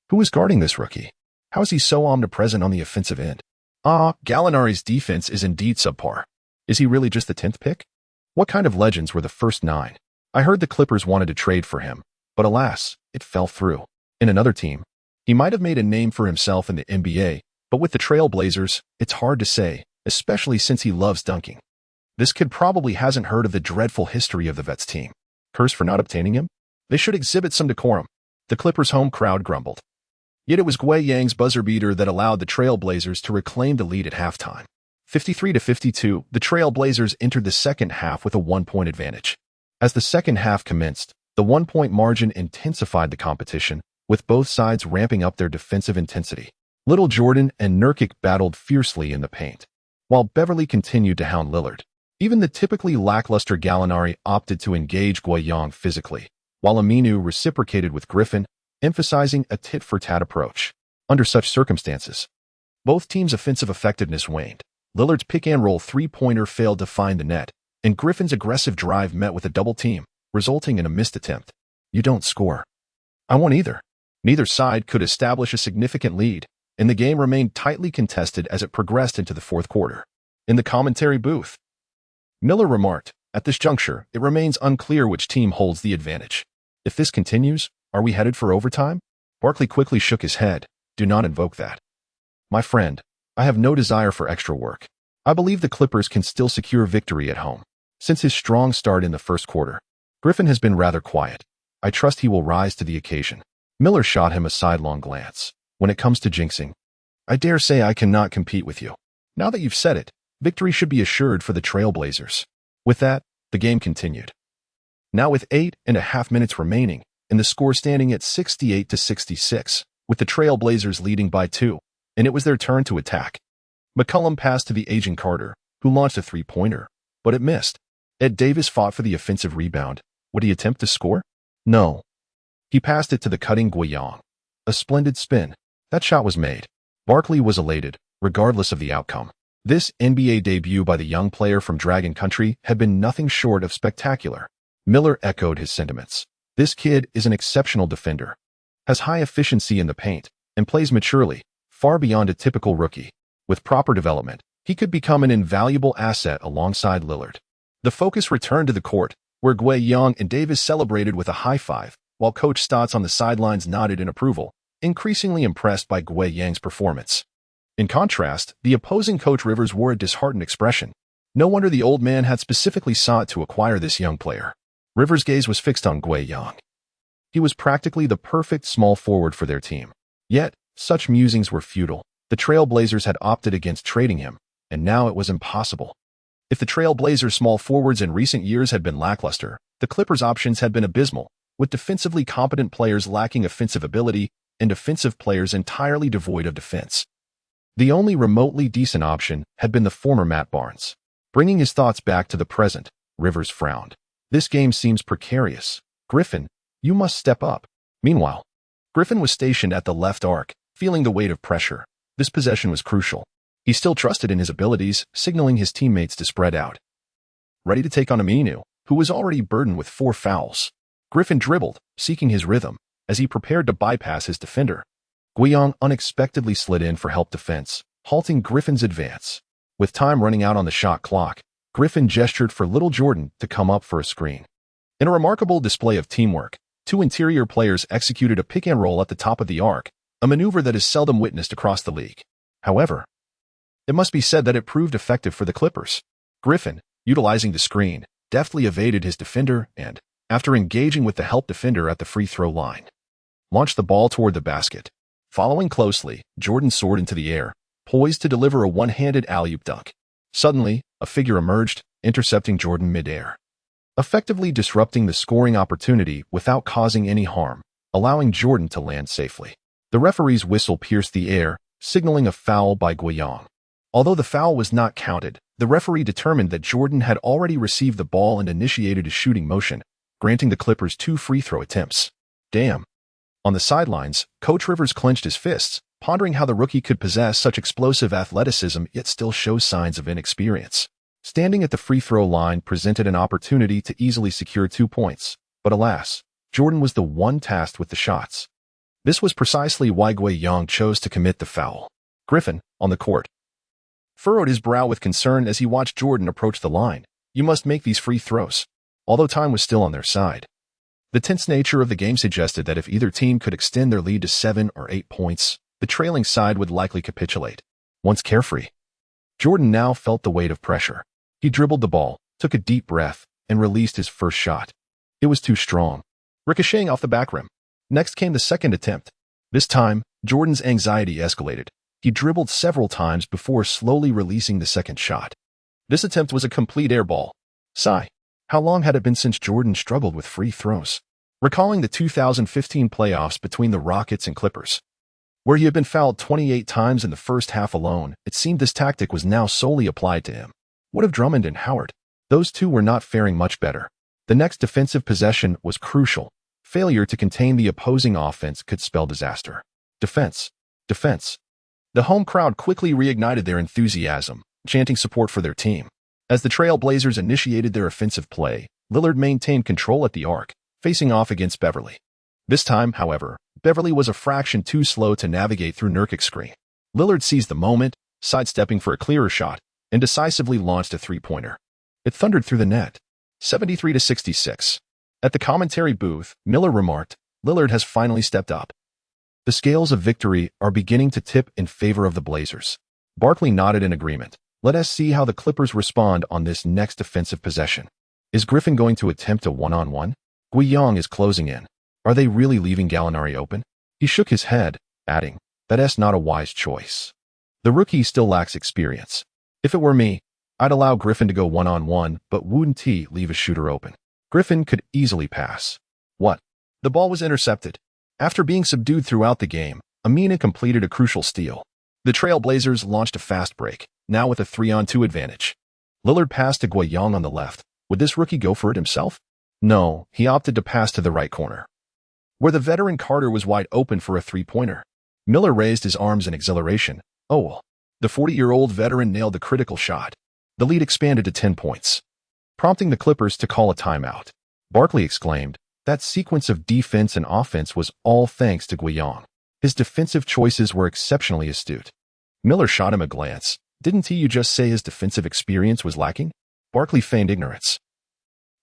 Who is guarding this rookie? How is he so omnipresent on the offensive end? Gallinari's defense is indeed subpar. Is he really just the 10th pick? What kind of legends were the first 9? I heard the Clippers wanted to trade for him, but alas, it fell through. In another team, he might have made a name for himself in the NBA, but with the Trail Blazers, it's hard to say, especially since he loves dunking. This kid probably hasn't heard of the dreadful history of the Vets team. Curse for not obtaining him? They should exhibit some decorum. The Clippers' home crowd grumbled. Yet it was Guiyang's buzzer beater that allowed the Trail Blazers to reclaim the lead at halftime. 53-52, the Trail Blazers entered the second half with a 1-point advantage. As the second half commenced, the 1-point margin intensified the competition, with both sides ramping up their defensive intensity. Little Jordan and Nurkic battled fiercely in the paint, while Beverly continued to hound Lillard. Even the typically lackluster Gallinari opted to engage Guiyang physically, while Aminu reciprocated with Griffin, emphasizing a tit-for-tat approach. Under such circumstances, both teams' offensive effectiveness waned. Lillard's pick-and-roll three-pointer failed to find the net, and Griffin's aggressive drive met with a double team, resulting in a missed attempt. You don't score. I won't either. Neither side could establish a significant lead, and the game remained tightly contested as it progressed into the fourth quarter. In the commentary booth, Miller remarked, "At this juncture, it remains unclear which team holds the advantage. If this continues, are we headed for overtime?" Barkley quickly shook his head. "Do not invoke that. My friend, I have no desire for extra work. I believe the Clippers can still secure victory at home." Since his strong start in the first quarter, Griffin has been rather quiet. I trust he will rise to the occasion. Miller shot him a sidelong glance. "When it comes to jinxing, I dare say I cannot compete with you. Now that you've said it, victory should be assured for the Trail Blazers." With that, the game continued. Now with 8.5 minutes remaining, and the score standing at 68-66, with the Trail Blazers leading by 2, and it was their turn to attack. McCollum passed to the aging Carter, who launched a three-pointer, but it missed. Ed Davis fought for the offensive rebound. Would he attempt to score? No. He passed it to the cutting Guiyang. A splendid spin. That shot was made. Barkley was elated, regardless of the outcome. This NBA debut by the young player from Dragon Country had been nothing short of spectacular. Miller echoed his sentiments. This kid is an exceptional defender, has high efficiency in the paint, and plays maturely, far beyond a typical rookie. With proper development, he could become an invaluable asset alongside Lillard. The focus returned to the court, where Guiyang and Davis celebrated with a high five, while Coach Stotts on the sidelines nodded in approval, increasingly impressed by Guiyang's performance. In contrast, the opposing coach Rivers wore a disheartened expression. No wonder the old man had specifically sought to acquire this young player. Rivers' gaze was fixed on Guiyang. He was practically the perfect small forward for their team. Yet, such musings were futile. The Trail Blazers had opted against trading him, and now it was impossible. If the Trail Blazers' small forwards in recent years had been lackluster, the Clippers' options had been abysmal, with defensively competent players lacking offensive ability and offensive players entirely devoid of defense. The only remotely decent option had been the former Matt Barnes. Bringing his thoughts back to the present, Rivers frowned. "This game seems precarious. Griffin, you must step up." Meanwhile, Griffin was stationed at the left arc, feeling the weight of pressure. This possession was crucial. He still trusted in his abilities, signaling his teammates to spread out. Ready to take on Aminu, who was already burdened with 4 fouls. Griffin dribbled, seeking his rhythm, as he prepared to bypass his defender. Guiyang unexpectedly slid in for help defense, halting Griffin's advance. With time running out on the shot clock, Griffin gestured for Little Jordan to come up for a screen. In a remarkable display of teamwork, 2 interior players executed a pick-and-roll at the top of the arc, a maneuver that is seldom witnessed across the league. However, it must be said that it proved effective for the Clippers. Griffin, utilizing the screen, deftly evaded his defender and, after engaging with the help defender at the free throw line, launched the ball toward the basket. Following closely, Jordan soared into the air, poised to deliver a one-handed alley-oop dunk. Suddenly, a figure emerged, intercepting Jordan mid-air, effectively disrupting the scoring opportunity without causing any harm, allowing Jordan to land safely. The referee's whistle pierced the air, signaling a foul by Guiyang. Although the foul was not counted, the referee determined that Jordan had already received the ball and initiated a shooting motion, granting the Clippers 2 free throw attempts. Damn. On the sidelines, Coach Rivers clenched his fists, pondering how the rookie could possess such explosive athleticism yet still show signs of inexperience. Standing at the free throw line presented an opportunity to easily secure 2 points, but alas, Jordan was the one tasked with the shots. This was precisely why Guiyang chose to commit the foul. Griffin, on the court, furrowed his brow with concern as he watched Jordan approach the line. You must make these free throws. Although time was still on their side, the tense nature of the game suggested that if either team could extend their lead to 7 or 8 points, the trailing side would likely capitulate. Once carefree, Jordan now felt the weight of pressure. He dribbled the ball, took a deep breath, and released his first shot. It was too strong, ricocheting off the back rim. Next came the second attempt. This time, Jordan's anxiety escalated. He dribbled several times before slowly releasing the second shot. This attempt was a complete air ball. Sigh. How long had it been since Jordan struggled with free throws? Recalling the 2015 playoffs between the Rockets and Clippers, where he had been fouled 28 times in the first half alone, it seemed this tactic was now solely applied to him. What of Drummond and Howard? Those two were not faring much better. The next defensive possession was crucial. Failure to contain the opposing offense could spell disaster. Defense. Defense. The home crowd quickly reignited their enthusiasm, chanting support for their team. As the Trail Blazers initiated their offensive play, Lillard maintained control at the arc, facing off against Beverly. This time, however, Beverly was a fraction too slow to navigate through Nurkic's screen. Lillard seized the moment, sidestepping for a clearer shot, and decisively launched a three-pointer. It thundered through the net, 73-66. At the commentary booth, Miller remarked, "Lillard has finally stepped up. The scales of victory are beginning to tip in favor of the Blazers." Barkley nodded in agreement. Let us see how the Clippers respond on this next defensive possession. Is Griffin going to attempt a one-on-one? Guiyang is closing in. Are they really leaving Gallinari open? He shook his head, adding, "That's not a wise choice. The rookie still lacks experience. If it were me, I'd allow Griffin to go one-on-one, but wouldn't leave a shooter open. Griffin could easily pass." What? The ball was intercepted. After being subdued throughout the game, Amina completed a crucial steal. The Trail Blazers launched a fast break, now with a 3-on-2 advantage. Lillard passed to Guiyang on the left. Would this rookie go for it himself? No, he opted to pass to the right corner, where the veteran Carter was wide open for a three-pointer. Miller raised his arms in exhilaration. Oh, the 40-year-old veteran nailed the critical shot. The lead expanded to 10 points, prompting the Clippers to call a timeout. Barkley exclaimed, that sequence of defense and offense was all thanks to Guiyang. His defensive choices were exceptionally astute. Miller shot him a glance. Didn't you just say his defensive experience was lacking? Barkley feigned ignorance.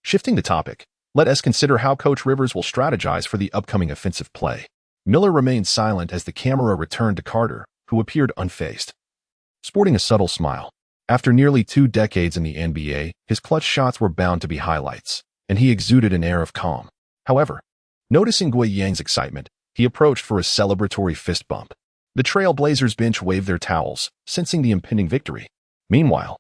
Shifting the topic, let us consider how Coach Rivers will strategize for the upcoming offensive play. Miller remained silent as the camera returned to Carter, who appeared unfazed, sporting a subtle smile. After nearly 2 decades in the NBA, his clutch shots were bound to be highlights, and he exuded an air of calm. However, noticing Guiyang's excitement, he approached for a celebratory fist bump. The Trail Blazers bench waved their towels, sensing the impending victory. Meanwhile,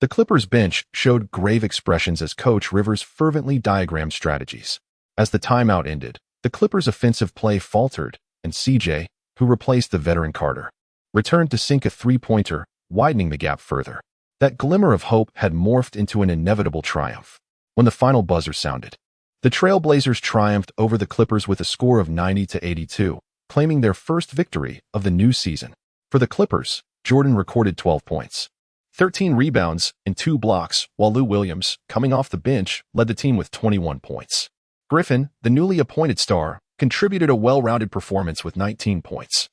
the Clippers bench showed grave expressions as Coach Rivers fervently diagrammed strategies. As the timeout ended, the Clippers' offensive play faltered, and CJ, who replaced the veteran Carter, returned to sink a three-pointer, widening the gap further. That glimmer of hope had morphed into an inevitable triumph. When the final buzzer sounded, the Trail Blazers triumphed over the Clippers with a score of 90-82, claiming their first victory of the new season. For the Clippers, Jordan recorded 12 points, 13 rebounds, and 2 blocks, while Lou Williams, coming off the bench, led the team with 21 points. Griffin, the newly appointed star, contributed a well-rounded performance with 19 points,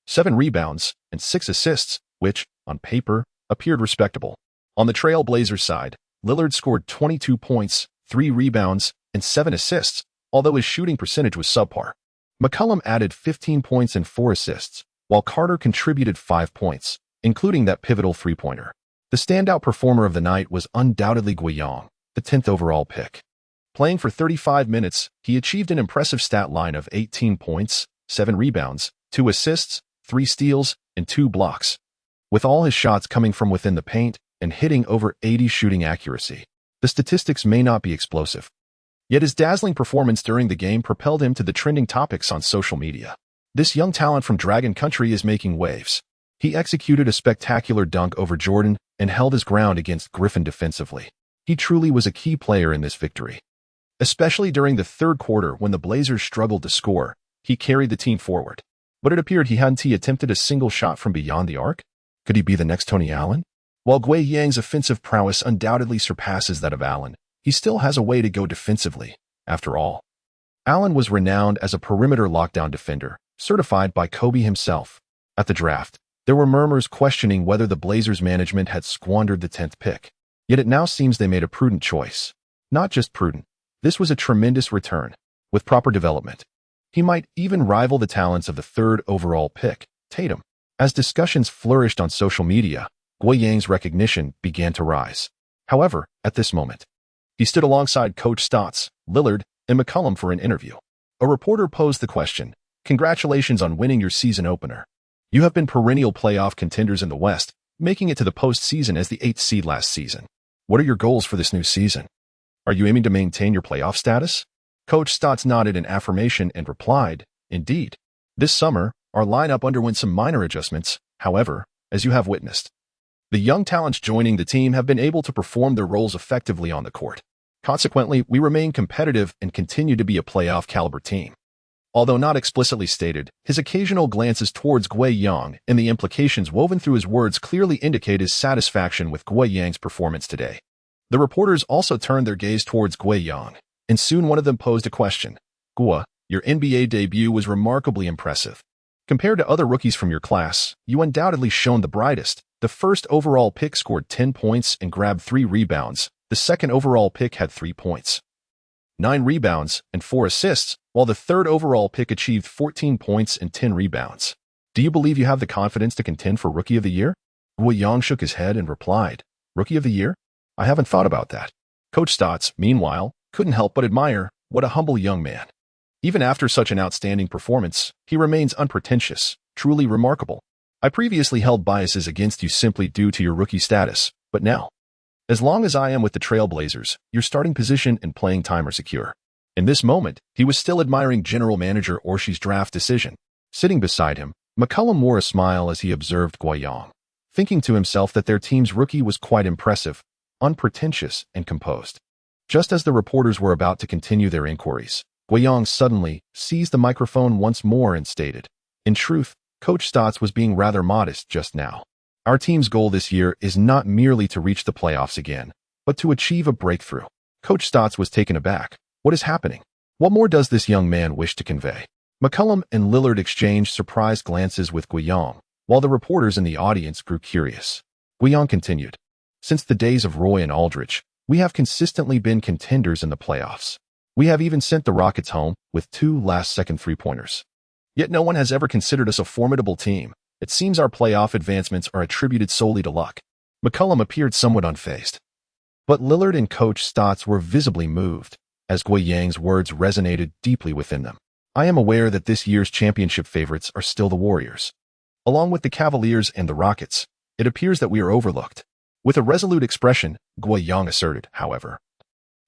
7 rebounds, and 6 assists, which, on paper, appeared respectable. On the Trail Blazers side, Lillard scored 22 points, 3 rebounds, and 7 assists, although his shooting percentage was subpar. McCollum added 15 points and 4 assists, while Carter contributed 5 points, including that pivotal three-pointer. The standout performer of the night was undoubtedly Guiyang, the 10th overall pick. Playing for 35 minutes, he achieved an impressive stat line of 18 points, 7 rebounds, 2 assists, 3 steals, and 2 blocks, with all his shots coming from within the paint and hitting over 80 shooting accuracy. The statistics may not be explosive, yet his dazzling performance during the game propelled him to the trending topics on social media. This young talent from Dragon Country is making waves. He executed a spectacular dunk over Jordan and held his ground against Griffin defensively. He truly was a key player in this victory. Especially during the third quarter when the Blazers struggled to score, he carried the team forward. But it appeared he hadn't attempted a single shot from beyond the arc. Could he be the next Tony Allen? While Guiyang's offensive prowess undoubtedly surpasses that of Allen, he still has a way to go defensively. After all, Allen was renowned as a perimeter lockdown defender, certified by Kobe himself. At the draft, there were murmurs questioning whether the Blazers management had squandered the 10th pick. Yet it now seems they made a prudent choice. Not just prudent, this was a tremendous return. With proper development, he might even rival the talents of the 3rd overall pick, Tatum. As discussions flourished on social media, Guiyang's recognition began to rise. However, at this moment, he stood alongside Coach Stotts, Lillard, and McCollum for an interview. A reporter posed the question, "Congratulations on winning your season opener. You have been perennial playoff contenders in the West, making it to the postseason as the 8th seed last season. What are your goals for this new season? Are you aiming to maintain your playoff status?" Coach Stotts nodded in affirmation and replied, "Indeed. This summer, our lineup underwent some minor adjustments. However, as you have witnessed, the young talents joining the team have been able to perform their roles effectively on the court. Consequently, we remain competitive and continue to be a playoff-caliber team." Although not explicitly stated, his occasional glances towards Guiyang and the implications woven through his words clearly indicate his satisfaction with Guiyang's performance today. The reporters also turned their gaze towards Guiyang, and soon one of them posed a question. "Gua, your NBA debut was remarkably impressive. Compared to other rookies from your class, you undoubtedly shone the brightest. The 1st overall pick scored 10 points and grabbed 3 rebounds. The 2nd overall pick had 3 points, 9 rebounds, and 4 assists, while the 3rd overall pick achieved 14 points and 10 rebounds. Do you believe you have the confidence to contend for Rookie of the Year?" Guiyang shook his head and replied, "Rookie of the Year? I haven't thought about that." Coach Stotts, meanwhile, couldn't help but admire. What a humble young man. Even after such an outstanding performance, he remains unpretentious, truly remarkable. "I previously held biases against you simply due to your rookie status, but now, as long as I am with the Trailblazers, your starting position and playing time are secure." In this moment, he was still admiring General Manager Orshi's draft decision. Sitting beside him, McCollum wore a smile as he observed Guiyang, thinking to himself that their team's rookie was quite impressive, unpretentious, and composed. Just as the reporters were about to continue their inquiries, Guiyang suddenly seized the microphone once more and stated, "In truth, Coach Stotts was being rather modest just now. Our team's goal this year is not merely to reach the playoffs again, but to achieve a breakthrough." Coach Stotts was taken aback. What is happening? What more does this young man wish to convey? McCollum and Lillard exchanged surprised glances with Guiyang, while the reporters in the audience grew curious. Guiyang continued, "Since the days of Roy and Aldridge, we have consistently been contenders in the playoffs. We have even sent the Rockets home with 2 last-second three-pointers. Yet no one has ever considered us a formidable team. It seems our playoff advancements are attributed solely to luck." McCollum appeared somewhat unfazed, but Lillard and Coach Stotts were visibly moved, as Guiyang's words resonated deeply within them. "I am aware that this year's championship favorites are still the Warriors. Along with the Cavaliers and the Rockets, it appears that we are overlooked." With a resolute expression, Guiyang asserted, however,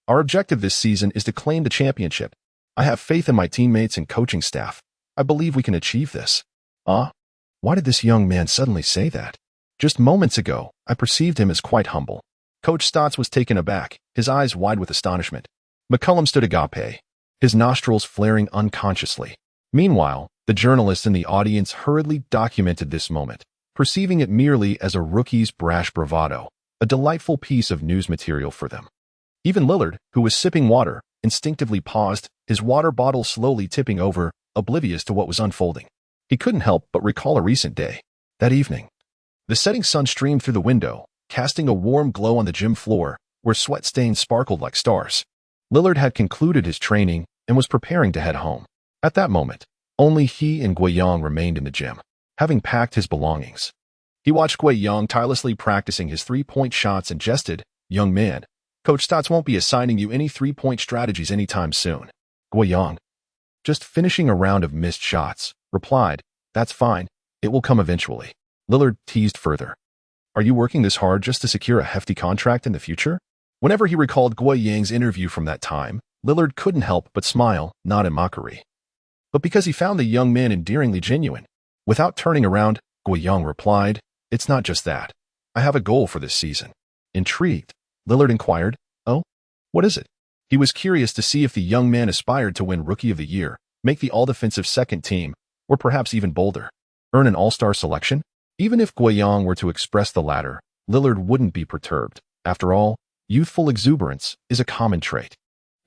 "Our objective this season is to claim the championship. I have faith in my teammates and coaching staff. I believe we can achieve this." Why did this young man suddenly say that? Just moments ago, I perceived him as quite humble. Coach Stotts was taken aback, his eyes wide with astonishment. McCollum stood agape, his nostrils flaring unconsciously. Meanwhile, the journalists in the audience hurriedly documented this moment, perceiving it merely as a rookie's brash bravado, a delightful piece of news material for them. Even Lillard, who was sipping water, instinctively paused, his water bottle slowly tipping over, oblivious to what was unfolding. He couldn't help but recall a recent day. That evening, the setting sun streamed through the window, casting a warm glow on the gym floor, where sweat stains sparkled like stars. Lillard had concluded his training and was preparing to head home. At that moment, Only he and Guiyang remained in the gym, having packed his belongings. He watched Guiyang tirelessly practicing his three-point shots and jested, "Young man, Coach Stotts won't be assigning you any three-point strategies anytime soon." Guiyang, just finishing a round of missed shots, replied, "That's fine, it will come eventually." Lillard teased further, "Are you working this hard just to secure a hefty contract in the future?" Whenever he recalled Guiyang's interview from that time, Lillard couldn't help but smile, not in mockery, but because he found the young man endearingly genuine. Without turning around, Guiyang replied, "It's not just that. I have a goal for this season." Intrigued, Lillard inquired, "Oh, what is it?" He was curious to see if the young man aspired to win Rookie of the Year, make the all-defensive second team, or perhaps even bolder, earn an all-star selection. Even if Guiyang were to express the latter, Lillard wouldn't be perturbed. After all, youthful exuberance is a common trait.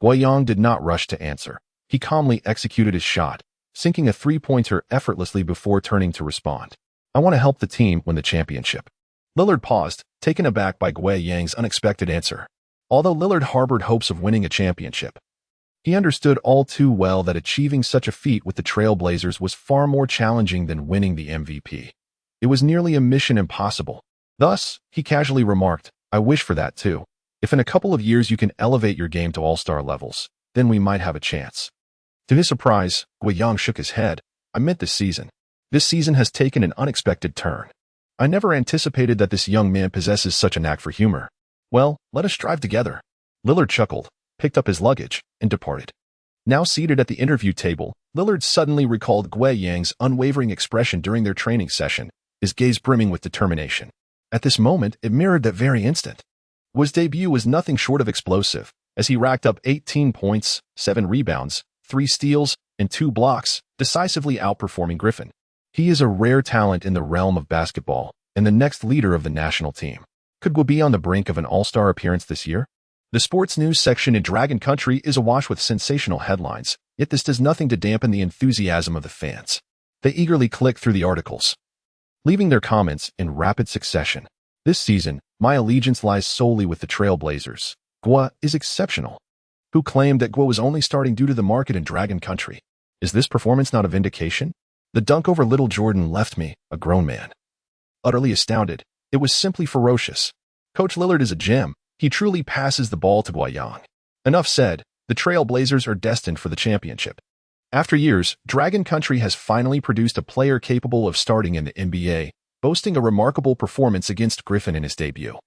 Guiyang did not rush to answer. He calmly executed his shot, sinking a three-pointer effortlessly before turning to respond. "I want to help the team win the championship." Lillard paused, taken aback by Guiyang's unexpected answer. Although Lillard harbored hopes of winning a championship, he understood all too well that achieving such a feat with the Trail Blazers was far more challenging than winning the MVP. It was nearly a mission impossible. Thus, he casually remarked, "I wish for that too. If in a couple of years you can elevate your game to all-star levels, then we might have a chance." To his surprise, Guiyang shook his head. "I meant this season. This season has taken an unexpected turn. I never anticipated that this young man possesses such a knack for humor. Well, let us strive together." Lillard chuckled, picked up his luggage, and departed. Now seated at the interview table, Lillard suddenly recalled Guiyang's unwavering expression during their training session, his gaze brimming with determination. At this moment, it mirrored that very instant. His debut was nothing short of explosive, as he racked up 18 points, 7 rebounds, 3 steals, and 2 blocks, decisively outperforming Griffin. He is a rare talent in the realm of basketball, and the next leader of the national team. Could Gua be on the brink of an all-star appearance this year? The sports news section in Dragon Country is awash with sensational headlines, yet this does nothing to dampen the enthusiasm of the fans. They eagerly click through the articles, leaving their comments in rapid succession. "This season, my allegiance lies solely with the Trail Blazers. Gua is exceptional." Who claimed that Gua was only starting due to the market in Dragon Country? Is this performance not a vindication? The dunk over Little Jordan left me, a grown man, utterly astounded. It was simply ferocious. Coach Lillard is a gem. He truly passes the ball to Guiyang. Enough said. The Trail Blazers are destined for the championship. After years, Dragon Country has finally produced a player capable of starting in the NBA, boasting a remarkable performance against Griffin in his debut.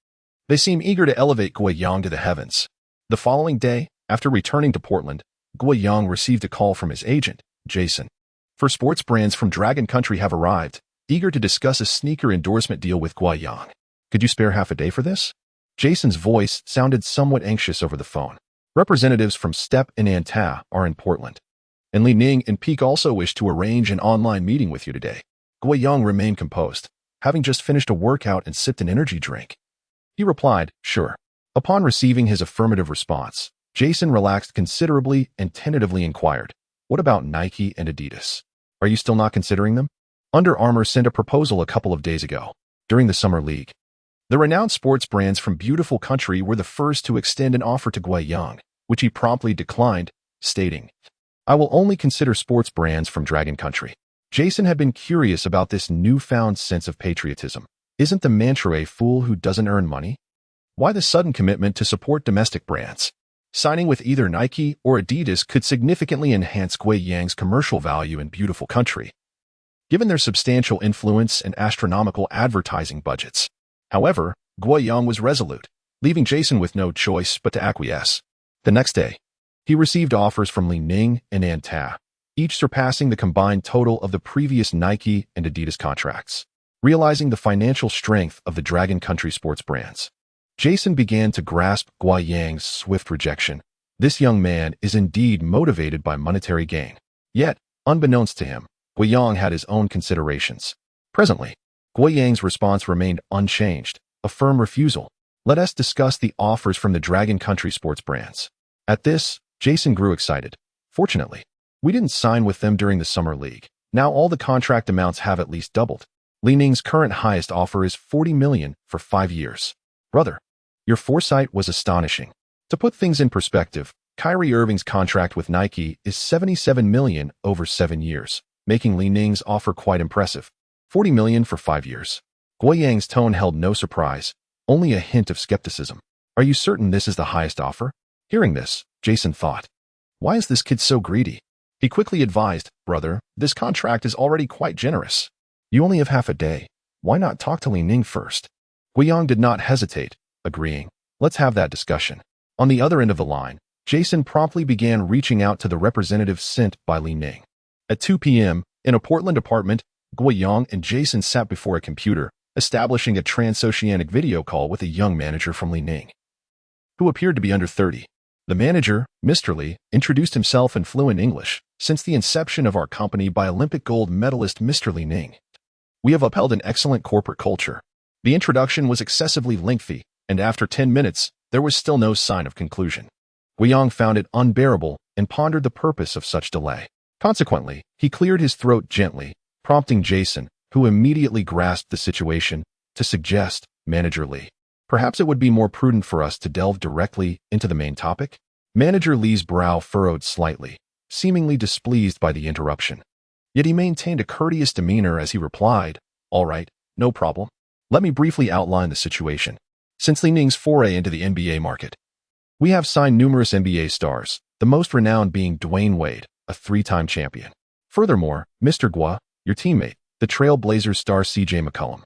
They seem eager to elevate Guiyang to the heavens. The following day, after returning to Portland, Guiyang received a call from his agent, Jason. For sports brands from Dragon Country have arrived, eager to discuss a sneaker endorsement deal with Guiyang. "Could you spare half a day for this?" Jason's voice sounded somewhat anxious over the phone. "Representatives from Step and Anta are in Portland, and Li Ning and Peak also wish to arrange an online meeting with you today." Guiyang remained composed, having just finished a workout and sipped an energy drink. He replied, "Sure." Upon receiving his affirmative response, Jason relaxed considerably and tentatively inquired, "What about Nike and Adidas? Are you still not considering them?" Under Armour sent a proposal a couple of days ago, during the Summer League. The renowned sports brands from Beautiful Country were the first to extend an offer to Guiyang, which he promptly declined, stating, "I will only consider sports brands from Dragon Country." Jason had been curious about this newfound sense of patriotism. Isn't the mantra "a fool who doesn't earn money"? Why the sudden commitment to support domestic brands? Signing with either Nike or Adidas could significantly enhance Guiyang's commercial value in Beautiful Country, given their substantial influence and astronomical advertising budgets. However, Guiyang was resolute, leaving Jason with no choice but to acquiesce. The next day, he received offers from Li Ning and Anta, each surpassing the combined total of the previous Nike and Adidas contracts. Realizing the financial strength of the Dragon Country sports brands, Jason began to grasp Guiyang's swift rejection. This young man is indeed motivated by monetary gain. Yet, unbeknownst to him, Guiyang had his own considerations. Presently, Guiyang's response remained unchanged, a firm refusal. Let us discuss the offers from the Dragon Country sports brands. At this, Jason grew excited. Fortunately, we didn't sign with them during the Summer League. Now all the contract amounts have at least doubled. Li Ning's current highest offer is $40 million for 5 years. Brother, your foresight was astonishing. To put things in perspective, Kyrie Irving's contract with Nike is $77 million over 7 years. making Li Ning's offer quite impressive. 40 million for 5 years. Guo Yang's tone held no surprise, only a hint of skepticism. Are you certain this is the highest offer? Hearing this, Jason thought, why is this kid so greedy? He quickly advised, brother, this contract is already quite generous. You only have half a day. Why not talk to Li Ning first? Guo Yang did not hesitate, agreeing, let's have that discussion. On the other end of the line, Jason promptly began reaching out to the representative sent by Li Ning. At 2 p.m., in a Portland apartment, Guo Yang and Jason sat before a computer, establishing a transoceanic video call with a young manager from Li Ning, who appeared to be under 30. The manager, Mr. Li, introduced himself in fluent English. Since the inception of our company by Olympic gold medalist Mr. Li Ning, we have upheld an excellent corporate culture. The introduction was excessively lengthy, and after 10 minutes, there was still no sign of conclusion. Guo Yang found it unbearable and pondered the purpose of such delay. Consequently, he cleared his throat gently, prompting Jason, who immediately grasped the situation, to suggest, Manager Li, perhaps it would be more prudent for us to delve directly into the main topic? Manager Li's brow furrowed slightly, seemingly displeased by the interruption. Yet he maintained a courteous demeanor as he replied, all right, no problem. Let me briefly outline the situation. Since Li Ning's foray into the NBA market, we have signed numerous NBA stars, the most renowned being Dwayne Wade, a 3-time champion. Furthermore, Mr. Guo, your teammate, the Trailblazers star CJ McCollum,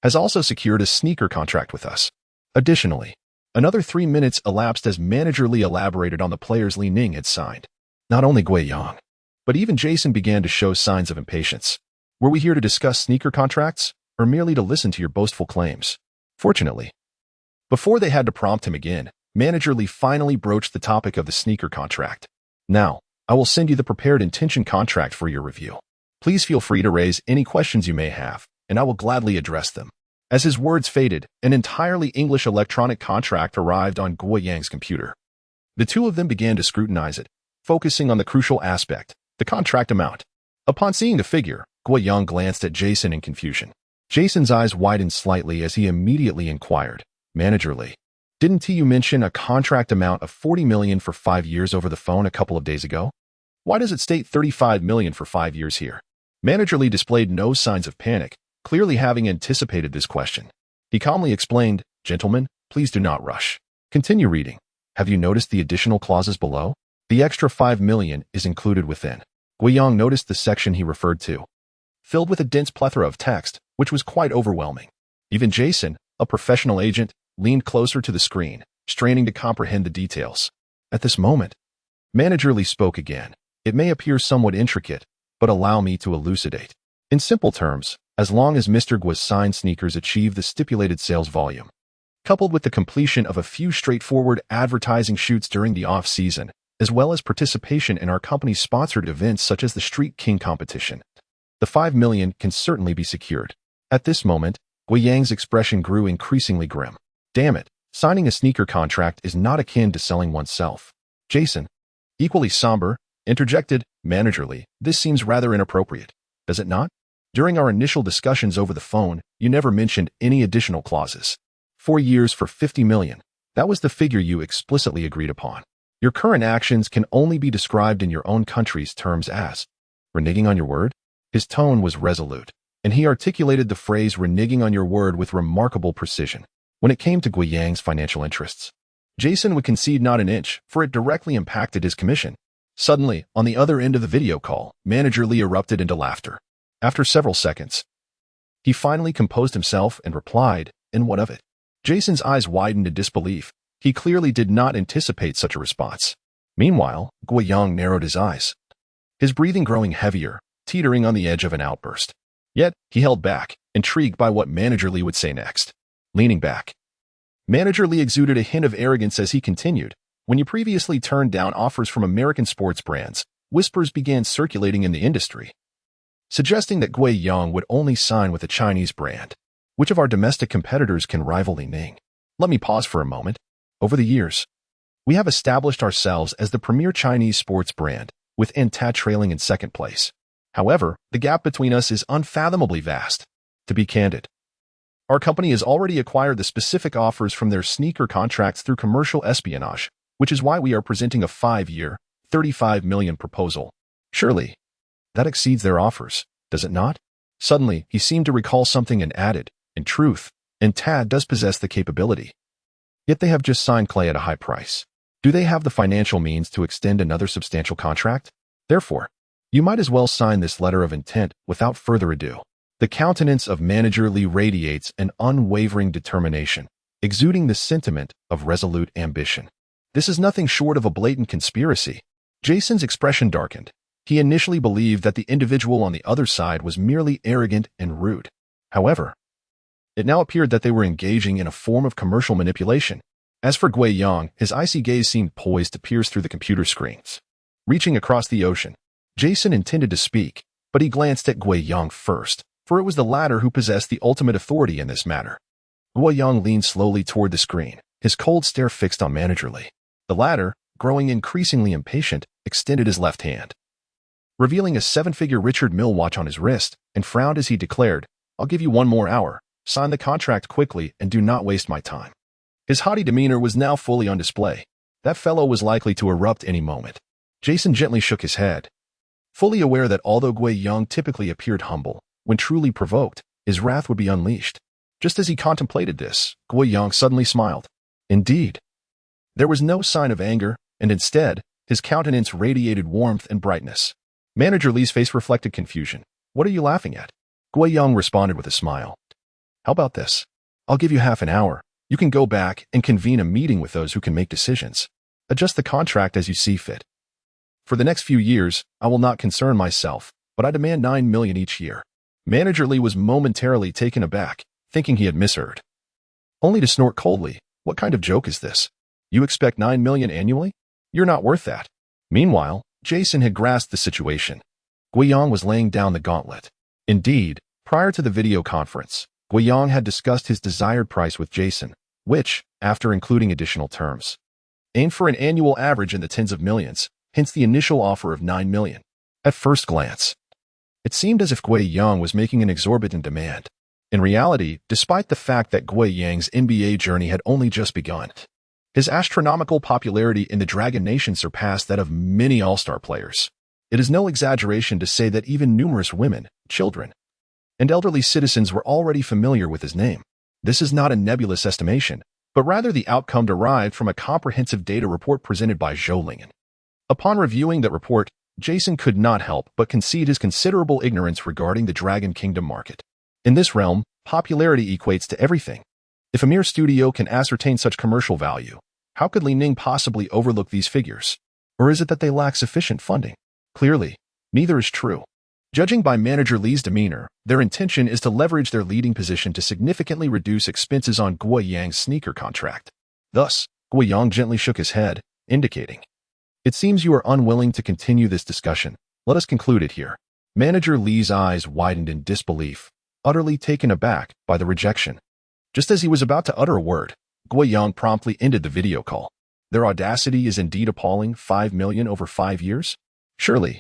has also secured a sneaker contract with us. Additionally, another 3 minutes elapsed as Manager Li elaborated on the players Li Ning had signed. Not only Guo Yang, but even Jason began to show signs of impatience. Were we here to discuss sneaker contracts, or merely to listen to your boastful claims? Fortunately, before they had to prompt him again, Manager Li finally broached the topic of the sneaker contract. Now, I will send you the prepared intention contract for your review. Please feel free to raise any questions you may have, and I will gladly address them. As his words faded, an entirely English electronic contract arrived on Guo Yang's computer. The two of them began to scrutinize it, focusing on the crucial aspect, the contract amount. Upon seeing the figure, Guo Yang glanced at Jason in confusion. Jason's eyes widened slightly as he immediately inquired, Manager Li, didn't you mention a contract amount of 40 million for 5 years over the phone a couple of days ago? Why does it state 35 million for 5 years here? Manager Li displayed no signs of panic, clearly having anticipated this question. He calmly explained, gentlemen, please do not rush. Continue reading. Have you noticed the additional clauses below? The extra 5 million is included within. Guo Yang noticed the section he referred to, filled with a dense plethora of text, which was quite overwhelming. Even Jason, a professional agent, leaned closer to the screen, straining to comprehend the details. At this moment, Manager Li spoke again. It may appear somewhat intricate, but allow me to elucidate. In simple terms, as long as Mr. Guo's signed sneakers achieve the stipulated sales volume, coupled with the completion of a few straightforward advertising shoots during the off-season, as well as participation in our company's sponsored events such as the Street King competition, the 5 million can certainly be secured. At this moment, Guo Yang's expression grew increasingly grim. Damn it, signing a sneaker contract is not akin to selling oneself. Jason, equally somber, interjected, Manager Li, this seems rather inappropriate, does it not? During our initial discussions over the phone, you never mentioned any additional clauses. 4 years for 50 million. That was the figure you explicitly agreed upon. Your current actions can only be described in your own country's terms as reneging on your word. His tone was resolute, and he articulated the phrase reneging on your word with remarkable precision. When it came to Guo Yang's financial interests, Jason would concede not an inch, for it directly impacted his commission. Suddenly, on the other end of the video call, Manager Li erupted into laughter. After several seconds, he finally composed himself and replied, and what of it? Jason's eyes widened in disbelief. He clearly did not anticipate such a response. Meanwhile, Guo Yang narrowed his eyes, his breathing growing heavier, teetering on the edge of an outburst. Yet, he held back, intrigued by what Manager Li would say next. Leaning back, Manager Li exuded a hint of arrogance as he continued, when you previously turned down offers from American sports brands, whispers began circulating in the industry, suggesting that Guo Yang would only sign with a Chinese brand. Which of our domestic competitors can rival Li Ning? Let me pause for a moment. Over the years, we have established ourselves as the premier Chinese sports brand, with ANTA trailing in second place. However, the gap between us is unfathomably vast. To be candid, our company has already acquired the specific offers from their sneaker contracts through commercial espionage, which is why we are presenting a 5-year, 35 million proposal. Surely, That exceeds their offers, does it not? Suddenly, he seemed to recall something and added, in truth, and Tad does possess the capability. Yet they have just signed Clay at a high price. Do they have the financial means to extend another substantial contract? Therefore, you might as well sign this letter of intent without further ado. The countenance of Manager Lee radiates an unwavering determination, exuding the sentiment of resolute ambition. This is nothing short of a blatant conspiracy. Jason's expression darkened. He initially believed that the individual on the other side was merely arrogant and rude. However, it now appeared that they were engaging in a form of commercial manipulation. As for Gui Yang, his icy gaze seemed poised to pierce through the computer screens. Reaching across the ocean, Jason intended to speak, but he glanced at Gui Yang first, for it was the latter who possessed the ultimate authority in this matter. Gui Yang leaned slowly toward the screen, his cold stare fixed on Manager Lee. The latter, growing increasingly impatient, extended his left hand, revealing a seven-figure Richard Mille watch on his wrist, and frowned as he declared, "I'll give you 1 more hour. Sign the contract quickly and do not waste my time." His haughty demeanor was now fully on display. That fellow was likely to erupt any moment. Jason gently shook his head, fully aware that although Gui Yang typically appeared humble, when truly provoked, his wrath would be unleashed. Just as he contemplated this, Gui Yang suddenly smiled. Indeed, there was no sign of anger, and instead, his countenance radiated warmth and brightness. Manager Lee's face reflected confusion. "What are you laughing at?" Gui Yang responded with a smile. "How about this? I'll give you half an hour. You can go back and convene a meeting with those who can make decisions. Adjust the contract as you see fit. For the next few years, I will not concern myself, but I demand 9 million each year." Manager Lee was momentarily taken aback, thinking he had misheard. Only to snort coldly, "What kind of joke is this? You expect 9 million annually? You're not worth that." Meanwhile, Jason had grasped the situation. Gui Yang was laying down the gauntlet. Indeed, prior to the video conference, Gui Yang had discussed his desired price with Jason, which, after including additional terms, aimed for an annual average in the tens of millions, hence the initial offer of 9 million. At first glance, it seemed as if Gui Yang was making an exorbitant demand. In reality, despite the fact that Gui Yang's NBA journey had only just begun, his astronomical popularity in the Dragon Nation surpassed that of many all-star players. It is no exaggeration to say that even numerous women, children, and elderly citizens were already familiar with his name. This is not a nebulous estimation, but rather the outcome derived from a comprehensive data report presented by Zhou. Upon reviewing that report, Jason could not help but concede his considerable ignorance regarding the Dragon Kingdom market. In this realm, popularity equates to everything. If a mere studio can ascertain such commercial value, how could Li Ning possibly overlook these figures? Or is it that they lack sufficient funding? Clearly, neither is true. Judging by Manager Lee's demeanor, their intention is to leverage their leading position to significantly reduce expenses on Gui Yang's sneaker contract. Thus, Gui Yang gently shook his head, indicating, "It seems you are unwilling to continue this discussion. Let us conclude it here." Manager Lee's eyes widened in disbelief, utterly taken aback by the rejection. Just as he was about to utter a word, Gui Yang promptly ended the video call. Their audacity is indeed appalling. 5 million over 5 years? Surely,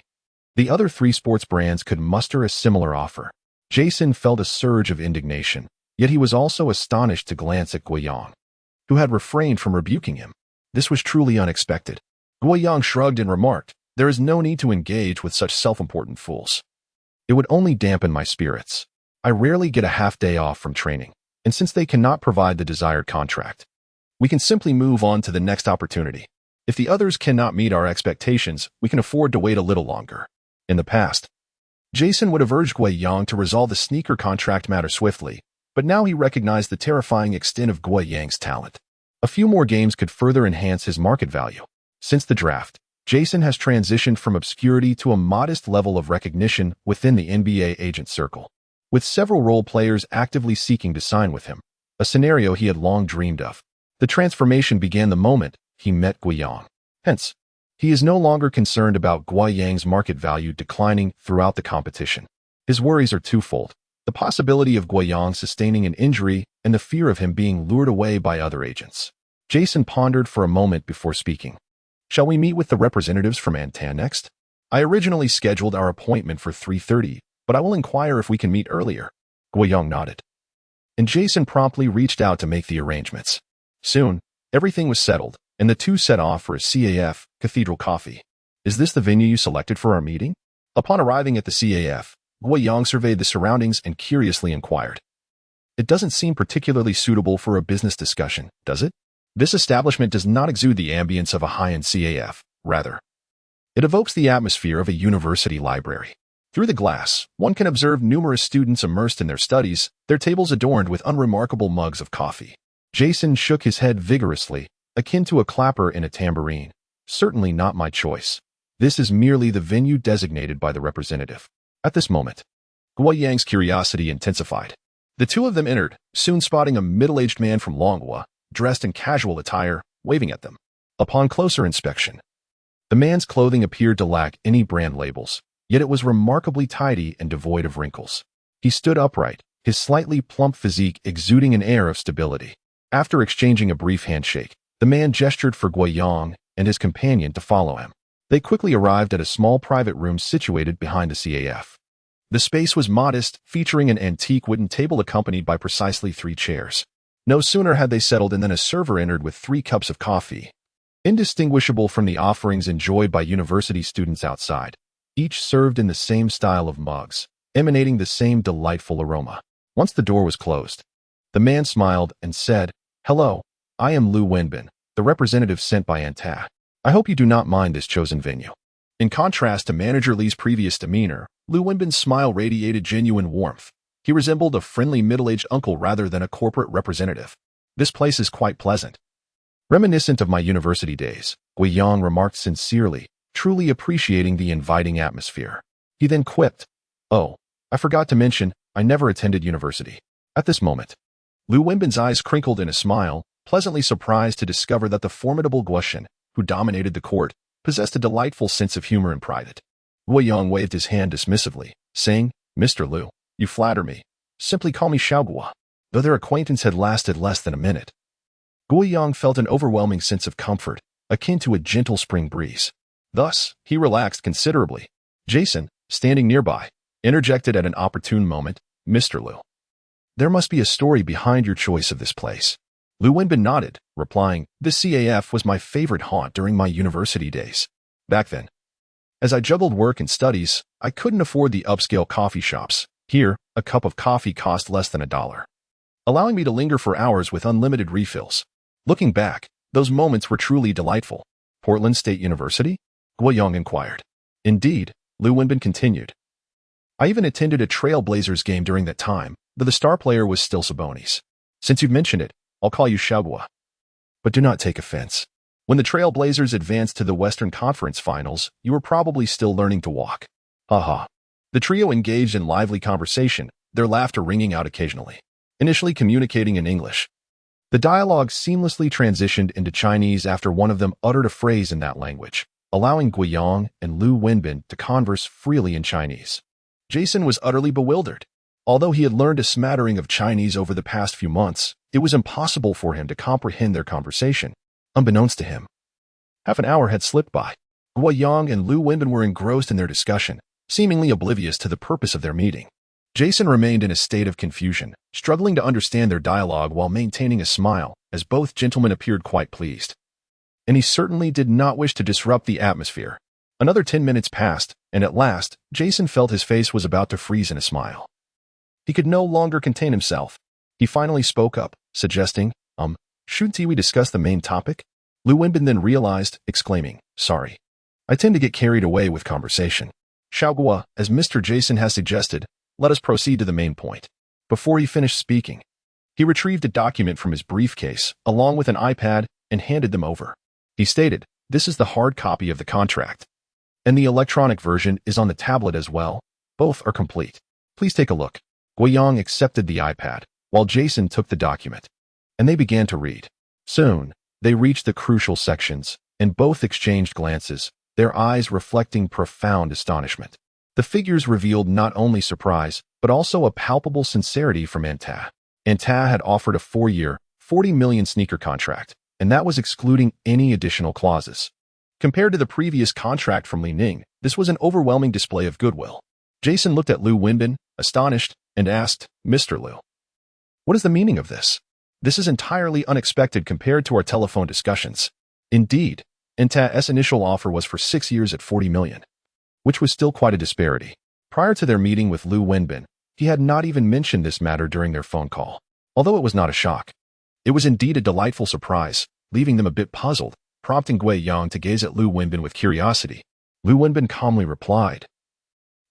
the other 3 sports brands could muster a similar offer. Jason felt a surge of indignation, yet he was also astonished to glance at Gui Yang, who had refrained from rebuking him. This was truly unexpected. Gui Yang shrugged and remarked, "There is no need to engage with such self-important fools. It would only dampen my spirits. I rarely get a half day off from training, and since they cannot provide the desired contract, we can simply move on to the next opportunity. If the others cannot meet our expectations, we can afford to wait a little longer." In the past, Jason would have urged Gui Yang to resolve the sneaker contract matter swiftly, but now he recognized the terrifying extent of Gui Yang's talent. A few more games could further enhance his market value. Since the draft, Jason has transitioned from obscurity to a modest level of recognition within the NBA agent circle, with several role players actively seeking to sign with him, a scenario he had long dreamed of. The transformation began the moment he met Gui Yang. Hence, he is no longer concerned about Gui Yang's market value declining throughout the competition. His worries are twofold: the possibility of Gui Yang sustaining an injury and the fear of him being lured away by other agents. Jason pondered for a moment before speaking. "Shall we meet with the representatives from Antan next? I originally scheduled our appointment for 3:30, but I will inquire if we can meet earlier." Gui Yang nodded, and Jason promptly reached out to make the arrangements. Soon, everything was settled, and the two set off for a CAF Cathedral Coffee. "Is this the venue you selected for our meeting?" Upon arriving at the CAF, Guo Yang surveyed the surroundings and curiously inquired. It doesn't seem particularly suitable for a business discussion, does it? This establishment does not exude the ambience of a high-end CAF, rather. It evokes the atmosphere of a university library. Through the glass, one can observe numerous students immersed in their studies, their tables adorned with unremarkable mugs of coffee. Jason shook his head vigorously, akin to a clapper in a tambourine. Certainly not my choice. This is merely the venue designated by the representative. At this moment, Guo Yang's curiosity intensified. The two of them entered, soon spotting a middle-aged man from Longhua, dressed in casual attire, waving at them. Upon closer inspection, the man's clothing appeared to lack any brand labels, yet it was remarkably tidy and devoid of wrinkles. He stood upright, his slightly plump physique exuding an air of stability. After exchanging a brief handshake, the man gestured for Guo Yang and his companion to follow him. They quickly arrived at a small private room situated behind the CAF. The space was modest, featuring an antique wooden table accompanied by precisely 3 chairs. No sooner had they settled in than a server entered with 3 cups of coffee, indistinguishable from the offerings enjoyed by university students outside, each served in the same style of mugs, emanating the same delightful aroma. Once the door was closed, the man smiled and said, "Hello, I am Lu Wenbin, the representative sent by Anta. I hope you do not mind this chosen venue." In contrast to Manager Lee's previous demeanor, Lu Wenbin's smile radiated genuine warmth. He resembled a friendly middle-aged uncle rather than a corporate representative. "This place is quite pleasant. Reminiscent of my university days," Guo Yang remarked sincerely, truly appreciating the inviting atmosphere. He then quipped, "Oh, I forgot to mention, I never attended university." At this moment, Lu Wenbin's eyes crinkled in a smile, pleasantly surprised to discover that the formidable Guoshen, who dominated the court, possessed a delightful sense of humor and pride. Guo Yang waved his hand dismissively, saying, "Mr. Lu, you flatter me. Simply call me Xiaoguo." Though their acquaintance had lasted less than a minute, Guo Yang felt an overwhelming sense of comfort, akin to a gentle spring breeze. Thus, he relaxed considerably. Jason, standing nearby, interjected at an opportune moment, "Mr. Lu, there must be a story behind your choice of this place." Lu Wenbin nodded, replying, "This CAF was my favorite haunt during my university days. Back then, as I juggled work and studies, I couldn't afford the upscale coffee shops. Here, a cup of coffee cost less than $1, allowing me to linger for hours with unlimited refills. Looking back, those moments were truly delightful." "Portland State University?" Guo Yang inquired. "Indeed," Lu Wenbin continued. "I even attended a Trailblazers game during that time, though the star player was still Sabonis. Since you've mentioned it, I'll call you Xiaoguo. But do not take offense. When the Trailblazers advanced to the Western Conference Finals, you were probably still learning to walk." Haha. The trio engaged in lively conversation, their laughter ringing out occasionally. Initially communicating in English, the dialogue seamlessly transitioned into Chinese after one of them uttered a phrase in that language, allowing Guo Yang and Lu Wenbin to converse freely in Chinese. Jason was utterly bewildered. Although he had learned a smattering of Chinese over the past few months, it was impossible for him to comprehend their conversation. Unbeknownst to him, half an hour had slipped by. Guo Yang and Lu Wenbin were engrossed in their discussion, seemingly oblivious to the purpose of their meeting. Jason remained in a state of confusion, struggling to understand their dialogue while maintaining a smile, as both gentlemen appeared quite pleased. And he certainly did not wish to disrupt the atmosphere. Another 10 minutes passed, and at last, Jason felt his face was about to freeze in a smile. He could no longer contain himself. He finally spoke up, suggesting, "Shouldn't we discuss the main topic?" Lu Wenbin then realized, exclaiming, "Sorry. I tend to get carried away with conversation. Xiaoguo, as Mr. Jason has suggested, let us proceed to the main point." Before he finished speaking, he retrieved a document from his briefcase, along with an iPad, and handed them over. He stated, "This is the hard copy of the contract, and the electronic version is on the tablet as well. Both are complete. Please take a look." Guo Yang accepted the iPad, while Jason took the document, and they began to read. Soon, they reached the crucial sections, and both exchanged glances, their eyes reflecting profound astonishment. The figures revealed not only surprise, but also a palpable sincerity from Anta. Anta had offered a 4-year, $40 million sneaker contract, and that was excluding any additional clauses. Compared to the previous contract from Li Ning, this was an overwhelming display of goodwill. Jason looked at Lu Wenbin, astonished, and asked, "Mr. Lu, what is the meaning of this? This is entirely unexpected compared to our telephone discussions." Indeed, Anta's initial offer was for 6 years at $40 million. which was still quite a disparity. Prior to their meeting with Liu Wenbin, he had not even mentioned this matter during their phone call. Although it was not a shock, it was indeed a delightful surprise, leaving them a bit puzzled, prompting Guiyang to gaze at Liu Wenbin with curiosity. Liu Wenbin calmly replied,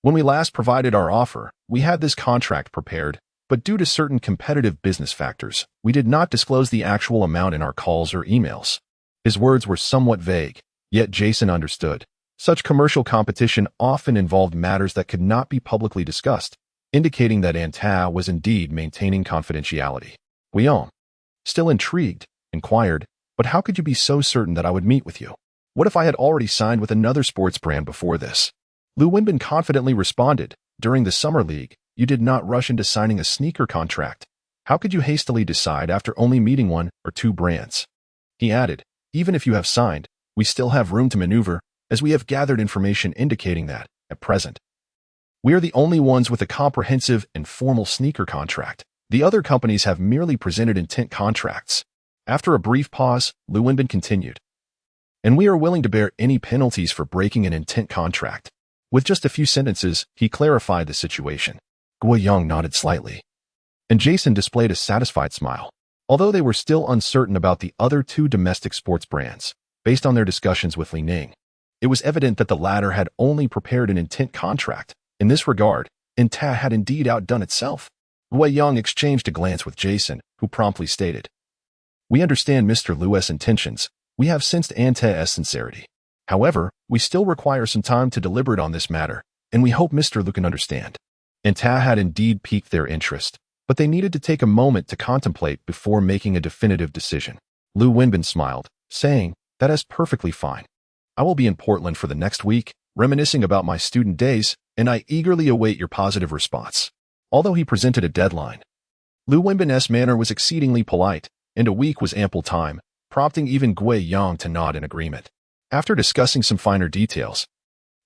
"When we last provided our offer, we had this contract prepared, but due to certain competitive business factors, we did not disclose the actual amount in our calls or emails." His words were somewhat vague, yet Jason understood. Such commercial competition often involved matters that could not be publicly discussed, indicating that Anta was indeed maintaining confidentiality. Guiyang, still intrigued, inquired, "But how could you be so certain that I would meet with you? What if I had already signed with another sports brand before this?" Liu Wenbin confidently responded, "During the Summer League, you did not rush into signing a sneaker contract. How could you hastily decide after only meeting one or two brands?" He added, "Even if you have signed, we still have room to maneuver, as we have gathered information indicating that, at present, we are the only ones with a comprehensive and formal sneaker contract. The other companies have merely presented intent contracts." After a brief pause, Liu Wenbin continued, "And we are willing to bear any penalties for breaking an intent contract." With just a few sentences, he clarified the situation. Guiyang nodded slightly, and Jason displayed a satisfied smile. Although they were still uncertain about the other two domestic sports brands, based on their discussions with Li Ning, it was evident that the latter had only prepared an intent contract. In this regard, Anta had indeed outdone itself. Guiyang exchanged a glance with Jason, who promptly stated, "We understand Mr. Liu's intentions. We have sensed Anta's sincerity. However, we still require some time to deliberate on this matter, and we hope Mr. Liu can understand." Anta had indeed piqued their interest, but they needed to take a moment to contemplate before making a definitive decision. Liu Wenbin smiled, saying, "That is perfectly fine. I will be in Portland for the next week, reminiscing about my student days, and I eagerly await your positive response." Although he presented a deadline, Liu Wenbin's manner was exceedingly polite, and a week was ample time, prompting even Guiyang to nod in agreement. After discussing some finer details,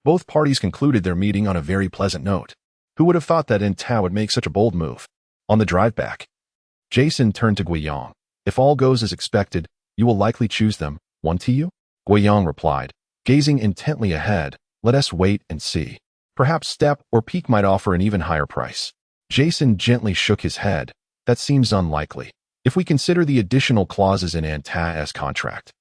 both parties concluded their meeting on a very pleasant note. Who would have thought that Anta would make such a bold move? On the drive back, Jason turned to Guiyang. "If all goes as expected, you will likely choose them, won't you?" Guiyang replied, gazing intently ahead, "Let us wait and see. Perhaps Step or Peak might offer an even higher price." Jason gently shook his head. "That seems unlikely. If we consider the additional clauses in Anta's contract,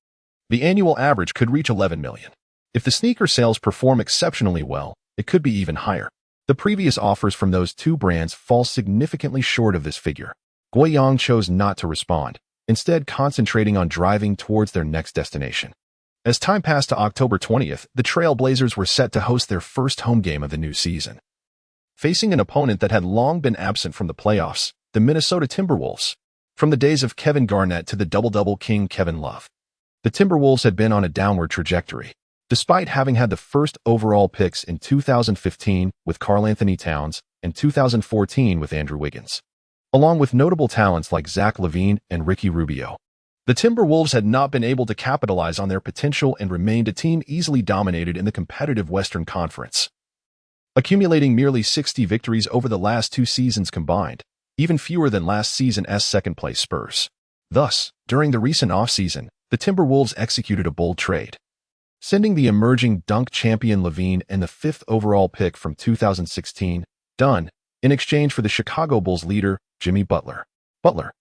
the annual average could reach 11 million. If the sneaker sales perform exceptionally well, it could be even higher. The previous offers from those two brands fall significantly short of this figure." Guiyang chose not to respond, instead concentrating on driving towards their next destination. As time passed to October 20th, the Trail Blazers were set to host their first home game of the new season, facing an opponent that had long been absent from the playoffs, the Minnesota Timberwolves. From the days of Kevin Garnett to the double-double king Kevin Love, the Timberwolves had been on a downward trajectory. Despite having had the first overall picks in 2015 with Karl-Anthony Towns and 2014 with Andrew Wiggins, along with notable talents like Zach LaVine and Ricky Rubio, the Timberwolves had not been able to capitalize on their potential and remained a team easily dominated in the competitive Western Conference, accumulating merely 60 victories over the last two seasons combined, even fewer than last season's second-place Spurs. Thus, during the recent offseason, the Timberwolves executed a bold trade, sending the emerging dunk champion LaVine and the 5th overall pick from 2016, Dunn, in exchange for the Chicago Bulls leader, Jimmy Butler. Butler,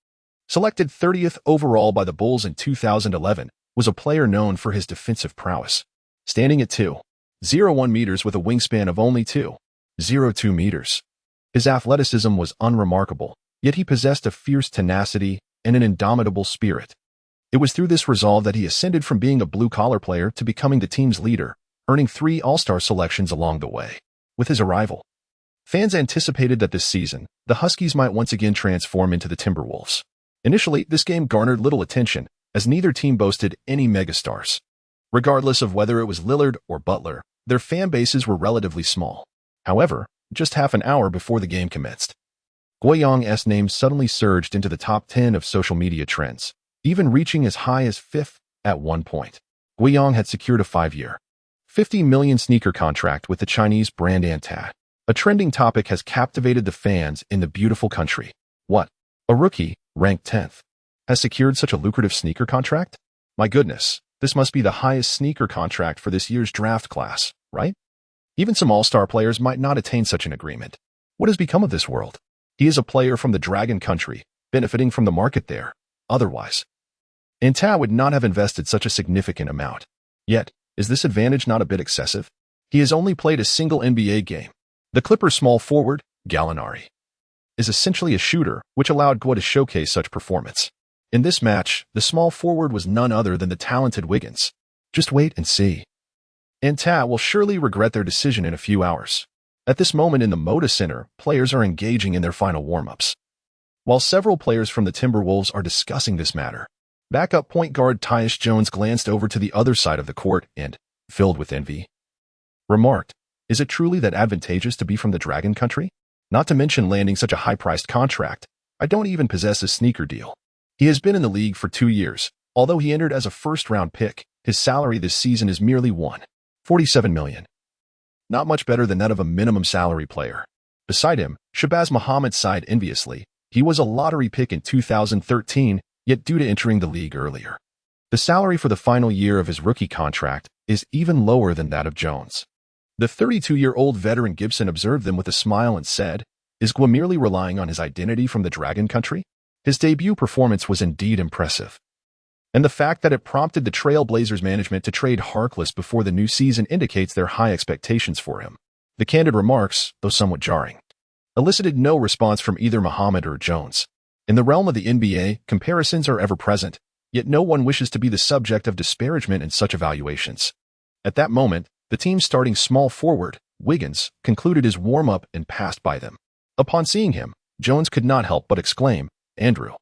selected 30th overall by the Bulls in 2011, was a player known for his defensive prowess, standing at 2.01 meters with a wingspan of only 2.02 meters. His athleticism was unremarkable, yet he possessed a fierce tenacity and an indomitable spirit. It was through this resolve that he ascended from being a blue-collar player to becoming the team's leader, earning 3 All-Star selections along the way. With his arrival, fans anticipated that this season, the Huskies might once again transform into the Timberwolves. Initially, this game garnered little attention, as neither team boasted any megastars. Regardless of whether it was Lillard or Butler, their fan bases were relatively small. However, just half an hour before the game commenced, Guiyang's name suddenly surged into the top 10 of social media trends, even reaching as high as 5th at one point. Guiyang had secured a 5-year, $50 million sneaker contract with the Chinese brand Anta. A trending topic has captivated the fans in the beautiful country. What? A rookie, ranked 10th, has secured such a lucrative sneaker contract? My goodness, this must be the highest sneaker contract for this year's draft class, right? Even some all-star players might not attain such an agreement. What has become of this world? He is a player from the Dragon Country, benefiting from the market there. Otherwise, Ta would not have invested such a significant amount. Yet, is this advantage not a bit excessive? He has only played a single NBA game. The Clippers' small forward, Gallinari, is essentially a shooter, which allowed Gua to showcase such performance. In this match, the small forward was none other than the talented Wiggins. Just wait and see. Ta will surely regret their decision in a few hours. At this moment in the Moda Center, players are engaging in their final warm-ups. While several players from the Timberwolves are discussing this matter, backup point guard Tyus Jones glanced over to the other side of the court and, filled with envy, remarked, "Is it truly that advantageous to be from the Dragon Country? Not to mention landing such a high-priced contract. I don't even possess a sneaker deal." He has been in the league for 2 years. Although he entered as a first-round pick, his salary this season is merely $1.47 million. Not much better than that of a minimum salary player. Beside him, Shabazz Muhammad sighed enviously. He was a lottery pick in 2013, yet due to entering the league earlier, the salary for the final year of his rookie contract is even lower than that of Jones. The 32-year-old veteran Gibson observed them with a smile and said, "Is Gua merely relying on his identity from the Dragon Country?" His debut performance was indeed impressive. And the fact that it prompted the Trail Blazers management to trade Harkless before the new season indicates their high expectations for him. The candid remarks, though somewhat jarring, elicited no response from either Muhammad or Jones. In the realm of the NBA, comparisons are ever present, yet no one wishes to be the subject of disparagement in such evaluations. At that moment, the team's starting small forward, Wiggins, concluded his warm-up and passed by them. Upon seeing him, Jones could not help but exclaim, "Andrew,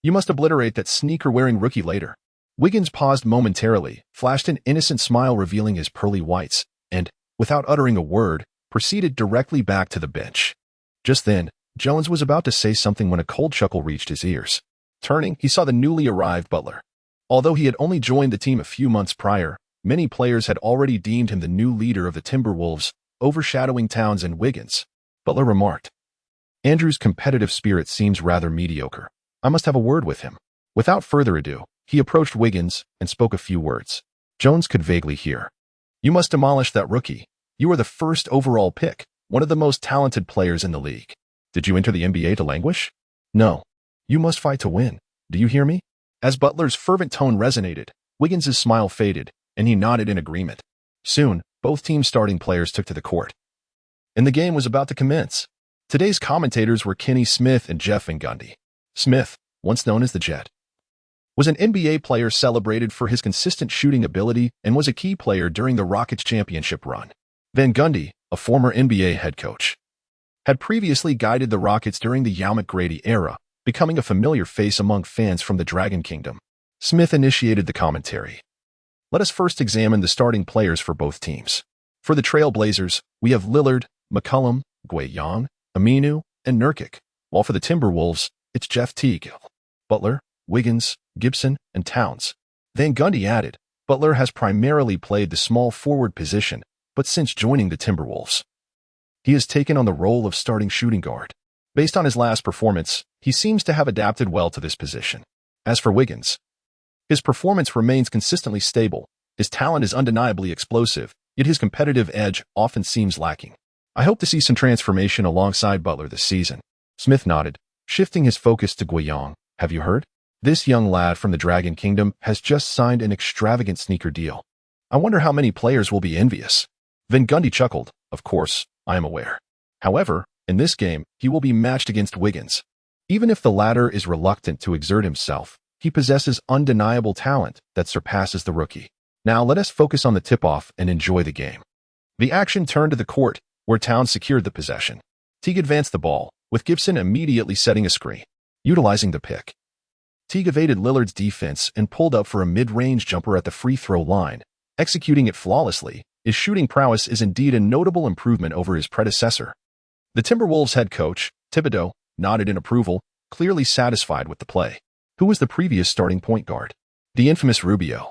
you must obliterate that sneaker-wearing rookie later." Wiggins paused momentarily, flashed an innocent smile revealing his pearly whites, and, without uttering a word, proceeded directly back to the bench. Just then, Jones was about to say something when a cold chuckle reached his ears. Turning, he saw the newly arrived Butler. Although he had only joined the team a few months prior, many players had already deemed him the new leader of the Timberwolves, overshadowing Towns and Wiggins. Butler remarked, "Andrew's competitive spirit seems rather mediocre. I must have a word with him." Without further ado, he approached Wiggins and spoke a few words. Jones could vaguely hear, "You must demolish that rookie. You are the first overall pick, one of the most talented players in the league. Did you enter the NBA to languish? No. You must fight to win. Do you hear me?" As Butler's fervent tone resonated, Wiggins' smile faded, and he nodded in agreement. Soon, both teams' starting players took to the court, and the game was about to commence. Today's commentators were Kenny Smith and Jeff Van Gundy. Smith, once known as the Jet, was an NBA player celebrated for his consistent shooting ability and was a key player during the Rockets championship run. Van Gundy, a former NBA head coach, had previously guided the Rockets during the Yao McGrady era, becoming a familiar face among fans from the Dragon Kingdom. Smith initiated the commentary. Let us first examine the starting players for both teams. For the Trail Blazers, we have Lillard, McCollum, Guiyang, Aminu, and Nurkic, while for the Timberwolves, it's Jeff Teague, Butler, Wiggins, Gibson, and Towns. Van Gundy added, Butler has primarily played the small forward position, but since joining the Timberwolves, he has taken on the role of starting shooting guard. Based on his last performance, he seems to have adapted well to this position. As for Wiggins, his performance remains consistently stable. His talent is undeniably explosive, yet his competitive edge often seems lacking. I hope to see some transformation alongside Butler this season. Smith nodded, shifting his focus to Guiyang. Have you heard? This young lad from the Dragon Kingdom has just signed an extravagant sneaker deal. I wonder how many players will be envious. Van Gundy chuckled. Of course, I am aware. However, in this game, he will be matched against Wiggins. Even if the latter is reluctant to exert himself, he possesses undeniable talent that surpasses the rookie. Now let us focus on the tip-off and enjoy the game. The action turned to the court, where Towns secured the possession. Teague advanced the ball, with Gibson immediately setting a screen. Utilizing the pick, Teague evaded Lillard's defense and pulled up for a mid-range jumper at the free throw line. Executing it flawlessly, his shooting prowess is indeed a notable improvement over his predecessor. The Timberwolves head coach, Thibodeau, nodded in approval, clearly satisfied with the play. Who was the previous starting point guard? The infamous Rubio,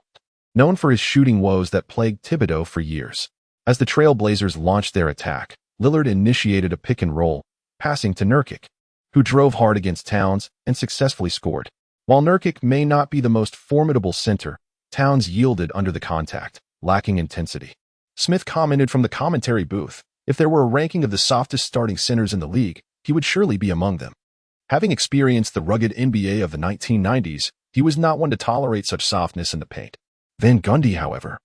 known for his shooting woes that plagued Thibodeau for years. As the Trail Blazers launched their attack, Lillard initiated a pick and roll, passing to Nurkic, who drove hard against Towns and successfully scored. While Nurkic may not be the most formidable center, Towns yielded under the contact, lacking intensity. Smith commented from the commentary booth, if there were a ranking of the softest starting centers in the league, he would surely be among them. Having experienced the rugged NBA of the 1990s, he was not one to tolerate such softness in the paint. Van Gundy, however,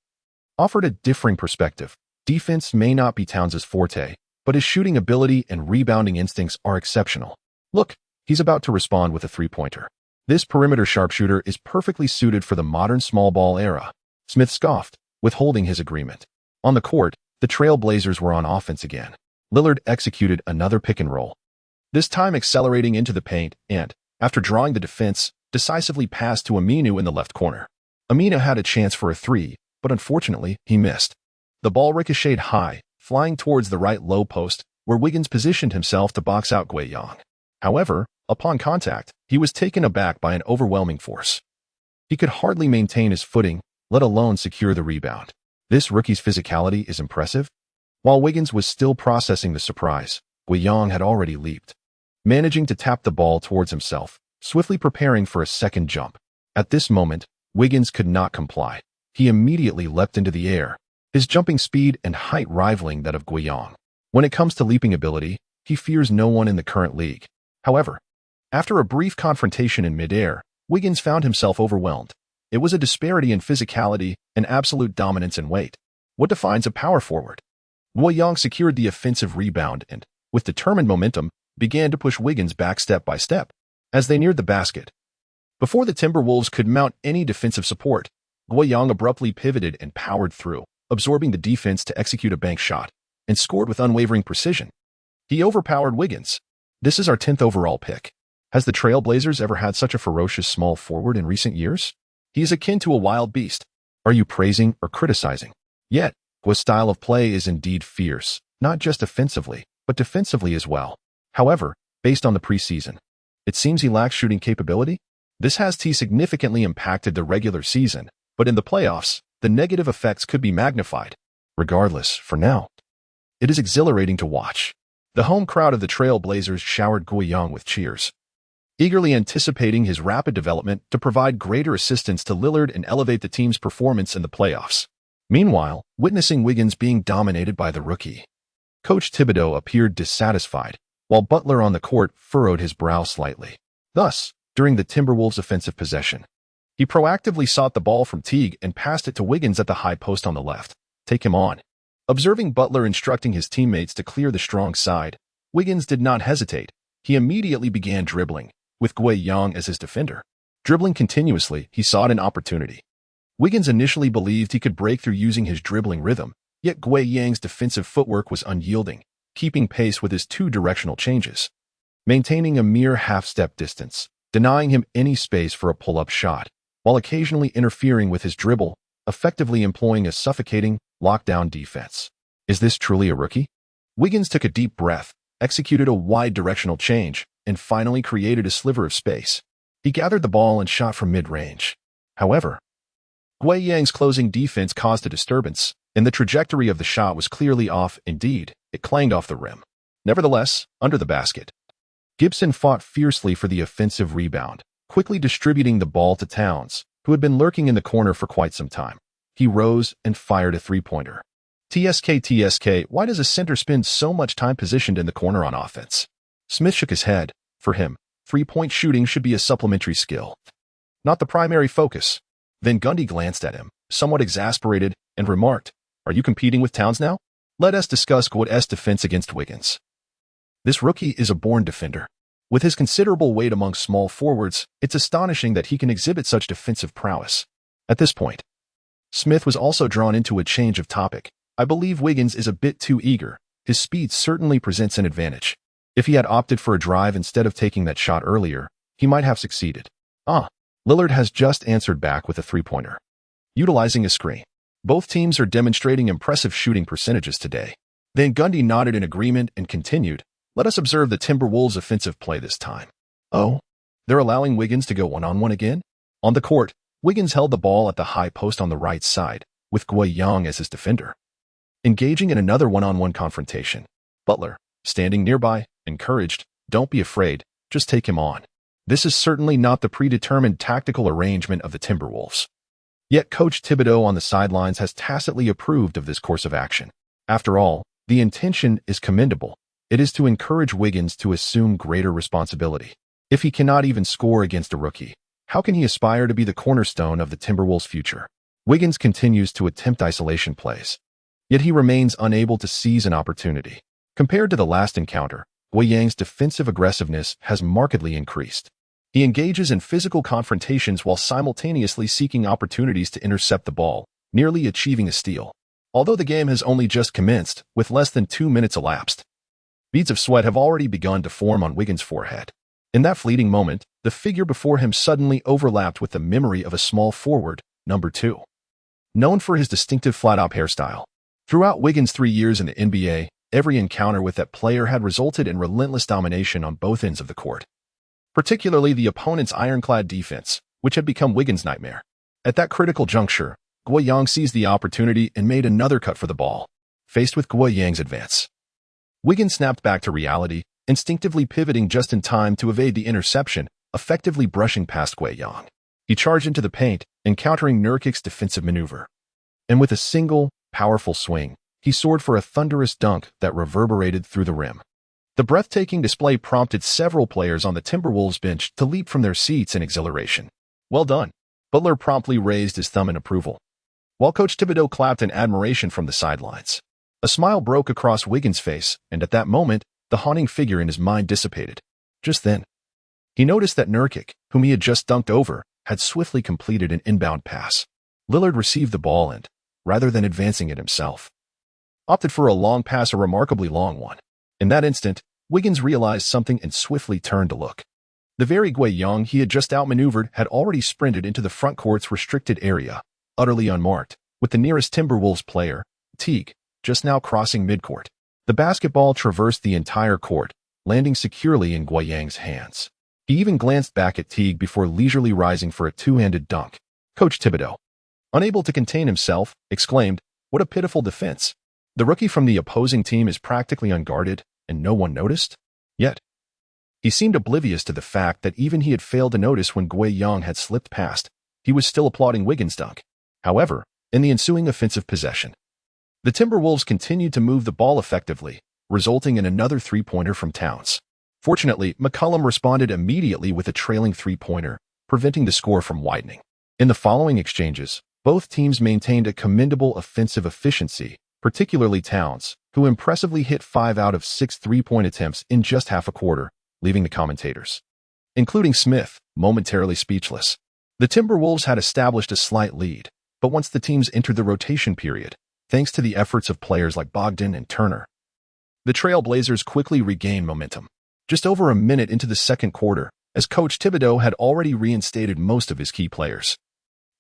offered a differing perspective. Defense may not be Towns' forte, but his shooting ability and rebounding instincts are exceptional. Look, he's about to respond with a three-pointer. This perimeter sharpshooter is perfectly suited for the modern small ball era. Smith scoffed, withholding his agreement. On the court, the Trail Blazers were on offense again. Lillard executed another pick and roll, this time accelerating into the paint and, after drawing the defense, decisively passed to Aminu in the left corner. Aminu had a chance for a three, but unfortunately, he missed. The ball ricocheted high, flying towards the right low post, where Wiggins positioned himself to box out Guiyang. However, upon contact, he was taken aback by an overwhelming force. He could hardly maintain his footing, let alone secure the rebound. This rookie's physicality is impressive. While Wiggins was still processing the surprise, Guiyang had already leaped, managing to tap the ball towards himself, swiftly preparing for a second jump. At this moment, Wiggins could not comply. He immediately leapt into the air, his jumping speed and height rivaling that of Guiyang. When it comes to leaping ability, he fears no one in the current league. However, after a brief confrontation in midair, Wiggins found himself overwhelmed. It was a disparity in physicality and absolute dominance in weight. What defines a power forward? Guiyang secured the offensive rebound and, with determined momentum, began to push Wiggins back step by step as they neared the basket. Before the Timberwolves could mount any defensive support, Guiyang abruptly pivoted and powered through, absorbing the defense to execute a bank shot, and scored with unwavering precision. He overpowered Wiggins. This is our 10th overall pick. Has the Trail Blazers ever had such a ferocious small forward in recent years? He is akin to a wild beast. Are you praising or criticizing? Yet, Gui's style of play is indeed fierce, not just offensively, but defensively as well. However, based on the preseason, it seems he lacks shooting capability. This has significantly impacted the regular season, but in the playoffs, the negative effects could be magnified. Regardless, for now, it is exhilarating to watch. The home crowd of the Trail Blazers showered Guiyang with cheers, eagerly anticipating his rapid development to provide greater assistance to Lillard and elevate the team's performance in the playoffs. Meanwhile, witnessing Wiggins being dominated by the rookie, Coach Thibodeau appeared dissatisfied, while Butler on the court furrowed his brow slightly. Thus, during the Timberwolves' offensive possession, he proactively sought the ball from Teague and passed it to Wiggins at the high post on the left. Take him on. Observing Butler instructing his teammates to clear the strong side, Wiggins did not hesitate. He immediately began dribbling, with Guiyang as his defender. Dribbling continuously, he sought an opportunity. Wiggins initially believed he could break through using his dribbling rhythm, yet Guiyang's defensive footwork was unyielding, keeping pace with his two-directional changes, maintaining a mere half-step distance, denying him any space for a pull-up shot, while occasionally interfering with his dribble, effectively employing a suffocating, lockdown defense. Is this truly a rookie? Wiggins took a deep breath, executed a wide directional change, and finally created a sliver of space. He gathered the ball and shot from mid-range. However, Guiyang's closing defense caused a disturbance, and the trajectory of the shot was clearly off. Indeed, it clanged off the rim. Nevertheless, under the basket, Gibson fought fiercely for the offensive rebound, quickly distributing the ball to Towns, who had been lurking in the corner for quite some time. He rose and fired a three-pointer. TSK, why does a center spend so much time positioned in the corner on offense? Smith shook his head. For him, three-point shooting should be a supplementary skill, not the primary focus. Van Gundy glanced at him, somewhat exasperated, and remarked, "Are you competing with Towns now? Let us discuss Gu's defense against Wiggins. This rookie is a born defender. With his considerable weight among small forwards, it's astonishing that he can exhibit such defensive prowess." At this point, Smith was also drawn into a change of topic. "I believe Wiggins is a bit too eager. His speed certainly presents an advantage. If he had opted for a drive instead of taking that shot earlier, he might have succeeded." Lillard has just answered back with a three-pointer, utilizing a screen. Both teams are demonstrating impressive shooting percentages today. Van Gundy nodded in agreement and continued, "Let us observe the Timberwolves' offensive play this time." Oh, they're allowing Wiggins to go one-on-one again? On the court, Wiggins held the ball at the high post on the right side, with Guiyang as his defender, engaging in another one-on-one confrontation. Butler, standing nearby, encouraged, "Don't be afraid, just take him on." This is certainly not the predetermined tactical arrangement of the Timberwolves. Yet Coach Thibodeau on the sidelines has tacitly approved of this course of action. After all, the intention is commendable. It is to encourage Wiggins to assume greater responsibility. If he cannot even score against a rookie, how can he aspire to be the cornerstone of the Timberwolves' future? Wiggins continues to attempt isolation plays, yet he remains unable to seize an opportunity. Compared to the last encounter, Guiyang's defensive aggressiveness has markedly increased. He engages in physical confrontations while simultaneously seeking opportunities to intercept the ball, nearly achieving a steal. Although the game has only just commenced, with less than 2 minutes elapsed, beads of sweat have already begun to form on Wiggins' forehead. In that fleeting moment, the figure before him suddenly overlapped with the memory of a small forward, number 2. Known for his distinctive flat-top hairstyle. Throughout Wiggins' 3 years in the NBA, every encounter with that player had resulted in relentless domination on both ends of the court. Particularly the opponent's ironclad defense, which had become Wiggins' nightmare. At that critical juncture, Guiyang seized the opportunity and made another cut for the ball. Faced with Guiyang's advance, Wiggins snapped back to reality, instinctively pivoting just in time to evade the interception, effectively brushing past Guiyang. He charged into the paint, encountering Nurkic's defensive maneuver. And with a single, powerful swing, he soared for a thunderous dunk that reverberated through the rim. The breathtaking display prompted several players on the Timberwolves bench to leap from their seats in exhilaration. Well done. Butler promptly raised his thumb in approval, while Coach Thibodeau clapped in admiration from the sidelines. A smile broke across Wiggins' face, and at that moment, the haunting figure in his mind dissipated. Just then, he noticed that Nurkic, whom he had just dunked over, had swiftly completed an inbound pass. Lillard received the ball and, rather than advancing it himself, opted for a long pass, a remarkably long one. In that instant, Wiggins realized something and swiftly turned to look. The very Guiyang he had just outmaneuvered had already sprinted into the front court's restricted area, utterly unmarked, with the nearest Timberwolves player, Teague, just now crossing midcourt. The basketball traversed the entire court, landing securely in Guiyang's hands. He even glanced back at Teague before leisurely rising for a two-handed dunk. Coach Thibodeau, unable to contain himself, exclaimed, "What a pitiful defense. The rookie from the opposing team is practically unguarded, and no one noticed?" Yet, he seemed oblivious to the fact that even he had failed to notice when Guiyang had slipped past. He was still applauding Wiggins' dunk. However, in the ensuing offensive possession, the Timberwolves continued to move the ball effectively, resulting in another three-pointer from Towns. Fortunately, McCollum responded immediately with a trailing three-pointer, preventing the score from widening. In the following exchanges, both teams maintained a commendable offensive efficiency, particularly Towns, who impressively hit 5 out of 6 three-point attempts in just half a quarter, leaving the commentators, including Smith, momentarily speechless. The Timberwolves had established a slight lead, but once the teams entered the rotation period, thanks to the efforts of players like Bogdan and Turner, the Trailblazers quickly regained momentum. Just over a minute into the second quarter, as Coach Thibodeau had already reinstated most of his key players,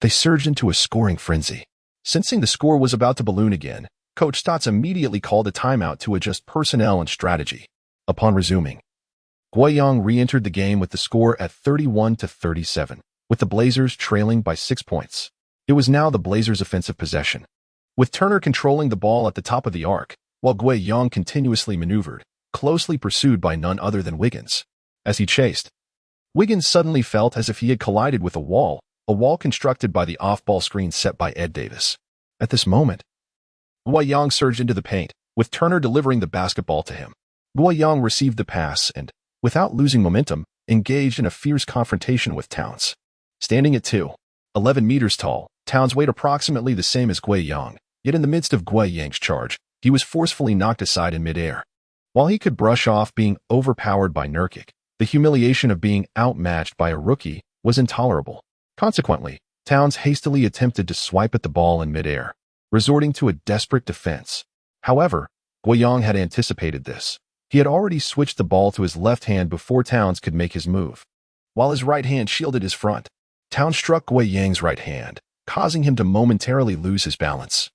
they surged into a scoring frenzy. Sensing the score was about to balloon again, Coach Stotts immediately called a timeout to adjust personnel and strategy. Upon resuming, Guiyang re-entered the game with the score at 31-37, with the Blazers trailing by 6 points. It was now the Blazers' offensive possession, with Turner controlling the ball at the top of the arc, while Guiyang continuously maneuvered, closely pursued by none other than Wiggins. As he chased, Wiggins suddenly felt as if he had collided with a wall constructed by the off-ball screen set by Ed Davis. At this moment, Guiyang surged into the paint, with Turner delivering the basketball to him. Guiyang received the pass and, without losing momentum, engaged in a fierce confrontation with Towns. Standing at 2.11 meters tall, Towns weighed approximately the same as Guiyang, yet in the midst of Guiyang's charge, he was forcefully knocked aside in midair. While he could brush off being overpowered by Nurkic, the humiliation of being outmatched by a rookie was intolerable. Consequently, Towns hastily attempted to swipe at the ball in midair, resorting to a desperate defense. However, Guiyang had anticipated this. He had already switched the ball to his left hand before Towns could make his move. While his right hand shielded his front, Towns struck Guiyang's right hand, causing him to momentarily lose his balance.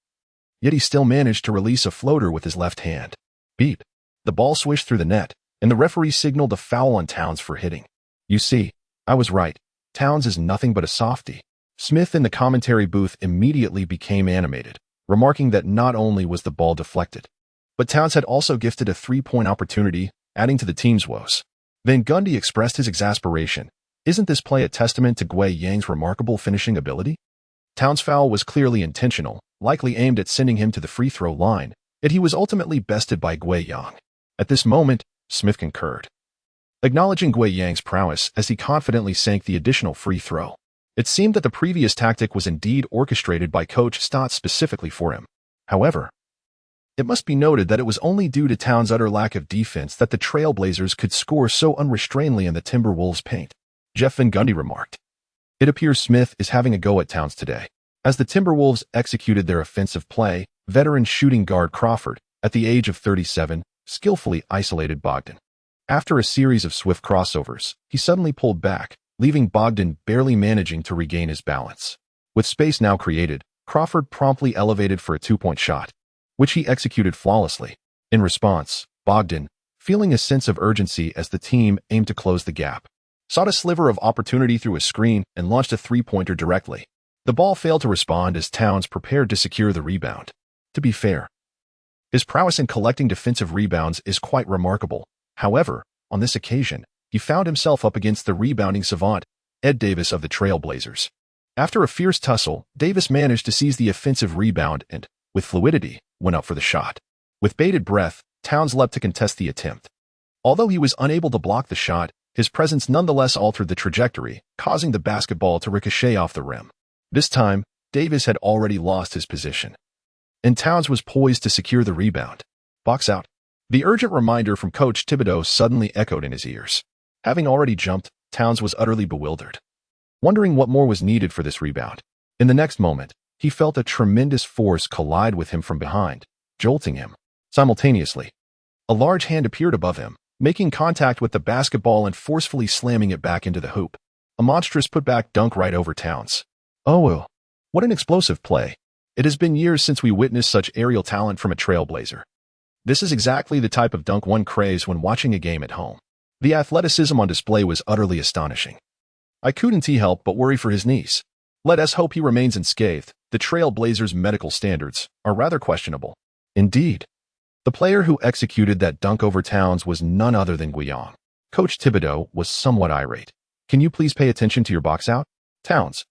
Yet he still managed to release a floater with his left hand. Beep. The ball swished through the net, and the referee signaled a foul on Towns for hitting. "You see, I was right. Towns is nothing but a softie." Smith in the commentary booth immediately became animated, remarking that not only was the ball deflected, but Towns had also gifted a three-point opportunity, adding to the team's woes. Van Gundy expressed his exasperation. "Isn't this play a testament to Guiyang's remarkable finishing ability?" Towns' foul was clearly intentional, likely aimed at sending him to the free throw line, yet he was ultimately bested by Guiyang. At this moment, Smith concurred, acknowledging Guiyang's prowess as he confidently sank the additional free throw. It seemed that the previous tactic was indeed orchestrated by Coach Stott specifically for him. However, it must be noted that it was only due to Towns' utter lack of defense that the Trailblazers could score so unrestrainedly in the Timberwolves' paint. Jeff Van Gundy remarked, "It appears Smith is having a go at Towns today." As the Timberwolves executed their offensive play, veteran shooting guard Crawford, at the age of 37, skillfully isolated Bogdan. After a series of swift crossovers, he suddenly pulled back, leaving Bogdan barely managing to regain his balance. With space now created, Crawford promptly elevated for a two-point shot, which he executed flawlessly. In response, Bogdan, feeling a sense of urgency as the team aimed to close the gap, sought a sliver of opportunity through a screen and launched a three-pointer directly. The ball failed to respond as Towns prepared to secure the rebound. To be fair, his prowess in collecting defensive rebounds is quite remarkable. However, on this occasion, he found himself up against the rebounding savant, Ed Davis of the Trailblazers. After a fierce tussle, Davis managed to seize the offensive rebound and, with fluidity, went up for the shot. With bated breath, Towns leapt to contest the attempt. Although he was unable to block the shot, his presence nonetheless altered the trajectory, causing the basketball to ricochet off the rim. This time, Davis had already lost his position, and Towns was poised to secure the rebound. "Box out." The urgent reminder from Coach Thibodeau suddenly echoed in his ears. Having already jumped, Towns was utterly bewildered, wondering what more was needed for this rebound. In the next moment, he felt a tremendous force collide with him from behind, jolting him. Simultaneously, a large hand appeared above him, making contact with the basketball and forcefully slamming it back into the hoop. A monstrous putback dunk right over Towns. Oh well, what an explosive play. It has been years since we witnessed such aerial talent from a Trailblazer. This is exactly the type of dunk one craves when watching a game at home. The athleticism on display was utterly astonishing. I couldn't help but worry for his knees. Let us hope he remains unscathed. The Trailblazers' medical standards are rather questionable. Indeed, the player who executed that dunk over Towns was none other than Guiyang. Coach Thibodeau was somewhat irate. "Can you please pay attention to your box out?" Towns,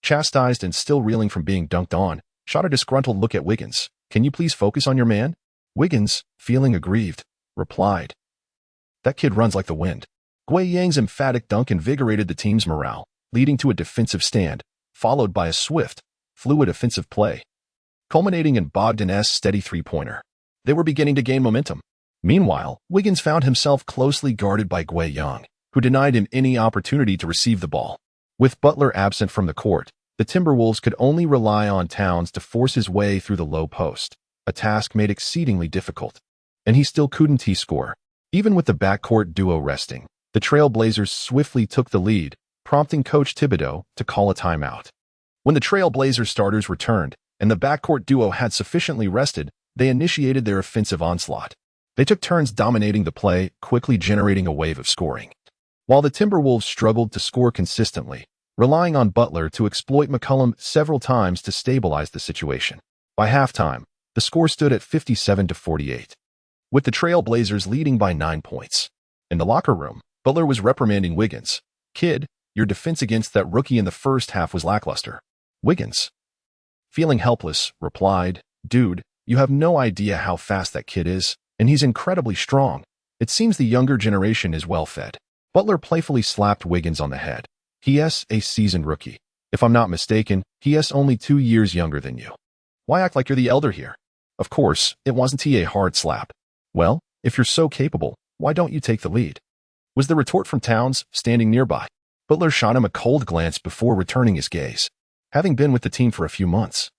chastised and still reeling from being dunked on, shot a disgruntled look at Wiggins. "Can you please focus on your man?" Wiggins, feeling aggrieved, replied, "That kid runs like the wind." Guiyang's emphatic dunk invigorated the team's morale, leading to a defensive stand, followed by a swift, fluid offensive play, culminating in Bogdan's steady three-pointer. They were beginning to gain momentum. Meanwhile, Wiggins found himself closely guarded by Guiyang, who denied him any opportunity to receive the ball. With Butler absent from the court, the Timberwolves could only rely on Towns to force his way through the low post, a task made exceedingly difficult. And he still couldn't score. Even with the backcourt duo resting, the Trailblazers swiftly took the lead, prompting Coach Thibodeau to call a timeout. When the Trailblazers starters returned, and the backcourt duo had sufficiently rested, they initiated their offensive onslaught. They took turns dominating the play, quickly generating a wave of scoring. While the Timberwolves struggled to score consistently, relying on Butler to exploit McCollum several times to stabilize the situation. By halftime, the score stood at 57-48, with the Trailblazers leading by 9 points. In the locker room, Butler was reprimanding Wiggins. "Kid, your defense against that rookie in the first half was lackluster." Wiggins, feeling helpless, replied, "Dude, you have no idea how fast that kid is, and he's incredibly strong. It seems the younger generation is well fed." Butler playfully slapped Wiggins on the head. "He's a seasoned rookie. If I'm not mistaken, he's only 2 years younger than you. Why act like you're the elder here?" Of course, it wasn't a hard slap. "Well, if you're so capable, why don't you take the lead?" was the retort from Towns, standing nearby. Butler shot him a cold glance before returning his gaze, having been with the team for a few months.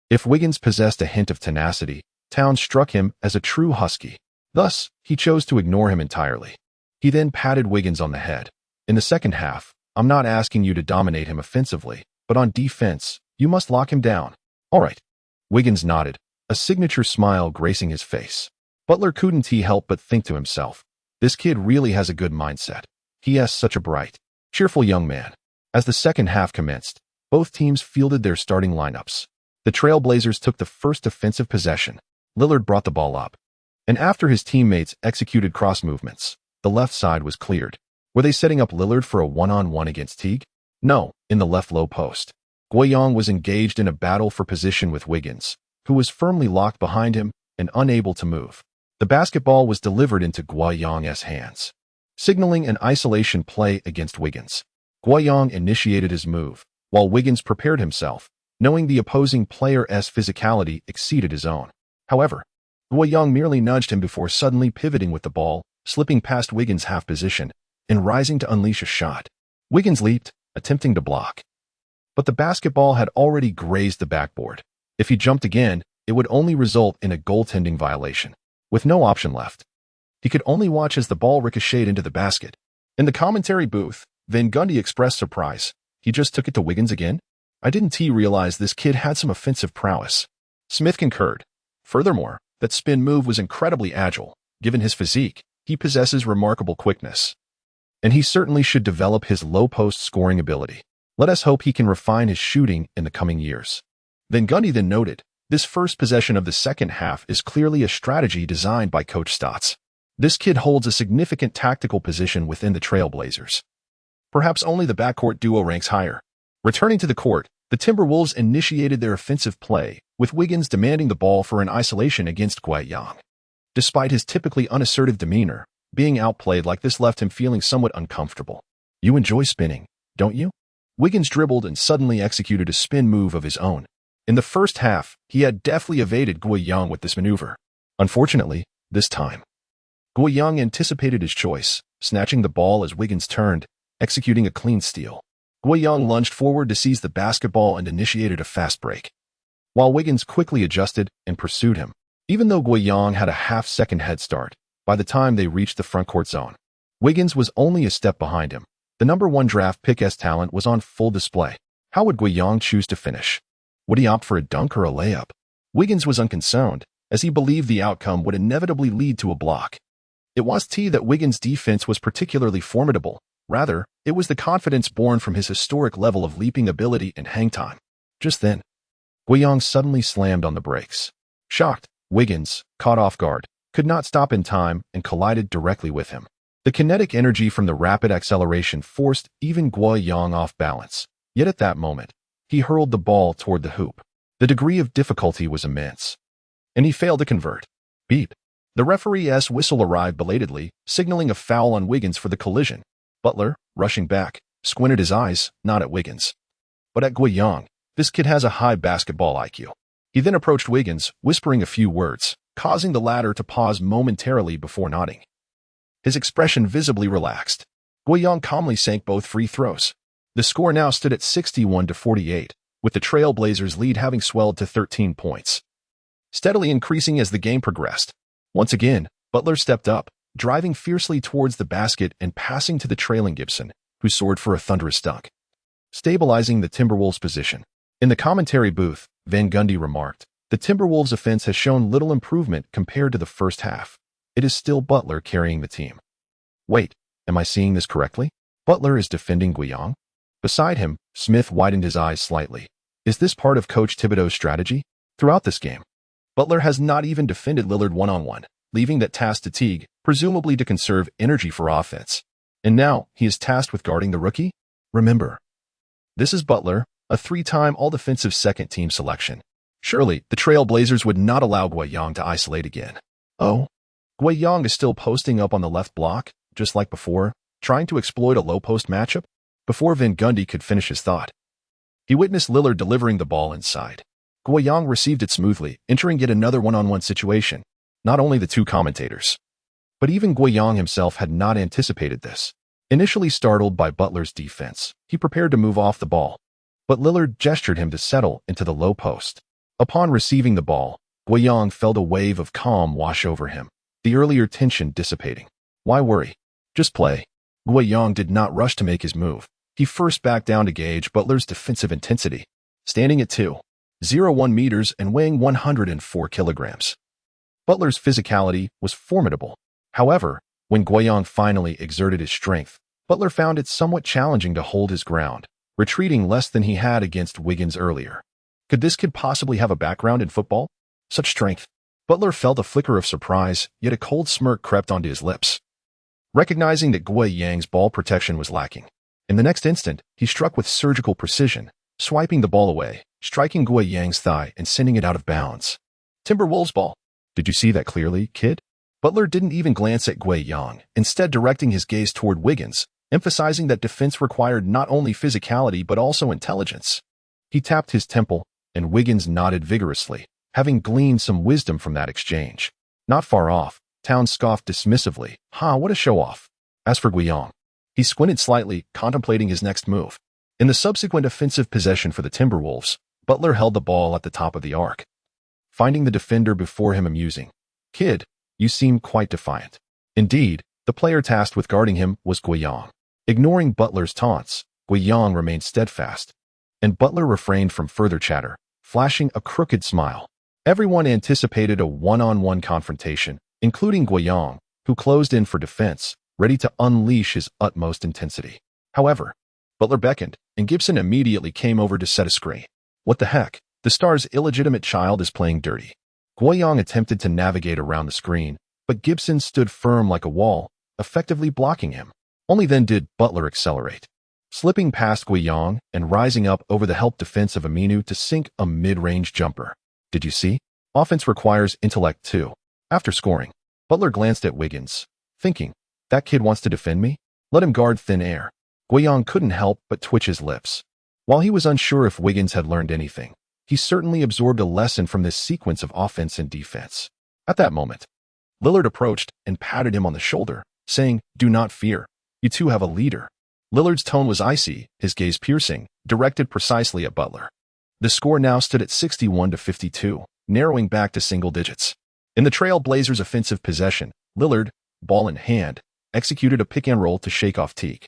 If Wiggins possessed a hint of tenacity, Towns struck him as a true husky. Thus, he chose to ignore him entirely. He then patted Wiggins on the head. "In the second half, I'm not asking you to dominate him offensively, but on defense, you must lock him down." "All right." Wiggins nodded, a signature smile gracing his face. Butler couldn't help but think to himself, "This kid really has a good mindset. He is such a bright, cheerful young man." As the second half commenced, both teams fielded their starting lineups. The Trailblazers took the first offensive possession. Lillard brought the ball up, and after his teammates executed cross movements, the left side was cleared. Were they setting up Lillard for a one-on-one against Teague? No, in the left low post. Guiyang was engaged in a battle for position with Wiggins, who was firmly locked behind him and unable to move. The basketball was delivered into Guiyang's hands, signaling an isolation play against Wiggins. Guiyang initiated his move, while Wiggins prepared himself, knowing the opposing player's physicality exceeded his own. However, Guiyang merely nudged him before suddenly pivoting with the ball, slipping past Wiggins' half position, and rising to unleash a shot. Wiggins leaped, attempting to block. But the basketball had already grazed the backboard. If he jumped again, it would only result in a goaltending violation. With no option left, he could only watch as the ball ricocheted into the basket. In the commentary booth, Van Gundy expressed surprise. He just took it to Wiggins again? I didn't realize this kid had some offensive prowess. Smith concurred. Furthermore, that spin move was incredibly agile. Given his physique, he possesses remarkable quickness. And he certainly should develop his low-post scoring ability. Let us hope he can refine his shooting in the coming years. Van Gundy then noted, this first possession of the second half is clearly a strategy designed by Coach Stotts. This kid holds a significant tactical position within the Trailblazers. Perhaps only the backcourt duo ranks higher. Returning to the court, the Timberwolves initiated their offensive play, with Wiggins demanding the ball for an isolation against Guiyang. Despite his typically unassertive demeanor, being outplayed like this left him feeling somewhat uncomfortable. You enjoy spinning, don't you? Wiggins dribbled and suddenly executed a spin move of his own. In the first half, he had deftly evaded Guiyang with this maneuver. Unfortunately, this time, Guiyang anticipated his choice, snatching the ball as Wiggins turned, executing a clean steal. Guiyang lunged forward to seize the basketball and initiated a fast break, while Wiggins quickly adjusted and pursued him. Even though Guiyang had a half-second head start, by the time they reached the frontcourt zone, Wiggins was only a step behind him. The number 1 draft pick's talent was on full display. How would Guiyang choose to finish? Would he opt for a dunk or a layup? Wiggins was unconcerned, as he believed the outcome would inevitably lead to a block. It was that Wiggins' defense was particularly formidable. Rather, it was the confidence born from his historic level of leaping ability and hang time. Just then, Guiyang suddenly slammed on the brakes. Shocked, Wiggins, caught off guard, could not stop in time and collided directly with him. The kinetic energy from the rapid acceleration forced even Guiyang off balance. Yet at that moment, he hurled the ball toward the hoop. The degree of difficulty was immense, and he failed to convert. Beep. The referee's whistle arrived belatedly, signaling a foul on Wiggins for the collision. Butler, rushing back, squinted his eyes, not at Wiggins, but at Guiyang. This kid has a high basketball IQ. He then approached Wiggins, whispering a few words, causing the latter to pause momentarily before nodding. His expression visibly relaxed. Guiyang calmly sank both free throws. The score now stood at 61-48, with the Trailblazers' lead having swelled to 13 points, steadily increasing as the game progressed. Once again, Butler stepped up, driving fiercely towards the basket and passing to the trailing Gibson, who soared for a thunderous dunk, stabilizing the Timberwolves' position. In the commentary booth, Van Gundy remarked, the Timberwolves' offense has shown little improvement compared to the first half. It is still Butler carrying the team. Wait, am I seeing this correctly? Butler is defending Guiyang? Beside him, Smith widened his eyes slightly. Is this part of Coach Thibodeau's strategy? Throughout this game, Butler has not even defended Lillard one-on-one, leaving that task to Teague, presumably to conserve energy for offense. And now, he is tasked with guarding the rookie? Remember, this is Butler, a 3-time all-defensive second-team selection. Surely, the Trailblazers would not allow Guiyang to isolate again. Oh? Guiyang is still posting up on the left block, just like before, trying to exploit a low-post matchup? Before Van Gundy could finish his thought, he witnessed Lillard delivering the ball inside. Guiyang received it smoothly, entering yet another one-on-one situation. Not only the two commentators, but even Guiyang himself had not anticipated this. Initially startled by Butler's defense, he prepared to move off the ball, but Lillard gestured him to settle into the low post. Upon receiving the ball, Guiyang felt a wave of calm wash over him, the earlier tension dissipating. Why worry? Just play. Guiyang did not rush to make his move. He first backed down to gauge Butler's defensive intensity, standing at 2.01 meters and weighing 104 kilograms. Butler's physicality was formidable. However, when Guiyang finally exerted his strength, Butler found it somewhat challenging to hold his ground, retreating less than he had against Wiggins earlier. Could this kid possibly have a background in football? Such strength. Butler felt a flicker of surprise, yet a cold smirk crept onto his lips, recognizing that Guiyang's ball protection was lacking. In the next instant, he struck with surgical precision, swiping the ball away, striking Guo Yang's thigh and sending it out of bounds. Timberwolves ball. Did you see that clearly, kid? Butler didn't even glance at Guo Yang, instead directing his gaze toward Wiggins, emphasizing that defense required not only physicality but also intelligence. He tapped his temple, and Wiggins nodded vigorously, having gleaned some wisdom from that exchange. Not far off, Towns scoffed dismissively. What a show-off. As for Guo Yang, he squinted slightly, contemplating his next move. In the subsequent offensive possession for the Timberwolves, Butler held the ball at the top of the arc, finding the defender before him amusing. Kid, you seem quite defiant. Indeed, the player tasked with guarding him was Guo Yang. Ignoring Butler's taunts, Guo Yang remained steadfast, and Butler refrained from further chatter, flashing a crooked smile. Everyone anticipated a one-on-one confrontation, including Guo Yang, who closed in for defense, ready to unleash his utmost intensity. However, Butler beckoned, and Gibson immediately came over to set a screen. What the heck? The star's illegitimate child is playing dirty. Guo Yang attempted to navigate around the screen, but Gibson stood firm like a wall, effectively blocking him. Only then did Butler accelerate, slipping past Guo Yang and rising up over the help defense of Aminu to sink a mid-range jumper. Did you see? Offense requires intellect too. After scoring, Butler glanced at Wiggins, thinking, that kid wants to defend me? Let him guard thin air. Guo Yang couldn't help but twitch his lips. While he was unsure if Wiggins had learned anything, he certainly absorbed a lesson from this sequence of offense and defense. At that moment, Lillard approached and patted him on the shoulder, saying, do not fear. You two have a leader. Lillard's tone was icy, his gaze piercing, directed precisely at Butler. The score now stood at 61-52, narrowing back to single digits. In the Trail Blazers' offensive possession, Lillard, ball in hand, executed a pick-and-roll to shake off Teague.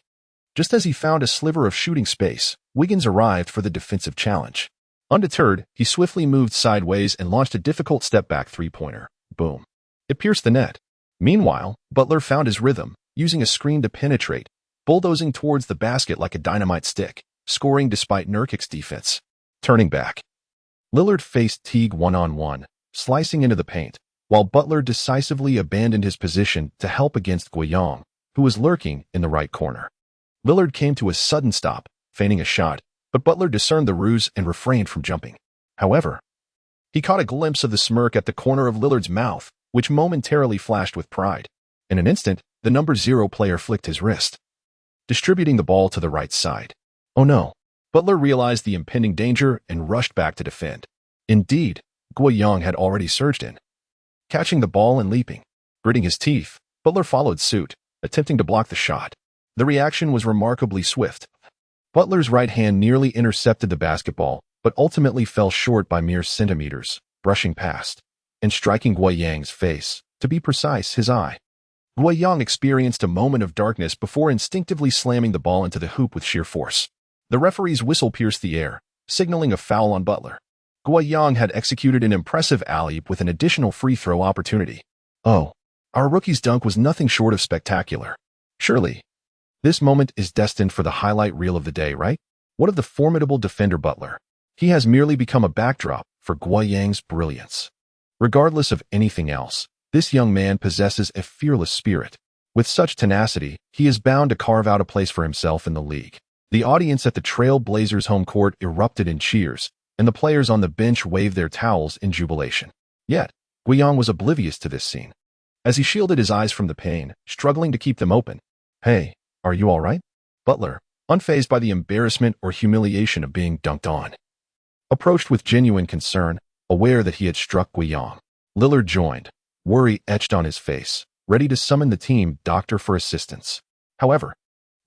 Just as he found a sliver of shooting space, Wiggins arrived for the defensive challenge. Undeterred, he swiftly moved sideways and launched a difficult step-back three-pointer. Boom. It pierced the net. Meanwhile, Butler found his rhythm, using a screen to penetrate, bulldozing towards the basket like a dynamite stick, scoring despite Nurkic's defense. Turning back, Lillard faced Teague one-on-one, slicing into the paint, while Butler decisively abandoned his position to help against Guo Yang, who was lurking in the right corner. Lillard came to a sudden stop, feigning a shot, but Butler discerned the ruse and refrained from jumping. However, he caught a glimpse of the smirk at the corner of Lillard's mouth, which momentarily flashed with pride. In an instant, the number 0 player flicked his wrist, distributing the ball to the right side. Oh no. Butler realized the impending danger and rushed back to defend. Indeed, Guo Yang had already surged in, catching the ball and leaping. Gritting his teeth, Butler followed suit, attempting to block the shot. The reaction was remarkably swift. Butler's right hand nearly intercepted the basketball, but ultimately fell short by mere centimeters, brushing past and striking Guo Yang's face, to be precise, his eye. Guo Yang experienced a moment of darkness before instinctively slamming the ball into the hoop with sheer force. The referee's whistle pierced the air, signaling a foul on Butler. Guo Yang had executed an impressive alley-oop with an additional free throw opportunity. Oh, our rookie's dunk was nothing short of spectacular. Surely, this moment is destined for the highlight reel of the day, right? What of the formidable defender Butler? He has merely become a backdrop for Guo Yang's brilliance. Regardless of anything else, this young man possesses a fearless spirit. With such tenacity, he is bound to carve out a place for himself in the league. The audience at the Trail Blazers home court erupted in cheers, and the players on the bench waved their towels in jubilation. Yet, Guo Yang was oblivious to this scene. As he shielded his eyes from the pain, struggling to keep them open. Hey, are you all right? Butler, unfazed by the embarrassment or humiliation of being dunked on, approached with genuine concern, aware that he had struck Guo Yang. Lillard joined, worry etched on his face, ready to summon the team doctor for assistance. However,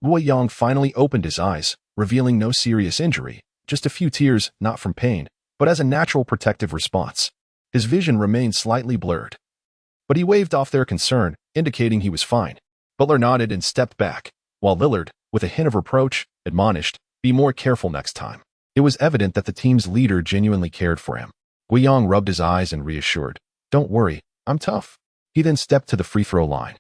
Guo Yang finally opened his eyes, revealing no serious injury, just a few tears, not from pain, but as a natural protective response. His vision remained slightly blurred, but he waved off their concern, indicating he was fine. Butler nodded and stepped back, while Lillard, with a hint of reproach, admonished, be more careful next time. It was evident that the team's leader genuinely cared for him. Guo Yang rubbed his eyes and reassured, don't worry, I'm tough. He then stepped to the free throw line,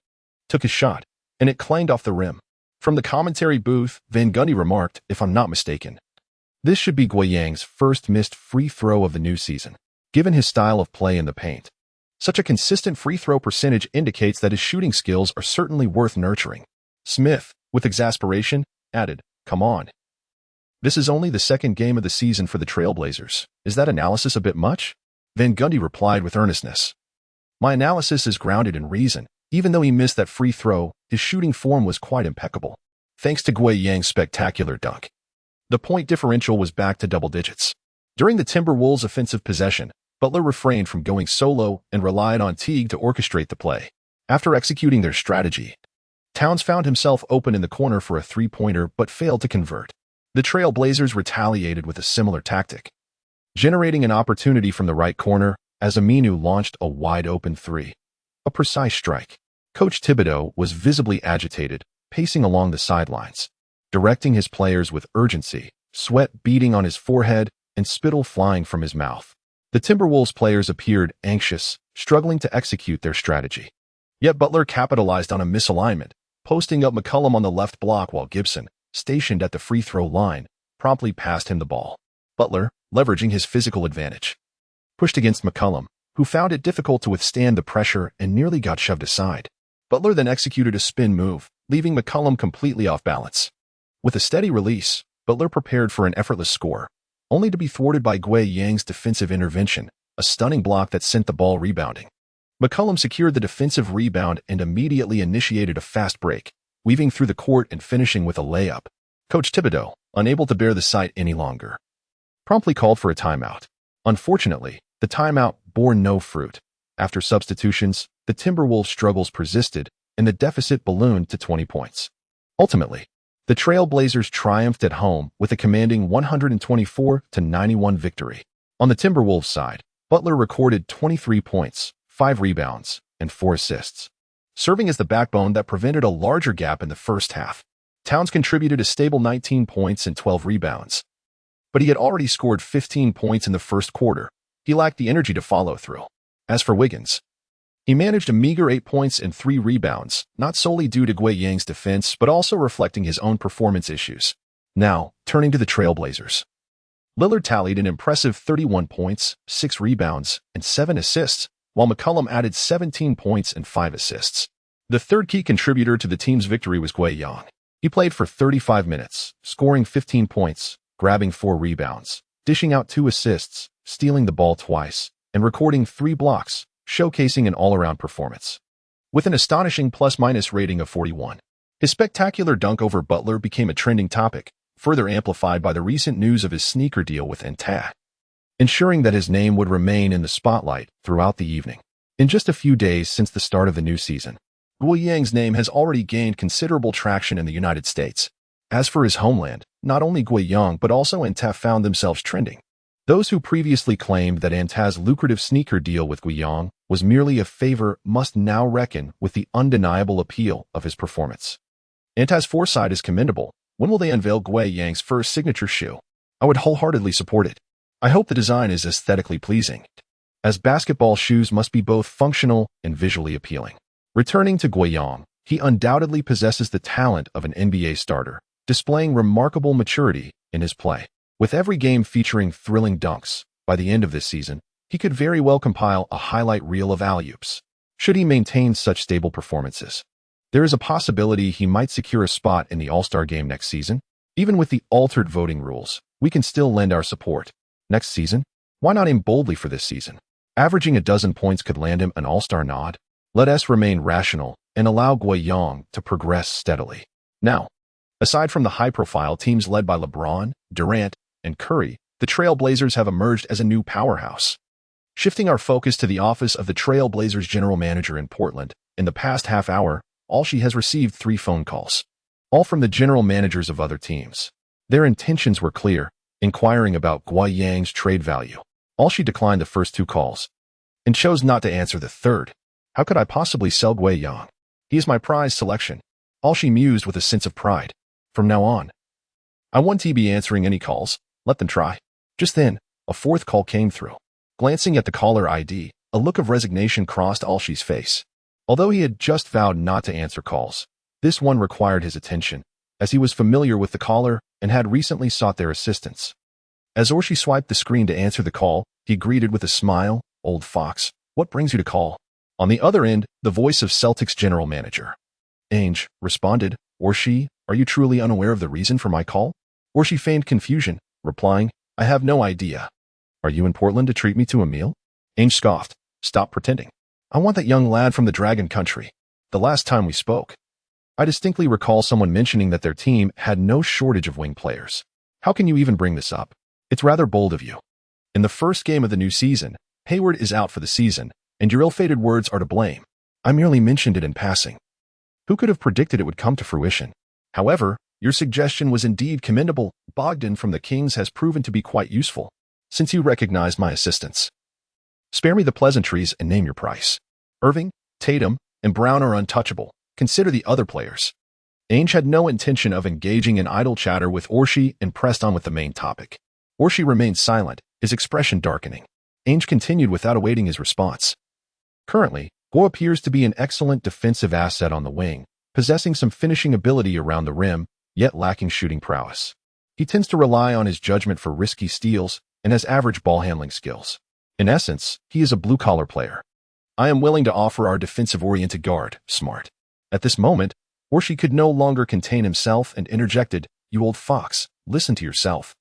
took his shot, and it clanged off the rim. From the commentary booth, Van Gundy remarked, if I'm not mistaken, this should be Guo Yang's first missed free throw of the new season, given his style of play in the paint. Such a consistent free throw percentage indicates that his shooting skills are certainly worth nurturing. Smith, with exasperation, added, come on. This is only the second game of the season for the Trailblazers. Is that analysis a bit much? Van Gundy replied with earnestness. My analysis is grounded in reason. Even though he missed that free throw, his shooting form was quite impeccable, thanks to Guo Yang's spectacular dunk. The point differential was back to double digits. During the Timberwolves' offensive possession, Butler refrained from going solo and relied on Teague to orchestrate the play. After executing their strategy, Towns found himself open in the corner for a three-pointer but failed to convert. The Trailblazers retaliated with a similar tactic, generating an opportunity from the right corner as Aminu launched a wide-open three. A precise strike. Coach Thibodeau was visibly agitated, pacing along the sidelines, directing his players with urgency, sweat beading on his forehead and spittle flying from his mouth. The Timberwolves players appeared anxious, struggling to execute their strategy. Yet Butler capitalized on a misalignment, posting up McCollum on the left block while Gibson, stationed at the free throw line, promptly passed him the ball. Butler, leveraging his physical advantage, pushed against McCollum, who found it difficult to withstand the pressure and nearly got shoved aside. Butler then executed a spin move, leaving McCollum completely off balance. With a steady release, Butler prepared for an effortless score, only to be thwarted by Guo Yang's defensive intervention, a stunning block that sent the ball rebounding. McCollum secured the defensive rebound and immediately initiated a fast break, weaving through the court and finishing with a layup. Coach Thibodeau, unable to bear the sight any longer, promptly called for a timeout. Unfortunately, the timeout bore no fruit. After substitutions, the Timberwolves' struggles persisted, and the deficit ballooned to 20 points. Ultimately, the Trailblazers triumphed at home with a commanding 124-91 victory. On the Timberwolves side, Butler recorded 23 points, 5 rebounds, and 4 assists, serving as the backbone that prevented a larger gap in the first half. Towns contributed a stable 19 points and 12 rebounds, but he had already scored 15 points in the first quarter. He lacked the energy to follow through. As for Wiggins, he managed a meager 8 points and 3 rebounds, not solely due to Guo Yang's defense, but also reflecting his own performance issues. Now, turning to the Trailblazers. Lillard tallied an impressive 31 points, 6 rebounds, and 7 assists, while McCollum added 17 points and 5 assists. The third key contributor to the team's victory was Guo Yang. He played for 35 minutes, scoring 15 points, grabbing 4 rebounds, dishing out 2 assists, stealing the ball twice, and recording 3 blocks, showcasing an all-around performance. With an astonishing plus-minus rating of 41, his spectacular dunk over Butler became a trending topic, further amplified by the recent news of his sneaker deal with Anta, ensuring that his name would remain in the spotlight throughout the evening. In just a few days since the start of the new season, Guo Yang's name has already gained considerable traction in the United States. As for his homeland, not only Guo Yang but also Anta found themselves trending. Those who previously claimed that Anta's lucrative sneaker deal with Guo Yang was merely a favor must now reckon with the undeniable appeal of his performance. Anta's foresight is commendable. When will they unveil Guo Yang's first signature shoe? I would wholeheartedly support it. I hope the design is aesthetically pleasing, as basketball shoes must be both functional and visually appealing. Returning to Guo Yang, he undoubtedly possesses the talent of an NBA starter, displaying remarkable maturity in his play. With every game featuring thrilling dunks, by the end of this season, he could very well compile a highlight reel of alley-oops. Should he maintain such stable performances, there is a possibility he might secure a spot in the All-Star game next season. Even with the altered voting rules, we can still lend our support. Next season? Why not aim boldly for this season? Averaging a dozen points could land him an All-Star nod. Let us remain rational and allow Guo Yang to progress steadily. Now, aside from the high-profile teams led by LeBron, Durant, and Curry, the Trailblazers have emerged as a new powerhouse. Shifting our focus to the office of the Trailblazers general manager in Portland, in the past half hour, Alshi has received 3 phone calls, all from the general managers of other teams. Their intentions were clear, inquiring about Guo Yang's trade value. Alshi declined the first 2 calls and chose not to answer the third. How could I possibly sell Guo Yang? He is my prize selection. Alshi mused with a sense of pride. From now on, I won't be answering any calls. Let them try. Just then, a 4th call came through. Glancing at the caller ID, a look of resignation crossed Alshi's face. Although he had just vowed not to answer calls, this one required his attention, as he was familiar with the caller and had recently sought their assistance. As Alshi swiped the screen to answer the call, he greeted with a smile, "Old fox, what brings you to call?" On the other end, the voice of Celtics general manager Ainge responded, "Alshi, are you truly unaware of the reason for my call? Or she feigned confusion, replying, I have no idea. Are you in Portland to treat me to a meal? Ainge scoffed. Stop pretending. I want that young lad from the Dragon Country. The last time we spoke, I distinctly recall someone mentioning that their team had no shortage of wing players. How can you even bring this up? It's rather bold of you. In the first game of the new season, Hayward is out for the season, and your ill-fated words are to blame. I merely mentioned it in passing. Who could have predicted it would come to fruition? However, your suggestion was indeed commendable. Bogdan from the Kings has proven to be quite useful, since you recognized my assistance. Spare me the pleasantries and name your price. Irving, Tatum, and Brown are untouchable. Consider the other players. Ainge had no intention of engaging in idle chatter with Orshi and pressed on with the main topic. Orshi remained silent, his expression darkening. Ainge continued without awaiting his response. Currently, Guo appears to be an excellent defensive asset on the wing, possessing some finishing ability around the rim, yet lacking shooting prowess. He tends to rely on his judgment for risky steals and has average ball handling skills. In essence, he is a blue-collar player. I am willing to offer our defensive-oriented guard, Smart. At this moment, Orshi could no longer contain himself and interjected, You old fox, listen to yourself.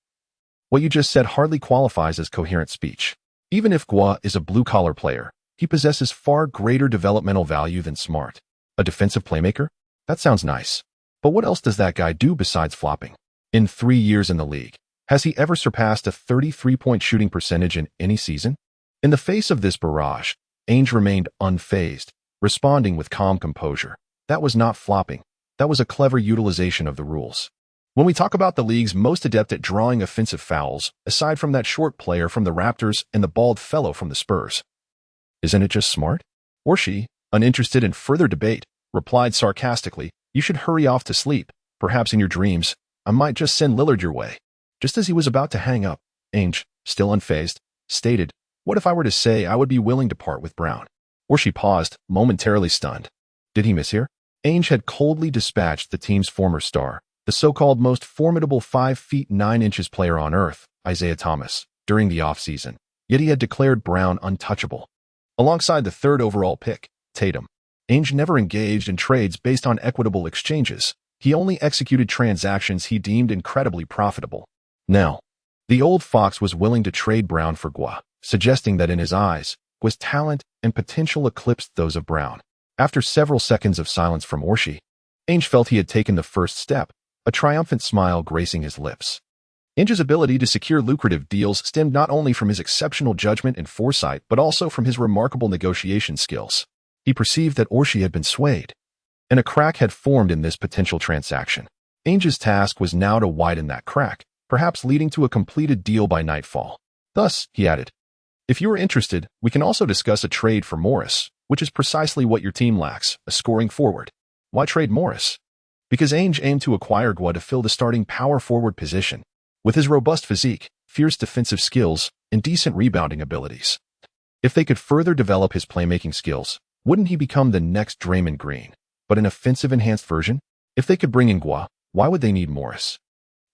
What you just said hardly qualifies as coherent speech. Even if Guo is a blue-collar player, he possesses far greater developmental value than Smart. A defensive playmaker? That sounds nice. But what else does that guy do besides flopping? In 3 years in the league, has he ever surpassed a 33-point shooting percentage in any season? In the face of this barrage, Ainge remained unfazed, responding with calm composure. That was not flopping. That was a clever utilization of the rules. When we talk about the league's most adept at drawing offensive fouls, aside from that short player from the Raptors and the bald fellow from the Spurs, isn't it just Smart? Orshi, uninterested in further debate, replied sarcastically, You should hurry off to sleep. Perhaps in your dreams, I might just send Lillard your way. Just as he was about to hang up, Ainge, still unfazed, stated, What if I were to say I would be willing to part with Brown? Orshi paused, momentarily stunned. Did he mishear? Ainge had coldly dispatched the team's former star, the so-called most formidable 5 feet 9 inches player on earth, Isaiah Thomas, during the offseason. Yet he had declared Brown untouchable. Alongside the third overall pick, Tatum, Ainge never engaged in trades based on equitable exchanges. He only executed transactions he deemed incredibly profitable. Now, the old fox was willing to trade Brown for Guo, suggesting that in his eyes, Guo's talent and potential eclipsed those of Brown. After several seconds of silence from Orshi, Ainge felt he had taken the first step, a triumphant smile gracing his lips. Ainge's ability to secure lucrative deals stemmed not only from his exceptional judgment and foresight, but also from his remarkable negotiation skills. He perceived that Orshi had been swayed, and a crack had formed in this potential transaction. Ainge's task was now to widen that crack, perhaps leading to a completed deal by nightfall. Thus, he added, If you are interested, we can also discuss a trade for Morris, which is precisely what your team lacks, a scoring forward. Why trade Morris? Because Ainge aimed to acquire Guo to fill the starting power forward position, with his robust physique, fierce defensive skills, and decent rebounding abilities. If they could further develop his playmaking skills, wouldn't he become the next Draymond Green, but an offensive-enhanced version? If they could bring in Guo, why would they need Morris,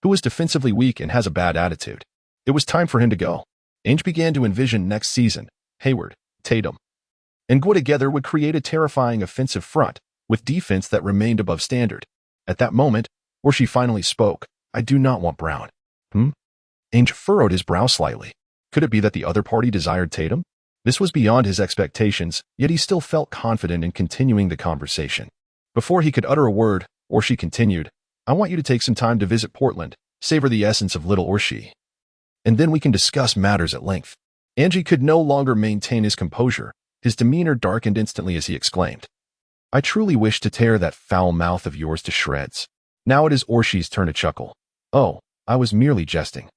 who is defensively weak and has a bad attitude? It was time for him to go. Ainge began to envision next season, Hayward, Tatum, and Guo together would create a terrifying offensive front, with defense that remained above standard. At that moment, Orshi finally spoke, I do not want Brown. Ainge furrowed his brow slightly. Could it be that the other party desired Tatum? This was beyond his expectations, yet he still felt confident in continuing the conversation. Before he could utter a word, Orshi continued, I want you to take some time to visit Portland, savor the essence of Little Orshi, and then we can discuss matters at length. Ainge could no longer maintain his composure. His demeanor darkened instantly as he exclaimed, I truly wish to tear that foul mouth of yours to shreds. Now it is Orshi's turn to chuckle. Oh, I was merely jesting.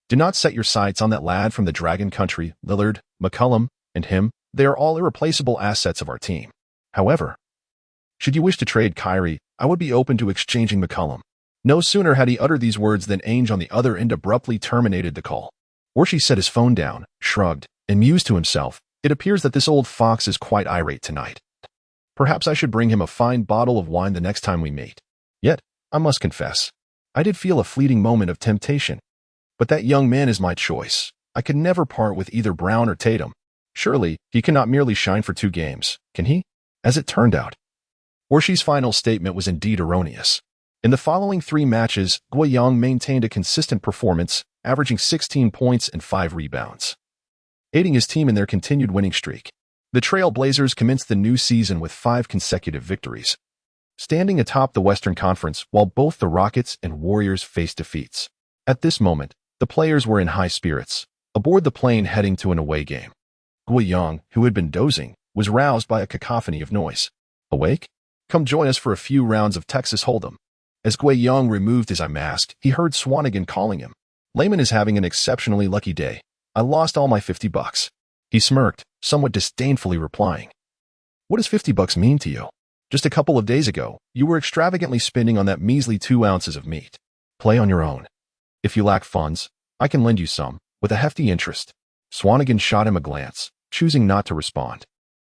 Do not set your sights on that lad from the Dragon Country, Lillard, McCollum, and him. They are all irreplaceable assets of our team. However, should you wish to trade Kyrie, I would be open to exchanging McCollum. No sooner had he uttered these words than Ainge on the other end abruptly terminated the call. Orshi set his phone down, shrugged, and mused to himself, It appears that this old fox is quite irate tonight. Perhaps I should bring him a fine bottle of wine the next time we meet. Yet, I must confess, I did feel a fleeting moment of temptation. But that young man is my choice. I could never part with either Brown or Tatum. Surely, he cannot merely shine for 2 games, can he? As it turned out, Orshi's final statement was indeed erroneous. In the following 3 matches, Guiyang maintained a consistent performance, averaging 16 points and 5 rebounds, aiding his team in their continued winning streak. The Trail Blazers commenced the new season with 5 consecutive victories, standing atop the Western Conference while both the Rockets and Warriors faced defeats. At this moment, the players were in high spirits, aboard the plane heading to an away game. Guiyang, who had been dozing, was roused by a cacophony of noise. "Awake? Come join us for a few rounds of Texas Hold'em." As Guiyang removed his eye mask, he heard Swanigan calling him. "Layman is having an exceptionally lucky day. I lost all my $50. He smirked, somewhat disdainfully replying, "What does $50 mean to you? Just a couple of days ago, you were extravagantly spending on that measly 2 ounces of meat. Play on your own. If you lack funds, I can lend you some, with a hefty interest." Swanigan shot him a glance, choosing not to respond,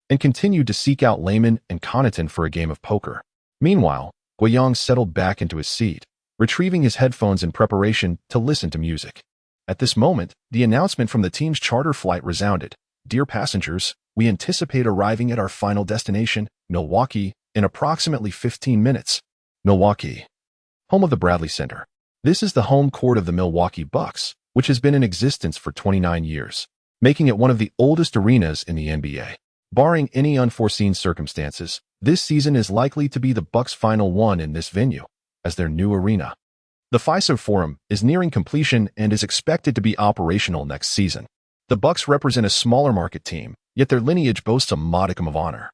and continued to seek out Layman and Connaughton for a game of poker. Meanwhile, Guiyang settled back into his seat, retrieving his headphones in preparation to listen to music. At this moment, the announcement from the team's charter flight resounded. "Dear passengers, we anticipate arriving at our final destination, Milwaukee, in approximately 15 minutes. Milwaukee, home of the Bradley Center. This is the home court of the Milwaukee Bucks, which has been in existence for 29 years, making it one of the oldest arenas in the NBA. Barring any unforeseen circumstances, this season is likely to be the Bucks' final one in this venue, as their new arena. The FISO Forum is nearing completion and is expected to be operational next season. The Bucks represent a smaller market team, yet their lineage boasts a modicum of honor.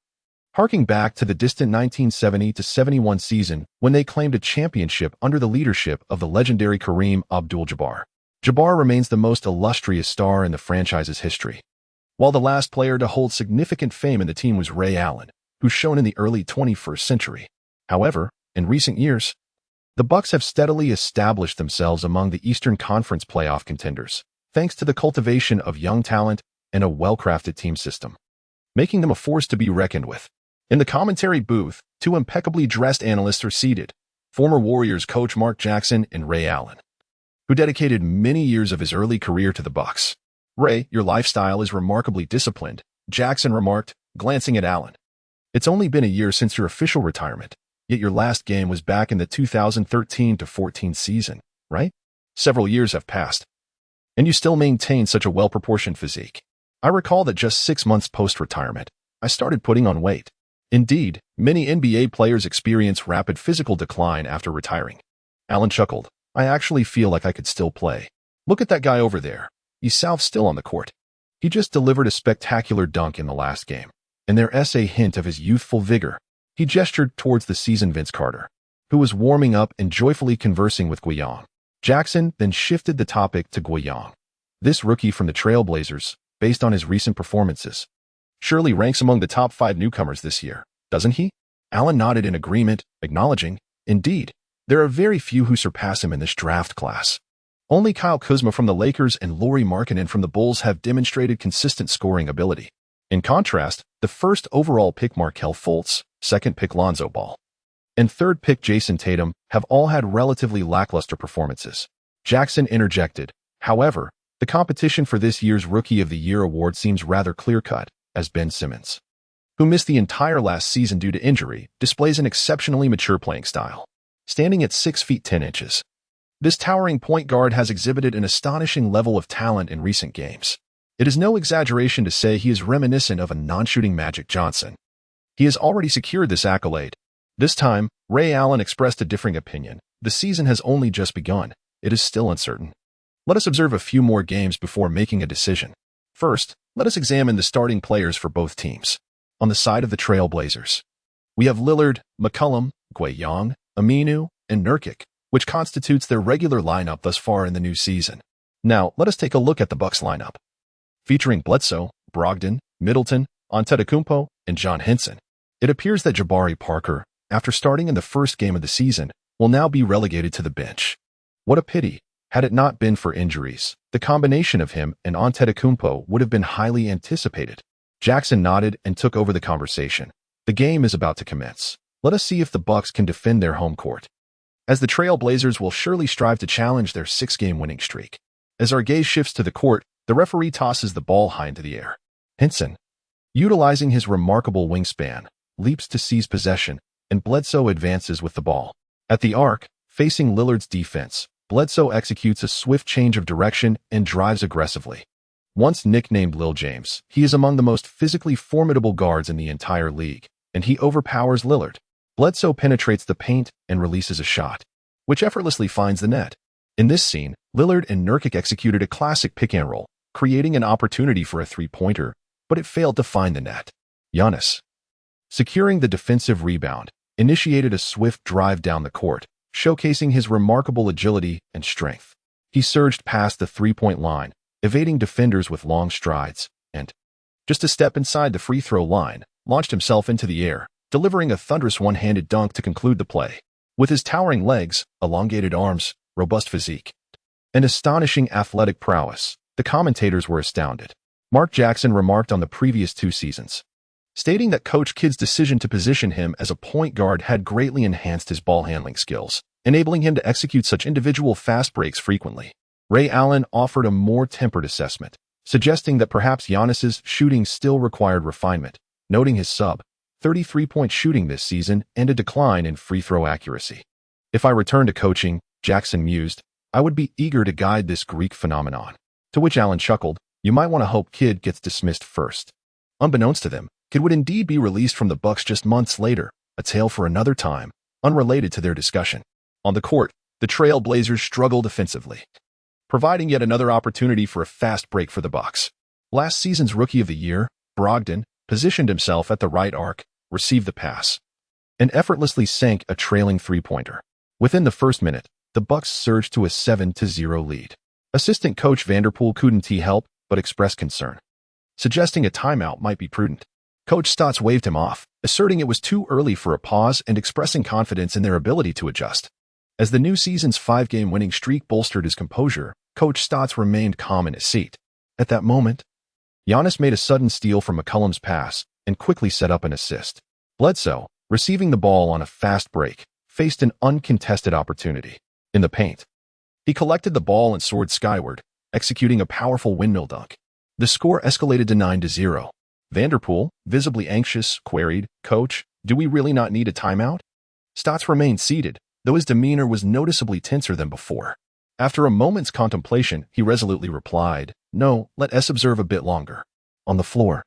Harking back to the distant 1970-71 season when they claimed a championship under the leadership of the legendary Kareem Abdul-Jabbar. Jabbar remains the most illustrious star in the franchise's history, while the last player to hold significant fame in the team was Ray Allen, who shone in the early 21st century. However, in recent years, the Bucks have steadily established themselves among the Eastern Conference playoff contenders, thanks to the cultivation of young talent and a well-crafted team system, making them a force to be reckoned with. In the commentary booth, 2 impeccably dressed analysts are seated, former Warriors coach Mark Jackson and Ray Allen, who dedicated many years of his early career to the Bucks. "Ray, your lifestyle is remarkably disciplined," Jackson remarked, glancing at Allen. "It's only been a year since your official retirement, yet your last game was back in the 2013-14 season, right? Several years have passed, and you still maintain such a well-proportioned physique. I recall that just 6 months post-retirement, I started putting on weight. Indeed, many NBA players experience rapid physical decline after retiring." Allen chuckled. "I actually feel like I could still play. Look at that guy over there. He's still on the court. He just delivered a spectacular dunk in the last game." And there is a hint of his youthful vigor. He gestured towards the seasoned Vince Carter, who was warming up and joyfully conversing with Guiyang. Jackson then shifted the topic to Guiyang. "This rookie from the Trail Blazers, based on his recent performances, surely ranks among the top 5 newcomers this year, doesn't he?" Allen nodded in agreement, acknowledging, "Indeed, there are very few who surpass him in this draft class. Only Kyle Kuzma from the Lakers and Lauri Markkanen from the Bulls have demonstrated consistent scoring ability. In contrast, the first overall pick Markelle Fultz, second pick Lonzo Ball, and third pick Jason Tatum have all had relatively lackluster performances." Jackson interjected, "However, the competition for this year's Rookie of the Year award seems rather clear-cut, as Ben Simmons, who missed the entire last season due to injury, displays an exceptionally mature playing style. Standing at 6 feet 10 inches, this towering point guard has exhibited an astonishing level of talent in recent games. It is no exaggeration to say he is reminiscent of a non-shooting Magic Johnson. He has already secured this accolade." This time, Ray Allen expressed a differing opinion. "The season has only just begun. It is still uncertain. Let us observe a few more games before making a decision. First, let us examine the starting players for both teams. On the side of the Trail Blazers, we have Lillard, McCollum, Guiyang, Aminu, and Nurkic, which constitutes their regular lineup thus far in the new season. Now, let us take a look at the Bucks lineup, featuring Bledsoe, Brogdon, Middleton, Antetokounmpo, and John Henson. It appears that Jabari Parker, after starting in the first game of the season, will now be relegated to the bench. What a pity. Had it not been for injuries, the combination of him and Antetokounmpo would have been highly anticipated." Jackson nodded and took over the conversation. "The game is about to commence. Let us see if the Bucks can defend their home court, as the Trail Blazers will surely strive to challenge their 6-game winning streak." As our gaze shifts to the court, the referee tosses the ball high into the air. Henson, utilizing his remarkable wingspan, leaps to seize possession, and Bledsoe advances with the ball. At the arc, facing Lillard's defense, Bledsoe executes a swift change of direction and drives aggressively. Once nicknamed Lil James, he is among the most physically formidable guards in the entire league, and he overpowers Lillard. Bledsoe penetrates the paint and releases a shot, which effortlessly finds the net. In this scene, Lillard and Nurkic executed a classic pick-and-roll, creating an opportunity for a three-pointer, but it failed to find the net. Giannis, securing the defensive rebound, initiated a swift drive down the court, showcasing his remarkable agility and strength. He surged past the three-point line, evading defenders with long strides, and, just a step inside the free throw line, launched himself into the air, delivering a thunderous one-handed dunk to conclude the play. With his towering legs, elongated arms, robust physique, and astonishing athletic prowess, the commentators were astounded. Mark Jackson remarked on the previous 2 seasons, stating that Coach Kidd's decision to position him as a point guard had greatly enhanced his ball handling skills, enabling him to execute such individual fast breaks frequently. Ray Allen offered a more tempered assessment, suggesting that perhaps Giannis's shooting still required refinement, noting his sub-33-point shooting this season and a decline in free throw accuracy. If I return to coaching, Jackson mused, I would be eager to guide this Greek phenomenon. To which Allen chuckled, you might want to hope Kidd gets dismissed first. Unbeknownst to them, Kidd would indeed be released from the Bucks just months later, a tale for another time, unrelated to their discussion. On the court, the Trail Blazers struggled offensively, providing yet another opportunity for a fast break for the Bucks. Last season's Rookie of the Year, Brogdon, positioned himself at the right arc, received the pass, and effortlessly sank a trailing three-pointer. Within the first minute, the Bucks surged to a 7-0 lead. Assistant coach Vanderpool couldn't help but express concern, suggesting a timeout might be prudent. Coach Stotts waved him off, asserting it was too early for a pause and expressing confidence in their ability to adjust. As the new season's 5-game winning streak bolstered his composure, Coach Stotts remained calm in his seat. At that moment, Giannis made a sudden steal from McCollum's pass and quickly set up an assist. Bledsoe, receiving the ball on a fast break, faced an uncontested opportunity. In the paint, he collected the ball and soared skyward, executing a powerful windmill dunk. The score escalated to 9-0. Vanderpool, visibly anxious, queried, Coach, do we really not need a timeout? Stotts remained seated, though his demeanor was noticeably tenser than before. After a moment's contemplation, he resolutely replied, No, let us observe a bit longer. On the floor,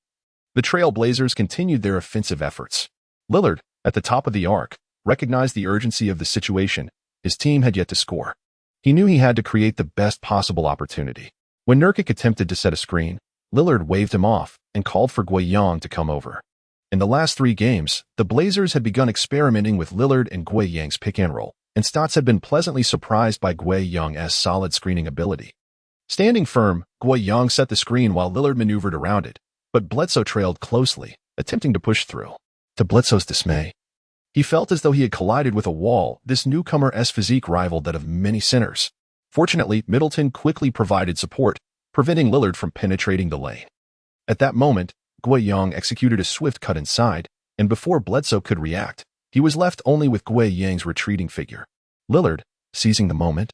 the Trail Blazers continued their offensive efforts. Lillard, at the top of the arc, recognized the urgency of the situation. His team had yet to score. He knew he had to create the best possible opportunity. When Nurkic attempted to set a screen, Lillard waved him off and called for Gueye to come over. In the last 3 games, the Blazers had begun experimenting with Lillard and Gueye's pick-and-roll, and Stotts had been pleasantly surprised by Gueye's solid screening ability. Standing firm, Gueye set the screen while Lillard maneuvered around it, but Bledsoe trailed closely, attempting to push through. To Bledsoe's dismay, he felt as though he had collided with a wall. This newcomer's physique rivaled that of many centers. Fortunately, Middleton quickly provided support, preventing Lillard from penetrating the lane. At that moment, Gueye executed a swift cut inside, and before Bledsoe could react, he was left only with Gueye's retreating figure. Lillard, seizing the moment,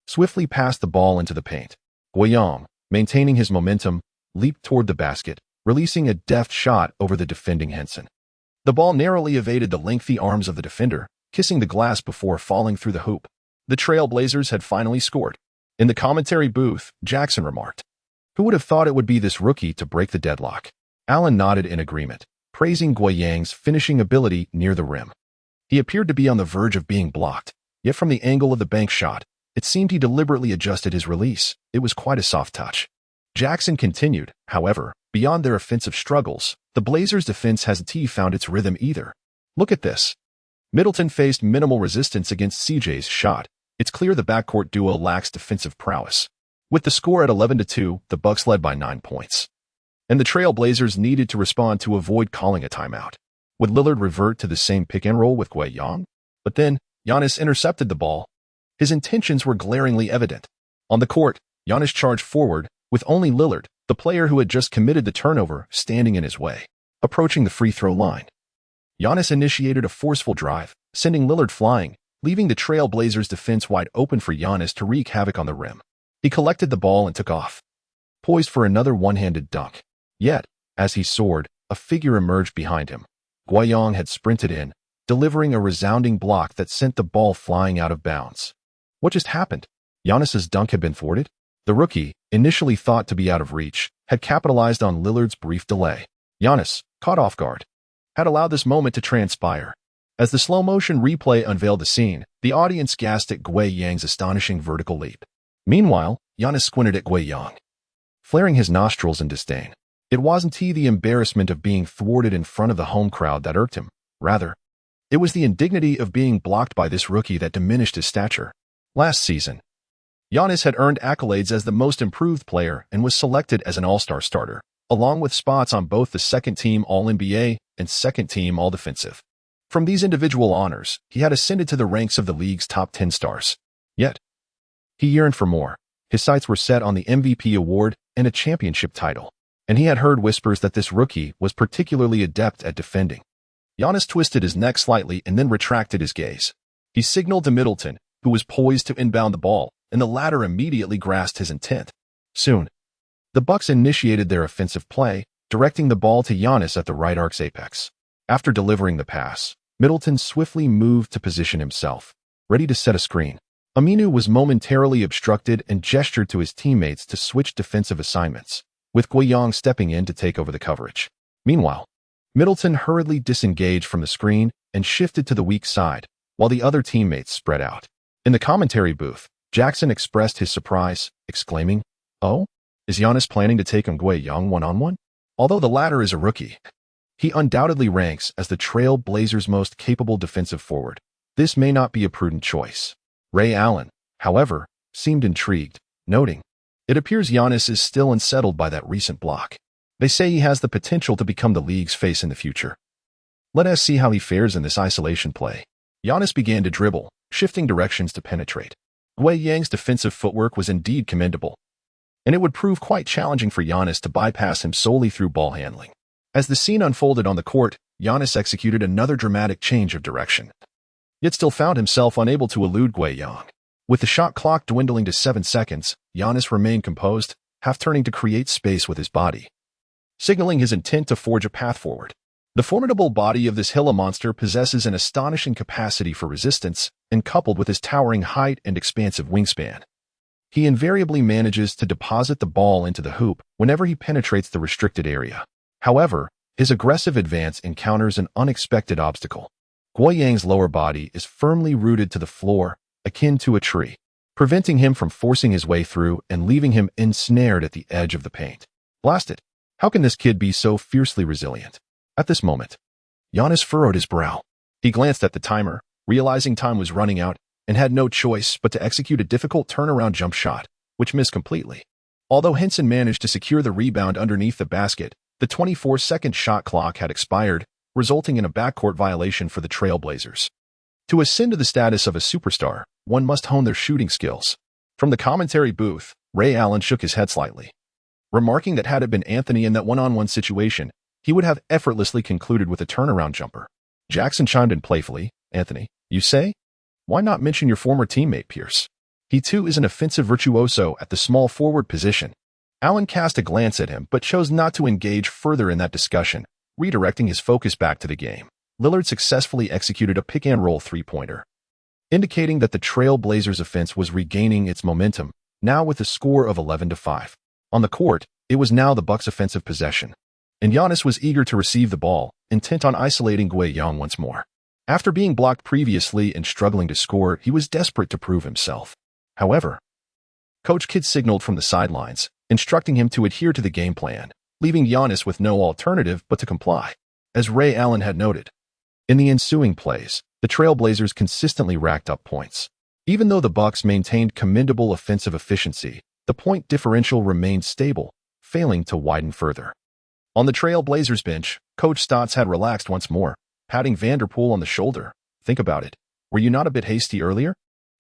swiftly passed the ball into the paint. Gueye, maintaining his momentum, leaped toward the basket, releasing a deft shot over the defending Henson. The ball narrowly evaded the lengthy arms of the defender, kissing the glass before falling through the hoop. The Trail Blazers had finally scored. In the commentary booth, Jackson remarked, Who would have thought it would be this rookie to break the deadlock? Allen nodded in agreement, praising Gueye's finishing ability near the rim. He appeared to be on the verge of being blocked, yet from the angle of the bank shot, it seemed he deliberately adjusted his release. It was quite a soft touch. Jackson continued, however, beyond their offensive struggles, the Blazers' defense hasn't found its rhythm either. Look at this. Middleton faced minimal resistance against CJ's shot. It's clear the backcourt duo lacks defensive prowess. With the score at 11-2, the Bucks led by 9 points. And the Trail Blazers needed to respond to avoid calling a timeout. Would Lillard revert to the same pick-and-roll with Gueye? But then, Giannis intercepted the ball. His intentions were glaringly evident. On the court, Giannis charged forward, with only Lillard, the player who had just committed the turnover, standing in his way. Approaching the free throw line, Giannis initiated a forceful drive, sending Lillard flying, leaving the Trail Blazers' defense wide open for Giannis to wreak havoc on the rim. He collected the ball and took off, poised for another one-handed dunk. Yet, as he soared, a figure emerged behind him. Gueye had sprinted in, delivering a resounding block that sent the ball flying out of bounds. What just happened? Giannis's dunk had been thwarted? The rookie, initially thought to be out of reach, had capitalized on Lillard's brief delay. Giannis, caught off guard, had allowed this moment to transpire. As the slow-motion replay unveiled the scene, the audience gasped at Guiyang's Yang's astonishing vertical leap. Meanwhile, Giannis squinted at Guiyang Yang, flaring his nostrils in disdain. It wasn't the embarrassment of being thwarted in front of the home crowd that irked him. Rather, it was the indignity of being blocked by this rookie that diminished his stature. Last season, Giannis had earned accolades as the most improved player and was selected as an all-star starter, along with spots on both the second-team All-NBA and second-team All-Defensive. From these individual honors, he had ascended to the ranks of the league's top 10 stars. Yet, he yearned for more. His sights were set on the MVP award and a championship title, and he had heard whispers that this rookie was particularly adept at defending. Giannis twisted his neck slightly and then retracted his gaze. He signaled to Middleton, who was poised to inbound the ball, and the latter immediately grasped his intent. Soon, the Bucks initiated their offensive play, directing the ball to Giannis at the right arc's apex. After delivering the pass, Middleton swiftly moved to position himself, ready to set a screen. Aminu was momentarily obstructed and gestured to his teammates to switch defensive assignments, with Guiyang stepping in to take over the coverage. Meanwhile, Middleton hurriedly disengaged from the screen and shifted to the weak side, while the other teammates spread out. In the commentary booth, Jackson expressed his surprise, exclaiming, "Oh, is Giannis planning to take on Guiyang one-on-one?" Although the latter is a rookie, he undoubtedly ranks as the Trail Blazers' most capable defensive forward. This may not be a prudent choice. Ray Allen, however, seemed intrigued, noting, "It appears Giannis is still unsettled by that recent block. They say he has the potential to become the league's face in the future. Let us see how he fares in this isolation play." Giannis began to dribble, shifting directions to penetrate. Guiyang's defensive footwork was indeed commendable, and it would prove quite challenging for Giannis to bypass him solely through ball handling. As the scene unfolded on the court, Giannis executed another dramatic change of direction, yet still found himself unable to elude Guiyang. With the shot clock dwindling to 7 seconds, Giannis remained composed, half-turning to create space with his body, signaling his intent to forge a path forward. The formidable body of this Gila monster possesses an astonishing capacity for resistance, and coupled with his towering height and expansive wingspan, he invariably manages to deposit the ball into the hoop whenever he penetrates the restricted area. However, his aggressive advance encounters an unexpected obstacle. Guiyang's lower body is firmly rooted to the floor, akin to a tree, preventing him from forcing his way through and leaving him ensnared at the edge of the paint. Blast it! How can this kid be so fiercely resilient? At this moment, Giannis furrowed his brow. He glanced at the timer, realizing time was running out, and had no choice but to execute a difficult turnaround jump shot, which missed completely. Although Henson managed to secure the rebound underneath the basket, the 24-second shot clock had expired, resulting in a backcourt violation for the Trail Blazers. To ascend to the status of a superstar, one must hone their shooting skills. From the commentary booth, Ray Allen shook his head slightly, remarking that had it been Anthony in that one-on-one situation, he would have effortlessly concluded with a turnaround jumper. Jackson chimed in playfully, "Anthony, you say? Why not mention your former teammate, Pierce? He too is an offensive virtuoso at the small forward position." Allen cast a glance at him but chose not to engage further in that discussion, redirecting his focus back to the game. Lillard successfully executed a pick-and-roll three-pointer, indicating that the Trail Blazers' offense was regaining its momentum, now with a score of 11-5. On the court, it was now the Bucks' offensive possession, and Giannis was eager to receive the ball, intent on isolating Guiyang once more. After being blocked previously and struggling to score, he was desperate to prove himself. However, Coach Kidd signaled from the sidelines, instructing him to adhere to the game plan, leaving Giannis with no alternative but to comply. As Ray Allen had noted, in the ensuing plays, the Trail Blazers consistently racked up points. Even though the Bucks maintained commendable offensive efficiency, the point differential remained stable, failing to widen further. On the Trail Blazers bench, Coach Stotts had relaxed once more, patting Vanderpool on the shoulder. "Think about it. Were you not a bit hasty earlier?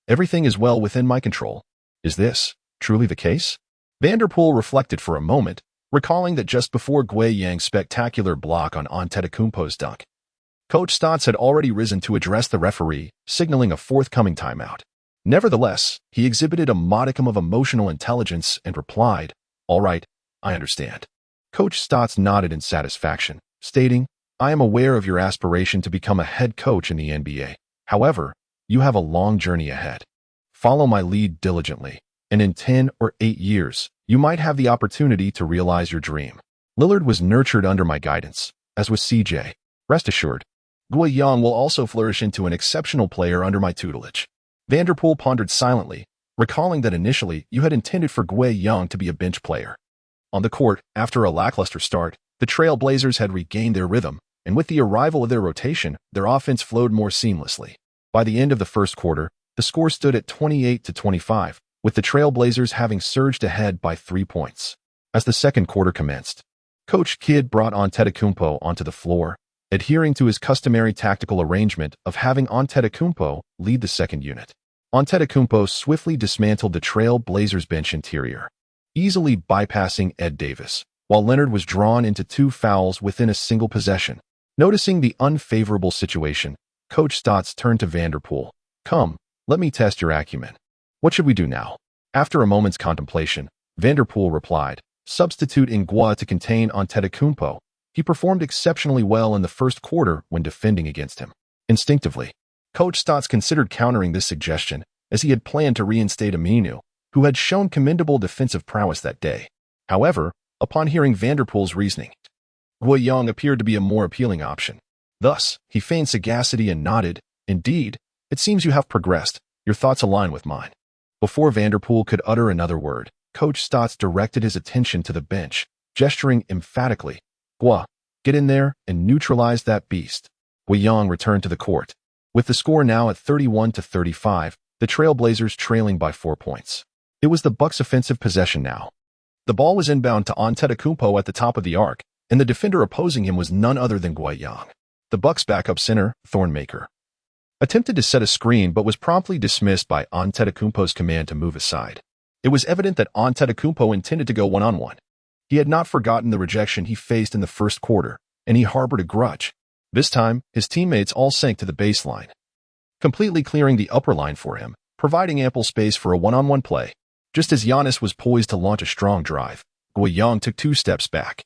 Everything is well within my control. Is this truly the case?" Vanderpool reflected for a moment, recalling that just before Guiyang's spectacular block on Antetokounmpo's dunk, Coach Stotts had already risen to address the referee, signaling a forthcoming timeout. Nevertheless, he exhibited a modicum of emotional intelligence and replied, "All right, I understand." Coach Stotts nodded in satisfaction, stating, I am aware of your aspiration to become a head coach in the NBA. However, you have a long journey ahead. Follow my lead diligently, and in 10 or 8 years, you might have the opportunity to realize your dream. Lillard was nurtured under my guidance, as was CJ. Rest assured, Guiyang will also flourish into an exceptional player under my tutelage. Vanderpool pondered silently, recalling that initially you had intended for Guiyang to be a bench player. On the court, after a lackluster start, the Trail Blazers had regained their rhythm, and with the arrival of their rotation, their offense flowed more seamlessly. By the end of the first quarter, the score stood at 28-25, with the Trail Blazers having surged ahead by 3 points. As the second quarter commenced, Coach Kidd brought Antetokounmpo onto the floor, adhering to his customary tactical arrangement of having Antetokounmpo lead the second unit. Antetokounmpo swiftly dismantled the Trail Blazers bench interior, easily bypassing Ed Davis, while Leonard was drawn into 2 fouls within a single possession. Noticing the unfavorable situation, Coach Stotts turned to Vanderpool. "Come, let me test your acumen. What should we do now?" After a moment's contemplation, Vanderpool replied, "Substitute Ngwa to contain Antetokounmpo. He performed exceptionally well in the first quarter when defending against him." Instinctively, Coach Stotts considered countering this suggestion, as he had planned to reinstate Aminu, who had shown commendable defensive prowess that day. However, upon hearing Vanderpool's reasoning, Guiyang appeared to be a more appealing option. Thus, he feigned sagacity and nodded, "Indeed, it seems you have progressed. Your thoughts align with mine." Before Vanderpool could utter another word, Coach Stotts directed his attention to the bench, gesturing emphatically, "Gua, get in there and neutralize that beast." Guiyang returned to the court. With the score now at 31-35, the Trail Blazers trailing by 4 points. It was the Bucks' offensive possession now. The ball was inbound to Antetokounmpo at the top of the arc, and the defender opposing him was none other than Guiyang. The Bucks' backup center, Thornmaker, attempted to set a screen but was promptly dismissed by Antetokounmpo's command to move aside. It was evident that Antetokounmpo intended to go one-on-one. He had not forgotten the rejection he faced in the first quarter, and he harbored a grudge. This time, his teammates all sank to the baseline, completely clearing the upper line for him, providing ample space for a one-on-one play. Just as Giannis was poised to launch a strong drive, Guiyang took 2 steps back,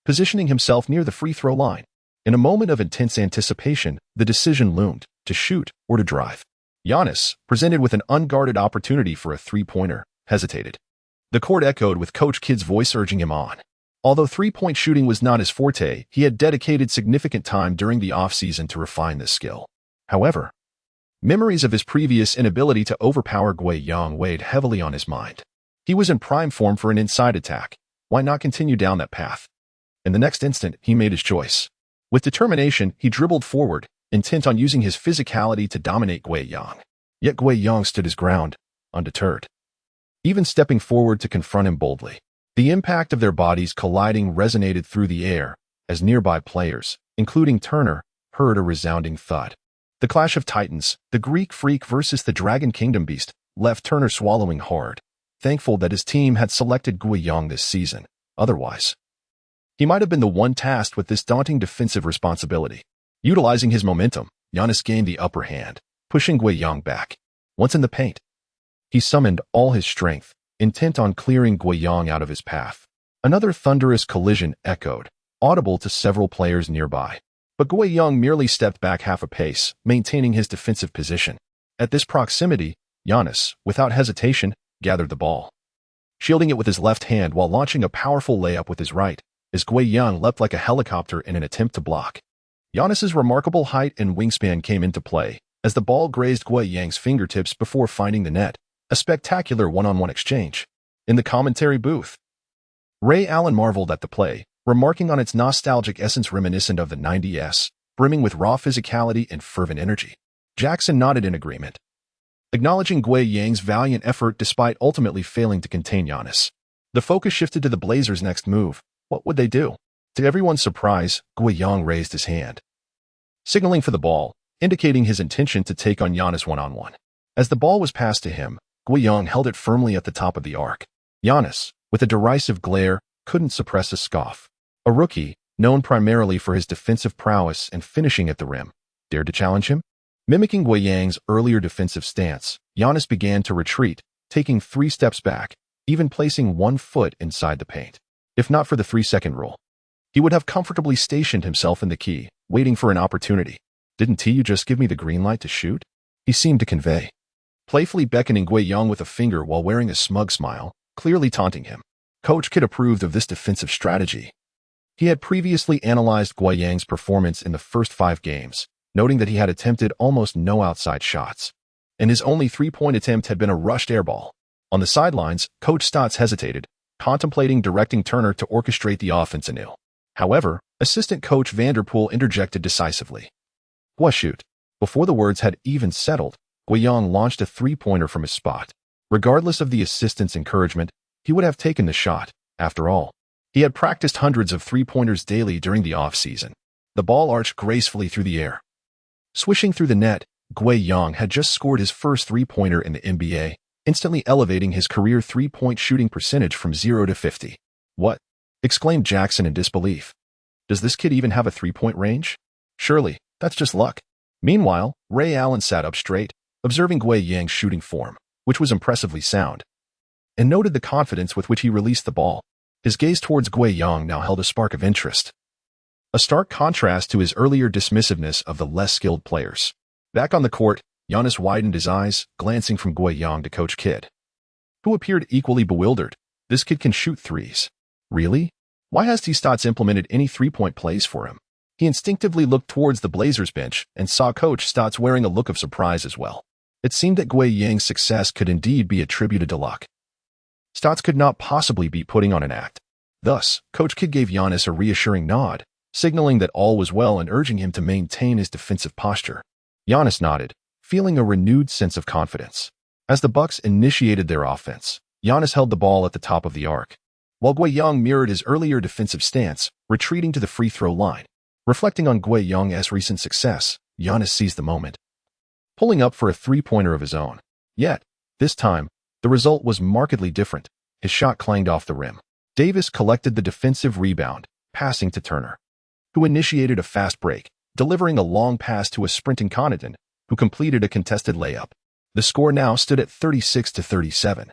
positioning himself near the free throw line. In a moment of intense anticipation, the decision loomed, to shoot or to drive. Giannis, presented with an unguarded opportunity for a 3-pointer, hesitated. The court echoed with Coach Kidd's voice urging him on. Although 3-point shooting was not his forte, he had dedicated significant time during the offseason to refine this skill. However, memories of his previous inability to overpower Guiyang weighed heavily on his mind. He was in prime form for an inside attack. Why not continue down that path? In the next instant, he made his choice. With determination, he dribbled forward, intent on using his physicality to dominate Guiyang. Yet Guiyang stood his ground, undeterred, even stepping forward to confront him boldly. The impact of their bodies colliding resonated through the air, as nearby players, including Turner, heard a resounding thud. The clash of titans, the Greek Freak versus the Dragon Kingdom Beast, left Turner swallowing hard, thankful that his team had selected Guiyang this season. Otherwise, he might have been the one tasked with this daunting defensive responsibility. Utilizing his momentum, Giannis gained the upper hand, pushing Guiyang back. Once in the paint, he summoned all his strength, intent on clearing Guiyang out of his path. Another thunderous collision echoed, audible to several players nearby. But Guiyang merely stepped back half a pace, maintaining his defensive position. At this proximity, Giannis, without hesitation, gathered the ball, shielding it with his left hand while launching a powerful layup with his right, as Guiyang leapt like a helicopter in an attempt to block. Giannis's remarkable height and wingspan came into play, as the ball grazed Guiyang's fingertips before finding the net, a spectacular one-on-one exchange. In the commentary booth, Ray Allen marveled at the play, remarking on its nostalgic essence reminiscent of the 90s, brimming with raw physicality and fervent energy. Jackson nodded in agreement, acknowledging Guiyang's valiant effort despite ultimately failing to contain Giannis. The focus shifted to the Blazers' next move. What would they do? To everyone's surprise, Guiyang raised his hand, signaling for the ball, indicating his intention to take on Giannis one-on-one. As the ball was passed to him, Guiyang held it firmly at the top of the arc. Giannis, with a derisive glare, couldn't suppress a scoff. A rookie, known primarily for his defensive prowess and finishing at the rim, dared to challenge him? Mimicking Guiyang's earlier defensive stance, Giannis began to retreat, taking 3 steps back, even placing 1 foot inside the paint. If not for the 3-second rule, he would have comfortably stationed himself in the key, waiting for an opportunity. "Didn't you just give me the green light to shoot?" he seemed to convey, playfully beckoning Guiyang with a finger while wearing a smug smile, clearly taunting him. Coach Kidd approved of this defensive strategy. He had previously analyzed Guiyang's performance in the first 5 games, noting that he had attempted almost no outside shots, and his only 3-point attempt had been a rushed airball. On the sidelines, Coach Stotts hesitated, contemplating directing Turner to orchestrate the offense anew. However, assistant coach Vanderpool interjected decisively. "Shoot." Before the words had even settled, Guiyang launched a 3-pointer from his spot. Regardless of the assistant's encouragement, he would have taken the shot. After all, he had practiced hundreds of 3-pointers daily during the off-season. The ball arched gracefully through the air. Swishing through the net, Guiyang had just scored his first 3-pointer in the NBA, instantly elevating his career 3-point shooting percentage from 0 to 50. "What?" exclaimed Jackson in disbelief. "Does this kid even have a 3-point range? Surely, that's just luck." Meanwhile, Ray Allen sat up straight, observing Guiyang's shooting form, which was impressively sound, and noted the confidence with which he released the ball. His gaze towards Guiyang now held a spark of interest, a stark contrast to his earlier dismissiveness of the less skilled players. Back on the court, Giannis widened his eyes, glancing from Guiyang to Coach Kidd, who appeared equally bewildered. "This kid can shoot threes. Really? Why has T. Stotts implemented any 3-point plays for him?" He instinctively looked towards the Blazers bench and saw Coach Stotts wearing a look of surprise as well. It seemed that Guiyang's success could indeed be attributed to luck. Stotts could not possibly be putting on an act. Thus, Coach Kidd gave Giannis a reassuring nod, signaling that all was well and urging him to maintain his defensive posture. Giannis nodded, feeling a renewed sense of confidence. As the Bucks initiated their offense, Giannis held the ball at the top of the arc, while Guiyang mirrored his earlier defensive stance, retreating to the free throw line. Reflecting on Guiyang's recent success, Giannis seized the moment, pulling up for a 3-pointer of his own. Yet, this time, the result was markedly different. His shot clanged off the rim. Davis collected the defensive rebound, passing to Turner, who initiated a fast break, delivering a long pass to a sprinting Connaughton, who completed a contested layup. The score now stood at 36-37,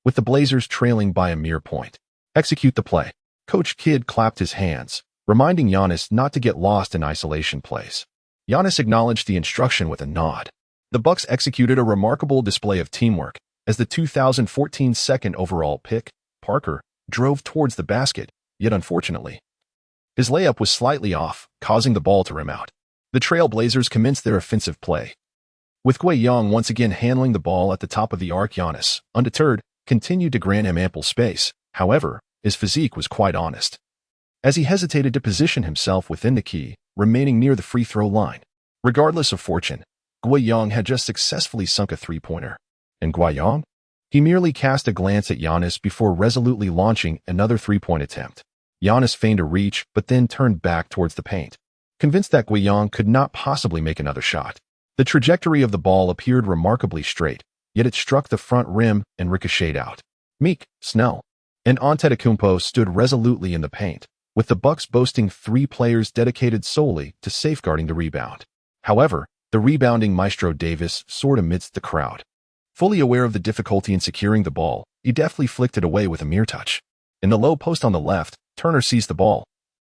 with the Blazers trailing by a mere point. "Execute the play." Coach Kidd clapped his hands, reminding Giannis not to get lost in isolation plays. Giannis acknowledged the instruction with a nod. The Bucks executed a remarkable display of teamwork as the 2014 second overall pick, Parker, drove towards the basket, yet unfortunately, his layup was slightly off, causing the ball to rim out. The Trail Blazers commenced their offensive play, with Guiyang once again handling the ball at the top of the arc. Giannis, undeterred, continued to grant him ample space. However, his physique was quite honest, as he hesitated to position himself within the key, remaining near the free throw line. Regardless of fortune, Guiyang had just successfully sunk a 3-pointer. And Guiyang? He merely cast a glance at Giannis before resolutely launching another 3-point attempt. Giannis feigned a reach, but then turned back towards the paint, convinced that Guiyang could not possibly make another shot. The trajectory of the ball appeared remarkably straight, yet it struck the front rim and ricocheted out. Meek, Snell, and Antetokounmpo stood resolutely in the paint, with the Bucks boasting 3 players dedicated solely to safeguarding the rebound. However, the rebounding maestro Davis soared amidst the crowd. Fully aware of the difficulty in securing the ball, he deftly flicked it away with a mere touch. In the low post on the left, Turner seized the ball,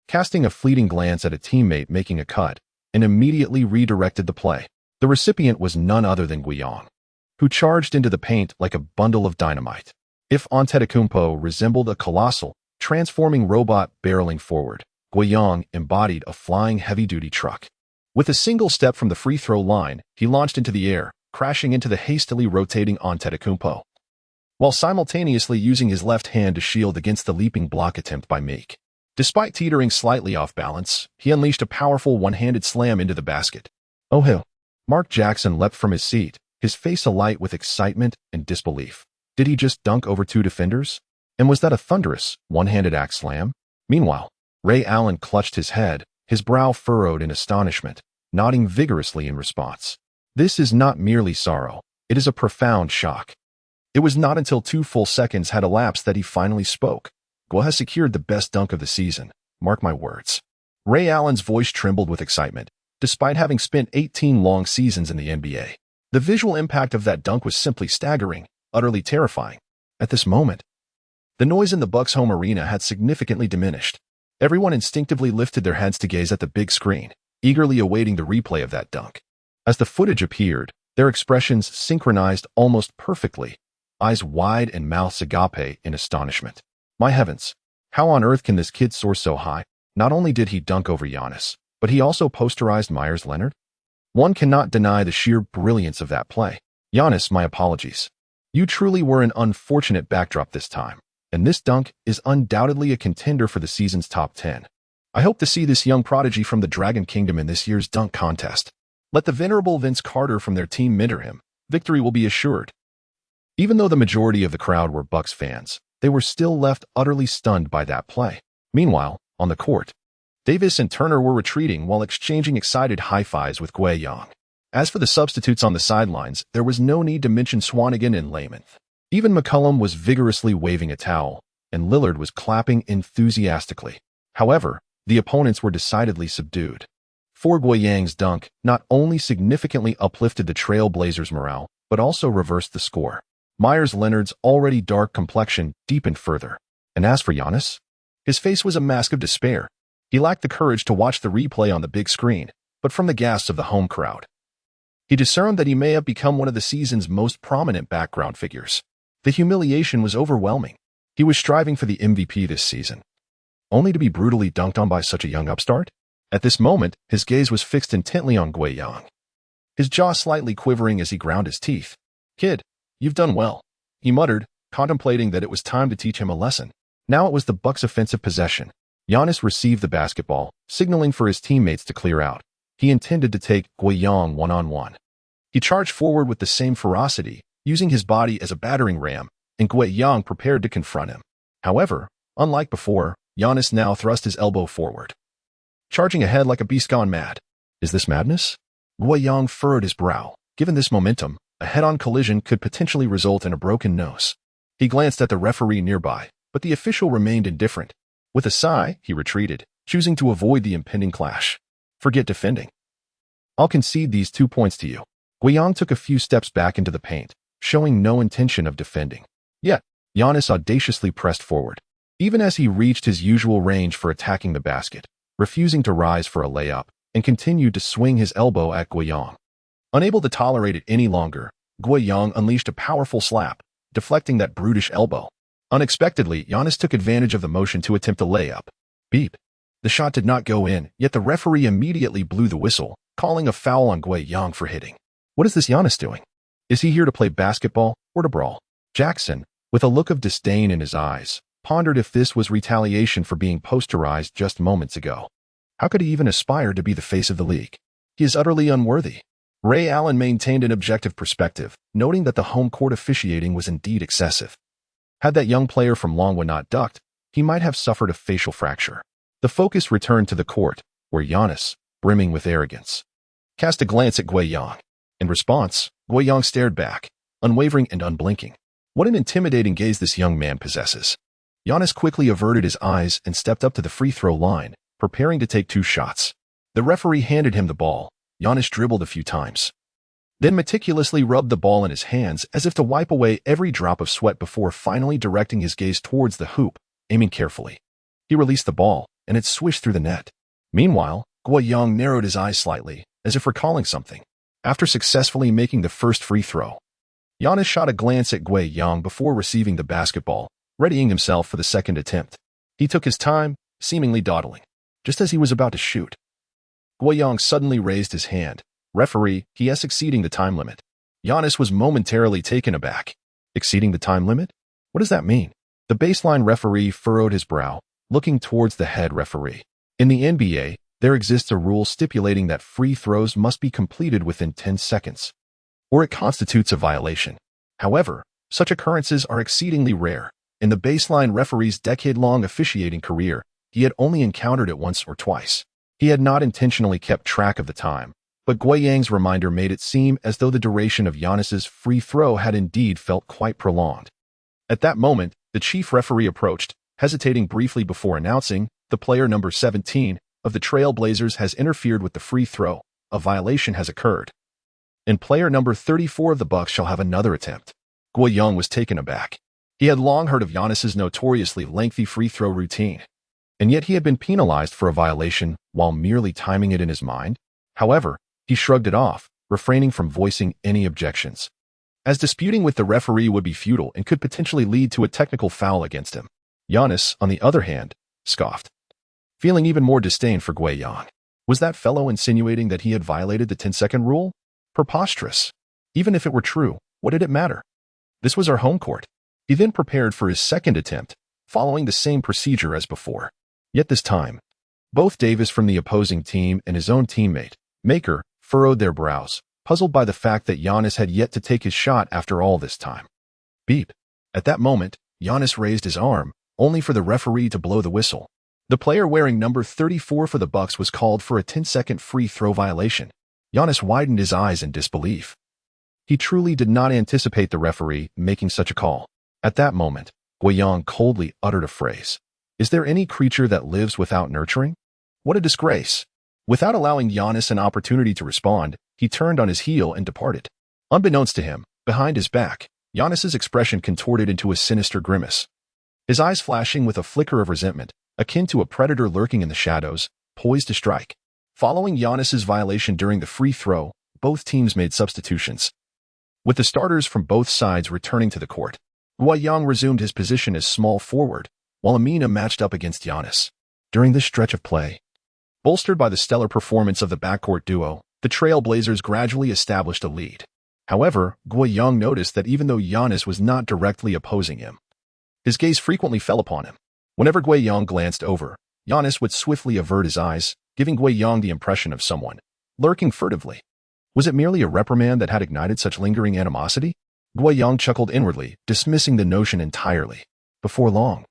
casting a fleeting glance at a teammate making a cut, and immediately redirected the play. The recipient was none other than Guiyang, who charged into the paint like a bundle of dynamite. If Antetokounmpo resembled a colossal, transforming robot barreling forward, Guiyang embodied a flying heavy-duty truck. With a single step from the free throw line, he launched into the air, crashing into the hastily rotating Antetokounmpo, while simultaneously using his left hand to shield against the leaping block attempt by Meek. Despite teetering slightly off balance, he unleashed a powerful one-handed slam into the basket. "Oh hell." Mark Jackson leapt from his seat, his face alight with excitement and disbelief. Did he just dunk over 2 defenders? And was that a thunderous, one-handed axe slam? Meanwhile, Ray Allen clutched his head, his brow furrowed in astonishment, nodding vigorously in response. This is not merely sorrow, it is a profound shock. It was not until 2 full seconds had elapsed that he finally spoke. "Gua has secured the best dunk of the season, mark my words." Ray Allen's voice trembled with excitement, despite having spent 18 long seasons in the NBA. The visual impact of that dunk was simply staggering, utterly terrifying. At this moment, the noise in the Bucks' home arena had significantly diminished. Everyone instinctively lifted their heads to gaze at the big screen, eagerly awaiting the replay of that dunk. As the footage appeared, their expressions synchronized almost perfectly, eyes wide and mouths agape in astonishment. My heavens, how on earth can this kid soar so high? Not only did he dunk over Giannis, but he also posterized Myers Leonard? One cannot deny the sheer brilliance of that play. Giannis, my apologies. You truly were an unfortunate backdrop this time, and this dunk is undoubtedly a contender for the season's top 10. I hope to see this young prodigy from the Dragon Kingdom in this year's dunk contest. Let the venerable Vince Carter from their team mentor him. Victory will be assured. Even though the majority of the crowd were Bucks fans, they were still left utterly stunned by that play. Meanwhile, on the court, Davis and Turner were retreating while exchanging excited high-fives with Guiyang. As for the substitutes on the sidelines, there was no need to mention Swanigan and Laymonth. Even McCollum was vigorously waving a towel, and Lillard was clapping enthusiastically. However, the opponents were decidedly subdued. For Guiyang's dunk not only significantly uplifted the Trail Blazers' morale, but also reversed the score. Myers Leonard's already dark complexion deepened further. And as for Giannis, his face was a mask of despair. He lacked the courage to watch the replay on the big screen, but from the gasps of the home crowd, he discerned that he may have become one of the season's most prominent background figures. The humiliation was overwhelming. He was striving for the MVP this season, only to be brutally dunked on by such a young upstart. At this moment, his gaze was fixed intently on Guiyang, his jaw slightly quivering as he ground his teeth. Kid, you've done well, he muttered, contemplating that it was time to teach him a lesson. Now it was the Bucks' offensive possession. Giannis received the basketball, signaling for his teammates to clear out. He intended to take Guiyang one-on-one. He charged forward with the same ferocity, using his body as a battering ram, and Guiyang prepared to confront him. However, unlike before, Giannis now thrust his elbow forward, charging ahead like a beast gone mad. Is this madness? Guiyang furrowed his brow. Given this momentum, a head-on collision could potentially result in a broken nose. He glanced at the referee nearby, but the official remained indifferent. With a sigh, he retreated, choosing to avoid the impending clash. Forget defending. I'll concede these 2 points to you. Guiyang took a few steps back into the paint, showing no intention of defending. Yet, Giannis audaciously pressed forward, even as he reached his usual range for attacking the basket, refusing to rise for a layup, and continued to swing his elbow at Guiyang. Unable to tolerate it any longer, Guiyang unleashed a powerful slap, deflecting that brutish elbow. Unexpectedly, Giannis took advantage of the motion to attempt a layup. Beep. The shot did not go in, yet the referee immediately blew the whistle, calling a foul on Guiyang for hitting. What is this Giannis doing? Is he here to play basketball or to brawl? Jackson, with a look of disdain in his eyes, pondered if this was retaliation for being posterized just moments ago. How could he even aspire to be the face of the league? He is utterly unworthy. Ray Allen maintained an objective perspective, noting that the home court officiating was indeed excessive. Had that young player from Longwood not ducked, he might have suffered a facial fracture. The focus returned to the court, where Giannis, brimming with arrogance, cast a glance at Guiyang. In response, Guiyang stared back, unwavering and unblinking. What an intimidating gaze this young man possesses. Giannis quickly averted his eyes and stepped up to the free throw line, preparing to take 2 shots. The referee handed him the ball. Giannis dribbled a few times, then meticulously rubbed the ball in his hands as if to wipe away every drop of sweat before finally directing his gaze towards the hoop, aiming carefully. He released the ball, and it swished through the net. Meanwhile, Guiyang narrowed his eyes slightly, as if recalling something. After successfully making the first free throw, Giannis shot a glance at Guiyang before receiving the basketball, readying himself for the second attempt. He took his time, seemingly dawdling. Just as he was about to shoot, Guiyang suddenly raised his hand. Referee, he is exceeding the time limit. Giannis was momentarily taken aback. Exceeding the time limit? What does that mean? The baseline referee furrowed his brow, looking towards the head referee. In the NBA, there exists a rule stipulating that free throws must be completed within 10 seconds, or it constitutes a violation. However, such occurrences are exceedingly rare. In the baseline referee's decade-long officiating career, he had only encountered it once or twice. He had not intentionally kept track of the time, but Guiyang's reminder made it seem as though the duration of Giannis's free throw had indeed felt quite prolonged. At that moment, the chief referee approached, hesitating briefly before announcing, the player number 17 of the Trail Blazers has interfered with the free throw. A violation has occurred, and player number 34 of the Bucks shall have another attempt. Guiyang was taken aback. He had long heard of Giannis's notoriously lengthy free throw routine. and yet he had been penalized for a violation while merely timing it in his mind. However, he shrugged it off, refraining from voicing any objections, as disputing with the referee would be futile and could potentially lead to a technical foul against him. Giannis, on the other hand, scoffed, feeling even more disdain for Guiyang. Was that fellow insinuating that he had violated the 10-second rule? Preposterous. Even if it were true, what did it matter? This was our home court. He then prepared for his second attempt, following the same procedure as before. Yet this time, both Davis from the opposing team and his own teammate, Maker, furrowed their brows, puzzled by the fact that Giannis had yet to take his shot after all this time. Beep. At that moment, Giannis raised his arm, only for the referee to blow the whistle. The player wearing number 34 for the Bucks was called for a 10-second free throw violation. Giannis widened his eyes in disbelief. He truly did not anticipate the referee making such a call. At that moment, Guiyang coldly uttered a phrase. Is there any creature that lives without nurturing? What a disgrace. Without allowing Giannis an opportunity to respond, he turned on his heel and departed. Unbeknownst to him, behind his back, Giannis's expression contorted into a sinister grimace. His eyes flashing with a flicker of resentment, akin to a predator lurking in the shadows, poised to strike. Following Giannis's violation during the free throw, both teams made substitutions, with the starters from both sides returning to the court. Guiyang resumed his position as small forward, while Amina matched up against Giannis. During this stretch of play, bolstered by the stellar performance of the backcourt duo, the Trailblazers gradually established a lead. However, Guiyang noticed that even though Giannis was not directly opposing him, his gaze frequently fell upon him. Whenever Guiyang glanced over, Giannis would swiftly avert his eyes, giving Guiyang the impression of someone lurking furtively. Was it merely a reprimand that had ignited such lingering animosity? Guiyang chuckled inwardly, dismissing the notion entirely. Before long,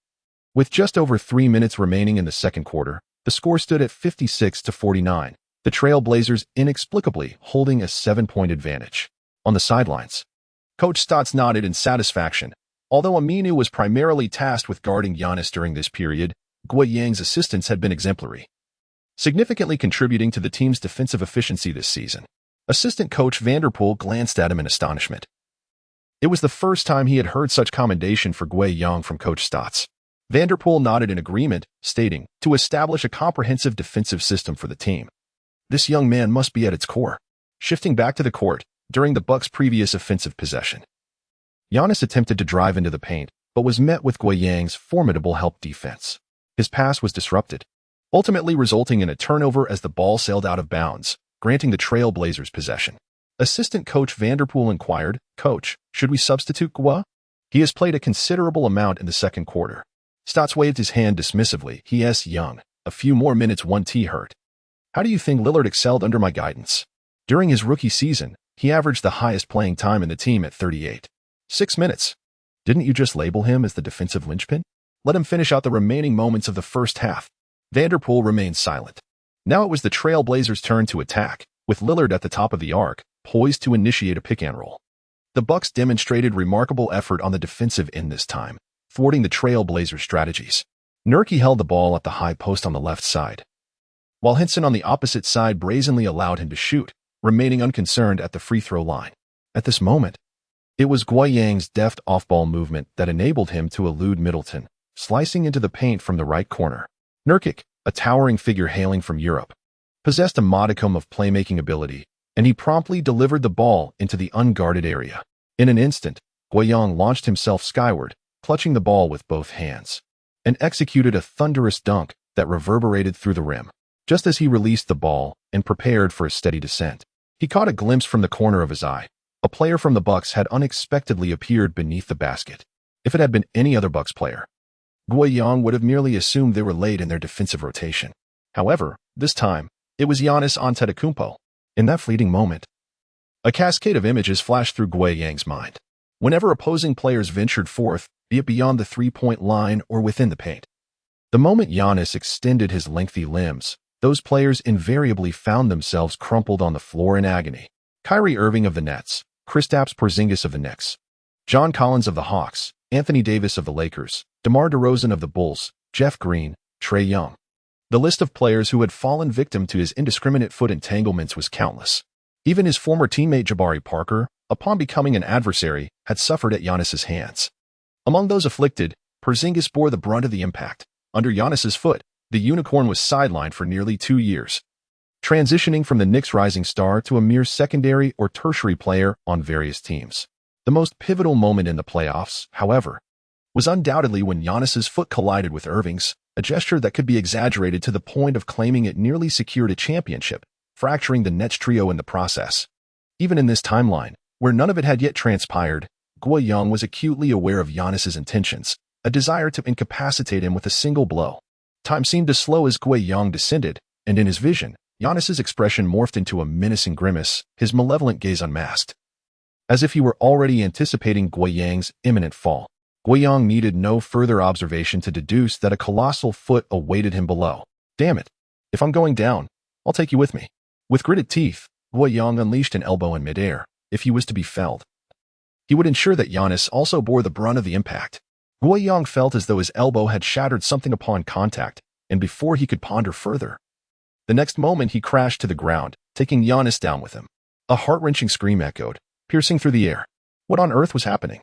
with just over 3 minutes remaining in the second quarter, the score stood at 56-49, the Trailblazers inexplicably holding a 7-point advantage. On the sidelines, Coach Stotts nodded in satisfaction. Although Aminu was primarily tasked with guarding Giannis during this period, Guiyang's assistance had been exemplary, significantly contributing to the team's defensive efficiency this season. Assistant coach Vanderpool glanced at him in astonishment. It was the first time he had heard such commendation for Guiyang from Coach Stotts. Vanderpool nodded in agreement, stating, to establish a comprehensive defensive system for the team. This young man must be at its core. Shifting back to the court, during the Bucks' previous offensive possession, Giannis attempted to drive into the paint, but was met with Guiyang's formidable help defense. His pass was disrupted, ultimately resulting in a turnover as the ball sailed out of bounds, granting the Trailblazers possession. Assistant coach Vanderpool inquired, Coach, should we substitute Gua? He has played a considerable amount in the second quarter. Stotts waved his hand dismissively. He young. A few more minutes won't hurt. How do you think Lillard excelled under my guidance? During his rookie season, he averaged the highest playing time in the team at 38.6 minutes. Didn't you just label him as the defensive linchpin? Let him finish out the remaining moments of the first half. Vanderpool remained silent. Now it was the Trailblazers' turn to attack, with Lillard at the top of the arc, poised to initiate a pick-and-roll. The Bucks demonstrated remarkable effort on the defensive end this time, thwarting the Trailblazers' strategies. Nurkic held the ball at the high post on the left side, while Henson on the opposite side brazenly allowed him to shoot, remaining unconcerned at the free throw line. At this moment, it was Guiyang's deft off-ball movement that enabled him to elude Middleton, slicing into the paint from the right corner. Nurkic, a towering figure hailing from Europe, possessed a modicum of playmaking ability, and he promptly delivered the ball into the unguarded area. In an instant, Guiyang launched himself skyward, clutching the ball with both hands, and executed a thunderous dunk that reverberated through the rim. Just as he released the ball and prepared for a steady descent, he caught a glimpse from the corner of his eye. A player from the Bucks had unexpectedly appeared beneath the basket. If it had been any other Bucks player, Guiyang would have merely assumed they were late in their defensive rotation. However, this time, it was Giannis Antetokounmpo. In that fleeting moment, a cascade of images flashed through Guiyang's mind. Whenever opposing players ventured forth, be it beyond the three-point line or within the paint, the moment Giannis extended his lengthy limbs, those players invariably found themselves crumpled on the floor in agony. Kyrie Irving of the Nets, Kristaps Porzingis of the Knicks, John Collins of the Hawks, Anthony Davis of the Lakers, DeMar DeRozan of the Bulls, Jeff Green, Trae Young. The list of players who had fallen victim to his indiscriminate foot entanglements was countless. Even his former teammate Jabari Parker, upon becoming an adversary, had suffered at Giannis's hands. Among those afflicted, Porzingis bore the brunt of the impact. Under Giannis's foot, the unicorn was sidelined for nearly 2 years, transitioning from the Knicks' rising star to a mere secondary or tertiary player on various teams. The most pivotal moment in the playoffs, however, was undoubtedly when Giannis's foot collided with Irving's, a gesture that could be exaggerated to the point of claiming it nearly secured a championship, fracturing the Nets trio in the process. Even in this timeline, where none of it had yet transpired, Guoyang was acutely aware of Giannis's intentions, a desire to incapacitate him with a single blow. Time seemed to slow as Guoyang descended, and in his vision, Giannis's expression morphed into a menacing grimace, his malevolent gaze unmasked. As if he were already anticipating Guoyang's imminent fall, Guoyang needed no further observation to deduce that a colossal foot awaited him below. Damn it! If I'm going down, I'll take you with me. With gritted teeth, Guoyang unleashed an elbow in midair, if he was to be felled. He would ensure that Giannis also bore the brunt of the impact. Guoyang felt as though his elbow had shattered something upon contact, and before he could ponder further, the next moment he crashed to the ground, taking Giannis down with him. A heart-wrenching scream echoed, piercing through the air. What on earth was happening?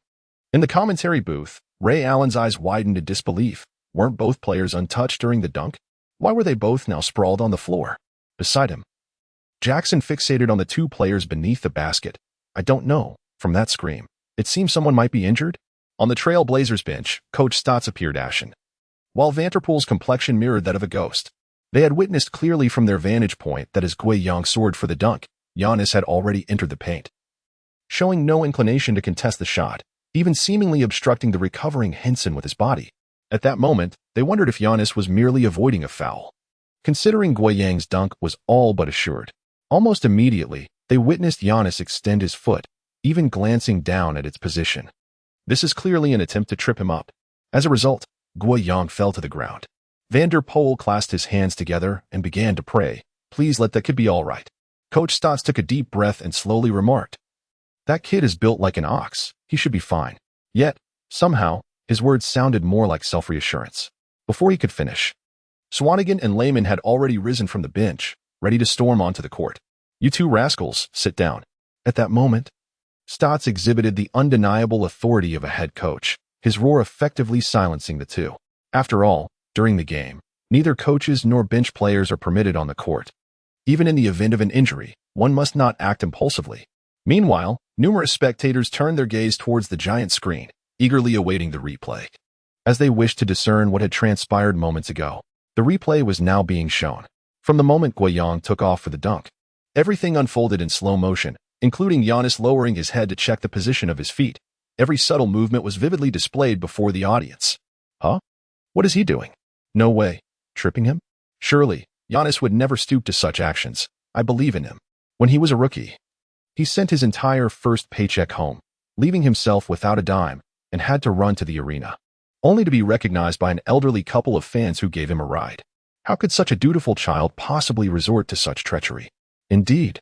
In the commentary booth, Ray Allen's eyes widened in disbelief. Weren't both players untouched during the dunk? Why were they both now sprawled on the floor? Beside him, Jackson fixated on the two players beneath the basket. I don't know. From that scream, it seemed someone might be injured. On the Trail Blazers bench, Coach Stotts appeared ashen, while Vanterpool's complexion mirrored that of a ghost. They had witnessed clearly from their vantage point that as Guoyang soared for the dunk, Giannis had already entered the paint, showing no inclination to contest the shot, even seemingly obstructing the recovering Henson with his body. At that moment, they wondered if Giannis was merely avoiding a foul. Considering Guoyang's dunk was all but assured, almost immediately, they witnessed Giannis extend his foot, even glancing down at its position. This is clearly an attempt to trip him up. As a result, Guoyang fell to the ground. Vanterpool clasped his hands together and began to pray. Please let that kid be all right. Coach Stotts took a deep breath and slowly remarked, that kid is built like an ox. He should be fine. Yet, somehow, his words sounded more like self-reassurance. Before he could finish, Swanigan and Lehman had already risen from the bench, ready to storm onto the court. You two rascals, sit down. At that moment, Stotts exhibited the undeniable authority of a head coach, his roar effectively silencing the two. After all, during the game, neither coaches nor bench players are permitted on the court. Even in the event of an injury, one must not act impulsively. Meanwhile, numerous spectators turned their gaze towards the giant screen, eagerly awaiting the replay. As they wished to discern what had transpired moments ago, the replay was now being shown. From the moment Guoyang took off for the dunk, everything unfolded in slow motion, including Giannis lowering his head to check the position of his feet. Every subtle movement was vividly displayed before the audience. Huh? What is he doing? No way. Tripping him? Surely, Giannis would never stoop to such actions. I believe in him. When he was a rookie, he sent his entire first paycheck home, leaving himself without a dime, and had to run to the arena, only to be recognized by an elderly couple of fans who gave him a ride. How could such a dutiful child possibly resort to such treachery? Indeed,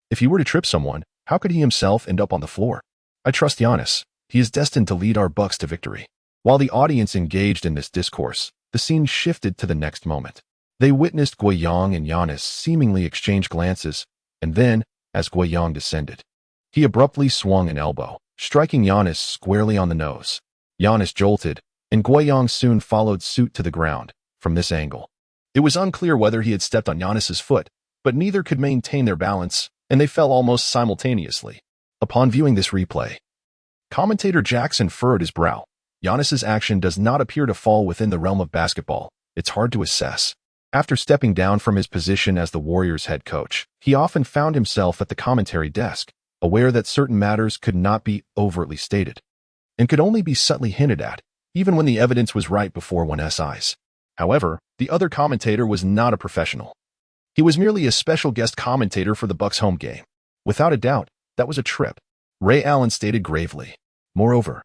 if he were to trip someone, how could he himself end up on the floor? I trust Giannis. He is destined to lead our Bucks to victory. While the audience engaged in this discourse, the scene shifted to the next moment. They witnessed Guoyang and Giannis seemingly exchange glances, and then, as Guoyang descended, he abruptly swung an elbow, striking Giannis squarely on the nose. Giannis jolted, and Guoyang soon followed suit to the ground. From this angle, it was unclear whether he had stepped on Giannis's foot, but neither could maintain their balance, and they fell almost simultaneously. Upon viewing this replay, commentator Jackson furrowed his brow. Giannis's action does not appear to fall within the realm of basketball. It's hard to assess. After stepping down from his position as the Warriors' head coach, he often found himself at the commentary desk, aware that certain matters could not be overtly stated, and could only be subtly hinted at, even when the evidence was right before one's eyes. However, the other commentator was not a professional. He was merely a special guest commentator for the Bucks' home game. Without a doubt, that was a trip, Ray Allen stated gravely. Moreover,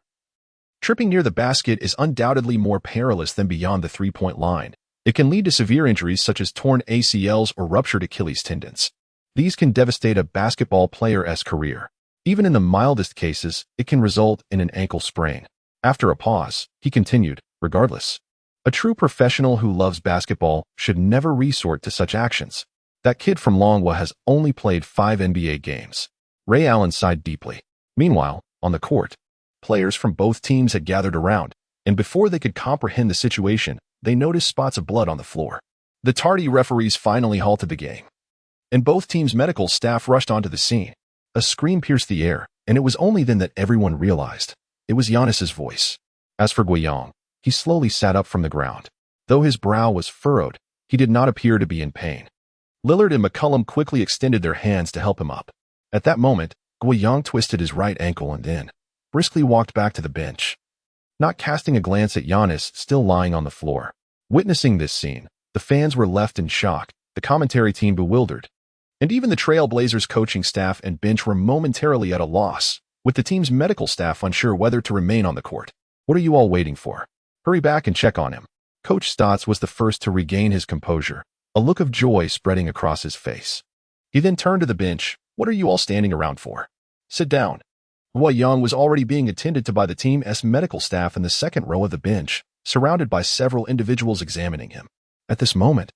tripping near the basket is undoubtedly more perilous than beyond the three-point line. It can lead to severe injuries such as torn ACLs or ruptured Achilles tendons. These can devastate a basketball player's career. Even in the mildest cases, it can result in an ankle sprain. After a pause, he continued, regardless, a true professional who loves basketball should never resort to such actions. That kid from Longwa has only played 5 NBA games. Ray Allen sighed deeply. Meanwhile, on the court, players from both teams had gathered around, and before they could comprehend the situation, they noticed spots of blood on the floor. The tardy referees finally halted the game, and both teams' medical staff rushed onto the scene. A scream pierced the air, and it was only then that everyone realized it was Giannis's voice. As for Guiyang, he slowly sat up from the ground. Though his brow was furrowed, he did not appear to be in pain. Lillard and McCollum quickly extended their hands to help him up. At that moment, Guiyang twisted his right ankle and then briskly walked back to the bench, not casting a glance at Giannis still lying on the floor. Witnessing this scene, the fans were left in shock, the commentary team bewildered, and even the Trailblazers coaching staff and bench were momentarily at a loss, with the team's medical staff unsure whether to remain on the court. What are you all waiting for? Hurry back and check on him. Coach Stotts was the first to regain his composure, a look of joy spreading across his face. He then turned to the bench. What are you all standing around for? Sit down. Guiyang was already being attended to by the team's medical staff in the second row of the bench, surrounded by several individuals examining him. At this moment,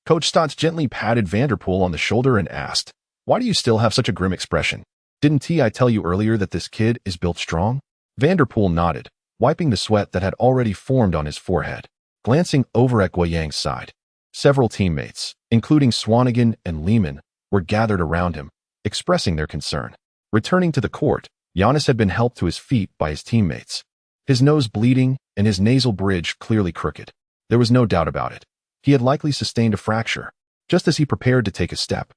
Coach Stotts gently patted Vanderpool on the shoulder and asked, "Why do you still have such a grim expression? Didn't I tell you earlier that this kid is built strong?" Vanderpool nodded, wiping the sweat that had already formed on his forehead. Glancing over at Guiyang's side, several teammates, including Swanigan and Lehman, were gathered around him, expressing their concern. Returning to the court, Giannis had been helped to his feet by his teammates, his nose bleeding and his nasal bridge clearly crooked. There was no doubt about it. He had likely sustained a fracture. Just as he prepared to take a step,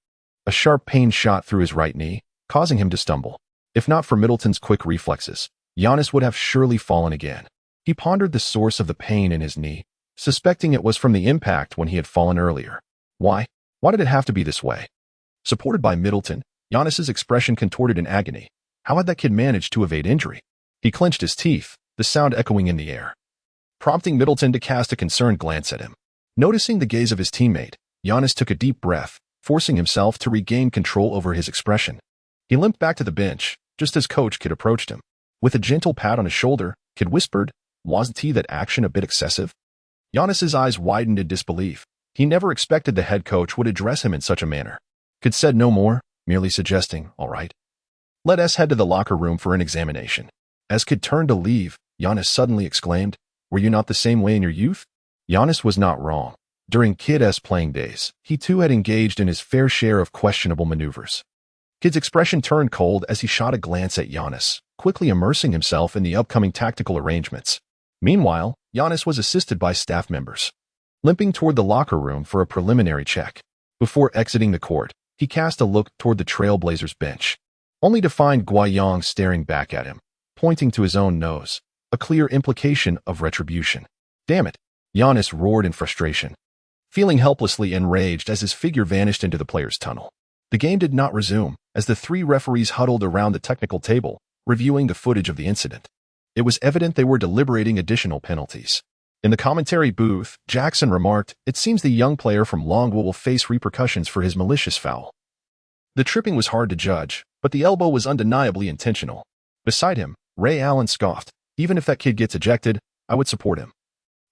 a sharp pain shot through his right knee, causing him to stumble. If not for Middleton's quick reflexes, Giannis would have surely fallen again. He pondered the source of the pain in his knee, suspecting it was from the impact when he had fallen earlier. Why? Why did it have to be this way? Supported by Middleton, Giannis's expression contorted in agony. How had that kid managed to evade injury? He clenched his teeth, the sound echoing in the air, prompting Middleton to cast a concerned glance at him. Noticing the gaze of his teammate, Giannis took a deep breath, forcing himself to regain control over his expression. He limped back to the bench, just as Coach Kidd approached him. With a gentle pat on his shoulder, Kidd whispered, "Wasn't that action a bit excessive?" Giannis's eyes widened in disbelief. He never expected the head coach would address him in such a manner. Kidd said no more, merely suggesting, "All right. Let us head to the locker room for an examination." As Kidd turned to leave, Giannis suddenly exclaimed, "Were you not the same way in your youth?" Giannis was not wrong. During Kidd's playing days, he too had engaged in his fair share of questionable maneuvers. Kidd's expression turned cold as he shot a glance at Giannis, quickly immersing himself in the upcoming tactical arrangements. Meanwhile, Giannis was assisted by staff members, limping toward the locker room for a preliminary check. Before exiting the court, he cast a look toward the Trailblazers bench, only to find Guiyang staring back at him, pointing to his own nose, a clear implication of retribution. "Damn it," Giannis roared in frustration, feeling helplessly enraged as his figure vanished into the players' tunnel. The game did not resume, as the three referees huddled around the technical table, reviewing the footage of the incident. It was evident they were deliberating additional penalties. In the commentary booth, Jackson remarked, "It seems the young player from Longwood will face repercussions for his malicious foul." The tripping was hard to judge, but the elbow was undeniably intentional. Beside him, Ray Allen scoffed, "Even if that kid gets ejected, I would support him.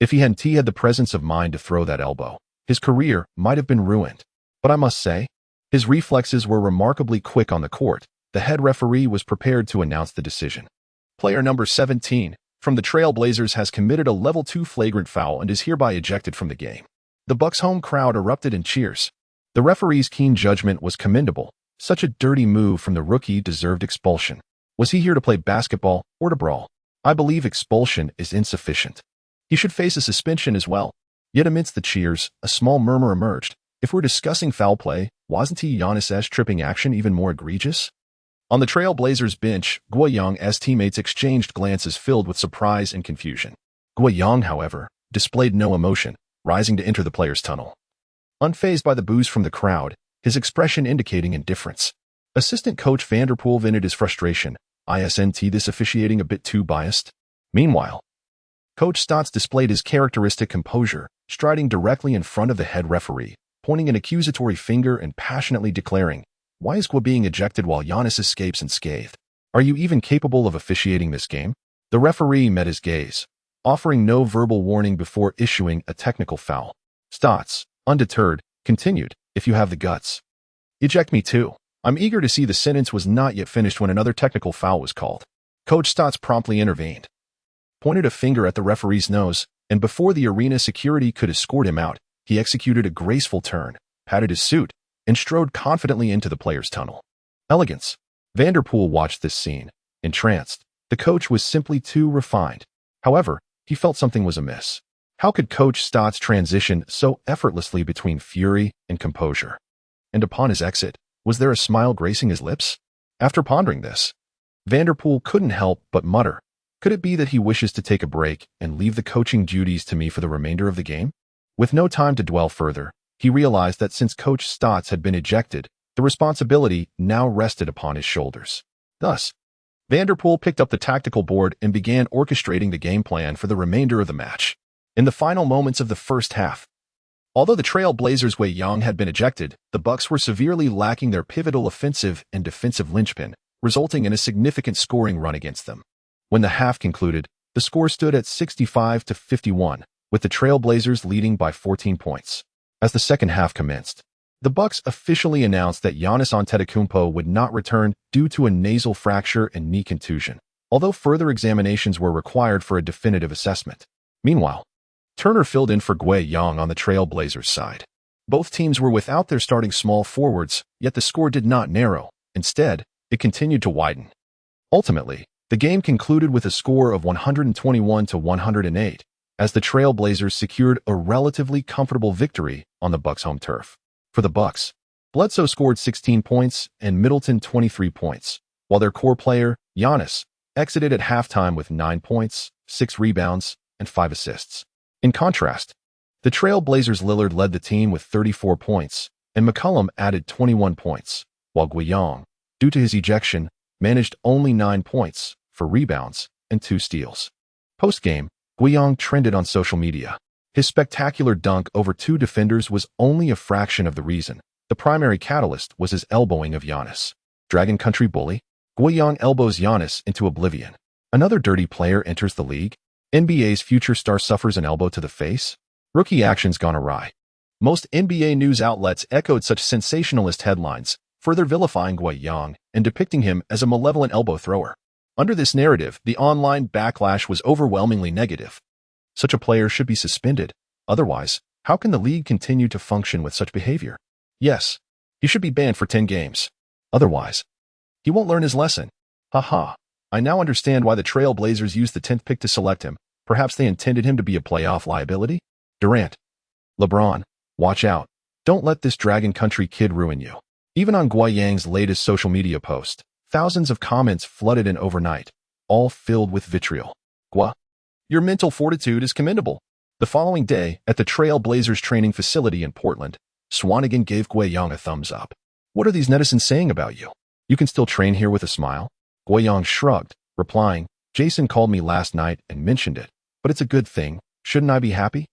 If he had the presence of mind to throw that elbow, his career might have been ruined. But I must say, his reflexes were remarkably quick on the court." The head referee was prepared to announce the decision. Player number 17 from the Trailblazers has committed a level 2 flagrant foul and is hereby ejected from the game. The Bucks' home crowd erupted in cheers. The referee's keen judgment was commendable. Such a dirty move from the rookie deserved expulsion. Was he here to play basketball or to brawl? I believe expulsion is insufficient. He should face a suspension as well. Yet amidst the cheers, a small murmur emerged. If we're discussing foul play, wasn't Giannis's tripping action even more egregious? On the Trailblazers bench, Guiyang's teammates exchanged glances filled with surprise and confusion. Guiyang, however, displayed no emotion, rising to enter the players' tunnel. Unfazed by the boos from the crowd, his expression indicating indifference. Assistant coach Vanderpool vented his frustration. Isn't this officiating a bit too biased? Meanwhile, Coach Stotts displayed his characteristic composure, striding directly in front of the head referee, pointing an accusatory finger and passionately declaring, "Why is Gua being ejected while Giannis escapes unscathed? Are you even capable of officiating this game?" The referee met his gaze, offering no verbal warning before issuing a technical foul. Stotts, undeterred, continued, "If you have the guts, eject me too." I'm eager to see. The sentence was not yet finished when another technical foul was called. Coach Stotts promptly intervened, pointed a finger at the referee's nose, and before the arena security could escort him out, he executed a graceful turn, patted his suit, and strode confidently into the player's tunnel. Elegance. Vanderpool watched this scene, entranced. The coach was simply too refined. However, he felt something was amiss. How could Coach Stotts transition so effortlessly between fury and composure? And upon his exit, was there a smile gracing his lips? After pondering this, Vanderpool couldn't help but mutter, could it be that he wishes to take a break and leave the coaching duties to me for the remainder of the game? With no time to dwell further, he realized that since Coach Stotts had been ejected, the responsibility now rested upon his shoulders. Thus, Vanderpool picked up the tactical board and began orchestrating the game plan for the remainder of the match. In the final moments of the first half, although the Trail Blazers' Wei Yang had been ejected, the Bucks were severely lacking their pivotal offensive and defensive linchpin, resulting in a significant scoring run against them. When the half concluded, the score stood at 65-51, with the Trail Blazers leading by 14 points. As the second half commenced, the Bucks officially announced that Giannis Antetokounmpo would not return due to a nasal fracture and knee contusion, although further examinations were required for a definitive assessment. Meanwhile, Turner filled in for Wei Yang on the Trail Blazers side. Both teams were without their starting small forwards, yet the score did not narrow. Instead, it continued to widen. Ultimately, the game concluded with a score of 121-108, as the Trail Blazers secured a relatively comfortable victory on the Bucks' home turf. For the Bucks, Bledsoe scored 16 points and Middleton 23 points, while their core player, Giannis, exited at halftime with 9 points, 6 rebounds, and 5 assists. In contrast, the Trail Blazers' Lillard led the team with 34 points, and McCollum added 21 points, while Guiyang, due to his ejection, managed only 9 points, 4 rebounds, and 2 steals. Post-game, Guiyang trended on social media. His spectacular dunk over 2 defenders was only a fraction of the reason. The primary catalyst was his elbowing of Giannis. Dragon Country bully, Guiyang elbows Giannis into oblivion. Another dirty player enters the league. NBA's future star suffers an elbow to the face. Rookie actions gone awry. Most NBA news outlets echoed such sensationalist headlines, further vilifying Guiyang and depicting him as a malevolent elbow thrower. Under this narrative, the online backlash was overwhelmingly negative. Such a player should be suspended. Otherwise, how can the league continue to function with such behavior? Yes, he should be banned for 10 games. Otherwise, he won't learn his lesson. Haha. I now understand why the Trail Blazers used the 10th pick to select him. Perhaps they intended him to be a playoff liability? Durant. LeBron. Watch out. Don't let this Dragon Country kid ruin you. Even on Guiyang's latest social media post, thousands of comments flooded in overnight, all filled with vitriol. Gua. Your mental fortitude is commendable. The following day, at the Trail Blazers training facility in Portland, Swanigan gave Guiyang a thumbs up. What are these netizens saying about you? You can still train here with a smile? Guiyang shrugged, replying, Jason called me last night and mentioned it, but it's a good thing. Shouldn't I be happy?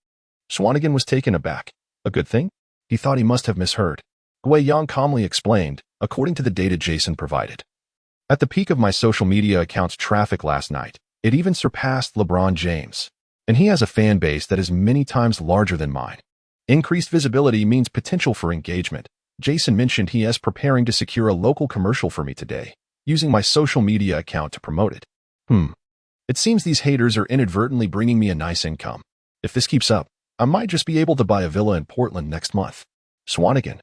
Swanigan was taken aback. A good thing? He thought he must have misheard. Guiyang calmly explained, according to the data Jason provided. At the peak of my social media account's traffic last night, it even surpassed LeBron James. And he has a fan base that is many times larger than mine. Increased visibility means potential for engagement. Jason mentioned he is preparing to secure a local commercial for me today, using my social media account to promote it. It seems these haters are inadvertently bringing me a nice income. If this keeps up, I might just be able to buy a villa in Portland next month. Swanigan.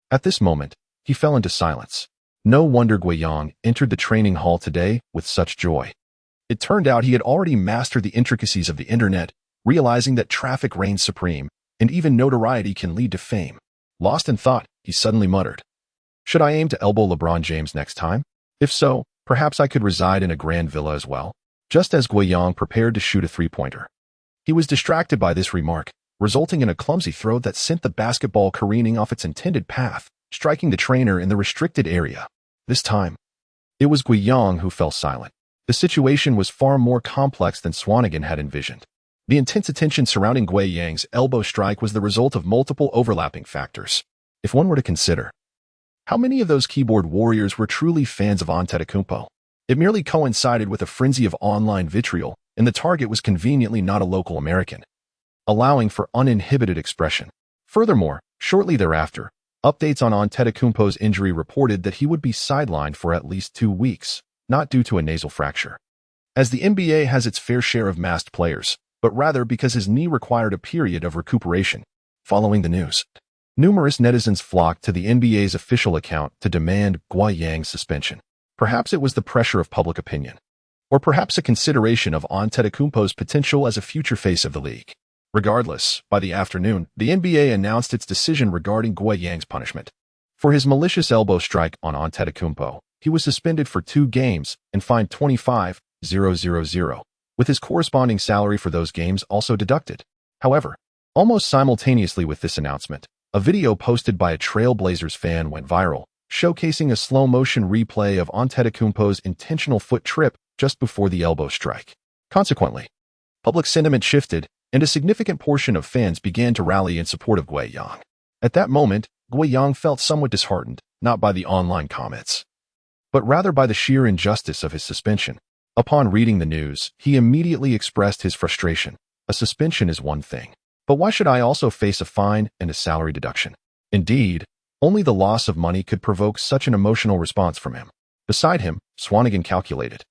At this moment, he fell into silence. No wonder Guiyang entered the training hall today with such joy. It turned out he had already mastered the intricacies of the internet, realizing that traffic reigns supreme, and even notoriety can lead to fame. Lost in thought, he suddenly muttered, should I aim to elbow LeBron James next time? If so, perhaps I could reside in a grand villa as well. Just as Guiyang prepared to shoot a three-pointer, he was distracted by this remark, resulting in a clumsy throw that sent the basketball careening off its intended path, striking the trainer in the restricted area. This time, it was Guiyang who fell silent. The situation was far more complex than Swanigan had envisioned. The intense attention surrounding Guiyang's elbow strike was the result of multiple overlapping factors. If one were to consider how many of those keyboard warriors were truly fans of Antetokounmpo, it merely coincided with a frenzy of online vitriol, and the target was conveniently not a local American, allowing for uninhibited expression. Furthermore, shortly thereafter, updates on Antetokounmpo's injury reported that he would be sidelined for at least 2 weeks, not due to a nasal fracture. As the NBA has its fair share of masked players, but rather because his knee required a period of recuperation. Following the news, numerous netizens flocked to the NBA's official account to demand Guoyang's suspension. Perhaps it was the pressure of public opinion, or perhaps a consideration of Antetokounmpo's potential as a future face of the league. Regardless, by the afternoon, the NBA announced its decision regarding Guoyang's punishment. For his malicious elbow strike on Antetokounmpo, he was suspended for 2 games and fined $25,000, with his corresponding salary for those games also deducted. However, almost simultaneously with this announcement, a video posted by a Trailblazers fan went viral, showcasing a slow-motion replay of Antetokounmpo's intentional foot trip just before the elbow strike. Consequently, public sentiment shifted, and a significant portion of fans began to rally in support of Guoyang. At that moment, Guoyang felt somewhat disheartened, not by the online comments, but rather by the sheer injustice of his suspension. Upon reading the news, he immediately expressed his frustration. A suspension is one thing, but why should I also face a fine and a salary deduction? Indeed, only the loss of money could provoke such an emotional response from him. Beside him, Swanigan calculated.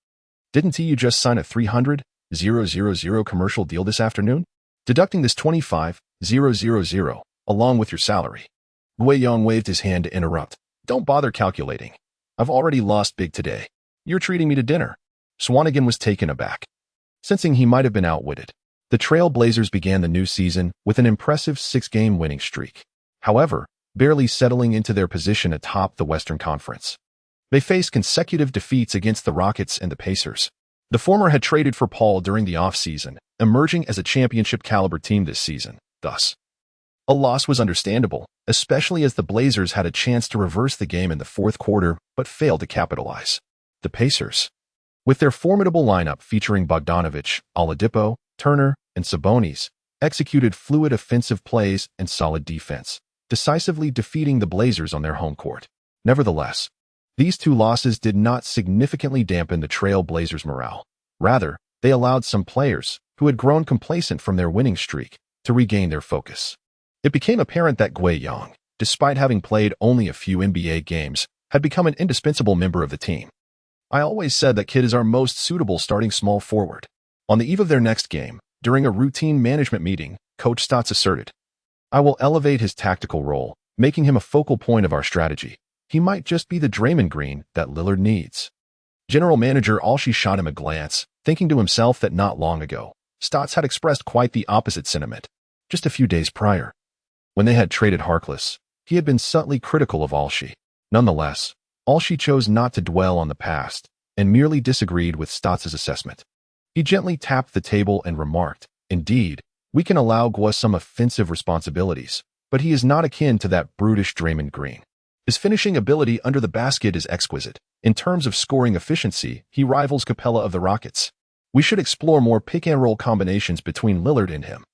Didn't you just sign a $300,000 commercial deal this afternoon? Deducting this $25,000 along with your salary. Guoyang waved his hand to interrupt. Don't bother calculating. I've already lost big today. You're treating me to dinner. Swanigan was taken aback, sensing he might have been outwitted. The Trailblazers began the new season with an impressive 6-game winning streak. However, barely settling into their position atop the Western Conference. They faced consecutive defeats against the Rockets and the Pacers. The former had traded for Paul during the offseason, emerging as a championship-caliber team this season. Thus, a loss was understandable, especially as the Blazers had a chance to reverse the game in the fourth quarter but failed to capitalize. The Pacers, with their formidable lineup featuring Bogdanović, Oladipo, Turner, and Sabonis, executed fluid offensive plays and solid defense, decisively defeating the Blazers on their home court. Nevertheless, these 2 losses did not significantly dampen the Trailblazers' morale. Rather, they allowed some players, who had grown complacent from their winning streak, to regain their focus. It became apparent that Guoyang, despite having played only a few NBA games, had become an indispensable member of the team. I always said that kid is our most suitable starting small forward. On the eve of their next game, during a routine management meeting, Coach Stotts asserted, I will elevate his tactical role, making him a focal point of our strategy. He might just be the Draymond Green that Lillard needs. General Manager Alshi shot him a glance, thinking to himself that not long ago, Stotts had expressed quite the opposite sentiment. Just a few days prior, when they had traded Harkless, he had been subtly critical of Alshi. Nonetheless, Alshi chose not to dwell on the past and merely disagreed with Stotts' assessment. He gently tapped the table and remarked, Indeed, we can allow Guo some offensive responsibilities, but he is not akin to that brutish Draymond Green. His finishing ability under the basket is exquisite. In terms of scoring efficiency, he rivals Capella of the Rockets. We should explore more pick-and-roll combinations between Lillard and him.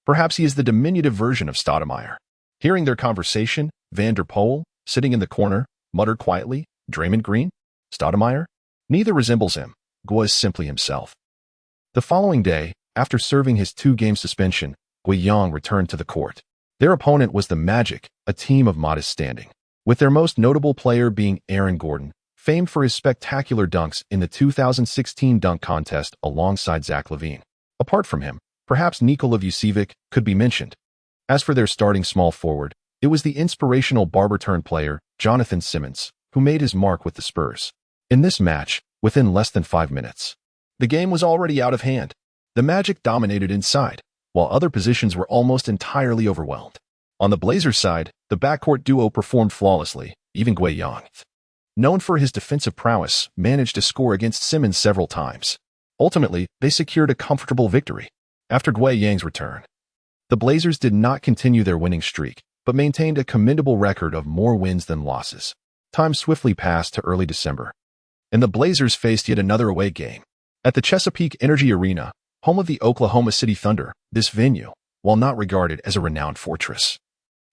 Perhaps he is the diminutive version of Stoudemire. Hearing their conversation, Van der Poel, sitting in the corner, muttered quietly, Draymond Green? Stoudemire? Neither resembles him. Guo is simply himself. The following day, after serving his 2-game suspension, Guoyang returned to the court. Their opponent was the Magic, a team of modest standing, with their most notable player being Aaron Gordon, famed for his spectacular dunks in the 2016 dunk contest alongside Zach LaVine. Apart from him, perhaps Nikola Vucevic could be mentioned. As for their starting small forward, it was the inspirational Barber-turned player, Jonathan Simmons, who made his mark with the Spurs. In this match, within less than 5 minutes, the game was already out of hand. The Magic dominated inside, while other positions were almost entirely overwhelmed. On the Blazers side, the backcourt duo performed flawlessly. Even Guoyang, known for his defensive prowess, managed to score against Simmons several times. Ultimately, they secured a comfortable victory. After Guoyang's return, the Blazers did not continue their winning streak, but maintained a commendable record of more wins than losses. Time swiftly passed to early December, and the Blazers faced yet another away game. At the Chesapeake Energy Arena, home of the Oklahoma City Thunder, this venue, while not regarded as a renowned fortress,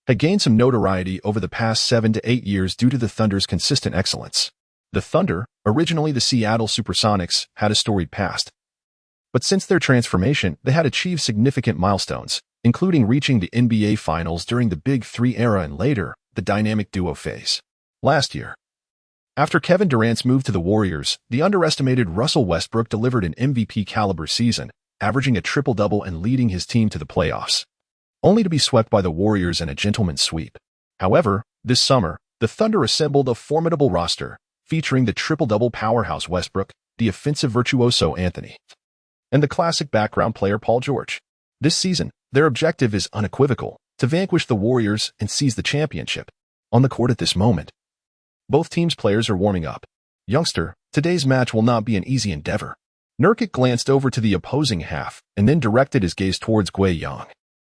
had gained some notoriety over the past 7 to 8 years due to the Thunder's consistent excellence. The Thunder, originally the Seattle Supersonics, had a storied past. But since their transformation, they had achieved significant milestones, including reaching the NBA Finals during the Big Three era and later, the dynamic duo phase. Last year, after Kevin Durant's move to the Warriors, the underestimated Russell Westbrook delivered an MVP-caliber season, averaging a triple-double and leading his team to the playoffs, only to be swept by the Warriors in a gentleman's sweep. However, this summer, the Thunder assembled a formidable roster, featuring the triple-double powerhouse Westbrook, the offensive virtuoso Anthony, and the classic background player Paul George. This season, their objective is unequivocal: to vanquish the Warriors and seize the championship. On the court at this moment, both teams' players are warming up. Youngster, today's match will not be an easy endeavor. Nurkic glanced over to the opposing half and then directed his gaze towards Guiyang.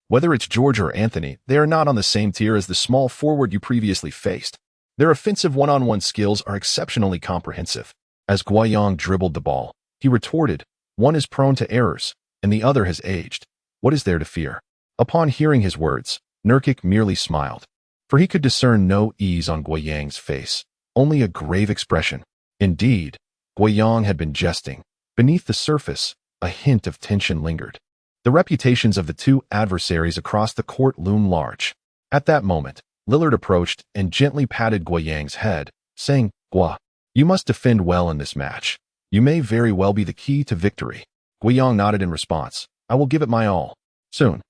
Whether it's George or Anthony, they are not on the same tier as the small forward you previously faced. Their offensive one-on-one skills are exceptionally comprehensive. As Guiyang dribbled the ball, he retorted, "One is prone to errors, and the other has aged. What is there to fear?" Upon hearing his words, Nurkic merely smiled, for he could discern no ease on Guiyang's face, only a grave expression. Indeed, Guiyang had been jesting. Beneath the surface, a hint of tension lingered. The reputations of the two adversaries across the court loomed large. At that moment, Lillard approached and gently patted Guiyang's head, saying, "Gua, you must defend well in this match. You may very well be the key to victory." Guiyang nodded in response. "I will give it my all." Soon,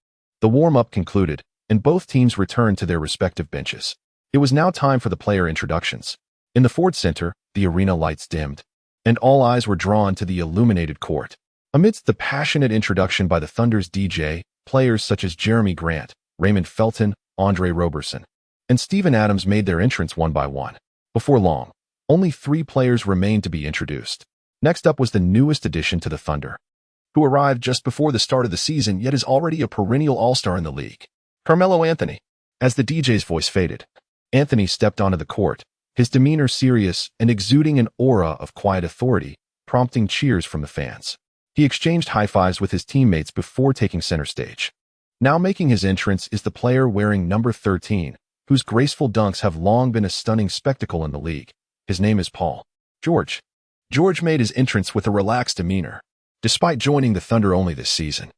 the warm-up concluded, and both teams returned to their respective benches. It was now time for the player introductions. In the Ford Center, the arena lights dimmed, and all eyes were drawn to the illuminated court. Amidst the passionate introduction by the Thunder's DJ, players such as Jeremy Grant, Raymond Felton, Andre Roberson, and Steven Adams made their entrance one by one. Before long, only 3 players remained to be introduced. Next up was the newest addition to the Thunder, who arrived just before the start of the season yet is already a perennial all-star in the league: Carmelo Anthony. As the DJ's voice faded, Anthony stepped onto the court, his demeanor serious and exuding an aura of quiet authority, prompting cheers from the fans. He exchanged high-fives with his teammates before taking center stage. Now making his entrance is the player wearing number 13, whose graceful dunks have long been a stunning spectacle in the league. His name is Paul George. George made his entrance with a relaxed demeanor, despite joining the Thunder only this season.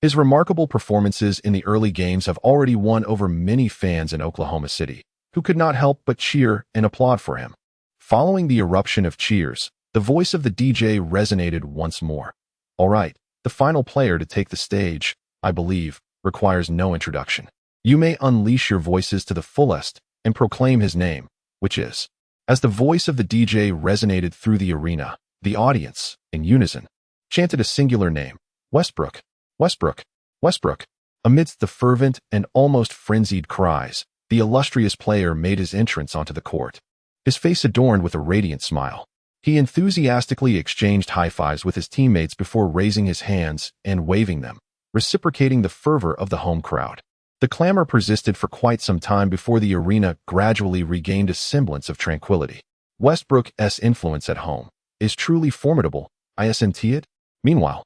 His remarkable performances in the early games have already won over many fans in Oklahoma City, who could not help but cheer and applaud for him. Following the eruption of cheers, the voice of the DJ resonated once more. "All right, the final player to take the stage, I believe, requires no introduction. You may unleash your voices to the fullest and proclaim his name, which is." As the voice of the DJ resonated through the arena, the audience, in unison, chanted a singular name: Westbrook, Westbrook, Westbrook. Amidst the fervent and almost frenzied cries, the illustrious player made his entrance onto the court, his face adorned with a radiant smile. He enthusiastically exchanged high-fives with his teammates before raising his hands and waving them, reciprocating the fervor of the home crowd. The clamor persisted for quite some time before the arena gradually regained a semblance of tranquility. Westbrook's influence at home is truly formidable, isn't it? Meanwhile,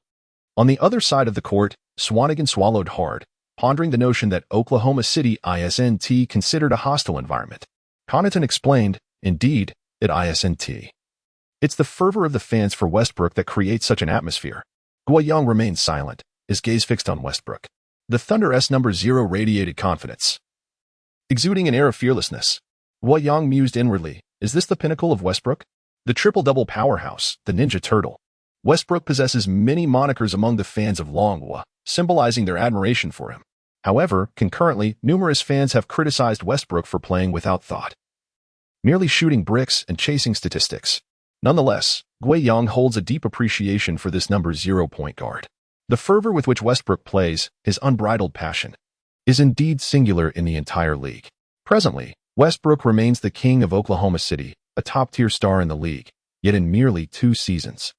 on the other side of the court, Swanigan swallowed hard, pondering the notion that Oklahoma City isn't considered a hostile environment. Connaughton explained, "Indeed, it isn't. It's the fervor of the fans for Westbrook that creates such an atmosphere." Guiyang remained silent, his gaze fixed on Westbrook. The Thunder's number 0 radiated confidence, exuding an air of fearlessness. Guiyang mused inwardly, "Is this the pinnacle of Westbrook? The triple-double powerhouse, the Ninja Turtle." Westbrook possesses many monikers among the fans of Longwa, symbolizing their admiration for him. However, concurrently, numerous fans have criticized Westbrook for playing without thought, merely shooting bricks and chasing statistics. Nonetheless, Guiyang holds a deep appreciation for this number 0 point guard. The fervor with which Westbrook plays, his unbridled passion, is indeed singular in the entire league. Presently, Westbrook remains the king of Oklahoma City, a top-tier star in the league, yet in merely 2 seasons,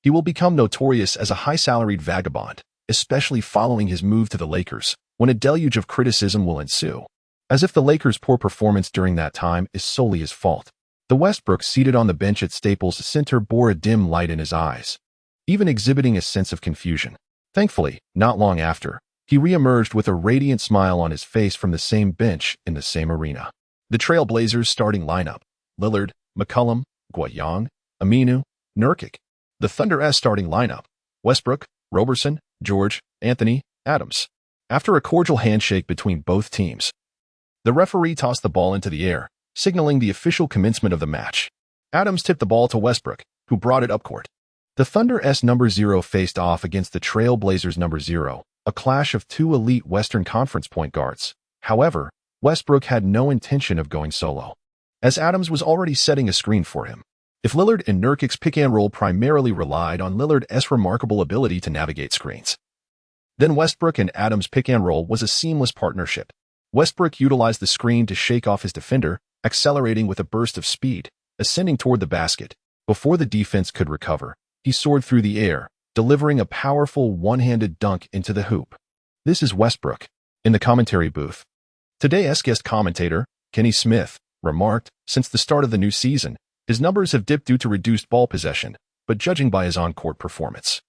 he will become notorious as a high-salaried vagabond, especially following his move to the Lakers, when a deluge of criticism will ensue. As if the Lakers' poor performance during that time is solely his fault. The Westbrook seated on the bench at Staples Center bore a dim light in his eyes, even exhibiting a sense of confusion. Thankfully, not long after, he re-emerged with a radiant smile on his face from the same bench in the same arena. The Trailblazers' starting lineup: Lillard, McCollum, Guiyang, Aminu, Nurkic. The Thunder's starting lineup: Westbrook, Roberson, George, Anthony, Adams. After a cordial handshake between both teams, the referee tossed the ball into the air, signaling the official commencement of the match. Adams tipped the ball to Westbrook, who brought it up court. The Thunder's number 0 faced off against the Trail Blazers number 0, a clash of two elite Western Conference point guards. However, Westbrook had no intention of going solo, as Adams was already setting a screen for him. If Lillard and Nurkic's pick-and-roll primarily relied on Lillard's remarkable ability to navigate screens, then Westbrook and Adams' pick-and-roll was a seamless partnership. Westbrook utilized the screen to shake off his defender, accelerating with a burst of speed, ascending toward the basket. Before the defense could recover, he soared through the air, delivering a powerful one-handed dunk into the hoop. This is Westbrook. In the commentary booth, today's guest commentator, Kenny Smith, remarked, since the start of the new season, his numbers have dipped due to reduced ball possession, but judging by his on-court performance,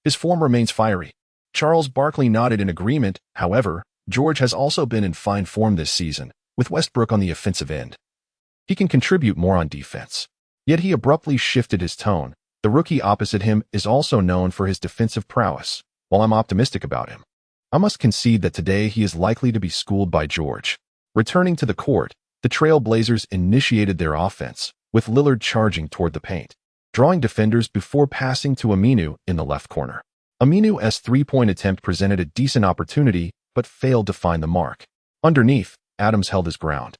his form remains fiery. Charles Barkley nodded in agreement. However, George has also been in fine form this season, with Westbrook on the offensive end. He can contribute more on defense. Yet he abruptly shifted his tone. The rookie opposite him is also known for his defensive prowess. While I'm optimistic about him, I must concede that today he is likely to be schooled by George. Returning to the court, the Trail Blazers initiated their offense, with Lillard charging toward the paint, drawing defenders before passing to Aminu in the left corner. Aminu's three-point attempt presented a decent opportunity, but failed to find the mark. Underneath, Adams held his ground,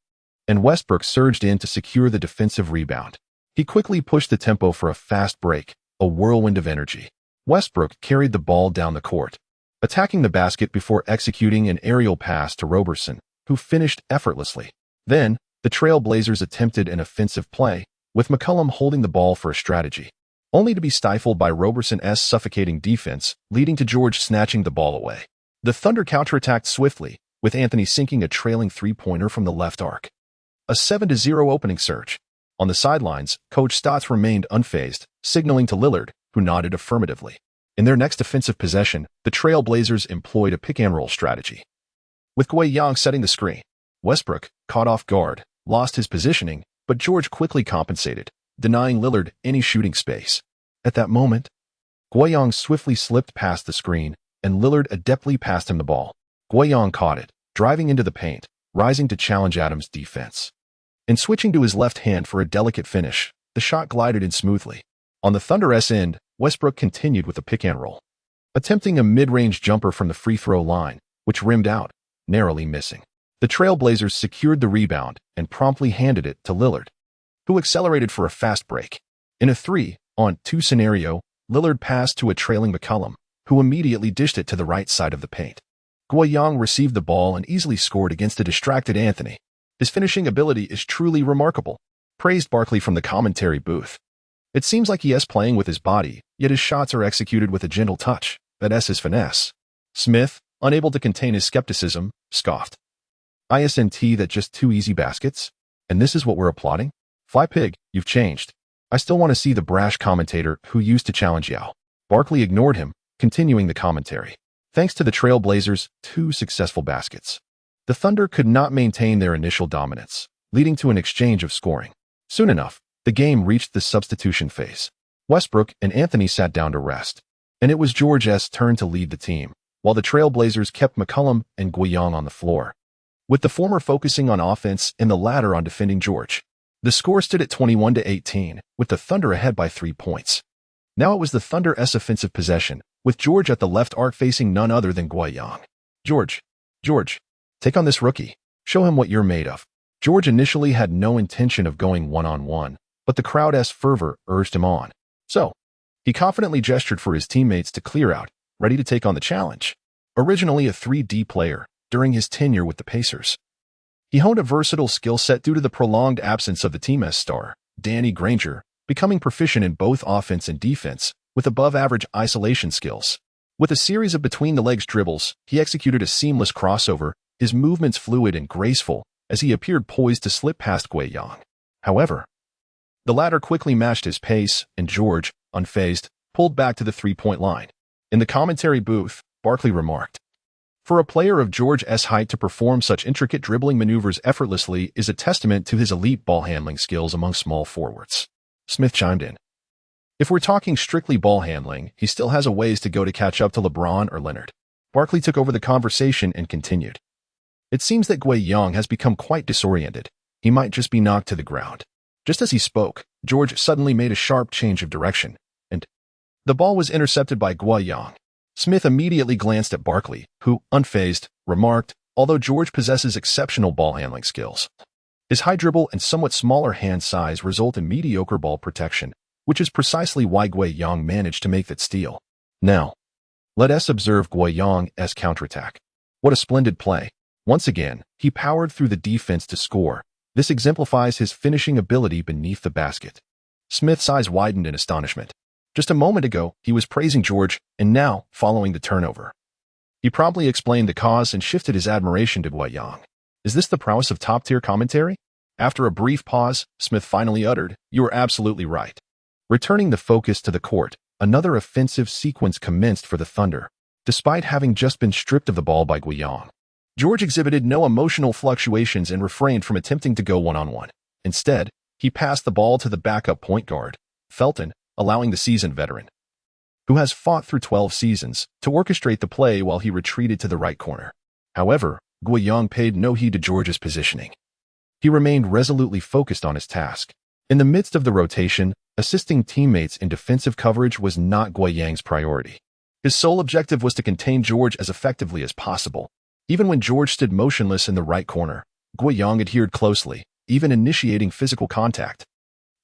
and Westbrook surged in to secure the defensive rebound. He quickly pushed the tempo for a fast break, a whirlwind of energy. Westbrook carried the ball down the court, attacking the basket before executing an aerial pass to Roberson, who finished effortlessly. Then, the Trail Blazers attempted an offensive play, with McCollum holding the ball for a strategy, only to be stifled by Roberson's suffocating defense, leading to George snatching the ball away. The Thunder counterattacked swiftly, with Anthony sinking a trailing three-pointer from the left arc. A 7-0 opening surge. On the sidelines, Coach Stotts remained unfazed, signaling to Lillard, who nodded affirmatively. In their next offensive possession, the Trail Blazers employed a pick-and-roll strategy, with Guiyang setting the screen. Westbrook, caught off guard, lost his positioning, but George quickly compensated, denying Lillard any shooting space. At that moment, Guiyang swiftly slipped past the screen, and Lillard adeptly passed him the ball. Guiyang caught it, driving into the paint, rising to challenge Adams' defense. In switching to his left hand for a delicate finish, the shot glided in smoothly. On the Thunder's end, Westbrook continued with a pick-and-roll, attempting a mid-range jumper from the free-throw line, which rimmed out, narrowly missing. The Trail Blazers secured the rebound and promptly handed it to Lillard, who accelerated for a fast break. In a 3-on-2 scenario, Lillard passed to a trailing McCollum, who immediately dished it to the right side of the paint. Guiyang received the ball and easily scored against a distracted Anthony. His finishing ability is truly remarkable, praised Barkley from the commentary booth. It seems like he is playing with his body, yet his shots are executed with a gentle touch. That's his finesse. Smith, unable to contain his skepticism, scoffed. Isn't that just two easy baskets? And this is what we're applauding? Fly pig, you've changed. I still want to see the brash commentator who used to challenge Yao. Barkley ignored him, continuing the commentary. Thanks to the Trail Blazers' two successful baskets, the Thunder could not maintain their initial dominance, leading to an exchange of scoring. Soon enough, the game reached the substitution phase. Westbrook and Anthony sat down to rest, and it was George's turn to lead the team, while the Trail Blazers kept McCollum and Guiyang on the floor, with the former focusing on offense and the latter on defending George. The score stood at 21-18, with the Thunder ahead by 3 points. Now it was the Thunder's offensive possession, with George at the left arc facing none other than Guiyang. George, take on this rookie. Show him what you're made of. George initially had no intention of going one-on-one, but the crowd's fervor urged him on. So, he confidently gestured for his teammates to clear out, ready to take on the challenge. Originally a 3D player, during his tenure with the Pacers, he honed a versatile skill set due to the prolonged absence of the team's star, Danny Granger, becoming proficient in both offense and defense, with above-average isolation skills. With a series of between-the-legs dribbles, he executed a seamless crossover, his movements fluid and graceful, as he appeared poised to slip past Guiyang. However, the latter quickly matched his pace, and George, unfazed, pulled back to the three-point line. In the commentary booth, Barkley remarked, "For a player of George's height to perform such intricate dribbling maneuvers effortlessly is a testament to his elite ball-handling skills among small forwards." Smith chimed in, "If we're talking strictly ball handling, he still has a ways to go to catch up to LeBron or Leonard." Barkley took over the conversation and continued, "It seems that Guiyang has become quite disoriented. He might just be knocked to the ground." Just as he spoke, George suddenly made a sharp change of direction, and, The ball was intercepted by Guiyang. Smith immediately glanced at Barkley, who, unfazed, remarked, although George possesses exceptional ball handling skills, his high dribble and somewhat smaller hand size result in mediocre ball protection, which is precisely why Guiyang managed to make that steal. Now, let us observe Guiyang's counterattack. What a splendid play. Once again, he powered through the defense to score. This exemplifies his finishing ability beneath the basket. Smith's eyes widened in astonishment. Just a moment ago, he was praising George, and now, following the turnover, he promptly explained the cause and shifted his admiration to Guiyang. Is this the prowess of top-tier commentary? After a brief pause, Smith finally uttered, "You are absolutely right." Returning the focus to the court, another offensive sequence commenced for the Thunder. Despite having just been stripped of the ball by Guiyang, George exhibited no emotional fluctuations and refrained from attempting to go one-on-one. Instead, he passed the ball to the backup point guard, Felton, allowing the seasoned veteran, who has fought through 12 seasons, to orchestrate the play while he retreated to the right corner. However, Guiyang paid no heed to George's positioning. He remained resolutely focused on his task. In the midst of the rotation, assisting teammates in defensive coverage was not Guiyang's priority. His sole objective was to contain George as effectively as possible. Even when George stood motionless in the right corner, Guiyang adhered closely, even initiating physical contact.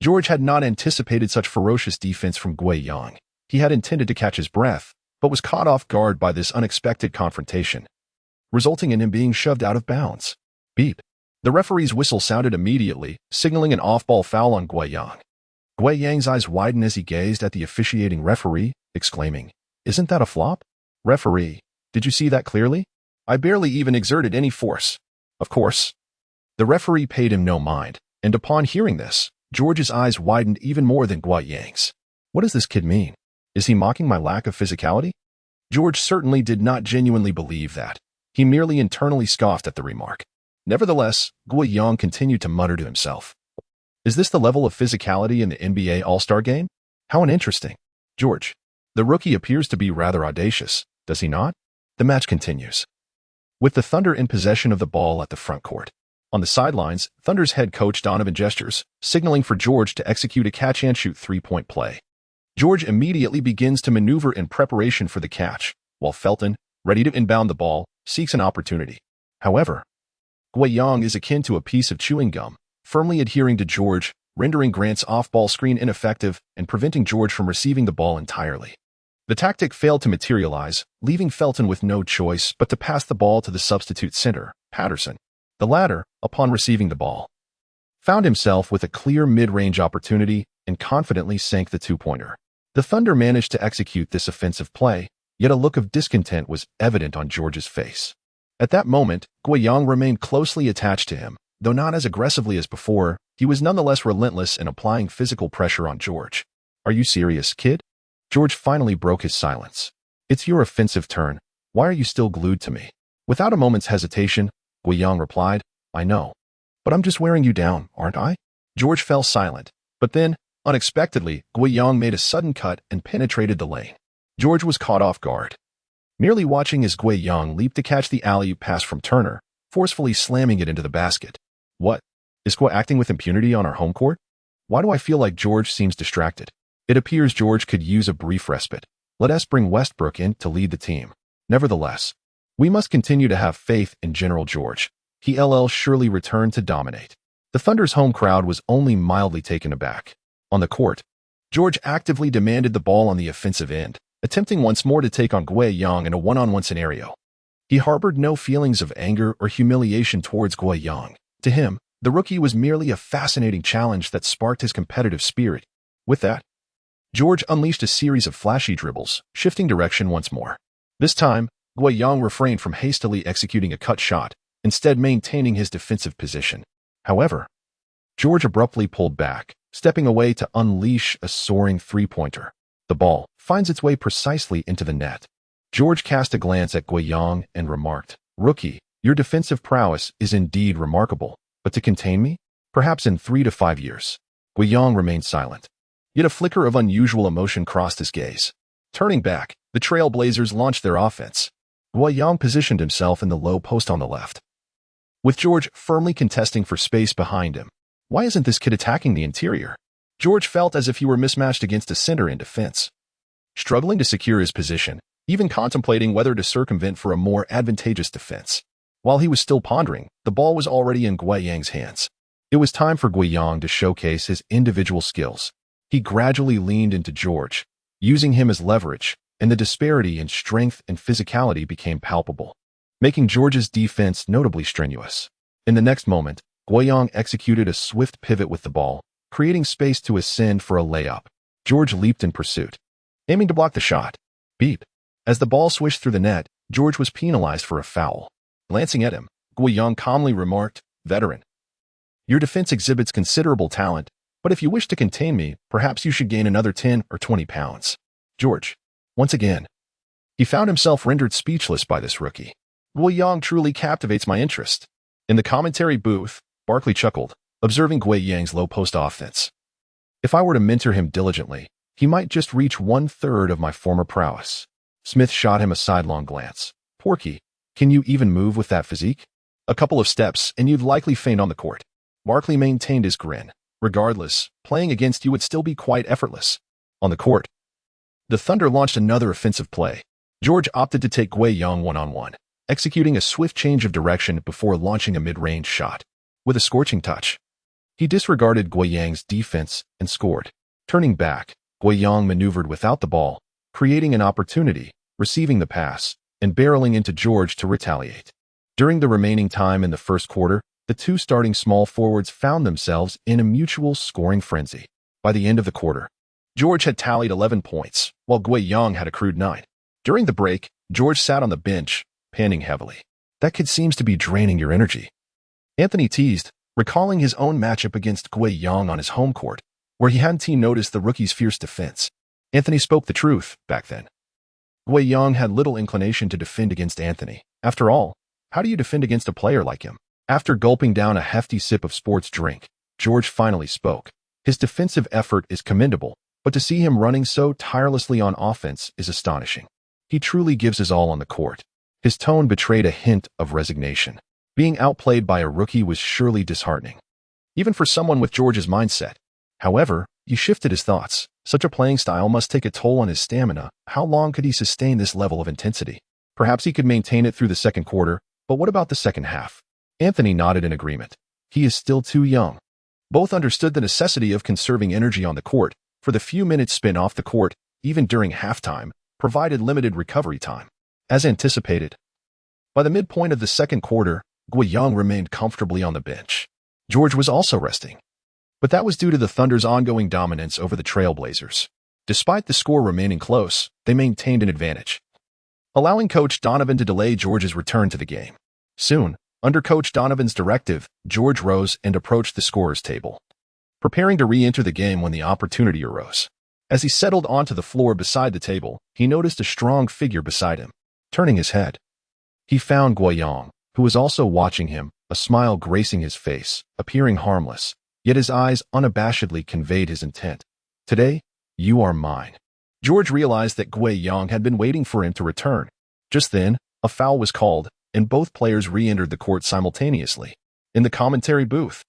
George had not anticipated such ferocious defense from Guiyang. He had intended to catch his breath, but was caught off guard by this unexpected confrontation, resulting in him being shoved out of bounds. Beep. The referee's whistle sounded immediately, signaling an off-ball foul on Guiyang. Guiyang's eyes widened as he gazed at the officiating referee, exclaiming, "Isn't that a flop? Referee, did you see that clearly? I barely even exerted any force." Of course. The referee paid him no mind, and upon hearing this, George's eyes widened even more than Guiyang's. What does this kid mean? Is he mocking my lack of physicality? George certainly did not genuinely believe that. He merely internally scoffed at the remark. Nevertheless, Guiyang continued to mutter to himself. Is this the level of physicality in the NBA All-Star Game? How uninteresting. George, the rookie appears to be rather audacious, does he not? The match continues, with the Thunder in possession of the ball at the front court. On the sidelines, Thunder's head coach Donovan gestures, signaling for George to execute a catch-and-shoot three-point play. George immediately begins to maneuver in preparation for the catch, while Felton, ready to inbound the ball, seeks an opportunity. However, Guiyang is akin to a piece of chewing gum, firmly adhering to George, rendering Grant's off-ball screen ineffective and preventing George from receiving the ball entirely. The tactic failed to materialize, leaving Felton with no choice but to pass the ball to the substitute center, Patterson. The latter, upon receiving the ball, found himself with a clear mid-range opportunity and confidently sank the two-pointer. The Thunder managed to execute this offensive play, yet a look of discontent was evident on George's face. At that moment, Guiyang remained closely attached to him. Though not as aggressively as before, he was nonetheless relentless in applying physical pressure on George. "Are you serious, kid?" George finally broke his silence. "It's your offensive turn. Why are you still glued to me?" Without a moment's hesitation, Guiyang replied, "I know. But I'm just wearing you down, aren't I?" George fell silent. But then, unexpectedly, Guiyang made a sudden cut and penetrated the lane. George was caught off guard, merely watching as Guiyang leaped to catch the alley-oop pass from Turner, forcefully slamming it into the basket. What? Is Guo acting with impunity on our home court? Why do I feel like George seems distracted? It appears George could use a brief respite. Let us bring Westbrook in to lead the team. Nevertheless, we must continue to have faith in General George. He'll surely return to dominate. The Thunder's home crowd was only mildly taken aback. On the court, George actively demanded the ball on the offensive end, attempting once more to take on Guiyang in a one-on-one scenario. He harbored no feelings of anger or humiliation towards Guiyang. To him, the rookie was merely a fascinating challenge that sparked his competitive spirit. With that, George unleashed a series of flashy dribbles, shifting direction once more. This time, Guiyang refrained from hastily executing a cut shot, instead maintaining his defensive position. However, George abruptly pulled back, stepping away to unleash a soaring three-pointer. The ball finds its way precisely into the net. George cast a glance at Guiyang and remarked, "Rookie, your defensive prowess is indeed remarkable, but to contain me? Perhaps in 3 to 5 years." Guiyang remained silent. Yet a flicker of unusual emotion crossed his gaze. Turning back, the Trailblazers launched their offense. Guiyang positioned himself in the low post on the left, with George firmly contesting for space behind him. Why isn't this kid attacking the interior? George felt as if he were mismatched against a center in defense. struggling to secure his position, even contemplating whether to circumvent for a more advantageous defense. While he was still pondering, the ball was already in Guiyang's hands. It was time for Guiyang to showcase his individual skills. He gradually leaned into George, using him as leverage, and the disparity in strength and physicality became palpable, making George's defense notably strenuous. In the next moment, Guiyang executed a swift pivot with the ball, creating space to ascend for a layup. George leaped in pursuit, aiming to block the shot. Beep. As the ball swished through the net, George was penalized for a foul. Glancing at him, Guiyang calmly remarked, "Veteran, your defense exhibits considerable talent, but if you wish to contain me, perhaps you should gain another 10 or 20 pounds. George, once again. He found himself rendered speechless by this rookie. Guiyang truly captivates my interest. In the commentary booth, Barkley chuckled, observing Guiyang's low-post offense. If I were to mentor him diligently, he might just reach 1/3 of my former prowess. Smith shot him a sidelong glance. Porky, can you even move with that physique? A couple of steps, and you'd likely faint on the court. Barkley maintained his grin. Regardless, playing against you would still be quite effortless. On the court, the Thunder launched another offensive play. George opted to take Guiyang one-on-one, executing a swift change of direction before launching a mid-range shot. With a scorching touch, he disregarded Guiyang's defense and scored. Turning back, Guiyang maneuvered without the ball, creating an opportunity, receiving the pass, and barreling into George to retaliate. During the remaining time in the first quarter, the two starting small forwards found themselves in a mutual scoring frenzy. By the end of the quarter, George had tallied 11 points, while Guiyang had accrued 9. During the break, George sat on the bench, panting heavily. That kid seems to be draining your energy, Anthony teased, recalling his own matchup against Guiyang on his home court, where he hadn't noticed the rookie's fierce defense. Anthony spoke the truth back then. Guiyang had little inclination to defend against Anthony. After all, how do you defend against a player like him? After gulping down a hefty sip of sports drink, George finally spoke. His defensive effort is commendable, but to see him running so tirelessly on offense is astonishing. He truly gives his all on the court. His tone betrayed a hint of resignation. Being outplayed by a rookie was surely disheartening, even for someone with George's mindset. However, he shifted his thoughts. Such a playing style must take a toll on his stamina. How long could he sustain this level of intensity? Perhaps he could maintain it through the second quarter, but what about the second half? Anthony nodded in agreement. He is still too young. Both understood the necessity of conserving energy on the court, for the few minutes spent off the court, even during halftime, provided limited recovery time. As anticipated, by the midpoint of the second quarter, Guiyang remained comfortably on the bench. George was also resting, but that was due to the Thunder's ongoing dominance over the Trailblazers. Despite the score remaining close, they maintained an advantage, allowing Coach Donovan to delay George's return to the game. Soon, under Coach Donovan's directive, George rose and approached the scorer's table, preparing to re-enter the game when the opportunity arose. As he settled onto the floor beside the table, he noticed a strong figure beside him. Turning his head, he found Guiyang, who was also watching him, a smile gracing his face, appearing harmless, yet his eyes unabashedly conveyed his intent. Today, you are mine. George realized that Guiyang had been waiting for him to return. Just then, a foul was called, and both players re-entered the court simultaneously. In the commentary booth,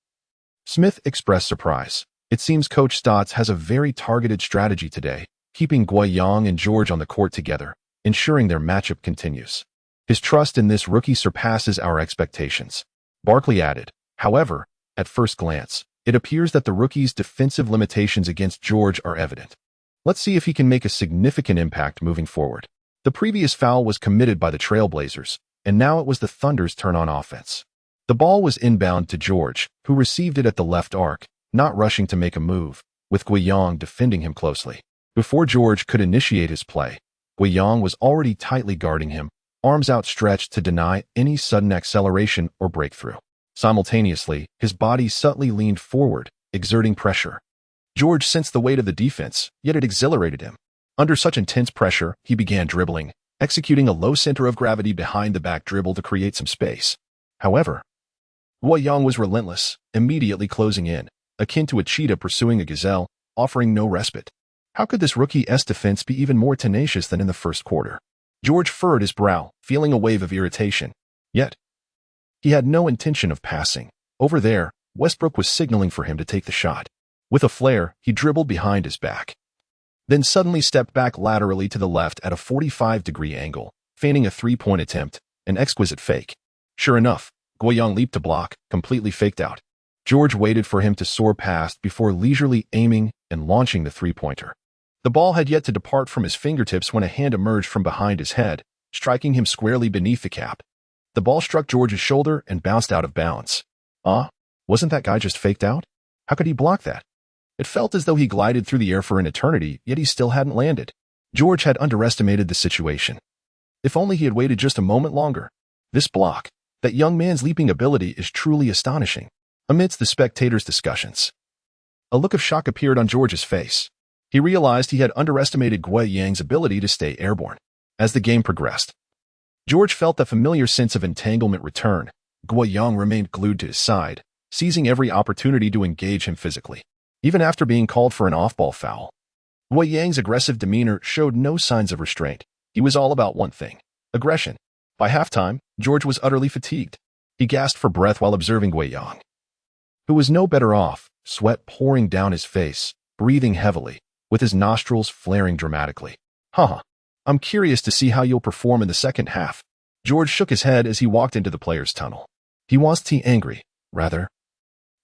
Smith expressed surprise. It seems Coach Stotts has a very targeted strategy today, keeping Guiyang and George on the court together, ensuring their matchup continues. His trust in this rookie surpasses our expectations. Barkley added. However, at first glance, it appears that the rookie's defensive limitations against George are evident. Let's see if he can make a significant impact moving forward. The previous foul was committed by the Trailblazers, and now it was the Thunder's turn on offense. The ball was inbound to George, who received it at the left arc, not rushing to make a move, with Guiyang defending him closely. Before George could initiate his play, Guiyang was already tightly guarding him, arms outstretched to deny any sudden acceleration or breakthrough. Simultaneously, his body subtly leaned forward, exerting pressure. George sensed the weight of the defense, yet it exhilarated him. Under such intense pressure, he began dribbling, executing a low center of gravity behind the back dribble to create some space. However, Guiyang was relentless, immediately closing in, akin to a cheetah pursuing a gazelle, offering no respite. How could this rookie's defense be even more tenacious than in the first quarter? George furrowed his brow, feeling a wave of irritation. Yet, he had no intention of passing. Over there, Westbrook was signaling for him to take the shot. With a flare, he dribbled behind his back, then suddenly stepped back laterally to the left at a 45-degree angle, feigning a three-point attempt, an exquisite fake. Sure enough, Guoyang leaped to block, completely faked out. George waited for him to soar past before leisurely aiming and launching the three-pointer. The ball had yet to depart from his fingertips when a hand emerged from behind his head, striking him squarely beneath the cap. The ball struck George's shoulder and bounced out of bounds. Wasn't that guy just faked out? How could he block that? It felt as though he glided through the air for an eternity, yet he still hadn't landed. George had underestimated the situation. If only he had waited just a moment longer. This block, that young man's leaping ability, is truly astonishing. Amidst the spectators' discussions, a look of shock appeared on George's face. He realized he had underestimated Guoyang's ability to stay airborne. As the game progressed, George felt the familiar sense of entanglement return. Guoyang remained glued to his side, seizing every opportunity to engage him physically. Even after being called for an off-ball foul, Guoyang's aggressive demeanor showed no signs of restraint. He was all about one thing: aggression. By halftime, George was utterly fatigued. He gasped for breath while observing Guoyang, who was no better off, sweat pouring down his face, breathing heavily, with his nostrils flaring dramatically. I'm curious to see how you'll perform in the second half. George shook his head as he walked into the players' tunnel. He wasn't angry, rather.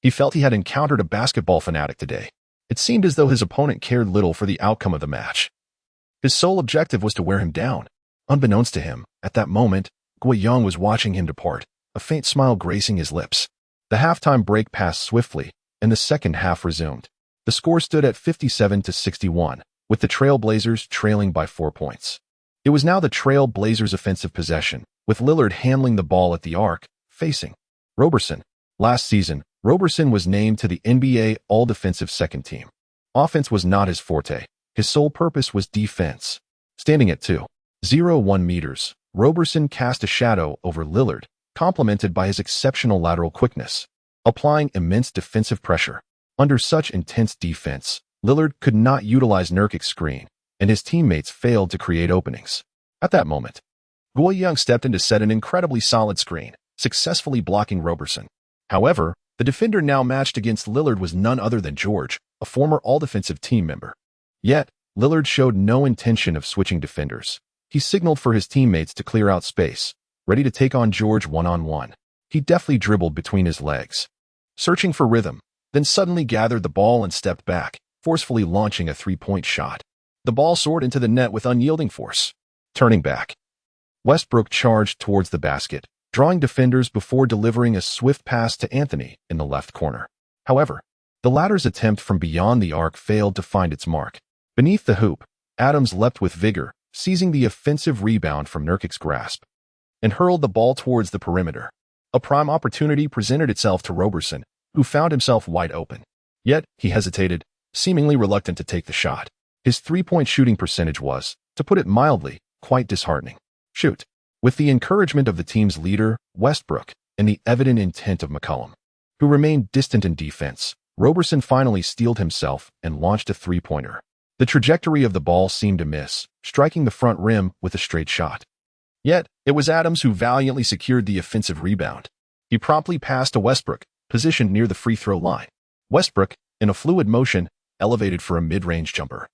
He felt he had encountered a basketball fanatic today. It seemed as though his opponent cared little for the outcome of the match. His sole objective was to wear him down. Unbeknownst to him, at that moment, Guoyang was watching him depart, a faint smile gracing his lips. The halftime break passed swiftly, and the second half resumed. The score stood at 57-61, with the Trail Blazers trailing by 4 points. It was now the Trail Blazers' offensive possession, with Lillard handling the ball at the arc, facing Roberson. Last season, Roberson was named to the NBA All-Defensive Second Team. Offense was not his forte. His sole purpose was defense. Standing at 2.01 meters, Roberson cast a shadow over Lillard, complemented by his exceptional lateral quickness, applying immense defensive pressure. Under such intense defense, Lillard could not utilize Nurkic's screen, and his teammates failed to create openings. At that moment, Guoyang stepped in to set an incredibly solid screen, successfully blocking Roberson. However, the defender now matched against Lillard was none other than George, a former all-defensive team member. Yet, Lillard showed no intention of switching defenders. He signaled for his teammates to clear out space, ready to take on George one-on-one. He deftly dribbled between his legs, searching for rhythm, then suddenly gathered the ball and stepped back, forcefully launching a three-point shot. The ball soared into the net with unyielding force. Turning back, Westbrook charged towards the basket, drawing defenders before delivering a swift pass to Anthony in the left corner. However, the latter's attempt from beyond the arc failed to find its mark. Beneath the hoop, Adams leapt with vigor, seizing the offensive rebound from Nurkic's grasp, and hurled the ball towards the perimeter. A prime opportunity presented itself to Roberson, who found himself wide open. Yet, he hesitated, seemingly reluctant to take the shot. His three-point shooting percentage was, to put it mildly, quite disheartening. Shoot. With the encouragement of the team's leader, Westbrook, and the evident intent of McCollum, who remained distant in defense, Roberson finally steeled himself and launched a three-pointer. The trajectory of the ball seemed to miss, striking the front rim with a straight shot. Yet, it was Adams who valiantly secured the offensive rebound. He promptly passed to Westbrook, positioned near the free throw line. Westbrook, in a fluid motion, elevated for a mid-range jumper,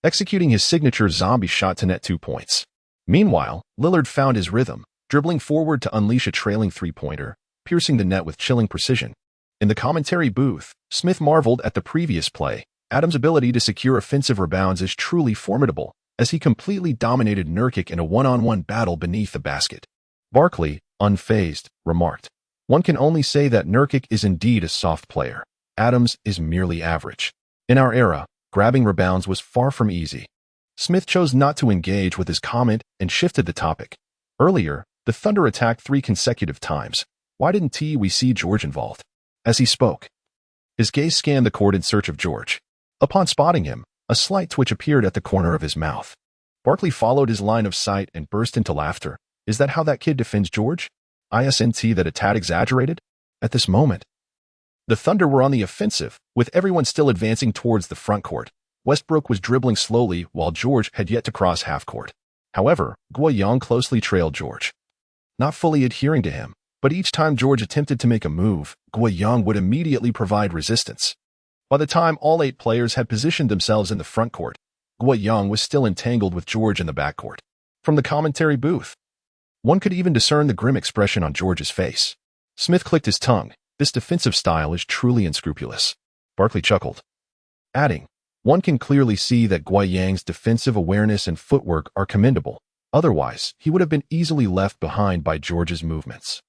executing his signature zombie shot to net 2 points. Meanwhile, Lillard found his rhythm, dribbling forward to unleash a trailing three-pointer, piercing the net with chilling precision. In the commentary booth, Smith marveled at the previous play. Adams' ability to secure offensive rebounds is truly formidable, as he completely dominated Nurkic in a one-on-one battle beneath the basket. Barkley, unfazed, remarked, "One can only say that Nurkic is indeed a soft player. Adams is merely average." In our era, grabbing rebounds was far from easy. Smith chose not to engage with his comment and shifted the topic. Earlier, the Thunder attacked 3 consecutive times. Why didn't we see George involved? As he spoke, his gaze scanned the court in search of George. Upon spotting him, a slight twitch appeared at the corner of his mouth. Barkley followed his line of sight and burst into laughter. Is that how that kid defends George? Isn't that a tad exaggerated? At this moment, the Thunder were on the offensive, with everyone still advancing towards the front court. Westbrook was dribbling slowly while George had yet to cross half court. However, Guoyang closely trailed George, not fully adhering to him, but each time George attempted to make a move, Guoyang would immediately provide resistance. By the time all 8 players had positioned themselves in the front court, Young was still entangled with George in the backcourt. From the commentary booth, one could even discern the grim expression on George's face. Smith clicked his tongue. This defensive style is truly unscrupulous. Barkley chuckled, adding, one can clearly see that Yang's defensive awareness and footwork are commendable. Otherwise, he would have been easily left behind by George's movements.